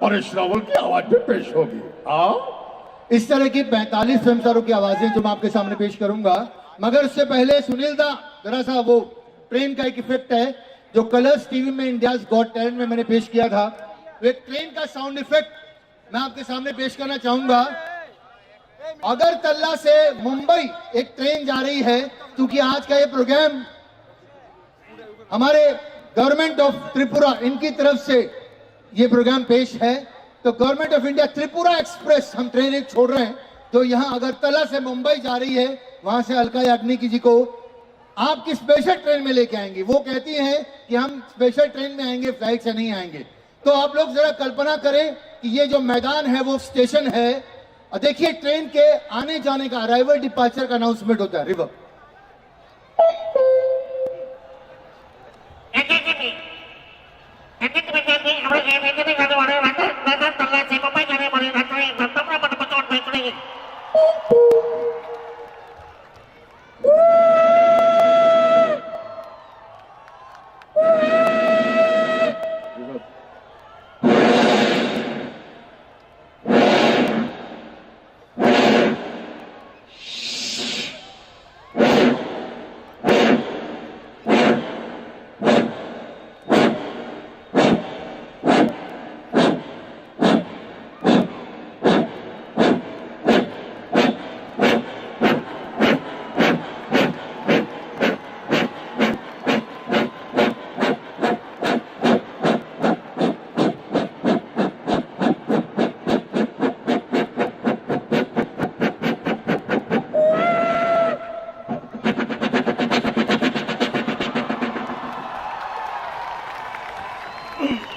परेश रावल की आवाज भी पेश होगी। आओ इस तरह की 45 फिल्म स्टारों की आवाजें जो मैं आपके सामने पेश करूंगा, मगर उससे पहले सुनील दा जरा सा वो ट्रेन का एक इफेक्ट है जो कलर्स टीवी में इंडियाज गॉट टैलेंट में मैंने पेश किया था, वो एक ट्रेन का साउंड इफेक्ट मैं आपके सामने पेश करना चाहूंगा। अगरतला से मुंबई एक ट्रेन जा रही है, क्योंकि आज का ये प्रोग्राम हमारे गवर्नमेंट ऑफ त्रिपुरा इनकी तरफ से ये प्रोग्राम पेश है, तो government of India Tripura express हम ट्रेन एक छोड़ रहे हैं जो यहाँ अगरतला से मुंबई जा रही है, वहां से अलका याग्निक जी को आपकी स्पेशल ट्रेन में लेके आएंगे। वो कहती हैं कि हम स्पेशल ट्रेन में आएंगे, फ्लाइट से नहीं आएंगे। तो आप लोग जरा कल्पना करें कि ये जो मैदान है वो स्टेशन है, और देखिए ट्रेन के आने जाने का अराइवल डिपार्चर का अनाउंसमेंट होता है। रिवर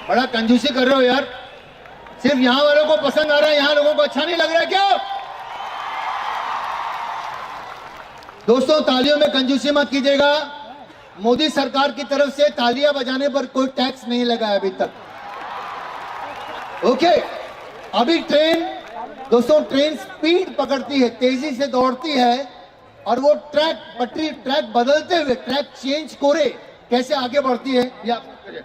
बड़ा कंजूसी कर रहे हो यार, सिर्फ यहां वालों को पसंद आ रहा है, यहां लोगों को अच्छा नहीं लग रहा है क्या? दोस्तों तालियों में कंजूसी मत कीजिएगा। मोदी सरकार की तरफ से तालियां बजाने पर कोई टैक्स नहीं लगा है अभी तक। ओके, अभी ट्रेन दोस्तों ट्रेन स्पीड पकड़ती है, तेजी से दौड़ती है, और वो ट्रैक पटरी ट्रैक बदलते हुए ट्रैक चेंज करे कैसे आगे बढ़ती है ये आप करिए।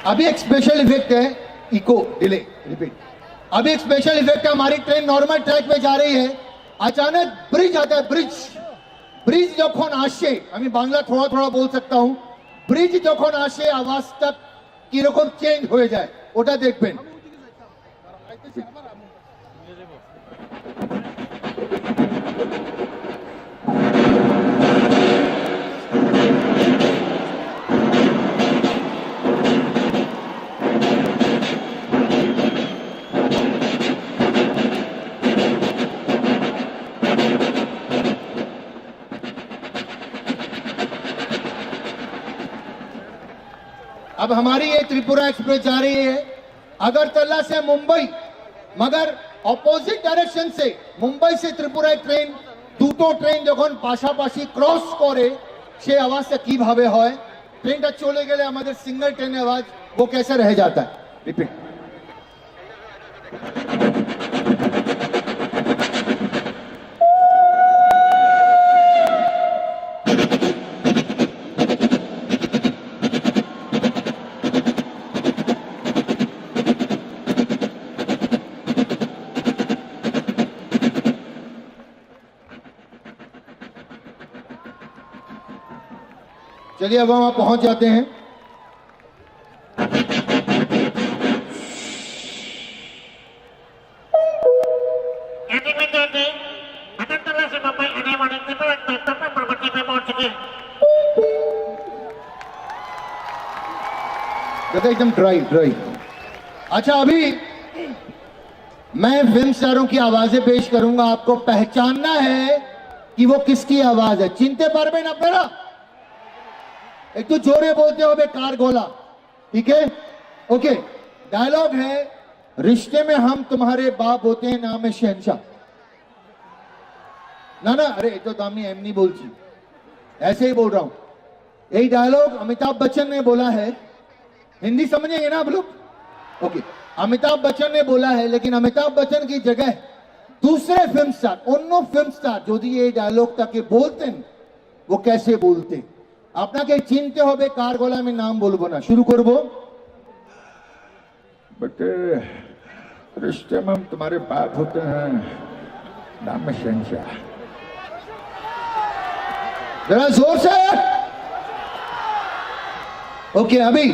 अभी एक स्पेशल इफेक्ट है, इको डिले रिपीट। अभी एक स्पेशल इफेक्ट है, हमारी ट्रेन नॉर्मल ट्रैक पे जा रही है, अचानक ब्रिज आता है। ब्रिज যখন আসে, আমি বাংলা थोड़ा थोड़ा बोल सकता हूं, ব্রিজ যখন আসে আওয়াজটা কি রকম চেঞ্জ হয়ে যায় ওটা দেখবেন। अब हमारी ये त्रिपुरा एक्सप्रेस जा रही है अगरतला से मुंबई, मगर অপোজিট ডাইরেকশন से मुंबई से त्रिपुरा ट्रेन দুটো ট্রেন যখন পাশাপাশি ক্রস করে সে আওয়াজটা কিভাবে হয়, ট্রেনটা চলে গেলে আমাদের সিঙ্গেল ট্রেনের আওয়াজ वो कैसे रह जाता है। रिपीट। चलिए अब हम पहुंच जाते हैं। एकदम ड्राई। अच्छा, अभी मैं फिल्म स्टारों की आवाजें पेश करूंगा, आपको पहचानना है कि वो किसकी आवाज है। चिंते पारबेन अपना, एक तो जोरे बोलते हो कार गोला, ठीक है? ओके, डायलॉग है, रिश्ते में हम तुम्हारे बाप होते हैं, नाम है शहनशाह। ना अरे तो दामनी एम नहीं बोलती, ऐसे ही बोल रहा हूं। यही डायलॉग अमिताभ बच्चन ने बोला है। हिंदी समझेंगे ना आप लोग? ओके, अमिताभ बच्चन ने बोला है, लेकिन अमिताभ बच्चन की जगह दूसरे फिल्म स्टार, अन्य फिल्म स्टार যদি এই ডায়লগটাকে বলতেন वो कैसे बोलते আপনাকে চিনতে হবে কার গলা আমি নাম বলবো না শুরু করব बेटे रिश्ते में हम तुम्हारे बाप होते हैं नाम में शहंशाह जरा जोर से ओके अभी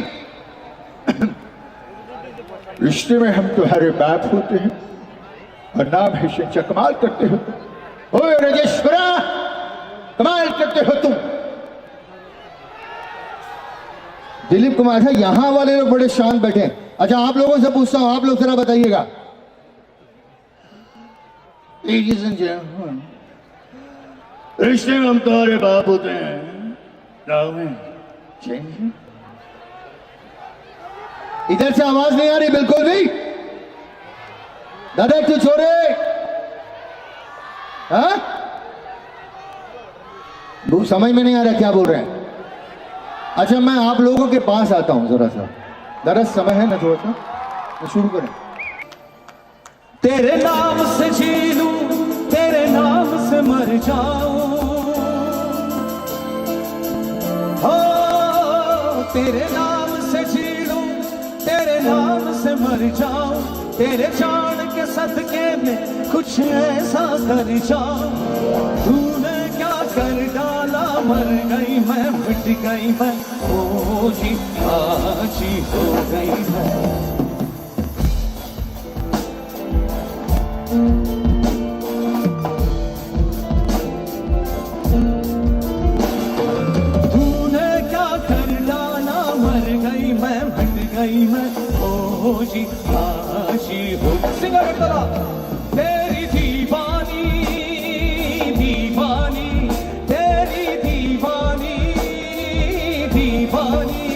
रिश्ते में हम तुम्हारे बाप होते हैं और नाम है शहंशाह कमाल करते हो ओए राजेश्वरा कमाल करते हो तुम दिलीप कुमार है यहां वाले लोग बड़े शांत बैठे हैं अच्छा आप लोगों से पूछता हूं आप लोग जरा बताइएगा Ladies and gentlemen, रिश्ते में हम तुम्हारे बाप होते हैं नाम है शहंशाह इधर से आवाज नहीं आ रही बिल्कुल भी दादा क्यों छोरे हाँ समझ में नहीं आ रहा क्या बोल रहे हैं अच्छा मैं आप लोगों के पास आता हूं जरा सा दरअसल समय है ना थोड़ा सा तो शुरू करें तेरे नाम से जी लूं तेरे नाम से मर जाऊं हो तेरे नाम से जी लूं तेरे नाम से मर जाऊं तेरे जान के सदके में कुछ ऐसा कर जाऊं तूने क्या कर डाला मर गई मैं मिट गई मैं ओ जी आजी हो गई मैं तूने क्या कर डाला मर गई मैं मिट गई मैं ओ जी आजी हो सिंगर तला तेरी दीवानी दीवानी तेरी दीवानी दीवानी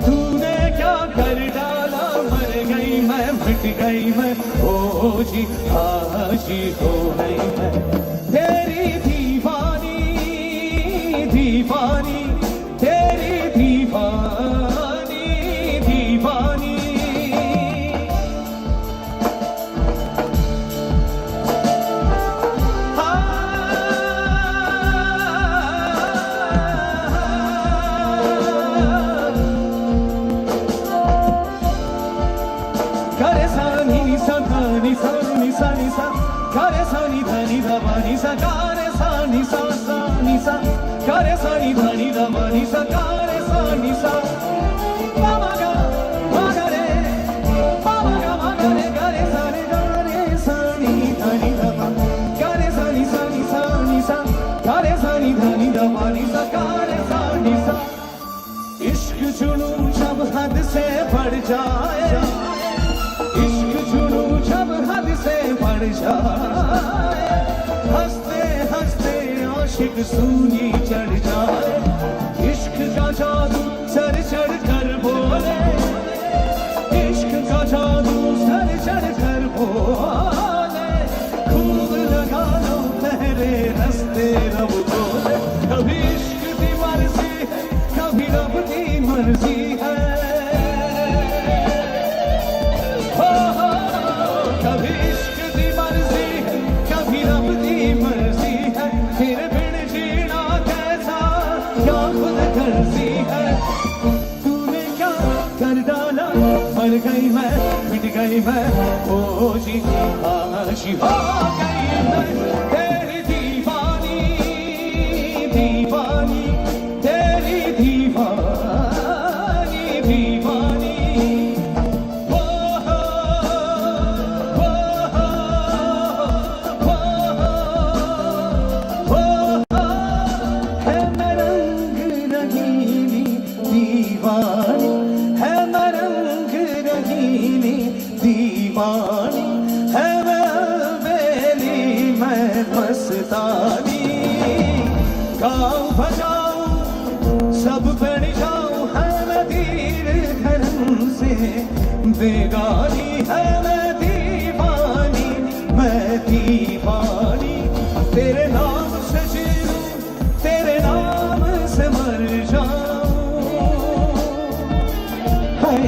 तूने क्या कर डाला मर गई मैं मिट गई मैं ओ जी आजी हो गई मैं तेरी दीवानी दीवानी तेरी दीवानी दीवानी करे सानी निसा धनी सा निसा निसा करे सानी धनी धनी सा करे सानी सा सानी सा करे सानी धनी धनी सा करे सानी सा मामा गा मगरे मामा गा मगरे करे सानी धनी धमा करे सानी सानी सानी सा करे सानी धनी धनी सा करे सानी सा इश्क जुनून जब हद से बढ़ जाए इश्क जुनू जब हद से बढ़ जाए हंसते हंसते आशिक सूनी चढ़ जाए इश्क का जादू सर चढ़ कर बोले इश्क का जादू सर चढ़ कर बोले खूब लगा लो पहले रस्ते रब बोले कभी इश्क की मर्जी है कभी रब की मर्जी है कभी इश्क की मर्जी है कभी रब की मर्जी है फिर बिन जीना कैसा क्या खुद गर्जी है तूने क्या कर डाला मर गई मैं मिट गई मैं ओ जी आशी हो गई मैं तेरी दीवानी दीवानी तेरी दीवानी दीवानी है मैं रंग रहीनी दीवानी है मैं रंग रहीनी दीवानी है मैं बेली मैं मस्तानी गाँव बजाऊं सब बन जाऊं है मैं तीर धर्म से बेगानी है मैं दीवानी तेरे नाम से जी लूं तेरे नाम से मर जाऊं हाय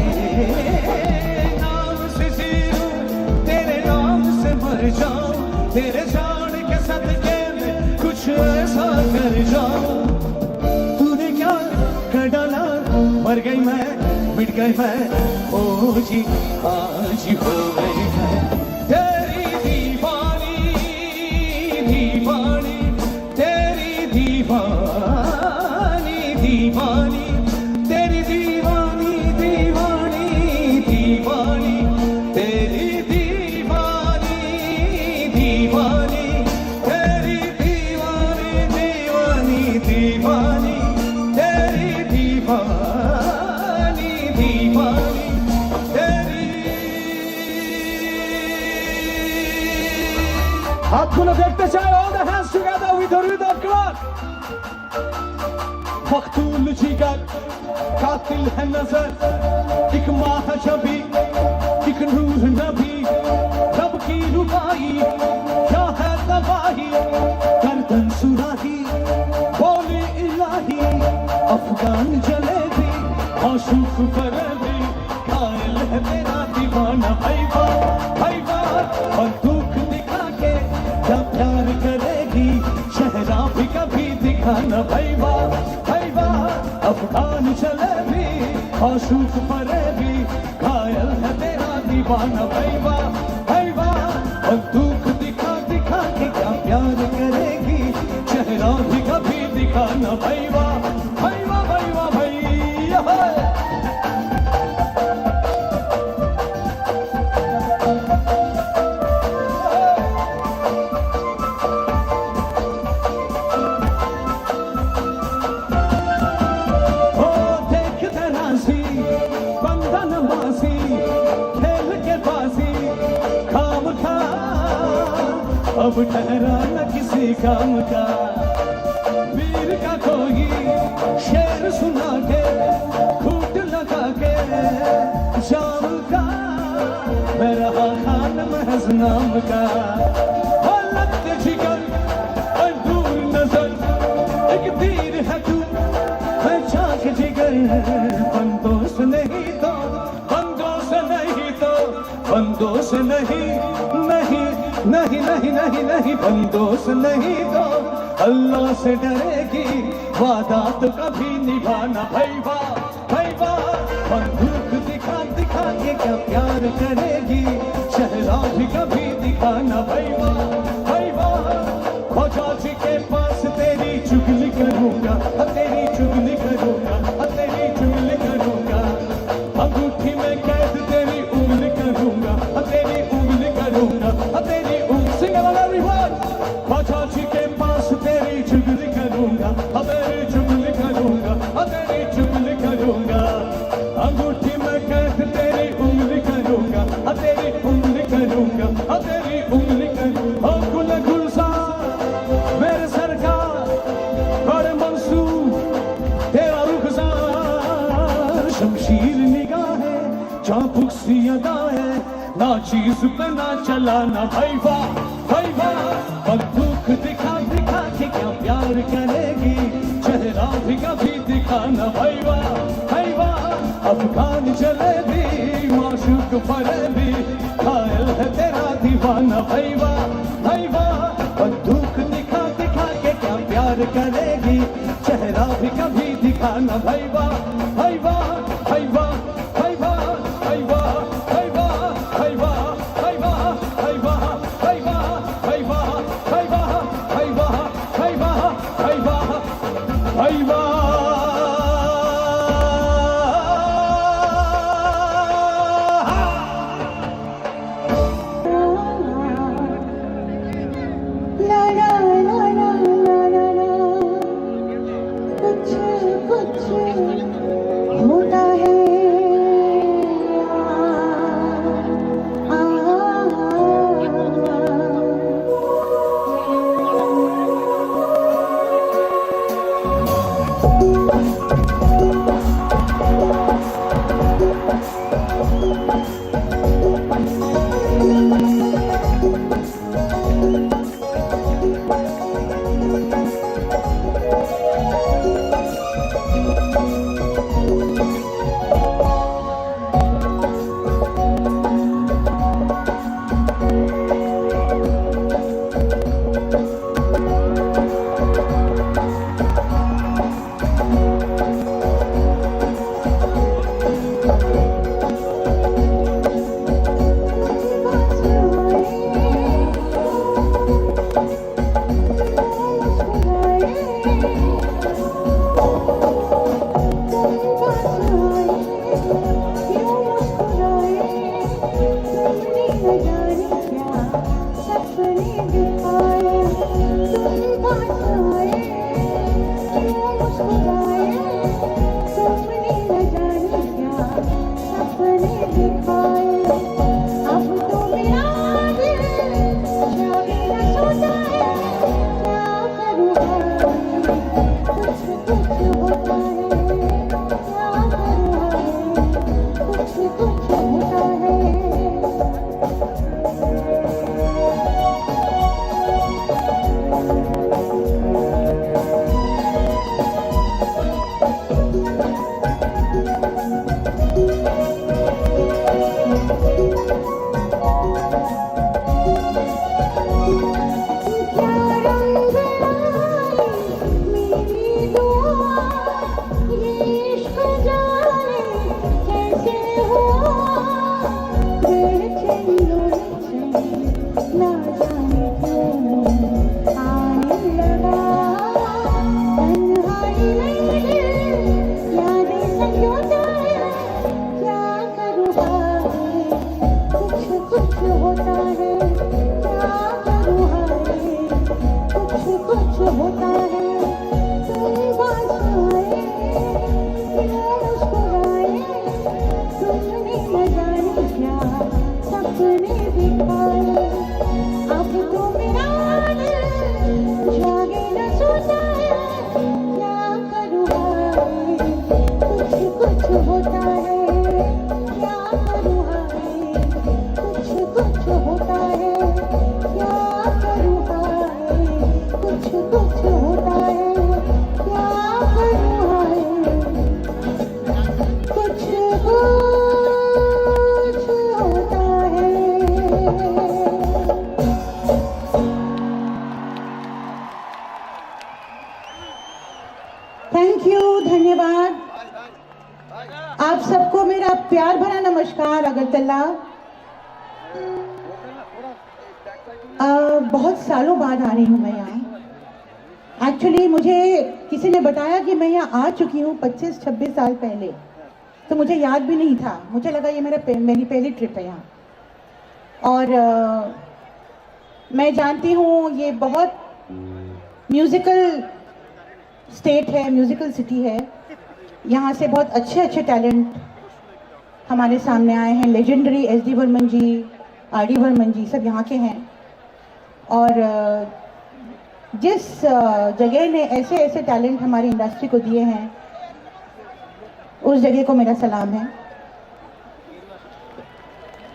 के सदके में कुछ ऐसा कर जाओ। तूने क्या कर डाला, मर गई मैं, मिट गई मैं, ओ जी आज हो गई मैं तेरी दीवानी, दीवानी तेरी दीवानी, दीवानी तेरी दीवानी, दीवानी दीवानी तेरी दीवानी, दीवानी तेरी दीवानी, दीवानी दीवानी तेरी दीवानी, दीवानी तेरी। हाथ खुला देखते जाए, all the hands together with the rhythm clock. मकतूल जिगर, कातिल है नजर, एक माह छवि, एक नूर नबी, रब की रुबाई, क्या है तबाही, गर्दन सुराही, बोली इलाही, अफगान जलेबी, आशूक फरेबी, कायल है मेरा दीवाना भाईवा, भाईवा बंदूक दिखा के क्या प्यार करेगी, चेहरा भी कभी दिखाना भाईवा, भाईवा अफगान जलेबी, आशूक फरेबी, कायल है मेरा दीवाना भाईवा, भाईवा बंदूक दिखा दिखा के क्या प्यार करेगी, चेहरा भी कभी दिखाना भाईवा, भाईवा भाईवा भैया। अब ठहरा न किसी काम का, वीर का कोई शेर सुना के, खूट लगा के जाऊंगा, मैं रहा खान महज नाम का, हालत जिगर और दूर नजर, एक तीर है तू मैं चाक जिगर, बंदों से नहीं तो, बंदों से नहीं तो, बंदों से नहीं, नहीं नहीं नहीं नहीं नहीं बंदों से नहीं तो अल्लाह से डरेगी, वादा तो कभी निभाना भाईवा, भाईवा बंदूक दिखा दिखा के क्या प्यार करेगी, चेहरा भी कभी दिखाना भाईवा, भाईवा ख्वाजा जी के पास तेरी चुगली करूंगा, तेरी चुगली करूंगा, तेरी चुगली करूंगा, अंगूठी में कैद तेरी उंगली करूंगा, तेरी उंगली करूंगा, तेरी sing it all everyone, Khwaja जी के पास तेरी चुगली करूंगा, तेरी चुगली करूंगा, तेरी चुगली करूंगा, अंगूठी में कैद तेरी उंगली करूंगा, तेरी उंगली करूंगा, तेरी उंगली करूंगा, गुल गुलजार मेरे सरकार बड़े मंसूर तेरा रुखसार, शमशीर निगाहें चाबुक सी अदाएं, ना चीज पे ना चलाना भाईवा, भाईवा बंदूक दिखा दिखा के क्या प्यार करेगी, चेहरा भी कभी दिखाना भाईवा, भाईवा अफगान जलेबी, माशूक फरेबी, कायल है तेरा दीवाना भाईवा, भाईवा बंदूक दिखा दिखा के क्या प्यार करेगी, चेहरा भी कभी दिखाना भाईवा, भाईवा भाईवा भाईवा भाईवा भाईवा भाईवा भाईवा भाईवा भाईवा भाईवा भाईवा भाईवा भाईवा भाईवा भाईवा। मेरा प्यार भरा नमस्कार अगरतला। बहुत सालों बाद आ रही हूँ मैं यहाँ। एक्चुअली मुझे किसी ने बताया कि मैं यहाँ आ चुकी हूँ 25-26 साल पहले, तो मुझे याद भी नहीं था। मुझे लगा ये मेरी पहली ट्रिप है यहाँ। और मैं जानती हूँ ये बहुत म्यूज़िकल स्टेट है, म्यूज़िकल सिटी है। यहाँ से बहुत अच्छे अच्छे टैलेंट हमारे सामने आए हैं। Legendary S D. Burman ji, R D. Burman ji सब यहाँ के हैं। और जिस जगह ने ऐसे ऐसे टैलेंट हमारी इंडस्ट्री को दिए हैं, उस जगह को मेरा सलाम है।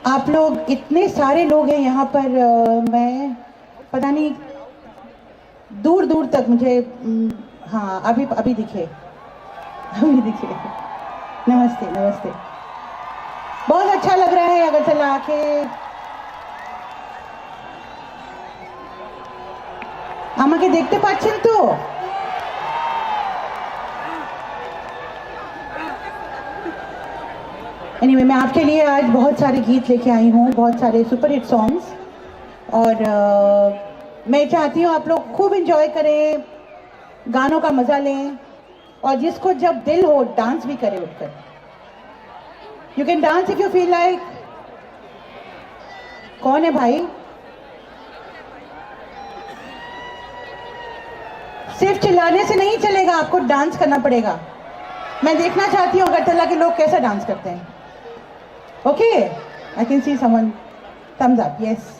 आप लोग इतने सारे लोग हैं यहाँ पर, मैं पता नहीं दूर दूर तक मुझे हाँ अभी दिखे नमस्ते नमस्ते। बहुत अच्छा लग रहा है अगरतला आके। আমাকে দেখতে পাচ্ছেন তো? एनीवे मैं आपके लिए आज बहुत सारे गीत लेके आई हूँ, बहुत सारे सुपरहिट सॉन्ग्स। और मैं चाहती हूँ आप लोग खूब एंजॉय करें, गानों का मज़ा लें, और जिसको जब दिल हो डांस भी करें उठकर। You can dance if you feel like. कौन है भाई? सिर्फ चिल्लाने से नहीं चलेगा, आपको डांस करना पड़ेगा। मैं देखना चाहती हूँ अगरतला के लोग कैसा डांस करते हैं। Okay, I can see someone thumbs up. Yes,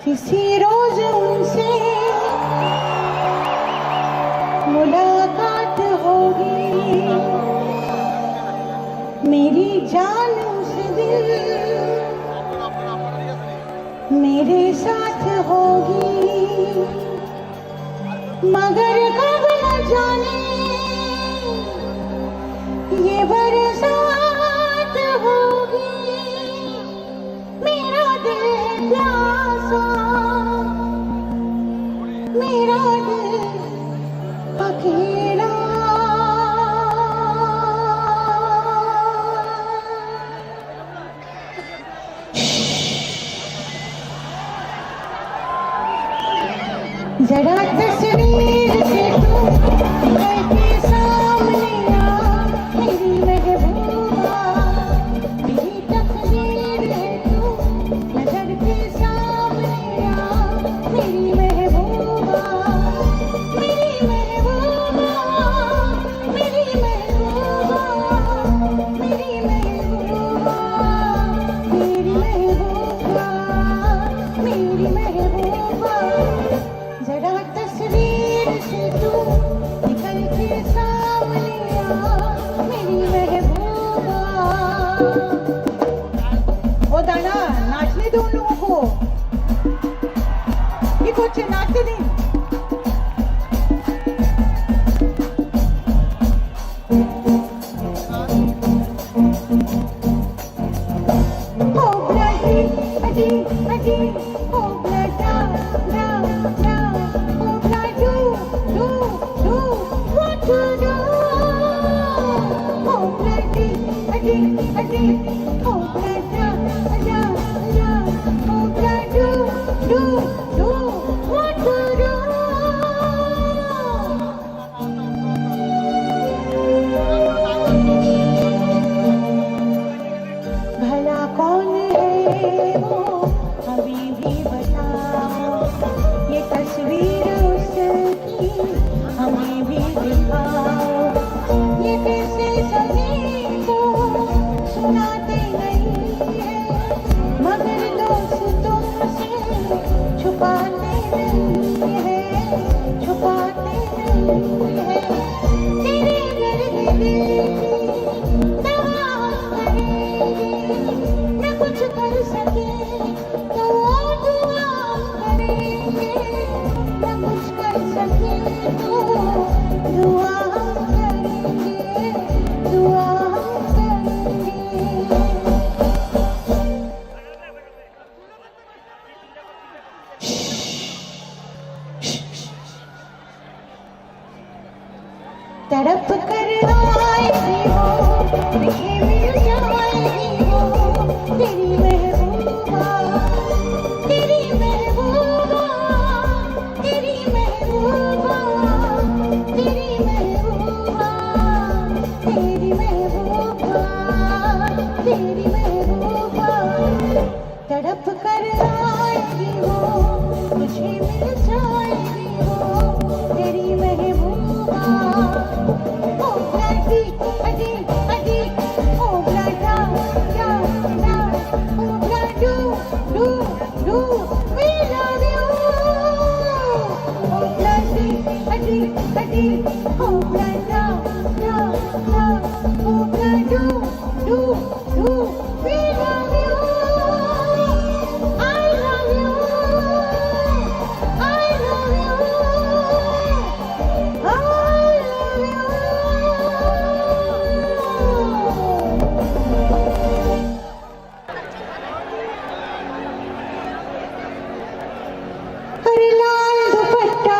किसी रोज उनसे मेरे साथ होगी मगर कब न जाने ये बरसात होगी मेरा दिल प्यासा मेरा दिल अकेला जरा तस्वीर से तू घर के सामने आ मेरी महबूबा मेरी तकदीर है तू नजर के सामने आ मेरी महबूबा मेरी महबूबा मेरी महबूबा मेरी महबूबा मेरी महबूबा मेरी महबूबा जरा तस्वीर से तू निकल के सामने आ मेरी महबूबा ओ दाना नाचने दो उन लोगों को ये कुछ नाचते नहीं ओ ब्लडी अजी अजी ओ ब्लडा रा रा ओ ब्लडू डू डू व्हाट टू डू ओ ब्लडी अजी अजी ओ ब्लडा रा रा ओ ब्लडू डू डू व्हाट टू डू भला कौन है वो अभी भी बताओ ये तस्वीर उसकी हमें भी दिखाओ ये कैसे सभी को सुनाते नहीं है मगर दोस्तों से छुपाते नहीं है छुपाते नहीं है तेरे दर्द दिल की दवा करेंगे न कुछ कर सके तो दुआ करेंगे न कुछ कर सके तो दुआ करेंगे दुआ करेंगे तड़प कर आएगी वो मुझे मिल जाएगी वो तेरी महबूबा तेरी महबूबा तेरी महबूबा तेरी महबूबा तेरी महबूबा तेरी महबूबा तड़प कर आएगी वो मुझे मिल जाएगी वो तेरी महबूबा ओ ब्लडी अडी अडी ओ ब्लडा या या ओ ब्लडू डू डू वी लव यू ओ ब्लडी अडी अडी ओ ब्लडा या या ओ ब्लडू डू डू we love you I love you I love you I love you हरे लाल दुपट्टा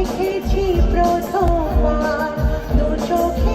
দেখেছি প্রথমবার দু চোখে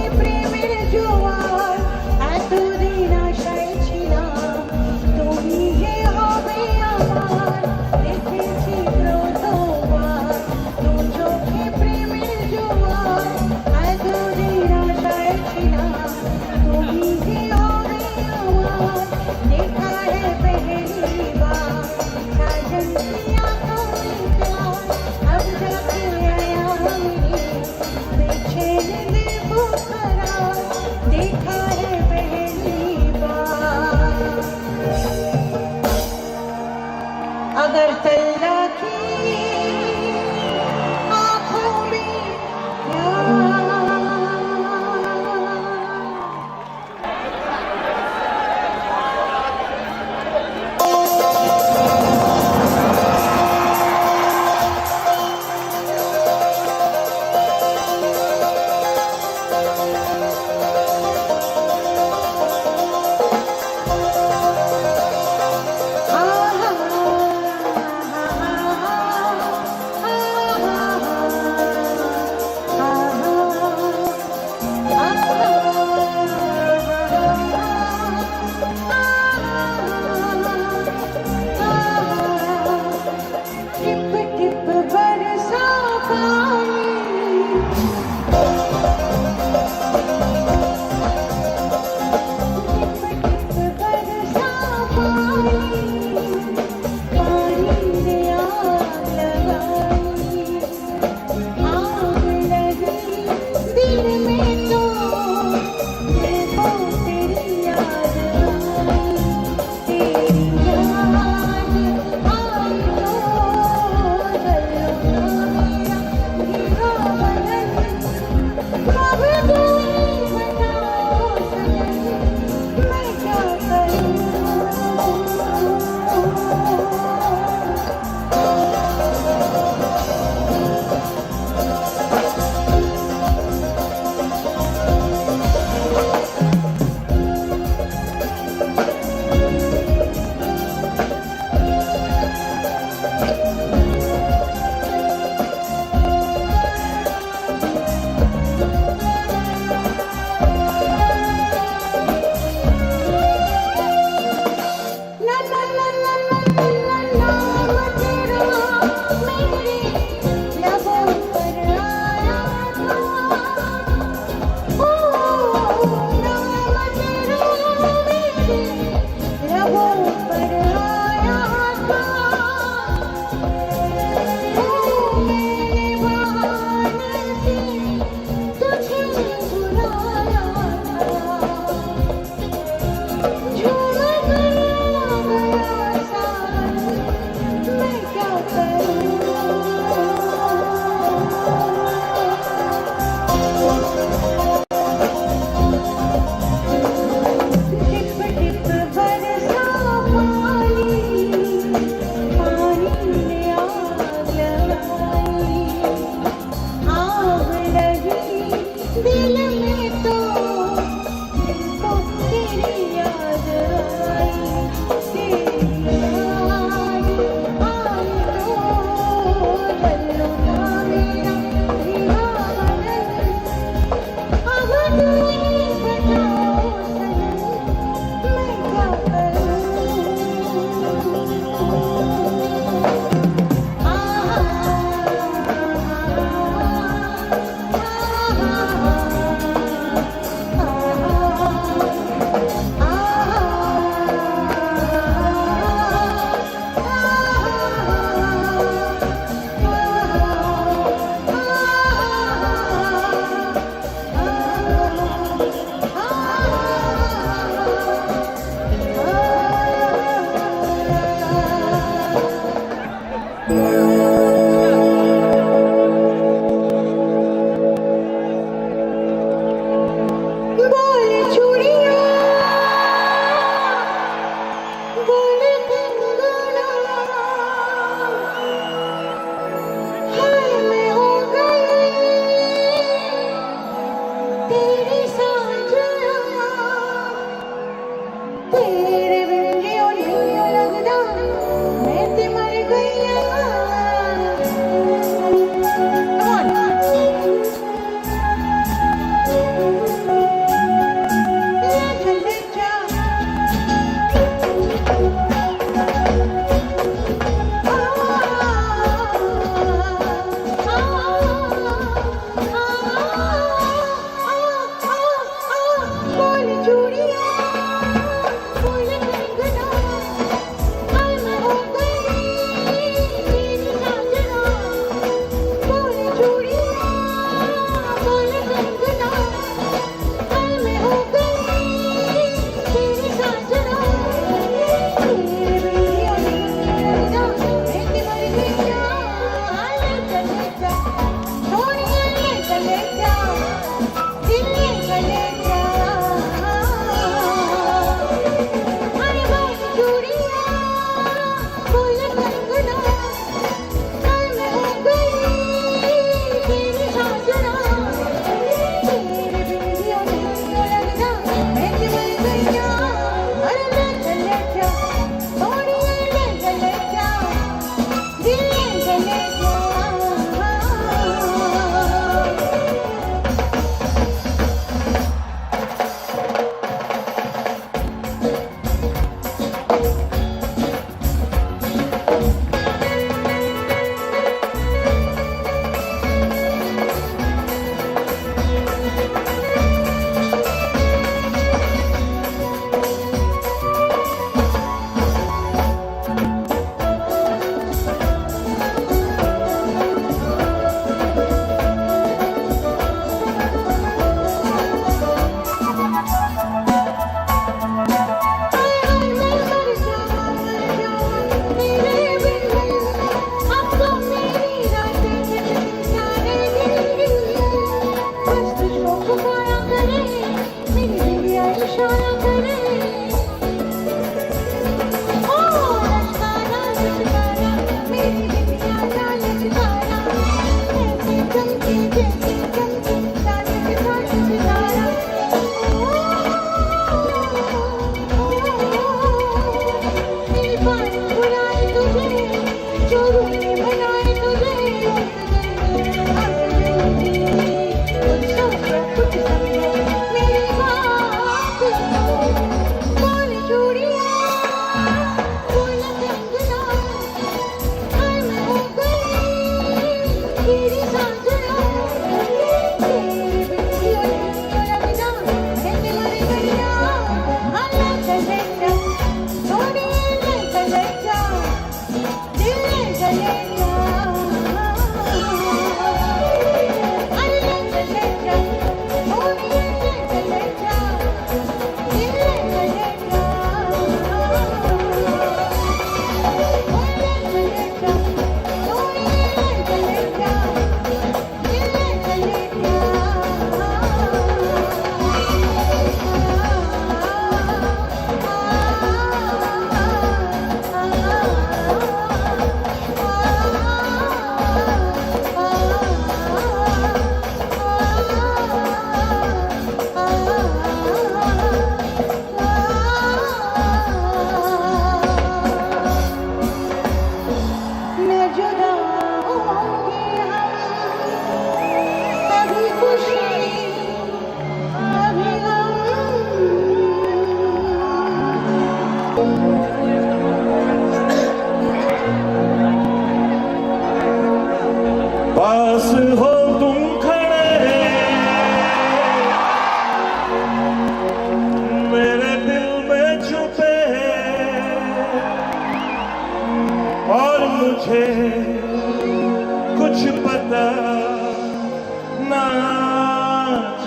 दिल में तो तुमको तेरी याद आई, तेरी याद आई तो बल्लो ना मेरा दीवाना। अब तू ही बताओ सनम, मैं क्या करूं?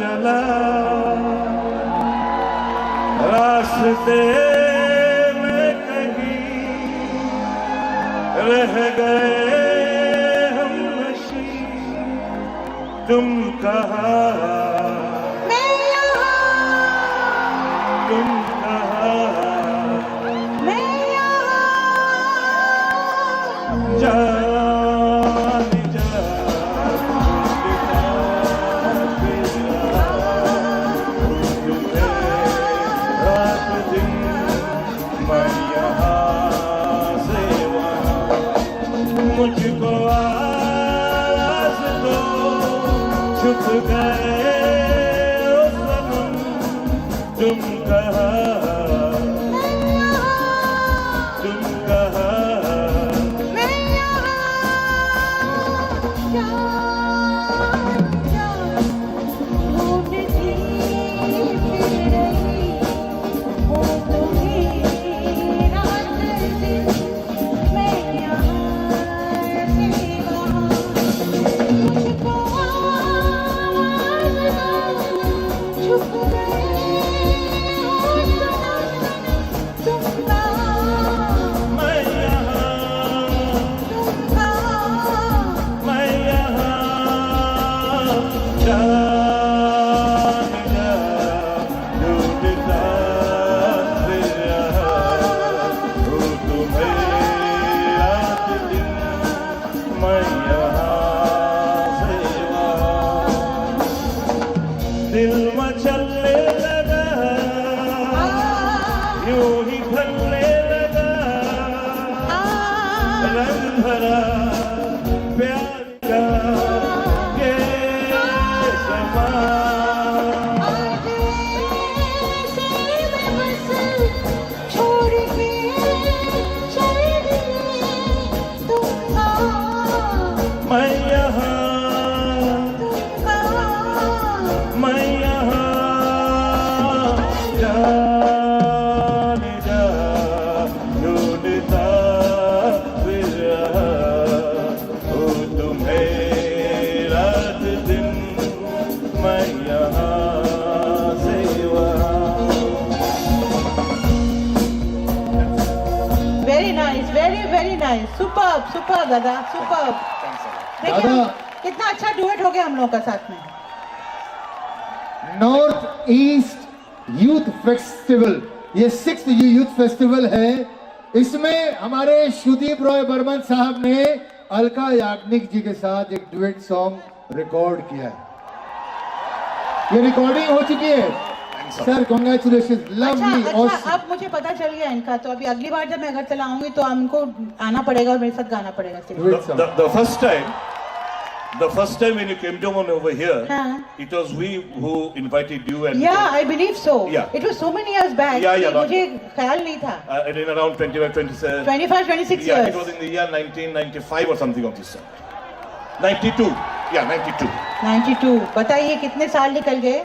चला रास्ते में कहीं रह गए हम नशी तुम कहाँ तुम कहाँ जान जा रात दिन मैं यहाँ से वहाँ मुझको आवाज़ दो छुप गए ओ सनम तुम कहाँ तुम कहाँ दिल मचलने लगा यूं ही ढलने लगा रंग भरा प्यार का ये समा छोड़ के चल मैं यहाँ मैं यहाँ जाने जा ढूंढता फिर रहा हो तुम्हें रात दिन मैं यहाँ से वहाँ very nice, very nice, superb superb दादा, सुपर्ब। देखिए कितना अच्छा डुएट हो गया हम लोगों का साथ में। नॉर्थ ईस्ट यूथ फेस्टिवल, ये 6th यूथ फेस्टिवल है। इसमें हमारे सुदीप रॉय बर्मन साहब ने अलका याग्निक जी के साथ एक डुएट सॉन्ग रिकॉर्ड किया है। ये रिकॉर्डिंग हो चुकी है सर, कॉन्ग्रेचुलेशन, लवली। अच्छा, अब मुझे पता चल गया इनका, तो अभी अगली बार जब मैं घर चला आऊंगी तो हमको आना पड़ेगा और मेरे साथ गाना पड़ेगा। The first time when you came down over here, it was we who invited you and Yeah, I believe so. Yeah. It was so many years back. Yeah, मुझे ख्याल नहीं था। in around 25, 26 26 yeah, years. it was in the year 1995 or something of this sort. 92. Yeah, 92. 92. बताइए कितने साल निकल गए।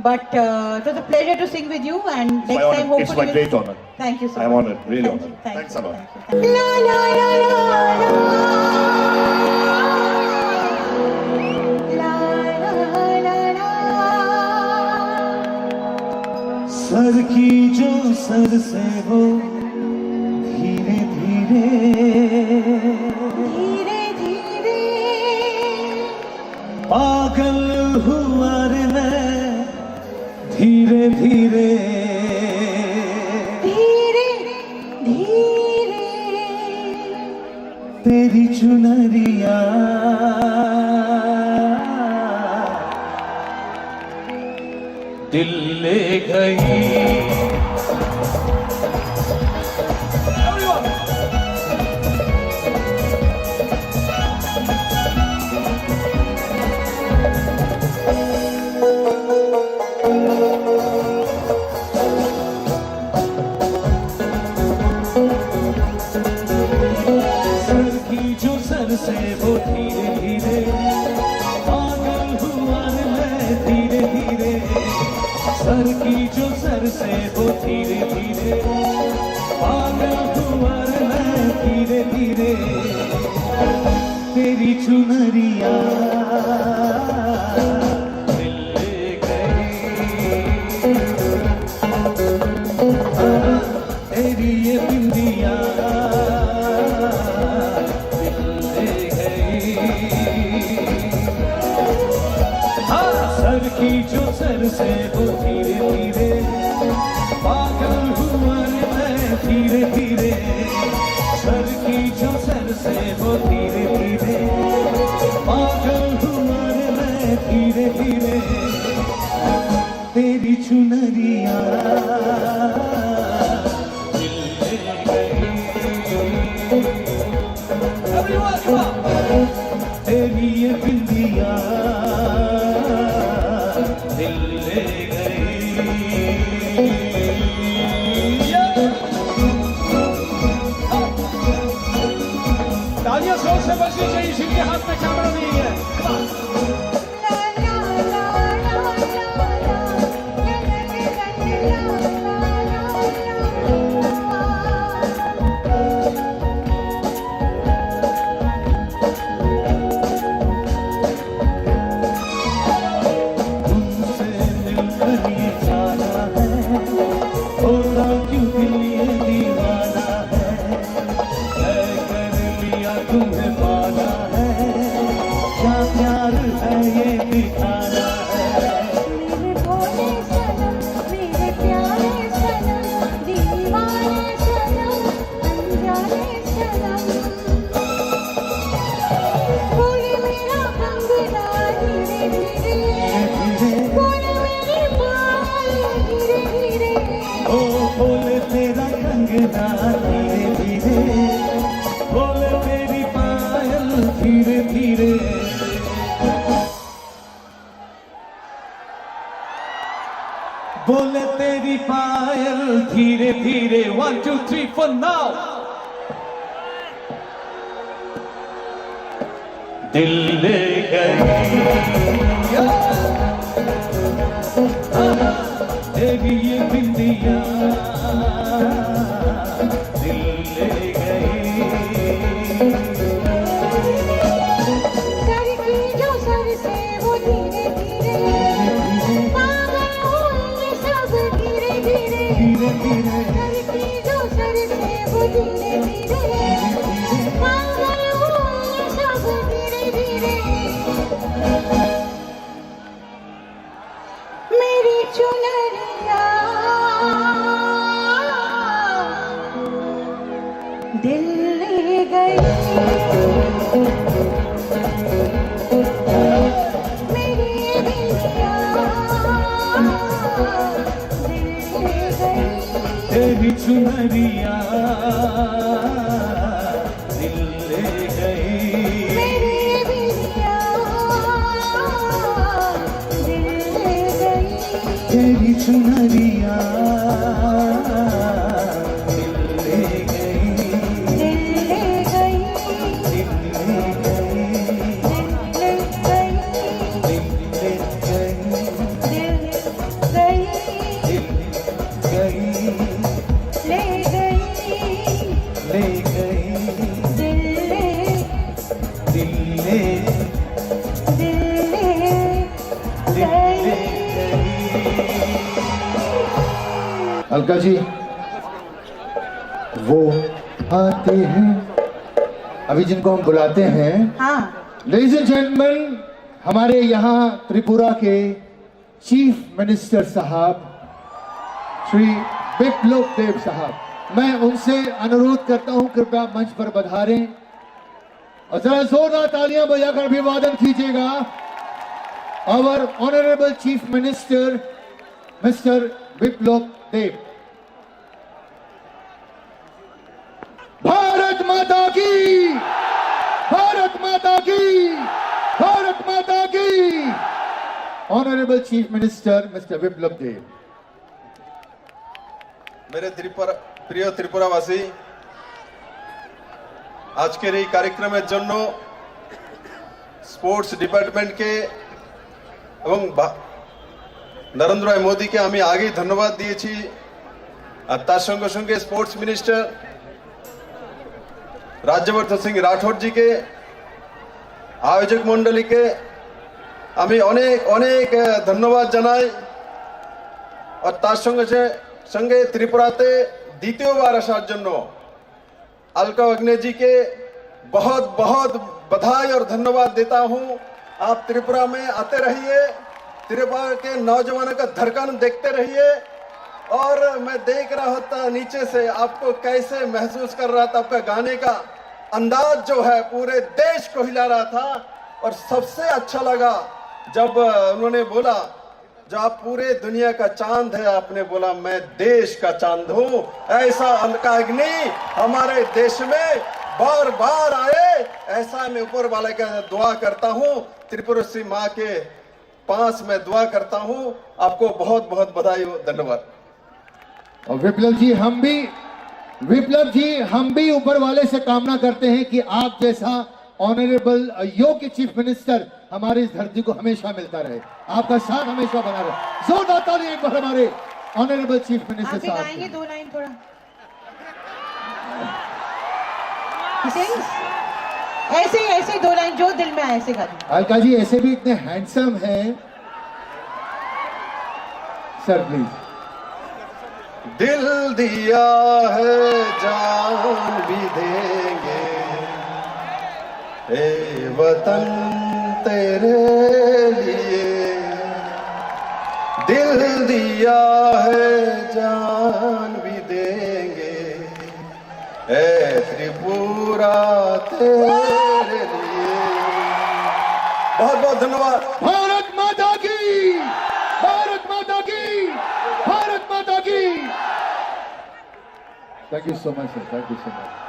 But it was a pleasure to sing with you, and next time hopefully. It's my great honor. Thank you so I'm much. honored, really honored. Thanks a lot. La la la la la. Sir की जो sir से हो धीरे धीरे पागल हुआ रे मैं धीरे धीरे तेरी चुनरिया दिल ले गई। सर की जो सर से वो धीरे धीरे पागल हुआ रे मैं धीरे धीरे सर की जो सर से वो धीरे धीरे पागल हुआ रे मैं धीरे धीरे तेरी चुनरिया दिल ले गई। सर से वो धीरे धीरे पागल हुआ रे मैं धीरे धीरे सर की जो सर से वो धीरे धीरे पागल हुआ रे मैं धीरे धीरे तेरी चुनरिया तेरी ये बिंदिया दिल ले गई तालियां जोर से बजनी चाहिए जिनके हाथ में कैमरा नहीं है तुम्हें पाना है क्या प्यार है ये दिखाना है मेरे भोले सनम मेरे प्यारे सनम दीवाने सनम अनजाने सनम बोले मेरा कंगना धीरे धीरे बोले मेरे बाल धीरे धीरे ओ बोले तेरा कंगना धीरे धीरे बोले तेरी पायल धीरे धीरे बोले तेरी पायल धीरे धीरे 1 2 3 4 now दिल ले गई तेरी ये बिंदिया दिल ले गई सर की जो सर से वो धीरे धीरे पागल हुए सब धीरे धीरे धीरे धीरे सर की जो सर से वो धीरे धीरे पागल हुए सब धीरे धीरे मेरी चुनरिया दिल ले गई मेरी बिंदिया दिल ले गई तेरी चुनरिया दिल ले गई मेरी बिंदिया दिल ले गई तेरी चुनरिया दिल ले गई दिल ले गई दिल ले गई दिल ले गई दिल ले गई दिल ले गई ले गई दिल ले दिल ले दिल ले अलका जी वो आते हैं अभी जिनको हम बुलाते हैं हाँ लेडीज एंड जेंटलमैन हमारे यहाँ त्रिपुरा के चीफ मिनिस्टर साहब श्री बिप्लब देव साहब मैं उनसे अनुरोध करता हूं कृपया मंच पर पधारें और जरा जोरदार तालियां बजाकर अभिवादन कीजिएगा our honourable chief minister mister Biplab Deb. Bharat Mata की भारत माता की भारत माता की honourable chief minister mister Biplab Deb. मेरे প্রিয় ত্রিপুরাবাসী আজকের এই কার্যক্রমের জন্য স্পোর্টস ডিপার্টমেন্টকে এবং নরেন্দ্র ভাই মোদীকে আমি আগেই ধন্যবাদ দিয়েছি আর তার সঙ্গে সঙ্গে sports minister Rajyavardhan Singh Rathore GK আয়োজক মণ্ডলীকে আমি অনেক অনেক ধন্যবাদ জানাই আর তার সঙ্গে সঙ্গে ত্রিপুরাতে দ্বিতীয় बार আসার জন্য अलका अग्ने जी के बहुत बहुत बधाई और धन्यवाद देता हूं। आप त्रिपुरा में आते रहिए त्रिपुरा के नौजवानों का धड़कन देखते रहिए। और मैं देख रहा होता नीचे से आपको कैसे महसूस कर रहा था, आपका गाने का अंदाज जो है पूरे देश को हिला रहा था। और सबसे अच्छा लगा जब उन्होंने बोला, जो आप पूरे दुनिया का चांद है, आपने बोला मैं देश का चांद हूं। ऐसा अलका अग्नि हमारे देश में बार बार आए, ऐसा मैं ऊपर वाले का दुआ करता हूं। त्रिपुरेश्वरी माँ के पास मैं दुआ करता हूं। आपको बहुत बहुत बधाई हो, धन्यवाद। और विप्लव जी हम भी ऊपर वाले से कामना करते हैं कि आप जैसा ऑनरेबल योग्य चीफ मिनिस्टर हमारी इस धरती को हमेशा मिलता रहे, आपका साथ हमेशा बना रहे। जोरदार ताली एक बार हमारे ऑनरेबल चीफ मिनिस्टर साहब। गाएंगे 2 लाइन थोड़ा। ऐसे 2 लाइन जो दिल में आए ऐसे गा दो। अलका जी ऐसे भी इतने हैंडसम हैं सर, प्लीज। दिल दिया है जान भी देंगे, ए वतन तेरे लिए। दिल दिया है जान भी देंगे, ए त्रिपुरा तेरे लिए। बहुत बहुत धन्यवाद। भारत माता की, भारत माता की, भारत माता की। Thank you so much sir, thank you so much.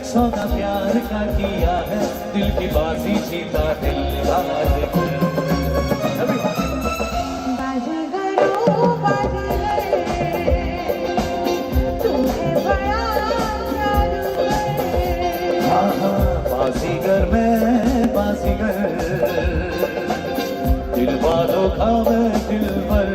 सौदा प्यार का किया है, दिल की बाजी जीता दिल बाजीगर में बाजीगर, दिल वालों का मैं दिलबर।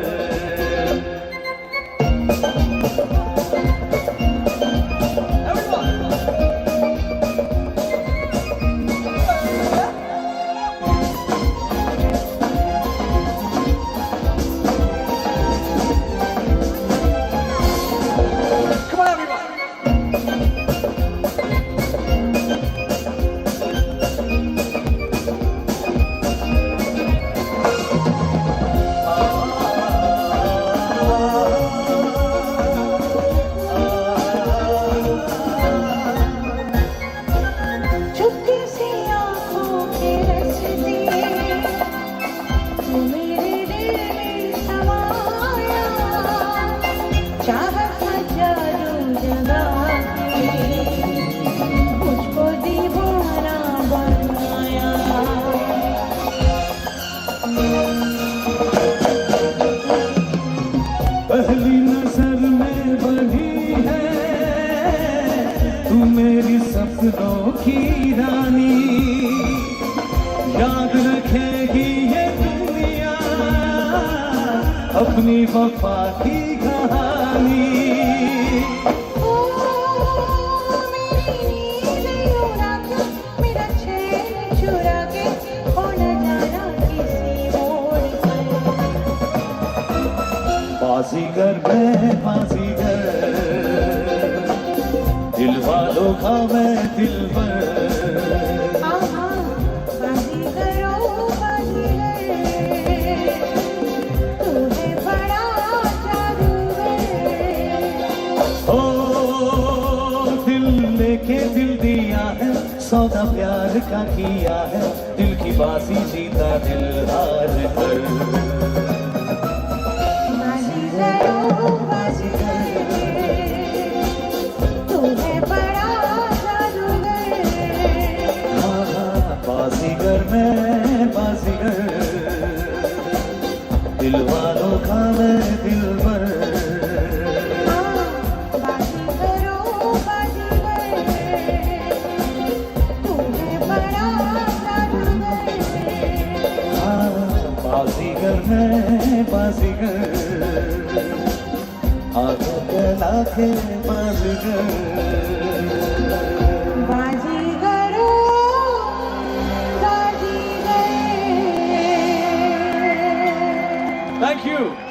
पहली नजर में बनी है तू मेरी सपनों की रानी, याद रखेगी ये दुनिया अपनी वफा की कहानी। बाजीगर मैं बाजीगर दिल वालों का मैं दिलबर के दिल दिया है सौदा प्यार का किया है दिल की बाजी जीता दिल हार कर बाजीगर मैं बाजीगर दिल वालों का मैं दिलबर बाजीगर मैं बाजीगर आंखों के लाखे बाजीगर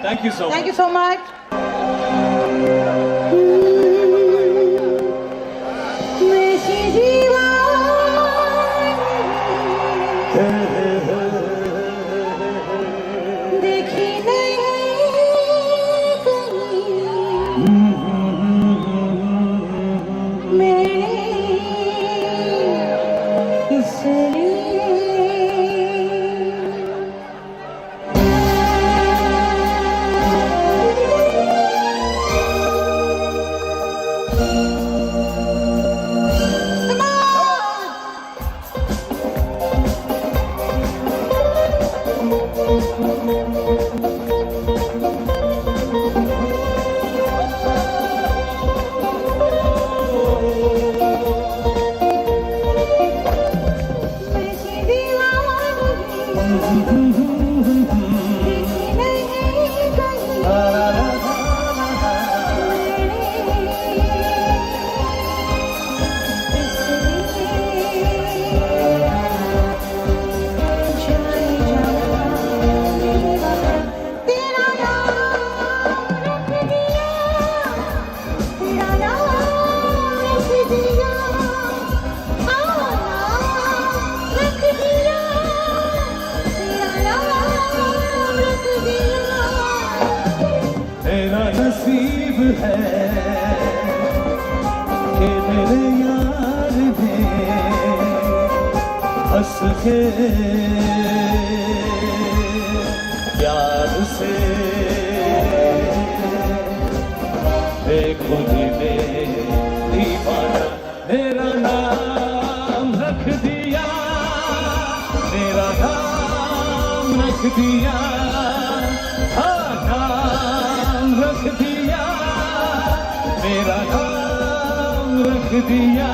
Thank you so much. Thank you so much. देखी मेरा नसीब है कि मेरे यार ने हंस के प्यार से देखो जी दीवाना मेरा नाम रख दिया मेरा नाम रख दिया रख दिया मेरा नाम रख दिया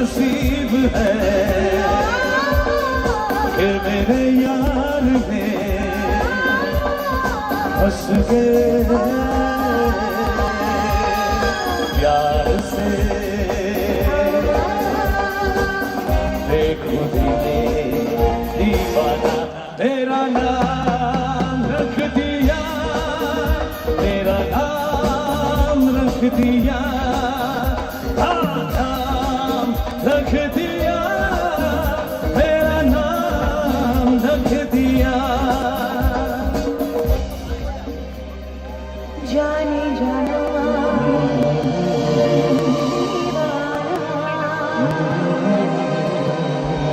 नसीब है कि मेरे यार में बस गए प्यार से देखो दिले दीवाना तेरा नाम रख दिया, तेरा नाम रख दिया, नाम रख दिया, तेरा नाम रख दिया। जाने जाना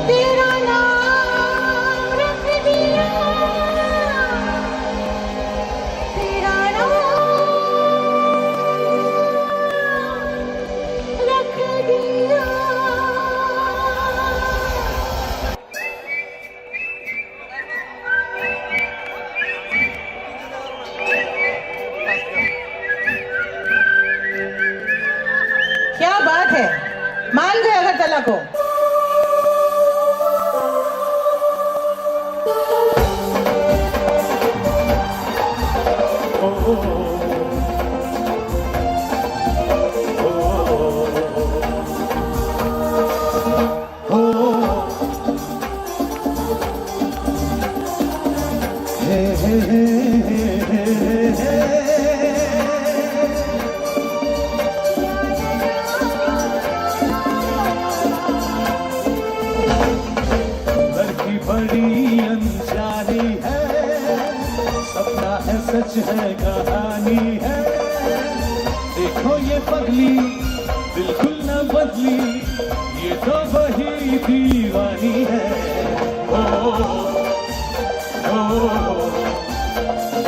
तेरा नाम रख दिया, तेरा नाम रख दिया। क्या बात है, मान गए अगरतला को। लड़की बड़ी अनजानी है, सपना है सच है कहानी है। देखो ये पगली बिल्कुल न बदली, ये तो वही दीवानी है। ओ,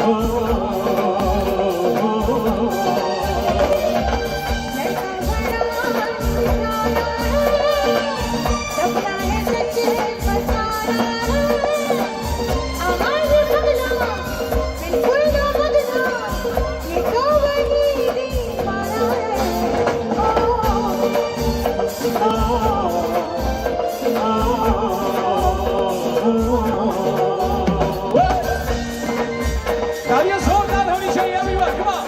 ओ, तालियां जोरदार होनी चाहिए everyone, come on।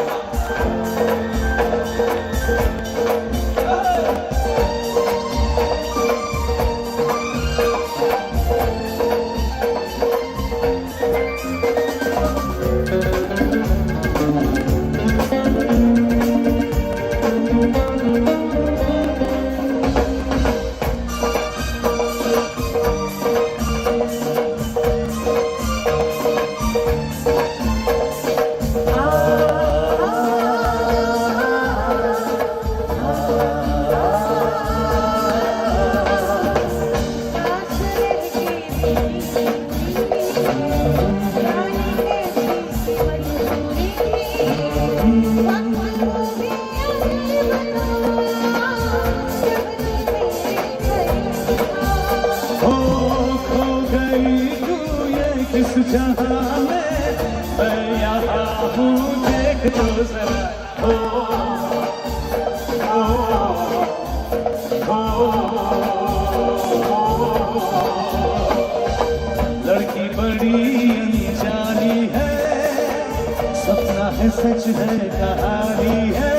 खो गई तू ये किस जहां में, मैं यहाँ हूँ देख तो जरा। लड़की बड़ी अनजानी है, सपना है सच है कहानी है।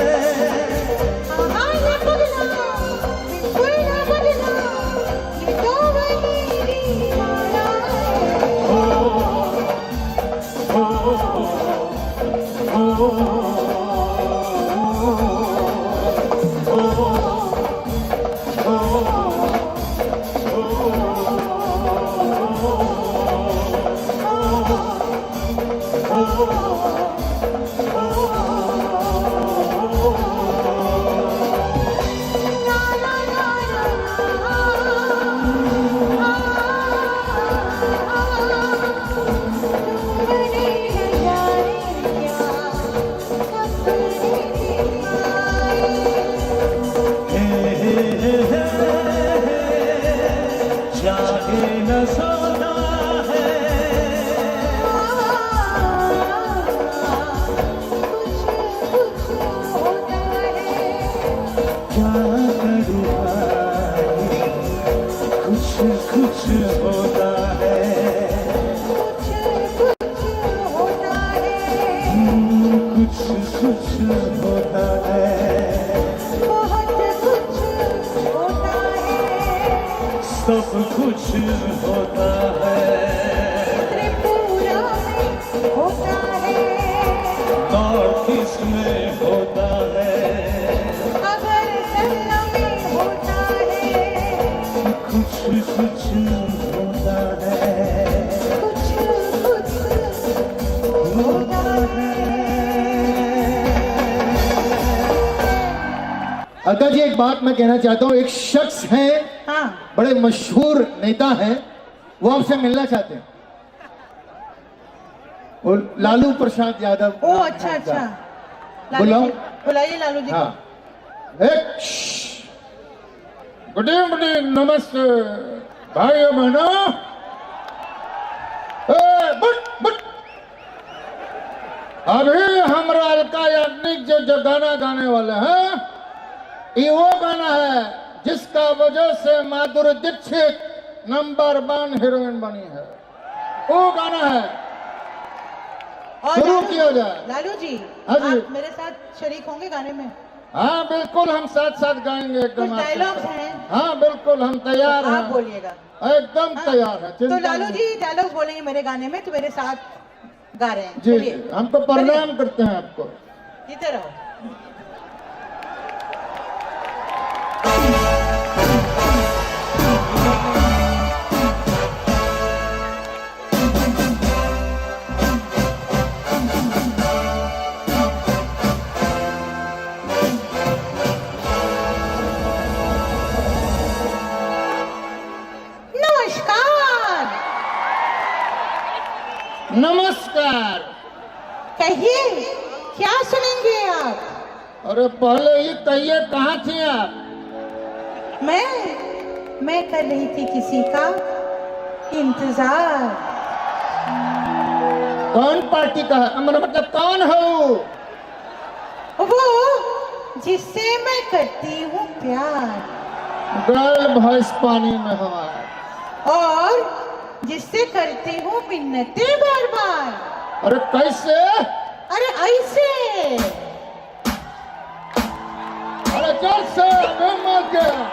होता है, कुछ होता है, कुछ होता है, बहुत कुछ होता है, सब कुछ होता है, त्रिपुरा में होता है, नॉर्थ ईस्ट में होता है, अगरतला में होता है, कुछ होता है, कुछ होता है। अक्का जी एक बात मैं कहना चाहता हूँ, एक शख्स हैं, हाँ बड़े मशहूर नेता हैं, वो आपसे मिलना चाहते हैं। वो लालू प्रसाद यादव। ओ अच्छा अच्छा, लालू बुलाओ। जी, बुलाइए लालू जी। हाँ गुड इवनिंग, नमस्ते भाइयों बहनों। अभी हमरा अलका याग्निक जो गाना गाने वाले हैं, ये वो गाना है जिसका वजह से माधुरी दीक्षित नंबर 1 हीरोइन बनी है। वो गाना है, और शुरू लालू- किया जाए। लालू जी, हाँ जी। आप मेरे साथ शरीक होंगे गाने में? हाँ बिल्कुल, हम साथ साथ गाएंगे कुछ एकदम। डायलॉग्स हैं, हाँ बिल्कुल, हम तैयार आप हैं, बोलिएगा। एकदम तैयार है। तो लालू जी डायलॉग्स बोलेंगे मेरे गाने में, तो मेरे साथ गा रहे हैं। जी चलिए, जी, हम तो प्रणाम करते हैं आपको। जीते रहो। नमस्कार। नमस्कार। कहिए, क्या सुनेंगे आप? अरे पहले ये कहिए, कहाँ थी आप? मैं कर रही थी किसी का इंतजार। कौन पार्टी का है? मतलब कौन हो? वो जिससे मैं करती हूँ प्यार, गर्ल भैंस पानी में हमारा, और जिससे करती हूँ मिन्नतें बार बार। अरे कैसे? अरे ऐसे। अरे जोर से, अबे मर गया।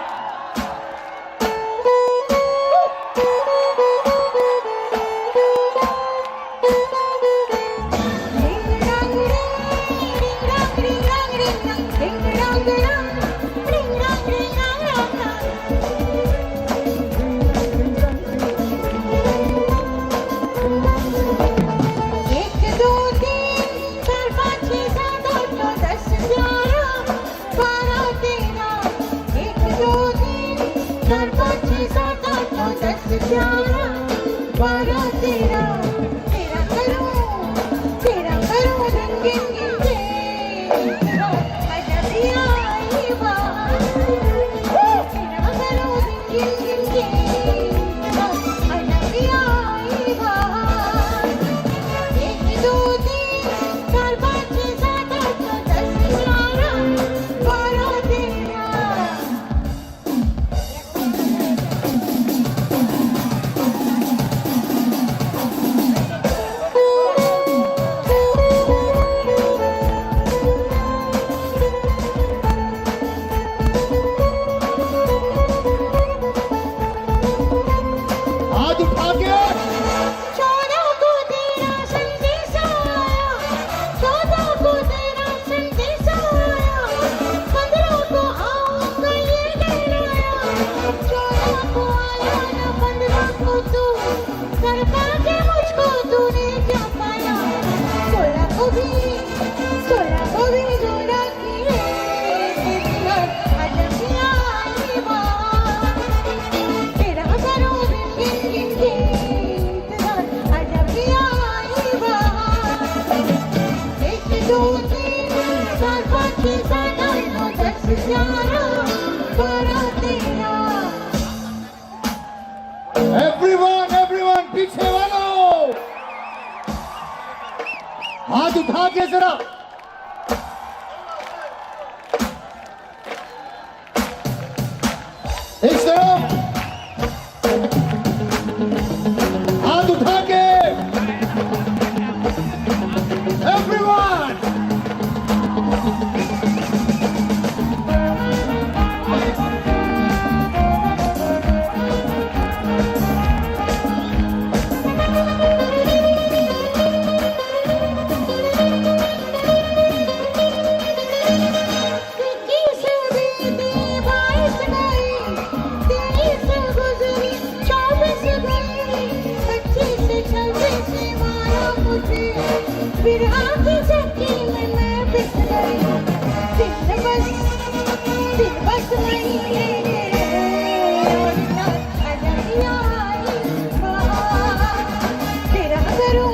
एवरीवन पीछे वालों, हाथ उठा के जरा। इस तरफ फिर आंखें झपकी में मैं फिस गई दिल बस वहीं और ना अजरिया तेरा करूँ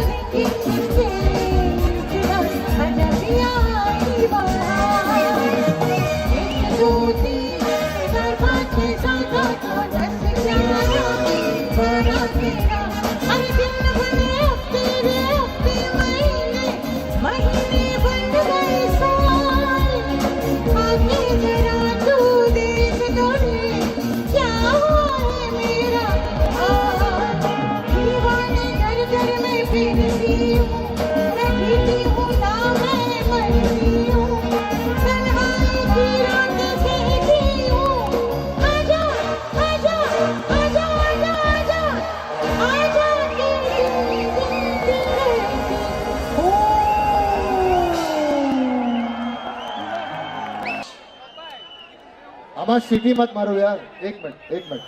हमारा सीटी मत मारो यार, एक मिनट।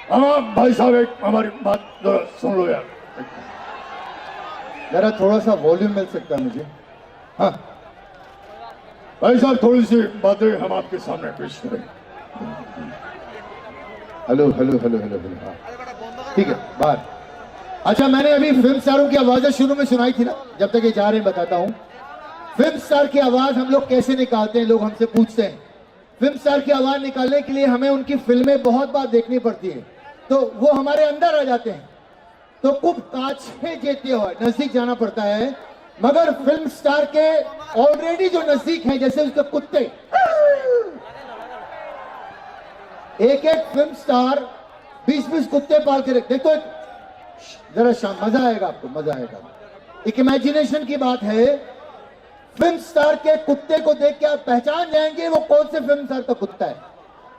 हाँ भाई साहब, एक हमारी बात जरा सुन लो यार, जरा थोड़ा सा वॉल्यूम मिल सकता है मुझे। हाँ भाई साहब, थोड़ी सी बातें हम आपके सामने पेश करें। हेलो, हाँ ठीक है, बाहर। अच्छा, मैंने अभी फिल्म स्टारों की आवाजें शुरू में सुनाई थी ना, जब तक ये जा रहे हैं बताता हूँ। फिल्म स्टार की आवाज हम लोग कैसे निकालते हैं, लोग हमसे पूछते हैं। फिल्म स्टार की आवाज निकालने के लिए हमें उनकी फिल्में बहुत बार देखनी पड़ती है, तो वो हमारे अंदर आ जाते हैं। तो कुछ काछे जेते हो, नजदीक जाना पड़ता है। मगर फिल्म स्टार के ऑलरेडी जो नजदीक हैं, जैसे उसके कुत्ते, एक फिल्म स्टार 20-20 कुत्ते पाल के रखते। देखो जरा मजा आएगा आपको, मजा आएगा। एक इमेजिनेशन की बात है। फिल्म स्टार के कुत्ते को देख के आप पहचान जाएंगे वो कौन से फिल्म स्टार का कुत्ता है,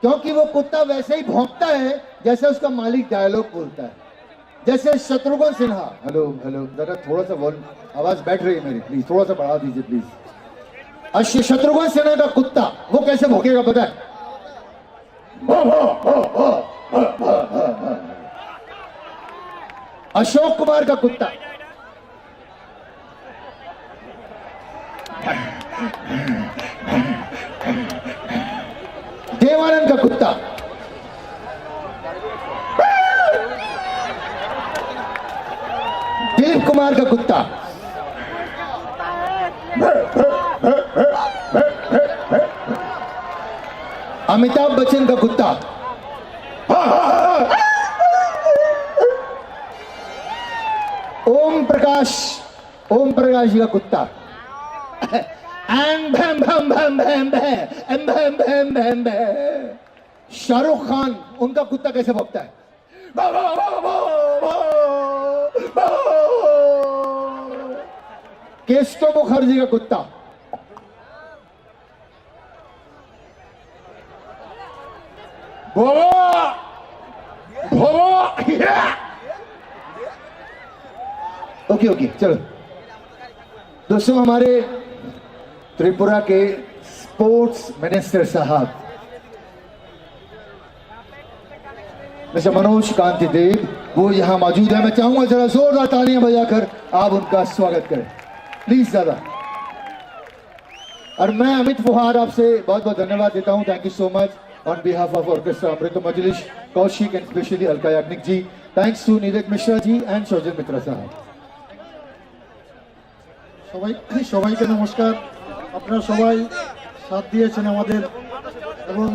क्योंकि वो कुत्ता वैसे ही भौंकता है जैसे उसका मालिक डायलॉग बोलता है। जैसे शत्रुघ्न सिन्हा, हेलो, जरा थोड़ा सा वॉल्यूम, आवाज बैठ रही है मेरी, प्लीज थोड़ा सा बढ़ा दीजिए प्लीज। शत्रुघ्न सिन्हा का कुत्ता वो कैसे भौंकेगा पता है? अशोक कुमार का कुत्ता, देवानंद का कुत्ता, दिलीप कुमार का कुत्ता, अमिताभ बच्चन का कुत्ता, ओम प्रकाश जी का कुत्ता, शाहरुख खान उनका कुत्ता कैसे भौंकता है? केस्टो मुखर्जी का कुत्ता, ओके चलो दोस्तों, हमारे त्रिपुरा के स्पोर्ट्स मिनिस्टर साहब मिस्टर मनोज कांति देव, वो यहाँ मौजूद है। मैं चाहूंगा जरा जोरदार तालियां बजाकर आप उनका स्वागत करें प्लीज दादा। और मैं अमित फुहार आपसे बहुत बहुत धन्यवाद देता हूँ। Thank you so much on behalf of orchestra Amrit Majlis, Kaushik and specially Alka Yagnik ji. Thanks to Neeraj Mishra ji and Saujan Mitra साहब। সবাইকে নমস্কার। আপনারা সবাই সাথ দিয়েছেন আমাদের এবং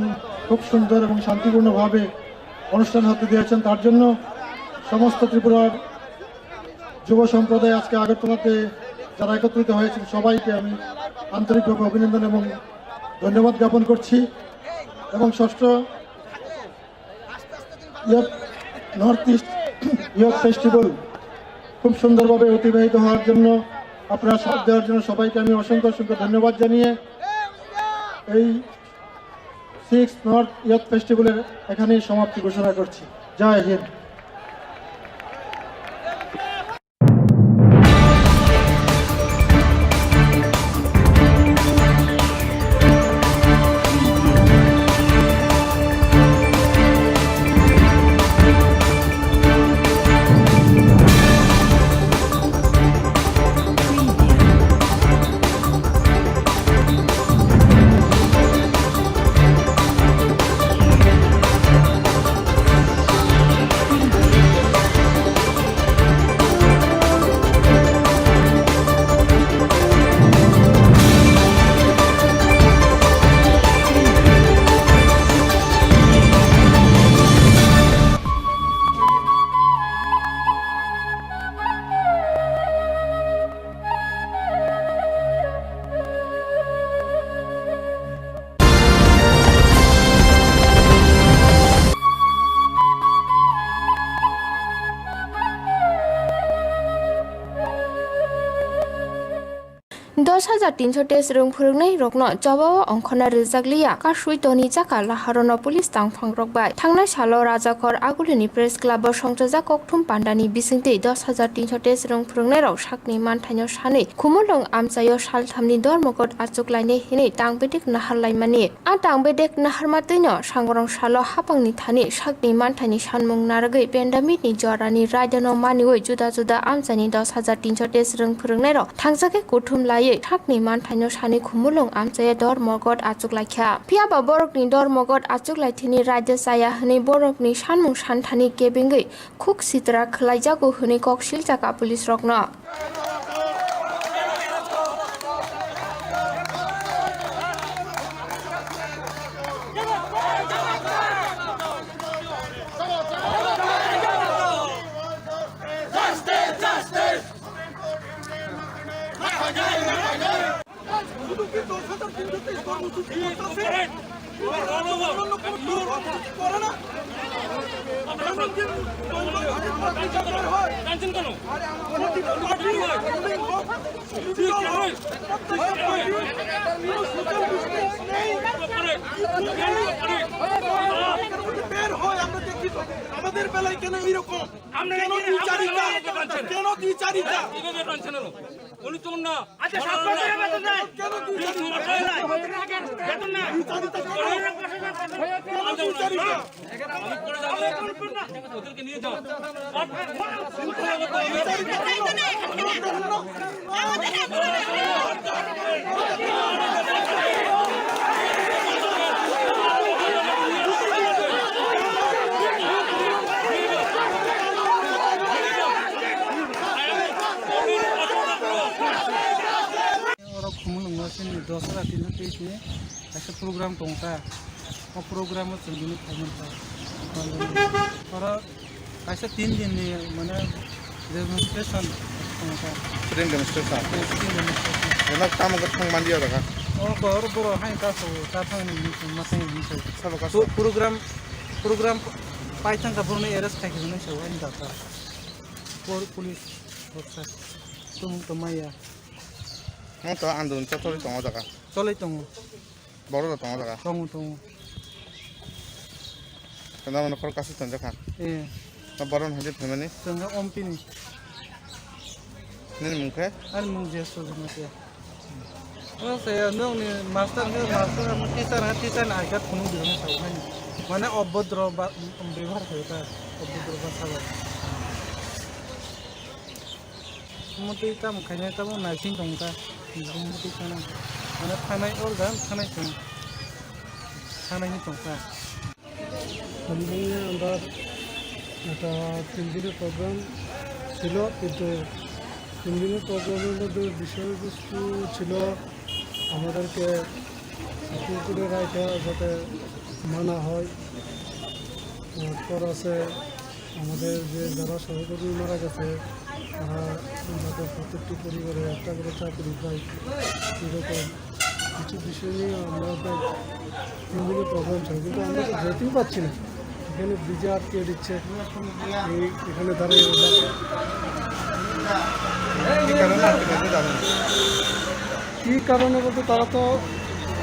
খুব সুন্দর এবং শান্তিপূর্ণভাবে অনুষ্ঠান হতে দিয়েছেন, তার জন্য সমস্ত ত্রিপুরার যুব সম্প্রদায় আজকে আগরতলাতে যারা একত্রিত হয়েছেন সবাইকে আমি আন্তরিকভাবে অভিনন্দন এবং ধন্যবাদ জ্ঞাপন করছি। এবং ষষ্ঠ নর্থ ইস্ট ইয়থ ফেস্টিভ্যাল খুব সুন্দরভাবে অতিবাহিত হওয়ার জন্য, আপনারা সাথ দেওয়ার জন্য সবাইকে আমি অসংখ্য ধন্যবাদ জানিয়ে এই 6th নর্থ ইয়থ ফেস্টিভ্যালের এখানেই সমাপ্তি ঘোষণা করছি। জয় Hind. 1300 rung phurungnai rokno jawao ongkhona rijaglia ka suitoni jaka laharono police tangphang rokbai thangnai salo rajakor agulini press club o songchaja kokthum pandani bisingte 10300 rung phurungnai rok sakni manthaino sani khumulong amchayo salthamni dormokot achuklaine hini tangbedik naharlaimani a tangbedik naharmatino sangorong salo hapangni thani sakni manthani sanmung naragei pandemic ni jorani raidano manioi juda juda amchani 10300 rung phurungnai rok thangjake kuthum laye thakni manthaino sani khumulong amchaye dormokot achuklaikha phiaba borokni dormokot achuklaithini raidya saya hini borokni sanmung santhani kebengei khuk sitra khlaijago hini koksil jaka police rokno আমাদের বেলায় কেন এরকম কেন দ্বিচারিতা কেন দ্বিচারিতা উনি তো না আচ্ছা 7 বছরের বেতন নাই কেন বেতন না দ্বিচারিতা ওদেরকে নিয়ে যাও Khumulung dosra 323 ni asa program tongka o program o chungini phaimanta ora asa 3 din ni mane demonstration tongka Spring demonstration. Enak kamu ketang mandi ada kah? o bor hai ka so ta thang ni masai ni so program paitang ka borne arrest thaki ni so ani data police officer tumaya Mau andun cocok tong ada kah? Soleh tong. Baru tong ada kah? Tong. Kenapa mana kau kasih tong kah? Nah baru hadir family. Tong om pini. Ini mungkin? Ani mung jeso semua. Oh saya nong ni master teacher agak penuh di rumah saya ni. Mana obodro berbahar kita obodro bahasa. Mesti kita makanya kita mau naikin tong kita. Mesti kana. Mana tanai organ tanai tong. Tanai ni tong kita. Sebenarnya আমরা একটা 3 দিনের programme ছিল কিন্তু 3 দিনের প্রোগ্রামের মধ্যে বিষয়বস্তু ছিল আমাদেরকে কুকুরে রাখা যাতে মানা হয় তারপর আছে আমাদের যে যারা সহকর্মী মারা গেছে তারা যাতে প্রত্যেকটি পরিবারে একটা করে চাকরি পায় এরকম কিছু বিষয় নিয়ে আমরা 3 দিনের প্রোগ্রাম ছিল কিন্তু আমরা তো যেতেই পারছি না এখানে ব্রিজে আটকে দিচ্ছে এখানে দাঁড়িয়ে কী কারণে বলতে তারা তো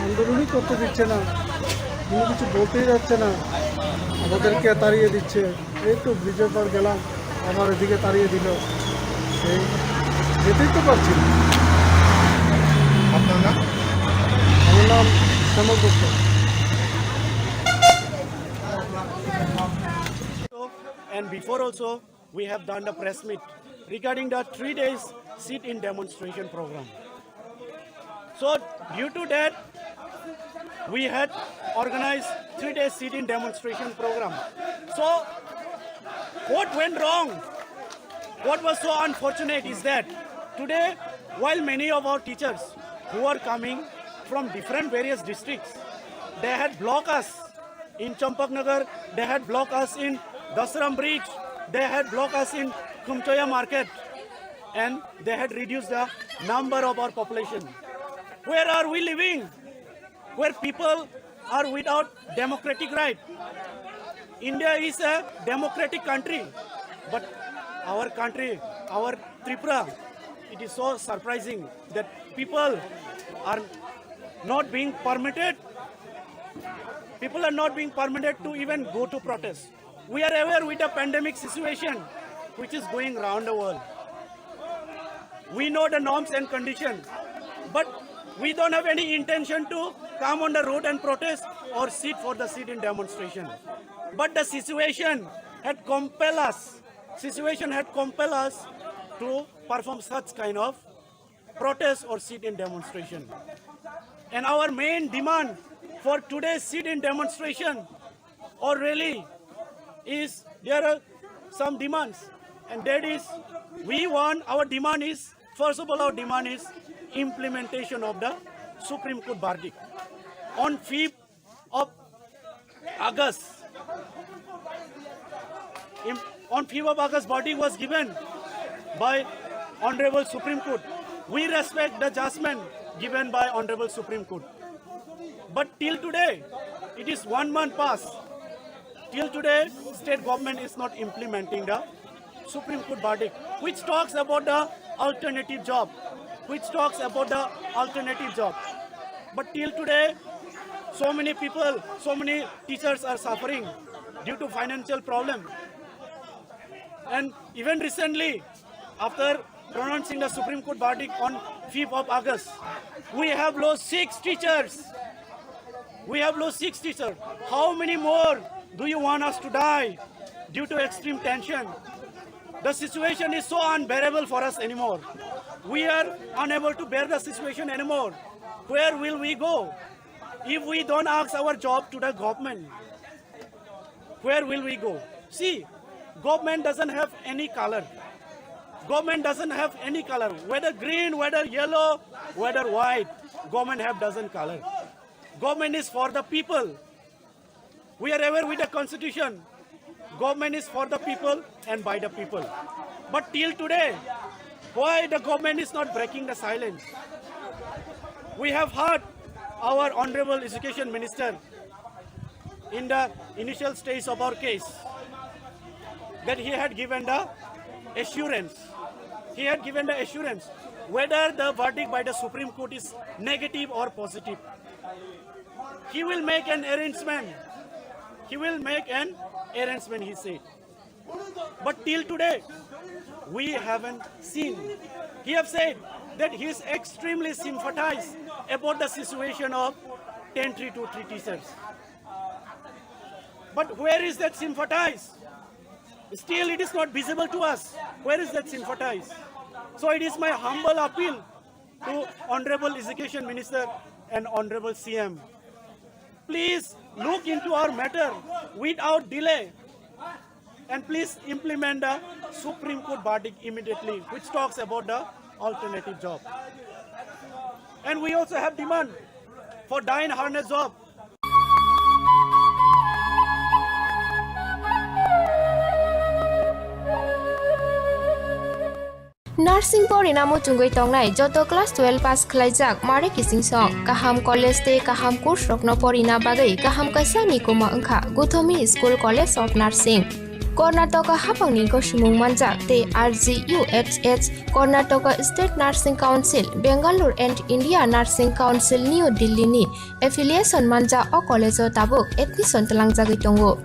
আন্দোলনই করতে দিচ্ছে না কোনো কিছু বলতেই যাচ্ছে না আমাদেরকে তাড়িয়ে দিচ্ছে এই তো ব্রিজের পর গেলাম আমার এদিকে তাড়িয়ে দিল এই যেতেই তো পারছি না আপনার নাম? আমার নাম শ্যামল গুপ্ত And before also, we have done the press meet regarding the 3 days sit-in demonstration program. So due to that, we had organized 3 days sit-in demonstration program. So what went wrong? What was so unfortunate is that today, while many of our teachers who are coming from different various districts, they had blocked us in Champaknagar, they had blocked us in Dasram Bridge, they had blocked us in Kumtoya Market, and they had reduced the number of our population. Where are we living? Where people are without democratic right. India is a democratic country, but our country, our Tripura, it is so surprising that people are not being permitted. People are not being permitted to even go to protest. We are aware with the pandemic situation which is going around the world. We know the norms and conditions, but we don't have any intention to come on the road and protest or sit in demonstration. But the situation had compelled us. To perform such kind of protest or sit in demonstration. And our main demand for today's sit in demonstration or rally is there are some demands, and that is our demand is implementation of the Supreme Court verdict. On 5th of August, verdict was given by Honorable Supreme Court. We respect the judgment given by Honorable Supreme Court. But till today, it is 1 month past. Till today, state government is not implementing the Supreme Court verdict, which talks about the alternative job. But till today, so many people, so many teachers are suffering due to financial problem. And even recently, after pronouncing the Supreme Court verdict on 5th of August, we have lost 6 teachers. How many more do you want us to die due to extreme tension? The situation is so unbearable for us anymore. We are unable to bear the situation anymore. Where will we go? If we don't ask our job to the government, where will we go? See, government doesn't have any color. Whether green, whether yellow, whether white, government doesn't color. Government is for the people. We are aware with the constitution. Government is for the people and by the people. But till today, why the government is not breaking the silence? We have heard our Honorable Education Minister in the initial stage of our case that he had given the assurance. Whether the verdict by the Supreme Court is negative or positive. He will make an arrangement, he said. But till today, we haven't seen. He have said that he is extremely sympathized about the situation of 10-323 teachers. But where is that sympathize? Still, it is not visible to us. Where is that sympathize? So it is my humble appeal to Honorable Education Minister and Honorable CM. Please look into our matter without delay and please implement the Supreme Court verdict immediately, which talks about the alternative job. And we also have demand for die in harness job. Nursing Porinamo Tungui Tongnai, Joto Class 12 Pass Klaijak, Mari Kissing Song, Kaham College Day, Kaham Kurs Rokno Porina Bagai, Kaham Kasani Kuma Unka, Gutomi School College of Nursing. Karnataka Hapangni Koshimung Manjak, Te RGUHH, Karnataka State Nursing Council, Bangalore and India Nursing Council New Delhi ni, Affiliation Manja o College o Tabuk, Admission Talang Jagitongo.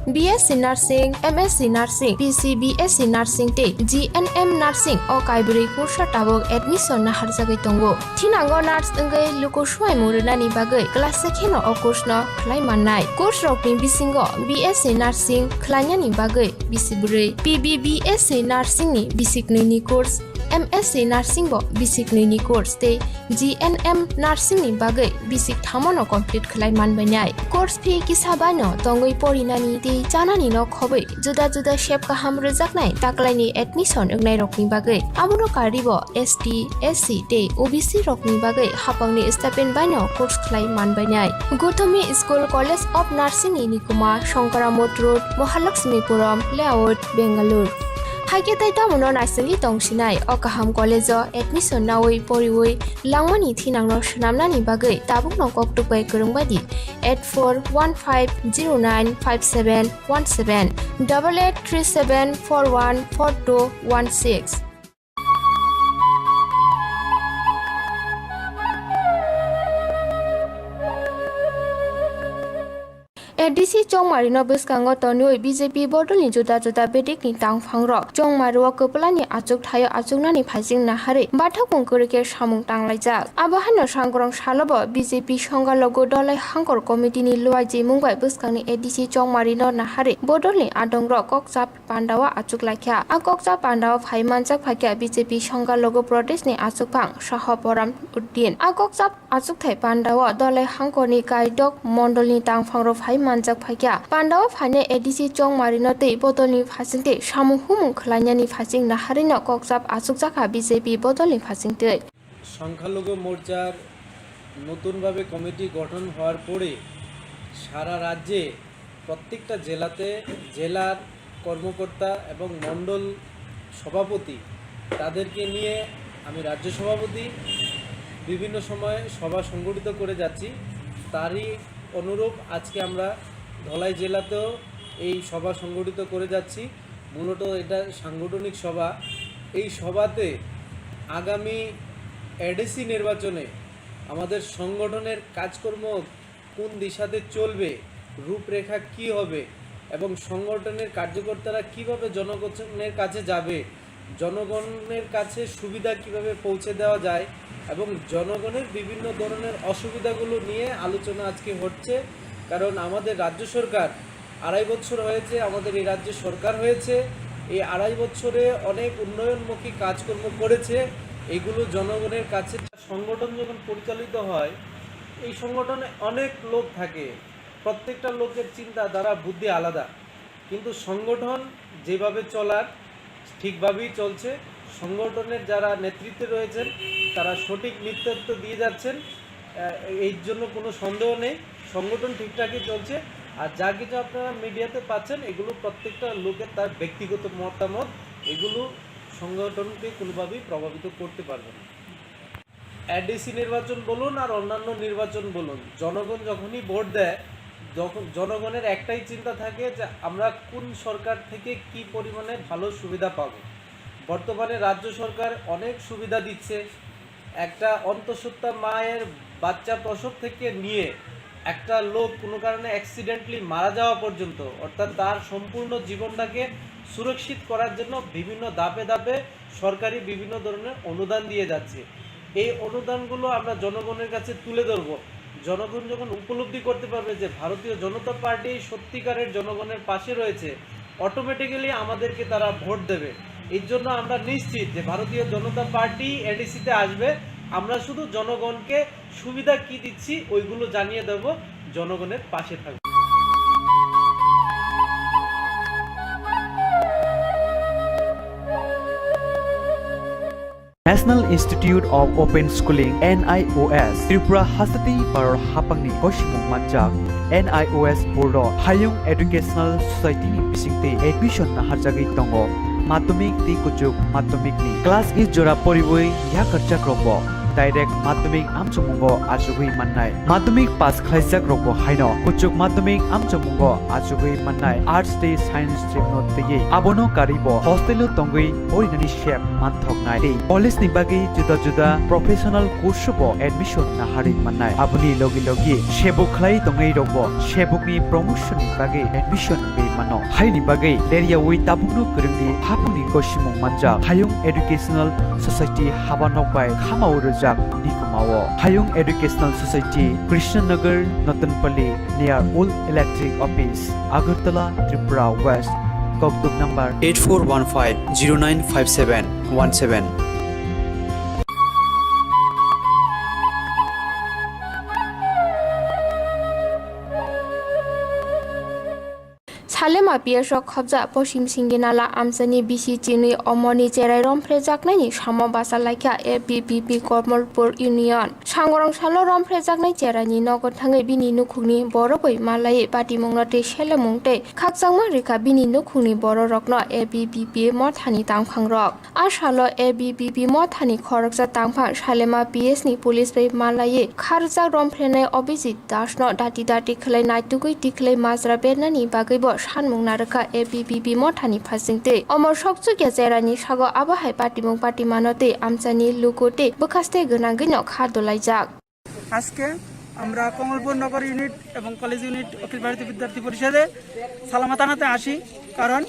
BSc Nursing, MSc Nursing, PCBSc Nursing te GNM Nursing o Kaiburi kursa tabok admission na harjagai tongo. Thinango nurse engai luko suai muruna ni bagai class sekheno o course no khlai mannai. Course rokni bisingo BSc Nursing khlaina ni bagai bisiburi. PBBSc Nursing ni bisiknoi ni course. MSc Nursing bo basic ni course te GNM Nursing ni bagai basic thamono complete khlai manbainai. Course fee kisabano tongoi porinani te janani no khobai juda juda shape ka hamro jaknai taklaini admission engnai rokni bagai amono karibo ST SC te OBC rokni bagai hapangni stipend baino course khlai manbainai. Gothomi School College of Nursing ni Nikuma Shankaramot Road Mahalakshmipuram Layout Bangalore. Haike tai tamono nasengi tongsinai o kaham college o admission nawai poriwai langmani thinangno shnamnani bagai tabuk no koktupai kurungbadi 8415095717 8837414216. ADC Chongmarino Biskango Tonui BJP Bodolni Juda Juda Bedikni Tangphangro Chongmaruwa Koplani Achuk Thayo Achuknani Phasing Nahare Bathak Kongkurike Samung Tanglajak Abahano Sangrong Shalobo BJP Songa Logo Dolai Hangkor Committee ni Luaji Mumbai Biskangni ADC Chongmarino Nahare Bodolni Adongro Kokchap Pandawa Achuk Laikya Kokchap Pandawa Phaimanjak Phakya BJP Songa Logo Pradesh ni Achukpang Shahoporam Uddin Kokchap Achuk Thai Pandawa Dolai Hangkorni Kaidok Mondolni Tangphangro Manjak Phakya Pandawa Phane ADC Chongmarino te Bodolni Phasingte Samuhumung Khlanyani Phasing Naharino Kokchap Achukjaka BJP Bodolni Phasingte সংখ্যালঘু মোর্চার নতুনভাবে committee গঠন হওয়ার পরে সারা রাজ্যে প্রত্যেকটা জেলাতে জেলার কর্মকর্তা এবং মণ্ডল সভাপতি তাদেরকে নিয়ে আমি রাজ্য সভাপতি বিভিন্ন সময়ে সভা সংগঠিত করে যাচ্ছি তারই অনুরূপ আজকে আমরা ধলাই জেলাতেও এই সভা সংগঠিত করে যাচ্ছি মূলত এটা সাংগঠনিক সভা এই সভাতে আগামী এডিসি নির্বাচনে আমাদের সংগঠনের কাজকর্ম কোন দিশাতে চলবে রূপরেখা কি হবে এবং সংগঠনের কার্যকর্তারা কিভাবে জনগণের কাছে যাবে জনগণের কাছে সুবিধা কিভাবে পৌঁছে দেওয়া যায় এবং জনগণের বিভিন্ন ধরনের অসুবিধাগুলো নিয়ে আলোচনা আজকে হচ্ছে কারণ আমাদের রাজ্য সরকার 2.5 বছর হয়েছে আমাদের এই রাজ্য সরকার হয়েছে এই 2.5 বছরে অনেক উন্নয়নমুখী কাজকর্ম করেছে এগুলো জনগণের কাছে সংগঠন যখন পরিচালিত হয় এই সংগঠনে অনেক লোক থাকে প্রত্যেকটা লোকের চিন্তাধারা বুদ্ধি আলাদা কিন্তু সংগঠন যেভাবে চলার ঠিকভাবেই চলছে সংগঠনের যারা নেতৃত্বে রয়েছেন তারা সঠিক নেতৃত্ব দিয়ে যাচ্ছেন এই জন্য কোনো সন্দেহ নেই সংগঠন ঠিকঠাকই চলছে আর যা কিছু আপনারা মিডিয়াতে পাচ্ছেন এগুলো প্রত্যেকটা লোকের তার ব্যক্তিগত মতামত এগুলো সংগঠনকে কোনোভাবেই প্রভাবিত করতে পারবে না এডিসি নির্বাচন বলুন আর অন্যান্য নির্বাচন বলুন জনগণ যখনই ভোট দেয় জনগণের একটাই চিন্তা থাকে যে আমরা কোন সরকার থেকে কি পরিমাণে ভালো সুবিধা পাবো বর্তমানে রাজ্য সরকার অনেক সুবিধা দিচ্ছে একটা অন্তঃসত্ত্বা মায়ের বাচ্চা প্রসব থেকে নিয়ে একটা লোক কোনো কারণে অ্যাক্সিডেন্টলি মারা যাওয়া পর্যন্ত অর্থাৎ তার সম্পূর্ণ জীবনটাকে সুরক্ষিত করার জন্য বিভিন্ন ধাপে ধাপে সরকারি বিভিন্ন ধরনের অনুদান দিয়ে যাচ্ছে এই অনুদানগুলো আমরা জনগণের কাছে তুলে ধরব জনগণ যখন উপলব্ধি করতে পারবে যে ভারতীয় জনতা পার্টি সত্যিকারের জনগণের পাশে রয়েছে অটোমেটিক্যালি আমাদেরকে তারা ভোট দেবে এর জন্য আমরা নিশ্চিত যে ভারতীয় জনতা পার্টি এডিসিতে আসবে আমরা শুধু জনগণকে সুবিধা কি দিচ্ছি ওইগুলো জানিয়ে দেব জনগণের পাশে থাকবে National Institute of Open Schooling NIOS Tripura Hasati Paror Hapangni Koshimung Manjak NIOS Board Hayung Educational Society ni bisingte admission na harjagi tongo Madhyamik ti kujuk madhyamik ni class is jora poriboi ya karchak robo direct madhyamik amchamungo ajugui mannai madhyamik pass khlaijak robo haino kujuk madhyamik amchamungo ajugui mannai arts te science stream no teye abono karibo hostel tongui orinani shep manthoknai te college ni bagi juda juda professional course bo admission na hari mannai abuni logi logi shebuk khlai tongai robo shebuk ni promotion ni bagi admission be mano haini bagi area wi tabukno kurungni hapuni koshimung manja hayung educational society habanok bai khamau jak nikumao hayung educational society Krishnanagar Natanpalli near Old Electric Office Agartala Tripura West Kokduk number 8415095717 Salema Piersok Khobja Poshim Singinala Amsani Bisi Chini Omoni Cherai Romphre Jaknai Samo Basa Laikya ABBP Kormolpur Union Sangorong Salo Romphre Jaknai Cherani Nogot Thangai Bini Nukhungni Boroboi Malai Pati Mungnote Shelemungte Khakjangma Rika Bini Nukhungni Boro Rokno ABBP Mothani Tangphang Rok Ashalo ABBP Mothani Khorokja Tangphang Salema PS ni Police Bai Malai Kharjak Romphre Nai Obijit Dashno Dati Dati Khlai Naitugui Tiklai Mazra Bernani Bagaibo Sanmung Naraka ABBP Mothani Phasingte Omor Sokchu Gezerani Sago Abahai Patimung Patimanote Amchani Lukote Bukaste Gonangino Khadolaijak আজকে আমরা কমলপুর নগর unit এবং college unit অখিল ভারতীয় বিদ্যার্থী পরিষদে সালামত আনাতে আসি। কারণ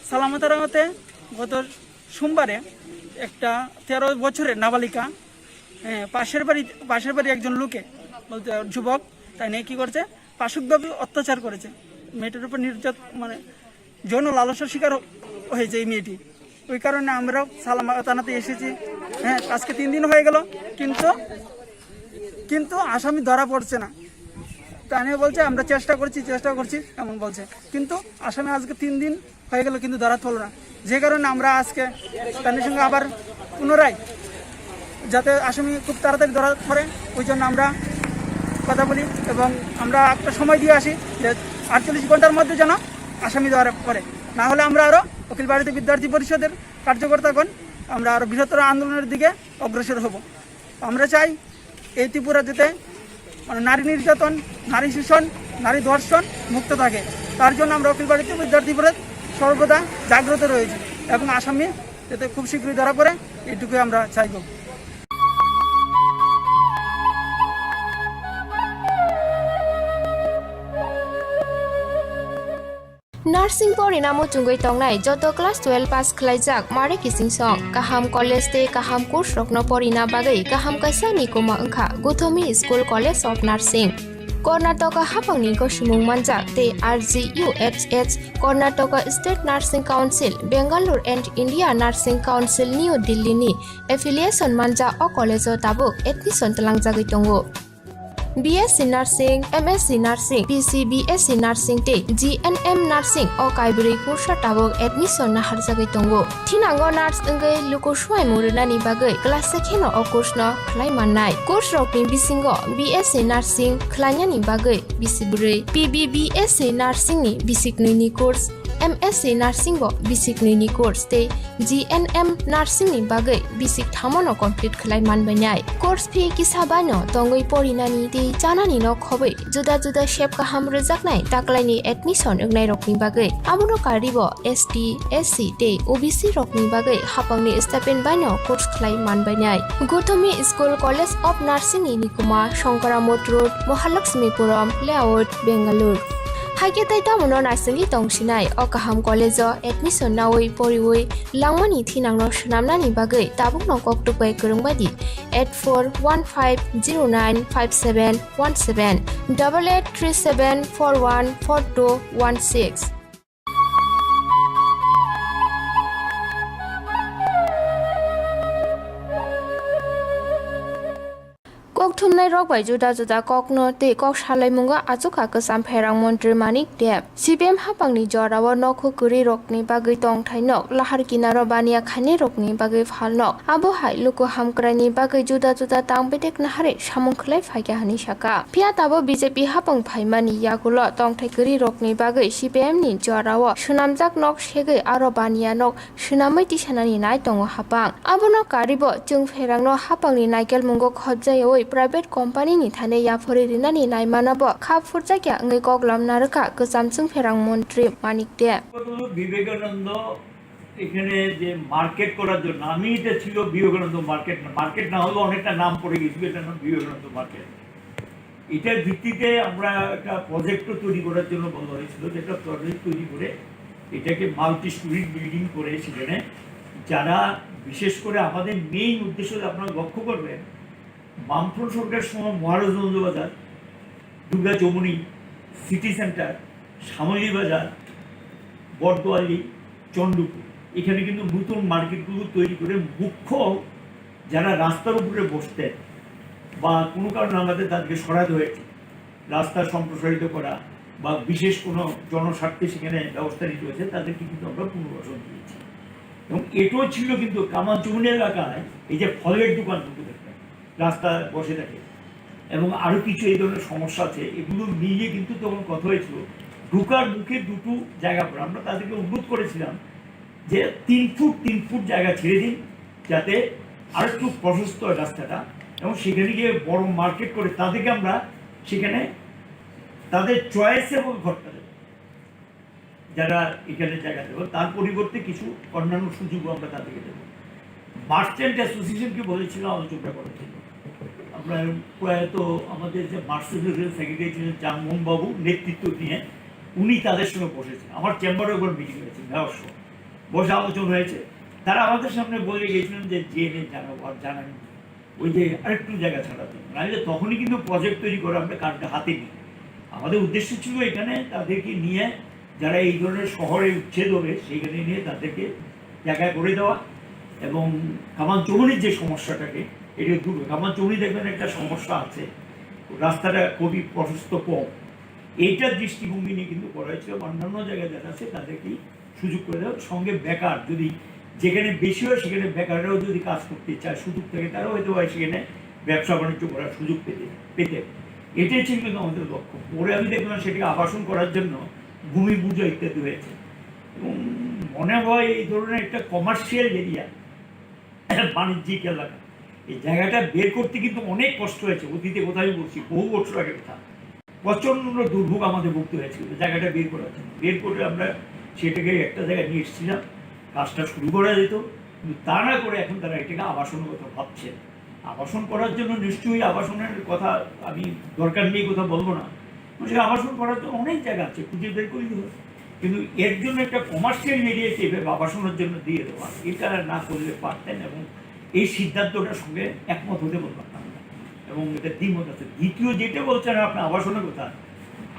সালামত আনাতে গত সোমবারে একটা 13 বছরের নাবালিকা পাশের বাড়ি একজন লোকে বলতে যুবক তাই নিয়ে কী করছে, পাশবিকভাবে অত্যাচার করেছে। মেয়েটির উপর মানে যৌন লালসার শিকার হয়েছে এই মেয়েটি। ওই কারণে আমরাও সালামত আনাতে এসেছি। আজকে 3 দিন হয়ে গেল, কিন্তু আসামি ধরা পড়ছে না। তাই নিয়ে বলছে আমরা চেষ্টা করছি এমন বলছে, কিন্তু আসামি আজকে 3 দিন হয়ে গেল কিন্তু ধরা পড়ল না। যে কারণে আমরা আজকে তাদের সঙ্গে আবার পুনরায় যাতে আসামি খুব তাড়াতাড়ি ধরা পড়ে ওই জন্য আমরা কথা বলি এবং আমরা একটা সময় দিয়ে আসি যে 48 ঘন্টার মধ্যে যেন আসামি ধরা পড়ে, না হলে আমরা আরও অখিল ভারতীয় বিদ্যার্থী পরিষদের কার্যকর্তাগণ আমরা আরও বৃহত্তর আন্দোলনের দিকে অগ্রসর হব। আমরা চাই এই ত্রিপুরা যাতে মানে নারী নির্যাতন, নারী শোষণ, নারী ধর্ষণ মুক্ত থাকে। তার জন্য আমরা অখিল ভারতীয় বিদ্যার্থী পরিষদ সর্বদা জাগ্রত রয়েছি এবং আসামি যাতে খুব শীঘ্রই ধরা পড়ে এইটুকুই আমরা চাইব। नार्सिं परिणामो चुंगै तंगनाय जत क्लास 12 पास खलाइजाक मारे किसिं सं काहाम कॉलेज ते काहाम कोर्स रखनो परिना बागै काहाम कासानि कोमा अंखा गुथोमी school college of nursing Karnataka हाफांनि गसुमुं मानजाक ते RGUHH Karnataka state nursing council Bengaluru and India nursing council new Delhi नि एफिलिएशन मानजा अ कॉलेज ताबुक एडमिशन तलांगजागै दंगो। BSc Nursing, MSc Nursing, BSc Nursing te GNM Nursing o kaibri kursa tabok admission na harjagai tongo. Thinango nurse engai luko swai muruna ni bagai class sekheno o course no khlai mannai. Course rokni bisingo BSc Nursing khlanya ni bagai bisibrei, PBBSc Nursing ni bisiknui ni course, MSc Nursing bo bisiknui ni course te GNM Nursing ni bagai bisik thamono complete khlai manbainai. Course fee kisabano tongoi porinani te janani no khobai juda juda shape kaham rejaknai taklaini admission engnai rokni bagai amono karibo ST SC te OBC rokni bagai hapangni stipend baino course khlai manbainai. Gothomi School College of Nursing ni Nikuma Shankaramot Road Mahalakshmipuram Layout Bengaluru haike tai tamono narsingi tongsinai o kaham college o admission nawoi poriwoi langmani thinangno sunamnani bagai tabukno koktupai kurungbadi 8415095717 8837414216 kok thumnai rok bai juda juda kok no te kok salai munga achuka kasam pherang mantri manik deb CPM hapangni jorawo nokhu kuri rokni bagai tong thainok lahar kinaro bania khani rokni bagai phalnok abo hai luko hamkrani bagai juda juda tangbedek nahare samung khlai phaikya hani saka pia tabo BJP hapang phaimani yagulo tong thai kuri rokni bagai CPM ni jorawo sunamjak nok segai aro bania nok sunamai tisanani nai tongo hapang abono karibo chung pherang no hapangni naikel mungo khojjai private company नि थाने याफोरे रिनानि नायमानाबो खाफुरजाक्या ngै कगलाम नारका गोजामसिं फेरां मन्त्री मानिक दे বিবেকানন্দ এখানে যে market করার জন্য আমি এটা ছিল Vivekananda market না হলেও অনেকটা নাম পড়ে গেছিল এটা নাম বিবেকানন্দ মার্কেট। এটার ভিত্তিতে আমরা একটা প্রজেক্টও তৈরি করার জন্য বলা হয়েছিল, যেটা প্রজেক্ট তৈরি করে এটাকে মাল্টি স্টোরি বিল্ডিং করে সেখানে যারা বিশেষ করে আমাদের মেইন উদ্দেশ্য আপনারা লক্ষ্য করবেন বামফ্রন্ট সরকারের সময় মহারাজগঞ্জ বাজার, দুর্গা চৌমুনি, সিটি সেন্টার, শ্যামলী বাজার, বটদোয়ালি, চন্ডপুর এখানে কিন্তু নতুন মার্কেটগুলো তৈরি করে মুখ্য যারা রাস্তার উপরে বসতেন বা কোনো কারণে আমাদের তাদেরকে সরাতে হয়েছে, রাস্তা সম্প্রসারিত করা বা বিশেষ কোনো জনস্বার্থে সেখানে ব্যবস্থা নিতে হয়েছে তাদেরকে কিন্তু আমরা পুনর্বাসন দিয়েছি। এবং এটাও ছিল কিন্তু কামাল চৌমুনি এলাকায় এই যে ফলের দোকান কিন্তু রাস্তা বসে থাকে এবং আরও কিছু এই ধরনের সমস্যা আছে, এগুলো নিয়ে কিন্তু তখন কথা হয়েছিল ঢুকার মুখে দুটো জায়গা পড়ে আমরা তাদেরকে অনুরোধ করেছিলাম যে 3 ফুট জায়গা ছেড়ে দিন যাতে আর একটু প্রশস্ত হয় রাস্তাটা এবং সেখানে গিয়ে বড় মার্কেট করে তাদেরকে আমরা সেখানে তাদের চয়েসে এবং ঘরটা দেবো যারা এখানে জায়গা দেবো, তার পরিবর্তে কিছু অন্যান্য সুযোগও আমরা তাদেরকে দেবো। মার্চেন্ট অ্যাসোসিয়েশনকে বলেছিল আলোচনা করার জন্য, আমরা প্রয়াত আমাদের যে মার্সেডিজের সেক্রেটারি ছিলেন জামমোহন বাবু নেতৃত্ব নিয়ে উনি তাদের সঙ্গে বসেছেন। আমার চেম্বারে একবার মিটিং হয়েছে, মেয়র সহ বসে আলোচনা হয়েছে। তারা আমাদের সামনে বলে গিয়েছিলেন যে জেনে জানাবো, আর জানানি ওই যে আরেকটু জায়গা ছাড়াতে, নাহলে তখনই কিন্তু প্রজেক্ট তৈরি করে আমরা কাজটা হাতে নিই। আমাদের উদ্দেশ্য ছিল এখানে তাদেরকে নিয়ে যারা এই ধরনের শহরে উচ্ছেদ হবে সেইখানে নিয়ে তাদেরকে জায়গায় করে দেওয়া, এবং কামানচৌমনির যে সমস্যাটাকে এটা দূর। কামানচৌমনি দেখবেন একটা সমস্যা আছে, রাস্তাটা খুবই প্রশস্ত কম, এইটার দৃষ্টিভঙ্গি নিয়ে কিন্তু করা হয়েছিল। অন্যান্য জায়গায় দেখা আছে তাদেরকেই সুযোগ করে দেওয়া, সঙ্গে বেকার যদি যেখানে বেশি হয় সেখানে বেকাররাও যদি কাজ করতে চায় সুযোগ থাকে, তারাও হয়তো হয় সেখানে ব্যবসা বাণিজ্য করার সুযোগ পেতে এটাই ছিল কিন্তু আমাদের লক্ষ্য। পরে আমি দেখলাম সেটাকে আবাসন করার জন্য ভূমি পুজো ইত্যাদি হয়েছে, এবং মনে হয় এই ধরনের একটা কমার্শিয়াল এরিয়া, বাণিজ্যিক এলাকা, এই জায়গাটা বের করতে কিন্তু অনেক কষ্ট হয়েছে। অতীতে কোথায় বলছি, বহু বছর আগের কথা, প্রচণ্ড দুর্ভোগ আমাদের ভুগতে হয়েছিল জায়গাটা বের করার জন্য। বের করে আমরা সেটাকে একটা জায়গায় নিয়ে এসেছিলাম, কাজটা শুরু করা যেত, কিন্তু তা না করে এখন তারা এটাকে আবাসনের কথা ভাবছে। আবাসন করার জন্য নিশ্চয়ই আবাসনের কথা আমি দরকার নিয়ে কথা বলবো না, সে আবাসন করার জন্য অনেক জায়গা আছে, খুঁজে বের করে দিতে হবে। কিন্তু এর জন্য একটা কমার্শিয়াল এরিয়াকে এভাবে আবাসনের জন্য দিয়ে দেওয়া, এটা না করলে পারতেন, এবং এই সিদ্ধান্তটার সঙ্গে একমত হতে পারতাম না, এবং এটা দ্বিমত আছে। দ্বিতীয় যেটা বলছেন আপনার আবাসনের কথা,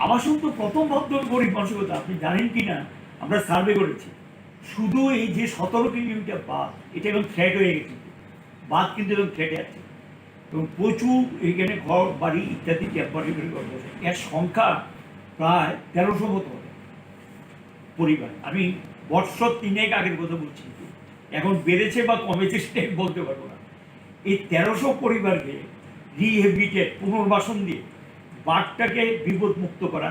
আবাসন তো প্রথম ভাবতে গরিব মানুষের কথা। আপনি জানেন কি না, আমরা সার্ভে করেছি, শুধু এই যে 17 কিলোমিটার বাঁধ, এটা এবং থ্রেট হয়ে গেছে, বাঁধ কিন্তু এবং থ্রেটে আছে, এবং প্রচুর এইখানে ঘর বাড়ি ইত্যাদি টেম্পারেরি ঘর বসে, এর সংখ্যা প্রায় 1300 মতো হবে পরিবার। আমি বৎসর 3 আগের কথা বলছি, এখন বেড়েছে বা কমেছে সেটা বলতে পারবো না। এই 1300 পরিবারকে রিহেবিটেট, পুনর্বাসন দিয়ে বাঁধটাকে বিপদমুক্ত করা,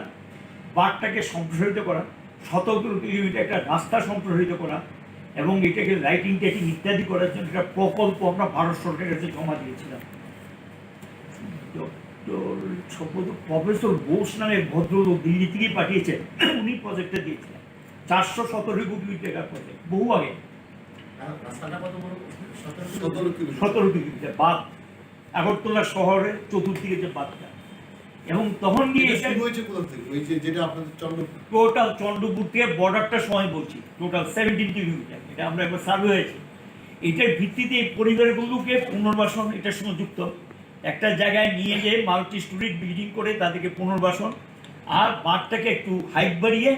বাঁধটাকে সম্প্রসারিত করা, 17 কিলোমিটার একটা রাস্তা সম্প্রসারিত করা, এবং এটাকে লাইটিং টাইটিং ইত্যাদি করার জন্য একটা প্রকল্প আমরা ভারত সরকারের কাছে জমা দিয়েছিলাম। প্রফেসর বোস নামে ভদ্রলোক দিল্লি থেকেই পাঠিয়েছেন, উনি প্রজেক্টটা দিয়েছিলেন। 417 কোটি টাকার প্রজেক্ট, বহু আগে। 17 কিলোমিটার বাঁধ, আগরতলা শহরের চতুর্দিকে যে বাঁধটা, এবং তখন গিয়ে টোটাল চন্দ্রপুর থেকে বর্ডারটা সময় বলছি, টোটাল 17 কিলোমিটার, এটা আমরা একবার সার্ভে হয়েছে। এটার ভিত্তিতে এই পরিবারগুলোকে পুনর্বাসন এটার সঙ্গে যুক্ত, একটা জায়গায় নিয়ে গিয়ে মাল্টি স্টোরিজ বিল্ডিং করে তাদেরকে পুনর্বাসন, আর বাঁধটাকে একটু হাইট বাড়িয়ে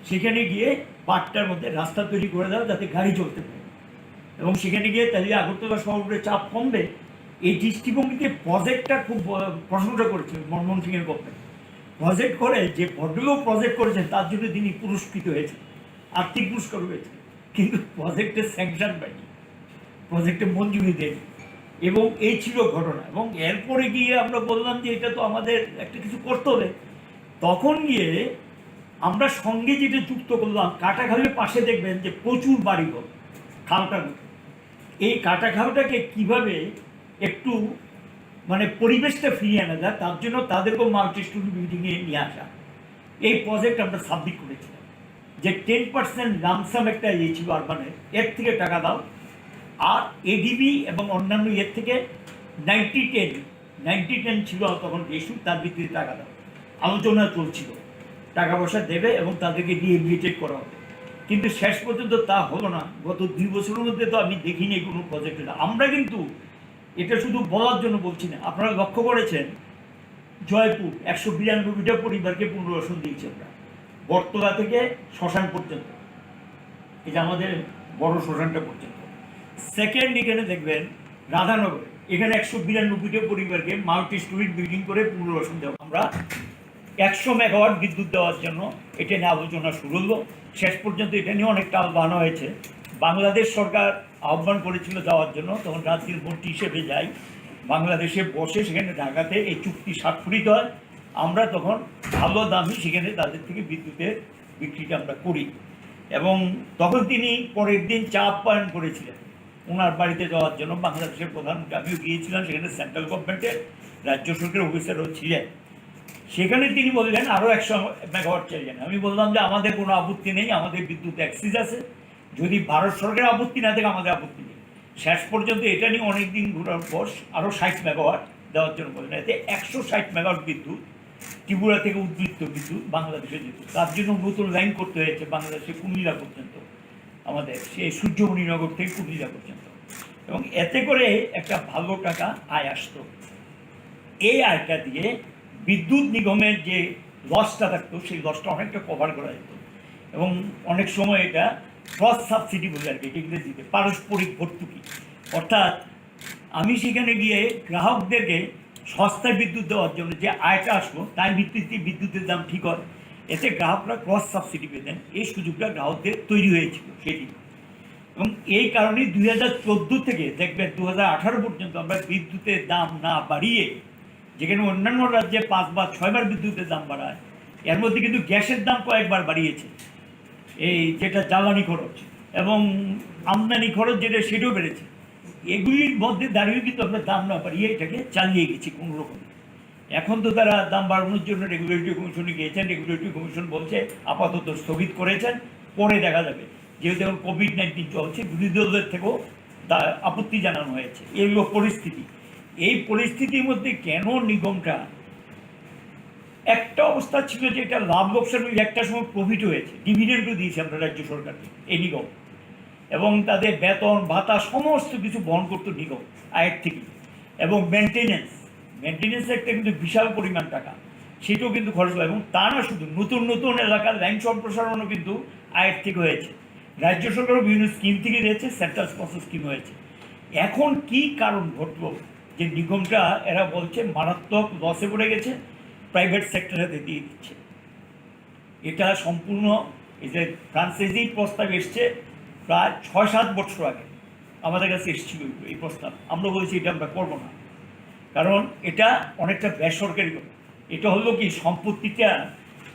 সেখানে গিয়ে বাঁধটার মধ্যে রাস্তা তৈরি করে দেওয়া যাতে গাড়ি চলতে পারে, এবং সেখানে গিয়ে তাহলে আগরতলা শহরের চাপ কমবে। এই দৃষ্টিভঙ্গিতে প্রজেক্টটা খুব প্রশংসা করেছে মনমোহন সিংয়ের গভর্নমেন্ট। প্রজেক্ট করে যে ভদ্রলোক প্রজেক্ট করেছেন তার জন্য তিনি পুরস্কৃত হয়েছে, আর্থিক পুরস্কার হয়েছে, কিন্তু প্রজেক্টের স্যাংশন পায়নি, প্রজেক্টে মঞ্জুরি দেয়নি, এবং এই ছিল ঘটনা। এবং এরপরে গিয়ে আমরা বললাম যে এটা তো আমাদের একটা কিছু করতে হবে। তখন গিয়ে আমরা সঙ্গে যেটা যুক্ত করলাম, কাটাখালের পাশে দেখবেন যে প্রচুর বাড়িঘর, খালটার মধ্যে, এই কাটাখালটাকে কীভাবে একটু মানে পরিবেশটা ফিরিয়ে আনা যায়, তার জন্য তাদেরকেও মাল্টি স্টোরি বিল্ডিংয়ে নিয়ে আসা। এই প্রজেক্ট আমরা সাবমিট করেছিলাম যে 10% লামসাম একটা ইয়ে ছিল আরবানের, এর থেকে টাকা দাও, আর এডিবি এবং অন্যান্য এর থেকে 90-10 ছিল তখন ইস্যু, তার ভিত্তিতে টাকা দাও। আলোচনা চলছিল, টাকা পয়সা দেবে এবং তাদেরকে রিহেবিলিটেট করা হবে, কিন্তু শেষ পর্যন্ত তা হলো না। গত 2 বছরের মধ্যে তো আমি দেখিনি কোনো প্রজেক্ট। আমরা কিন্তু এটা শুধু বলার জন্য বলছি না, আপনারা লক্ষ্য করেছেন জয়পুর 192টা পরিবারকে পুনর্বাসন দিয়েছি আমরা, বটতলা থেকে শ্মশান পর্যন্ত, এটা আমাদের বড় শ্মশানটা পর্যন্ত। সেকেন্ড এখানে দেখবেন রাধানগরে, এখানে 192টা পরিবারকে মাল্টি স্টোরি বিল্ডিং করে পুনর্বাসন দেওয়া। আমরা 100 মেগাওয়াট বিদ্যুৎ দেওয়ার জন্য এটা নিয়ে আলোচনা শুরু হলো, শেষ পর্যন্ত এটা নিয়ে অনেক টাল বানানো হয়েছে। বাংলাদেশ সরকার আহ্বান করেছিল যাওয়ার জন্য, তখন রাজ্যের মন্ত্রী হিসেবে যাই, বাংলাদেশে বসে সেখানে ঢাকাতে এই চুক্তি স্বাক্ষরিত হয়। আমরা তখন ভালো দামে সেখানে তাদের থেকে বিদ্যুতের বিক্রিটা আমরা করি, এবং তখন তিনি পরের দিন চা আপ্যায়ন করেছিলেন ওনার বাড়িতে যাওয়ার জন্য। বাংলাদেশের প্রধানমন্ত্রী, আমিও গিয়েছিলাম, সেখানে সেন্ট্রাল গভর্নমেন্টের রাজ্য সরকারের অফিসারও ছিলেন। সেখানে তিনি বললেন আরও 100 মেগাওয়াট চাইলেন। আমি বললাম যে আমাদের কোনো আপত্তি নেই, আমাদের বিদ্যুৎ অ্যাক্সিস আছে, যদি ভারত সরকারের আপত্তি না থাকে আমাদের আপত্তি নেই। শেষ পর্যন্ত এটা নিয়ে অনেক দিন ঘোরার পর আরও 60 মেগাওয়াট দেওয়ার জন্য বলেন, এতে 160 মেগাওয়াট বিদ্যুৎ ত্রিপুরা থেকে উদ্বৃত্ত বিদ্যুৎ বাংলাদেশে যেত। তার জন্য নতুন লাইন করতে হয়েছে বাংলাদেশে কুমিল্লা পর্যন্ত, আমাদের সেই সূর্যমণিনগর থেকে কুমিল্লা পর্যন্ত, এবং এতে করে একটা ভালো টাকা আয় আসতো। এই আয়টা দিয়ে বিদ্যুৎ নিগমের যে লসটা থাকতো সেই লসটা অনেকটা কভার করা যেত, এবং অনেক সময় এটা ক্রস সাবসিডি বলে আর কি, ইংরেজিতে পারস্পরিক ভর্তুকি। অর্থাৎ আমি সেখানে গিয়ে গ্রাহকদেরকে সস্তায় বিদ্যুৎ দেওয়ার জন্য যে আয়টা আসলো তার ভিত্তিতে বিদ্যুতের দাম ঠিক হয়, এতে গ্রাহকরা ক্রস সাবসিডি পেতেন। এই সুযোগটা গ্রাহকদের তৈরি হয়েছিল সেটি, এবং এই কারণে 2014 থেকে দেখবেন 2018 পর্যন্ত আমরা বিদ্যুতের দাম না বাড়িয়ে, যেখানে অন্যান্য রাজ্যে 5 বা 6 বার বিদ্যুতের দাম বাড়ায়, এর মধ্যে কিন্তু গ্যাসের দাম কয়েকবার বাড়িয়েছে, এই যেটা জ্বালানি খরচ এবং আমদানি খরচ যেটা সেটাও বেড়েছে। এগুলির মধ্যে দাঁড়িয়ে কিন্তু আমরা দাম না বাড়িয়ে এটাকে চালিয়ে গেছি কোনো রকম। এখন তো তারা দাম বাড়ানোর জন্য রেগুলেটরি কমিশনে গিয়েছেন, রেগুলেটরি কমিশন বলছে আপাতত স্থগিত করেছেন, পরে দেখা যাবে। যেহেতু এখন কোভিড-19 চলছে, বিরোধী দলের থেকেও আপত্তি জানানো হয়েছে। এগুলো পরিস্থিতি। এই পরিস্থিতির মধ্যে কেন নিগমটা, একটা অবস্থা ছিল যে এটা লাভ লোকসান একটা সময় প্রফিট হয়েছে, ডিভিডেন্ডও দিয়েছে আমরা রাজ্য সরকারকে এই নিগম, এবং তাদের বেতন ভাতা সমস্ত কিছু বহন করতো নিগম আয়ের থেকে, এবং মেনটেন্যান্স একটা কিন্তু বিশাল পরিমাণ টাকা, সেটাও কিন্তু খরচ হয়। এবং তা না শুধু নতুন নতুন এলাকার লাইন সম্প্রসারণও কিন্তু আয়ের থেকে হয়েছে, রাজ্য সরকারও বিভিন্ন স্কিম থেকে দিয়েছে, সেন্ট্রাল স্পন্সর স্কিম হয়েছে। এখন কি কারণ ঘটলো যে নিগমটা এরা বলছে মারাত্মক লসে পড়ে গেছে, প্রাইভেট সেক্টরে দিয়ে দিচ্ছে? এটা সম্পূর্ণ এই যে ফ্রান্সাইজি প্রস্তাব এসছে প্রায় 6-7 বছর আগে আমাদের কাছে এসেছিল এই প্রস্তাব, আমরা বলেছি এটা আমরা করবো না, কারণ এটা অনেকটা বেসরকারি। এটা হলো কি, সম্পত্তিটা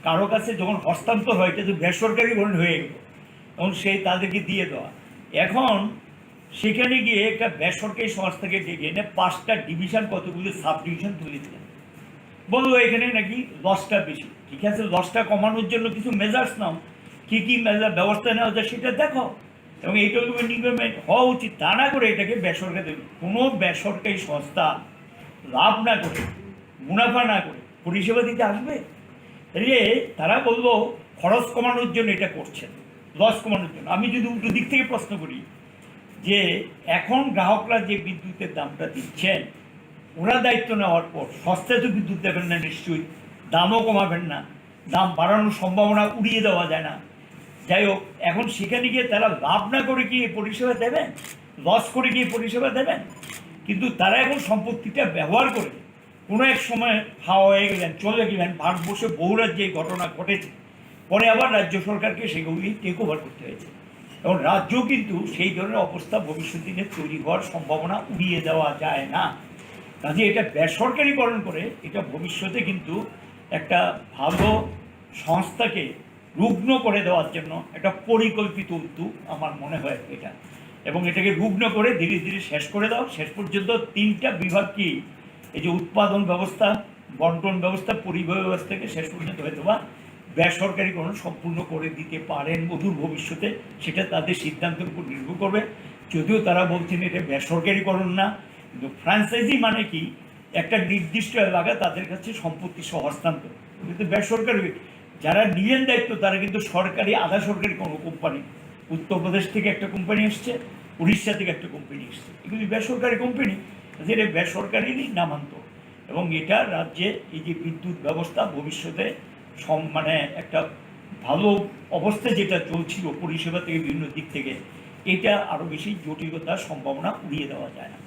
কারো কাছে যখন হস্তান্তর হয় এটা তো বেসরকারি ধরনের হয়ে গেল, এবং সেই তাদেরকে দিয়ে দেওয়া। এখন সেখানে গিয়ে একটা বেসরকারি সংস্থাকে ডেকে এনে 5টা ডিভিশন, কতগুলো সাব ডিভিশন তুলে দিলেন, বললো এখানে নাকি লসটা বেশি। ঠিক আছে, লসটা কমানোর জন্য কিছু মেজার্স নাও, কী কী মেজার ব্যবস্থা নেওয়া যায় সেটা দেখো, এবং এইটুকু নিগমে হওয়া উচিত। তা না করে এটাকে বেসরকারি দেবে। কোনো বেসরকারি সংস্থা লাভ না করে, মুনাফা না করে পরিষেবা দিতে আসবে? তারা বললো খরচ কমানোর জন্য এটা করছেন, লস কমানোর জন্য। আমি যদি উল্টো দিক থেকে প্রশ্ন করি যে এখন গ্রাহকরা যে বিদ্যুতের দামটা দিচ্ছেন, ওরা দায়িত্ব নেওয়ার পর সস্তায় তো বিদ্যুৎ দেবেন না নিশ্চয়ই, দামও কমাবেন না, দাম বাড়ানোর সম্ভাবনা উড়িয়ে দেওয়া যায় না। যাই হোক, এখন সেখানে গিয়ে তারা লাভ না করে কি পরিষেবা দেবেন, লস করে গিয়ে পরিষেবা দেবেন? কিন্তু তারা এখন সম্পত্তিটা ব্যবহার করে কোনো এক সময় হাওয়া হয়ে গেলেন, চলে গেলেন। ভারতবর্ষে বহু রাজ্যে এই ঘটনা ঘটেছে, পরে আবার রাজ্য সরকারকে সেগুলি টেক ওভার করতে হয়েছে, এবং রাজ্য কিন্তু সেই ধরনের অবস্থা ভবিষ্যৎ দিনে তৈরি হওয়ার সম্ভাবনা উড়িয়ে দেওয়া যায় না। কাজে এটা বেসরকারিকরণ করে এটা ভবিষ্যতে কিন্তু একটা ভালো সংস্থাকে রুগ্ন করে দেওয়ার জন্য একটা পরিকল্পিত উদ্যোগ আমার মনে হয় এটা, এবং এটাকে রুগ্ন করে ধীরে ধীরে শেষ করে দাও। শেষ পর্যন্ত 3টা বিভাগ কি, এই যে উৎপাদন ব্যবস্থা, বন্টন ব্যবস্থা, পরিবহন ব্যবস্থাকে শেষ পর্যন্ত হয়তো বা বেসরকারিকরণ সম্পূর্ণ করে দিতে পারেন অদূর ভবিষ্যতে। সেটা তাদের সিদ্ধান্তের উপর নির্ভর করবে। যদিও তারা বলছেন এটা বেসরকারিকরণ না, কিন্তু ফ্র্যাঞ্চাইজি মানে কি, একটা নির্দিষ্ট এলাকা তাদের কাছে সম্পত্তি সহ হস্তান্তর, কিন্তু বেসরকারি। যারা নিলেন দায়িত্ব তারা কিন্তু সরকারি, আধা সরকারি কোনো কোম্পানি, উত্তরপ্রদেশ থেকে একটা কোম্পানি এসছে, উড়িষ্যা থেকে একটা কোম্পানি এসছে, এগুলি বেসরকারি কোম্পানি, যেটা বেসরকারিরই নামান্তর। এবং এটা রাজ্যে এই যে বিদ্যুৎ ব্যবস্থা ভবিষ্যতে মানে একটা ভালো অবস্থা যেটা চলছিল পরিষেবা থেকে বিভিন্ন দিক থেকে, এটা আরও বেশি জটিলতার সম্ভাবনা উড়িয়ে দেওয়া যায় না।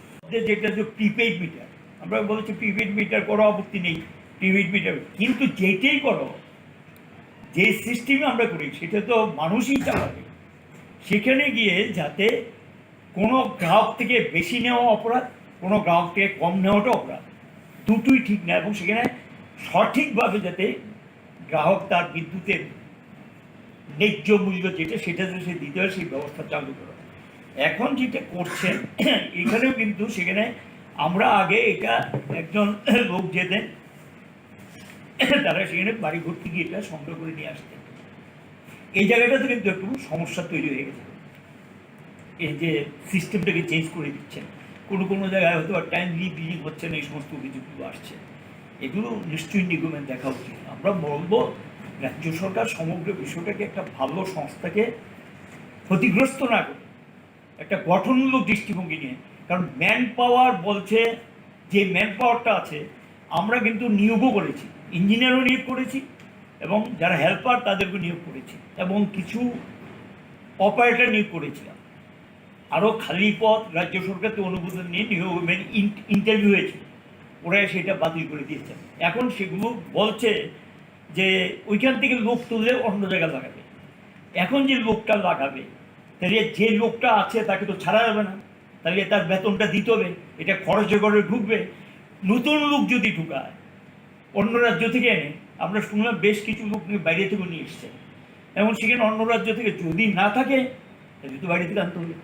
যেটা যে প্রিপেইড মিটার, আমরা বলছি প্রিপেইড মিটার করো, আপত্তি নেই, প্রিপেইড মিটার, কিন্তু যেটাই করো, যে সিস্টেমে আমরা করি সেটা তো মানুষই চালাবে। সেখানে গিয়ে যাতে কোনো গ্রাহক থেকে বেশি নেওয়া অপরাধ, কোনো গ্রাহক থেকে কম নেওয়াটা অপরাধ, দুটোই ঠিক না। এবং সেখানে সঠিকভাবে যাতে গ্রাহক তার বিদ্যুতের ন্যায্য মূল্য যেটা সেটা সে দিতে হয়, সেই ব্যবস্থা চালু করা। এখন যেটা করছেন এখানেও কিন্তু সেখানে আমরা আগে এটা একজন লোক যেতেন, তারা সেখানে বাড়ি ঘুরতে গিয়ে এটা সংগ্রহ করে নিয়ে আসতেন। এই জায়গাটাতে কিন্তু একটু সমস্যা তৈরি হয়ে গেছে, এই যে সিস্টেমটাকে চেঞ্জ করে দিচ্ছেন। কোনো কোনো জায়গায় হয়তো টাইমলি বিলিং হচ্ছে না, এই সমস্ত অভিযোগগুলো আসছে। এগুলো নিশ্চয়ই নিগমের দেখা উচিত। আমরা বলবো রাজ্য সরকার সমগ্র বিষয়টাকে একটা ভালো সংস্থাকে ক্ষতিগ্রস্ত না করে একটা গঠনমূলক দৃষ্টিভঙ্গি নিয়ে, কারণ ম্যান পাওয়ার বলছে যে ম্যান পাওয়ারটা আছে আমরা কিন্তু নিয়োগও করেছি, ইঞ্জিনিয়ারও নিয়োগ করেছি এবং যারা হেল্পার তাদেরকে নিয়োগ করেছি এবং কিছু অপারেটর নিয়োগ করেছিলাম। আরও খালি পদ রাজ্য সরকারকে অনুমোদন নিয়ে নিয়োগ ইন্টারভিউ হয়েছিল, ওরা সেটা বাতিল করে দিয়েছেন। এখন সেগুলো বলছে যে ওইখান থেকে লোক তুলে অন্য জায়গায় লাগাবে। এখন যে লোকটা লাগাবে তাহলে যে লোকটা আছে তাকে তো ছাড়া যাবে না, তাহলে তার বেতনটা দিতে হবে, এটা খরচে করে ঢুকবে। নতুন লোক যদি ঢুকায় অন্য রাজ্য থেকে এনে, আমরা শুনলাম বেশ কিছু লোক বাইরে থেকে নিয়ে এসছে, এবং সেখানে অন্য রাজ্য থেকে যদি না থাকে তাহলে তো বাইরে থেকে আনতে হবে।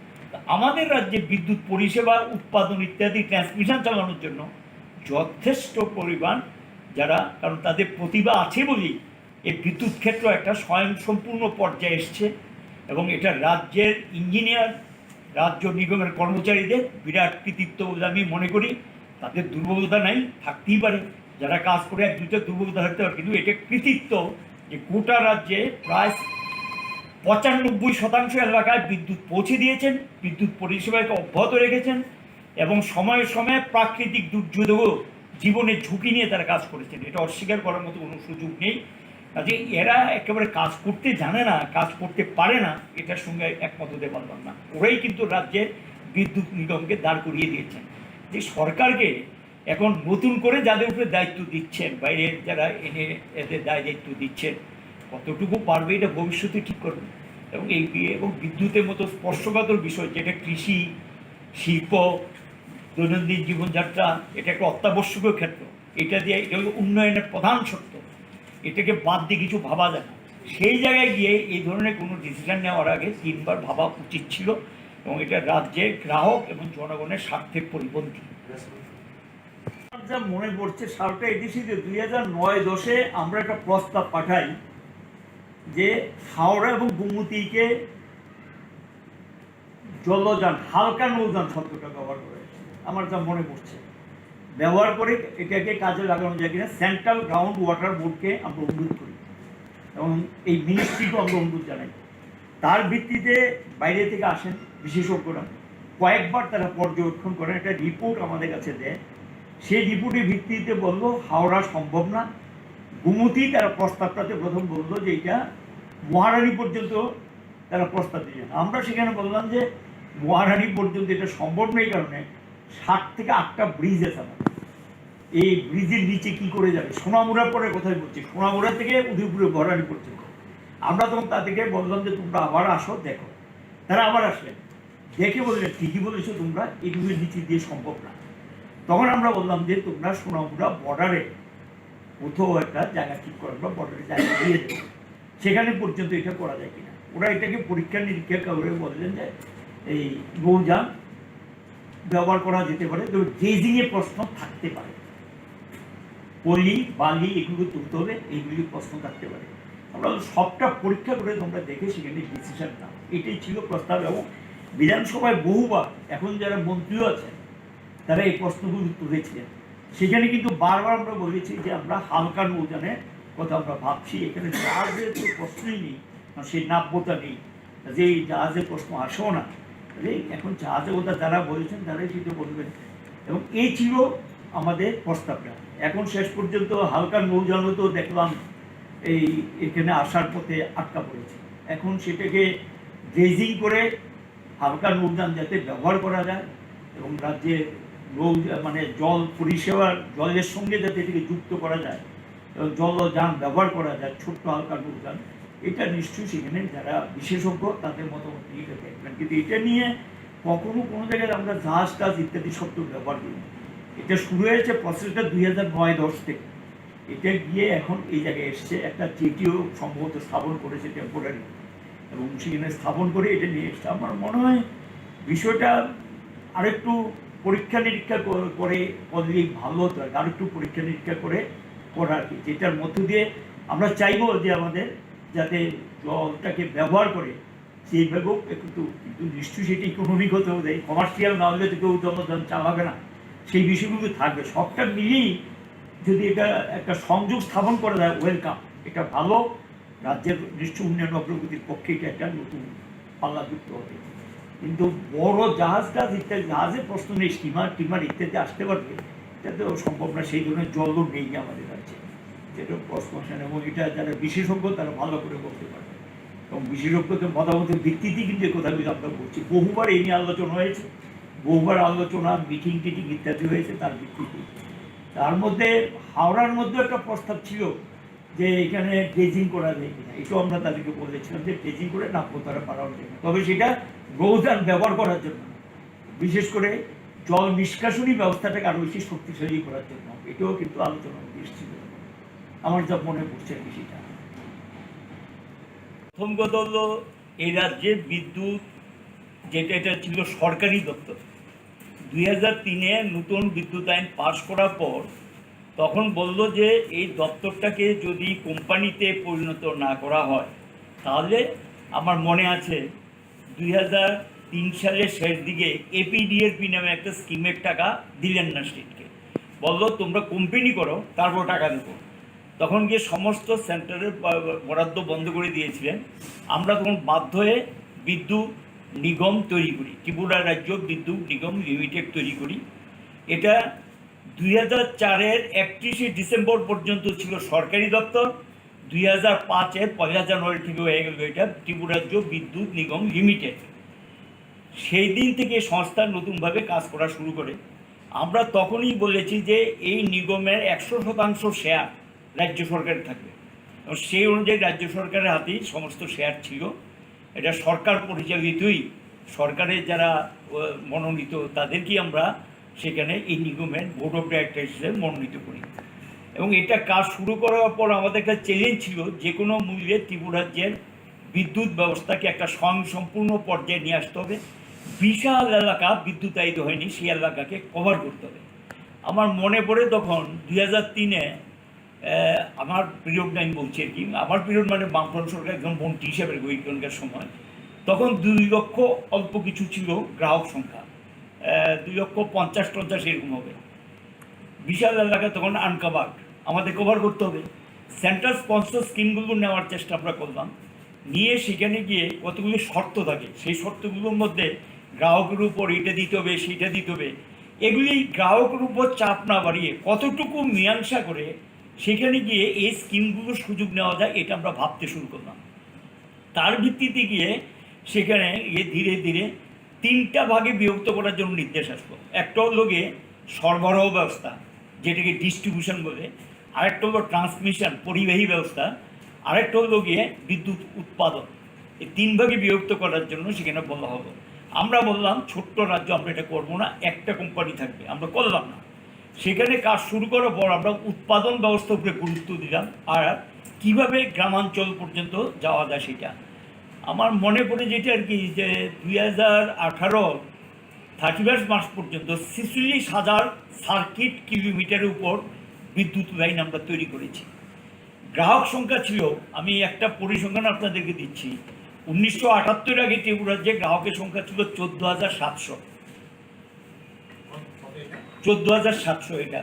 আমাদের রাজ্যে বিদ্যুৎ পরিষেবা উৎপাদন ইত্যাদি ট্রান্সমিশন চালানোর জন্য যথেষ্ট পরিমাণ যারা, কারণ তাদের প্রতিভা আছে বলেই এই বিদ্যুৎ ক্ষেত্র একটা স্বয়ংসম্পূর্ণ পর্যায়ে এসছে, এবং এটা রাজ্যের ইঞ্জিনিয়ার, রাজ্য নিগমের কর্মচারীদের বিরাট কৃতিত্ব বলে আমি মনে করি। তাদের দুর্বলতা নাই, থাকতেই পারে, যারা কাজ করে এক দুটো দুর্বলতা থাকতে পারে, কিন্তু এটা কৃতিত্ব যে গোটা রাজ্যে প্রায় 95% এলাকায় বিদ্যুৎ পৌঁছে দিয়েছেন, বিদ্যুৎ পরিষেবাকে অব্যাহত রেখেছেন, এবং সময়ে সময়ে প্রাকৃতিক দুর্যোগও জীবনের ঝুঁকি নিয়ে তারা কাজ করেছেন। এটা অস্বীকার করার মতো কোনো সুযোগ নেই। কাজে এরা একেবারে কাজ করতে জানে না, কাজ করতে পারে না, এটার সঙ্গে একমত হতে পারলাম না। ওরাই কিন্তু রাজ্যের বিদ্যুৎ নিগমকে দাঁড় করিয়ে দিয়েছেন। যে সরকারকে এখন নতুন করে যাদের উপরে দায়িত্ব দিচ্ছেন, বাইরের যারা এনে এদের দায়িত্ব দিচ্ছেন, কতটুকু পারবে এটা ভবিষ্যতে ঠিক করবে। এবং এবং বিদ্যুতের মতো স্পর্শকাতর বিষয় যেটা কৃষি, শিল্প, দৈনন্দিন জীবনযাত্রা, এটা একটা অত্যাবশ্যকীয় ক্ষেত্র। এটা দিয়ে এটা হলো উন্নয়নের প্রধান শর্ত, এটাকে বাদ দিয়ে কিছু ভাবা যায় না। সেই জায়গায় গিয়ে এই ধরনের কোনো ডিসিশন নেওয়ার আগে 3 বার ভাবা উচিত ছিল, এবং এটা রাজ্যের গ্রাহক এবং জনগণের স্বার্থের পরিপন্থী। যা মনে পড়ছে সালটা এডিসি 2009-10 আমরা একটা প্রস্তাব পাঠাই যে হাওড়া এবং গোমতীকে জলযান, হালকা নৌযান শব্দটা ব্যবহার করে, আমার যা মনে পড়ছে, ব্যবহার করে এটাকে কাজে লাগানো যায় কিনা সেন্ট্রাল গ্রাউন্ড ওয়াটার বোর্ডকে আমরা অনুরোধ করি, এবং এই মিনিস্ট্রিকেও আমরা অনুরোধ জানাই। তার ভিত্তিতে বাইরে থেকে আসেন বিশেষজ্ঞরা, কয়েকবার তারা পর্যবেক্ষণ করেন, একটা রিপোর্ট আমাদের কাছে দেয়। সেই রিপোর্টের ভিত্তিতে বললো হাওড়া সম্ভব না। গোমতী তারা প্রস্তাবটাতে প্রথম বললো যে এটা মহারানী পর্যন্ত তারা প্রস্তাব দিয়েছেন। আমরা সেখানে বললাম যে মহারানী পর্যন্ত এটা সম্ভব নেই, কারণে 7 থেকে 8টা ব্রিজ আছে আমাদের, এই ব্রিজের নিচে কি করে যাবে। সোনামুড়ার পরে কোথায় বলছি, সোনামুড়া থেকে উদয়পুরে মহারানী পর্যন্ত। আমরা তখন তাদেরকে বললাম যে তোমরা আবার আসো, দেখো। তারা আবার আসলেন, দেখে বললেন ঠিকই বলেছো তোমরা, এগুলোর নিচে দিয়ে সম্ভব না। তখন আমরা বললাম যে তোমরা সোনামুড়া বর্ডারে কোথাও একটা জায়গা ঠিক করে আমরা বর্ডারে জায়গা দিয়ে দেবো, সেখানে পর্যন্ত এটা করা যায় কিনা। ওরা এটাকে পরীক্ষা নিরীক্ষা করে বললেন যে এই নৌযান ব্যবহার করা যেতে পারে, তবে ড্রেজিংয়ের প্রশ্ন থাকতে পারে, পলি বালি এগুলো তুলতে হবে, এইগুলি প্রশ্ন থাকতে পারে। আমরা সবটা পরীক্ষা করে তোমরা দেখে সেখানে ডিসিশন নাও, এটাই ছিল প্রস্তাব। এবং বিধানসভায় বহুবার এখন যারা মন্ত্রীও আছেন তারা এই প্রশ্নগুলো তুলেছিলেন, সেখানে কিন্তু বারবার আমরা বলেছি যে আমরা হালকা নৌযানের কথা আমরা ভাবছি। এখানে জাহাজের তো প্রশ্নই নেই, সেই নাব্যতা নেই, যে জাহাজের প্রশ্ন আসেও না। এখন জাহাজের কথা যারা বলেছেন তারাই সেটা বলবেন, এবং এই ছিল আমাদের প্রস্তাবটা। এখন শেষ পর্যন্ত হালকা নৌযানও তো দেখলাম এই এখানে আসার পথে আটকা পড়েছে। এখন সেটাকে ড্রেজিং করে হালকা নৌযান যাতে ব্যবহার করা যায়, এবং রাজ্যে মানে জল পরিষেবার জলের সঙ্গে যাতে এটাকে যুক্ত করা যায়, এবং জলযান ব্যবহার করা যায়, ছোট্ট হালকা নৌযান, এটা নিশ্চয়ই সেখানে যারা বিশেষজ্ঞ তাদের মতামত নিয়ে দেখবেন। কিন্তু এটা নিয়ে কখনো কোনো জায়গায় আমরা জাহাজ টাজ ইত্যাদি শব্দ ব্যবহার করি। এটা শুরু হয়েছে প্রসেসটা 2009-10 থেকে, এটা গিয়ে এখন এই জায়গায় এসছে। একটা জেটিও সম্ভবত স্থাপন করেছে টেম্পোরারি, এবং সেখানে স্থাপন করে এটা নিয়ে এসছে। আমার মনে হয় বিষয়টা আরেকটু পরীক্ষা নিরীক্ষা করে করলেই ভালো হতো, আরেকটু পরীক্ষা নিরীক্ষা করে করা আর কি, যেটার মধ্য দিয়ে আমরা চাইবো যে আমাদের যাতে জলটাকে ব্যবহার করে সেইভাবেও কিন্তু নিশ্চয়ই সেটা ইকোনমিগত হতে হবে, কমার্শিয়াল না হলে তো কেউ জনগণ চালাবে না, সেই বিষয়গুলো থাকবে। সবটা মিলিয়েই যদি এটা একটা সংযোগ স্থাপন করা যায় ওয়েলকাম, এটা ভালো, রাজ্যের নিশ্চয় উন্নয়ন অগ্রগতির পক্ষে এটা একটা নতুন পাল্লা যুক্ত হবে। কিন্তু বড় জাহাজ ইত্যাদি জাহাজের প্রশ্ন নেই, স্টিমার ইত্যাদি আসতে পারবে, এটা তো সম্ভব না, সেই ধরনের জলও নেই আমাদের রাজ্যে, যেটা প্রশ্ন আসে না। এবং এটা যারা বিশেষজ্ঞ তারা ভালো করে বলতে পারবে, এবং বিশেষজ্ঞদের মতামতের ভিত্তিতেই কিন্তু এই কথাগুলো আমরা বলছি। বহুবার এই নিয়ে আলোচনা হয়েছে, বহুবার আলোচনা মিটিং টিটিং ইত্যাদি হয়েছে তার ভিত্তিতে। তার মধ্যে হাওড়ার মধ্যে একটা প্রস্তাব ছিল যে এখানে ড্রেজিং করা যায় কিনা, এটাও আমরা তাদেরকে বলেছিলাম যে ড্রেজিং করে নাব্যতারা বাড়ানো যায়, তবে সেটা গৌদান ব্যবহার করার জন্য, বিশেষ করে জল নিষ্কাশনী ব্যবস্থাটাকে আরও বেশি শক্তিশালী করার জন্য, এটাও কিন্তু আলোচনার উদ্দেশ্য ছিল আমার যা মনে পড়ছে আর কি। সেটা প্রথম কথা হলো এই রাজ্যে বিদ্যুৎ যেটা এটা ছিল সরকারি দপ্তর, 2003-এ নতুন বিদ্যুৎ আইন পাশ করার পর তখন বলল যে এই দপ্তরটাকে যদি কোম্পানিতে পরিণত না করা হয় তাহলে, আমার মনে আছে 2003 সালের শেষ দিকে এপিডিএরপি নামে একটা স্কিমের টাকা দিলেন না স্টেটকে, বললো তোমরা কোম্পানি করো তারপর টাকা দেবো। তখন গিয়ে সমস্ত সেন্টারের বরাদ্দ বন্ধ করে দিয়েছিলেন। আমরা তখন বাধ্য হয়ে বিদ্যুৎ নিগম তৈরি করি, ত্রিপুরা রাজ্য বিদ্যুৎ নিগম লিমিটেড তৈরি করি। এটা 2004-এর 31শে ডিসেম্বর পর্যন্ত ছিল সরকারি দপ্তর, 2005-এর 1 জানুয়ারি থেকে হয়ে গেল এটা ত্রিপুরা রাজ্য বিদ্যুৎ নিগম লিমিটেড। সেই দিন থেকে সংস্থা নতুনভাবে কাজ করা শুরু করে। আমরা তখনই বলেছি যে এই নিগমের 100% শেয়ার রাজ্য সরকারের থাকবে, এবং সেই অনুযায়ী রাজ্য সরকারের হাতেই সমস্ত শেয়ার ছিল। এটা সরকার পরিচালিতই, সরকারের যারা মনোনীত তাদেরকেই আমরা সেখানে এই নিগমের বোর্ড অফ ডাইরেক্টর হিসেবে মনোনীত করি। এবং এটা কাজ শুরু করার পর আমাদের একটা চ্যালেঞ্জ ছিল, যে কোনো মূল্যে ত্রিপুরা রাজ্যের বিদ্যুৎ ব্যবস্থাকে একটা স্বয়ংসম্পূর্ণ পর্যায়ে নিয়ে আসতে হবে। বিশাল এলাকা বিদ্যুতায়িত হয়নি, সেই এলাকাকে কভার করতে হবে। আমার মনে পড়ে তখন 2003-এ আমার পিরিয়ড আমি বলছি আর কি, আমার পিরিয়ড মানে বামফ্রন্ট সরকার একজন মন্ত্রী হিসাবে ওইখানকার সময়, তখন 2 লক্ষ অল্প কিছু ছিল গ্রাহক সংখ্যা, 2,50,000 এরকম হবে। বিশাল এলাকা তখন আনকাভার্ড, আমাদের কভার করতে হবে। সেন্ট্রাল স্পন্সর স্কিমগুলো নেওয়ার চেষ্টা আমরা করলাম, নিয়ে সেখানে গিয়ে কতগুলি শর্ত থাকে, সেই শর্তগুলোর মধ্যে গ্রাহকের উপর এটা দিতে হবে সেইটা দিতে হবে, এগুলি গ্রাহকের উপর চাপ না বাড়িয়ে কতটুকু মীমাংসা করে সেখানে গিয়ে এই স্কিমগুলোর সুযোগ নেওয়া যায় এটা আমরা ভাবতে শুরু করলাম। তার ভিত্তিতে গিয়ে সেখানে ধীরে ধীরে 3টা ভাগে বিভক্ত করার জন্য নির্দেশ আসলো। একটা হলো গিয়ে সরবরাহ ব্যবস্থা, যেটাকে ডিস্ট্রিবিউশন বলে, আরেকটা হলো ট্রান্সমিশন পরিবাহী ব্যবস্থা, আরেকটা হলো গিয়ে বিদ্যুৎ উৎপাদন। এই 3 ভাগে বিভক্ত করার জন্য সেখানে বলা হলো। আমরা বললাম ছোট্ট রাজ্য আমরা এটা করবো না, একটা কোম্পানি থাকবে, আমরা করলাম না। সেখানে কাজ শুরু করার পর আমরা উৎপাদন ব্যবস্থার উপরে গুরুত্ব দিলাম, আর কীভাবে গ্রামাঞ্চল পর্যন্ত যাওয়া যায় সেটা। আমার মনে পড়ে যেটা আর কি, যে 2018 31 মার্চ পর্যন্ত 46,000 সার্কিট কিলোমিটারের উপর বিদ্যুৎ লাইন আমরা তৈরি করেছি। গ্রাহক সংখ্যা ছিল, আমি একটা পরিসংখ্যান আপনাদেরকে দিচ্ছি, 1978 আগে ত্রিপুরা রাজ্যে গ্রাহকের সংখ্যা ছিল 14,700। 14,700 এটা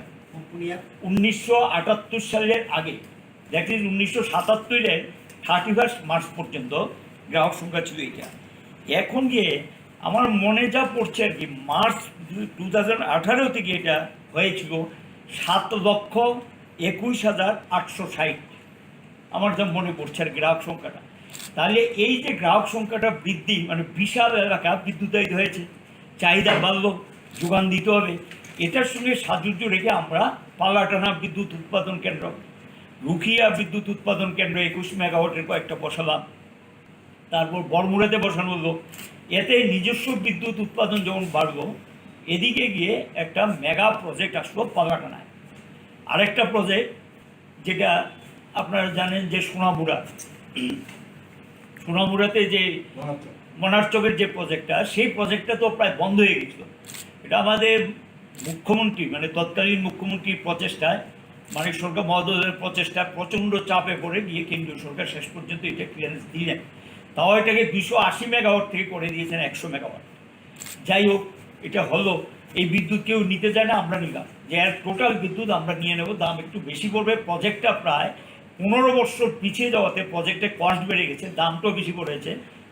1978 সালের আগে, দ্যাট ইজ 1977-এর 31 মার্চ পর্যন্ত গ্রাহক সংখ্যা ছিল এটা। এখন গিয়ে আমার মনে যা পড়ছে আর কি, মার্চ 2018 থেকে এটা হয়েছিল 7,21,860, আমার যা মনে পড়ছে আর গ্রাহক সংখ্যাটা। তাহলে এই যে গ্রাহক সংখ্যাটা বৃদ্ধি, মানে বিশাল এলাকা বিদ্যুতায়িত হয়েছে, চাহিদা বাড়লো, যোগান দিতে হবে। এটার সঙ্গে সাযুজ্য রেখে আমরা পালাটানা বিদ্যুৎ উৎপাদন কেন্দ্র, রুখিয়া বিদ্যুৎ উৎপাদন কেন্দ্র 21 মেগাওয়াটের কয়েকটা বসালাম, তারপর বড়মুড়াতে বসানো হলো। এতে নিজস্ব বিদ্যুৎ উৎপাদন যখন বাড়লো, এদিকে গিয়ে একটা মেগা প্রজেক্ট আসলো পালাটানায়। আরেকটা প্রজেক্ট যেটা আপনারা জানেন যে সোনামুড়াতে যে মনারচকের যে প্রজেক্টটা, সেই প্রজেক্টটা তো প্রায় বন্ধ হয়ে গেছিল। এটা আমাদের মুখ্যমন্ত্রী, মানে তৎকালীন মুখ্যমন্ত্রীর প্রচেষ্টায়, মানিক সরকার মহোদয়ের প্রচেষ্টায় প্রচণ্ড চাপে পড়ে গিয়ে কেন্দ্রীয় সরকার শেষ পর্যন্ত এটা ক্লিয়ারেন্স দিলেন। তাও এটাকে 280 মেগাওয়াট থেকে করে দিয়েছেন 100 মেগাওয়াট। যাই হোক, এটা হলো, এই বিদ্যুৎ কেউ নিতে চায় না, আমরা নিলাম, যে এর টোটাল বিদ্যুৎ আমরা নিয়ে নেব, দাম একটু বেশি পড়বে। প্রজেক্টটা প্রায় 15 বছর পিছিয়ে যাওয়াতে প্রজেক্টের কস্ট বেড়ে গেছে, দামটাও বেশি পড়েছে।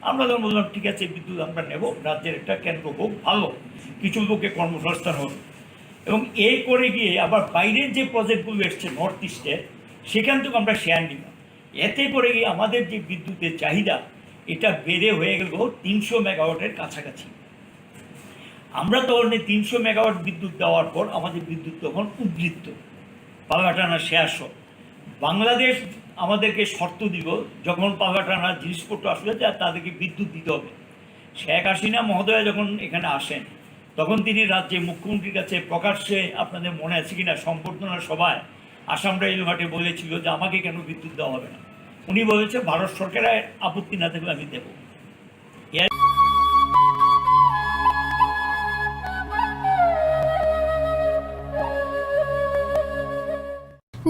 আমরা যখন বললাম ঠিক আছে বিদ্যুৎ আমরা নেব, রাজ্যের একটা কেন্দ্র খুব ভালো, কিছু লোকে কর্মসংস্থান হবে। এবং এই করে গিয়ে আবার বাইরের যে প্রজেক্টগুলো এসছে নর্থ ইস্টের, সেখান থেকে আমরা শেয়ার নিলাম। এতে করে গিয়ে আমাদের যে বিদ্যুতের চাহিদা এটা বেড়ে হয়ে গেল 300 মেগাওয়াটের কাছাকাছি। আমরা তখন 300 মেগাওয়াট বিদ্যুৎ দেওয়ার পর আমাদের বিদ্যুৎ তখন উদ্বৃত্ত, পাল্লাটানা শেয়ার সব। বাংলাদেশ আমাদেরকে শর্ত দিল, যখন পাল্লাটানা জিনিসপত্র আসলে যা তাদেরকে বিদ্যুৎ দিতে হবে। শেখ হাসিনা মহোদয়া যখন এখানে আসেন, তখন তিনি রাজ্যে মুখ্যমন্ত্রীর কাছে প্রকাশ্যে, আপনাদের মনে আছে কিনা, সম্বর্ধনা সভায় আসাম রাইলঘাটে বলেছিল যে আমাকে কেন বিদ্যুৎ দেওয়া হবে না। উনি বলেছে ভারত সরকারের আপত্তি না থাকলে আমি দেবো।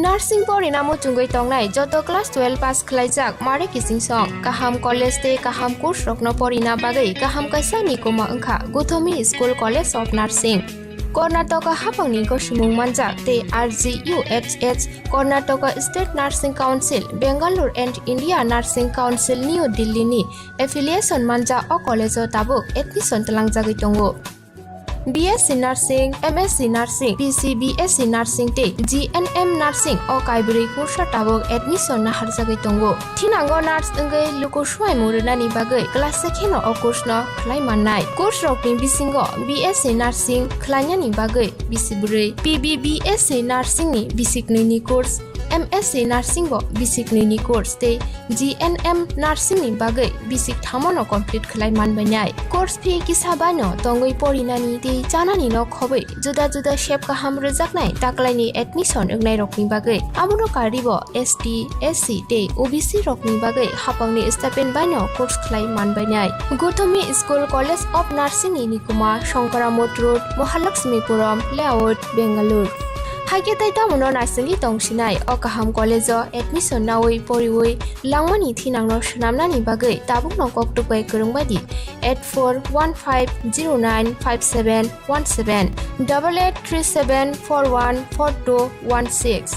नार्सिं परिणामो चुंगै तंगनाय जतो क्लास 12 पास खलाइजाक मारे किसिं सं काहाम कॉलेज ते काहाम कोर्स रखनो परिना बागै काहाम काisa ni koma angkha Guthomi School College of Nursing Karnataka हाफांनि गसिमुं मानजाक ते RGUHH Karnataka state nursing council Bengaluru and India nursing council new दिल्लीनि एफिलिएशन मानजा अ कलेजो ताबुक एडमिशन तलांजागै दंगो। BSc Nursing, MSc Nursing, BSc Nursing te GNM Nursing o kaibri kursa tabok admission na harjagai tongo. Thinango nurse engai luko swai murunani bagai class sekheno o course no khlai mannai. Course rokni bisingo BSc Nursing khlainani bagai bisibrei, PBBSc Nursing ni bisikni ni course, MSc Nursing bo bisikni ni course te GNM Nursing ni bagai bisik thamono complete khlai manbainai. Course fee kisabano tongoi porinani te janani no khobai juda juda shape kaham rejaknai taklaini admission engnai rokni bagai amono karibo ST SC te OBC rokni bagai hapangni stipend baino course khlai manbainai. Guthomi School College of Nursing ni Nikuma Shankaramot Road Mahalakshmipuram Layout Bengaluru हाइके ताइता मुनो नार्सिंगि तंगसिनाय अ काहाम कलेजो admission नावै परिवै लांमानि थिनांनो सनामनानि बागै Tabuk न कक्टुबै गोरोंबादि 8415095717 8837414216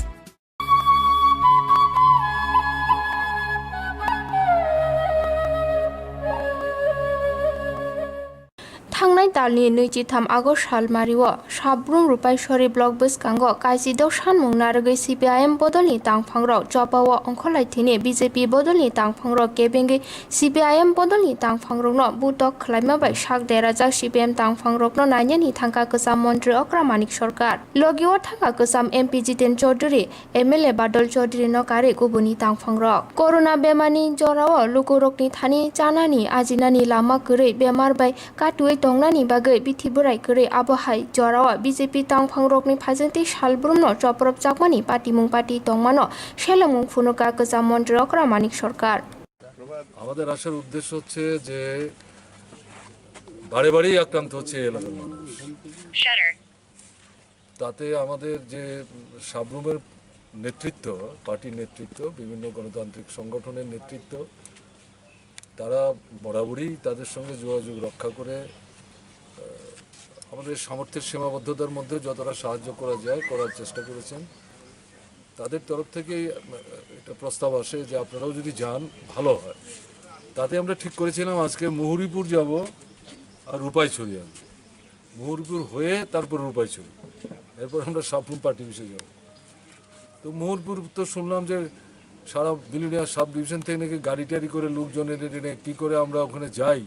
थांनाय दालनि 23 August सालमारियाव Sabroom रुपाइसरि block बसकांगो काजिदाव सानमुं नारगै CPIM बदलनि तांफांराव जबाव अंखलाइथिनि BJP बदलनि तांफांराव केबेंगै CPIM बदलनि तांफांरावनो बुटक खलाइमाबाय साक देराजाक CPIM तांफांरावनो नायनायनि थांखा गोजाम मन्त्रि अक्रामानिक सरकार लगियाव थांखा गोजाम MP जितेन चौधुरी MLA बादल चौधुरी नकारे गुबुननि तांफांराव कोरोना बेमारनि जराव लुकुरकनि थानि जानानि आजिनानि लामा गरै बेमार बाय काटुयै तंगनानि बागै बिथि बोराय गरै आबहाय जरावा BJP तांफांरकनि फाजोंथि सालब्रुमनो चप्रब जाकमानि पार्टीमुं पार्टी तंमानो सेलमुं फुनुका गोजाम मन्त्रि अक्रामानिक सरकार আমাদের আসার উদ্দেশ্য হচ্ছে যে বারে বারেই আক্রান্ত হচ্ছে এলাকার মানুষ, তাতে আমাদের যে সাবরুমের নেতৃত্ব, পার্টির নেতৃত্ব, বিভিন্ন গণতান্ত্রিক সংগঠনের নেতৃত্ব, তারা বরাবরই তাদের সঙ্গে যোগাযোগ রক্ষা করে আমাদের সামর্থ্যের সীমাবদ্ধতার মধ্যে যতটা সাহায্য করা যায় করার চেষ্টা করেছেন। তাদের তরফ থেকে একটা প্রস্তাব আসে যে আপনারাও যদি যান ভালো হয়। তাতে আমরা ঠিক করেছিলাম আজকে মুহুরীপুর যাব আর রূপাইছড়ি যাব, মুহুরীপুর হয়ে তারপর রূপাইছড়ি, এরপর আমরা সাবরুম পার্টি অফিসে যাব। তো মুহুরীপুর তো শুনলাম যে সারা বিলুনিয়া সাব ডিভিশন থেকে নাকি গাড়ি টাড়ি করে লোকজনের এনে কী করে আমরা ওখানে যাই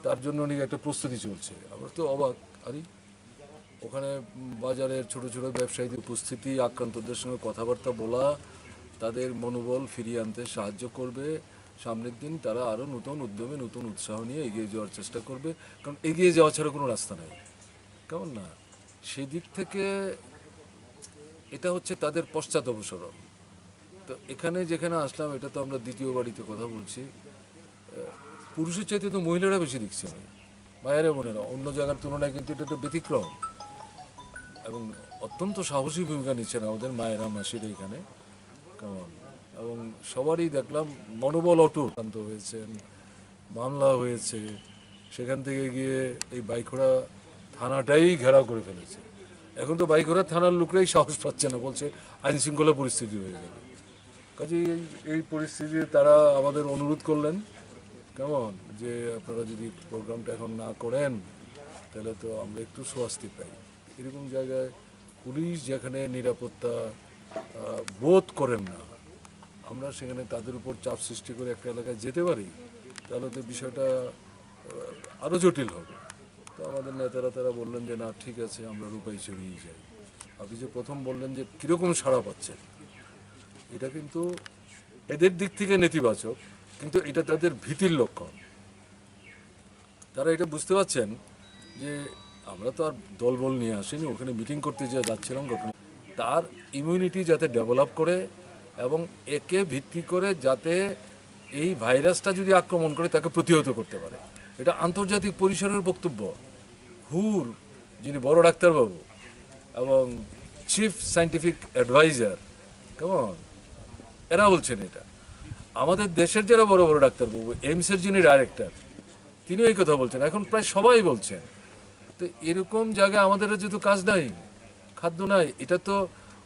তার জন্য নাকি একটা প্রস্তুতি চলছে। আমরা তো অবাক, আরে ওখানে বাজারের ছোট ছোট ব্যবসায়ীদের উপস্থিতি, আক্রান্তদের সঙ্গে কথাবার্তা বলা, তাদের মনোবল ফিরিয়ে আনতে সাহায্য করবে। সামনের দিন তারা আরও নতুন উদ্যমে নতুন উৎসাহ নিয়ে এগিয়ে যাওয়ার চেষ্টা করবে, কারণ এগিয়ে যাওয়া ছাড়া কোনো রাস্তা নেই, কেমন না? সেই দিক থেকে এটা হচ্ছে তাদের পশ্চাৎ অবসরণ। তো এখানে যেখানে আসলাম, এটা তো আমরা দ্বিতীয় বাড়িতে কথা বলছি, পুরুষের চাইতে তো মহিলারা বেশি দেখছি আমি, মায়েরা বোনেরা, অন্য জায়গার তুলনায় কিন্তু এটা একটা ব্যতিক্রম এবং অত্যন্ত সাহসী ভূমিকা নিচ্ছেন আমাদের মায়েরা মাসিরা এখানে, কেমন, এবং সবারই দেখলাম মনোবল অটুট, শান্ত হয়েছেন, মামলা হয়েছে, সেখান থেকে গিয়ে এই বাইখোড়া থানাটাই ঘেরাও করে ফেলেছে। এখন তো বাইখোড়া থানার লোকরাই সাহস পাচ্ছে না, বলছে আইন শৃঙ্খলা পরিস্থিতি হয়ে গেল। কাজে এই পরিস্থিতিতে তারা আমাদের অনুরোধ করলেন, কেমন যে আপনারা যদি প্রোগ্রামটা এখন না করেন তাহলে তো আমরা একটু স্বস্তি পাই। এরকম জায়গায় পুলিশ যেখানে নিরাপত্তা বোধ করেন না, আমরা সেখানে তাদের উপর চাপ সৃষ্টি করে একটা এলাকায় যেতে পারি, তাহলে তো বিষয়টা আরও জটিল হবে। তো আমাদের নেতারা তারা বললেন যে না ঠিক আছে, আমরা রূপাই ছড়িয়ে যাই। আপনি যে প্রথম বললেন যে কীরকম সাড়া পাচ্ছেন, এটা কিন্তু এদের দিক থেকে নেতিবাচক, কিন্তু এটা তাদের ভীতির লক্ষণ। তারা এটা বুঝতে পারছেন যে আমরা তো আর দলবল নিয়ে আসিনি, ওখানে মিটিং করতে যে যাচ্ছিলাম, ঘটনা তার ইমিউনিটি যাতে ডেভেলপ করে এবং একে ভিত্তি করে যাতে এই ভাইরাসটা যদি আক্রমণ করে তাকে প্রতিহত করতে পারে। এটা আন্তর্জাতিক পরিসরের বক্তব্য। হুর যিনি বড় ডাক্তারবাবু এবং চিফ সায়েন্টিফিক অ্যাডভাইজার, কেমন এরা বলছেন এটা। আমাদের দেশের যারা বড় বড় ডাক্তারবাবু, এইমসের যিনি ডাইরেক্টর, তিনিও এই কথা বলছেন, এখন প্রায় সবাই বলছেন। তো এরকম জায়গায় আমাদের যেহেতু কাজ নাই, খাদ্য নাই, এটা তো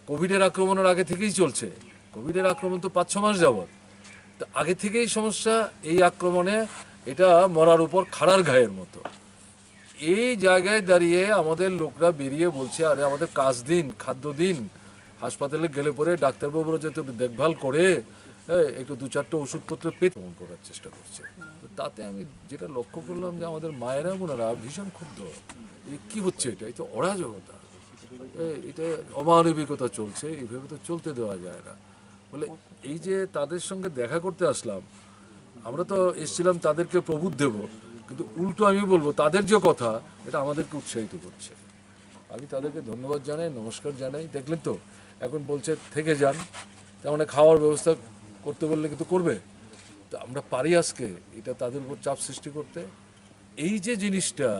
কোভিডের আক্রমণের আগে থেকেই চলছে। কোভিডের আক্রমণ তো 5-6 মাস যাবৎ, তো আগে থেকেই সমস্যা। এই আক্রমণে এটা মরার উপর খাড়ার ঘায়ের মতো। এই জায়গায় দাঁড়িয়ে আমাদের লোকরা বেরিয়ে বলছে আরে আমাদের কাজ দিন, খাদ্য দিন। হাসপাতালে গেলে পরে ডাক্তারবাবুরা যাতে দেখভাল করে একটু 2-4টা ওষুধপত্র পেতে করার চেষ্টা করছে। তো তাতে আমি যেটা লক্ষ্য করলাম যে আমাদের মায়েরা বোনেরা ভীষণ ক্ষুব্ধ। কি হচ্ছে এটা? তো অরাজকতা, এটা অমানবিকতা চলছে, এইভাবে তো চলতে দেওয়া যায় না। বলে এই যে তাদের সঙ্গে দেখা করতে আসলাম, আমরা তো এসেছিলাম তাদেরকে প্রবোধ দেব, কিন্তু উল্টো আমি বলবো তাদের যে কথা এটা আমাদেরকে উৎসাহিত করছে। আমি তাদেরকে ধন্যবাদ জানাই, নমস্কার জানাই। দেখলেন তো এখন বলছে থেকে যান, তার মানে খাওয়ার ব্যবস্থা করতে বললে কিন্তু করবে। তো আমরা পারি আজকে এটা তাদের উপর চাপ সৃষ্টি করতে। এই যে জিনিসটা,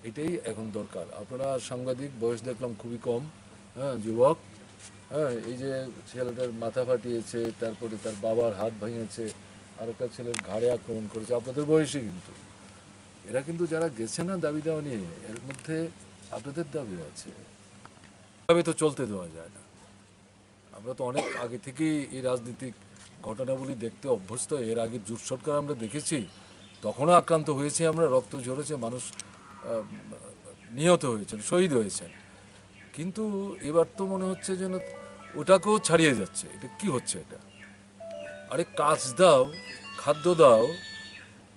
এটাই এখন দরকার। আপনারা সাংবাদিক, বয়স দেখলাম খুবই কম, হ্যাঁ যুবক, হ্যাঁ এই যে ছেলেটার মাথা ফাটিয়েছে, তারপরে তার বাবার হাত ভেঙেছে, আর একটা ছেলের ঘাড়ে আক্রমণ করেছে, আপনাদের বয়সী। কিন্তু এরা কিন্তু যারা গেছে না দাবি দেওয়া নিয়ে, এর মধ্যে আপনাদের দাবি আছে। এভাবে তো চলতে দেওয়া যায় না। আমরা তো অনেক আগে থেকেই এই রাজনীতিক ঘটনাগুলি দেখতে অভ্যস্ত। এর আগে জোট সরকার আমরা দেখেছি, তখনও আক্রান্ত হয়েছে আমরা, রক্ত ঝরেছে, মানুষ নিহত হয়েছেন, শহীদ হয়েছেন। কিন্তু এবার তো মনে হচ্ছে যেন ওটাকেও ছাড়িয়ে যাচ্ছে। এটা কি হচ্ছে এটা? আরে কাজ দাও, খাদ্য দাও,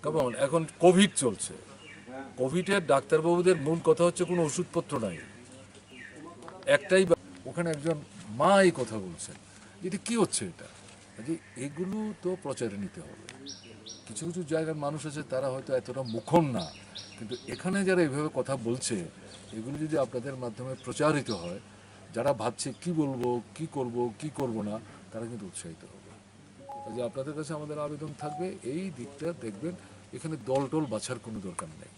কেমন এখন কোভিড চলছে, কোভিডের ডাক্তারবাবুদের মূল কথা হচ্ছে কোনো ওষুধপত্র নাই, একটাই। ওখানে একজন মা এই কথা বলছেন, এটা কি হচ্ছে এটা? যে এগুলো তো প্রচারে নিতে হবে। কিছু কিছু জায়গার মানুষ আছে তারা হয়তো এতটা মুখর না, কিন্তু এখানে যারা এইভাবে কথা বলছে, এগুলো যদি আপনাদের মাধ্যমে প্রচারিত হয়, যারা ভাবছে কি বলবো, কি করব, কি করব না, তারা কিন্তু উৎসাহিত হবে। যে আপনাদের কাছে আমাদের আবেদন থাকবে, এই দিকটা দেখবেন, এখানে দল টল বাছার কোনো দরকার নেই।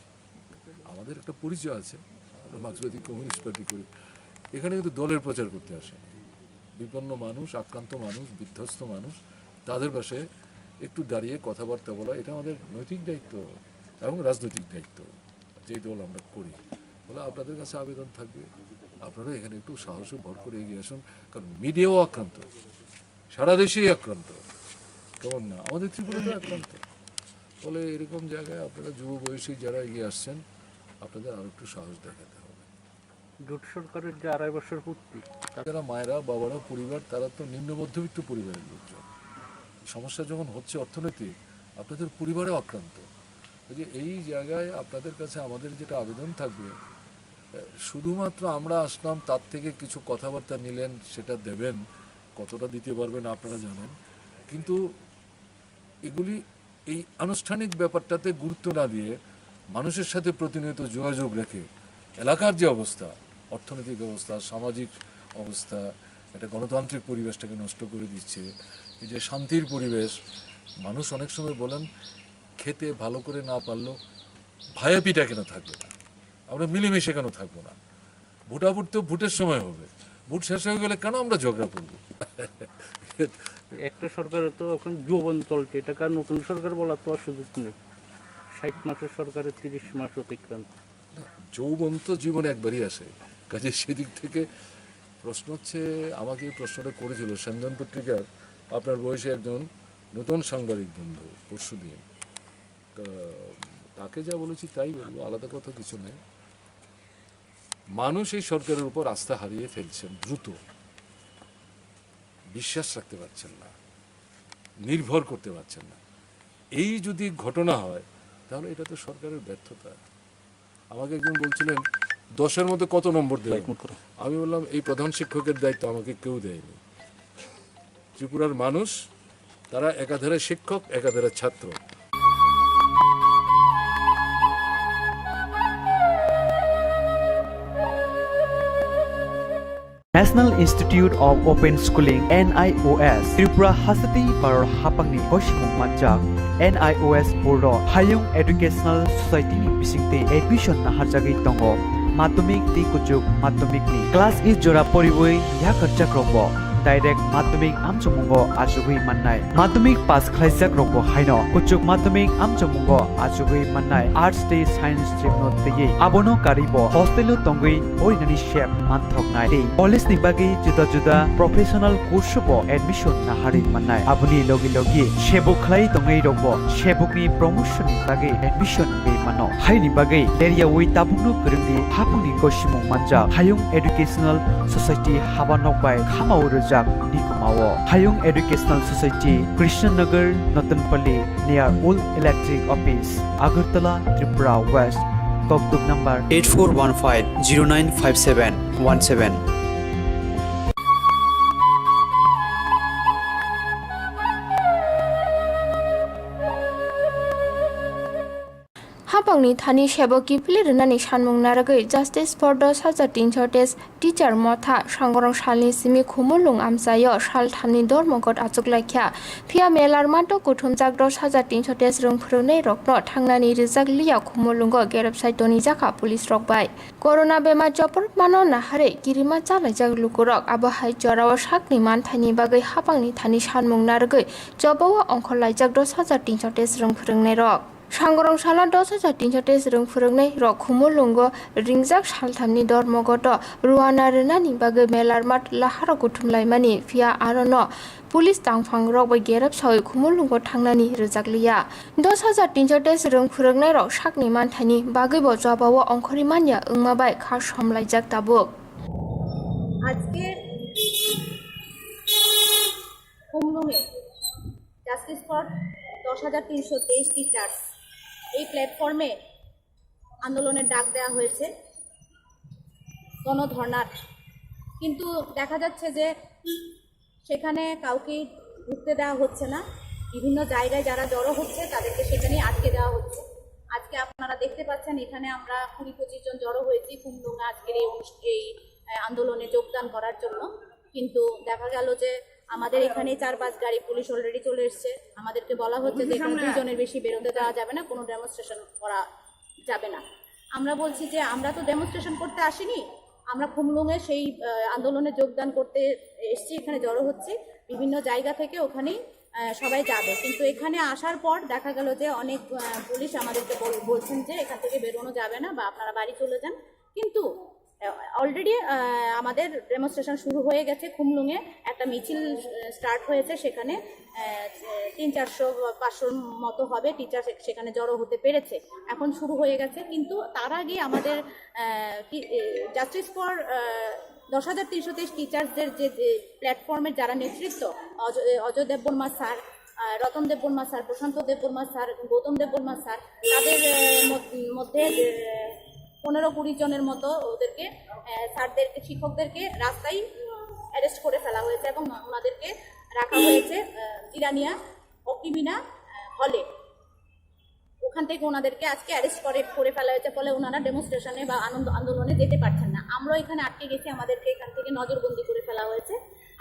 আমাদের একটা পরিচয় আছে, আমরা মার্ক্সবাদী কমিউনিস্ট পার্টি করি। এখানে কিন্তু দলের প্রচার করতে আসে বিপন্ন মানুষ, আক্রান্ত মানুষ, বিধ্বস্ত মানুষ, তাদের পাশে একটু দাঁড়িয়ে কথাবার্তা বলা, এটা আমাদের নৈতিক দায়িত্ব এবং রাজনৈতিক দায়িত্ব, যেই দল আমরা করি। বলে আপনাদের কাছে আবেদন থাকবে, আপনারা এখানে একটু সাহসে ভর করে এগিয়ে আসুন। কারণ মিডিয়াও আক্রান্ত, সারা দেশেই আক্রান্ত, কেমন না আমাদের ত্রিপুরাতেও আক্রান্ত। ফলে এরকম জায়গায় আপনারা যুব বয়সী যারা এগিয়ে আসছেন, আপনাদের আরও একটু সাহস দেখাতে হবে। জোট সরকারের যে 2.5 বছর পূর্তি, যারা মায়েরা, বাবারা, পরিবার, তারা তো নিম্ন মধ্যবিত্ত পরিবারের লোকজন। সমস্যা যখন হচ্ছে অর্থনৈতিক, আপনাদের পরিবারেও আক্রান্ত। যে এই জায়গায় আপনাদের কাছে আমাদের যেটা আবেদন থাকবে, শুধুমাত্র আমরা আসলাম তার থেকে কিছু কথাবার্তা নিলেন, সেটা দেবেন, কতটা দিতে পারবেন আপনারা জানেন, কিন্তু এগুলি এই আনুষ্ঠানিক ব্যাপারটাতে গুরুত্ব না দিয়ে মানুষের সাথে প্রতিনিয়ত যোগাযোগ রেখে এলাকার যে অবস্থা, অর্থনৈতিক অবস্থা, সামাজিক অবস্থা, একটা গণতান্ত্রিক পরিবেশটাকে নষ্ট করে দিচ্ছে। এই যে শান্তির পরিবেশ, মানুষ অনেক সময় বলেন খেতে ভালো করে না পারলেও ভায়াপিটা কেন থাকবে না, আমরা মিলেমিশে কেন থাকবো না? ভোটাভুট তো ভোটের সময় হবে, ভোট শেষ হয়ে গেলে কেন আমরা ঝগড়া করবো? একটা সরকারের তো এখন যৌবন চলছে, এটাকে আর নতুন সরকার বলার তো সুযোগ নেই। 60 মাসের সরকারের 30 মাস অতিক্রান্ত। যৌবন তো জীবনে একবারই আসে, কাজে সেদিক থেকে প্রশ্ন হচ্ছে, আমাকে এই প্রশ্নটা করেছিল সঞ্জন পত্রিকার আপনার বয়সে একজন নতুন সাংবাদিক বন্ধু পরশুদিন। তাকে যা বলেছি তাই বলবো, আলাদা কথা কিছু নেই। মানুষ এই সরকারের উপর আস্থা হারিয়ে ফেলছেন, দ্রুত বিশ্বাস রাখতে পারছেন না, নির্ভর করতে পারছেন না। এই যদি ঘটনা হয় তাহলে এটা তো সরকারের ব্যর্থতা। আমাকে একজন বলছিলেন 10-এর মধ্যে কত নম্বর দেয়, আমি বললাম এই প্রধান শিক্ষকের দায়িত্ব আমাকে কেউ দেয়নি। ত্রিপুরার মানুষ তারা একাধারে শিক্ষক একাধারে ছাত্র। National Institute of Open Schooling NIOS Tripura Hasati Paror Hapangni Koshimung Manjak NIOS Board Hayung Educational Society ni bisingte admission na harjagi tongo madhyamik ti kuchuk madhyamik ni class is jora poriboi ya kharchak robo direct madhyamik amchamungo achugui mannai madhyamik pass khlaijak robo haino kuchuk madhyamik amchamungo achugui mannai arts te science stream no teye abono karibo hostel tongui oinani shep manthoknai dei college ni bagi juda juda professional course bo admission na hari mannai abuni logi logi shebo khlai tongai robo shebuk ni promotion ni bagi admission be mano haini bagi area wi tabunu kurungni hapuni koshimung manja hayung educational society habanok bai khamau jak nikumao hayung educational society Krishnanagar Natanpalli near Old Electric Office Agartala Tripura West Kokduk number 8415095717 Hapangni thani sheboki pilirnani shanmung naragoi Justice for 10,300 teacher motha sangorong shalni simi khumulung amsayo shal thamni dormogot achuklaikha phia melar mato kuthumjak 10,300 rung phurunei rokno thangnani rijak liya khumulungo gerab saitoni jaka police rokbai corona bemar jopor mano nahare kirima chalaijak lukurok abahai jorawa sakni manthani bagai hapangni thani shanmung naragoi jobawa ongkholaijak 10,300 rung phurungnei rok Sangorong sala 10,300 rung phurungnei rok khumulungo ringjak salthamni dormogoto ruana renani bagai melar mat laharo kuthumlaimani phia arono police tangphang rok bai gerab sawi khumulungo thangnani rejakliya 10,300 rung phurungnei rok sakni manthani bagai bo jabawo ongkhori manya ungmabai kha somlaijak tabuk আজকে খুমলুঙে justice for 10,323 teachers এই প্ল্যাটফর্মে আন্দোলনের ডাক দেওয়া হয়েছে গণধর্নার, কিন্তু দেখা যাচ্ছে যে সেখানে কাউকে ঢুকতে দেওয়া হচ্ছে না। বিভিন্ন জায়গায় যারা জড়ো হচ্ছে তাদেরকে সেখানেই আটকে দেওয়া হচ্ছে। আজকে আপনারা দেখতে পাচ্ছেন এখানে আমরা 20-25 জন জড়ো হয়েছি খুমলুঙে আজকের এই আন্দোলনে যোগদান করার জন্য, কিন্তু দেখা গেল যে আমাদের এখানে 4-5 গাড়ি পুলিশ অলরেডি চলে এসছে। আমাদেরকে বলা হচ্ছে যে এখানে 2 জনের বেশি বেরোতে দেওয়া যাবে না, কোনো ডেমনস্ট্রেশন করা যাবে না। আমরা বলছি যে আমরা তো ডেমনস্ট্রেশন করতে আসিনি, আমরা খুমলুঙে সেই আন্দোলনে যোগদান করতে এসেছি, এখানে জড়ো হচ্ছে বিভিন্ন জায়গা থেকে, ওখানেই সবাই যাবে। কিন্তু এখানে আসার পর দেখা গেল যে অনেক পুলিশ আমাদেরকে বলছেন যে এখান থেকে বেরোনো যাবে না বা আপনারা বাড়ি চলে যান। কিন্তু অলরেডি আমাদের ডেমনস্ট্রেশন শুরু হয়ে গেছে। খুমলুঙে একটা মিছিল স্টার্ট হয়েছে, সেখানে 300-400-500 মতো হবে টিচার সেখানে জড়ো হতে পেরেছে, এখন শুরু হয়ে গেছে। কিন্তু তার আগে আমাদের জাস্টিস ফর 10,323 টিচার্সদের যে প্ল্যাটফর্মের যারা নেতৃত্ব, অজয় দেববর্মা স্যার, রতন দেববর্মা স্যার, প্রশান্ত দেববর্মা স্যার, গৌতম দেববর্মা স্যার, তাদের মধ্যে 15-20 জনের মতো ওদেরকে স্যারদেরকে শিক্ষকদেরকে রাস্তায় অ্যারেস্ট করে ফেলা হয়েছে এবং ওনাদেরকে রাখা হয়েছে জিরানিয়া অকিমিনা হলে। ওখান থেকে ওনাদেরকে আজকে অ্যারেস্ট করে ফেলা হয়েছে, ফলে ওনারা ডেমনস্ট্রেশনে বা আন্দোলনে যেতে পারছেন না। আমরা এখানে আটকে গেছি, আমাদেরকে এখান থেকে নজরবন্দি করে ফেলা হয়েছে,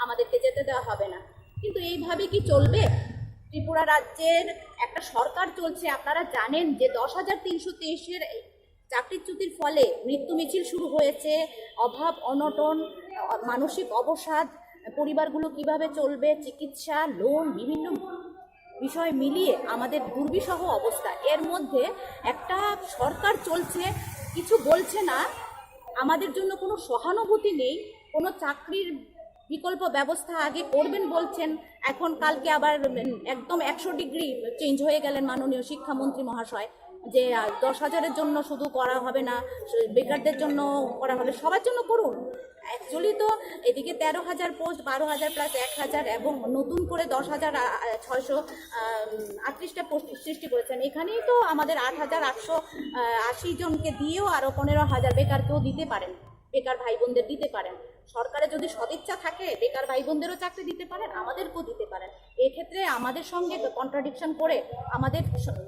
আমাদেরকে যেতে দেওয়া হবে না। কিন্তু এইভাবে কি চলবে? ত্রিপুরা রাজ্যের একটা সরকার চলছে, আপনারা জানেন যে 10,323-এর চাকরিচ্যুতির ফলে মৃত্যু মিছিল শুরু হয়েছে, অভাব অনটন, মানসিক অবসাদ, পরিবারগুলো কিভাবে চলবে, চিকিৎসা, লোন, বিভিন্ন বিষয় মিলিয়ে আমাদের দুর্বিষহ অবস্থা। এর মধ্যে একটা সরকার চলছে, কিছু বলছে না, আমাদের জন্য কোনো সহানুভূতি নেই, কোনো চাকরির বিকল্প ব্যবস্থা আগে করবেন বলছেন, এখন কালকে আবার একদম 100 ডিগ্রি চেঞ্জ হয়ে গেলেন মাননীয় শিক্ষামন্ত্রী মহাশয়, যে 10,000-এর জন্য শুধু করা হবে না, বেকারদের জন্য করা হবে, সবার জন্য করুন। অ্যাকচুয়ালি তো এদিকে 13,000 পোস্ট, 12,000 প্লাস 1,000 এবং নতুন করে 10,638টা পোস্ট সৃষ্টি করেছেন। এখানেই তো আমাদের 8,880 জনকে দিয়েও আরও 15,000 বেকারকেও দিতে পারেন, বেকার ভাই বোনদের দিতে পারেন। সরকারের যদি সদিচ্ছা থাকে বেকার ভাই বোনদেরও চাকরি দিতে পারেন, আমাদেরকেও দিতে পারেন। এক্ষেত্রে আমাদের সঙ্গে কন্ট্রাডিকশন করে আমাদের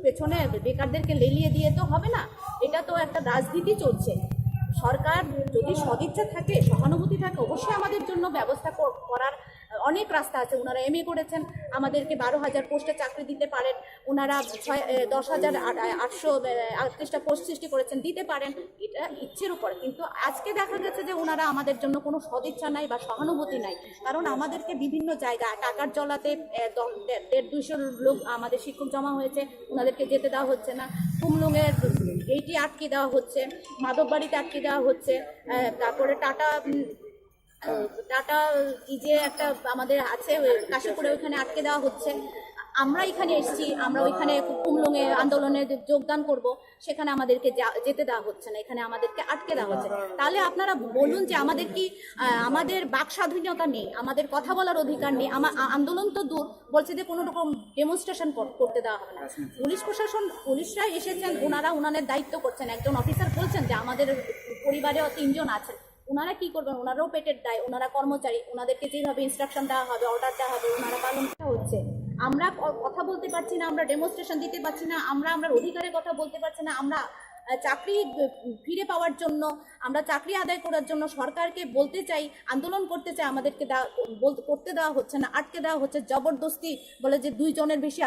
পেছনে বেকারদেরকে লেলিয়ে দিয়ে তো হবে না, এটা তো একটা রাজনীতি চলছে। সরকার যদি সদিচ্ছা থাকে, সহানুভূতি থাকে, অবশ্যই আমাদের জন্য ব্যবস্থা করার অনেক রাস্তা আছে। ওনারা MA করেছেন, আমাদেরকে 12,000 পোস্টে চাকরি দিতে পারেন। ওনারা 10,838টা পোস্ট সৃষ্টি করেছেন, দিতে পারেন, এটা ইচ্ছের উপর। কিন্তু আজকে দেখা গেছে যে ওনারা আমাদের জন্য কোনো সদিচ্ছা নাই বা সহানুভূতি নাই, কারণ আমাদেরকে বিভিন্ন জায়গায় টাকার জলাতে 150-200 লোক আমাদের শিক্ষক জমা হয়েছে, ওনাদেরকে যেতে দেওয়া হচ্ছে না। কুমলুঙের এইটি আটকে দেওয়া হচ্ছে, মাধববাড়িতে আটকে দেওয়া হচ্ছে, তারপরে টাটা কি যে একটা আমাদের আছে কাশীপুরে, ওইখানে আটকে দেওয়া হচ্ছে। আমরা এখানে এসেছি, আমরা ওইখানে কুমলুঙে আন্দোলনে যোগদান করব, সেখানে আমাদেরকে যেতে দেওয়া হচ্ছে না, এখানে আমাদেরকে আটকে দেওয়া হচ্ছে। তাহলে আপনারা বলুন যে আমাদের কি আমাদের বাক স্বাধীনতা নেই, আমাদের কথা বলার অধিকার নেই? আন্দোলন তো দূর, বলছে যে কোনো রকম ডেমনস্ট্রেশন করতে দেওয়া হবে না। পুলিশ প্রশাসন, পুলিশরা এসেছেন, ওনাদের দায়িত্ব করছেন। একজন অফিসার বলছেন যে আমাদের পরিবারে 3 জন আছেন, ওনারা কি করবেন? ওনারাও পেটের দায়, ওনারা কর্মচারী, ওনাদেরকে যেভাবে ইনস্ট্রাকশন দেওয়া হবে, অর্ডার দেওয়া হবে, ওনারা পালন করা হচ্ছে। আমরা কথা বলতে পারছি না, আমরা ডেমনস্ট্রেশন দিতে পারছি না, আমরা অধিকারের কথা বলতে পারছি না, আমরা চাকরি ফিরে পাওয়ার জন্য, আমরা চাকরি আদায় করার জন্য সরকারকে বলতে চাই, আন্দোলন করতে চাই, আমাদেরকে করতে দেওয়া হচ্ছে না, আটকে দেওয়া হচ্ছে। জবরদস্তি বলে যে 2 জনের বেশি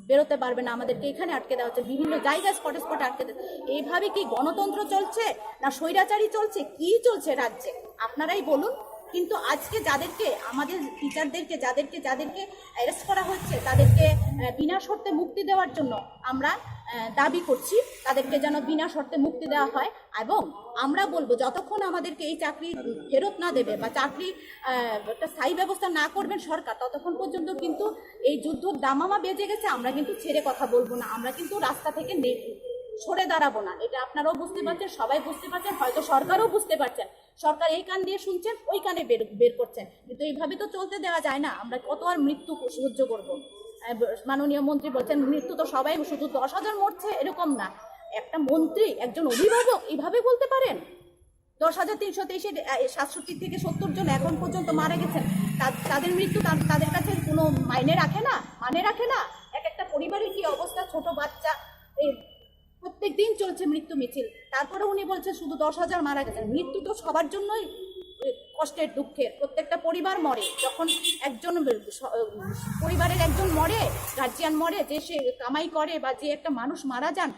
বেরোতে পারবে না, আমাদেরকে এখানে আটকে দেওয়া হচ্ছে, বিভিন্ন জায়গায় স্পটে আটকে দেওয়া। এইভাবে কি গণতন্ত্র চলছে না স্বৈরাচারী চলছে? কি চলছে রাজ্যে আপনারাই বলুন। কিন্তু আজকে যাদেরকে, আমাদের টিচারদেরকে যাদেরকে অ্যারেস্ট করা হচ্ছে, তাদেরকে বিনা শর্তে মুক্তি দেওয়ার জন্য আমরা দাবি করছি, তাদেরকে যেন বিনা শর্তে মুক্তি দেওয়া হয়। এবং আমরা বলবো যতক্ষণ আমাদেরকে এই চাকরি ফেরত না দেবে বা চাকরি একটা স্থায়ী ব্যবস্থা না করবেন সরকার, ততক্ষণ পর্যন্ত কিন্তু এই যুদ্ধ দামামা বেজে গেছে, আমরা কিন্তু ছেড়ে কথা বলবো না, আমরা কিন্তু রাস্তা থেকে সরে দাঁড়াবো না। এটা আপনারাও বুঝতে পারছেন, সবাই বুঝতে পারছেন, হয়তো সরকারও বুঝতে পারছেন। সরকার এই কান দিয়ে শুনছেন, ওই কানে বের করছেন, কিন্তু এইভাবে তো চলতে দেওয়া যায় না। আমরা কত আর মৃত্যু সহ্য করব? মাননীয় মন্ত্রী বলছেন মৃত্যু তো সবাই, শুধু 10,000 মরছে এরকম না। একটা মন্ত্রী, একজন অভিভাবক এইভাবে বলতে পারেন? 10,363 থেকে 70 জন এখন পর্যন্ত মারা গেছেন, তাদের মৃত্যু তাদের কাছে কোনো মানে রাখে না? একটা পরিবারের কি অবস্থা, ছোট বাচ্চা, প্রত্যেক দিন চলছে মৃত্যু মিছিল, তারপরে উনি বলছেন শুধু 10,000 মারা গেছেন। মৃত্যু তো সবার জন্যই কষ্টের, দুঃখের, প্রত্যেকটা পরিবার মরে। যখন একজন পরিবারের একজন মরে, গার্জিয়ান মরে, যে সে কামাই করে বা যে একটা মানুষ মারা যান,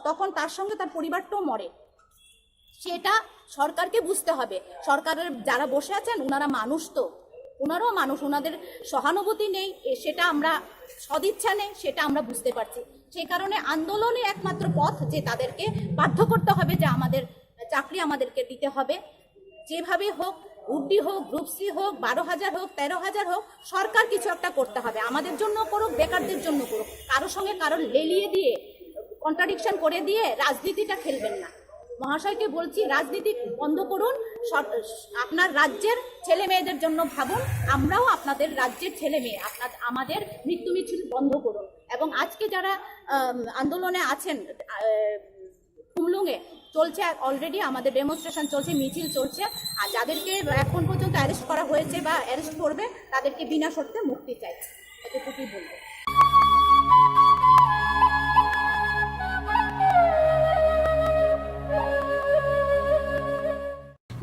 তখন তার সঙ্গে তার পরিবারটাও মরে। সেটা সরকারকে বুঝতে হবে। সরকারের যারা বসে আছেন ওনারা মানুষ, তো ওনারাও মানুষ, ওনাদের সহানুভূতি নেই, সেটা আমরা, সদিচ্ছা নেই, সেটা আমরা বুঝতে পারছি। সেই কারণে আন্দোলনে একমাত্র পথ যে তাদেরকে বাধ্য করতে হবে যে আমাদের চাকরি আমাদেরকে দিতে হবে, যেভাবে হোক, গ্রুপ-ডি হোক, গ্রুপ-সি হোক, 12,000 হোক, 13,000 হোক, সরকার কিছু একটা করতে হবে। আমাদের জন্য করুক, বেকারদের জন্য করুক, কারোর সঙ্গে কারোর লেলিয়ে দিয়ে, কন্ট্রাডিকশন করে দিয়ে রাজনীতিটা খেলবেন না। মহাশয়কে বলছি, রাজনীতি বন্ধ করুন, আপনার রাজ্যের ছেলে মেয়েদের জন্য ভাবুন, আমরাও আপনাদের রাজ্যের ছেলে মেয়ে, আমাদের মৃত্যু মিছিল বন্ধ করুন। এবং আজকে যারা আন্দোলনে আছেন, কুমলুঙে চলছে অলরেডি, আমাদের ডেমনস্ট্রেশন চলছে, মিছিল চলছে, আর যাদেরকে এখন পর্যন্ত অ্যারেস্ট করা হয়েছে বা অ্যারেস্ট করবে, তাদেরকে বিনা শর্তে মুক্তি চাই, এতটুকুই বলবো।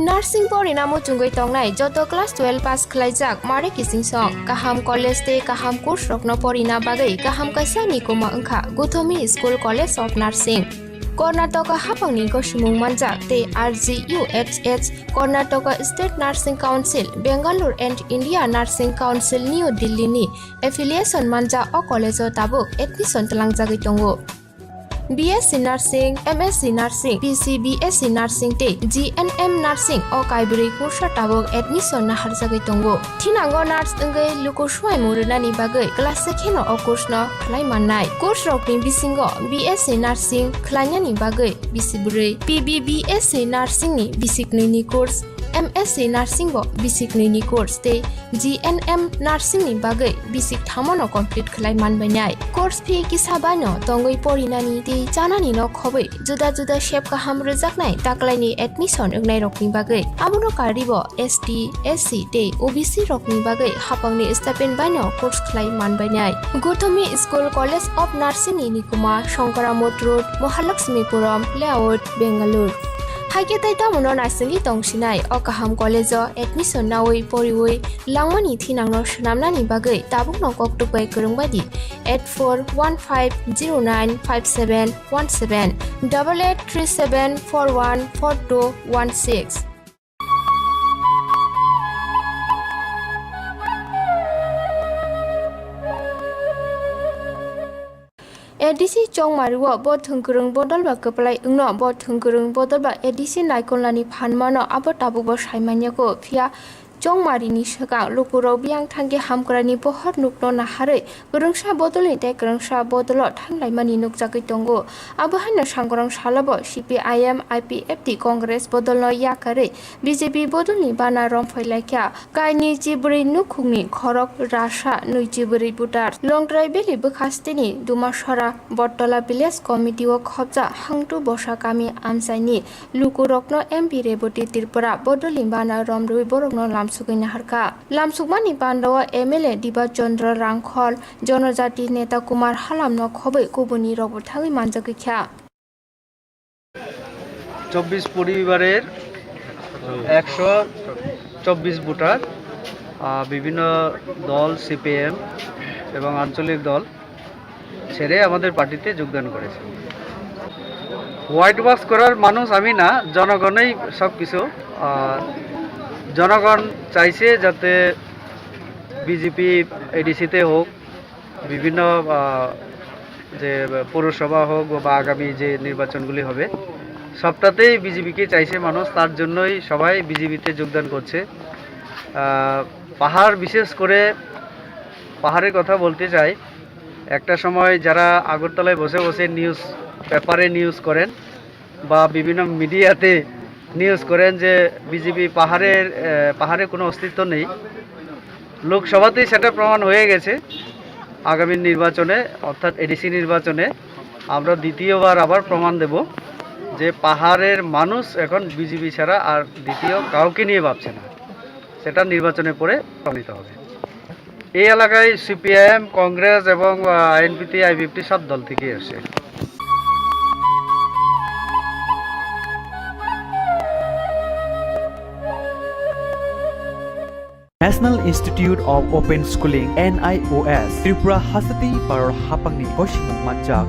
Nursing pori namo chungoi tongnai joto class 12 pass khlaijak mare kising song kaham college te kaham course rokno pori na bagai kaham kaisa ni koma angkha Gothomi School College of Nursing Karnataka hapangni koshimung manjak te RGUHH Karnataka State Nursing Council Bangalore and India Nursing Council New Delhi ni affiliation manja o college o tabuk admission talangjagui tongo. BSc Nursing, MSc Nursing, PCBSc Nursing te GNM Nursing o kaibri kursa tabok admission na harjagui tongo. Thinango nurse engei lukuswai murunani bagai class 2 o course no khlai mannai. Course rokni bisingo BSc Nursing khlainani bagai bisiburi, PBBSc Nursing ni bisiknui ni course, MSc Nursing bo bisiknui ni course te GNM Nursing ni bagai bisik thamono complete khlai manbainai. Course fee kisabano tongoi porinani te janani no khobai juda juda shape kaham rejaknai taklaini admission engnai rokni bagai amono karibo ST SC te OBC rokni bagai hapangni stipend baino course khlai manbainai. Gothomi School College of Nursing ni Nikuma Shankaramot Road Mahalakshmipuram Layout Bangalore. Haike taita mono nasingi tongsinai o kaham college o admission nawi poriwoi langmani thinangno shnamnani bagai tabukno koktukbai kurungbadi 8415095717 8837414216. ADC Chongmaruo bo thungkurung bodol ba kaplai ungno bo thungkurung bodol ba ADC naikolani phanmano abo tabubo saimanyako phia Chongmarini saka lokuro biang thange hamkrani pohor nukno nahare kurungsa bodolni te kurungsa bodolo thanglai nukjagui tongo abo hanna sangkorang salabo CPIM IPFT Congress bodolno yakare BJP bodolni bana romphailaikya kaini jiburi nukhungni khorok rasa nuijiburi butar longtrai beli bukhastini dumasara Bortola Village Committee o khobja hangtu bosa kami amsaini lukurokno MP Reboti Tripura bodolni bana romrui borokno Sugina Harka. Lamsugmani Pandawa MLA Diba Chandra Rangkhol, Jonajati Neta Kumar Halam no Khobe Kubuni Robothawi Manjakikya. 24 পরিবারের 124 voter বিভিন্ন দল CPM এবং আঞ্চলিক দল ছেড়ে আমাদের পার্টিতে যোগদান করেছে। হোয়াইট ওয়াশ করার মানুষ আমি না, জনগণই সব কিছু। জনগণ চাইছে যাতে বিজেপি এডিসিতে হোক, বিভিন্ন যে পৌরসভা হোক বা আগামী যে নির্বাচনগুলি হবে সবটাতেই বিজেপিকে চাইছে মানুষ, তার জন্যই সবাই বিজেপিতে যোগদান করছে। পাহাড়, বিশেষ করে পাহাড়ের কথা বলতে চাই, একটা সময় যারা আগরতলায় বসে বসে নিউজ পেপারে নিউজ করেন বা বিভিন্ন মিডিয়াতে নিউজ করেন যে বিজেপি পাহাড়ে কোনো অস্তিত্ব নেই, লোকসভাতেই সেটা প্রমাণ হয়ে গেছে। আগামী নির্বাচনে অর্থাৎ এডিসি নির্বাচনে আমরা দ্বিতীয়বার আবার প্রমাণ দেব যে পাহাড়ের মানুষ এখন বিজেপি ছাড়া আর দ্বিতীয় কাউকে নিয়ে ভাবছে না, সেটা নির্বাচনের পরে প্রমাণিত হবে। এই এলাকায় সিপিআইএম, কংগ্রেস এবং আইএনপিটি, আইপিএফটি সব দল থেকেই আসে। National Institute of Open Schooling NIOS Tripura Hasati Paror Hapangni Koshimung Manjak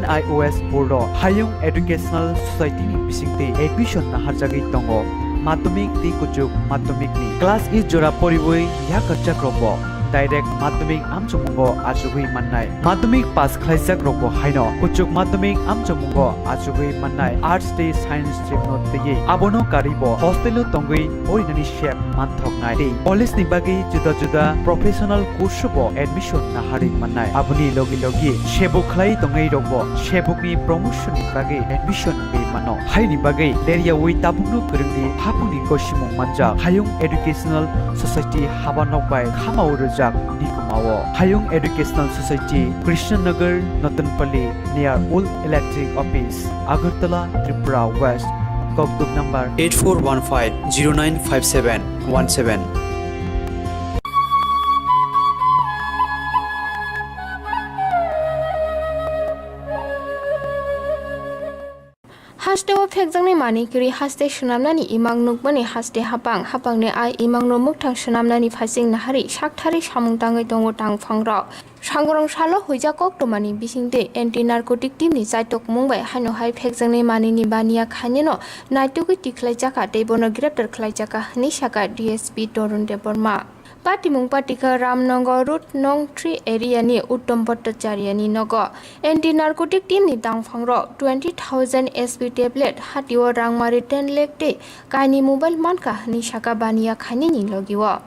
NIOS Board Hayung Educational Society ni bisingte admission na harjagui tongo madhyamik ti kujuk madhyamik ni class is jora poriboi yakachak robo direct madhyamik amchomungo ajugui mannai madhyamik pass khlaijak robo haino kujuk madhyamik amchomungo ajugui mannai arts te science stream no teye abono karibo hostel tongui orinani shep manthok nai te college ni bagi juda juda professional course bo admission na hari mannai abuni logi logi shebuk khlai tongai robo shebuk ni promotion ni bagi admission be mano hai ni bagi leria wi tabunu kurungni hapuni koshimung manja hayung educational society habanok bai khamau Nikumao Hayung Educational Society Krishnanagar Notanpalli near Old Electric Office Agartala Tripura West Koktuk number 8415095717 Haste Pekjangni Manikiri Haste Shunamnani Imang Nukmani Haste Hapangni I Imang no Muktang Shunamnani Fasing Nahari Shaktari Shamungtangai Tongo Tang Fangrok Shangrong Shalo Hujakok Tomani Bisingde anti narcotic team ni Zaitok Mumbai Hano Hai Pekjangni Manini Bania Kanyano Naituki Tiklajaka Debono Grepter Klajaka Nishaka DSP Torun Deborma Patimung Patika Ramnongo Route Nong 3 area ni Uttom Bhattacharya ni Nogo anti narcotic team ni Dangphangro 20,000 SP tablet Hatio Rangmari 10 lakh de Kaini mobile manka ni Shaka Bania Khani ni Logiwo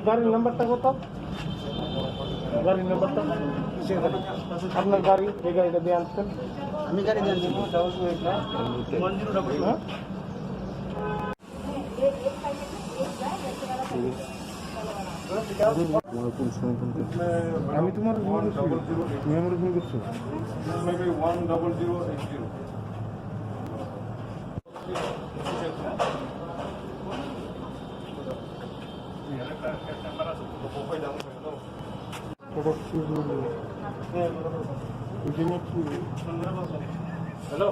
गाड़ी number तक होता गाड़ी number तक अपना गाड़ी ये गाड़ी का ध्यान से हमें गाड़ी ध्यान देंगे আমি তোমার মেমোরি ফোন করছো মেবি 10080 हेलो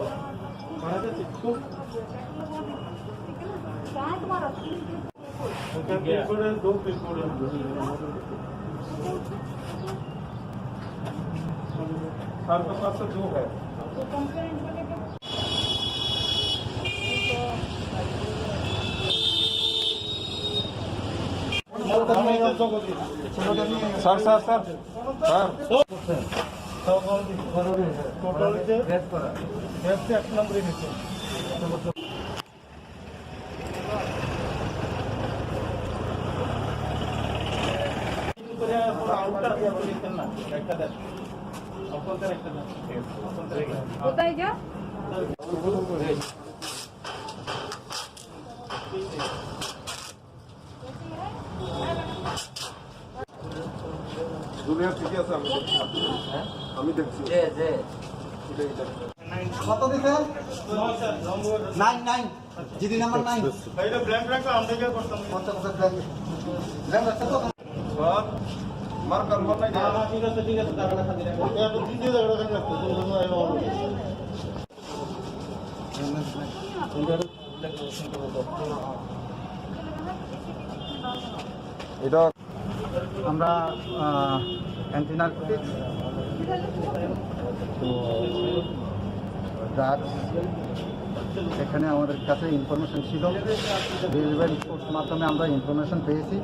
दो पिन कोड आपके पास दो है sir sir sir sir total से 1 नंबर নিচ্ছে কোথায় যা দুনিয়া ঠিক আছে আমি দেখছি কত দিতে 9 জিডি নাম্বার 9 এইটা ব্ল্যাঙ্ক রাখা আমরা কি করতাম কত কত ব্ল্যাঙ্ক রাখা তো স্যার মার্কার মত নাই হ্যাঁ ঠিক আছে দাঁড়ানো খালি রাখো এটা তো দিতে দাঁড়ানো রাখো তুমি আইও এটা আমরা অ্যান্টি নারকোটিক্স তো ড্রাগস এখানে আমাদের কাছে ইনফরমেশন ছিল ডেলিভারি রিপোর্ট মাধ্যমে আমরা ইনফরমেশন পেয়েছি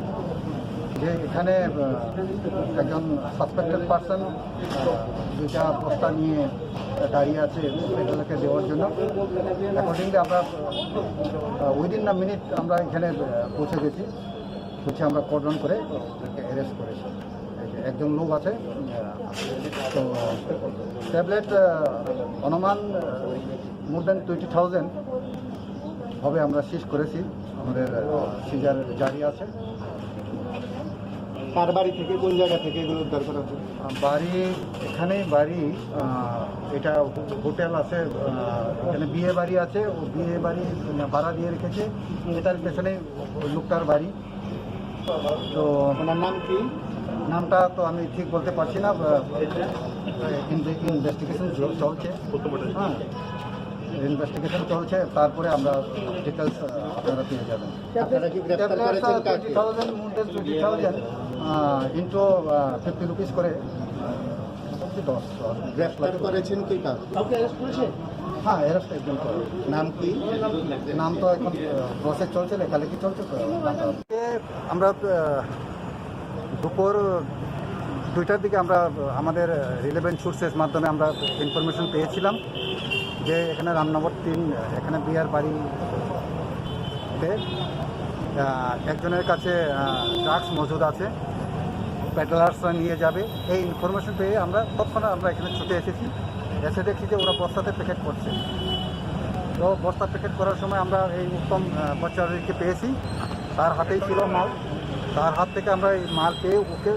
যে এখানে একজন সাসপেক্টেড পারসন দুইটা বস্তা নিয়ে দাঁড়িয়ে আছে এগুলোকে দেওয়ার জন্য অ্যাকর্ডিংলি আমরা উইদিন আ মিনিট আমরা এখানে পৌঁছে গেছি হচ্ছে আমরা কর্ডন করে অ্যারেস্ট করেছি একজন লোক আছে তো ট্যাবলেট অনুমান মোর দ্যান 20,000 হবে আমরা সিজ করেছি আমাদের সিজার জারি আছে তার বাড়ি থেকে কোন জায়গা থেকে এগুলো উদ্ধার করা হচ্ছে বাড়ি এখানেই বাড়ি এটা হোটেল আছে এখানে বিয়ে বাড়ি আছে ও বিয়ে বাড়ি ভাড়া দিয়ে রেখেছে এটার পেছনে লোকটার বাড়ি তো ওনার নাম কি নামটা তো আমি ঠিক বলতে পারছি না ইনভেস্টিগেশন চলছে হ্যাঁ ইনভেস্টিগেশন চলছে তারপরে আমরা ডিটেলস আপনারা পেয়ে যাবেন আপনারা কি গ্রেফতার করেছেন কাকে 20,000 ইনটু 50 রুপিস করে 10 গ্রেফতার করেছেন কি কাজ ওকে অ্যারেস্ট করেছে হ্যাঁ অ্যারেস্ট একদম করে নাম কি নাম তো এখন প্রসেস চলছে লেখালেখি চলছে তো আমরা দুপুর 2টার দিকে আমরা আমাদের রিলেভেন্ট সোর্সেস মাধ্যমে আমরা ইনফরমেশন পেয়েছিলাম যে এখানে রামনগর 3 এখানে বিয়ার বাড়িতে একজনের কাছে ড্রাগস মজুদ আছে প্যাডলার্সরা নিয়ে যাবে এই ইনফরমেশন পেয়ে আমরা তৎক্ষণাৎ আমরা এখানে ছুটে এসেছি এসে দেখছি যে ওরা বস্তাতে প্যাকেট করছে তো বস্তা প্যাকেট করার সময় আমরা এই উত্তম ভট্টাচার্যকে পেয়েছি তার হাতেই ছিল মাল তার হাত থেকে আমরা এই মাল পেয়ে ওকে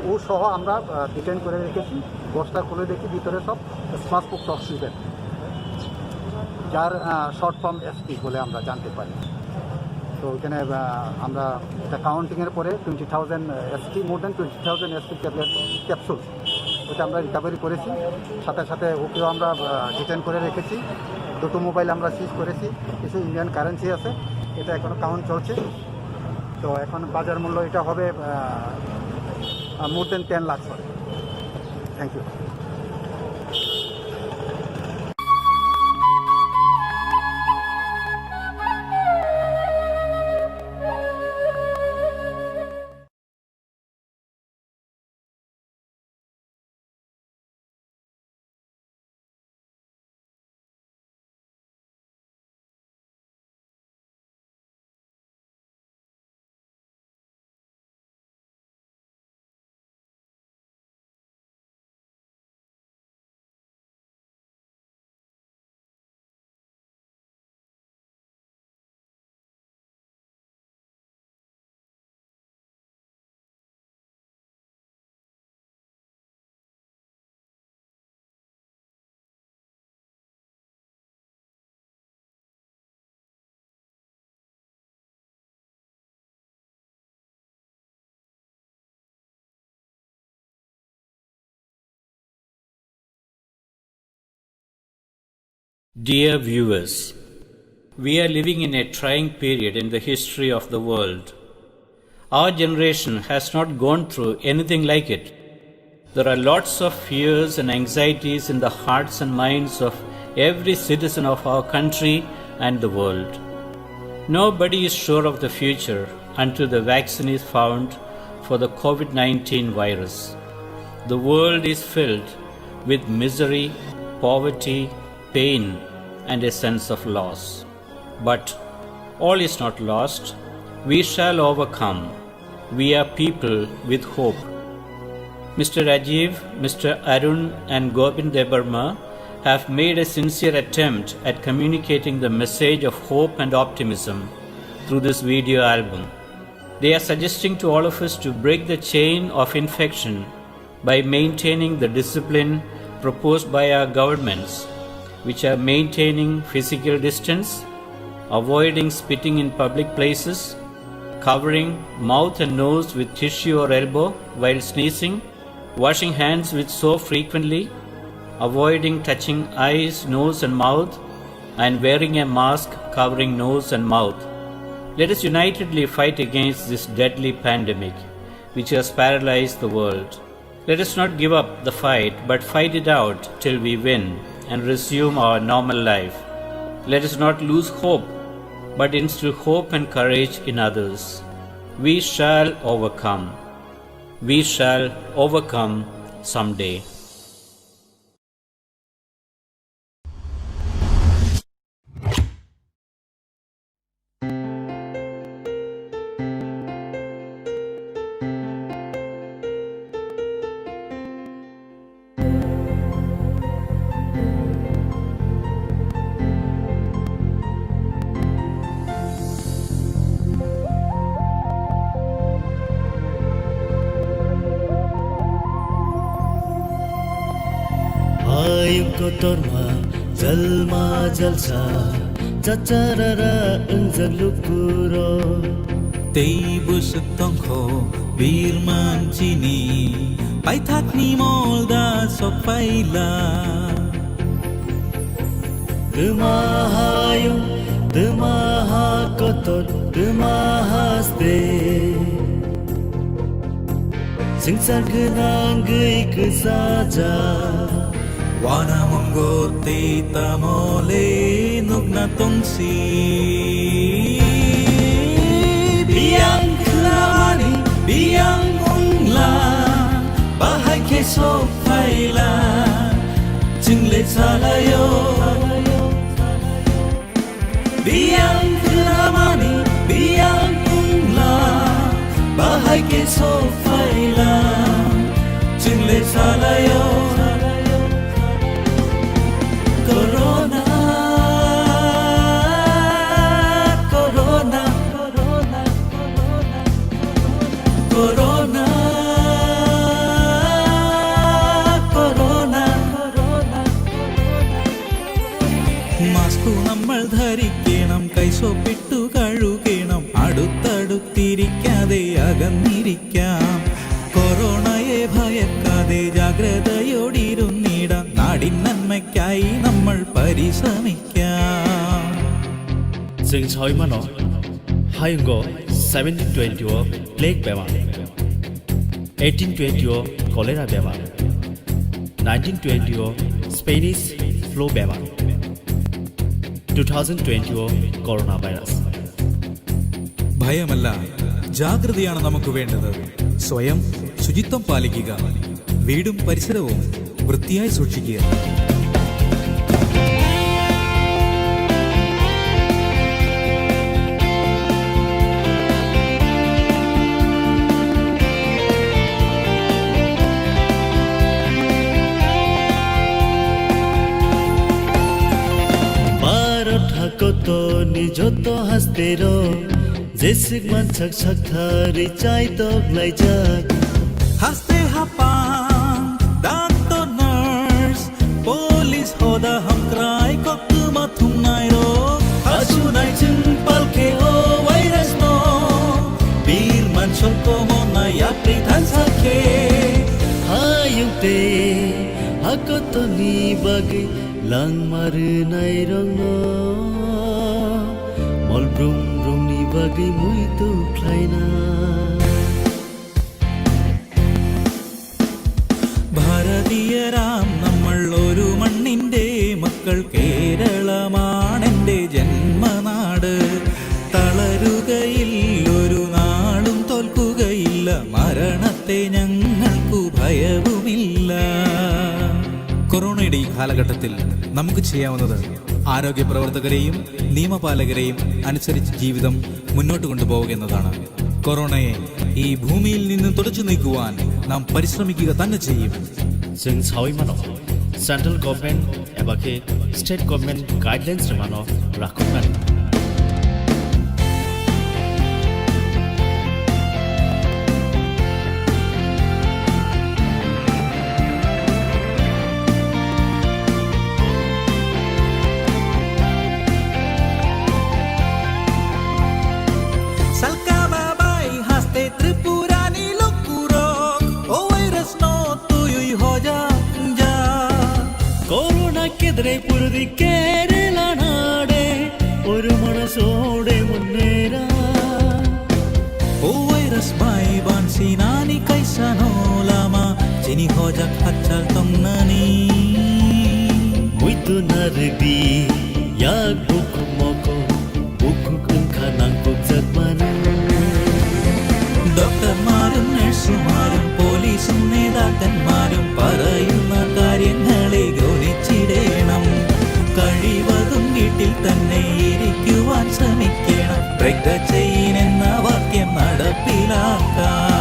ও সহ আমরা ডিটেন করে রেখেছি বস্তা খুলে দেখি ভিতরে সব স্মার্টফোক অক্সিজেন যার শর্ট ফর্ম এসপি বলে আমরা জানতে পারি তো ওইখানে আমরা এটা কাউন্টিংয়ের পরে 20,000 ST, more than 20,000 ST tablet capsule ওটা আমরা রিকভারি করেছি। সাথে সাথে ওকেও আমরা ডিটেন করে রেখেছি। 2টো মোবাইল আমরা সিজ করেছি। কিছু ইন্ডিয়ান কারেন্সি আছে, এটা এখনও কাউন্ট চলছে। তো এখন বাজার মূল্য এটা হবে more than 10 lakh. Thank you. Dear viewers, we are living in a trying period in the history of the world. Our generation has not gone through anything like it. There are lots of fears and anxieties in the hearts and minds of every citizen of our country and the world. Nobody is sure of the future until the vaccine is found for the COVID-19 virus. The world is filled with misery, poverty, pain, and a sense of loss. But all is not lost. We shall overcome. We are people with hope. Mr. Rajiv, Mr. Arun, and Govind Debarma have made a sincere attempt at communicating the message of hope and optimism through this video album. They are suggesting to all of us to break the chain of infection by maintaining the discipline proposed by our governments, which are maintaining physical distance, avoiding spitting in public places, covering mouth and nose with tissue or elbow while sneezing, washing hands with soap frequently, avoiding touching eyes, nose and mouth, and wearing a mask covering nose and mouth. Let us unitedly fight against this deadly pandemic, which has paralyzed the world. Let us not give up the fight, but fight it out till we win and resume our normal life. Let us not lose hope, but instill hope and courage in others. We shall overcome. We shall overcome someday. kotorma jalma jalsa chacarara unjalukuro teibu sutongkho birman chini paithakni molda sopaila demahayu demaha kotor demahaste singsar genang gei kesaja wana mongo te tamole nugna tongsi biang klamani biang ungla bahai ke so phaila jingle salayo biang klamani biang ungla bahai ke so phaila jingle salayo Corona, Corona, Corona, Corona, Corona, Corona. Mask nammal dharikkenam kaiso pittu kalukenam അകന്നിരിക്കാം. കൊറോണയെ ഭയക്കാതെ ജാഗ്രതയോടിരുന്നിടാം. നാടിൻ നന്മയ്ക്കായി നമ്മൾ പരിശ്രമിക്കാം. Singchoimano, Hayungo, 1720 plague bema, 1820 cholera bema, 1920 Spanish flu bema, 2020 coronavirus. ഭയമല്ല, ജാഗ്രതയാണ് നമുക്ക് വേണ്ടത്. സ്വയം ശുചിത്വം പാലിക്കുക, വീടും പരിസരവും വൃത്തിയായി സൂക്ഷിക്കുക. Koto nijoto hastero jesik manchak sakthari chai tok lai jak haste hapang doctor nurse police hoda hum cry kokuma thunai ro hasu nai chung palke o virus no bir manchok ko mona yapri than sakhe hayute hakoto ni bagi lang mar nai rong no mol brum brum ni bagi mui tu klaina. ഭാരതീയരാം നമ്മൾ ഒരു മണ്ണിന്റെ മക്കൾ. കേരളമാണെന്റെ ജന്മനാട്. തളരുകയിൽ ഒരു നാളും തോൽക്കുകയില്ല. മരണത്തെ ഞങ്ങൾക്കു ഭയവുമില്ല. കൊറോണയുടെ ഈ കാലഘട്ടത്തിൽ നമുക്ക് ചെയ്യാവുന്നത് ആരോഗ്യ പ്രവർത്തകരെയും നിയമപാലകരെയും അനുസരിച്ച് ജീവിതം മുന്നോട്ട് കൊണ്ടുപോവുക എന്നതാണ്. കൊറോണയെ ഈ ഭൂമിയിൽ നിന്ന് തുടച്ചു നീക്കുവാൻ നാം പരിശ്രമിക്കുക തന്നെ ചെയ്യും. സെൻട്രൽ ഗവൺമെന്റ് എബാക്കെ സ്റ്റേറ്റ് ഗവൺമെന്റ് ഗൈഡ്ലൈൻസ് രമാനോ രാഖുമാൻ. കൊറോണക്കെതിരെ പൊരുതി കേരള നാടെ ഒരു മനസ്സോടെ മുന്നേറാ. O virus bai ban sinani kaisa no lama chini ho jak hachal tong nani Muito narbi yak buku moko buku khanang ko jat manu. ഡോക്ടർമാരും നഴ്സുമാരും പോലീസും നേതാക്കന്മാരും പറയുന്ന കാര്യങ്ങളെ ഗൗനിച്ചിടണം. കഴിവതും വീട്ടിൽ തന്നെ ഇരിക്കുവാൻ ശ്രമിക്കണം. ബ്രേക്ക് ദ ചെയിൻ എന്ന വാക്യം നടപ്പിലാക്കാൻ.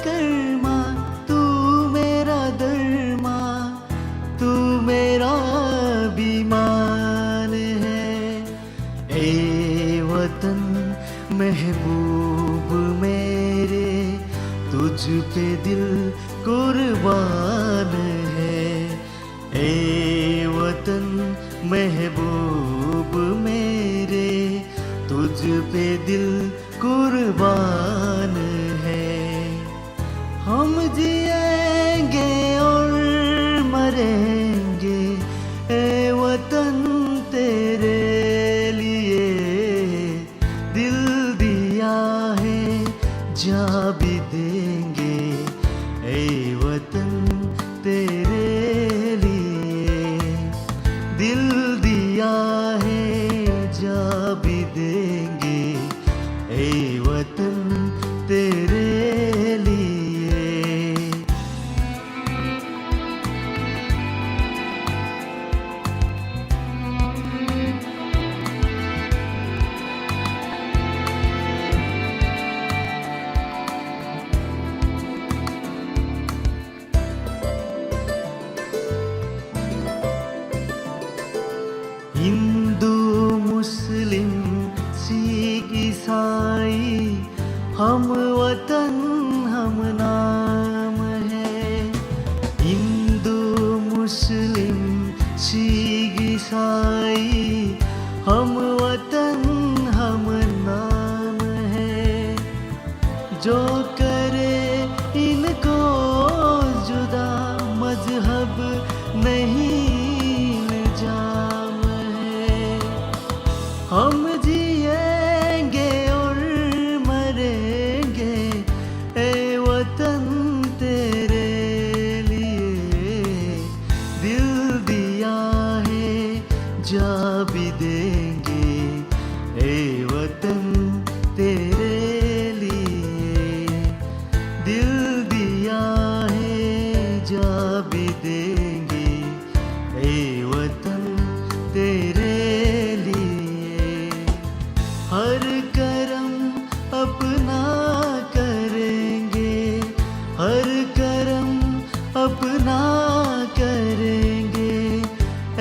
कर्मा, तू मेरा दरमा, तू मेरा बीमान है। ए वतन महबूब मेरे, तुझ पे दिल कुर्बान है। ए वतन महबूब मेरे, तुझ पे दिल कुर्बान है। हम जिएंगे और मरेंगे ए वतन तेरे लिए। दिल दिया है जा भी देंगे ए वतन तेरे लिए। दिल दिया है जा भी देंगे ए वतन तेरे लिए। हिंदू मुस्लिम सिख ईसाई, हम वतन हम नाम है। हिंदू मुस्लिम सिख ईसाई, हम वतन हम नाम है। जो करे इनको जुदा, मजहब नहीं इल्जाम है। हम जिएंगे और मरेंगे ए वतन तेरे लिए। दिल दिया है जा भी देंगे ए वतन तेरे लिए। दिल दिया है जा भी देंगे ए वतन तेरे लिए। हर करम अपना करेंगे, हर करम अपना करेंगे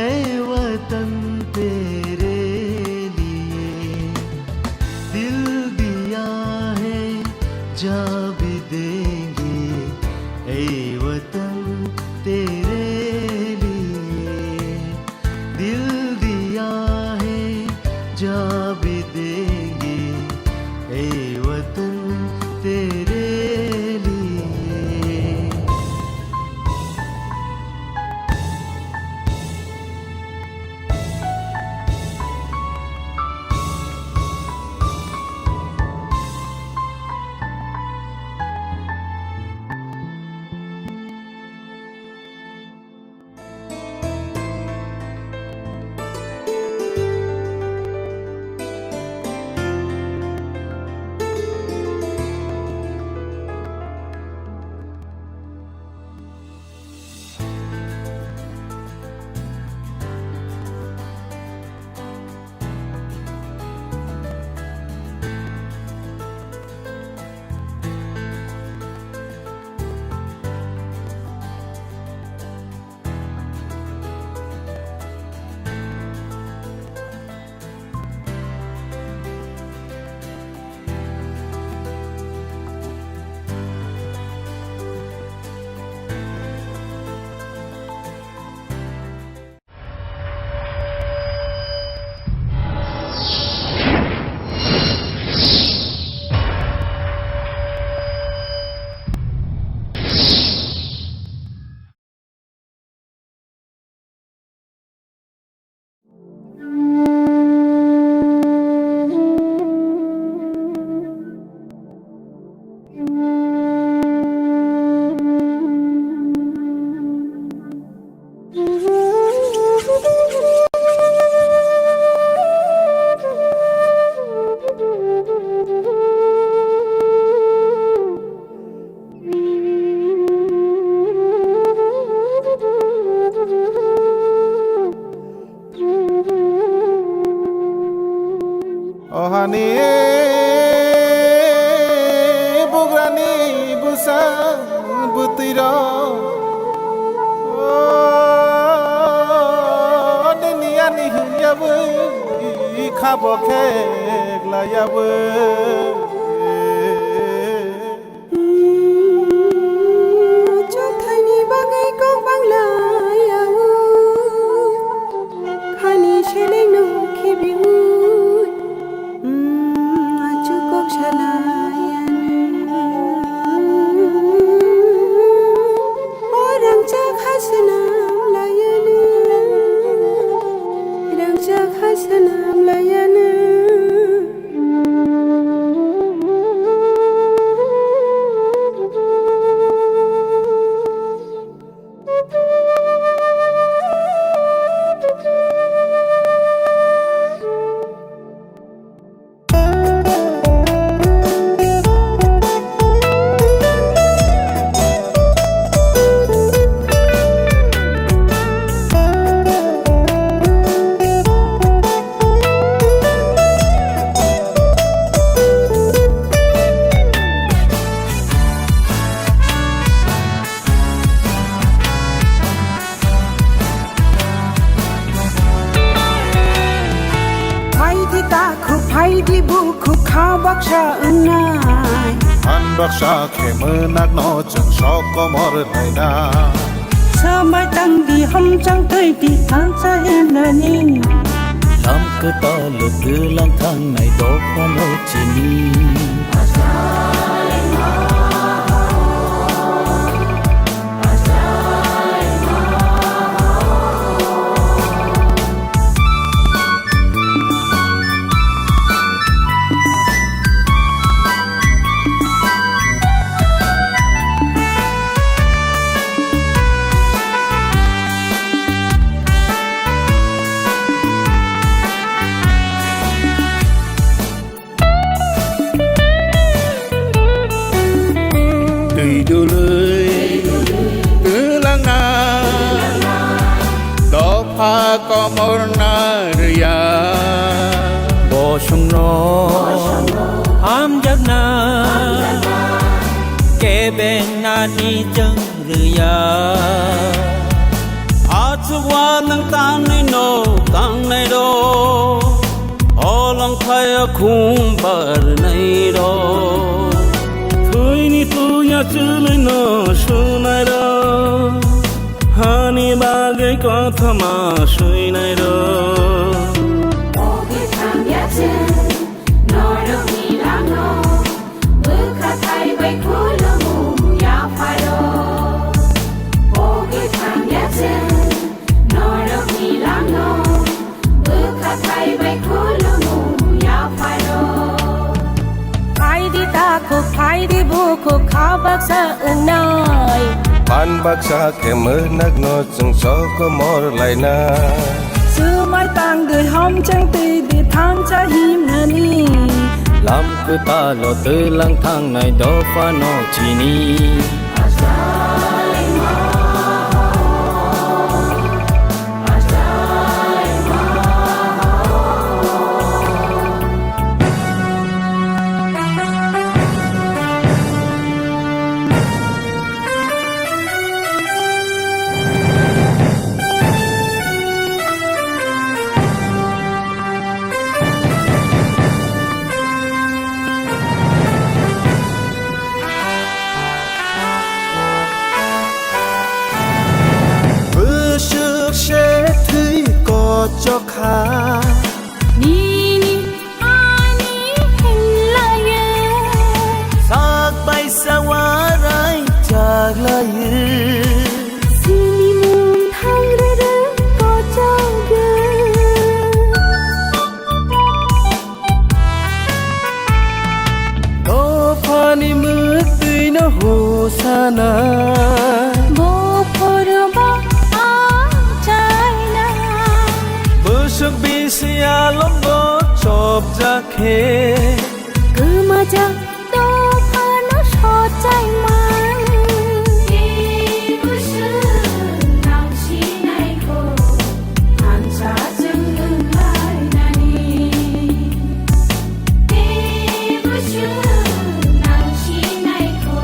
ए वतन तेरे लिए। दिल दिया है जा भी देंगे ए वतन तेरे लिए। दिल दिया है जा भी देंगे ए वतन तेरे लिए। Ohani Bograni busa butiro dunia ni yabu khabo khek la yabu Chotani bagai ko bangla yabu khani sheleng no khibiu achu kok shalayan orang cha khasanam layan rang cha khasanam layan An baksa kemenak no jeng soko mor naina Samai tang di hom chang tui di tan sa hem na ni Lam ke ta lu ke lang thang này đó qua lo chi ni có mor na ria bo sung no am jak na ke ben na ni chang ria a chu wa nang tang nei no tang nei do o long khai a khum bar nei do thui ni tu ya chu nei no su nai do Hani bagai kotha ma sui nai ro Oge tham ya chen nor do ni la no bu kha thai bai khu lo mu ya phai ro Oge tham ya chen nor do ni la no bu kha thai bai khu lo mu ya phai ro Phai di ta ko phai di bu ko kha bak sa nai An baksa kemenak no jeng soko mor laina Sư mai tang đời hom chang tui đi than cha him na ni Lam ke ta lo te lang thang này đó pha no chi ni cho kha Ni ni ani hen la ye Sak bay sa wa rai chak la ye Si ni mun thang re re ko chang ge Do pha ni mu tui no ho sana Bo phor ba a chai na Bớt bi sia lom bo chop ja khe Cứ mà cha do pha nó so chai man Ki bu shi nang chi nai ko an cha chang lung lai na ni Ki bu shi nang chi nai ko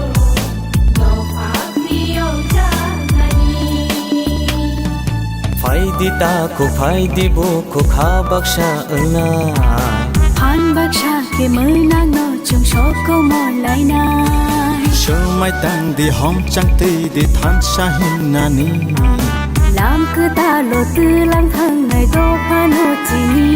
दिता खुफाय दिबो खुखा बक्सा ओंना फान बाक्सा के मोनां न जों सबखौ मरलायनाय सोमाय तां दि हम चांते दि थानसा हिमनानि लामखो दाल' दोलां थांनाय दफा नथिनि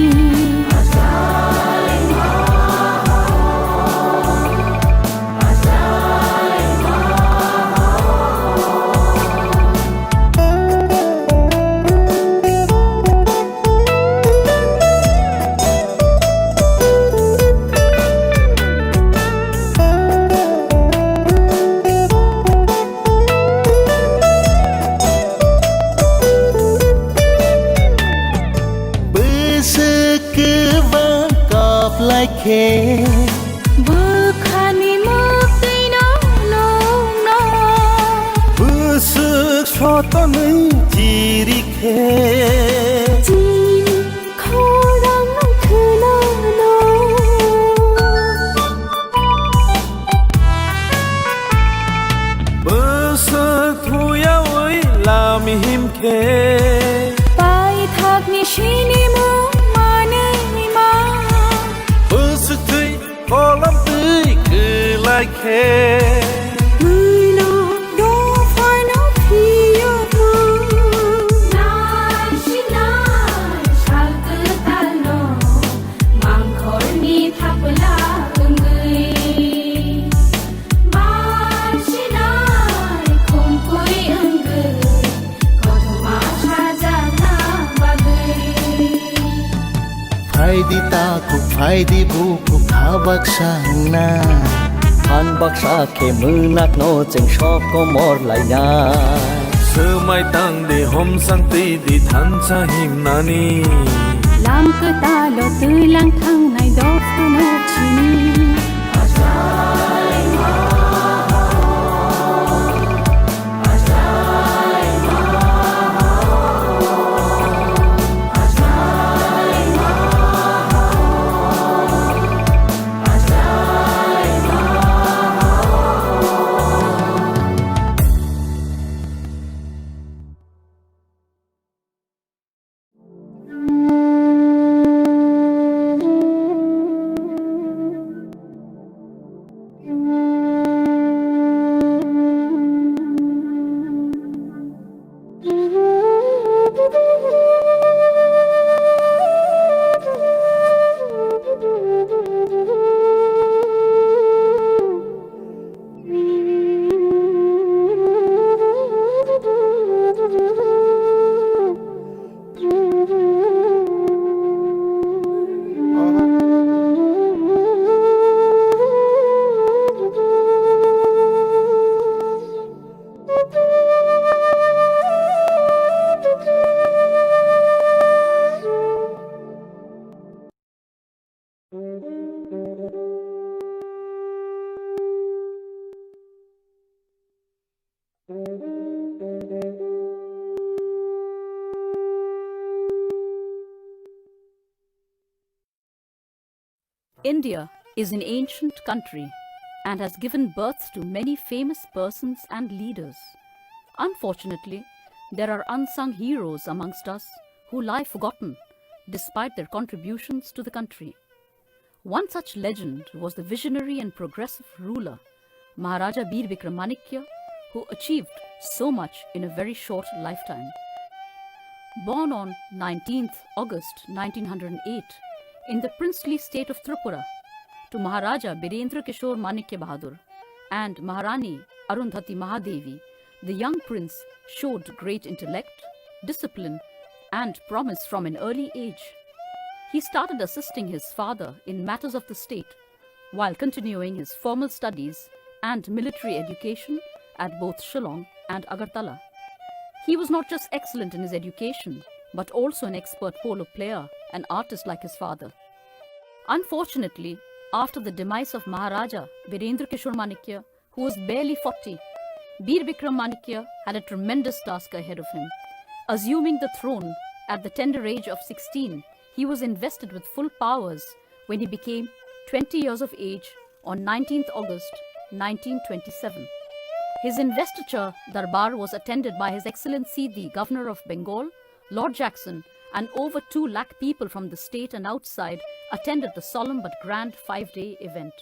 बुखानि मोखैना नंना बुसुक सतनै जिरिखे जिन खौरां खोनानो बुसुक थुयावै लामि हिमखे bye थागनि सिनिमु Kolam tui kelakhe Mino dofa no piyo Nai shinai shalke talno Mangkor ni thapla ungui Mar shinai kumpui ungui Kodhuma shajana bagai Faidita ku faidibu baksa na han baksa ke munak no cheng shop ko mor lai na semai tang de hom sang ti di than sa him nani lam ka ta lo tu lang thang nai do phu no chini India is an ancient country and has given birth to many famous persons and leaders. Unfortunately, there are unsung heroes amongst us who lie forgotten despite their contributions to the country. One such legend was the visionary and progressive ruler, Maharaja Bir Vikramanike, who achieved so much in a very short lifetime. Born on 19th August 1908 in the princely state of Tripura to Maharaja Birendra Kishore Manikya Bahadur and Maharani Arundhati Mahadevi, the young prince showed great intellect, discipline, and promise from an early age. He started assisting his father in matters of the state while continuing his formal studies and military education at both Shillong and Agartala. He was not just excellent in his education, but also an expert polo player and artist like his father. Unfortunately, after the demise of Maharaja Birendra Kishore Manikya, who was barely 40, Bir Bikram Manikya had a tremendous task ahead of him. Assuming the throne at the tender age of 16, he was invested with full powers when he became 20 years of age on 19th August 1927. His investiture darbar was attended by His Excellency the Governor of Bengal, Lord Jackson and over 2 lakh people from the state and outside attended the solemn but grand 5-day event.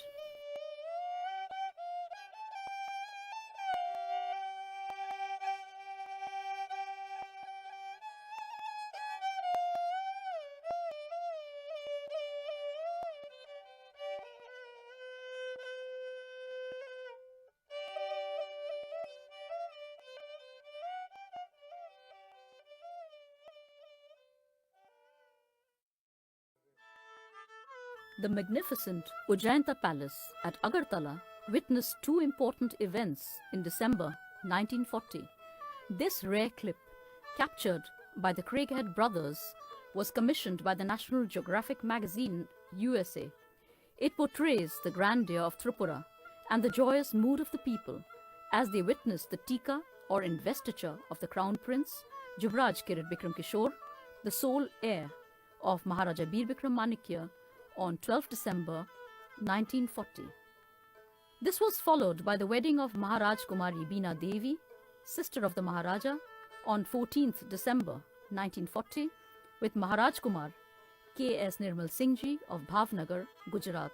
The magnificent Ujjayanta Palace at Agartala witnessed 2 important events in December 1940. This rare clip, captured by the Craighead brothers, was commissioned by the National Geographic magazine USA. It portrays the grandeur of Tripura and the joyous mood of the people as they witnessed the Tika or investiture of the Crown Prince Yuvraj Kirit Bikram Kishore, the sole heir of Maharaja Bir Bikram Manikya, on 12 December 1940. This was followed by the wedding of Maharaj Kumari Beena Devi, sister of the Maharaja, on 14th December 1940 with Maharaj Kumar K.S. Nirmal Singh Ji of Bhavnagar, Gujarat.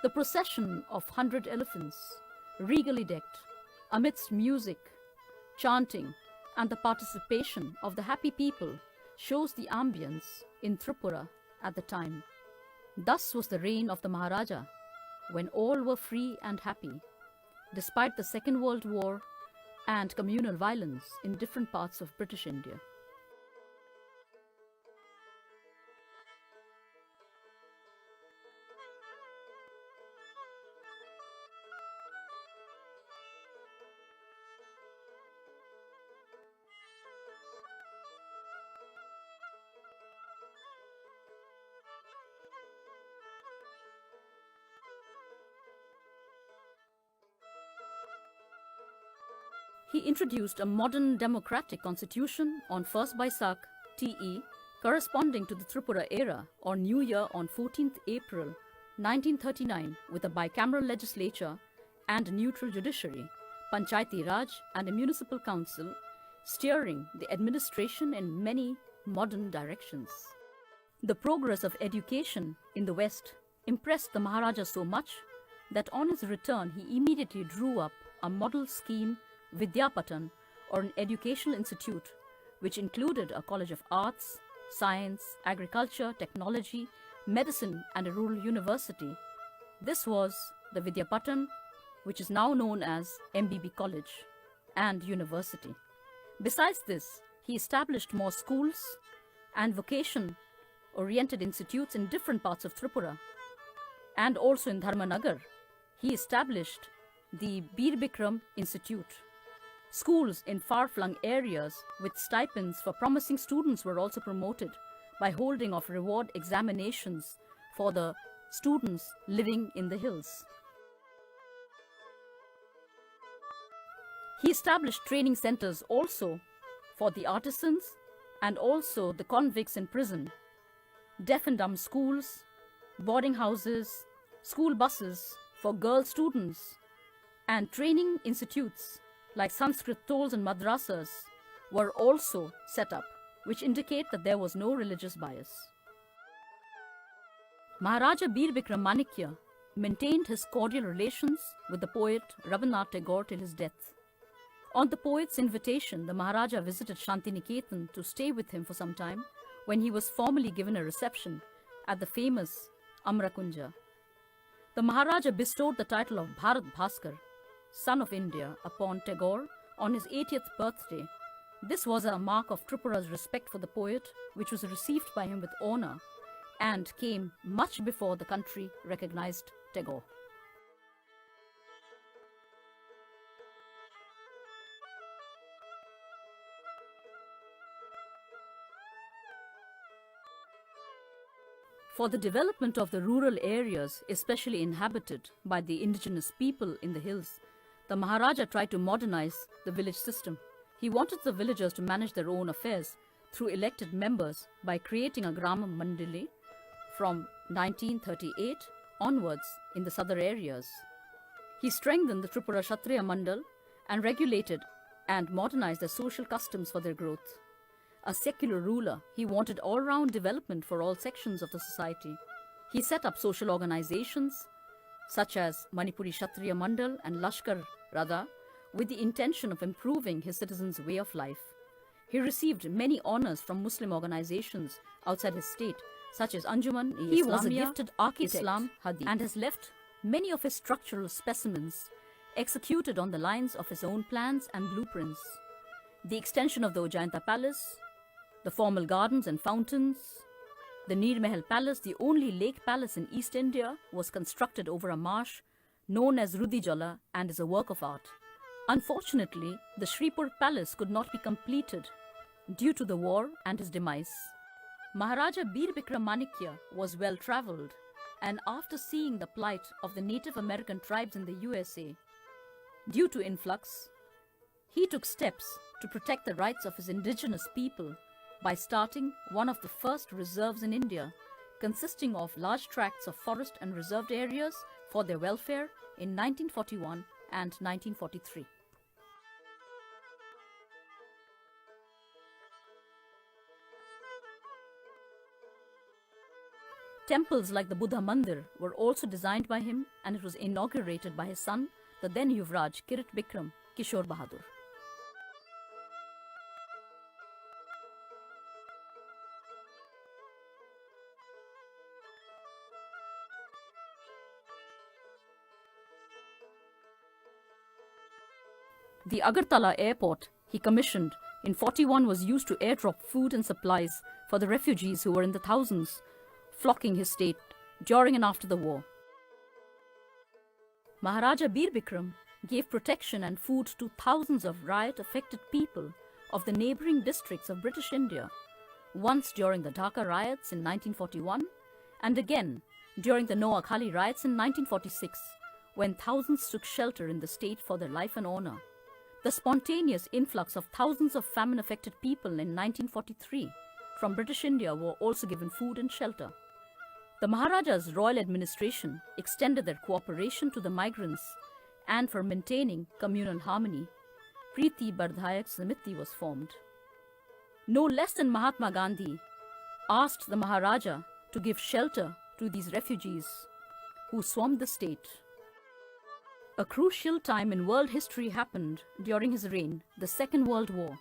The procession of 100 elephants, regally decked, amidst music, chanting, and the participation of the happy people shows the ambience in Tripura at the time. Thus was the reign of the Maharaja, when all were free and happy, despite the Second World War and communal violence in different parts of British India. He introduced a modern democratic constitution on 1st Baisakh TE, corresponding to the Tripura era or New Year on 14th April 1939, with a bicameral legislature and a neutral judiciary, Panchayati Raj and a municipal council steering the administration in many modern directions. The progress of education in the West impressed the Maharaja so much that on his return he immediately drew up a model scheme Vidyapatan, or an educational institute, which included a college of arts, science, agriculture, technology, medicine, and a rural university. This was the Vidyapatan, which is now known as MBB College and University. Besides this, he established more schools and vocation-oriented institutes in different parts of Tripura. And also in Dharmanagar, he established the Bir Bikram Institute. Schools in far-flung areas with stipends for promising students were also promoted by holding of reward examinations for the students living in the hills. He established training centers also for the artisans and also the convicts in prison, deaf and dumb schools, boarding houses, school buses for girl students, and training institutes like Sanskrit tolls and madrasas were also set up, which indicate that there was no religious bias. Maharaja Bir Bikram Manikya maintained his cordial relations with the poet Rabindranath Tagore till his death. On the poet's invitation, the Maharaja visited Shantiniketan to stay with him for some time, when he was formally given a reception at the famous Amrakunja. The Maharaja bestowed the title of Bharat Bhaskar, Son of India, upon Tagore on his 80th birthday. This was a mark of Tripura's respect for the poet, which was received by him with honor and came much before the country recognized Tagore. For the development of the rural areas, especially inhabited by the indigenous people in the hills, the Maharaja tried to modernize the village system. He wanted the villagers to manage their own affairs through elected members by creating a Grama Mandali from 1938 onwards in the southern areas. He strengthened the Tripura Kshatriya Mandal and regulated and modernized their social customs for their growth. A secular ruler, he wanted all-round development for all sections of the society. He set up social organizations such as Manipuri Kshatriya Mandal and Lashkar Radha with the intention of improving his citizens' way of life. He received many honors from Muslim organizations outside his state, such as Anjuman-e-Islamiyya, he was a gifted architect, Islam Hadi, and has left many of his structural specimens executed on the lines of his own plans and blueprints. The extension of the Ujjainta Palace, the formal gardens and fountains, the Neer Mahal Palace, the only lake palace in East India, was constructed over a marsh known as Rudijala and is a work of art. Unfortunately, the Shripur Palace could not be completed due to the war and his demise. Maharaja Bir Bikram Manikya was well travelled, and after seeing the plight of the Native American tribes in the USA, due to influx, he took steps to protect the rights of his indigenous people by starting one of the first reserves in India, consisting of large tracts of forest and reserved areas for their welfare in 1941 and 1943. Temples like the Buddha Mandir were also designed by him, and it was inaugurated by his son, the then Yuvraj Kirit Bikram Kishore Bahadur. The Agartala airport he commissioned in 41 was used to airdrop food and supplies for the refugees who were in the thousands flocking his state during and after the war. Maharaja Bir Bikram gave protection and food to thousands of riot-affected people of the neighbouring districts of British India, once during the Dhaka riots in 1941 and again during the Noakhali riots in 1946, when thousands took shelter in the state for their life and honour. The spontaneous influx of thousands of famine-affected people in 1943 from British India were also given food and shelter. The Maharaja's royal administration extended their cooperation to the migrants, and for maintaining communal harmony, Preeti Bardhayak Samiti was formed. No less than Mahatma Gandhi asked the Maharaja to give shelter to these refugees who swarmed the state. A crucial time in world history happened during his reign, the Second World War,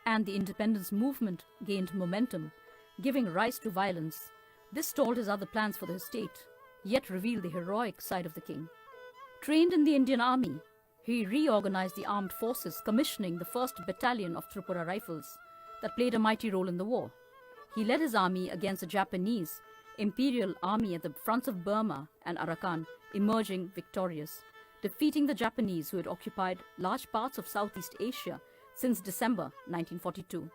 and the independence movement gained momentum, giving rise to violence. This stalled his other plans for the state, yet revealed the heroic side of the king. Trained in the Indian Army, he reorganized the armed forces, commissioning the 1st Battalion of Tripura Rifles that played a mighty role in the war. He led his army against the Japanese Imperial Army at the fronts of Burma and Arakan, emerging victorious, defeating the Japanese who had occupied large parts of Southeast Asia since December 1942.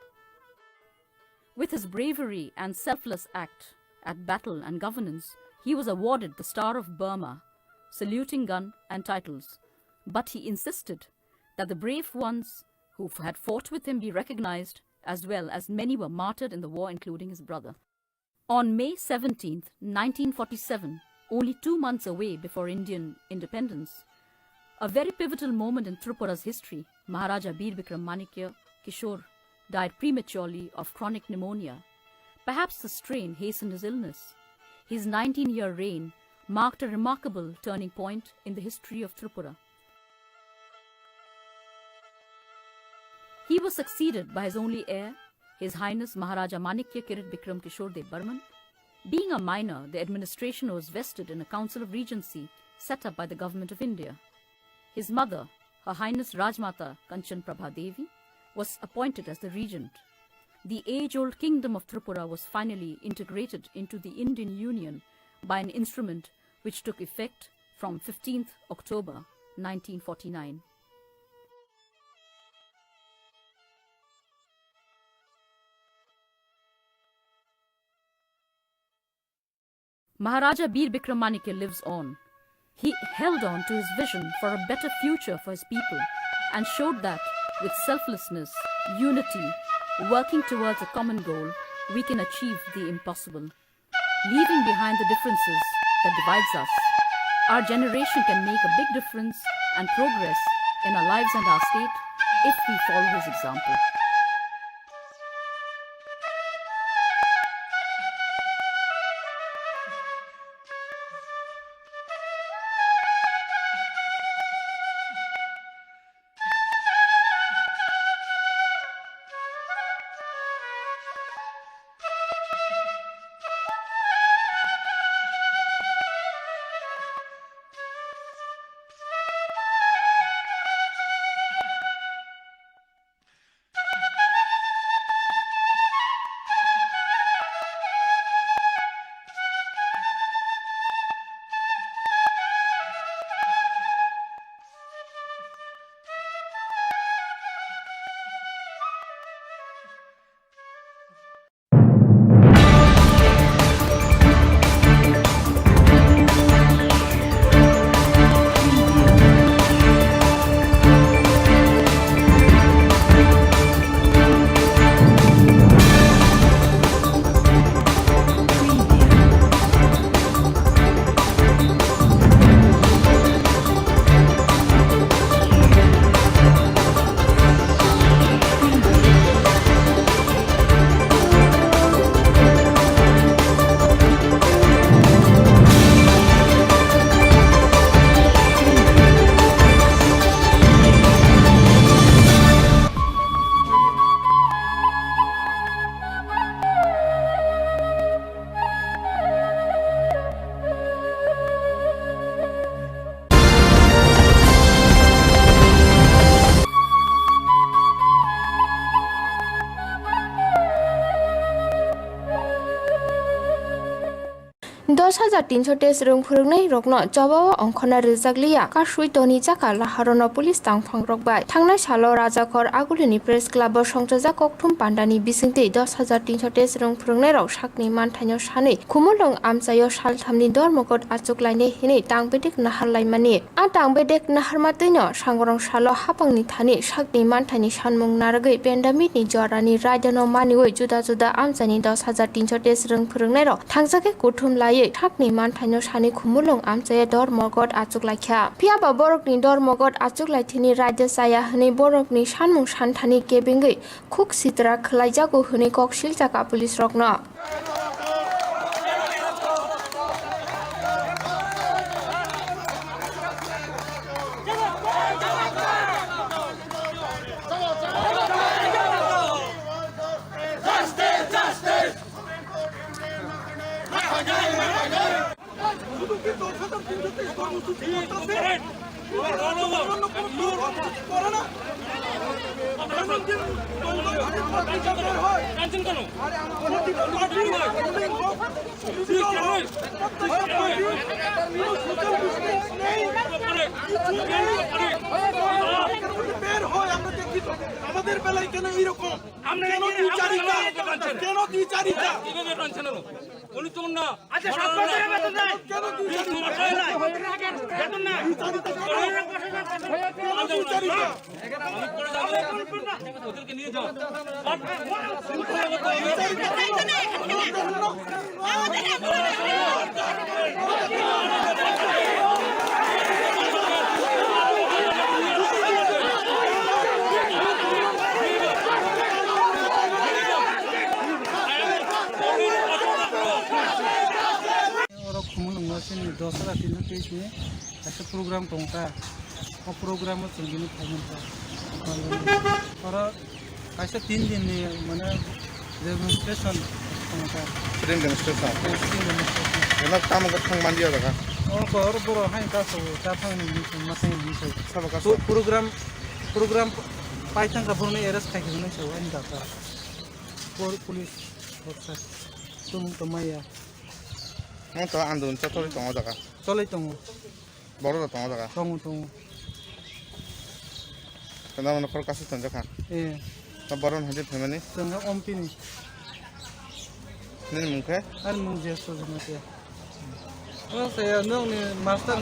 With his bravery and selfless act at battle and governance, he was awarded the Star of Burma, saluting gun and titles. But he insisted that the brave ones who had fought with him be recognized, as well as many were martyred in the war, including his brother. On May 17, 1947, only 2 months away before Indian independence, a very pivotal moment in Tripura's history, Maharaja Bir Bikram Manikya Kishore died prematurely of chronic pneumonia. Perhaps the strain hastened his illness. His 19-year reign marked a remarkable turning point in the history of Tripura. He was succeeded by his only heir, His Highness Maharaja Manikya Kirit Bikram Kishore Dev Burman. Being a minor, the administration was vested in a council of regency set up by the government of India. His mother, Her Highness Rajmata Kanchan Prabha Devi, was appointed as the regent. The age-old kingdom of Tripura was finally integrated into the Indian Union by an instrument which took effect from 15th October 1949. Maharaja Bir Bikram Manikya lives on. He held on to his vision for a better future for his people and showed that with selflessness, unity, working towards a common goal, we can achieve the impossible. Leaving behind the differences that divides us, our generation can make a big difference and progress in our lives and our state if we follow his example. 10,300 tes rung phurungnai rokno jawao ongkhona rijagliya ka suitoni jaka laharono police tangphang rokbai thangnai salo rajakor agulini press club o songchaja kokthum pandani bisingti 10,300 tes rung phurungnai rok sakni manthaino sani khumulong amchayo salthamni dormokot achuklaine hini tangbedik naharlaimani a tangbedek naharmatino sangorong salo hapangni thani sakni manthani sanmung naragoi pandemic ni jorani raidano manioi juda juda amchani 10,300 tes rung phurungnai rok thangjake kuthum lai thakni manthaino sani khumulong amchaya dormokot achuklaikha phiaba borokni dormokot achuklaithini raidya saya hni borokni sanmung santhani kebengei khuk sitra khlaijago hni koksil jaka police rokno আমাদের বেলায় কেন এইরকম কেন দ্বিচারিতা উনি তো না আচ্ছা কেন বেতন না ওদেরকে নিয়ে যাও Sini 10,300 ni ada program tongka, program itu begini pemerintah. Kalau ऐसे 3 दिन ni mana demonstration tongka. demonstration. Enak kamu ketang mandi ada kan? Oh, baru baru hai kasu, capang ni masih ni sama kasu. Program paitang kapur ni eras kaki ni sewa ni data. Polis, polsek, tumaya. Ang to andun sa toli tongo daga. Toli tongo. Boro da tongo daga. Tongo. Kana mana kor kasu tonja ka. Ta boron hadi family. Tonga ompini. Nin mungke? Ar mung jesto jemate. Oh saya nong ni master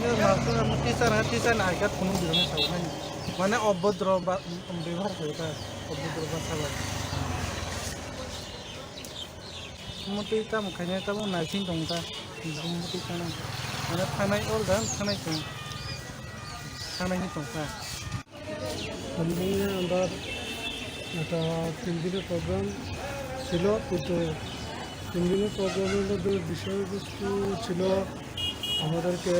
teacher agak kuno di rumah saya. Mana obodro ba ବ୍ୟବହାର करता है obodro ba sabar. Mati tam kanya tam naikin tongta. Mati kana. Mana tanai organ tanai tong. Tanai ni tongta. हमने अंदर একটা 3 দিনের programme ছিল কিন্তু 3 দিনের প্রোগ্রামের মধ্যে বিষয়বস্তু ছিল আমাদেরকে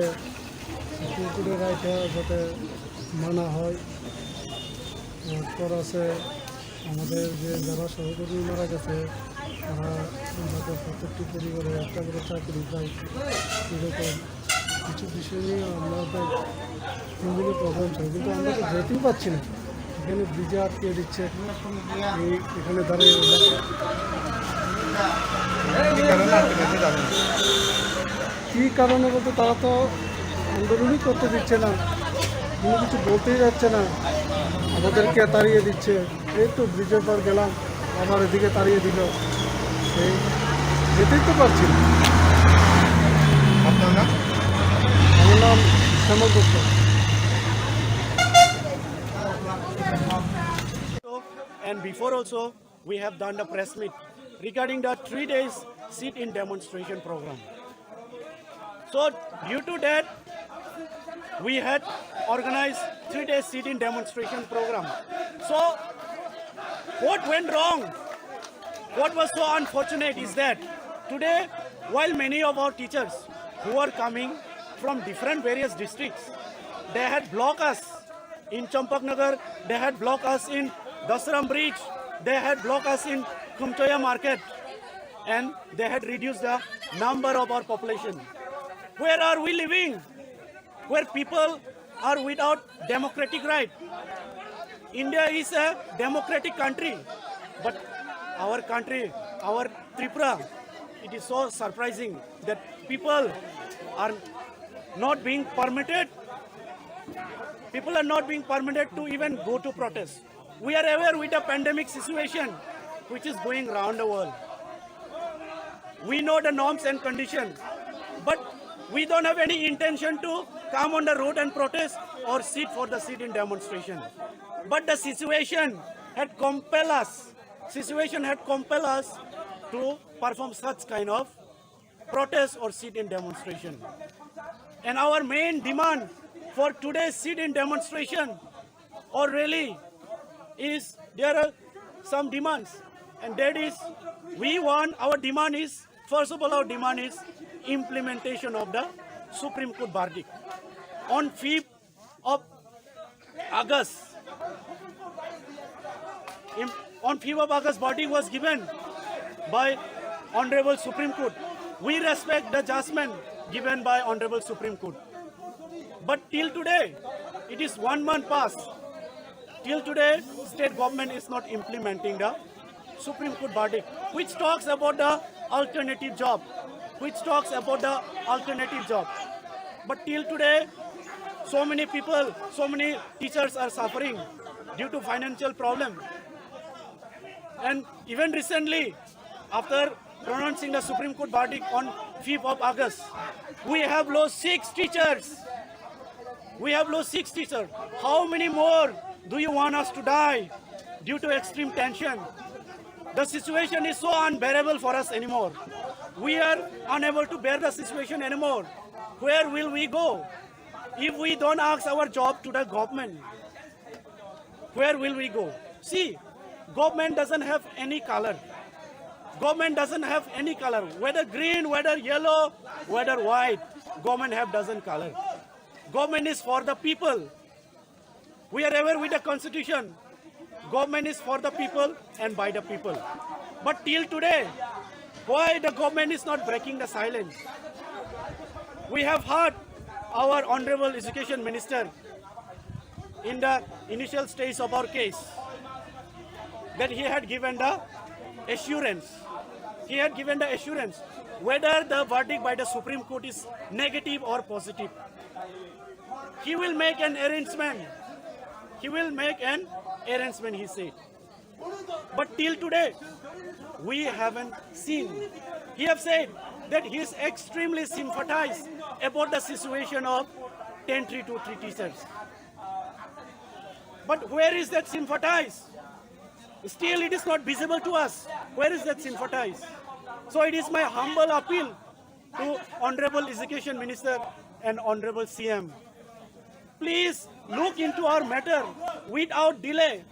সিকিউরিটির রাইটটা যাতে মানা হয় এরপর আছে আমাদের যে যারা সহকর্মী মারা গেছে তারা যাতে প্রত্যেকটি পরিবারে একটা করে চাকরি পায় এরকম কিছু বিষয় নিয়ে আমরা 3 দিনের প্রোগ্রাম ছিল কিন্তু আমরা তো যেতেই পারছি না এখানে ব্রিজে আটকে দিচ্ছে এখানে দাঁড়িয়ে কী কারণে বলতে তারা তো আন্দোলনই করতে দিচ্ছে না কোনো কিছু বলতেই যাচ্ছে না আমাদেরকে তাড়িয়ে দিচ্ছে এই তো ব্রিজের পর গেলাম আবার এদিকে তাড়িয়ে দিল এই যেতেই তো পারছি না আপনার নাম? আমার নাম শ্যামল গুপ্ত। And before also, we have done the press meet regarding the 3 days sit-in demonstration program. So due to that, we had organized 3 days sit-in demonstration program. So what went wrong? What was so unfortunate is that today, while many of our teachers who are coming from different various districts, they had blocked us in Champaknagar, they had blocked us in Dasram Bridge, they had blocked us in Kumtoya Market, and they had reduced the number of our population. Where are we living? Where people are without democratic right. India is a democratic country, but our country, our Tripura, it is so surprising that people are not being permitted. People are not being permitted to even go to protest. We are aware with the pandemic situation which is going around the world. We know the norms and conditions, but we don't have any intention to come on the road and protest or sit for the sit-in demonstration. But the situation had compelled us. To perform such kind of protest or sit-in demonstration. And our main demand for today's sit-in demonstration or rally is, there are some demands, and that is, our demand is, first of all, our demand is implementation of the Supreme Court verdict. On 5th of August, verdict was given by Honorable Supreme Court. We respect the judgment given by Honorable Supreme Court. But till today, it is 1 month past. Till today, state government is not implementing the Supreme Court verdict, which talks about the alternative job. But till today, so many people, so many teachers are suffering due to financial problem. And even recently, after pronouncing the Supreme Court verdict on 5th of August, we have lost 6 teachers. How many more do you want us to die due to extreme tension? The situation is so unbearable for us anymore. We are unable to bear the situation anymore. Where will we go? If we don't ask our job to the government, where will we go? See, government doesn't have any color. Whether green, whether yellow, whether white, government doesn't color. Government is for the people. We are aware with the constitution. Government is for the people and by the people. But till today, why the government is not breaking the silence? We have heard our Honorable Education Minister in the initial stage of our case that he had given the assurance. Whether the verdict by the Supreme Court is negative or positive. He will make an arrangement, he said. But till today, we haven't seen. He has said that he is extremely sympathized about the situation of 10-323 teachers. But where is that sympathize? Still it is not visible to us. Where is that sympathize? So it is my humble appeal to Honorable Education Minister and Honorable CM. Please look into our matter without delay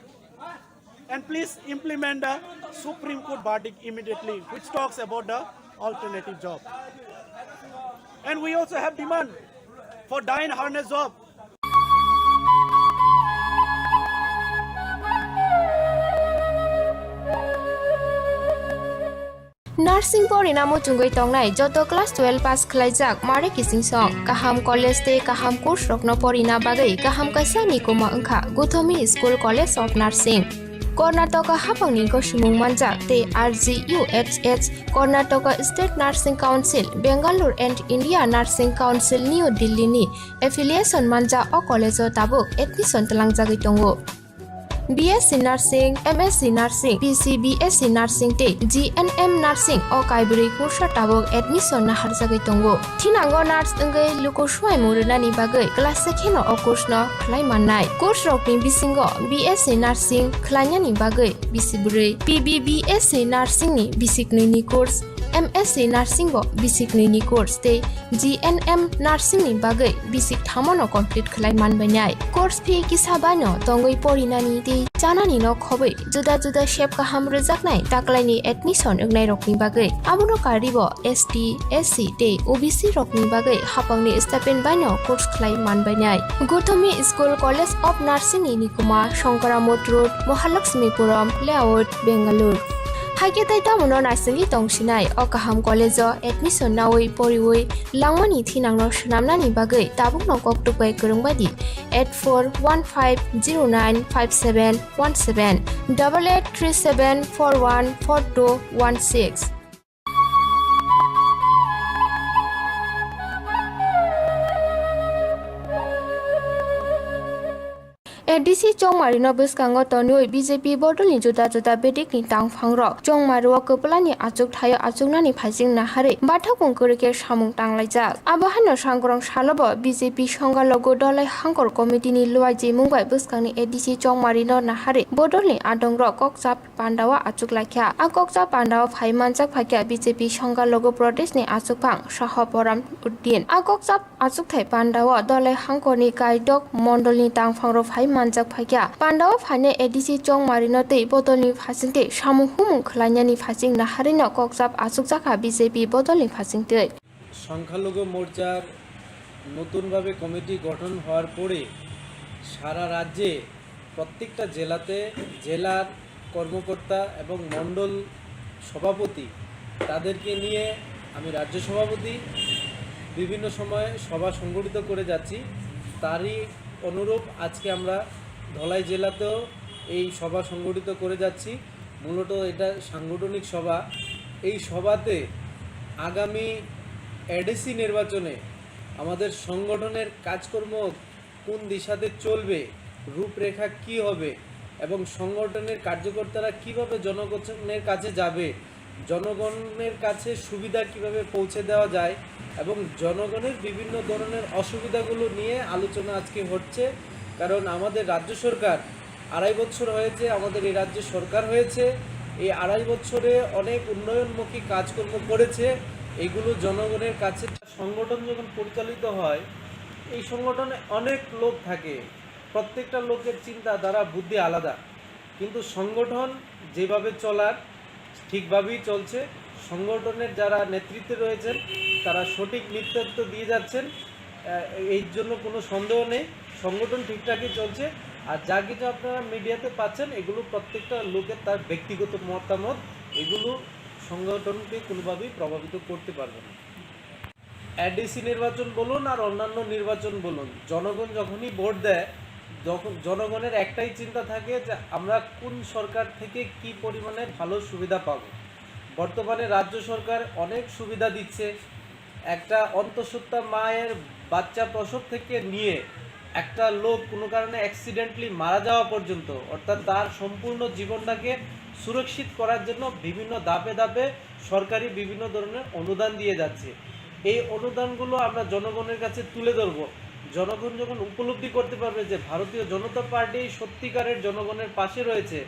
and please implement the Supreme Court verdict immediately, which talks about the alternative job. And we also have demand for die in harness job. Nursing Porinamo Chungoi Tongnai Joto Class 12 Pass Khlaijak Mare Kising Song Kaham College Te Kaham Course Rokno Porina Bagai Kaham Kaisani Koma Angkha Guthomi School College of Nursing Karnataka Hapangni Goshimung Manjak Te RGUHH Karnataka State Nursing Council Bangalore and India Nursing Council New Delhi ni affiliation manja o college o tabuk admission talangjagoi tongo BSc Nursing, MSc Nursing, PCBSc Nursing te GNM Nursing o kaibri kursa tabok admission na harjagai tongo. Thinango nurse engai luko swai murunani bagai class sekheno o course no khlai mannai. Course rokni bisingo BSc Nursing khlainani bagai bisibure. PBBSc Nursing ni bisiknui ni course. MSc Nursing bo bisiknui ni course te GNM Nursing ni bagai bisik thamono complete khlai manbainai. Course fee kisabano tongoi porinani te janani no khobai juda juda shape kaham rujaknai taklaini admission engnai rokni bagai abuno karibo ST SC te OBC rokni bagai hapangni stipend baino course khlai manbainai. Guthomi School College of Nursing ni Nikuma Shankaramot Road Mahalakshmipuram Layout Bangalore Haike taita mono narsingi tongsinai o kaham college o admission nawai poriwai langmani thinangno sunamnani bagai tabukno koktupai kurungbadi 8415095717 8837414216 ADC चौमारिनो बस्कांगो तनुइ BJP बदलनि जुदा जुदा बेदिकनि तांफांरो चौमारुआ कोपलानि आचुक थायो आचुकनानि फाइजिं नाहारे Bathou कुंकुरिके सामुं तांलाइजाक आबाहानो सांग्रं सालबो BJP संगालगो Dalai हांकर कमिटिनि लुवाइजि Mumbai बस्कांनि ADC चौमारिनो नाहारे बदलनि आदंग्रो ककजाप पान्डावा Achyok लाख्या आ ककजाप पान्डावा फाइमानजाक फाख्या BJP संगालगो प्रदेशनि आचुकफां शाहपराम उद्दिन आ ककजाप Achyok Thai पान्डावा Dalai हांकरनि गाइदक मण्डलनि तांफांरो मानजाक फाइया पान्डाव फाने ADC चौमारिनो तै बदलनि फासिंते सामु हुमुं खलायनानि फासिं नाहारिनो ककजाप आचुकजाका BJP बदलनि फासिंते সংখ্যালঘু মোর্চার নতুনভাবে committee গঠন হওয়ার পরে সারা রাজ্যে প্রত্যেকটা জেলাতে জেলার কর্মকর্তা এবং মণ্ডল সভাপতি তাদেরকে নিয়ে আমি রাজ্য সভাপতি বিভিন্ন সময়ে সভা সংগঠিত করে যাচ্ছি তারই অনুরূপ আজকে আমরা ধলাই জেলাতেও এই সভা সংগঠিত করে যাচ্ছি মূলত এটা সাংগঠনিক সভা এই সভাতে আগামী এডিসি নির্বাচনে আমাদের সংগঠনের কাজকর্ম কোন দিশাতে চলবে রূপরেখা কি হবে এবং সংগঠনের কার্যকর্তারা কিভাবে জনগণের কাছে যাবে জনগণের কাছে সুবিধা কিভাবে পৌঁছে দেওয়া যায় এবং জনগণের বিভিন্ন ধরনের অসুবিধাগুলো নিয়ে আলোচনা আজকে হচ্ছে কারণ আমাদের রাজ্য সরকার 2.5 বছর হয়েছে আমাদের এই রাজ্য সরকার হয়েছে এই 2.5 বছরে অনেক উন্নয়নমুখী কাজকর্ম করেছে এইগুলো জনগণের কাছে সংগঠন যখন পরিচালিত হয় এই সংগঠনে অনেক লোক থাকে প্রত্যেকটা লোকের চিন্তাধারা বুদ্ধি আলাদা কিন্তু সংগঠন যেভাবে চলার ঠিকভাবেই চলছে সংগঠনের যারা নেতৃত্বে রয়েছেন তারা সঠিক নেতৃত্ব দিয়ে যাচ্ছেন এই জন্য কোনো সন্দেহ নেই সংগঠন ঠিকঠাকই চলছে আর যা কিছু আপনারা মিডিয়াতে পাচ্ছেন এগুলো প্রত্যেকটা লোকের তার ব্যক্তিগত মতামত এগুলো সংগঠনকে কোনোভাবেই প্রভাবিত করতে পারবে না এডিসি নির্বাচন বলুন আর অন্যান্য নির্বাচন বলুন জনগণ যখনই ভোট দেয় জনগণের একটাই চিন্তা থাকে যে আমরা কোন সরকার থেকে কি পরিমাণে ভালো সুবিধা পাবো বর্তমানে রাজ্য সরকার অনেক সুবিধা দিচ্ছে একটা অন্তঃসত্ত্বা মায়ের বাচ্চা প্রসব থেকে নিয়ে একটা লোক কোনো কারণে অ্যাক্সিডেন্টলি মারা যাওয়া পর্যন্ত অর্থাৎ তার সম্পূর্ণ জীবনটাকে সুরক্ষিত করার জন্য বিভিন্ন ধাপে ধাপে সরকারি বিভিন্ন ধরনের অনুদান দিয়ে যাচ্ছে এই অনুদানগুলো আমরা জনগণের কাছে তুলে ধরব জনগণ যখন উপলব্ধি করতে পারবে যে ভারতীয় জনতা পার্টি সত্যিকারের জনগণের পাশে রয়েছে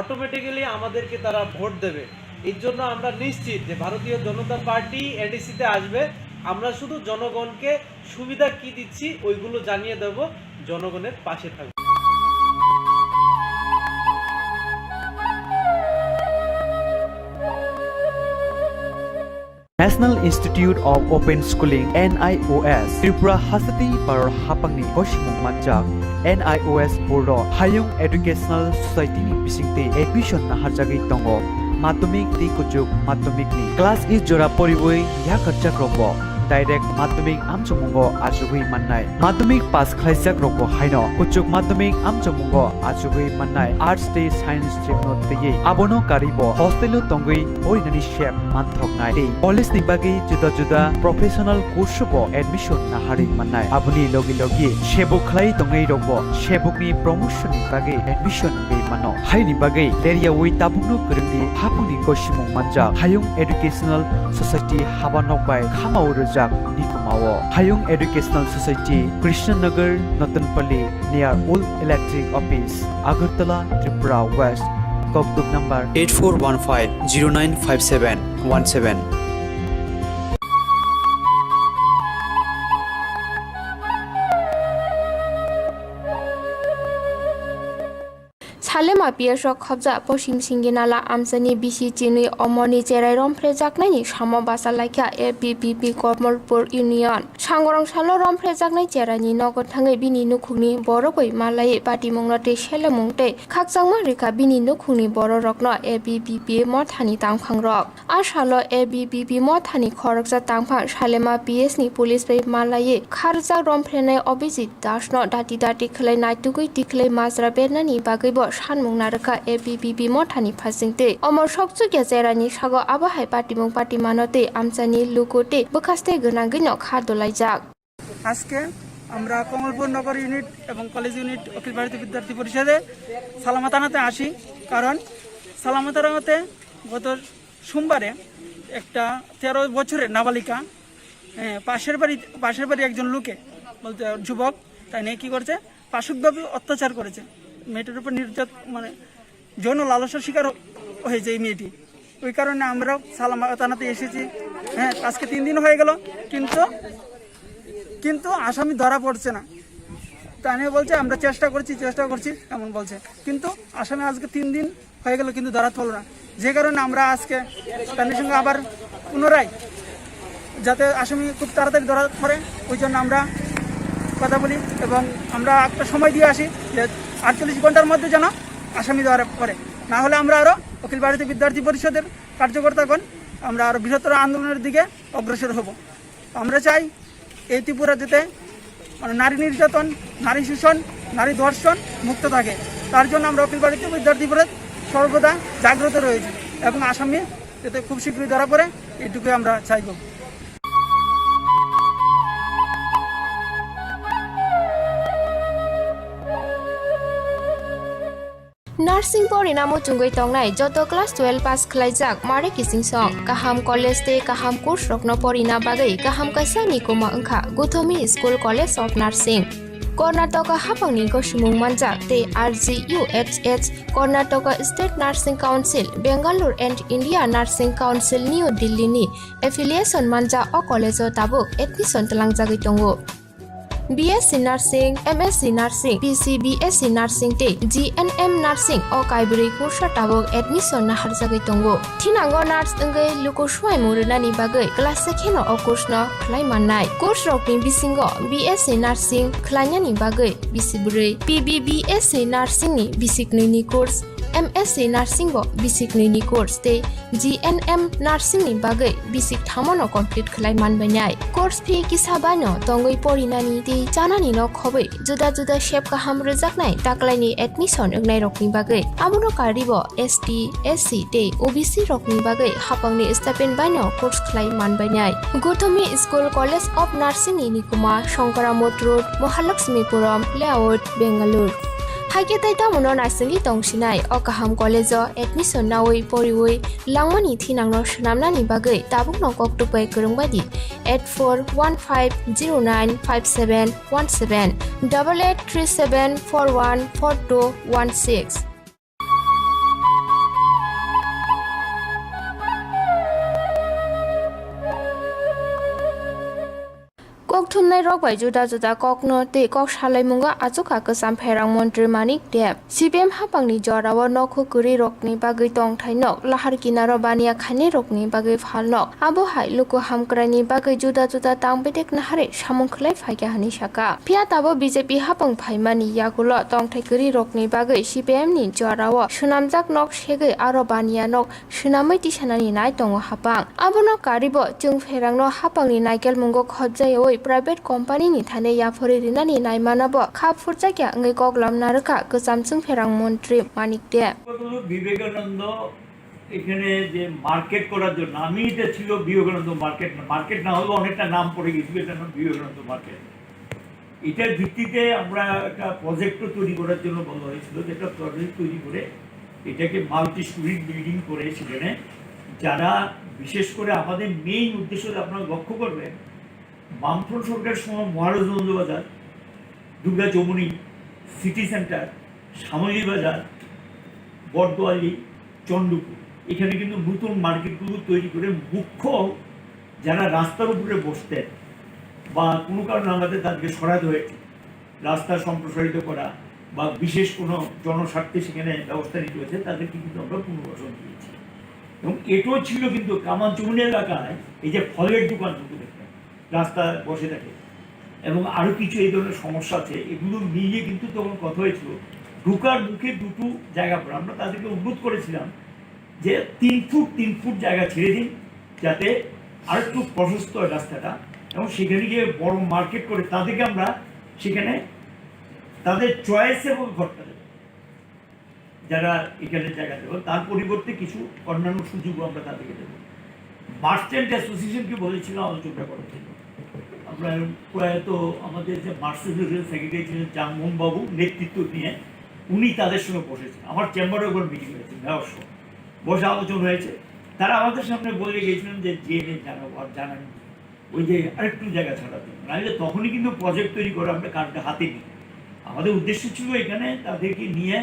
অটোমেটিক্যালি আমাদেরকে তারা ভোট দেবে এর জন্য আমরা নিশ্চিত যে ভারতীয় জনতা পার্টি এডিসিতে আসবে আমরা শুধু জনগণকে সুবিধা কি দিচ্ছি ওইগুলো জানিয়ে দেব জনগণের পাশে থাকবে National Institute of Open Schooling NIOS Tripura Hasati Paror Hapangni Koshimung Manjak NIOS Board Hayung Educational Society ni bisingte admission na harjagi tongo Madhyamik ti kujuk madhyamik ni class is jora poriboi ya kharchak robo direct madhyamik amchamungo achugui mannai madhyamik pass khlaijak robo haino kujuk madhyamik amchamungo achugui mannai arts te science stream no teye abono karibo hostel tongui orinani shep manthoknai ei college ni bagi juda juda professional course bo admission na hari mannai abuni logi logi shebuk khlai tongai robo shebuk ni promotion ni bagi admission be mano hai ni bagi area wi tabunu kurni hapuni koshimung manja hayung educational society habanok bai khamau jak nikumao hayung educational society Krishnanagar Natanpalli near Old Electric Office Agartala Tripura West Kokduk number 8415095717 Salema Piasok Hobza Poshim Singinala Amsani Bishi Chini Omoni Cherai Rompre Jaknai Shamo Basalaika APPP Kormolpur Union Sangorong Salo Rompre Jaknai Cherani Nogotangai Bini Nukuni Borokoi Malay Pati Mongate Shelemungte Kaksangma Rika Bini Nukuni Boro Rokno APPP Mothani Tangpang Rock Ashalo APPP Mothani Koroksa Tangpang Salema PS ni Police Bay Malay Kharza Romprene Obisit Dashno Dati Dati Klay Naitugui Tiklay Mazra Benani Bagibo Hanmung Naraka APPP Mothani Fasingte Omor Shoksu Gezerani Shago Abahai Patimung Patimanote Amsani Lukote Bukaste Gunangino Khadolaijak আজকে আমরা কমলপুর নগর unit এবং college unit অখিল ভারতীয় বিদ্যার্থী পরিষদে সালামত আনাতে আসি। কারণ সালামত আনাতে গত সোমবারে একটা 13 বছরের নাবালিকা পাশের বাড়ি একজন লোকে বলতে যুবক তাই নিয়ে কী করছে, পাশবিকভাবে অত্যাচার করেছে। মেয়েটির উপর মানে যৌন লালসার শিকার হয়েছে এই মেয়েটি। ওই কারণে আমরাও সালামত আনাতে এসেছি। আজকে 3 দিন হয়ে গেল, কিন্তু আসামি ধরা পড়ছে না। তাই নিয়ে বলছে আমরা চেষ্টা করছি এমন বলছে, কিন্তু আসামি আজকে 3 দিন হয়ে গেল কিন্তু ধরা পড়ল না। যে কারণে আমরা আজকে তাদের সঙ্গে আবার পুনরায় যাতে আসামি খুব তাড়াতাড়ি ধরা পড়ে ওই জন্য আমরা কথা বলি এবং আমরা একটা সময় দিয়ে আসি যে 48 ঘন্টার মধ্যে যেন আসামি ধরা পড়ে, না হলে আমরা আরও অখিল ভারতীয় বিদ্যার্থী পরিষদের কার্যকর্তাগণ আমরা আরও বৃহত্তর আন্দোলনের দিকে অগ্রসর হব। আমরা চাই এই ত্রিপুরা যাতে মানে নারী নির্যাতন, নারী শোষণ, নারী ধর্ষণ মুক্ত থাকে। তার জন্য আমরা অখিল ভারতীয় বিদ্যার্থী পরিষদ সর্বদা জাগ্রত রয়েছি এবং আসামি যাতে খুব শীঘ্রই ধরা পড়ে এটুকুই আমরা চাইব। नार्सिं परिणामो चुंगै तंगनाय जत क्लास 12 पास खलाइजाक मारे किसिं सं काहाम कॉलेज ते काहाम कोर्स रखनो परिना बागै काहाम कासानि कोमा अंखा Gautami school college of nursing Karnataka हापांनि गसुमुं मानजाक ते RGUHH Karnataka state nursing council Bengaluru and India nursing council new Delhi नि एफिलिएशन मानजा अ कॉलेज ताबुक एडमिशन तलांगजागै दंगो। BSc Nursing, MSc Nursing, BSc Nursing te GNM Nursing o kaibri kursa tabok admission na harjagai tongo. Thinango nurse engai luko swai muruna ni bagai class sekheno o course no khlai mannai. Course rokni bisingo BSc Nursing khlaina ni bagai bisibrei, BSc Nursing ni bisiknei ni course, MSc Nursing bo bisiknei ni course te GNM Nursing ni bagai bisik thamono complete khlai manbainai. Course fee kisabano tongoi porinani te janani no khobai juda juda shape kaham rejaknai taklaini admission engnai rokni bagai amono karibo ST SC te OBC rokni bagai hapangni stipend baino course khlai manbainai. Gothomi School College of Nursing ni Nikuma Shankaramot Road Mahalakshmipuram Layout Bengaluru haike taita mono narsing tongsinai o kaham college o admission nawi poriwi langmani thinangno shnamna ni bagai tabuk no koktupai kurungbadi 8415095717 8837414216 kok thumnai rok bai juda juda kok no te kok salai munga achuka kasam phairang mantri Manik Deb CPM hapangni jorawo nokhu kuri rokni bagai tong thainok lahar kinaro bania khani rokni bagai phalnok abo hai luko hamkrani bagai juda juda tangbedek nahare samung khlai phaika hani saka pia tabo BJP hapang phaimani yagulo tong thai kuri rokni bagai CPM ni jorawo sunamjak nok segai aro bania nok sunamai tisanani nai tongo hapang abono karibo chung phairang no hapangni naikel mungo khojjai private company नि थाने याफोरे रिनानि नायमानाबो खाफुरजा क्या अंगै गगलाम नारका गोजामचुं फेरां मन्त्री मानिक दे বিবেকানন্দ এখানে যে market করার জন্য আমি এটা ছিল বিবেকানন্দ মার্কেট না হলেও অনেকটা নাম পড়ে গেছিল এটা নাম বিবেকানন্দ মার্কেট। এটার ভিত্তিতে আমরা একটা প্রজেক্টও তৈরি করার জন্য বলা হয়েছিল, যেটা প্রজেক্ট তৈরি করে এটাকে মাল্টি স্টুডেন্ট বিল্ডিং করে সেখানে যারা বিশেষ করে আমাদের মেইন উদ্দেশ্য আপনারা লক্ষ্য করবেন বামফ্রন্ট সরকারের সময় মহারাজগঞ্জ বাজার, দুর্গা চৌমুনি, সিটি সেন্টার, শ্যামলী বাজার, বটদোয়ালি, চন্ডপুর এখানে কিন্তু নতুন মার্কেটগুলো তৈরি করে মুখ্য যারা রাস্তার উপরে বসতেন বা কোনো কারণে আমাদের তাদেরকে সরাতে হয়েছে রাস্তা সম্প্রসারিত করা বা বিশেষ কোনো জনস্বার্থে সেখানে ব্যবস্থা নিতে হয়েছে তাদেরকে কিন্তু আমরা পুনর্বাসন দিয়েছি। এবং এটাও ছিল কিন্তু কামানচৌমুনি এলাকায় এই যে ফলের দোকানগুলো রাস্তা বসে থাকে এবং আরও কিছু এই ধরনের সমস্যা আছে, এগুলো মিলিয়ে কিন্তু তখন কথা হয়েছিল ঢুকার মুখে দুটো জায়গা পড়ে আমরা তাদেরকে অনুরোধ করেছিলাম যে 3 ফুট জায়গা ছেড়ে দিন যাতে আর একটু প্রশস্ত হয় রাস্তাটা এবং সেখানে গিয়ে বড় মার্কেট করে তাদেরকে আমরা সেখানে তাদের চয়েসে ঘরটা দেবো যারা এখানে জায়গা দেবো, তার পরিবর্তে কিছু অন্যান্য সুযোগও আমরা তাদেরকে দেবো। মার্চেন্ট অ্যাসোসিয়েশনকে বলেছিল আলোচনা করার জন্য, আমরা প্রয়াত আমাদের যে মার্সেডিসের সেক্রেটারি ছিলেন জামমোহন বাবু নেতৃত্ব নিয়ে উনি তাদের সঙ্গে বসেছেন। আমার চেম্বারে ওপর মিটিং হয়েছে, মেয়র সহ বসে আলোচনা হয়েছে। তারা আমাদের সামনে বলে গিয়েছিলেন যে জেনে জানাবো, আর জানানি ওই যে আরেকটু জায়গা ছাড়ার জন্য, নাহলে তখনই কিন্তু প্রজেক্ট তৈরি করে আমরা কাজটা হাতে নিই। আমাদের উদ্দেশ্য ছিল এখানে তাদেরকে নিয়ে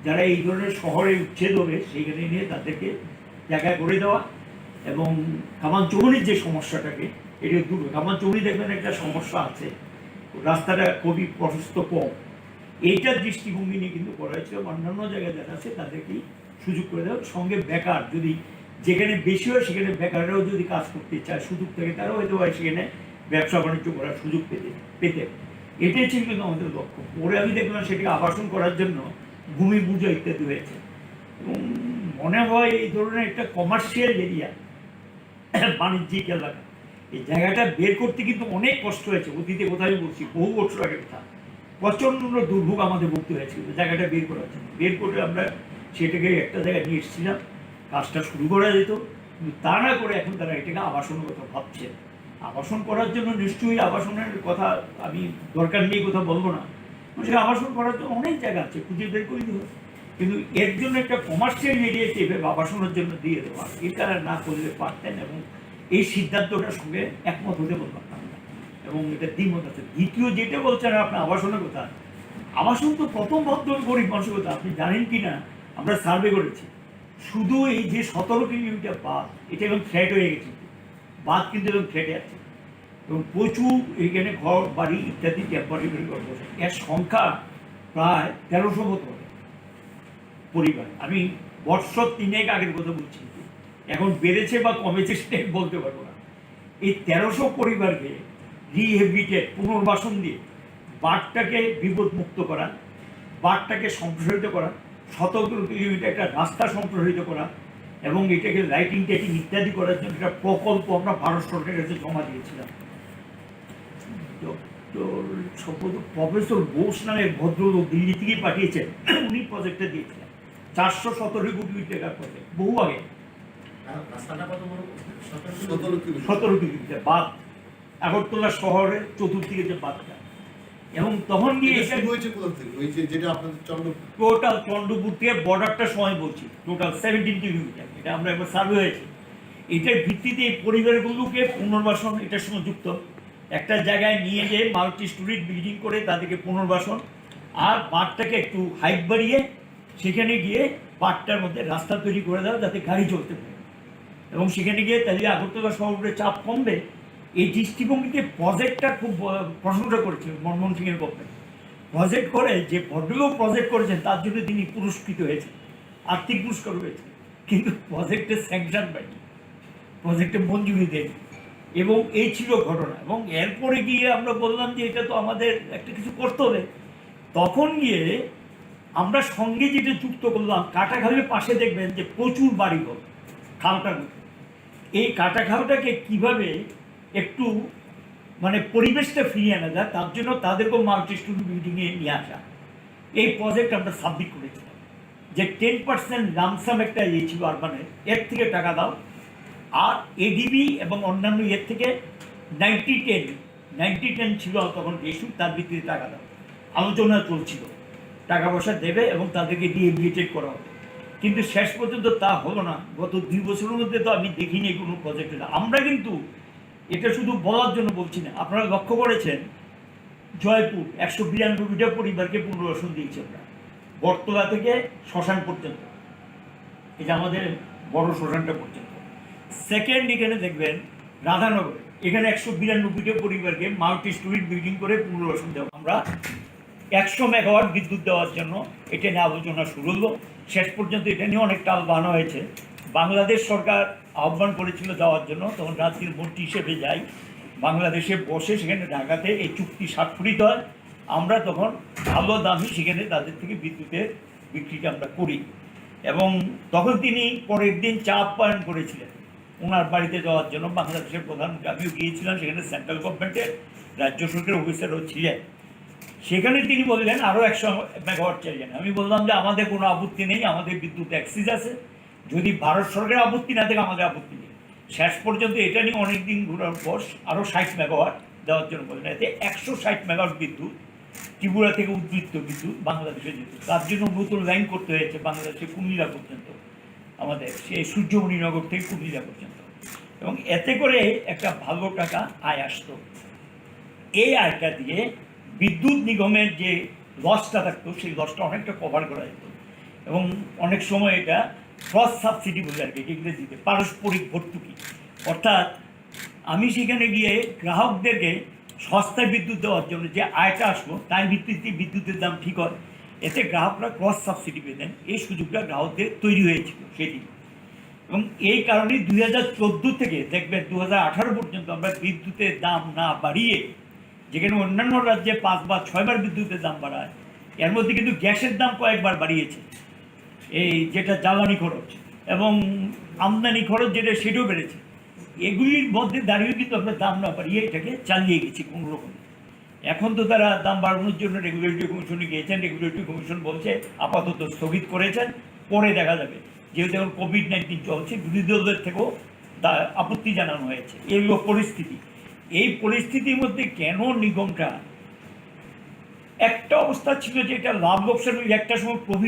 যারা এই ধরনের শহরে উচ্ছেদ হবে সেইখানে নিয়ে তাদেরকে জায়গা করে দেওয়া এবং কামানচৌড়ির যে সমস্যাটাকে এটা দূর। কামানচৌড়ি দেখবেন একটা সমস্যা আছে, রাস্তাটা খুবই প্রশস্ত কম, এইটার দৃষ্টিভঙ্গি নিয়ে কিন্তু করা হয়েছে। অন্যান্য জায়গায় যারা আছে তাদেরকেই সুযোগ করে দেওয়া, সঙ্গে বেকার যদি যেখানে বেশি হয় সেখানে বেকাররাও যদি কাজ করতে চায় সুযোগ থেকে তারাও হয়তো হয় সেখানে ব্যবসা বাণিজ্য করার সুযোগ পেতে এটাই ছিল কিন্তু আমাদের লক্ষ্য। পরে আমি দেখলাম সেটাকে আবাসন করার জন্য ভূমি পুজো ইত্যাদি হয়েছে এবং মনে হয় এই ধরনের একটা কমার্শিয়াল এরিয়া, বাণিজ্যিক এলাকা, এই জায়গাটা বের করতে কিন্তু অনেক কষ্ট হয়েছে। অতীতে কোথায় বলছি, বহু বছর আগের কথা, প্রচণ্ড দুর্ভোগ আমাদের ভুগতে হয়েছিল জায়গাটা বের করার জন্য। বের করে আমরা সেটাকে একটা জায়গায় নিয়ে এসেছিলাম, কাজটা শুরু করা যেত, কিন্তু তা না করে এখন তারা এটাকে আবাসনের কথা ভাবছে। আবাসন করার জন্য নিশ্চয়ই আবাসনের কথা আমি দরকার নিয়ে কথা বলবো না, সেটা আবাসন করার জন্য অনেক জায়গা আছে, খুঁজে বের করে দেবো, কিন্তু এর জন্য একটা কমার্শিয়াল এরিয়াতে এভাবে আবাসনের জন্য দিয়ে দেওয়া এটা না করলে পারতেন এবং এই সিদ্ধান্তটার সঙ্গে একমত হতে পারতাম না এবং এটা দ্বিমত আছে। দ্বিতীয় যেটা বলছেন আপনার আবাসনের কথা, আবাসন তো প্রথম ভাবতে হবে গরিব মানুষের কথা। আপনি জানেন কি না, আমরা সার্ভে করেছি, শুধু এই যে 17 কিলোমিটার বাঁধ এটা এবং থ্রেট হয়ে গেছে, বাঁধ কিন্তু এবং থ্রেটে আছে এবং প্রচুর এইখানে ঘর বাড়ি ইত্যাদি টেম্পারি বসে, এর সংখ্যা প্রায় 1300 মতো হবে পরিবার। আমি বৎসর 3 আগের কথা বলছি, এখন বেড়েছে বা কমেছে সেটাই বলতে পারবো না। এই 1300 পরিবারকে রিহেবিটেট পুনর্বাসন দিয়ে বাঁধটাকে বিপদমুক্ত করা, বাঁধটাকে সম্প্রসারিত করা, 17 কিলোমিটার একটা রাস্তা সম্প্রসারিত করা এবং এটাকে লাইটিং টাইটিং ইত্যাদি করার জন্য একটা প্রকল্প আমরা ভারত সরকারের কাছে জমা দিয়েছিলাম। প্রফেসর বোস নামে ভদ্রলোক দিল্লি থেকেই পাঠিয়েছেন, উনি প্রজেক্টটা দিয়েছিলেন। 417 কোটি টাকার প্রজেক্ট, বহু আগে। 17 কিলোমিটার বাঁধ, আগরতলা শহরের চতুর্দিকে যে বাঁধটা, এবং তখন গিয়ে টোটাল চন্দ্রপুর থেকে বর্ডারটা সময় বলছি, টোটাল 17 কিলোমিটার, এটা আমরা একবার সার্ভে হয়েছি। এটার ভিত্তিতে এই পরিবারগুলোকে পুনর্বাসন এটার সঙ্গে যুক্ত, একটা জায়গায় নিয়ে যেয়ে মাল্টি স্টোরিজ বিল্ডিং করে তাদেরকে পুনর্বাসন, আর বাঁধটাকে একটু হাইট বাড়িয়ে সেখানে গিয়ে বাঁধটার মধ্যে রাস্তা তৈরি করে দেওয়া যাতে গাড়ি চলতে পারে এবং সেখানে গিয়ে তাহলে আগরতলা শহরের চাপ কমবে। এই দৃষ্টিভঙ্গিতে প্রজেক্টটা খুব প্রশংসা করেছিল মনমোহন সিংয়ের গভর্নমেন্ট। প্রজেক্ট করে যে ভদ্রলোক প্রজেক্ট করেছেন তার জন্য তিনি পুরস্কৃত হয়েছেন, আর্থিক পুরস্কার হয়েছে, কিন্তু প্রজেক্টের স্যাংশন পায়নি, প্রজেক্টে মঞ্জুরি দেয়নি এবং এই ছিল ঘটনা। এবং এরপরে গিয়ে আমরা বললাম যে এটা তো আমাদের একটা কিছু করতে হবে। তখন গিয়ে আমরা সঙ্গে যেটা যুক্ত করলাম, কাটাখালের পাশে দেখবেন যে প্রচুর বাড়িঘর খালটার মধ্যে, এই কাটাখালটাকে কিভাবে একটু মানে পরিবেশটা ফিরিয়ে আনা যায় তার জন্য তাদেরকেও মাল্টি স্টোরি বিল্ডিংয়ে নিয়ে আসা। এই প্রজেক্ট আমরা সাবমিট করেছিলাম যে 10% লামসাম একটা ইয়ে ছিল আরবানের, এর থেকে টাকা দাও, আর এডিবি এবং অন্যান্য এর থেকে 90-10 ছিল তখন ইস্যু, তার ভিত্তিতে টাকা দাও। আলোচনা চলছিল, টাকা পয়সা দেবে এবং তাদেরকে রিহেবিলিটেট করা হবে, কিন্তু শেষ পর্যন্ত তা হলো না। গত 2 বছরের মধ্যে তো আমি দেখিনি কোনো প্রজেক্ট। আমরা কিন্তু এটা শুধু বলার জন্য বলছি না, আপনারা লক্ষ্য করেছেন জয়পুর 192টা পরিবারকে পুনর্বাসন দিয়েছি আমরা, বটতলা থেকে শ্মশান পর্যন্ত, এটা আমাদের বড় শ্মশানটা পর্যন্ত। সেকেন্ড এখানে দেখবেন রাধানগরে, এখানে 192টা পরিবারকে মাল্টি স্টোরি বিল্ডিং করে পুনর্বাসন দেওয়া। আমরা 100 মেগাওয়াট বিদ্যুৎ দেওয়ার জন্য এটা নিয়ে আলোচনা শুরু হলো, শেষ পর্যন্ত এটা নিয়ে অনেক টাল বানা হয়েছে। বাংলাদেশ সরকার আহ্বান করেছিল যাওয়ার জন্য, তখন রাত্রির মন্ত্রী হিসেবে যাই, বাংলাদেশে বসে সেখানে ঢাকাতে এই চুক্তি স্বাক্ষরিত হয়। আমরা তখন ভালো দামি সেখানে তাদের থেকে বিদ্যুতের বিক্রিটা আমরা করি এবং তখন তিনি পরের দিন চা আপ্যায়ন করেছিলেন ওনার বাড়িতে যাওয়ার জন্য। বাংলাদেশের প্রধানমন্ত্রী, আমিও গিয়েছিলাম, সেখানে সেন্ট্রাল গভর্নমেন্টের রাজ্য সরকারের অফিসারও ছিলেন। সেখানে তিনি বললেন আরও 100 মেগাওয়াট চাইলেন। আমি বললাম যে আমাদের কোনো আপত্তি নেই, আমাদের বিদ্যুৎ অ্যাক্সিস আছে, যদি ভারত সরকারের আপত্তি না থাকে আমাদের আপত্তি নেই। শেষ পর্যন্ত এটা নিয়ে অনেক দিন ঘোরার পর আরও 60 মেগাওয়াট দেওয়ার জন্য বলেছেন, এতে 160 মেগাওয়াট বিদ্যুৎ ত্রিপুরা থেকে উদ্বৃত্ত বিদ্যুৎ বাংলাদেশে যেত। তার জন্য নতুন লাইন করতে হয়েছে বাংলাদেশে কুমিল্লা পর্যন্ত, আমাদের সেই সূর্যমণিনগর থেকে কুমিল্লা পর্যন্ত, এবং এতে করে একটা ভালো টাকা আয় আসতো। এই আয়টা দিয়ে বিদ্যুৎ নিগমের যে লসটা থাকতো সেই লসটা অনেকটা কভার করা যেত, এবং অনেক সময় এটা ক্রস সাবসিডি বলে আর কি ইংরেজিতে, পারস্পরিক ভর্তুকি। অর্থাৎ আমি সেখানে গিয়ে গ্রাহকদেরকে সস্তায় বিদ্যুৎ দেওয়ার জন্য যে আয়টা আসবো তার ভিত্তিতে বিদ্যুতের দাম ঠিক হয়, এতে গ্রাহকরা ক্রস সাবসিডি পেতেন। এই সুযোগটা গ্রাহকদের তৈরি হয়েছিল সেটি, এবং এই কারণেই 2014 থেকে দেখবেন 2018 পর্যন্ত আমরা বিদ্যুতের দাম না বাড়িয়ে, যেখানে অন্যান্য রাজ্যে 5 বা 6 বার বিদ্যুতের দাম বাড়ায়, এর মধ্যে কিন্তু গ্যাসের দাম কয়েকবার বাড়িয়েছে, এই যেটা জ্বালানি খরচ এবং আমদানি খরচ যেটা সেটাও বেড়েছে। এগুলির মধ্যে দাঁড়িয়েও কিন্তু আমরা দাম না বাড়িয়ে এটাকে চালিয়ে গেছি কোনো রকমে। এখন তো তারা দাম বাড়ানোর জন্য রেগুলেটরি কমিশনে গিয়েছেন, রেগুলেটরি কমিশন বলছে আপাতত স্থগিত করেছেন, পরে দেখা যাবে। যেহেতু এখন কোভিড-19 চলছে, বিরোধী দলের থেকেও আপত্তি জানানো হয়েছে। এইগুলো পরিস্থিতি, এই পরিস্থিতির মধ্যে কেন নিগমটা, একটা অবস্থা ছিল যে এটা লাভ লোকসান, একটা সময় প্রফিট